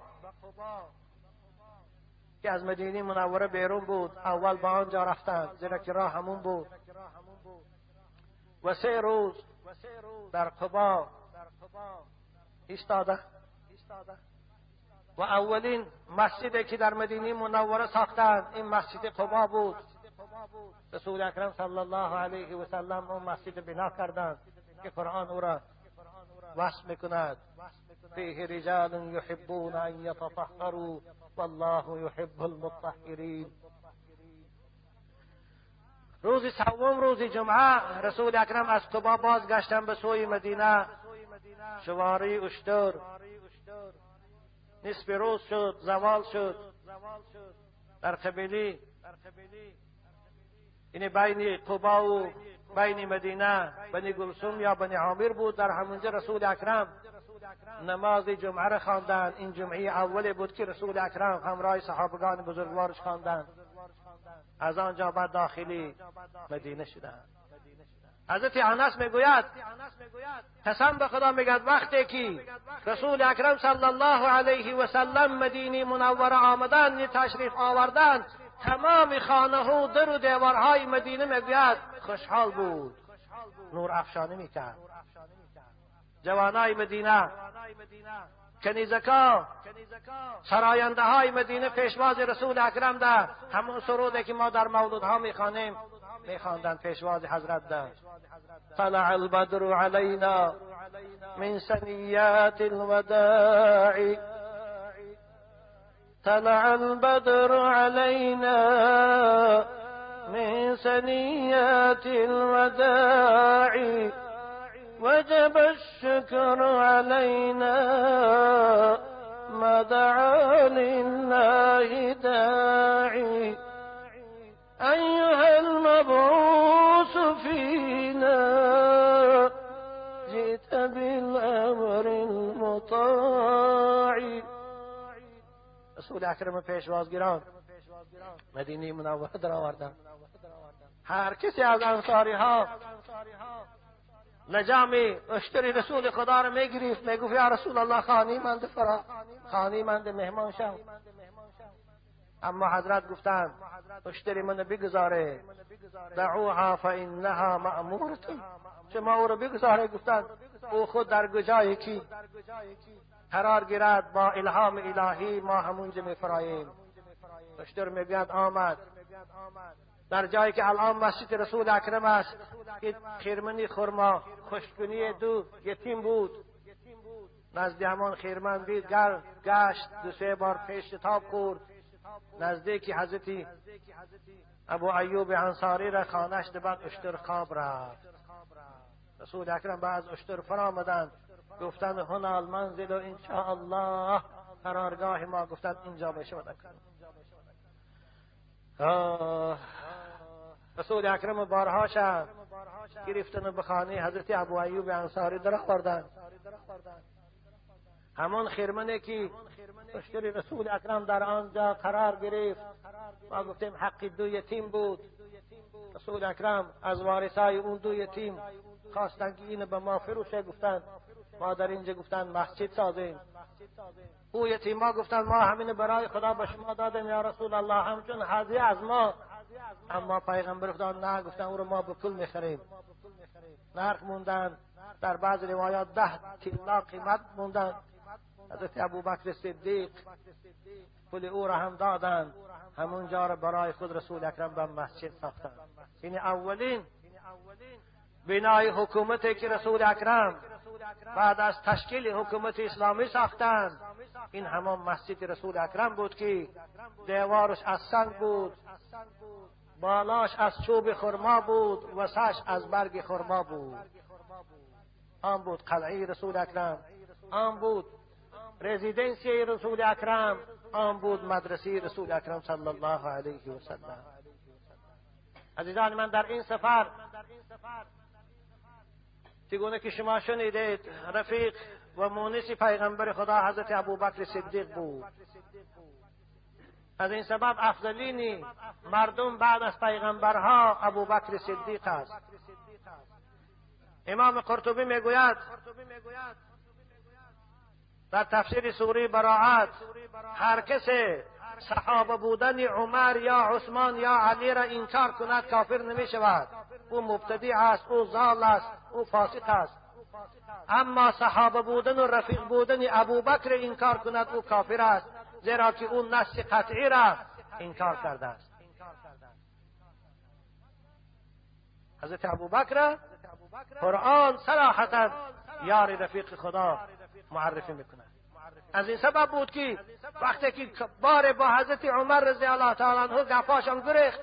[SPEAKER 6] که از مدینه منوره بیرون بود، اول به آنجا رفتند زیرا که راه همون بود و 3 روز در قبا ایستاده و اولین مسجدی که در مدینه منوره ساختند این مسجد قبا بود. رسول اکرم صلی الله علیه و سلم اون مسجد بنا کردند که قرآن او را وصف میکند فیه رجال یحبون ان یتطهروا والله یحب المطهرین. روز سوم، روز جمعه، رسول اکرم از قبا بازگشتن به سوی مدینه. شواری اشتر نصف روز شد، زوال شد. در قبیلی این بین قبا و بین مدینه بنی گلسوم یا بنی عامر بود. در همونجا رسول اکرم نماز جمعه را خواندند. این جمعه اولی بود که رسول اکرم همراه صحابگان بزرگوارش خواندند. از آنجا بعد داخلی مدینه شدند. حضرت انس میگوید قسم به خدا میگوید وقتی که رسول اکرم صلی الله علیه و سلم مدینه منوره آمدند، تشریف آوردند، تمام خانه و در و دیوارهای مدینه میگوید خوشحال بود، نور افشانی میکرد. جوانای مدینه کنیزکا سراینده های مدینه پیشواز رسول اکرم ده همون سروده که ما در مولودها میخوانیم میخواندن پیشواز حضرت ده. طلع البدر علينا من ثنيات الوداع طلع البدر علينا من ثنيات الوداع وجب الشكر علينا ما دعا لله داعي أيها المبعوث فينا جئت بالأمر المطاع. رسول اکرم پیشوازگیران مدینه منوره در آوردن. هر کسی از انصاری ها لجام اشتری رسول خدا رو میگریفت، میگفت یا رسول الله خانیمند فرا، خانیمند مهمان شو. اما حضرت گفتن اشتری من بگذاره، دعوها فانها مأمورة، شما او رو بگذاره. گفتن او خود در جایی که قرار گیرد با الهام الهی ما همونجا میفراییم. اشتر میگوید آمد در جایی که الان مسجد رسول اکرم است که خیرمنی خرما خشکونی دو یتیم بود، نزد همان خیرمن دید گشت، دو سه بار پیش شتاب کرد، نزدیک حضرت ابو ایوب انصاری را خانش بعد اشتر خواب رفت. رسول اکرم بعد اشتر فرا آمدند، گفتند هنا المنزل و انشاءالله، قرارگاه ما. گفتند اینجا بشود. رسول اکرم بارها شب گرفتن به خانه حضرت ابو ایوب انصاری در آوردند. همون خیرمنی که اشتری رسول اکرم در آنجا قرار گرفت، ما گفتیم حق دو یتیم بود. رسول اکرم از وارثای اون دو یتیم خواستن که اینو به ما فروشه. گفتند ما در اینجا گفتند مسجد سازیم. او یتیما گفتند ما همین برای خدا به شما دادیم یا رسول الله، همچون هدیه از ما. اما پیغمبر خدا نه، گفتن او رو ما به پول میخریم. نرخ موندن، در بعض روایات 10 طلا قیمت موندن. حضرت ابوبکر صدیق پول او را هم دادند، همون جا را برای خود رسول اکرم به مسجد ساختند. این اولین بنای حکومتی که رسول اکرم بعد از تشکیل حکومت اسلامی ساختند، این همان مسجد رسول اکرم بود که دیوارش از سنگ بود، بالاش از چوب خرما بود، وسعش از برگ خرما بود. آن بود قلعه رسول اکرم، آن بود رزیدنسی رسول اکرم، آن بود مدرسه رسول اکرم صلی الله علیه و سلم. عزیزان من، در این سفر چگونه که شما شنیدید رفیق و مونس پیغمبر خدا حضرت ابوبکر صدیق بود. از این سبب افضلین مردم بعد از پیغمبرها ابوبکر صدیق است. امام قرطبی میگوید در تفسیر سوره براءت، هر کسی صحابه بودن عمر یا عثمان یا علی را انکار کند کافر نمی شود. او مبتدع است، او ضال است، او فاسق است. اما صحابه بودن و رفیق بودن ابوبکر انکار کند او کافر است، زیرا که او نص قطعی را انکار کرده است. حضرت ابوبکر قرآن صراحتا یار رفیق خدا معرفی میکند. از این سبب بود که وقتی که بار با حضرت عمر رضی الله تعالی عنه گپاشان گریخت،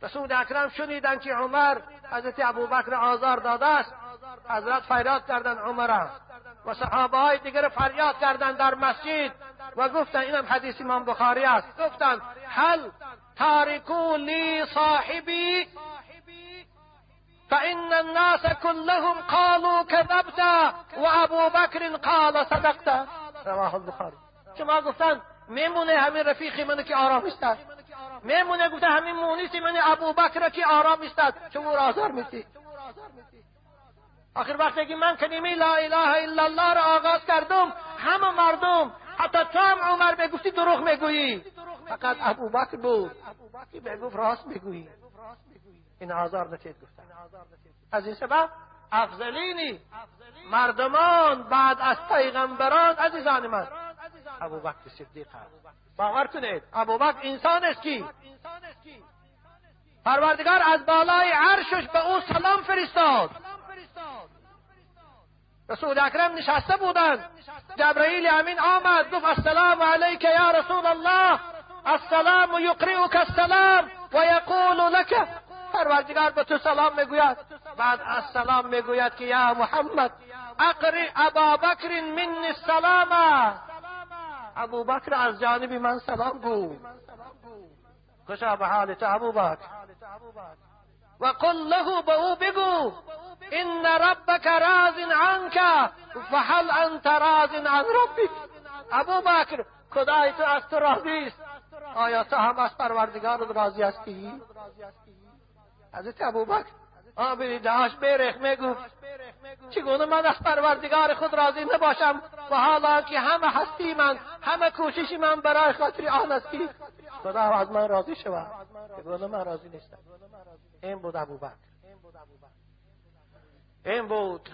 [SPEAKER 6] رسول اکرم شنیدن که عمر حضرت ابوبکر آزار داده است، حضرت فریاد کردند عمر، و صحابه های دیگر فریاد کردند در مسجد و گفتند، اینم حدیث امام بخاری است، گفتند هل تارکو لی صاحبی فإن الناس كلهم قالوا كذبت وابو بكر قال صدقت. رواه البخاری. شما گفتن میمونه همین رفیق من که آرام استاد، میمونه گفته همین مونس من ابو بکر که آرام استاد، شما را آزار میدی. آخر وقتی که من کلمه لا اله الا الله را آغاز کردم، همه مردم حتی تو هم عمر میگفتی دروغ میگویی، فقط ابو بکر بود که میگفت راست میگویی. این آزار نتید گفتن. از این سبب افضلینی مردمان بعد از پیغمبران عزیزان من ابوبکر صدیق است. باور کنید ابوبکر انسان است که پروردگار از بالای عرشش به او سلام فرستاد. رسول اکرم نشسته بودند، جبرائیل امین آمد گفت السلام علیک یا رسول الله، السلام یقرئک السلام و یقول لك. پروردگار به تو سلام میگوید، بعد از سلام میگوید که یا محمد اقرئ ابابکر منی السلام، ابوبکر از جانب من سلام گو. خوشا به حال تو ابوبکر. و قل له به او بگو ان ربک راض عنک فهل انت راض عن ربک. ابوبکر خدای تو از تو راضی است، آیا تو هم از پروردگار راضی هستی؟ حضرت ابوبکر آبی دهاش بیرخ میگفت چگونه من از پروردگار خود راضی نباشم و حالا که همه هستی من، همه کوشش من برای خاطر آن هستی، خدا از من راضی شود، چگونه من راضی نیستم. این بود ابوبکر. این بود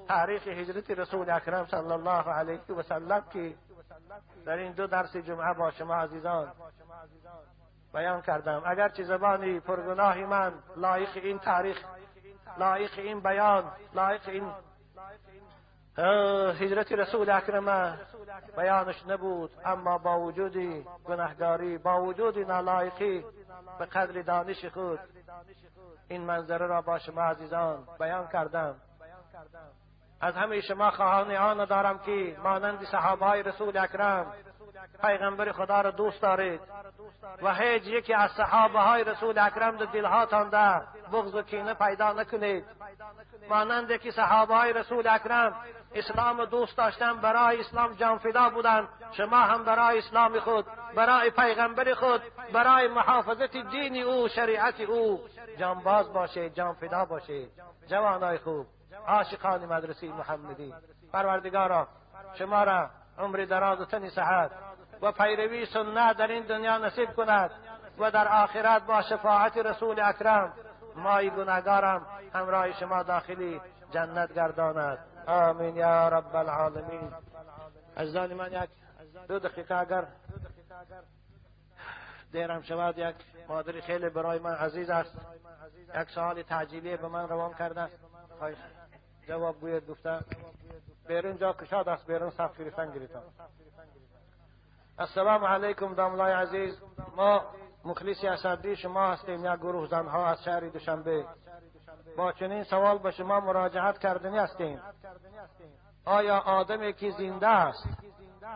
[SPEAKER 6] تاریخ هجرت رسول اکرم صلی الله علیه و سلم که در این دو درس جمعه با شما عزیزان بیان کردم. اگرچه زبانی پرگناهی من لایق این تاریخ، لایق این بیان، لایق این هجرت رسول اکرم بیانش نبود، اما با وجود گناهکاری، با وجود نالایقی، به قدر دانش خود این منظره را با شما عزیزان بیان کردم. از همه شما خواهان آن دارم که مانند صحابه های رسول اکرم پیغمبر خدا را دوست دارید و هیچ یکی از صحابه های رسول اکرم در دلهاتان ده بغض و کینه پیدا نکنید. مانند که صحابه های رسول اکرم اسلام دوست داشتن، برای اسلام جان فدا بودن، شما هم برای اسلام خود، برای پیغمبر خود، برای محافظت دین او، شریعت او جانباز باشید، جان فدا باشید. جوانای خوب، عاشقان مدرسه محمدی، پروردگارا شما را عمر دراز و تن صحت و پیروی سنت در این دنیا نصیب کند و در آخرت با شفاعت رسول اکرم مای گناهگارم همراه شما داخلی جنت گرداند. آمین یا رب العالمین. عزیزان من یک 2 دقیقه اگر دیرم شود، یک مادری خیلی برای من عزیز است، یک سوال تعجیلی به من روان کرده، خواهش جواب گوید. گفته بیرون جا کشاد است، بیرون صف گرفتن گریتان. السلام علیکم داملای عزیز، ما مخلصی اسدی شما هستیم، یک گروه زنها از شهر دوشنبه. با چنین سوال به شما مراجعت کردنی هستیم. آیا آدمی که زنده است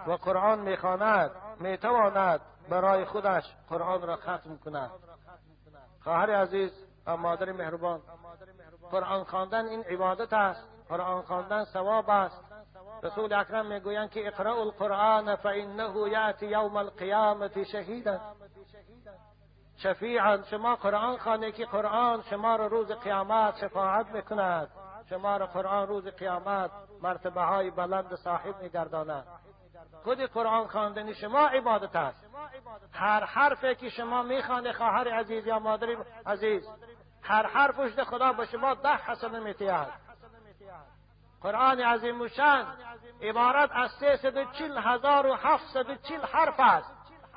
[SPEAKER 6] و قرآن میخواند میتواند برای خودش قرآن را ختم کند؟ خواهر عزیز و مادر مهربان، قرآن خواندن این عبادت است، قرآن خواندن ثواب است. رسول اکرم میگویند که اقرأوا القرآن فانه یأتی یوم القیامة شهیدا شفیعا. شما قرآن خوانید که قرآن شما را روز قیامت شفاعت میکند، شما را قرآن روز قیامت مرتبه های بلند صاحب میگرداند. خود قرآن خواندن شما عبادت است. هر حرفی که شما میخوانید خواهر عزیز یا مادر عزیز، هر حرفش ده خدا به شما 10 حسنه میتید. قرآن عظیم و شان عبارت از 340,740 حرف است.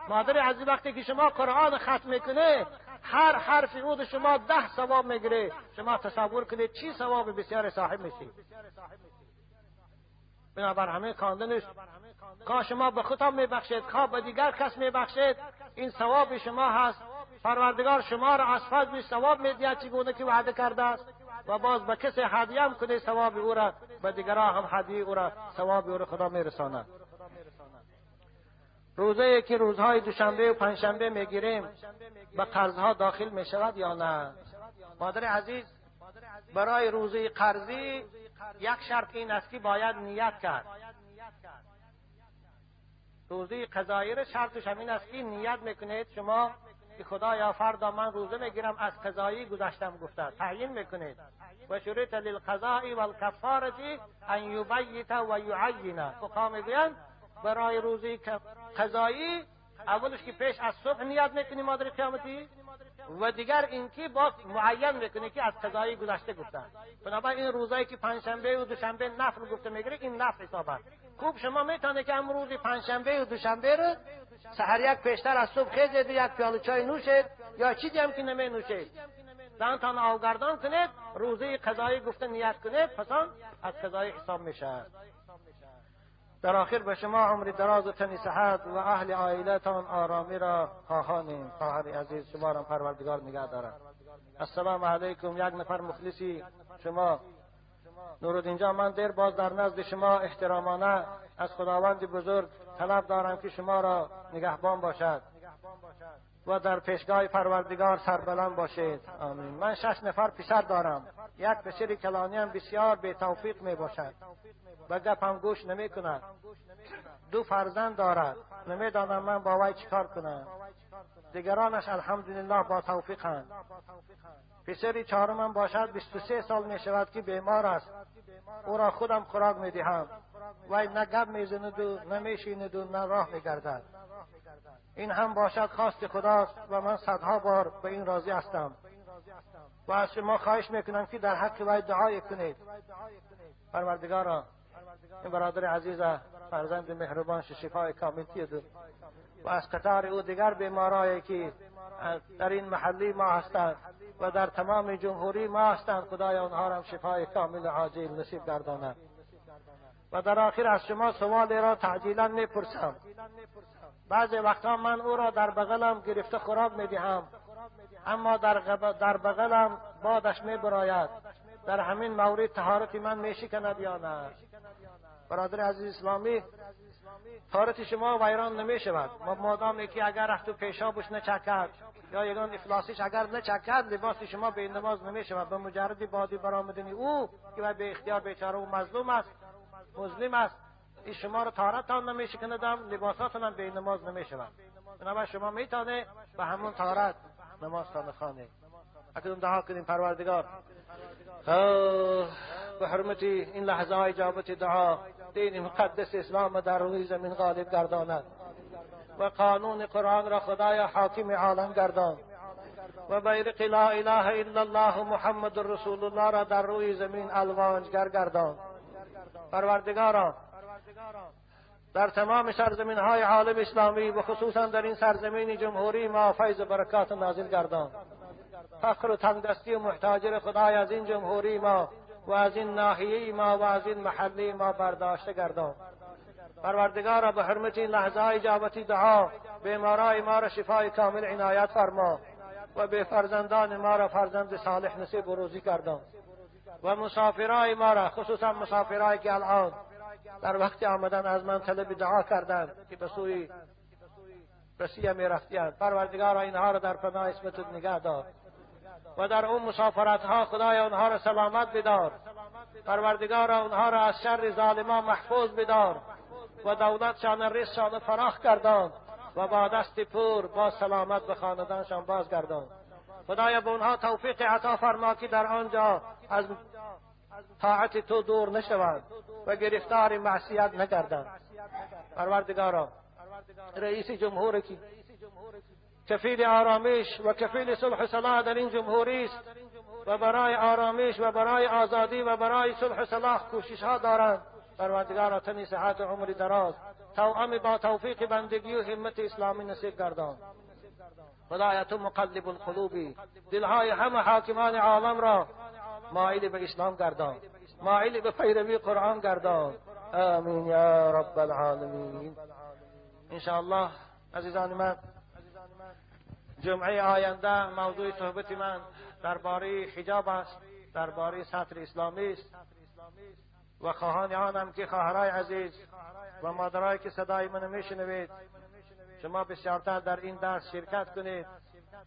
[SPEAKER 6] مادر عزیز وقتی که شما قرآن ختم میکنه هر حرف او ده شما 10 ثواب میگیره. شما تصور کنید چی ثواب بسیار صاحب میشید. بنابر همه خواندنش خواه شما به خودتان میبخشید، خواه به دیگر کس میبخشید، این ثواب شما هست. پروردگار شما را از فضل ثواب میدهد چگونه که وعده کرده است و باز به کسی هدیه هم کنید ثواب او را، به دیگران هم هدیه او را، ثواب او را خدا میرساند. روزه که روزهای دوشنبه و پنجشنبه میگیریم به قرضها داخل میشود یا نه؟ مادر عزیز، برای روزه قرضی یک شرط این است که باید نیت کرد. روزه قضایی را شرطش همین است که نیت میکنید شما که خدایا فردا من روزه میگیرم از قضایی گذشتم گفته، تعیین میکنید. و شروط للقضاء والکفاره ان یبیت و یعین. فقها میگویند برای روزه قضایی اولش که پیش از صبح نیت میکنی مادر قیامتی و دیگر اینکه باز معین میکنه که از قضای گذشته گفتن. بنابراین این روزایی که پنجشنبه و دوشنبه نفل گفته میگیره این نفل حساب است. خوب شما میتونه که امروز پنجشنبه و دوشنبه رو سحر یک پیشتر از صبح خیزید یک پیاله چای نوشید یا چیزی هم که نمی نوشید زنتان آوگردان کنید، روزه قضایی گفته نیت کنید، پس از قضای حساب میشه. در آخر به شما عمر دراز و تنی صحت و اهل عائلتان آرامی را خواهانیم. خواهر عزیز شما را پروردگار نگه دارد. السلام علیکم. یک نفر مخلصی شما نورالدین جان، من دیر باز در نزد شما احترامانه از خداوند بزرگ طلب دارم که شما را نگهبان باشد و در پیشگاه پروردگار سربلند باشید. آمین. من 6 نفر پسر دارم. یک پسر کلانی هم بسیار بی توفیق می باشد و گپم گوش نمی کند. 2 فرزند دارد. نمی دانم من با وی چیکار کنم. دیگرانش الحمدلله با توفیقند. پسری 4 باشد 23 سال می شود که بیمار است. او را خودم خوراک می دهم. وی نه گپ می زند و نمی شیند و نه راه می گردد. این هم باشد خواست خداست و من صدها بار به این راضی هستم و از شما خواهش میکنم که در حق وی دعای کنید. پروردگارا این برادر عزیز فرزند مهربان شفای کامل دید و از قطار او دیگر بیمارایی که در این محلی ما هستند و در تمام جمهوری ما هستند، خدای آنها را شفای کامل عاجل نصیب گرداند. و در آخر از شما سوالی را تعجیلا میپرسم. بعضی وقتا من او را در بغلم گرفته خوراک میدهم اما در بغلم بادش میبراید. در همین مورد طهارت من میشکند یا نه؟ برادر عزیز اسلامی، طهارت شما ویران نمیشود مادامی که اگر رفت و پیشابش نچکد یا یگان افلاسیش اگر نچکد لباس شما به نماز نمیشود. به مجرد بادی برآمدنی او که به اختیار بیچاره و مظلوم است مظلم است، این شما را طهارتان نمیشکندم، لباساتون هم به نماز نمیشود. بنابراین شما میتونه به همون طهارت نمازتان خوانید. اکنون دعا کنیم پروردگار به حرمت این لحظه های اجابت دعا دین مقدس اسلام در روی زمین غالب گرداند و قانون قرآن را خدایا حاکم عالم گردان و بیرق لا اله الا الله محمد رسول الله را در روی زمین الوانجگر گردان. پروردگارا در تمام سرزمین های عالم اسلامی و خصوصا در این سرزمین جمهوری ما فیض و برکات نازل گردان. فقر و تنگدستی و محتاجر خدای از این جمهوری ما و از این ناحیه ما و از این محلی ما برداشته گردان. پروردگارا به حرمت این لحظه های اجابتی دعا بیمارای ما را شفای کامل عنایت فرما و به فرزندان ما را فرزند صالح نصیب و روزی گردان و مسافرای ما را خصوصا مسافرای که الان در وقت آمدن از من طلب دعا کردند که به سوی روسیه می رفتند، پروردگارا اینها را در پناه اسمت نگه دار و در اون مسافرت ها خدای آنها را سلامت بدار. پروردگارا آنها را از شر ظالمان محفوظ بدار و دولتشان رزقشان فراخ گردان و با دست پر با سلامت به خاندانشان بازگردان. خدایا به اونها توفیق عطا فرما که در آنجا از طاعت تو دور نشوند و گرفتار معصیت نگردند. پروردگارا رئیس جمهوری که کفیل آرامش و کفیل صلح و صلاح در این جمهوری است و برای آرامش و برای آزادی و برای صلح و صلاح کوشش ها دارند، پروردگارا تنی صحت و عمر دراز توأم با توفیق بندگی و همت اسلامی نصیب گردان. خدایا تو مقلب القلوبی، دلهای همه حاکمان عالم را مایل به اسلام گردان، مایل به پیروی قرآن گردان. آمین یا رب العالمین. انشاءالله عزیزان من، جمعه آینده موضوع صحبت من درباره حجاب است، درباره سطر اسلامی است و خواهان آنم که خواهرای عزیز و مادرایی که صدای من میشنوید شما بسیارتر در این درس شرکت کنید.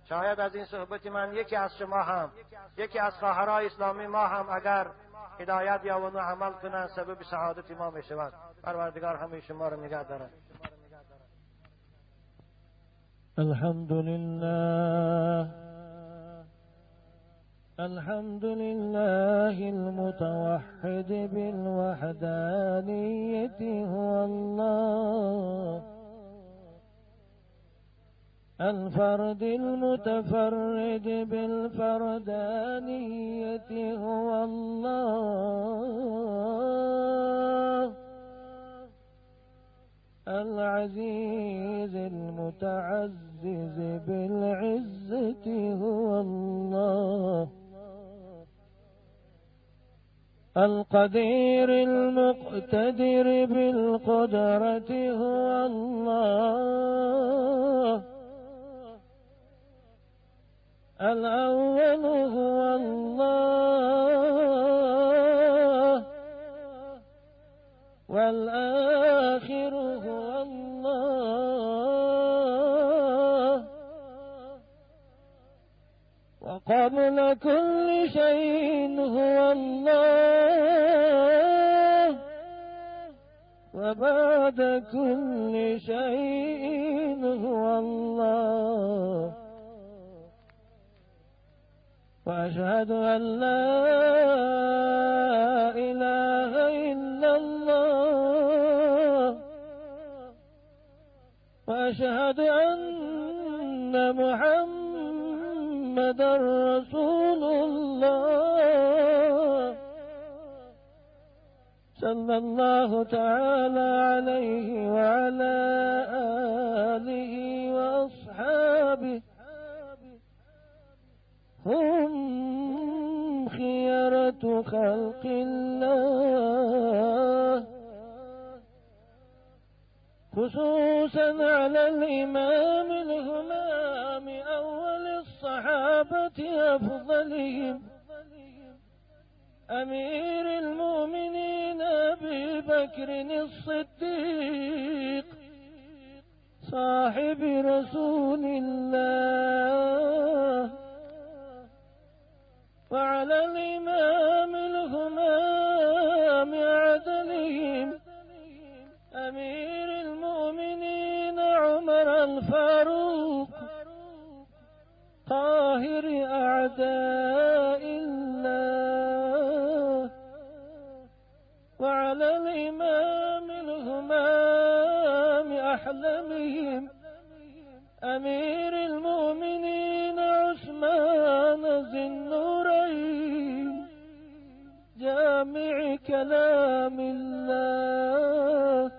[SPEAKER 6] شاید از این صحبت من یکی از شما هم، یکی از خواهرای اسلامی ما هم اگر هدایت یا ونو عمل کنند سبب سعادت ما می شود. پروردگار همه شما را نگه دارد.
[SPEAKER 8] الحمد لله الحمد لله المتوحد بالوحدانية هو الله
[SPEAKER 4] الفرد المتفرد بالفردانية هو الله، العزيز المتعزز بالعزة هو الله، القدير المقتدر بالقدرة هو الله، الأول هو الله، والآخر هو الله، وقبل كل شيء هو الله، وبعد كل شيء هو الله. وأشهد أن لا إله إلا الله، وأشهد أن محمدا رسول الله، صلى الله تعالى عليه وعلى آله وأصحابه، هم خيرة خلق الله، خصوصا على الإمام الهمام أول الصحابة أفضلهم، أمير المؤمنين أبي بكر الصديق، صاحب رسول الله، وعلى الإمام الهمام عدلهم، أمير المؤمنين عمر الفاروق، طاهر أعداء الله، وعلى الإمام الهمام أحلمهم، أمير المؤمنين عثمان ذي النورين، جامع كلام الله،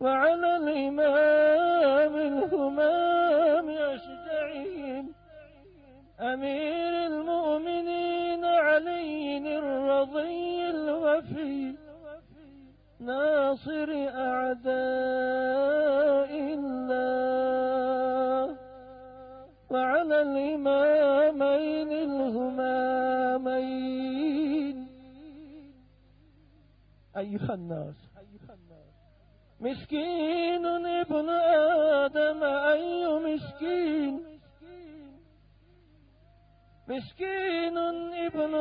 [SPEAKER 4] وعلى الإمام الهمام أشجعهم، أمير المؤمنين علي الرضي الوفي، ناصر أعداء الله، وعلى الإمامين الهمامين. أيها الناس، مسكين ابن آدم، أي مسكين، مسكين ابن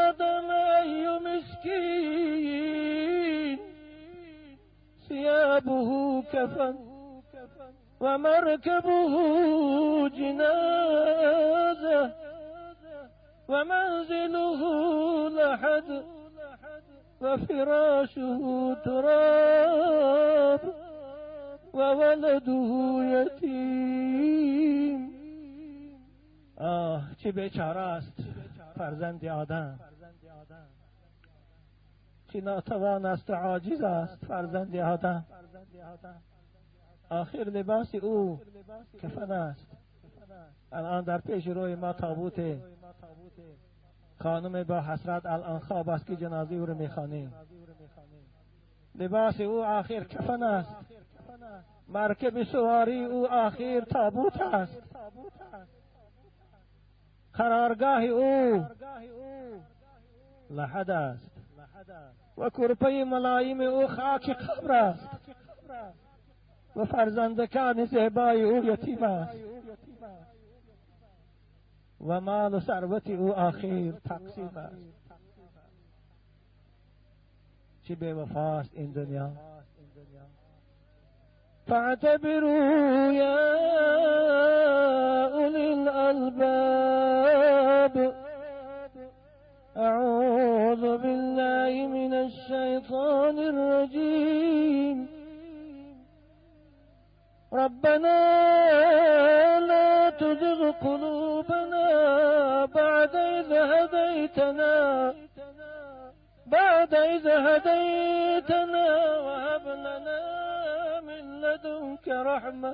[SPEAKER 4] آدم أي مسكين، ثيابه كفن ومركبه جنازة، ومنزله لحد وفراشه تراب، وولده یتیم. چه بیچاره است فرزند آدم، چه ناتوان است و عاجز است فرزند آدم. آخر لباس او کفن است. الان در پیش روی ما تابوت خانم با حسرت الان خواب است که جنازه او رو میخوانیم. لباس او آخر کفن است، مرکب سواری او آخر تابوت است، قرارگاه او لحد است و کرپه ملایم او خاک قبر است و فرزندکان زیبای او یتیم است و مال و ثروت او آخر تقسیم است. چه بے وفاست این دنیا. فاعتبروا يا أولي الألباب. أعوذ بالله من الشيطان الرجيم.
[SPEAKER 9] ربنا لا تزغ قلوبنا بعد إذ هديتنا وهب لنا من لدنك رحمة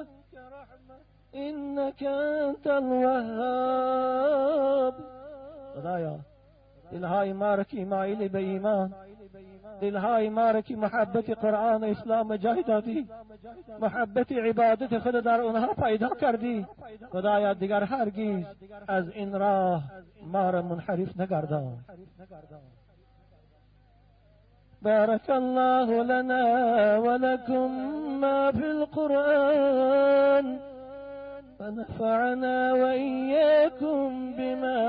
[SPEAKER 9] إنك أنت الوهاب. خدایا دلهای ما را که مایل به ایمان، دلهای ما را که محبت قرآن و اسلام جای دادی، محبت عبادت خود در اونها پیدا کردی، خدایا دیگر هرگز از این راه ما را منحرف نگردان. بارك الله لنا ولكم ما في القرآن ونفعنا وإياكم بما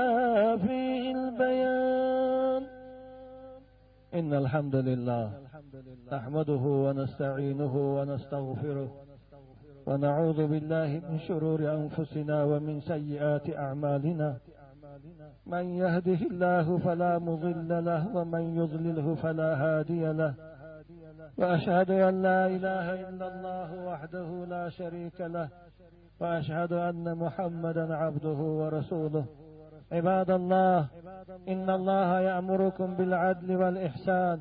[SPEAKER 9] فيه البيان. إن الحمد لله نحمده ونستعينه ونستغفره ونعوذ بالله من شرور أنفسنا ومن سيئات أعمالنا. من يهده الله فلا مضل له ومن يضلله فلا هادي له. وأشهد أن لا إله إلا الله وحده لا شريك له وأشهد أن محمدا عبده ورسوله. عباد الله، إن الله يأمركم بالعدل والإحسان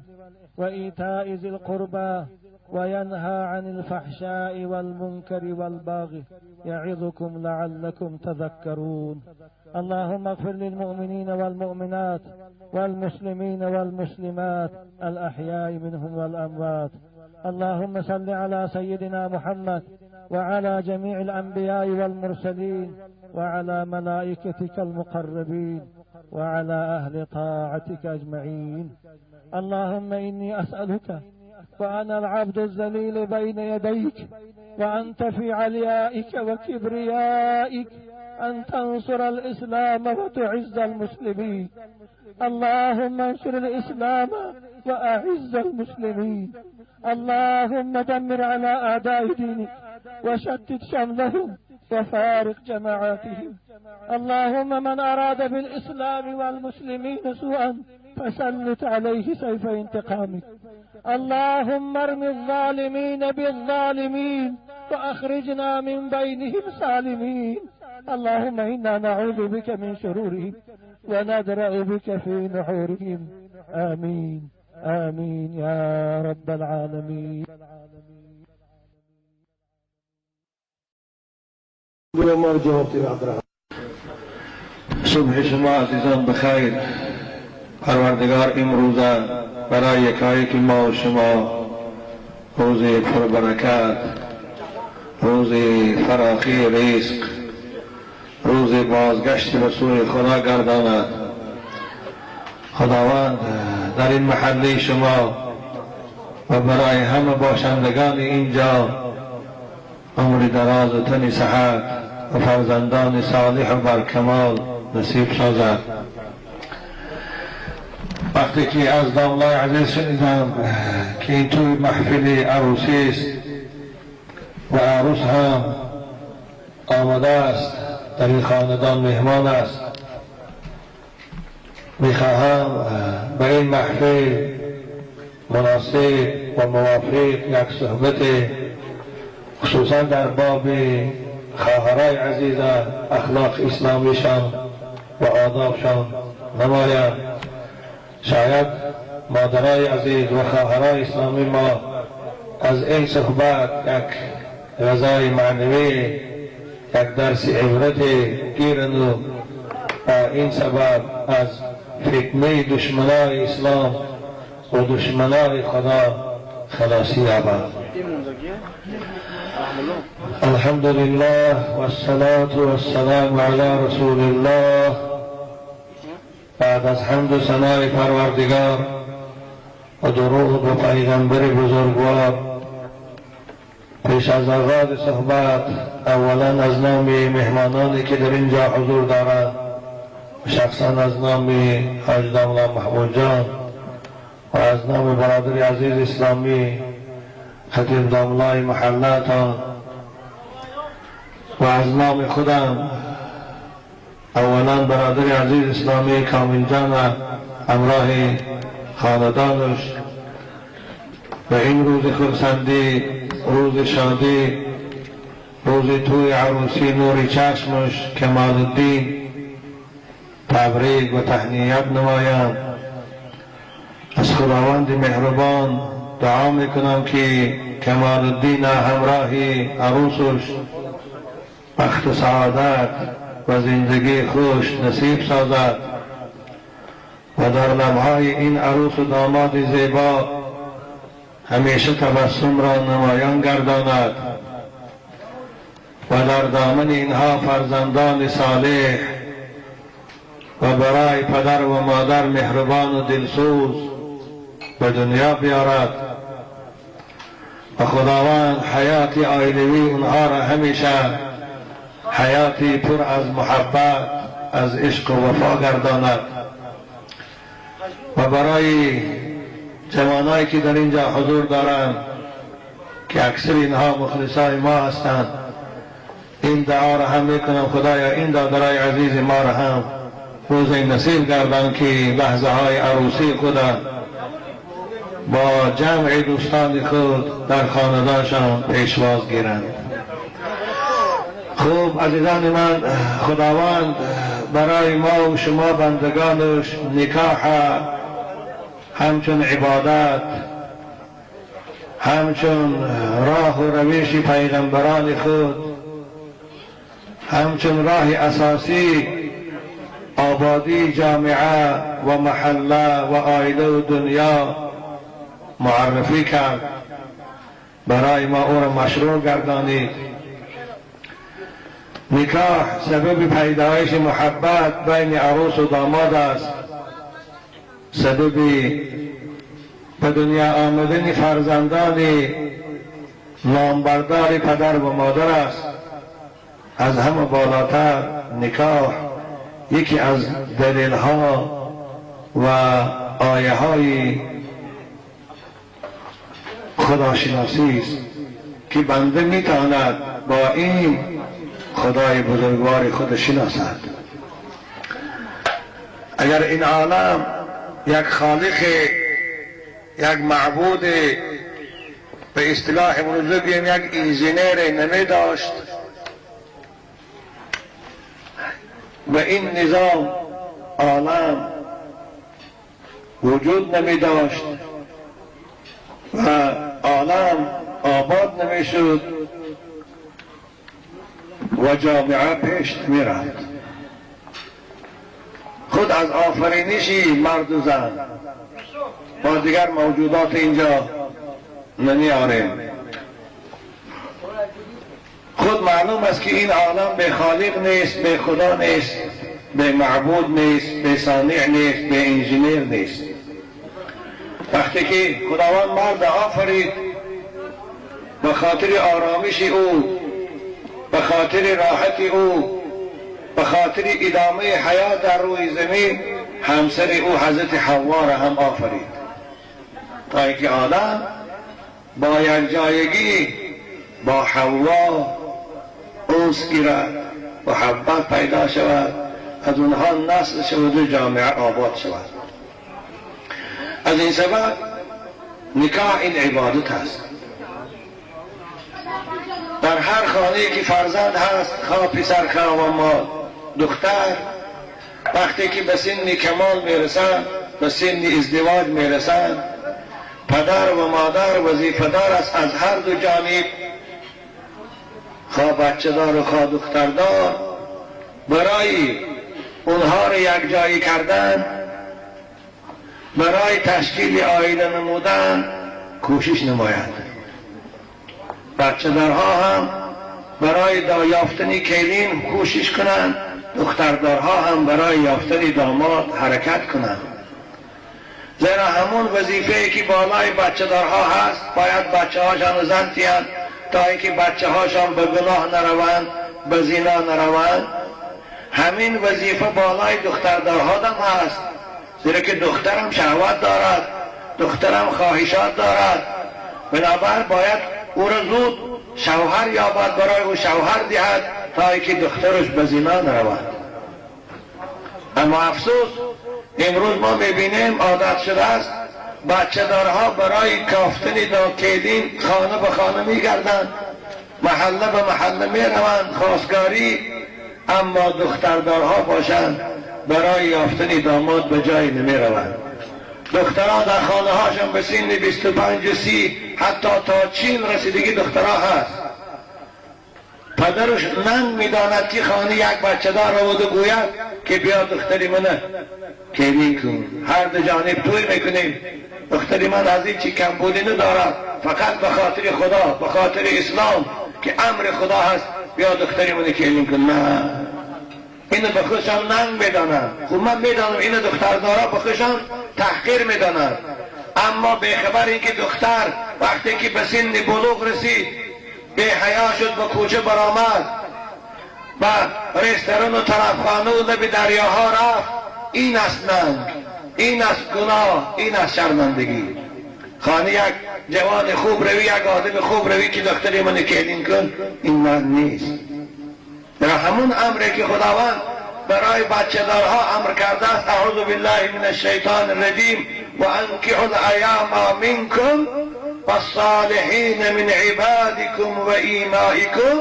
[SPEAKER 9] وإيتاء ذي القربى وينهى عن الفحشاء والمنكر والبغي يعظكم لعلكم تذكرون. اللهم اغفر للمؤمنين والمؤمنات والمسلمين والمسلمات الأحياء منهم والأموات. اللهم صل على سيدنا محمد وعلى جميع الأنبياء والمرسلين وعلى ملائكتك المقربين وعلى أهل طاعتك أجمعين. اللهم إني أسألك وأنا العبد الذليل بين يديك وأنت في عليائك وكبريائك أن تنصر الإسلام وتعز المسلمين. اللهم انصر الإسلام وأعز المسلمين. اللهم دمر على أعداء دينك وشتت شملهم وفارق جماعاتهم. اللهم من أراد بالإسلام والمسلمين سوءا فسلط عليه سيف انتقامك. اللهم ارم الظالمين بالظالمين وأخرجنا من بينهم سالمين. اللهم إنا نعوذ بك من شرورهم وندرأ بك في نحورهم. آمين آمين يا رب العالمين.
[SPEAKER 10] صبح شما عزیزان بخیر. پروردگار امروزه برای یکایک ما و شما روز پربرکت، روز فراخی رزق، روز بازگشت به سوی خدا گرداند. خداوند در این محله شما و برای همه باشندگان اینجا عمر دراز و تن صحت و فرزندان صالح و برکمال نصیب سازد. وقتی که از داملای عزیز شنیدم که این توی محفل عروسی است و عروس هم آمده است، در این خاندان مهمان است، میخواهم به این محفل مناسب و موافق یک صحبت خصوصا در باب خواهرای عزیز اخلاق اسلامیشان و آدابشان نمایم. شاید مادرای عزیز و خواهرای اسلامی ما از این صحبت یک غذای معنوی، یک درس عبرت گیرند و این سبب از فتنه دشمنای اسلام و دشمنای خدا خلاصی یابند. الحمد لله والصلاة والسلام على رسول الله. بعد از حمد و ثنای پروردگار و درود و پیغمبر بزرگوار، پیش از آغاز صحبت اولا از نام مهمانانی که در اینجا حضور دارند، شخصا از نام حاج داملا محمود جان و از نام برادر عزیز اسلامی خطیب داملای محلاتان و از نام خودم اولا برادر عزیز اسلامی کامل جان همراه خاندانش به این روز خرسندی، روز شادی روز توی عروسی نور چشمش کمال الدین تبریک و تهنیت نمایم. از خداوند مهربان دعا میکنم که کمال الدین همراهی عروسش بخت سعادت و زندگی خوش نصیب سازد و در لمحهای این عروس و داماد زیبا همیشه تبسم را نمایان گرداند و در دامن اینها فرزندان صالح و برای پدر و مادر مهربان و دلسوز به دنیا بیارد و خداوند حیات عائلوی اونها را همیشه حیاتی پر از محبت از عشق و وفا گرداند و برای جوانایی که در اینجا حضور دارند که اکثر اینها مخلصای ما هستند این دعا را هم میکنم خدایا این دادرای عزیز ما را هم روزی نصیب گردان که لحظه های عروسی خدا با جمع دوستان خود در خاندانشان پیشواز گیرند. خوب عزیزان من، خداوند برای ما و شما بندگانش نکاح همچون عبادت، همچون راه و روش پیغمبران خود، همچون راه اساسی آبادی جامعه و محله و عائله و دنیا معرفی کرد، برای ما او را مشروع گردانید. نکاح سبب پیدایش محبت بین عروس و داماد است، سبب به دنیا آمدن فرزندان نامبردار پدر و مادر است. از همه بالاتر نکاح یکی از دلیل‌ها و آیه‌های خداشناسی است که بنده میتواند با این خدای بزرگوار خود شناسد. اگر این عالم یک خالق، یک معبود، به اصطلاح امروز بگیم یک انجینیر نمی داشت و این نظام عالم وجود نمی داشت و عالم آباد نمی شد و جامعه پیش نمی رفت. خود از آفرینشی مرد و زن با دیگر موجودات اینجا نمی آریم. خود معلوم است که این عالم به خالق نیست، به خدا نیست، به معبود نیست، به صانع نیست، به انجینیر نیست. وقتی که خداوند مرد آفرید به خاطر آرامش او، به خاطر راحت او، به خاطر ادامه حیات در روی زمین، همسر او حضرت حوا را هم آفرید تا اینکه آدم با یک جایگی با حوا انس گیرد و محبت پیدا شود، از اونها نسل شود و جامعه آباد شود. از این سبب نکاح این عبادت است. در هر خانه که فرزند هست، خواه پسر خواه دختر، وقتی که به سن کمال میرسند، به سن ازدواج میرسند، پدر و مادر وظیفه‌دار است از هر دو جانب، خواه بچه دار و خواه دختر دار، برای اونها را یک جایی کردن، برای تشکیل عائله نمودن کوشش نمایند. بچه دارها هم برای یافتن کلین کوشش کنند، دختردارها هم برای یافتن داماد حرکت کنند. زیرا همون وظیفه‌ای که بالای بچه دارها هست باید بچه هاشان زن تیند تا اینکه بچه هاشان به گناه نروند، به زنا نروند. همین وظیفه بالای دختردارها هم هست، زیرا که دخترم شهوت دارد، دخترم خواهشات دارد، بنابر باید او را زود شوهر یابد، برای او شوهر دهد تا اینکه دخترش به زنا نرود. اما افسوس امروز ما میبینیم عادت شده است بچه دارها برای کافتن کیدین خانه به خانه میگردند،
[SPEAKER 5] محله به محله می روند خواستگاری، اما دختردارها باشند برای یافتن داماد به جای نمی روند. دخترها در خانه هاشون به سن 25 30 حتی تا 40 رسیدگی دخترها هست. پدرش ننگ میداند که خانه یک بچه دار رو گوید که بیا دختری منه کیلی کن، هر دو جانب توی میکنیم. دختری من از این چی کمبودی ندارد، فقط به خاطر خدا، به خاطر اسلام که امر خدا هست بیا دختری منه کیلی کن. نه، اینو به خودشان ننگ میدانند. خب من میدانم اینو دختردارا به خودشان تحقیر میدانند، اما به خبر اینکه دختر وقتی که به سن بلوغ رسید به حیا شد، به کوچه برآمد، و رستوران و طرفخانه و به دریاها رفت، این است ننگ، این است گناه، این است شرمندگی. خانه یک جوان خوب روی، یک آدم خوب روی که دختری من کیلین کن، این من نیست. در همون امری که خداوند برای بچه دارها امر کرده است، اعوذ بالله من الشیطان الرجیم و انکحوا الایام منکم والصالحین من عبادکم و ایمائکم،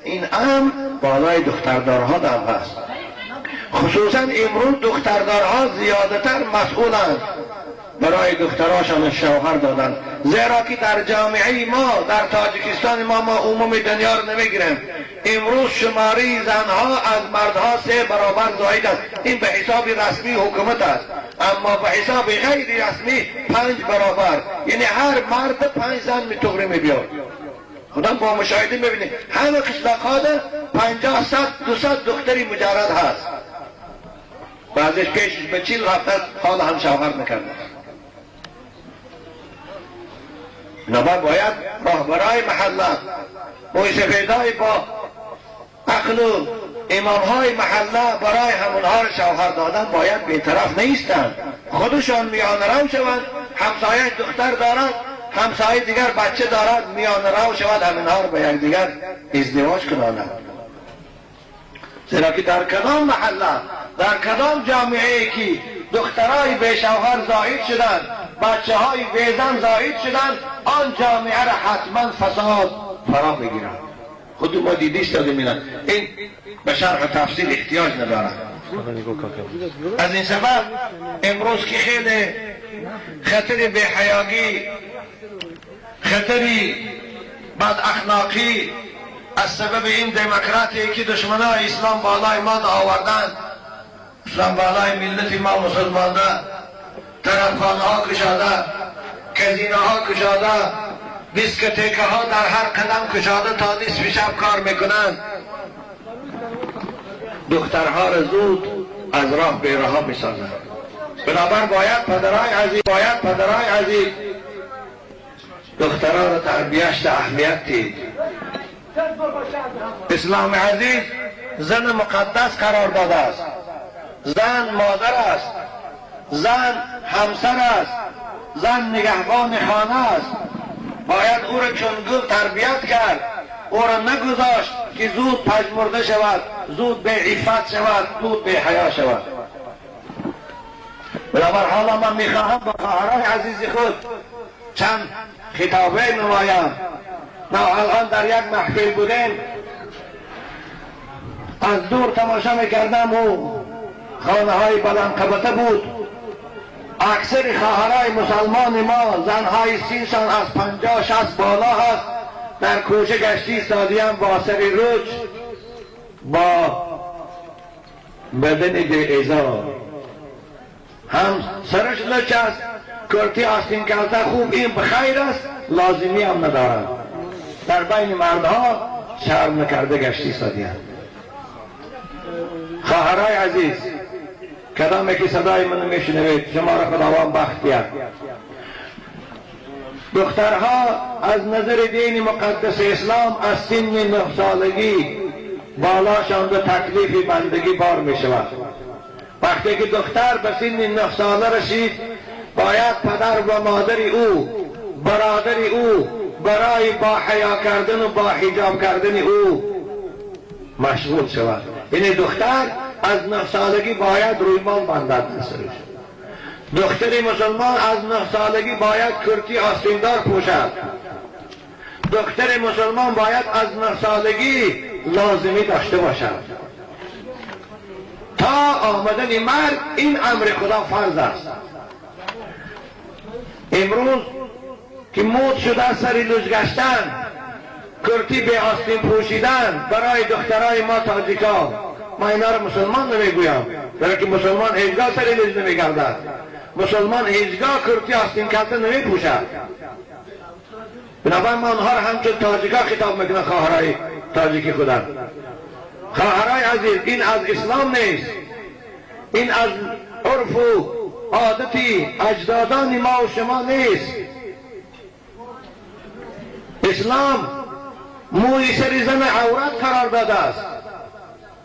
[SPEAKER 5] این امر بالای دختردارها در هست. خصوصا امروز دختردارها زیادتر مسئولند برای دختراشان شوهر دادن، زیرا که در جامعه ما در تاجیکستان ما عموم دنیا رو نمیگیریم. امروز شماری زنها از مردها 3 برابر زاید است. این به حساب رسمی حکومت است، اما به حساب غیر رسمی 5 برابر، یعنی هر مرد 5 زن میتوره میبیاد. خدا با مشاهده میبینید همه قشلاق‌ها 50 100 200 دختری مجرد هست، بعضش پیشش به 40 هفته حال هم شوهر نکرده. نبا باید راهبرای محله، موسیقیدای با عقل و امامهای محله برای همونها رو شوهر دادن باید بی‌طرف نیستند. خودشان میان رو شوند، همسایه دختر دارد، همسایه دیگر بچه دارد، میان رو شود همینها رو به یکدیگر ازدواج کنند. زیرا که در کدام محله، در کدام جامعه ای که دخترای به شوهر زائد شدند، بچه های بیزن زائد شدند، آن جامعه را حتما فساد فرا بگیرند. خود ما دیدیش دادیم این به شرح و تفصیل احتیاج ندارد. از این سبب امروز که خیلی خطر به حیاگی، خطری بد اخلاقی از سبب این دموکراتی که دشمنای اسلام بالای ما آوردن، اسلام بالای ملت ما مسلمان ده، طرفخانه ها کشاده، کزینه ها کشاده، دیسکوتیک ها در هر قدم کشاده تا نصف شب کار میکنند. دخترها را زود از راه بیرها میسازند. بنابر باید پدرای عزیز دخترها را تربیتش اهمیت دید. اسلام عزیز زن مقدس قرار داده است. زن مادر است، زن همسر است، زن نگهبان خانه است. باید او را چون گل تربیت کرد، او را نگذاشت که زود پژمرده شود، زود به عفت شود، زود به حیا شود. بنابر حالا من میخواهم با خواهرای عزیز خود چند خطابه نمایم. ما الان در یک محفل بودیم، از دور تماشا میکردم و خانه های بلند قبطه بود. اکثر خواهرای مسلمان ما زنهای سینشان از 50-60 بالا هست، در کوچه گشتی ایستادیم با سری روج، با بدن به ازار، هم سرش لچ است، کرتی آستین کلته خوب، این بخیر است، لازمی هم ندارد. در بین مردها شرم نکرده گشتی ایستادیم. خواهرای عزیز، کدامی که صدای من میشنوید، شما را خداوند بخت دهد. دخترها از نظر دین مقدس اسلام از سن 9 سالگی بالاشان به تکلیف بندگی بار می شود. وقتی که دختر به سن 9 ساله رسید، باید پدر و مادر او، برادر او برای با حیا کردن و با حجاب کردن او مشغول شود. یعنی دختر از 9 سالگی باید رویمال بندد سرش. دختری مسلمان از 9 سالگی باید کرتی آستیندار پوشد. دختر مسلمان باید از 9 سالگی لازمی داشته باشد تا آمدن مرد. این امر خدا فرض است. امروز که مد شده سری لوز گشتن، کرتی به آستین پوشیدن برای دخترای ما تاجیکا، ما اینا رو مسلمان نمیگویم، برای که مسلمان هیچگاه سری لوز نمیگردد، مسلمان هیچگاه کرتی آستین کلته نمیپوشد. بنابراین ما آنها رو همچون تاجیکا خطاب میکنن، خواهرای تاجیکی خودن. خواهرای عزیز، این از اسلام نیست، این از عرف و عادتی اجدادان ما و شما نیست. اسلام موی سر زن عورت قرار داده است.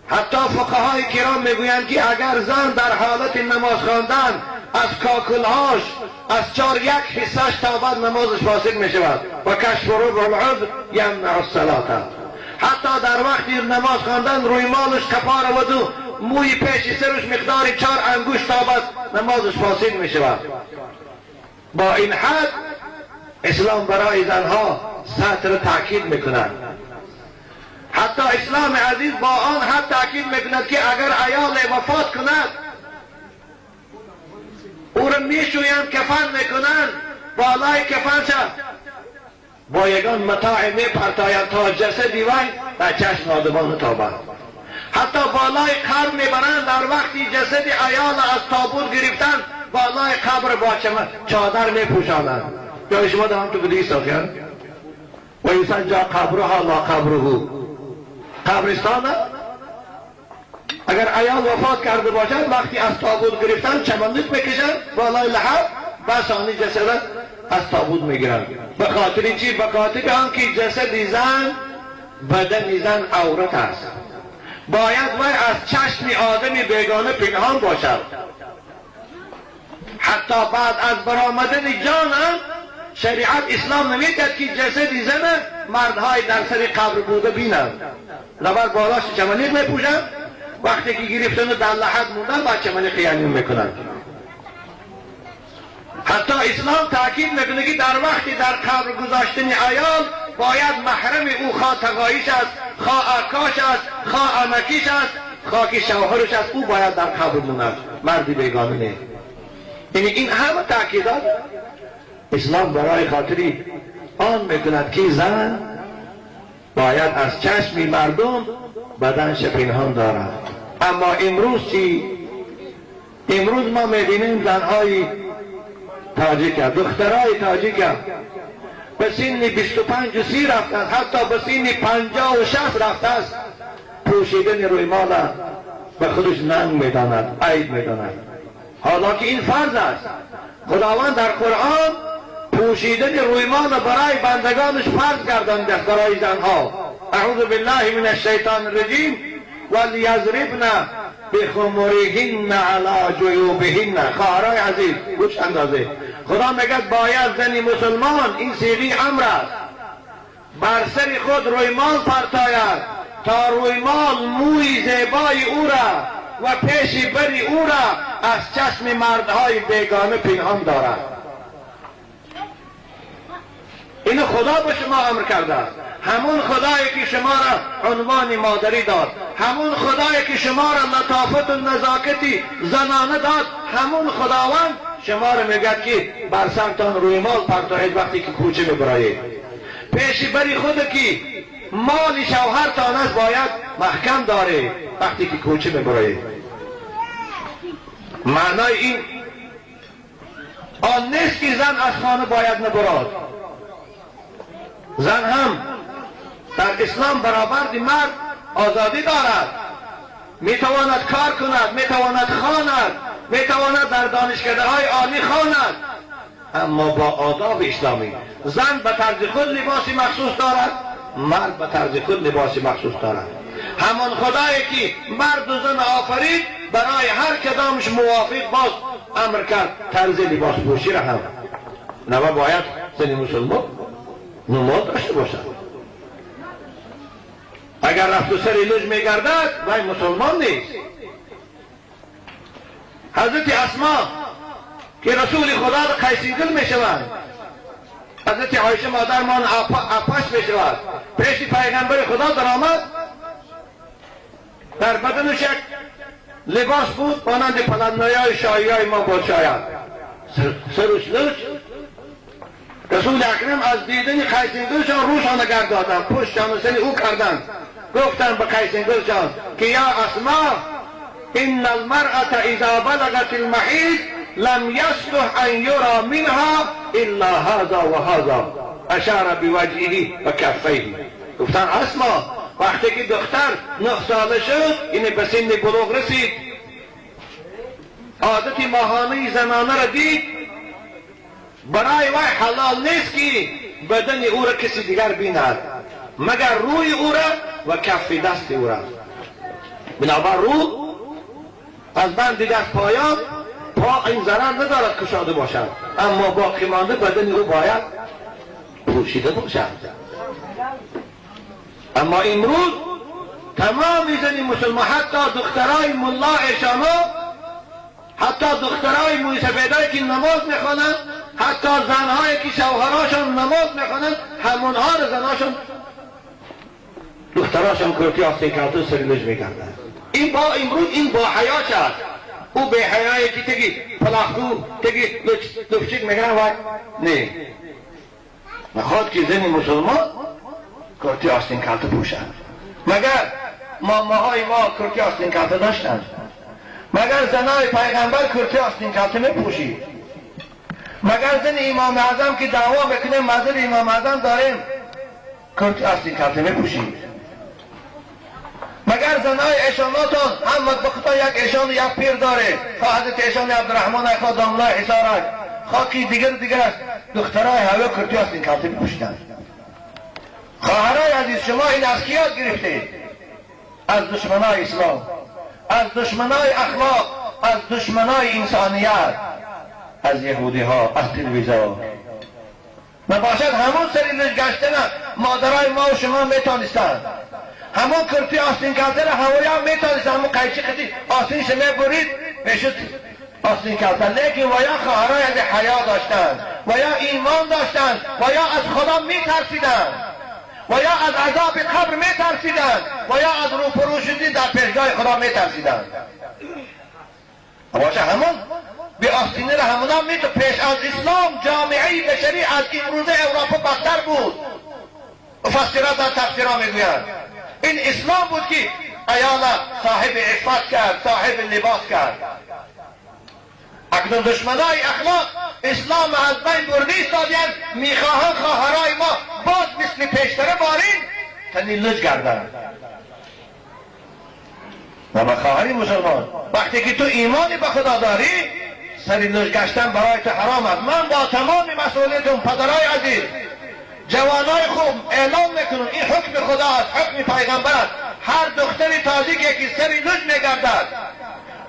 [SPEAKER 5] حتی فقهای کرام میگویند که اگر زن در حالت نماز خواندن از کاکلهاش از 4 حصهش تابد نمازش فاسد می شود و کشف ربع العضو یمنع الصلاة. حتی در وقتی نماز خواندن روی مالش کفاره وضو موی پیش سرش مقدار 4 انگشت تابد نمازش فاسد می شود. با این حد اسلام برای زنها سطر تاکید میکند. حتی اسلام عزیز با آن حد تاکید میکند که اگر عیال وفات کند او را میشویند، کفن میکنند، بالای کفنش با یگان متاع میپرتایند تا جسدی وی در چشم آدمان تابد. حتی بالای قبر میبرند، در وقتی جسد عیال از تابوت گرفتن بالای قبر با چادر میپوشانند. یا شما در هم تو بدیست آخر و یسنجا قبرها لا قبره، قبرستان اگر عیال وفات کرده باشد وقتی از تابوت گرفتن چمندک میکشن بالای لحاف، بس آنی جسد از تابوت میگیرن. به خاطر چی؟ به خاطر آنکه جسد زن، بدن زن عورت است، باید وی از چشم آدمی بیگانه پنهان باشد. حتی بعد از برآمدن جان شریعت اسلام نمیگد که جسد زن مردهای در سر قبر بوده بینند، لبر بالاش چمنیق میپوشند، وقتی که گرفتن در لحد موندن بعد چمنیق خیانیم میکنند. حتی اسلام تاکید میکنه که در وقتی در قبر گذاشتن عیال باید محرم او، خواه تقاییش است، خواه آکاش است، خواه آمکیش است، خواه که شوهرش است، او باید در قبر موند، مردی بیگانه نیست. یعنی این همه تاکیدات اسلام برای خاطری آن میکند که زن باید از چشم مردم بدنش پنهان دارد. اما امروز چی؟ امروز ما میبینیم زنهای تاجیک، دخترهای تاجیک به سن 25 و 30 رفته است، حتی به سن 50 و 60 رفته است، پوشیدن روی مال به خودش ننگ میداند، عیب میداند، حالا که این فرض است. خداوند در قرآن پوشیدن روی مال برای بندگانش فرض گردانده است برای زنها. اعوذ بالله من الشیطان الرجیم ولیضربن بخمرهن علی جیوبهن. خواهرای عزیز گوش اندازه، خدا میگه باید زنی مسلمان، این صیغه امر است، بر سر خود روی مال پرتاید تا روی مال موی زیبای او را و پیش بری او را از چشم مردهای بیگانه پنهان دارد. این خدا به شما امر کرده است، همون خدایی که شما را عنوان مادری داد، همون خدایی که شما را لطافت و نزاکتی زنانه داد، همون خداوند شما را میگد که بر سرتان روی مال پرتاید وقتی که کوچه میبرایید، پیش بری خود که مال شوهرتان است باید محکم داره وقتی که کوچه میبرایید. معنای این آن نیست که زن از خانه باید نبراد. زن هم در اسلام برابر مرد آزادی دارد، میتواند کار کند، میتواند خواند، میتواند در دانشکده های عالی خواند، اما با آداب اسلامی. زن به طرز خود لباسی مخصوص دارد، مرد به طرز خود لباسی مخصوص دارد. همان خدایی که مرد و زن آفرید برای هر کدامش موافق باز امر کرد طرز لباس پوشی را هم. نما باید زن مسلمان نماد داشته باشد. اگر رفت و سری لج میگردد وای مسلمان نیست. حضرت اسما که رسول خدا را قیسیدل میشوند، حضرت عایشه مادرمان اپاش بشود پیش پیغمبر خدا در آمد، در بدنش یک لباس بود مانند پلندهای شاهی های ما بود، شاید سروش لوچ. رسول اکرم از دیدن قیسینگل جان روشان نگرداندند، پشتشان سر او کردند، گفتند به قیسینگل جان که یا اسما ان المرأة اذا بلغت المحیض لم یصلح ان یرى منها الا هذا و هذا، اشار بوجهه و کفیه. گفتند اسما وقتی که دختر 9 ساله شد، یعنی به سن بلوغ رسید، عادت ماهانه زنانه را دید، برای وی حلال نیست که بدن او را کسی دیگر بیند مگر روی او را و کف دست او را. بنابر رو از بند دست پایان پا این ضرر ندارد کشاده باشد، اما باقی مانده بدن او باید پوشیده باشد. اما امروز تمام زن مسلمان، حتی دخترای ملا ایشانا، حتی دخترای موی سفیدایی که نماز میخوانند، حتی زنهایی که شوهراشان نماز میخوانند، همونها را زناشان دختراشان کرتی آستین کردن سریلش میکردند. این با امروز این با حیا شد. او به حیایی که تگی پلاخو تگی لفچک میگن وای نه، نخواد که زن مسلمان کرتی آستین کرده پوشند. مگر ماماهای ما کرتی آستین کرده داشتند؟ مگر زنای پیغمبر کرتی آستین کرده میپوشید؟ مگر زن امام اعظم که دعوا بکنه مذهب امام اعظم داریم کرتی آستین کرده میپوشید؟ مگر زنای ایشاناتان هم مطبقتا یک ایشان یک پیر داره، خواه حضرت ایشان عبدالرحمن خواه داملا حسارک خواه کی دیگر است، دخترای هوا کرتی آستین کرده میپوشیدند. خواهرای عزیز شما این از کی یاد گرفته؟ از دشمنای اسلام، از دشمنای اخلاق، از دشمنای انسانیت، از یهودی ها، از تلویزیون. نباشد همون سری لجگشتن مادرای ما و شما میتانستند، همون کرتی آستین کرده را هوایی هم میتانستند، همون قیچی خطی آستین شما برید میشد آستین کرده. لیکن ویا خواهرای از حیا داشتند، ویا ایمان داشتند، ویا از خدا میترسیدند، ویا از عذاب قبر میترسیدند، ویا از روپرو شدن در پیشگاه خدا میترسیدند. باشه همون به آستینه را همون هم میتو. پیش از اسلام جامعه بشری از امروزه اروپا بدتر بود. مفسرات در تفسیرها میگویند این اسلام بود که ایالا صاحب عفت کرد، صاحب لباس کرد. اکنون دشمنای اخلاق اسلام از بین برده ایستادند، میخواهند خواهرای ما باز مثل پیشتره بارین تنی لج گردند. و به خواهری مسلمان وقتی که تو ایمانی به خدا داری سری لج گشتن برای تو حرام است. من با تمام مسئولیتون پدرای عزیز جوانای خوب اعلام میکنم این حکم خدا است، حکم پیغمبر است. هر دختری تازه که سری لج میگردد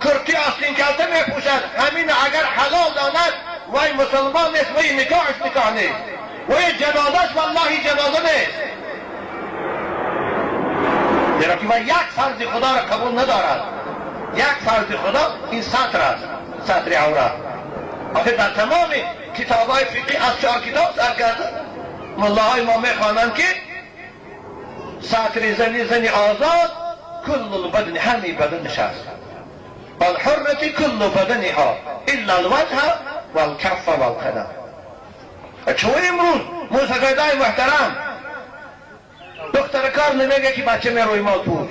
[SPEAKER 5] کرتی آستین کرده میپوشد، همین اگر حلال داند وای مسلمان نیست، وای نکاحش نکاح نیست، وای جنازش والله جنازه نیست. زیرا که من یک فرض خدا را قبول ندارد. یک فرض خدا این سطر است، سطر عورت. آخه در تمام کتاب‌های فقهی از 4 کتاب سر کرده ملاهای ما میخوانند که سطر زنی آزاد کل البدن، همه بدنش است. الحرة كل بدنها الا الوجه والكف والقدم. چون امروز موسیقیدای محترم دختر کار نمیگه که بچه می روی مال پوش.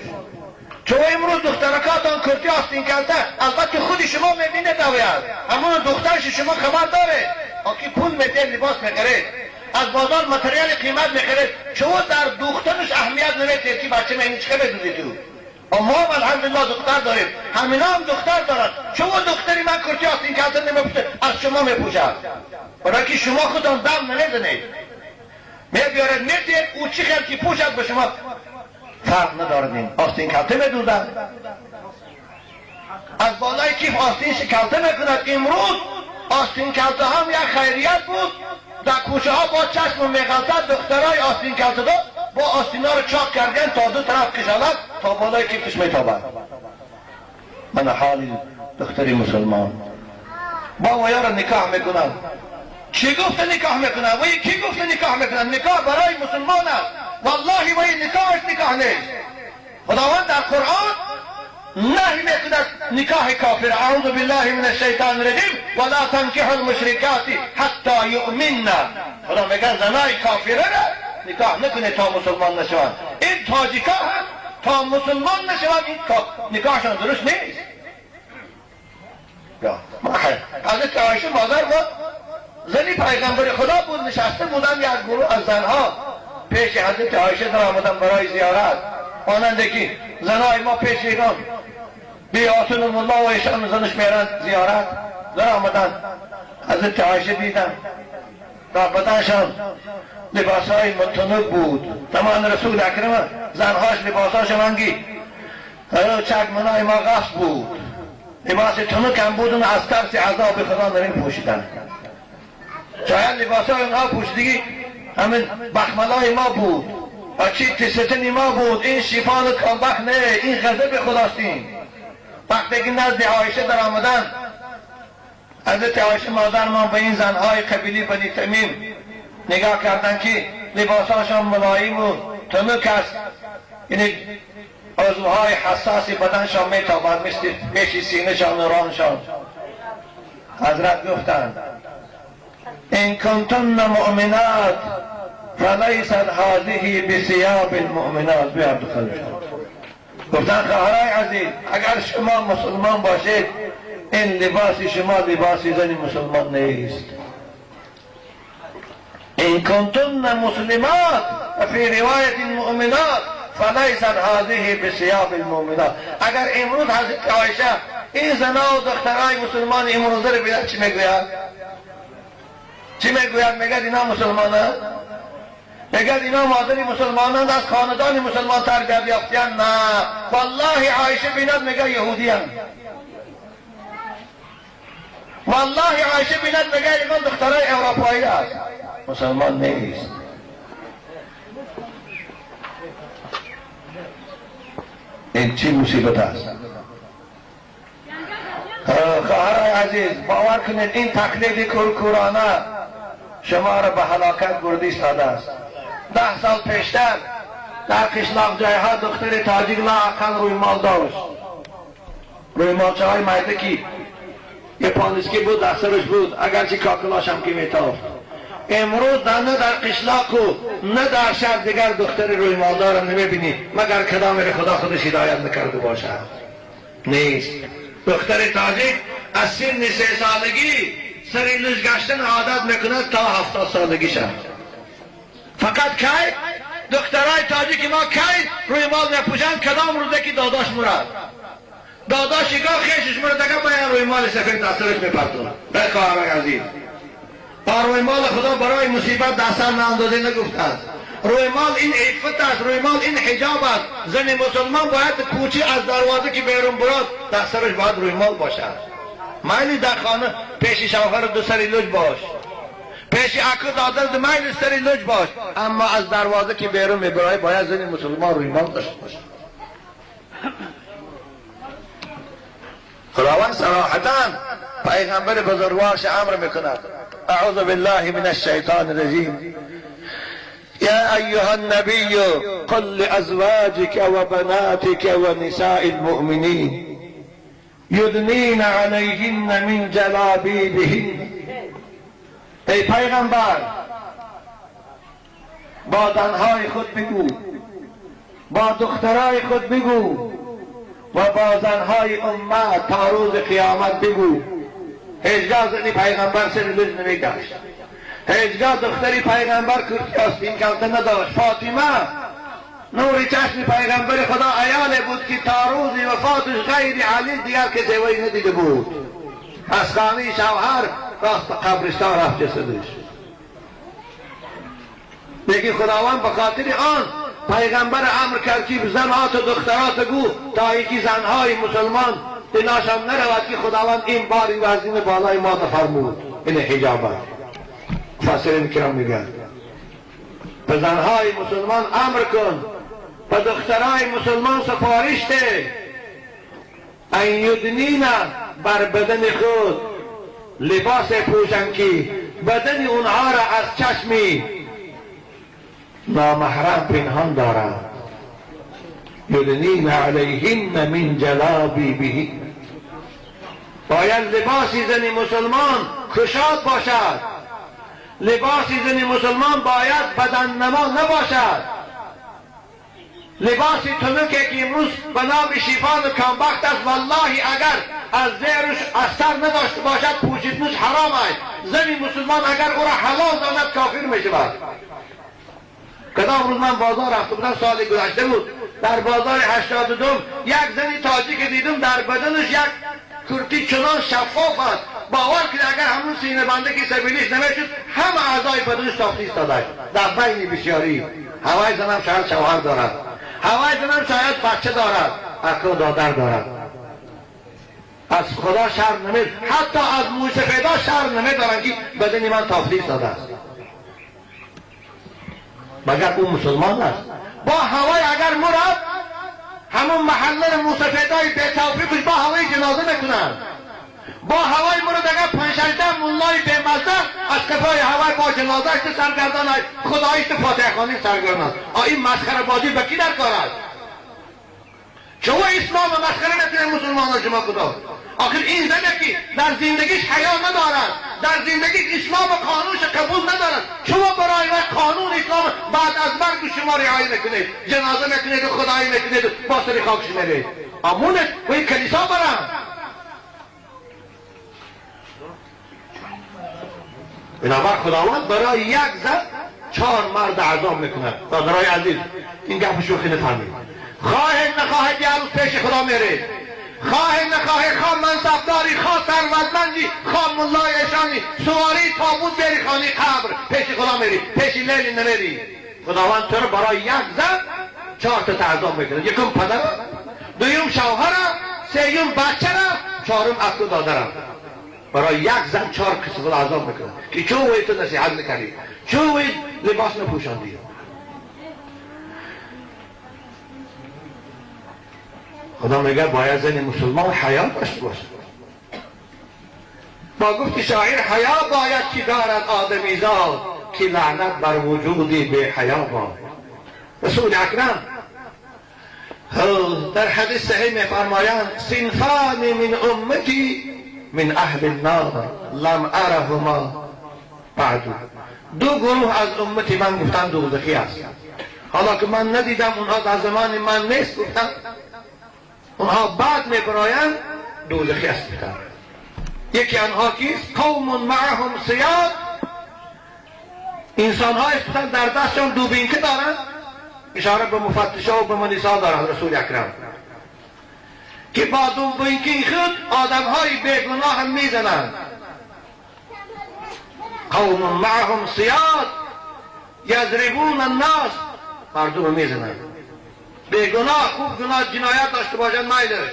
[SPEAKER 5] چون امروز دخترکاتان کرتی آستین کرده، البته خودی شما میبینه دوید، همون دخترش شما خبر داره آکی پول میده لباس میخره، از بازار متریال قیمت میخره، چون در دخترش اهمیت نمیده که بچه می اینچه بدونی تو. اما هم الحمدلله دختر داریم، همینا هم دختر دارد. چون دختری من کرتی آستین کرده نمیپوشه از شما میپوشد، برای که شما خودتان دم نمیزنید، میبیارد میدید او چی خیلی که پوشد به شما فرق نداردین. آستین کرده میدوزد، از بالای کیف آستین شکلته میکند. امروز آستین کرده هم یک خیریت بود، در کوچه ها با چشم میغلطد دخترای آستین کرده با آستین ها رو چاک کردن تا دو طرف کشالت تا بالای کیفش میتابد. من حال دختری مسلمان با ویا را نکاح میکنم کی گفته نکاح میکنن؟ و کی گفته نکاح میکنن؟ نکاح برای مسلمان است. والله و این نکاحش نکاح نیست. خداوند در قرآن نهی میکند نکاح کافر. اعوذ بالله من الشیطان الرجیم ولا تنکحوا المشرکات حتی یؤمنن. خدا میگه زنای کافره را نکاح نکنه تا مسلمان نشوند. این تاجیکا هم تا مسلمان نشوند این نکاحشان درست نیست. یا حضرت عایشه مادر بود، زنی پیغمبر خدا بود، نشسته بودن یک گروه از زنها پیش حضرت عایشه در آمدن برای زیارت. آننده که زنهای ما پیش ایران بیاسون الله و ایشان زنش میرن زیارت در آمدن. حضرت عایشه دیدن در بدنشان لباسهای متنوع بود. زمان رسول اکرم زنهاش لباسهاشون انگی چکمنای ما غصب بود، لباس تنوع کم بود، اون از ترس عذاب خدا نرین پوشیدن. شاید لباسهای اونها پوشیدگی همین بخملای ما بود و چی تستنی ما بود. این شیفان کامبخ نه، این غضب خداستیم. وقتی که نزد عایشه در آمدن، حضرت عایشه مادر ما به این زنهای قبیلی بنی تمیم نگاه کردن که لباساشان ملایم و تنوک است، یعنی عضوهای حساس بدنشان میتابد مثل پیش سینه شان و رانشان. حضرت گفتند این کنتن مؤمنات فلیست هذه بثياب المؤمنات. بیاد دخلش گفتن خواهرای عزیز اگر شما مسلمان باشید این لباس شما لباس زن مسلمان نیست. این کنتن مسلمات فی روایت المؤمنات فلیست هذه بثياب المؤمنات. اگر امروز حضرت عایشه این زنا و دخترای مسلمان امروزه رو بیاد چی میگوید؟ چی میگوید؟ میگه اینا مسلمانند، میگه اینا مادری مسلمانند، از خاندان مسلمان تربیت یافته‌اند. نه والله عایشه بیند میگه یهودی‌اند. والله عایشه بیند میگه اینا دخترای اروپایی است، مسلمان نیست. این چی مصیبت است؟ خواهرای عزیز باور کنید این تقلید کورکورانه شما را به هلاکت بردی ایستاده است. 10 سال پیشتر در قشلاق جایها دختر تاجیک لااقل روی مال داشت، روی مالچه های مایدکی یه پانسکی بود در سرش بود، اگرچه کاکلاش هم که میتافت. امروز نه در قشلاق و نه در شهر دیگر دختر روی مالدار را نمیبینی مگر کدام خدا خودش هدایت نکرده باشد. نیست. دختر تاجیک از سن 3 سالگی سری لوش گشتن عادت میکند تا 70 سالگی شد. فقط کی دخترای تاجیک ما کی روی مال میپوشند؟ کدام روزه که داداش مرد، داداش گاه خیشش مرد دیگه باید روی مال سفید دسترش میپرتون. به خواهرای عزیز روی مال خدا برای مصیبت دستر ناندازی نگفتند. روی مال این عفت است، روی مال این حجاب است. زن مسلمان باید کوچی از دروازه که بیرون براد دسترش باید روی مال باشد. مایلی در خانه پیش شوهر دو سری لوج باش، پیش اکو دادر مایلی سری لوج باش، اما از دروازه که بیرون میبرای باید زن مسلمان روی مال داشته باشه. خداوند صراحتاً پیغمبر بزرگوارش امر میکند اعوذ بالله من الشیطان الرجیم يا أيها النبي قل لأزواجك وبناتك ونساء المؤمنين يدنين عليهن من جلابيبهن. ای پیغمبر با زنهای خود بگو، با دخترای خود بگو و با زنهای امت تا روز قیامت بگو. هیچگاه زنی پیغمبر سر لوز نمیگشت، هیچگاه دختری پیغمبر کرتی آستین کلته نداشت. فاطمه نور چشم پیغمبر خدا عیال بود که تا روز وفاتش غیر علی دیگر که زیوی ندیده بود. از خانه شوهر راست قبرستان رفت جسدش. لیکن خداوند به خاطر آن پیغمبر امر کرد که زنات و دخترات گو تا یکی زنهای مسلمان دیناشان نرود که خداوند این باری وزین بالای ما فرمود. این حجابت مفسرین کرام میگن به زنهای مسلمان امر کن، به دخترهای مسلمان سفارش ده ان یدنین بر بدن خود لباس پوشن که بدن اونها را از چشمی نامحرم پنهان دارد. یدنین علیهن من جلابیبهن. باید لباسی زن مسلمان کشاد باشد. لباسی زن مسلمان باید بدن نما نباشد. لباسی تنوکه که امروز به نام شیفان کامبخت است، والله اگر از زیرش اثر نداشته باشد پوشیدنش حرام است. زن مسلمان اگر او را حلال داند کافر می شود. کدام روز من بازار رفته بودم، سال گذشته بود، در بازار 82 یک زنی تاجیک دیدم در بدنش یک کرتی چنان شفاف است، باور کنید اگر همون سینه بنده که سبیلیش نمیشد همه اعضای بدنش تافت ایستاده در بین بسیاری. هوای زنم شاید شوهر دارد، هوای زنم شاید بچه دارد، اکو دادر دارد. از خدا شر نمید، حتی از موسفیدا شر نمیدارن که بدن من تافت ایستاده است، مگر اون مسلمان است. با هوای اگر مرد همون محله موسفیدای به توفیقش با هوای جنازه میکنن. با هوای مرد اگر 5-6 مولای به مزه از کفای هوای با جنازه است سرگردان است، خدایش تو فاتحه خوانی سرگردان است. این مسخره بازی به کی در کار است؟ شما اسلام مسخره نکنید مسلمان شما خدا. آخر این زنه که در زندگیش حیا ندارد، در زندگیش اسلام و قانونش قبول ندارد، شما برای قانون اسلام بعد از مرگ شما رعایت نکنید، جنازه نکنید و خدایی نکنید، با سر خاکش میرید. امونش و این کلیسا برن. بنابر خداوند برای یک زن 4 مرد عذاب میکند. برادرای عزیز این گپ شوخی نفهمید. خواهید نخواهید یه روز پیش خدا میرید، خواهید نخواهید، خواه منصبداری، خواه ثروتمندی، خواه ملای اشانی، سواری تابوت بری خانی قبر، پیش خدا میری، پیش لیلی نمیری. خداوند تو رو برای یک زن 4 تا عذاب میکنه. یکم پدر، دویم شوهر، سوم بچه، چهارم اکو دادر. برای یک زن 4 قسم عذاب میکنه که چون وی تو نصیحت نکردی، چون وی لباس نپوشاندی. خدا میگه باید زن مسلمان حیا داشته باشه. با گفت شاعر حیا باید که دارد آدمیزاد، که لعنت بر وجودی به حیا باد. رسول اکرم در حدیث صحیح میفرمایند صنفان من امتی من اهل النار لم ارهما بعد. 2 گروه از امتی من گفتن دوزخی است، حالا که من ندیدم، اونها در زمان من نیست، گفتن اونها بعد میبرایند دوزخی است. یکی آنها کیست؟ قوم معهم سیاد، انسان ها استن در دستشون دوبینکه دارن، اشاره به مفتشا و به منیسا دارن رسول اکرم، که با دوبینکه خود آدم های بیگناه هم میزنن. قوم معهم سیاد یضربون الناس، مردم میزنن. بیگناه خوب گناه جنایت داشته باشن میلش،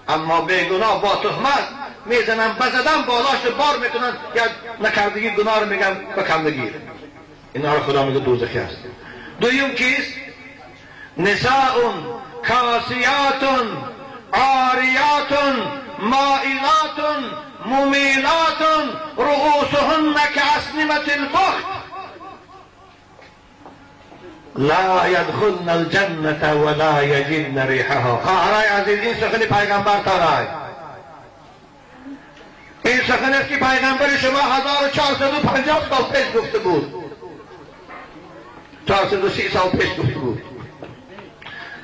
[SPEAKER 5] اما بیگناه با تهمت میزنن، بزدن بالاش بار میکنن، یا نکردگی گناه رو میگن بکم بگیر. اینا رو خدا میگه دوزخی است. دویم کیست؟ نساء کاسیات عاریات مائلات ممیلات رؤوسهن کاسنمة البخت لا يدخلن الجنة ولا يجدن ریحها. خواهرای عزیز این سخن پیغمبر تارای، این سخن است که پیغمبر شما 1450 سال پیش گفته بود، 430 سال پیش گفته بود.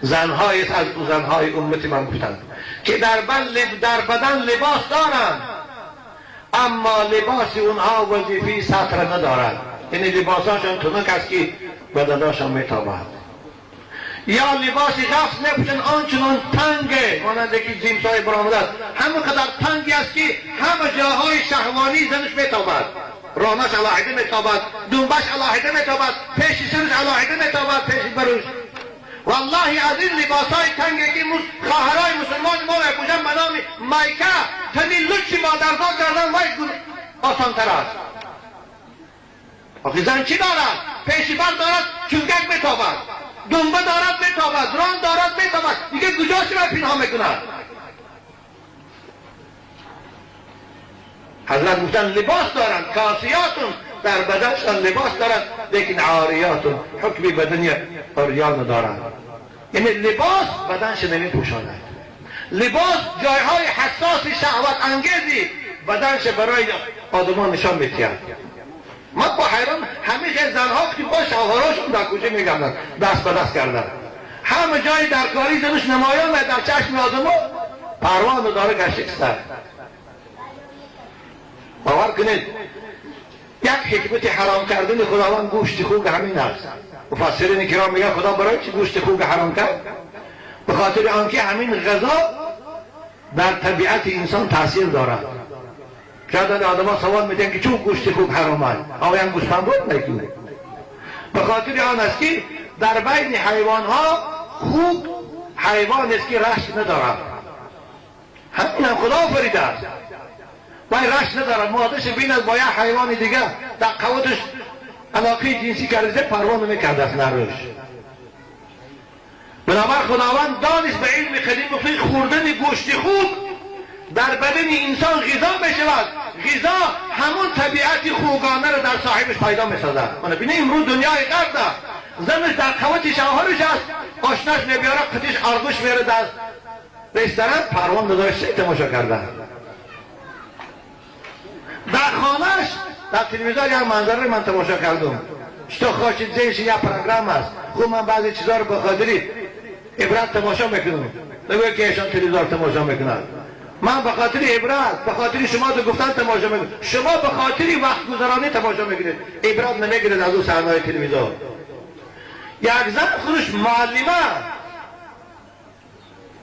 [SPEAKER 5] زنهایی از زنهای امت من گفتند که در بدن لباس دارند، اما لباس اونها وظیفی سطر ندارد، یعنی لباساشون تنک است که بدناشون میتابد، یا لباسی غفص نپوشن آنچنان تنگه، ماننده که جیمسای برآمده است، همه قدر تنگی است که همه جاهای شهوانی زنش میتابد، رانش علاهده میتابد، دنبش علاهده میتابد، پیش سرش علاهده میتابد، پیش بروش. والله از این لباسای تنگه که خواهرای مسلمان ما میپوشن به نام مایکه، تنی لچی مادرزاد کردن وای آسان تر است. آخی زن چی دارد؟ پیشی بر دارد، چونگک میتابد، دنبه دارد میتابد، ران دارد میتابد، دیگه کجاش باید پنهان میکند؟ حضرت گفتن لباس دارن، کاسیاتون در بدنشان لباس دارن، لیکن عاریاتون حکم بدنی عریان دارن. یعنی لباس بدنش نمی پوشاند. لباس جایهای حساس شهوت انگیزی بدنش برای آدمان نشان میتید. من با حیران همیشه زنها که با شوهراشون در کوچه میگردن دست به دست کردن، همه جای در کاری زنش نمایان در چشم آدمو پروانه داره گشتستر. باور کنید یک حکمت حرام کردن خداوند گوشت خوک همین است. مفسرین کرام میگن خدا برای چی گوشت خوک حرام کرد؟ به خاطر آنکه همین غذا در طبیعت انسان تاثیر دارد. شاید آدم‌ها سوال میدن که چون گوشت خوک حرام است؟ آیا گوسفند بود نکنه؟ به خاطر آن است که در بین حیوان‌ها خوک حیوان است که رشک ندارد. همین هم خدا آفریده است. وای رشک ندارد، مادرش بیند با یک حیوان دیگه در قوتش علاقه جنسی کرده پروا نمیکرده است نروش. بنابر خداوند دانست به علم قدیم گفته خوردن گوشت خوک در بدن انسان غذا میشود. غذا همون طبیعت خوگانه رو در صاحبش پیدا میسازد. من بینه امروز دنیای غرب ده زنش در قوت شوهرش است، آشناش نمیاره قطعش آرگوش میره در رستوران پروان نداشته تماشا کرده. در خانهش در تلویزیون یک منظره من تماشا کردم. شتا خواهشید زیش یک پروگرام است. خوب من بعضی چیزا رو به خاطری عبرت تماشا میکنم. نگوید که ایشان تلویزیون تماشا میکنند. من به خاطر عبرت، به خاطر شما دو گفتن تماشا میکنم. شما به خاطر وقت گذرانی تماشا میکنید. عبرت نمیگیرید از اون صحنه‌های تلویزیون. یک زن خودش معلمه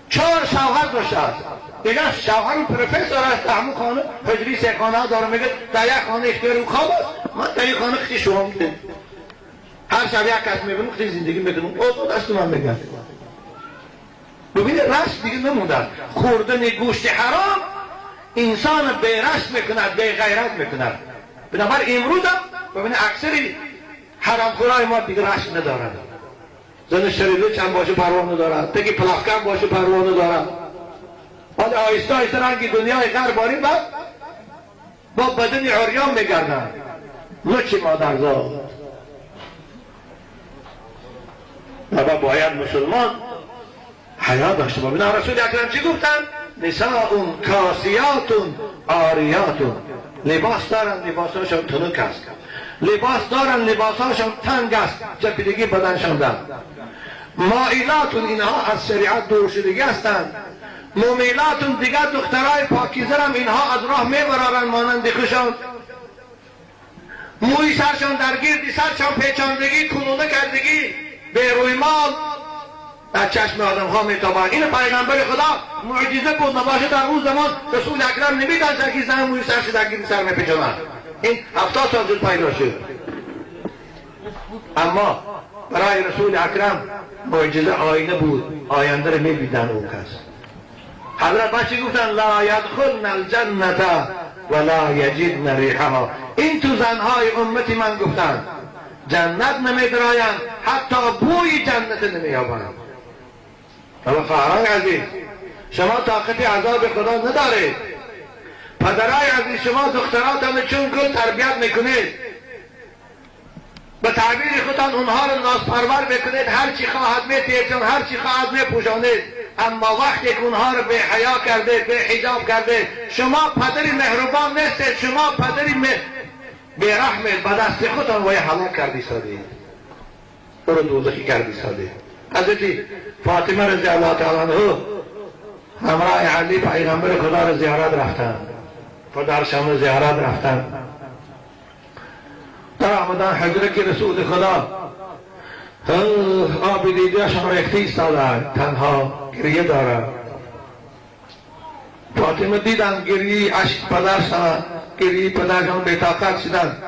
[SPEAKER 5] 4 شوهر داشته است. دیگه شوهر پروفسور است، همون خانه حجری 3 خانه داره. میگه در یک خانه اختیار او خواب است، من در یک خانه خیلی شما میدم. هر شب یک کس میبینم خیلی زندگی میکنم. او دست من میگن ببینید رشت دیگه نموندن. خوردن گوشت حرام انسان بی رشت میکند، بی غیرت میکند. بنابر امروز هم ببینید اکثری حرام خورای ما دیگه رشت ندارد. زن شریده چند باشه پروا ندارد، تکی پلاکم باشه پروا ندارد. حالا آیسته آیسته رنگی دنیای غرب باری با بدن عریان میگردن. لچی مادرزاد و باید مسلمان حیا داشته باشه. بنا رسول اکرم چی گفتن؟ نساء کاسیاتون عاریاتون. لباس دارن، لباساشون تنک است. لباس دارن، لباساشون تنگ است، چپیدگی بدنشان دارن. مائلاتون، اینها از شریعت دور شدگی هستند. مومیلاتون، دیگر دخترای پاکیزه هم اینها از راه میبرارن مانند خوشان. موی سرشان در گردی سرشان پیچاندگی، کنونه کردگی، به روی مال در چشم آدم ها میتابند. این پیغمبر خدا معجزه بود نباشه در اون زمان رسول اکرم نمیدانست که زن موی سرش در گردی سر میپیچاند. این 70 سال زود پیدا شد. اما برای رسول اکرم معجزه آینه بود، آینده رو میبیدن اون کس. حضرت بچه گفتن لا یدخلن الجنة ولا یجدن ریحها. این تو زنهای امتی من گفتن جنت نمیدرایند، حتی بوی جنت نمیابند. اما خواهران عزیز شما طاقت عذاب خدا ندارید. پدرای عزیز شما دختراتان چون گل تربیت میکنید، به تعبیر خودتان اونها رو نازپرور میکنید، هر چی خواهد میتیزن، هر چی خواهد میپوشانید. اما وقتی که اونها رو به حیا کرده، به حجاب کرده، شما پدری مهربان نیستید، شما پدری به رحمت به دست خودتان وای هلاک کردی سادید، او رو دوزخی کردی سادید. حضرت فاطمه رضی الله تعالی عنها همراه علی پیغمبر خدا رو زیارت رفتن، پدرشان رو زیارت رفتن. در آمدن حضرت رسول خدا آب دیدهشان ریخته ایستادن، تنها گریه دارن. فاطمه دیدن گریه عشق پدرشان، گریه پدرشان بی‌طاقت شدن.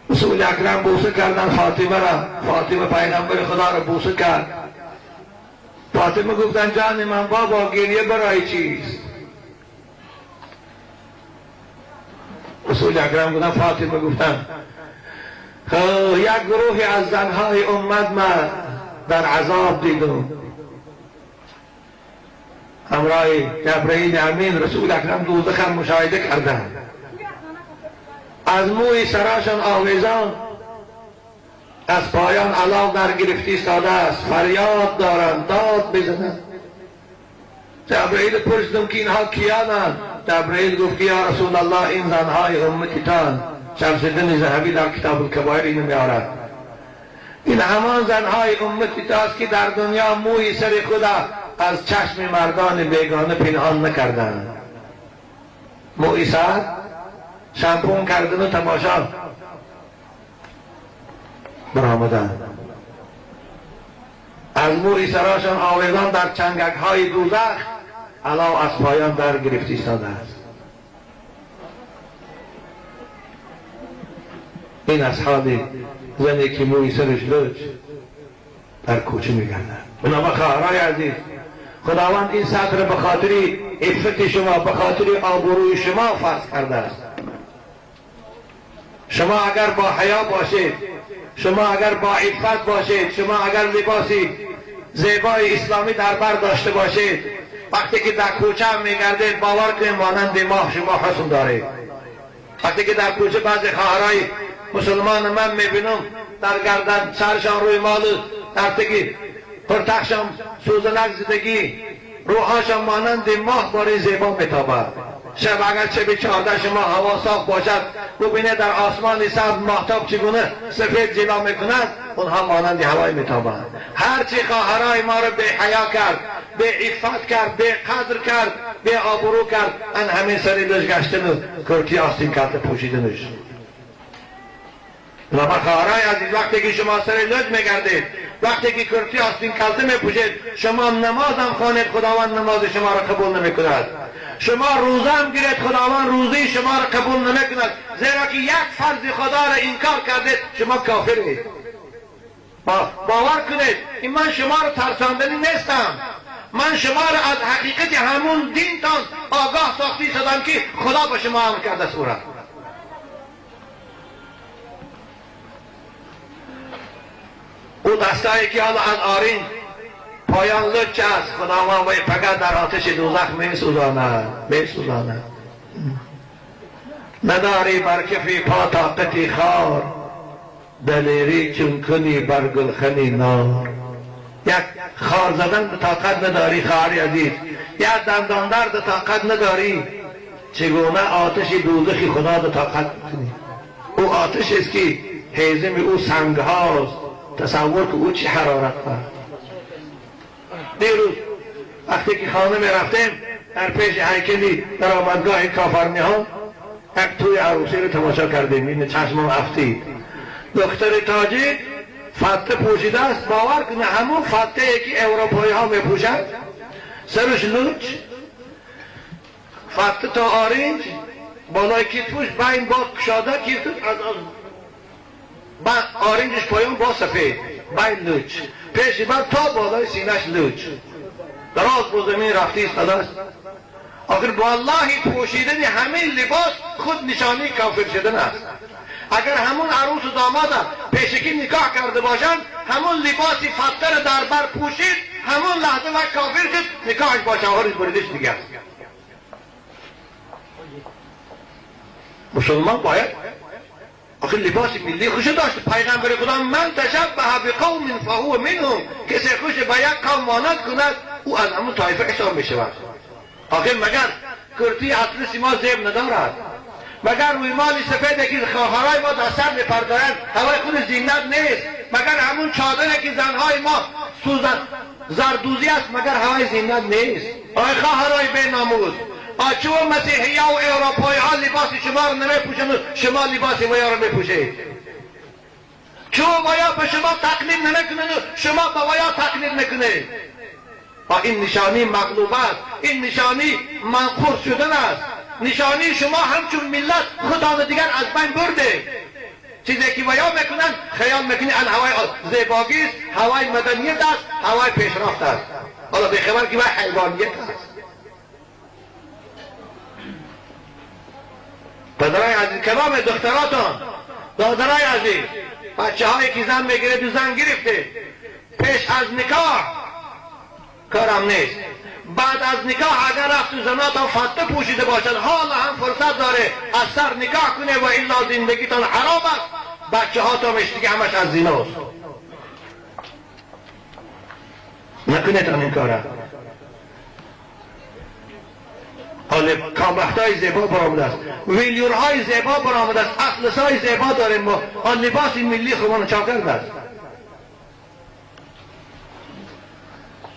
[SPEAKER 5] رسول اکرم بوسه کردن فاطمه را، فاطمه پیغمبر خدا را بوسه کرد. فاطمه گفتن جان من بابا گریه برای چیست؟ رسول اکرم گفتن فاطمه گفتن یک گروهی از زنهای امت من در عذاب دیدم.
[SPEAKER 10] همراه جبرئیل امین رسول اکرم دوزخ هم مشاهده کردند. از موی سراشان آویزان، از پایان علاق در گرفتی ایستاده است، فریاد دارند، داد بزنند. جبرئیل پرسیدم که اینها کیانند؟ جبرئیل گفت که یا رسول الله این زنهای امتیتان. شمس‌الدین ذهبی در کتاب الکبائر اینو میارد. این همان زنهای امتی است که در دنیا موی سر خدا از چشم مردان بیگانه پنهان نکردند. موی سر شامپون کردن و تماشا برآمدند. از موی سراشان آویزان در چنگک های دوزخ علاوه از پایان در گرفتی ایستاده است. این اصحاب زنی که موی سرش لوچ در کوچه میگردن. بنابر خواهرای عزیز، خداوند این سطر به خاطر عفت شما، به خاطر آبروی شما فرض کرده است. شما اگر با حیا باشید، شما اگر با عفت باشید، شما اگر لباسی زیبای اسلامی در بر داشته باشید، وقتی که در کوچه هم میگردید باور کنید مانند ماه شما حسن دارید. وقتی که در کوچه بعضی خواهرای مسلمان من میبینم در گردن سرشان روی مال درتگی پرتخشان سوزنک زدگی روحاشان مانند ماه باری زیبا میتابد. شب اگر شب 14 شما هوا صاف باشد ببینید در آسمان سبز ماهتاب چگونه سفید جلوه میکند، اونها مانند هوای میتابند. هرچی خواهرای ما رو بی حیا کرد، بی عفت کرد، بی قدر کرد، بی آبرو کرد، ان همین سری لش گشتن و کرکی آستین کرده پوشیدنش. و خواهرای عزیز، وقتی که شما سر لج میگردید، وقتی که کرتی آستین کلته میپوشید، شما نماز هم خوانید خداوند نماز شما را قبول نمیکند. شما روزه هم گیرید خداوند روزی شما را قبول نمیکند، زیرا که یک فرض خدا را انکار کردید شما کافرید. باور کنید این من شما را ترساندنی نیستم، من شما را از حقیقت همون دینتان آگاه ساختی شدم که خدا به شما امر کرده سورت. او دستایی که حالا از آرین پایان لچ است، خداوند وی فقط در آتش دوزخ میسوزاند. نداری بر کفی پا طاقتی خار، دلیری چون کنی بر گلخنی نار. یک خار زدن به طاقت نداری خواهر عزیز، یک دندان درد طاقت نداری، چگونه آتش دوزخی خدا به طاقت کنی؟ او آتش است که هیزم او سنگ هاست. تصور که او چی حرارت دارد. دیروز وقتی که خانه می رفتیم در پیش هیکلی در آمدگاه کافرنی ها یک توی عروسی رو تماشا کردیم. این چشمم افتید. دختر تاجیک فتح پوشیده است، باور کنه همون فتحی که اروپایی ها می پوشند، سرش لوچ، فتح تا آرنج، بالای کتفش بین با کشاده کتف بعد آرنجش پایان با سفید بین لوچ، پیش بعد تا بالای سینهش لوچ، دراز با زمین رفتی ایستاده است. آخر والله پوشیدن همین لباس خود نشانی کافر شدن است. اگر همون عروس و داماد پیشکی نکاح کرده باشند، همون لباسی فتر در بر پوشید، همون لحظه وقت کافر شد، نکاحش با شوهرش بریدش دیگه است. مسلمان باید آخر لباس ملی خوش داشت. پیغمبر خدا من تشبه بقوم فهو منهم، کسی خوش به یک قوم مانند کند او از همون طایفه حساب می شود. آخر مگر کرتی اطلسی ما زیب ندارد؟ مگر روی مال سفیده که خواهرای ما در سر میپردارند هوای خود زینت نیست؟ مگر همون چادره که زنهای ما سوزن زردوزی است مگر هوای زینت نیست؟ آی خواهرای بی ناموز، چون مسیحی ها و اروپایی ها لباس شما رو نمیپوشند و شما لباس ویا رو میپوشید؟ چون ویا به شما تقلید نمیکنند و شما به ویا تقلید میکنید؟ این نشانی مغلوب است، این نشانی منقور شدن است. نشانی شما همچون ملت خدا دیگر از بین برده. چیزی که ویا میکنند خیال میکنی ان هوای زیباگی است، هوای مدنیت است، هوای پیشرفت است. حالا بخبر که وای حیوانیت است. پدرای عزیز، کلام دختراتان، دادرای عزیز، بچه هایی که زن میگیره دو زن گرفته پیش از نکاح
[SPEAKER 5] کارم نیست. بعد از نکاح اگر رفت زناتان فته پوشیده باشد حالا هم فرصت داره از سر نکاح کنه و الا زندگیتان حرام است. بچه ها تا مشتگی همش از زیناست. نکنید این کاره. حالا کامبختای زیبا برآمده است، ویلیورهای زیبا برآمده است، اطلسهای زیبا داریم ما. آن لباس ملی خودمان چاکر است.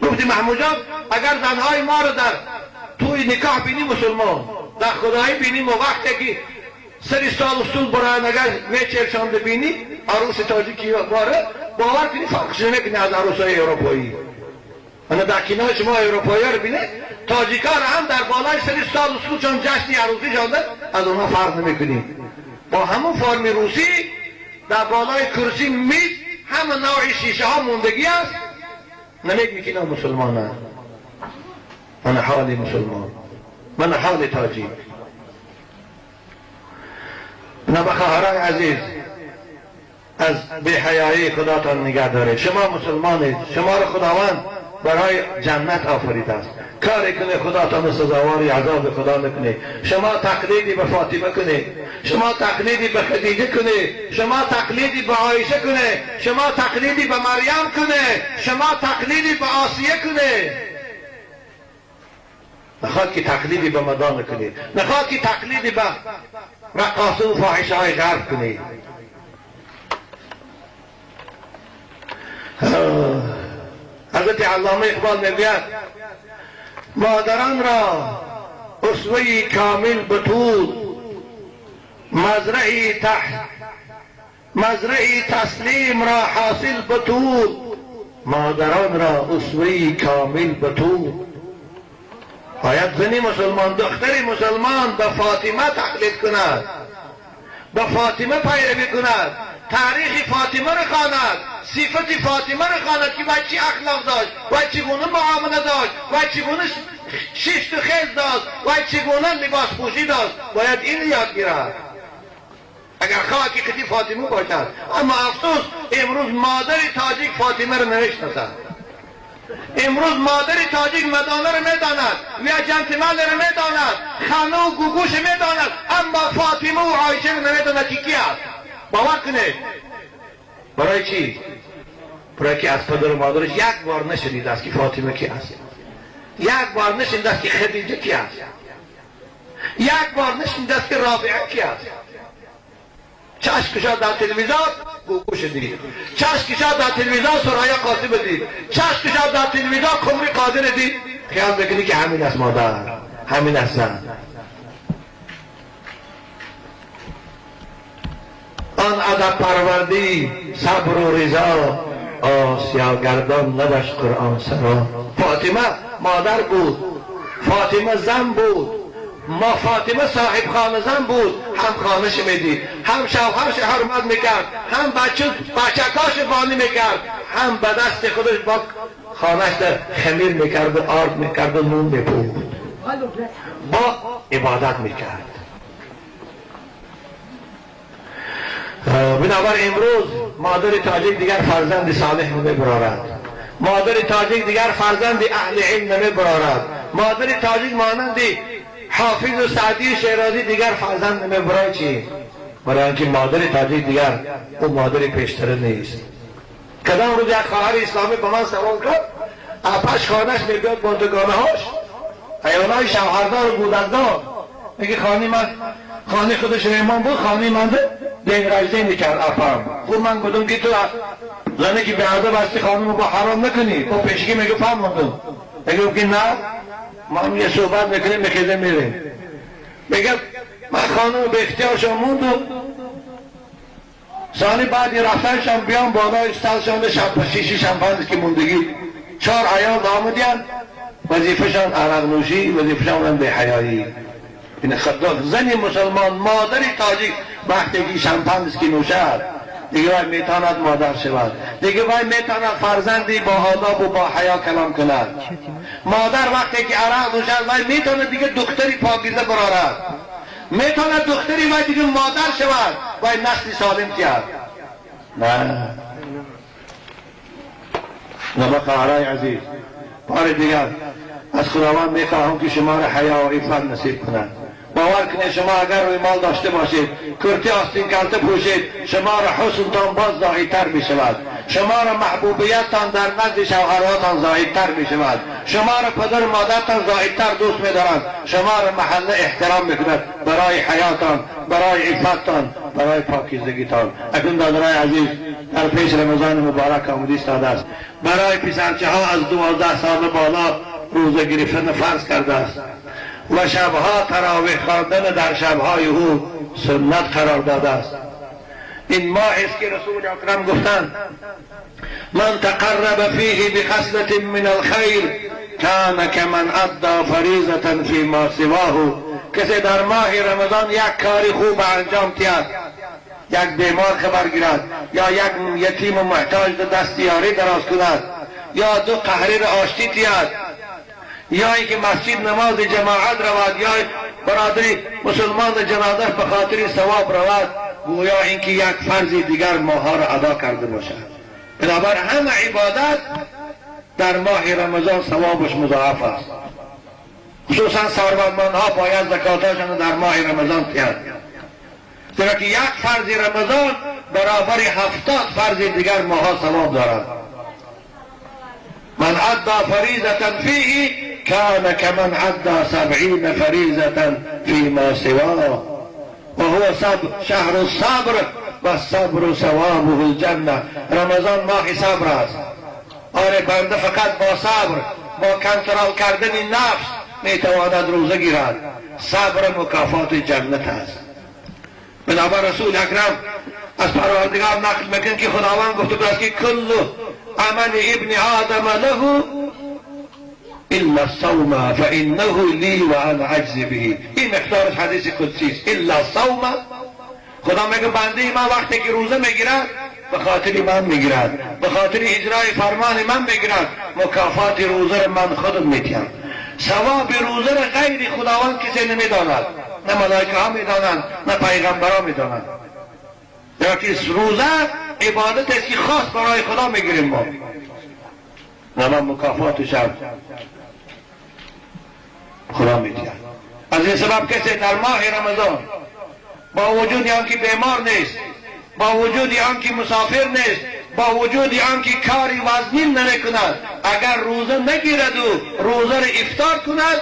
[SPEAKER 5] گفتی محمود جان اگر زنهای ما رو در توی نکاح بینی مسلمان، در خدایی بینیم و وقتی که سری سال اصول برای اگر ویچر شانده بینی عروس تاجیکی باره باور کنی فرقش نمیکنی از عروسای اروپایی. انا در کنار شما اروپایی ها رو بینه تاجیکا رو هم در بالای سری سال اصول چون جشنی عروسی شانده از اونها فرق نمیکنی. با همون فرمی روسی در بالای کرسی میز همه نوع شیشه ها موندگی است. نمیگی که اینا مسلمان هست. من حالی مسلمان، من حال تاجیک. نبخواهرای عزیز از بی‌حیایی خداتان نگه داره. شما مسلمانید، شما رو خداوند برای جنت آفریده است. کاری کنه خداتان سزاواری عذاب خدا نکنه. شما تقلیدی به فاطمه کنه، شما تقلیدی به خدیجه کنه، شما تقلیدی به عایشه کنه، شما تقلیدی به مریم کنه، شما تقلیدی به آسیه کنه. نخواد که تقلیدی به مدان کنه، نخواد که تقلیدی به رقاصه و فاحشه های غرب کنه. حضرت علامه اقبال میگوید مادران را اسوه کامل بطول مزرعی تسلیم را حاصل بطول. مادران را اسوه کامل بطول. باید زنی مسلمان، دختری مسلمان به فاطمه تقلید کند، به فاطمه پیروی کند، تاریخ فاطمه را خواند، صفت فاطمه را خواند که باید چی اخلاق داشت، باید چگونه معامله داشت، باید چگونه ششت و خیز داشت، باید چگونه لباس پوشی داشت. باید این یاد گیرد اگر خواه که خطی فاطمه باشد. اما افسوس امروز مادر تاجیک فاطمه را نمیشناسد. امروز مادر تاجیک مدانه را میداند، ویا جنتمال را میداند، خانه و گوگوش میداند، اما فاطمه و عایشه را نمیداند که کی است. باور کنید. برای چی؟ برای که از پدر و مادرش یک بار نشنیده است که فاطمه کی است، یک بار نشنیده است که خدیجه کی است، یک بار نشنیده است که رابعه کی است. چشم کشاد در تلویزیون گوگوش دید، چشم کشاد در تلویزیون سرایه قاسم دید، چشم کشاد در تلویزیون کمری قادر دید. خیال بکنی که همین است مادر، همین است زن. آن ادب پروردی صبر و رضا آسیا گردان نبش قرآن سرا. فاطمه مادر بود، فاطمه زن بود، ما فاطمه صاحب خانه زن بود. هم خانهش میدید، هم شوهرش حرمت میکرد، هم بچکاش بانی میکرد، هم به دست خودش با خانهش خمیر میکرد و آرد میکرد و نون میپود، با عبادت میکرد. بنابراین امروز مادر تاجیک دیگر فرزند صالح نمیبرارد، مادر تاجیک دیگر فرزند اهل علم نمیبرارد، مادر تاجیک مانند حافظ و سعدی و شیرازی دیگر فرزند نمیبرای. چی؟ برای اینکه مادر تاجیک دیگر او مادر پیشتره نیست. کدام روز یک خواهر اسلامی به من سوال کرد، اپش خانهش میبیاد بندگانه هاش ایالای شوهردار و گودردار، میگه خانه من، خانه خودش ریمان بود، خانه من دین رجده میکرد اپم. خود من گفتم که تو زنه که به ادب هستی خانه با حرام نکنی. با پیشگی میگه فهموندم، میگه که نه ما یه صحبت میکنیم میخیزه میریم. میگه من خانه به اختیارشان موندم، سالی بعدی رفتنشان بیان بالا استالشان شیشی شمپانز که موندگی 4 عیال آمدین، وظیفهشان عرق نوشی، وظیفهشان به حیایی. این خدا زنی مسلمان مادری تاجیک وقتی که شمپانز که نوشد دیگه باید میتاند مادر شود، دیگه باید میتاند فرزندی با آداب و با حیا کلام کند. مادر وقتی که عرق نوشد باید میتاند دیگه دختری پاکیزه برارد، میتاند دختری باید دیگه مادر شود، باید نسلی سالم کرد. نه نما خواهرای عزیز،
[SPEAKER 10] بار دیگر از خداوند میخواهم که شما را حیا و عفت نصیب کند. باور کنید شما اگر روی مال داشته باشید، کرتی آستین کلته پوشید، شما را حسنتان باز زایدتر می شود، شما را محبوبیتتان در نزد شوهراتان زایدتر می شود، شما را پدر و مادرتان زایدتر دوست می دارند، شما را محله احترام می کند برای حیاتان، برای عفتتان، برای پاکیزگیتان. اکنون برادرای عزیز در پیش رمضان مبارک آمده ایستاده است. برای پسرچه ها از 12 سال بالا روزه گرفتن فرض کرده است و شبها تراویح خواندن در شبهای او سنت قرار داده است. این ماه است که رسول اکرم گفتند من تقرب فیه بخصلة من الخیر کان کمن ادى فریضة فیما سواه. کسی در ماه رمضان یک کاری خوب انجام دهد، یک بیمار خبر گیرد، یا یک یتیم و محتاج دستیاری دراز کند، یا دو قهری را آشتی دهد، یا اینکه مسجد نماز جماعت رود، یا برادری مسلمان جنازه به خاطر ثواب رود، گویا اینکه یک فرض دیگر ماها را ادا کرده باشد. بنابر همه عبادت در ماه رمضان ثوابش مضاعف است. خصوصا ثروتمندها باید زکاتاشان در ماه رمضان دهند، زیرا که یک فرض رمضان برابر 70 فرض دیگر ماها ثواب دارد. من ادى فریضة فیه کان کمن ادى 70 فریضة فیما سواه و هو شهر الصبر و الصبر ثوابه الجنه. رمضان ماه صبر است. آره بنده فقط با صبر، با کنترل کردن نفس میتواند روزه گیرد. صبر مکافات جنت است. بنابر رسول اکرم از پروردگار نقل میکنه که خداوند گفته است که کل عمل ابن آدم له الا الصوم فانه لی و انا اجزی به. این مقدار حدیث قدسی است. الا الصوم، خدا میگه بنده من وقتی که روزه میگیرد به خاطر من میگیرد، به خاطر اجرای فرمان من میگیرد، مکافات روزه را من خودم میدهم. ثواب روزه را غیر خداوند کسی نمیداند، نه ملائکه ها میدانند نه پیغمبران میدانند. یکی روزه عبادت است که خاص برای خدا میگیریم ما، نه مکافاتش خدا میدهد. از این سبب کسی در ماه رمضان با وجود آنکه بیمار نیست، با وجود آنکه مسافر نیست، با وجود آنکه کاری وزنین نکند، اگر روزه نگیرد و روزه را افطار کند،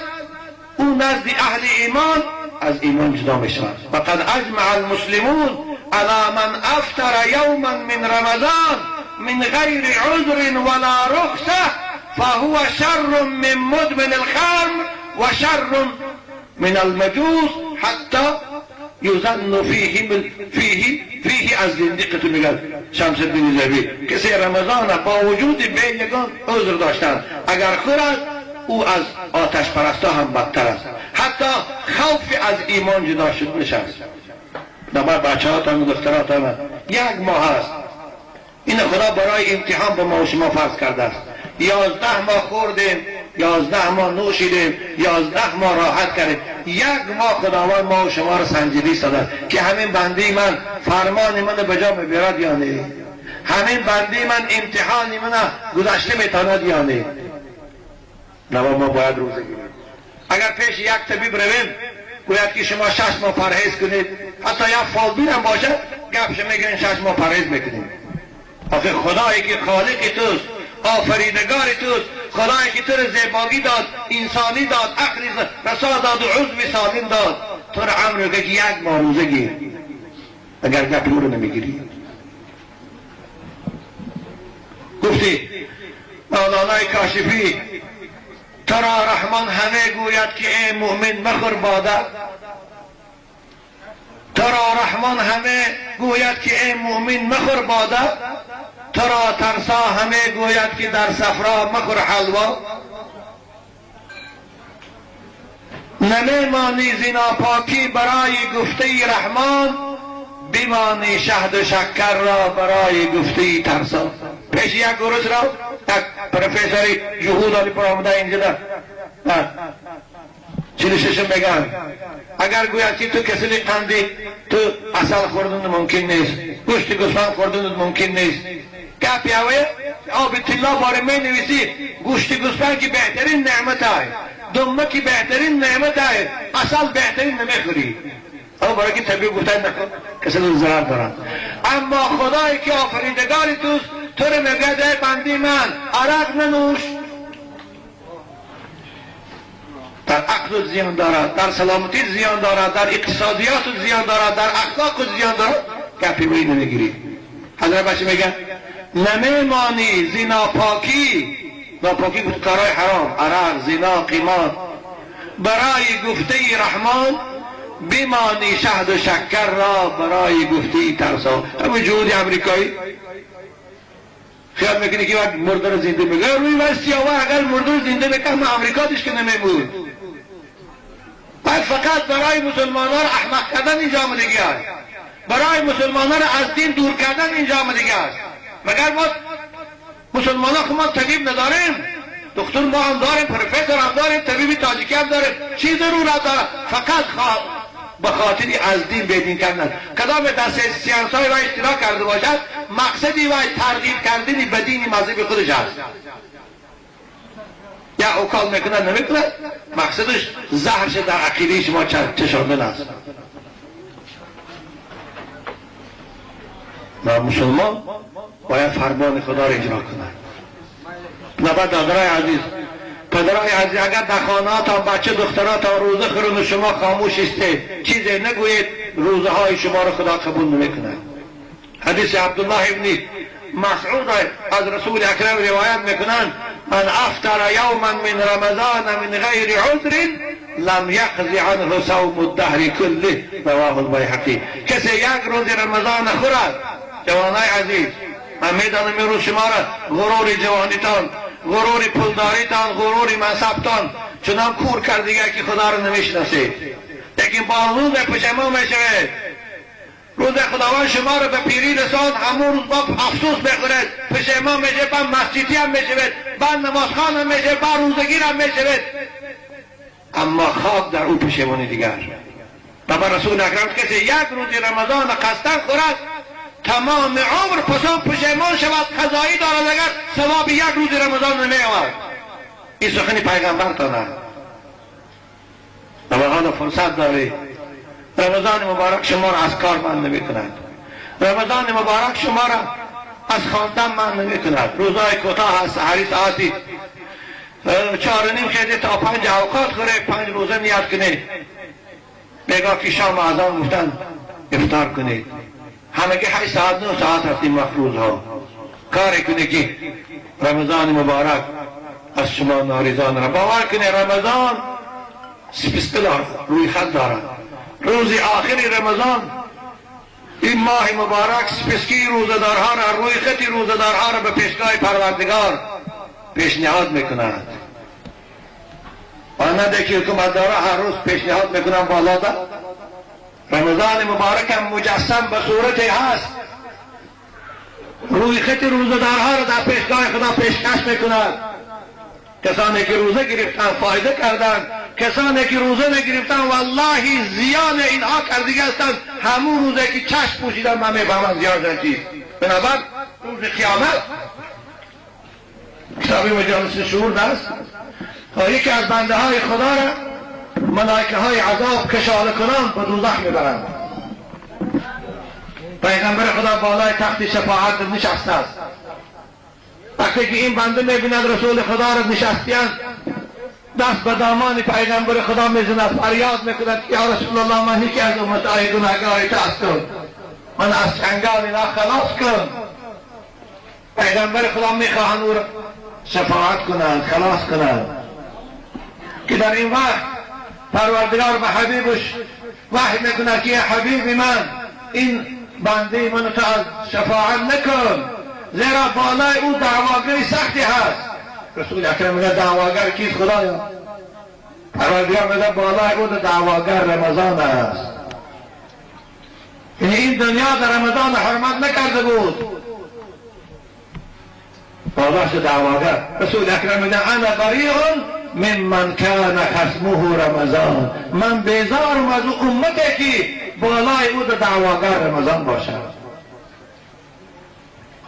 [SPEAKER 10] او نزد اهل ایمان از ایمان جدا می شود. فقد اجمع المسلمون على من افطر یوما من رمضان من غیر عذر ولا رخصه فهو شر من مدمن الخمر و شر من المجوس حتی یظن فیه از زندقتون. میگن شمس الدین زوی کسی رمضان با وجود بیگان عذر داشتن اگر خورد او از آتش پرستا هم بدتر است. حتی خوف از ایمان جدا شد نشست. نباید بچه هاتان و دختراتان یک ماه است، این خدا برای امتحان به ما و شما فرض کرده است. 11 ماه خوردیم، 11 ماه نوشیدیم، 11 ماه راحت کردیم، یک ماه خداوند ما و شما را سنجیدی ساده که همین بنده من فرمان من به جا میبرد یا نه، همین بنده من امتحان من گذشته میتاند یا نه. نبا ما باید روزه گیریم. اگر پیش یک طبیب رویم گوید که شما 6 ماه پرهیز کنید، حتی یک فالبین هم باشد گپش میگیرین 6 ماه پرهیز میکنیم. آخه خدایی که خالق توست، آفریدگار توست، خدایی که تو را زیبایی داد، انسانی داد، عقلی رسا داد و عضو سالم داد، تو را امر که یک ماه روزه گیر. اگر گپ او رو نمیگیری گفتی مولانای کاشفی ترا رحمان همه گوید که ای مؤمن مخور باده، ترا رحمان همه گوید که ای مؤمن مخور باده، ترا ترسا همه گوید که در صفرا مخور حلوا. نمیمانی زنا پاکی برای گفته رحمان، بیمانی شهد و شکر را برای گفته ترسا. پیش یک گروه را یک پروفیسوری جهود آلی پر آمده اینجا در 46 میگن اگر گوید که تو کسی قندی تو اصل خوردن ممکن نیست، گوشت گوسفند خوردن ممکن نیست. گپی اوه آب طلا باره می نویسی گوشت گوسفند
[SPEAKER 5] گوشتن که بهترین نعمت های، دمه که بهترین نعمت های، اصل بهترین نمیخوری. اما برای که طبیب گفتن نکن کسی رو ضرر دارن. اما خدایی که آفریدگاری توست تو رو میگه ده بندی من عرق ننوش. در عقل زیان دارد، در سلامتی زیان دارد، در اقتصادیات زیان دارد، در اخلاق زیان دارد. گپی بایی نمیگیری. حضرت بچه میگن نمیمانی زنا پاکی، ناپاکی بود کارهای حرام، عرق، زنا، قمار. برای گفته رحمان بمانی شهد و شکر را برای گفته ترسا. همون جهود امریکایی خیال میکنی که وقت مرده رو زنده میگه روی وستی ها اگر مرده رو زنده میکنه ما امریکا دیش که نمیمود. باید فقط برای مسلمان ها احمق کردن اینجا آمدگی هست، برای مسلمان ها از دین دور کردن اینجا آمدگی هست. مگر ما مسلمان ها که ما طبیب نداریم، دکتر ما هم داریم، پروفسور هم داریم، طبیب تاجیکی هم داریم، چی ضرورت داره؟ فقط به خاطری از دین بدین کردن. کدام دست سیانس های و اشتراک کرده باشد مقصدی و ترغیب کردنی به دین مذهب خودش هست. یا اوکال میکنن نمیکنن مقصدش زهرش در عقیده شما چشاندن است. و مسلمان باید فرمان خدا را اجرا کنند. نباید دادرای عزیز، پدرای عزیز، اگر در خانهاتان بچه دختراتان روزه خورن و شما خاموش استه چیزی نگویید، روزه های شما را خدا قبول نمیکند. حدیث عبدالله ابن مسعود از رسول اکرم روایت میکنند من افطر یوما من رمضان من غیر عذر لم یقضی عنه صوم الدهر كله رواه البیهقی. کسی یک روز رمضان خورد، جوانای عزیز من میدانم این روز شما را غرور جوانیتان، غرور پولداریتان، غرور منصبتان چنان کور کردیگه که خدا رو نمیشناسید. لیکن با روز پشیمان میشوید. روز خداوند شما رو به پیری رساند، همون روز با افسوس بخورد، پشیمان میشه، با مسجدی هم میشوید، با نمازخوان هم میشه، با روزگیر هم میشوید، اما خواب در اون پشیمانی دیگر. و با رسول اکرم کسی یک روز رمضان قصدن خورد تمام عمر پسان پشیمان شود، قضایی دارد اگر ثواب یک روز رمضان نمی‌آورد. این سخن پیغمبرتان است. و حالا فرصت داری رمضان مبارک شما را از کار من نمی کند، رمضان مبارک شما را از خواندن من نمی کند. روزهای کوتاه هست، سحری ساعتی 4:30 خیلی تا 5 اوقات خوره، 5 روزه نیت کنید، بگاه که شام اذان گفتن افطار کنید. همگی 8 ساعت 9 ساعت هستیم مفروض ها. کاری کنید که رمضان مبارک از شما ناریزان را باور کنید. رمضان سپسته دارد، روی خط دارد. روز آخری رمضان این ماه مبارک سپسکی روزدارها را، روی خطی روزدارها را به پیشگاه پروردگار پیشنهاد میکند. آنده که حکومتدارا هر روز پیشنهاد میکنن بالا ده. رمضان مبارک هم مجسم به صورتی هست، روی خط روزدارها را در پیشگاه خدا پیشکش میکند. کسانی که روزه گرفتن فایده کردن، کسانی که روزه نگرفتن والله زیان اینها کردگی هستند. همون روزه که چشم پوشیدن من میفهمم زیان چیز. بنابر روز قیامت کتابی مجالس شعور دست تا یکی از بنده های خدا را ملائکه های عذاب کشاله کنان به دوزخ میبرند. پیغمبر خدا بالای تخت شفاعت نشسته است. وقتی که این بنده میبیند رسول خدا را نشستیند، دست به دامان پیغمبر خدا میزند، فریاد میکند یا رسول الله من یکی از امتهای گناهگار تو هستم، من از چنگال اینا خلاص کن. پیغمبر خدا میخواهند او را شفاعت کنند، خلاص کنند. که در این وقت پروردگار به حبیبش وحی میکند که حبیب من این بنده من تو از شفاعت نکن، زیرا بالای او دعواگری سختی هست. رسول اکرم میگه دعواگر کیست؟ خدایا. پروردگار میگه بالای او دعواگر رمضان است. یعنی این دنیا در رمضان حرمت نکرده بود، بالاش دعواگر. رسول اکرم میگه انا بریء ممن کان خصمه رمضان، من بیزارم از او امتی که بالای او دعواگر رمضان باشد.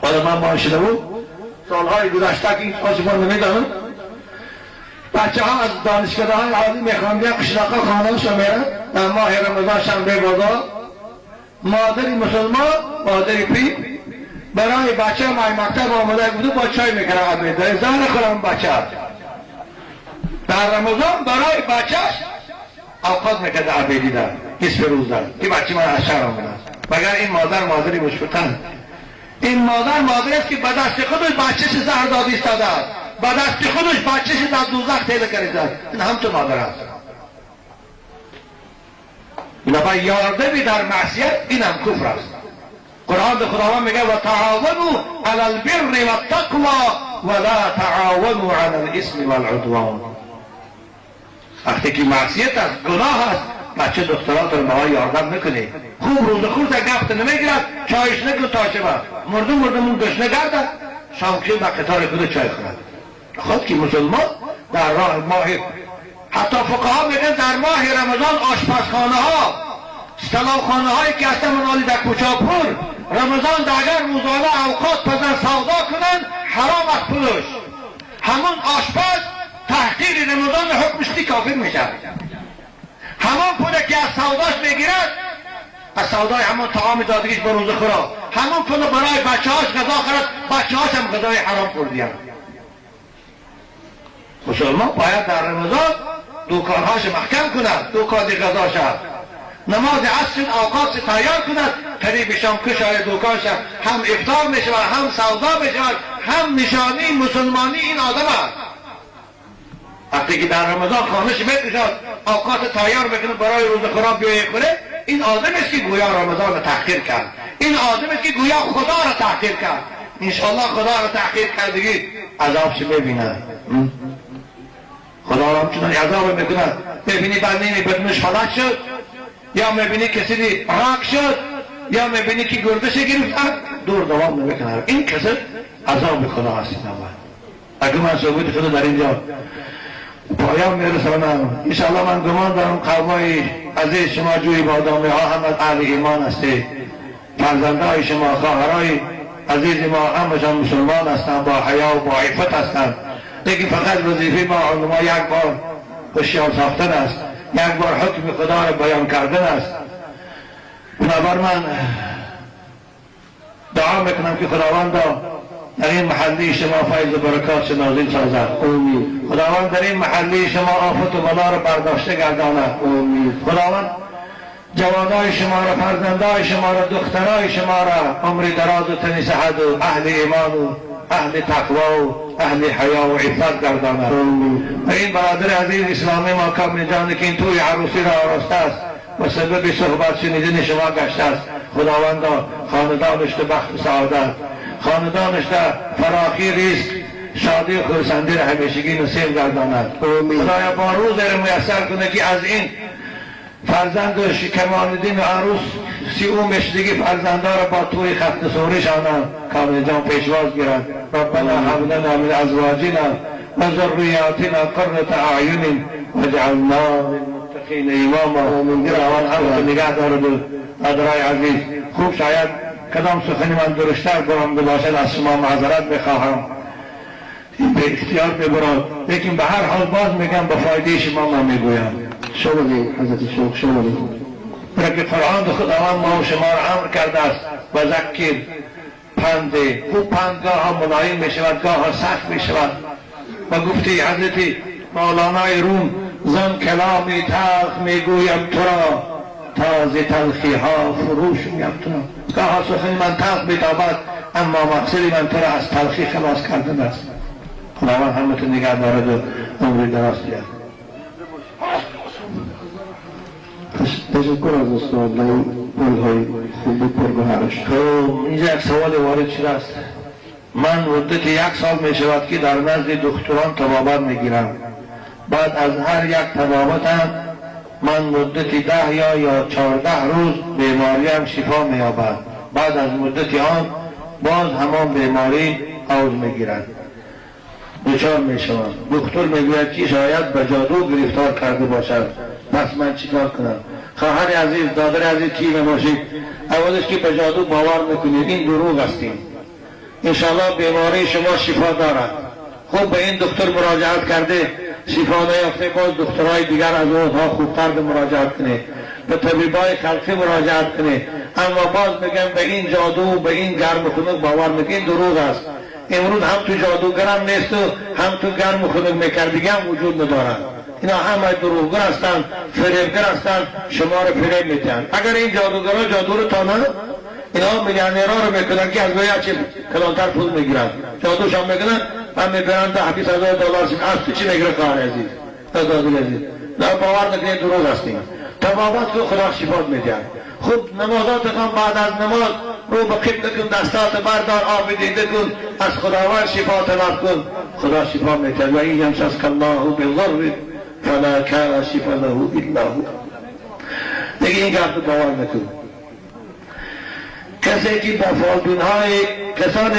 [SPEAKER 5] حالا من ماشده بود سالهای گذشته که این شما نمیدانم
[SPEAKER 10] بچه ها از دانشکده های عالی میخوان قشلاقا خانه شو میرن در ماه رمضان شنبه بازار مادری مسلمان مادری پیر برای بچه مای مکتب آمده بوده با چای میکنه عبید داره زن خورم بچه در رمضان برای بچهش اوقات میکنه عبیدی در نصف روز در که بچه من از شهر آمده مگر این مادری مشفتن این مادری است که به دست خودش بچهش زهر دادی ایستاده است به دست خودش بچهش در دوزخ تیله کردید این هم تو مادر است لبا یاردمی در معصیت این هم کفر است قرآن خداوند میگه و تعاونوا علی البر والتقوى ولا تعاونوا علی الاثم والعدوان وقتی که معصیت است گناه است بچه دخترات رو ما یاردم نکنه خوب روز خود گفت نمیگیرد چایش نکن تا چه بعد مردمون گشنه گردد شام که با قطار خود چای خورد خود که مسلمان در راه ماه حتی فقها میگن در ماه رمضان آشپزخانه ها سلاخانه هایی که اصلا منالی در کوچاپور رمضان در روزانه اوقات پزن سودا کنن حرام از پولش همون آشپز تحقیر رمضان حکمشتی کافر میشه همون پوله که از سوداش میگیرد از سودای همون طعام دادگیش به روز خورا همون پوله برای بچه هاش غذا خورد بچه هاش هم غذای حرام خوردیم مسلمان باید در رمضان دوکانهاش محکم کند دوکان غذاش نماز عصر اوقات تیار کند قریب شام کشای دوکانش هم افطار میشود هم سودا میشود هم نشانی مسلمانی این آدم است وقتی که در رمضان خانهش میکشد اوقات تیار میکنه برای روز خراب بیایی کنه این آدم است که گویا رمضان را تحقیر کرد این آدم است که گویا خدا را تحقیر کرد انشاءالله خدا را تحقیر کردگی عذابش میبینه خدا را همچنان عذاب میکنه میبینی بندینی بدنش فلج شد یا میبینی کسی راک شد یا میبینی که گردش گرفتن دور دوام نمیکنه این کسی عذاب خدا هست اگر من صحبت خدا در اینجا پایان میرسانم انشاءالله من گمان دارم قومای عزیز شما جوی بادامی ها هم از اهل ایمان هستی فرزنده های شما خواهرای عزیز ما همشان مسلمان هستند با حیا و با عفت هستند لیکن فقط وظیفه ما علما یک بار هوشیار ساختن است یک بار حکم خدا را بیان کردن است بنابر من دعا میکنم که خداوندا در این محلی شما فیض و برکات نازل سازد خداوند در این محلی شما آفت و بلا را برداشته گرداند خداوند جوانای شما را فرزندای شما را دخترای شما را عمر دراز و تنی صحت و اهل ایمان و اهل تقوا و اهل حیا و عفت گرداند و این برادر عزیز اسلامی ما کامل جان که این توی عروسی را آراسته است و سبب صحبت شنیدن شما گشته است خداوندا خاندانش ده بخت و سعادت خاندانش ده فراخی ریزق شادی و خرسندی را همیشگی نصیب گرداند خدایا با روز را میسر کنه که از این فرزند کمالدین و عروس 30 دیگه فرزنده را با توی ختم سوریش آنها کامل جان پیشواز گیرند ربنا هب لنا من ازواجنا و ذریاتنا قرة اعین واجعلنا للمتقین اماما گراوان هم نگاه دارد برادرای عزیز خوب شاید کدام سخنی من درشتر گفته باشد از شما معذرت بخواهم این به اختیار ببرد لیکن به هر حال باز میگم به فایده شما من میگویم
[SPEAKER 7] شمالی حضرت شیخ شمالی
[SPEAKER 10] برای که قرآن خداوند ما و شما را امر کرده است و ذکر پنده خوب پند گاه ها ملایم می شود گاه ها سخت می شود و گفتی حضرت مولانای روم زن کلامی تلخ می گویم تو را تازه تلخی ها فروش میم تو را گاه ها سخنی من تلخ می تابد اما مقصدی من تو را از تلخی خلاص کردن است خداوند همتون نگه دارد و عمری دراز دید
[SPEAKER 7] تشکر از استاد برای قولهای خوب پرگوهرش
[SPEAKER 10] اینجا یک سوال وارد شده است من مدت 1 سال می شود که در نزد دکتران طبابت می گیرم بعد از هر یک طبابتم من مدت 10 یا 14 روز بیماریم شفا می یابد بعد از مدت آن باز همان بیماری عوض می گیرد دچار می شوم دکتر می گوید که شاید به جادو گرفتار کرده باشد پس من چیکار کنم خواهر عزیز دادر عزیز چی نباشید اولش که به جادو باور میکنید این دروغ هستیم انشاءالله بیماری شما شفا دارد خوب به این دکتر مراجعت کرده شفا نیافته باز دکترهای دیگر از اونها خوبتر به مراجعت کنه، به طبیبای خلقی مراجعت کنه. اما باز میگم به این جادو، به این گرم خنک باور میکنین دروغ است. امروز هم تو جادوگرم نیست و هم تو گرم خنک میکردگی هم وجود ندارن. اینا همه دروغگر هستند، فریبگر هستند، شما رو فریب میتن. اگر این جادوگرها جادو رو تانن، اینا میلیونرها رو میکنن که از روی چه کلانتر پول میگیرن، جادوش هم میکنن و میبرن $20,000 از تو چی میگیره کار عزیز؟ نه باور نکنید دروغ هستیم. تبابات که خدا شفات میدن. خود نمازات هم بعد از نماز رو به قبله کن، دستات بردار، آب دیده کن، از خداوند شفا طلب کن، خدا شفا میدن. و این یمسسک الله بالضر فلا کاشف له الا هو. دیگه این گفت باور نکن. کسانی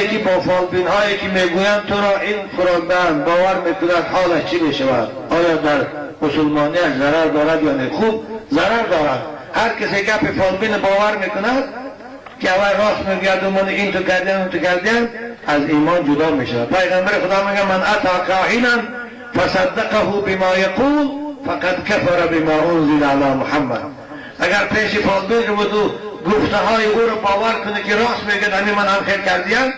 [SPEAKER 10] که با فالبین‌هایی که میگویند تو را این خوراندن باور میکنند حالش چی میشود؟ آیا در مسلمانیش ضرر دارد یا نه؟ خوب ضرر دارد. هر کسی که به فالبین باور میکند که اول راست میگوید و من این تو کردیم اون تو کردیم، از ایمان جدا میشود. پیغمبر خدا میگه من اتی کاهنا فصدقه بما یقول فقد کفر بما انزل علی محمد. اگر پیش فالبین رو تو گفته های او رو باور کنه که راست میگه دمی من هم خیر کردیم،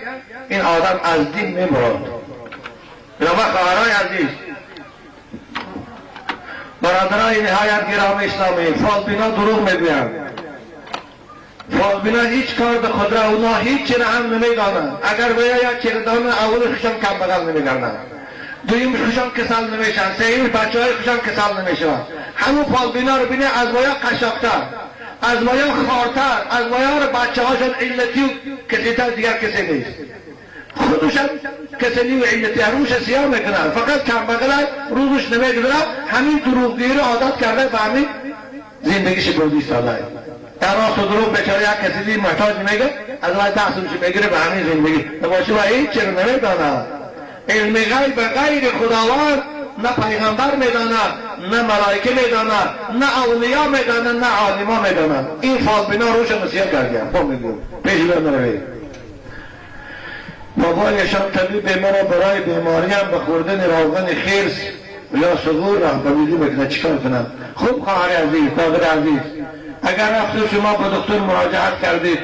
[SPEAKER 10] این آدم از دین میبرد. بنابراین خواهرای عزیز، برادرای نهایت گرامی اسلامی، فالبینا دروغ میگویند. فالبینا هیچ کار به خود را اونا هیچ چیز هم نمیدانند. اگر باید چیز دانند اول خوشم کم بغل نمیگردند، دویم خوشم کسل نمیشن، سوم بچه های خوشم کسل نمیشن. همون فالبینا رو بینه از باید قشاقتر، از مایا خارتر، از مایا رو بچه هاشون علتی و کسی تر دیگر کسی نیست. خودشون کسی نیو علتی روش سیاه میکنن، فقط کم بغل روزش نمیدونه. همین دروغگیری رو عادت کرده به همین زندگیش بردی ساله. در راست و دروغ بیچاره یک کسی دید محتاج میگه از وقت تحصیلش میگیره به همین زندگی. نباشه و هیچ چیز نمیدانه. علم غیب به غیر خداوند نه پیغمبر میداند، نه ملائکه میداند، نه اولیا میداند، نه عالما میداند. این فالبینا روش نصیحت کردیم. خب میگم پیش بروید. بابایشان طبیب مرا برای بیماری هم به خوردن روغن خرس یا سغور رهبری میکنه. چیکار کنم؟ خوب خواهر عزیز، برادر عزیز، اگر رفت شما به دکتر مراجعت کردید،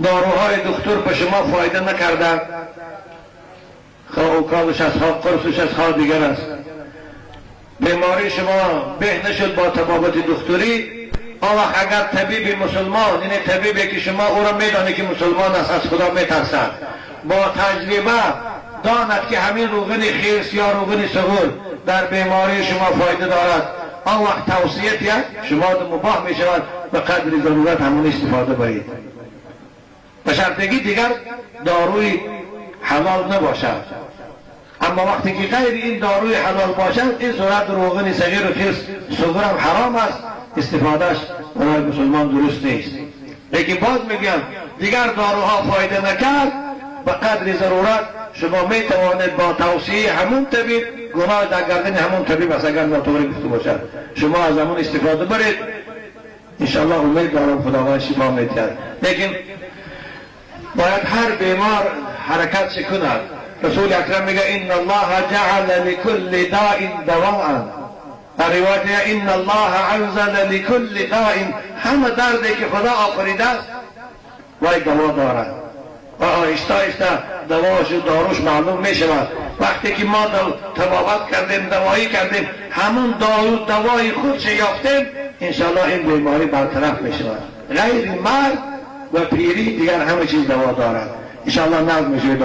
[SPEAKER 10] داروهای دکتر به شما فایده نکردن، اوکالش از خواه، قرصش از خواه دیگر است، بیماری شما به نشد با طبابت دکتری، آن وقت اگر طبیب مسلمان، یعنی طبیبی که شما او را میدانه که مسلمان است، از خدا میترسد، با تجربه داند که همین روغن خرس یا روغن سغور در بیماری شما فایده دارد، آن وقت توصیه شما مباح می شود به قدر ضرورت همون استفاده برید. به شرطی دیگر داروی حلال نباشد. اما وقتی که غیر این داروی حلال باشد، این صورت روغن صغیر و خرس سغور هم حرام است، استفادهش برای مسلمان درست نیست. لیکن باز میگم دیگر داروها فایده نکرد، به قدر ضرورت شما می توانید با توصیه همون طبیب، گناه در گردن همون طبیب است اگر ناتوری گفته باشد، شما از همون استفاده برید. انشاءالله امید دارم خداوند شفا میدهد. لیکن باید هر بیمار حرکت کند. رسول اکرم میگه ان الله جعل لكل داء دواء. در روایت ان الله انزل لكل داء، همه دردی که خدا آفریده است وای دوا دارد و آهسته آهسته دواش و داروش معلوم می شود. وقتی که ما طبابت کردیم، دوایی کردیم، همون دوای خودش یافتیم، انشاءالله این بیماری برطرف می شود. غیر مرد و پیری دیگر همه چیز دوا دارد. انشاءالله نظم می شود.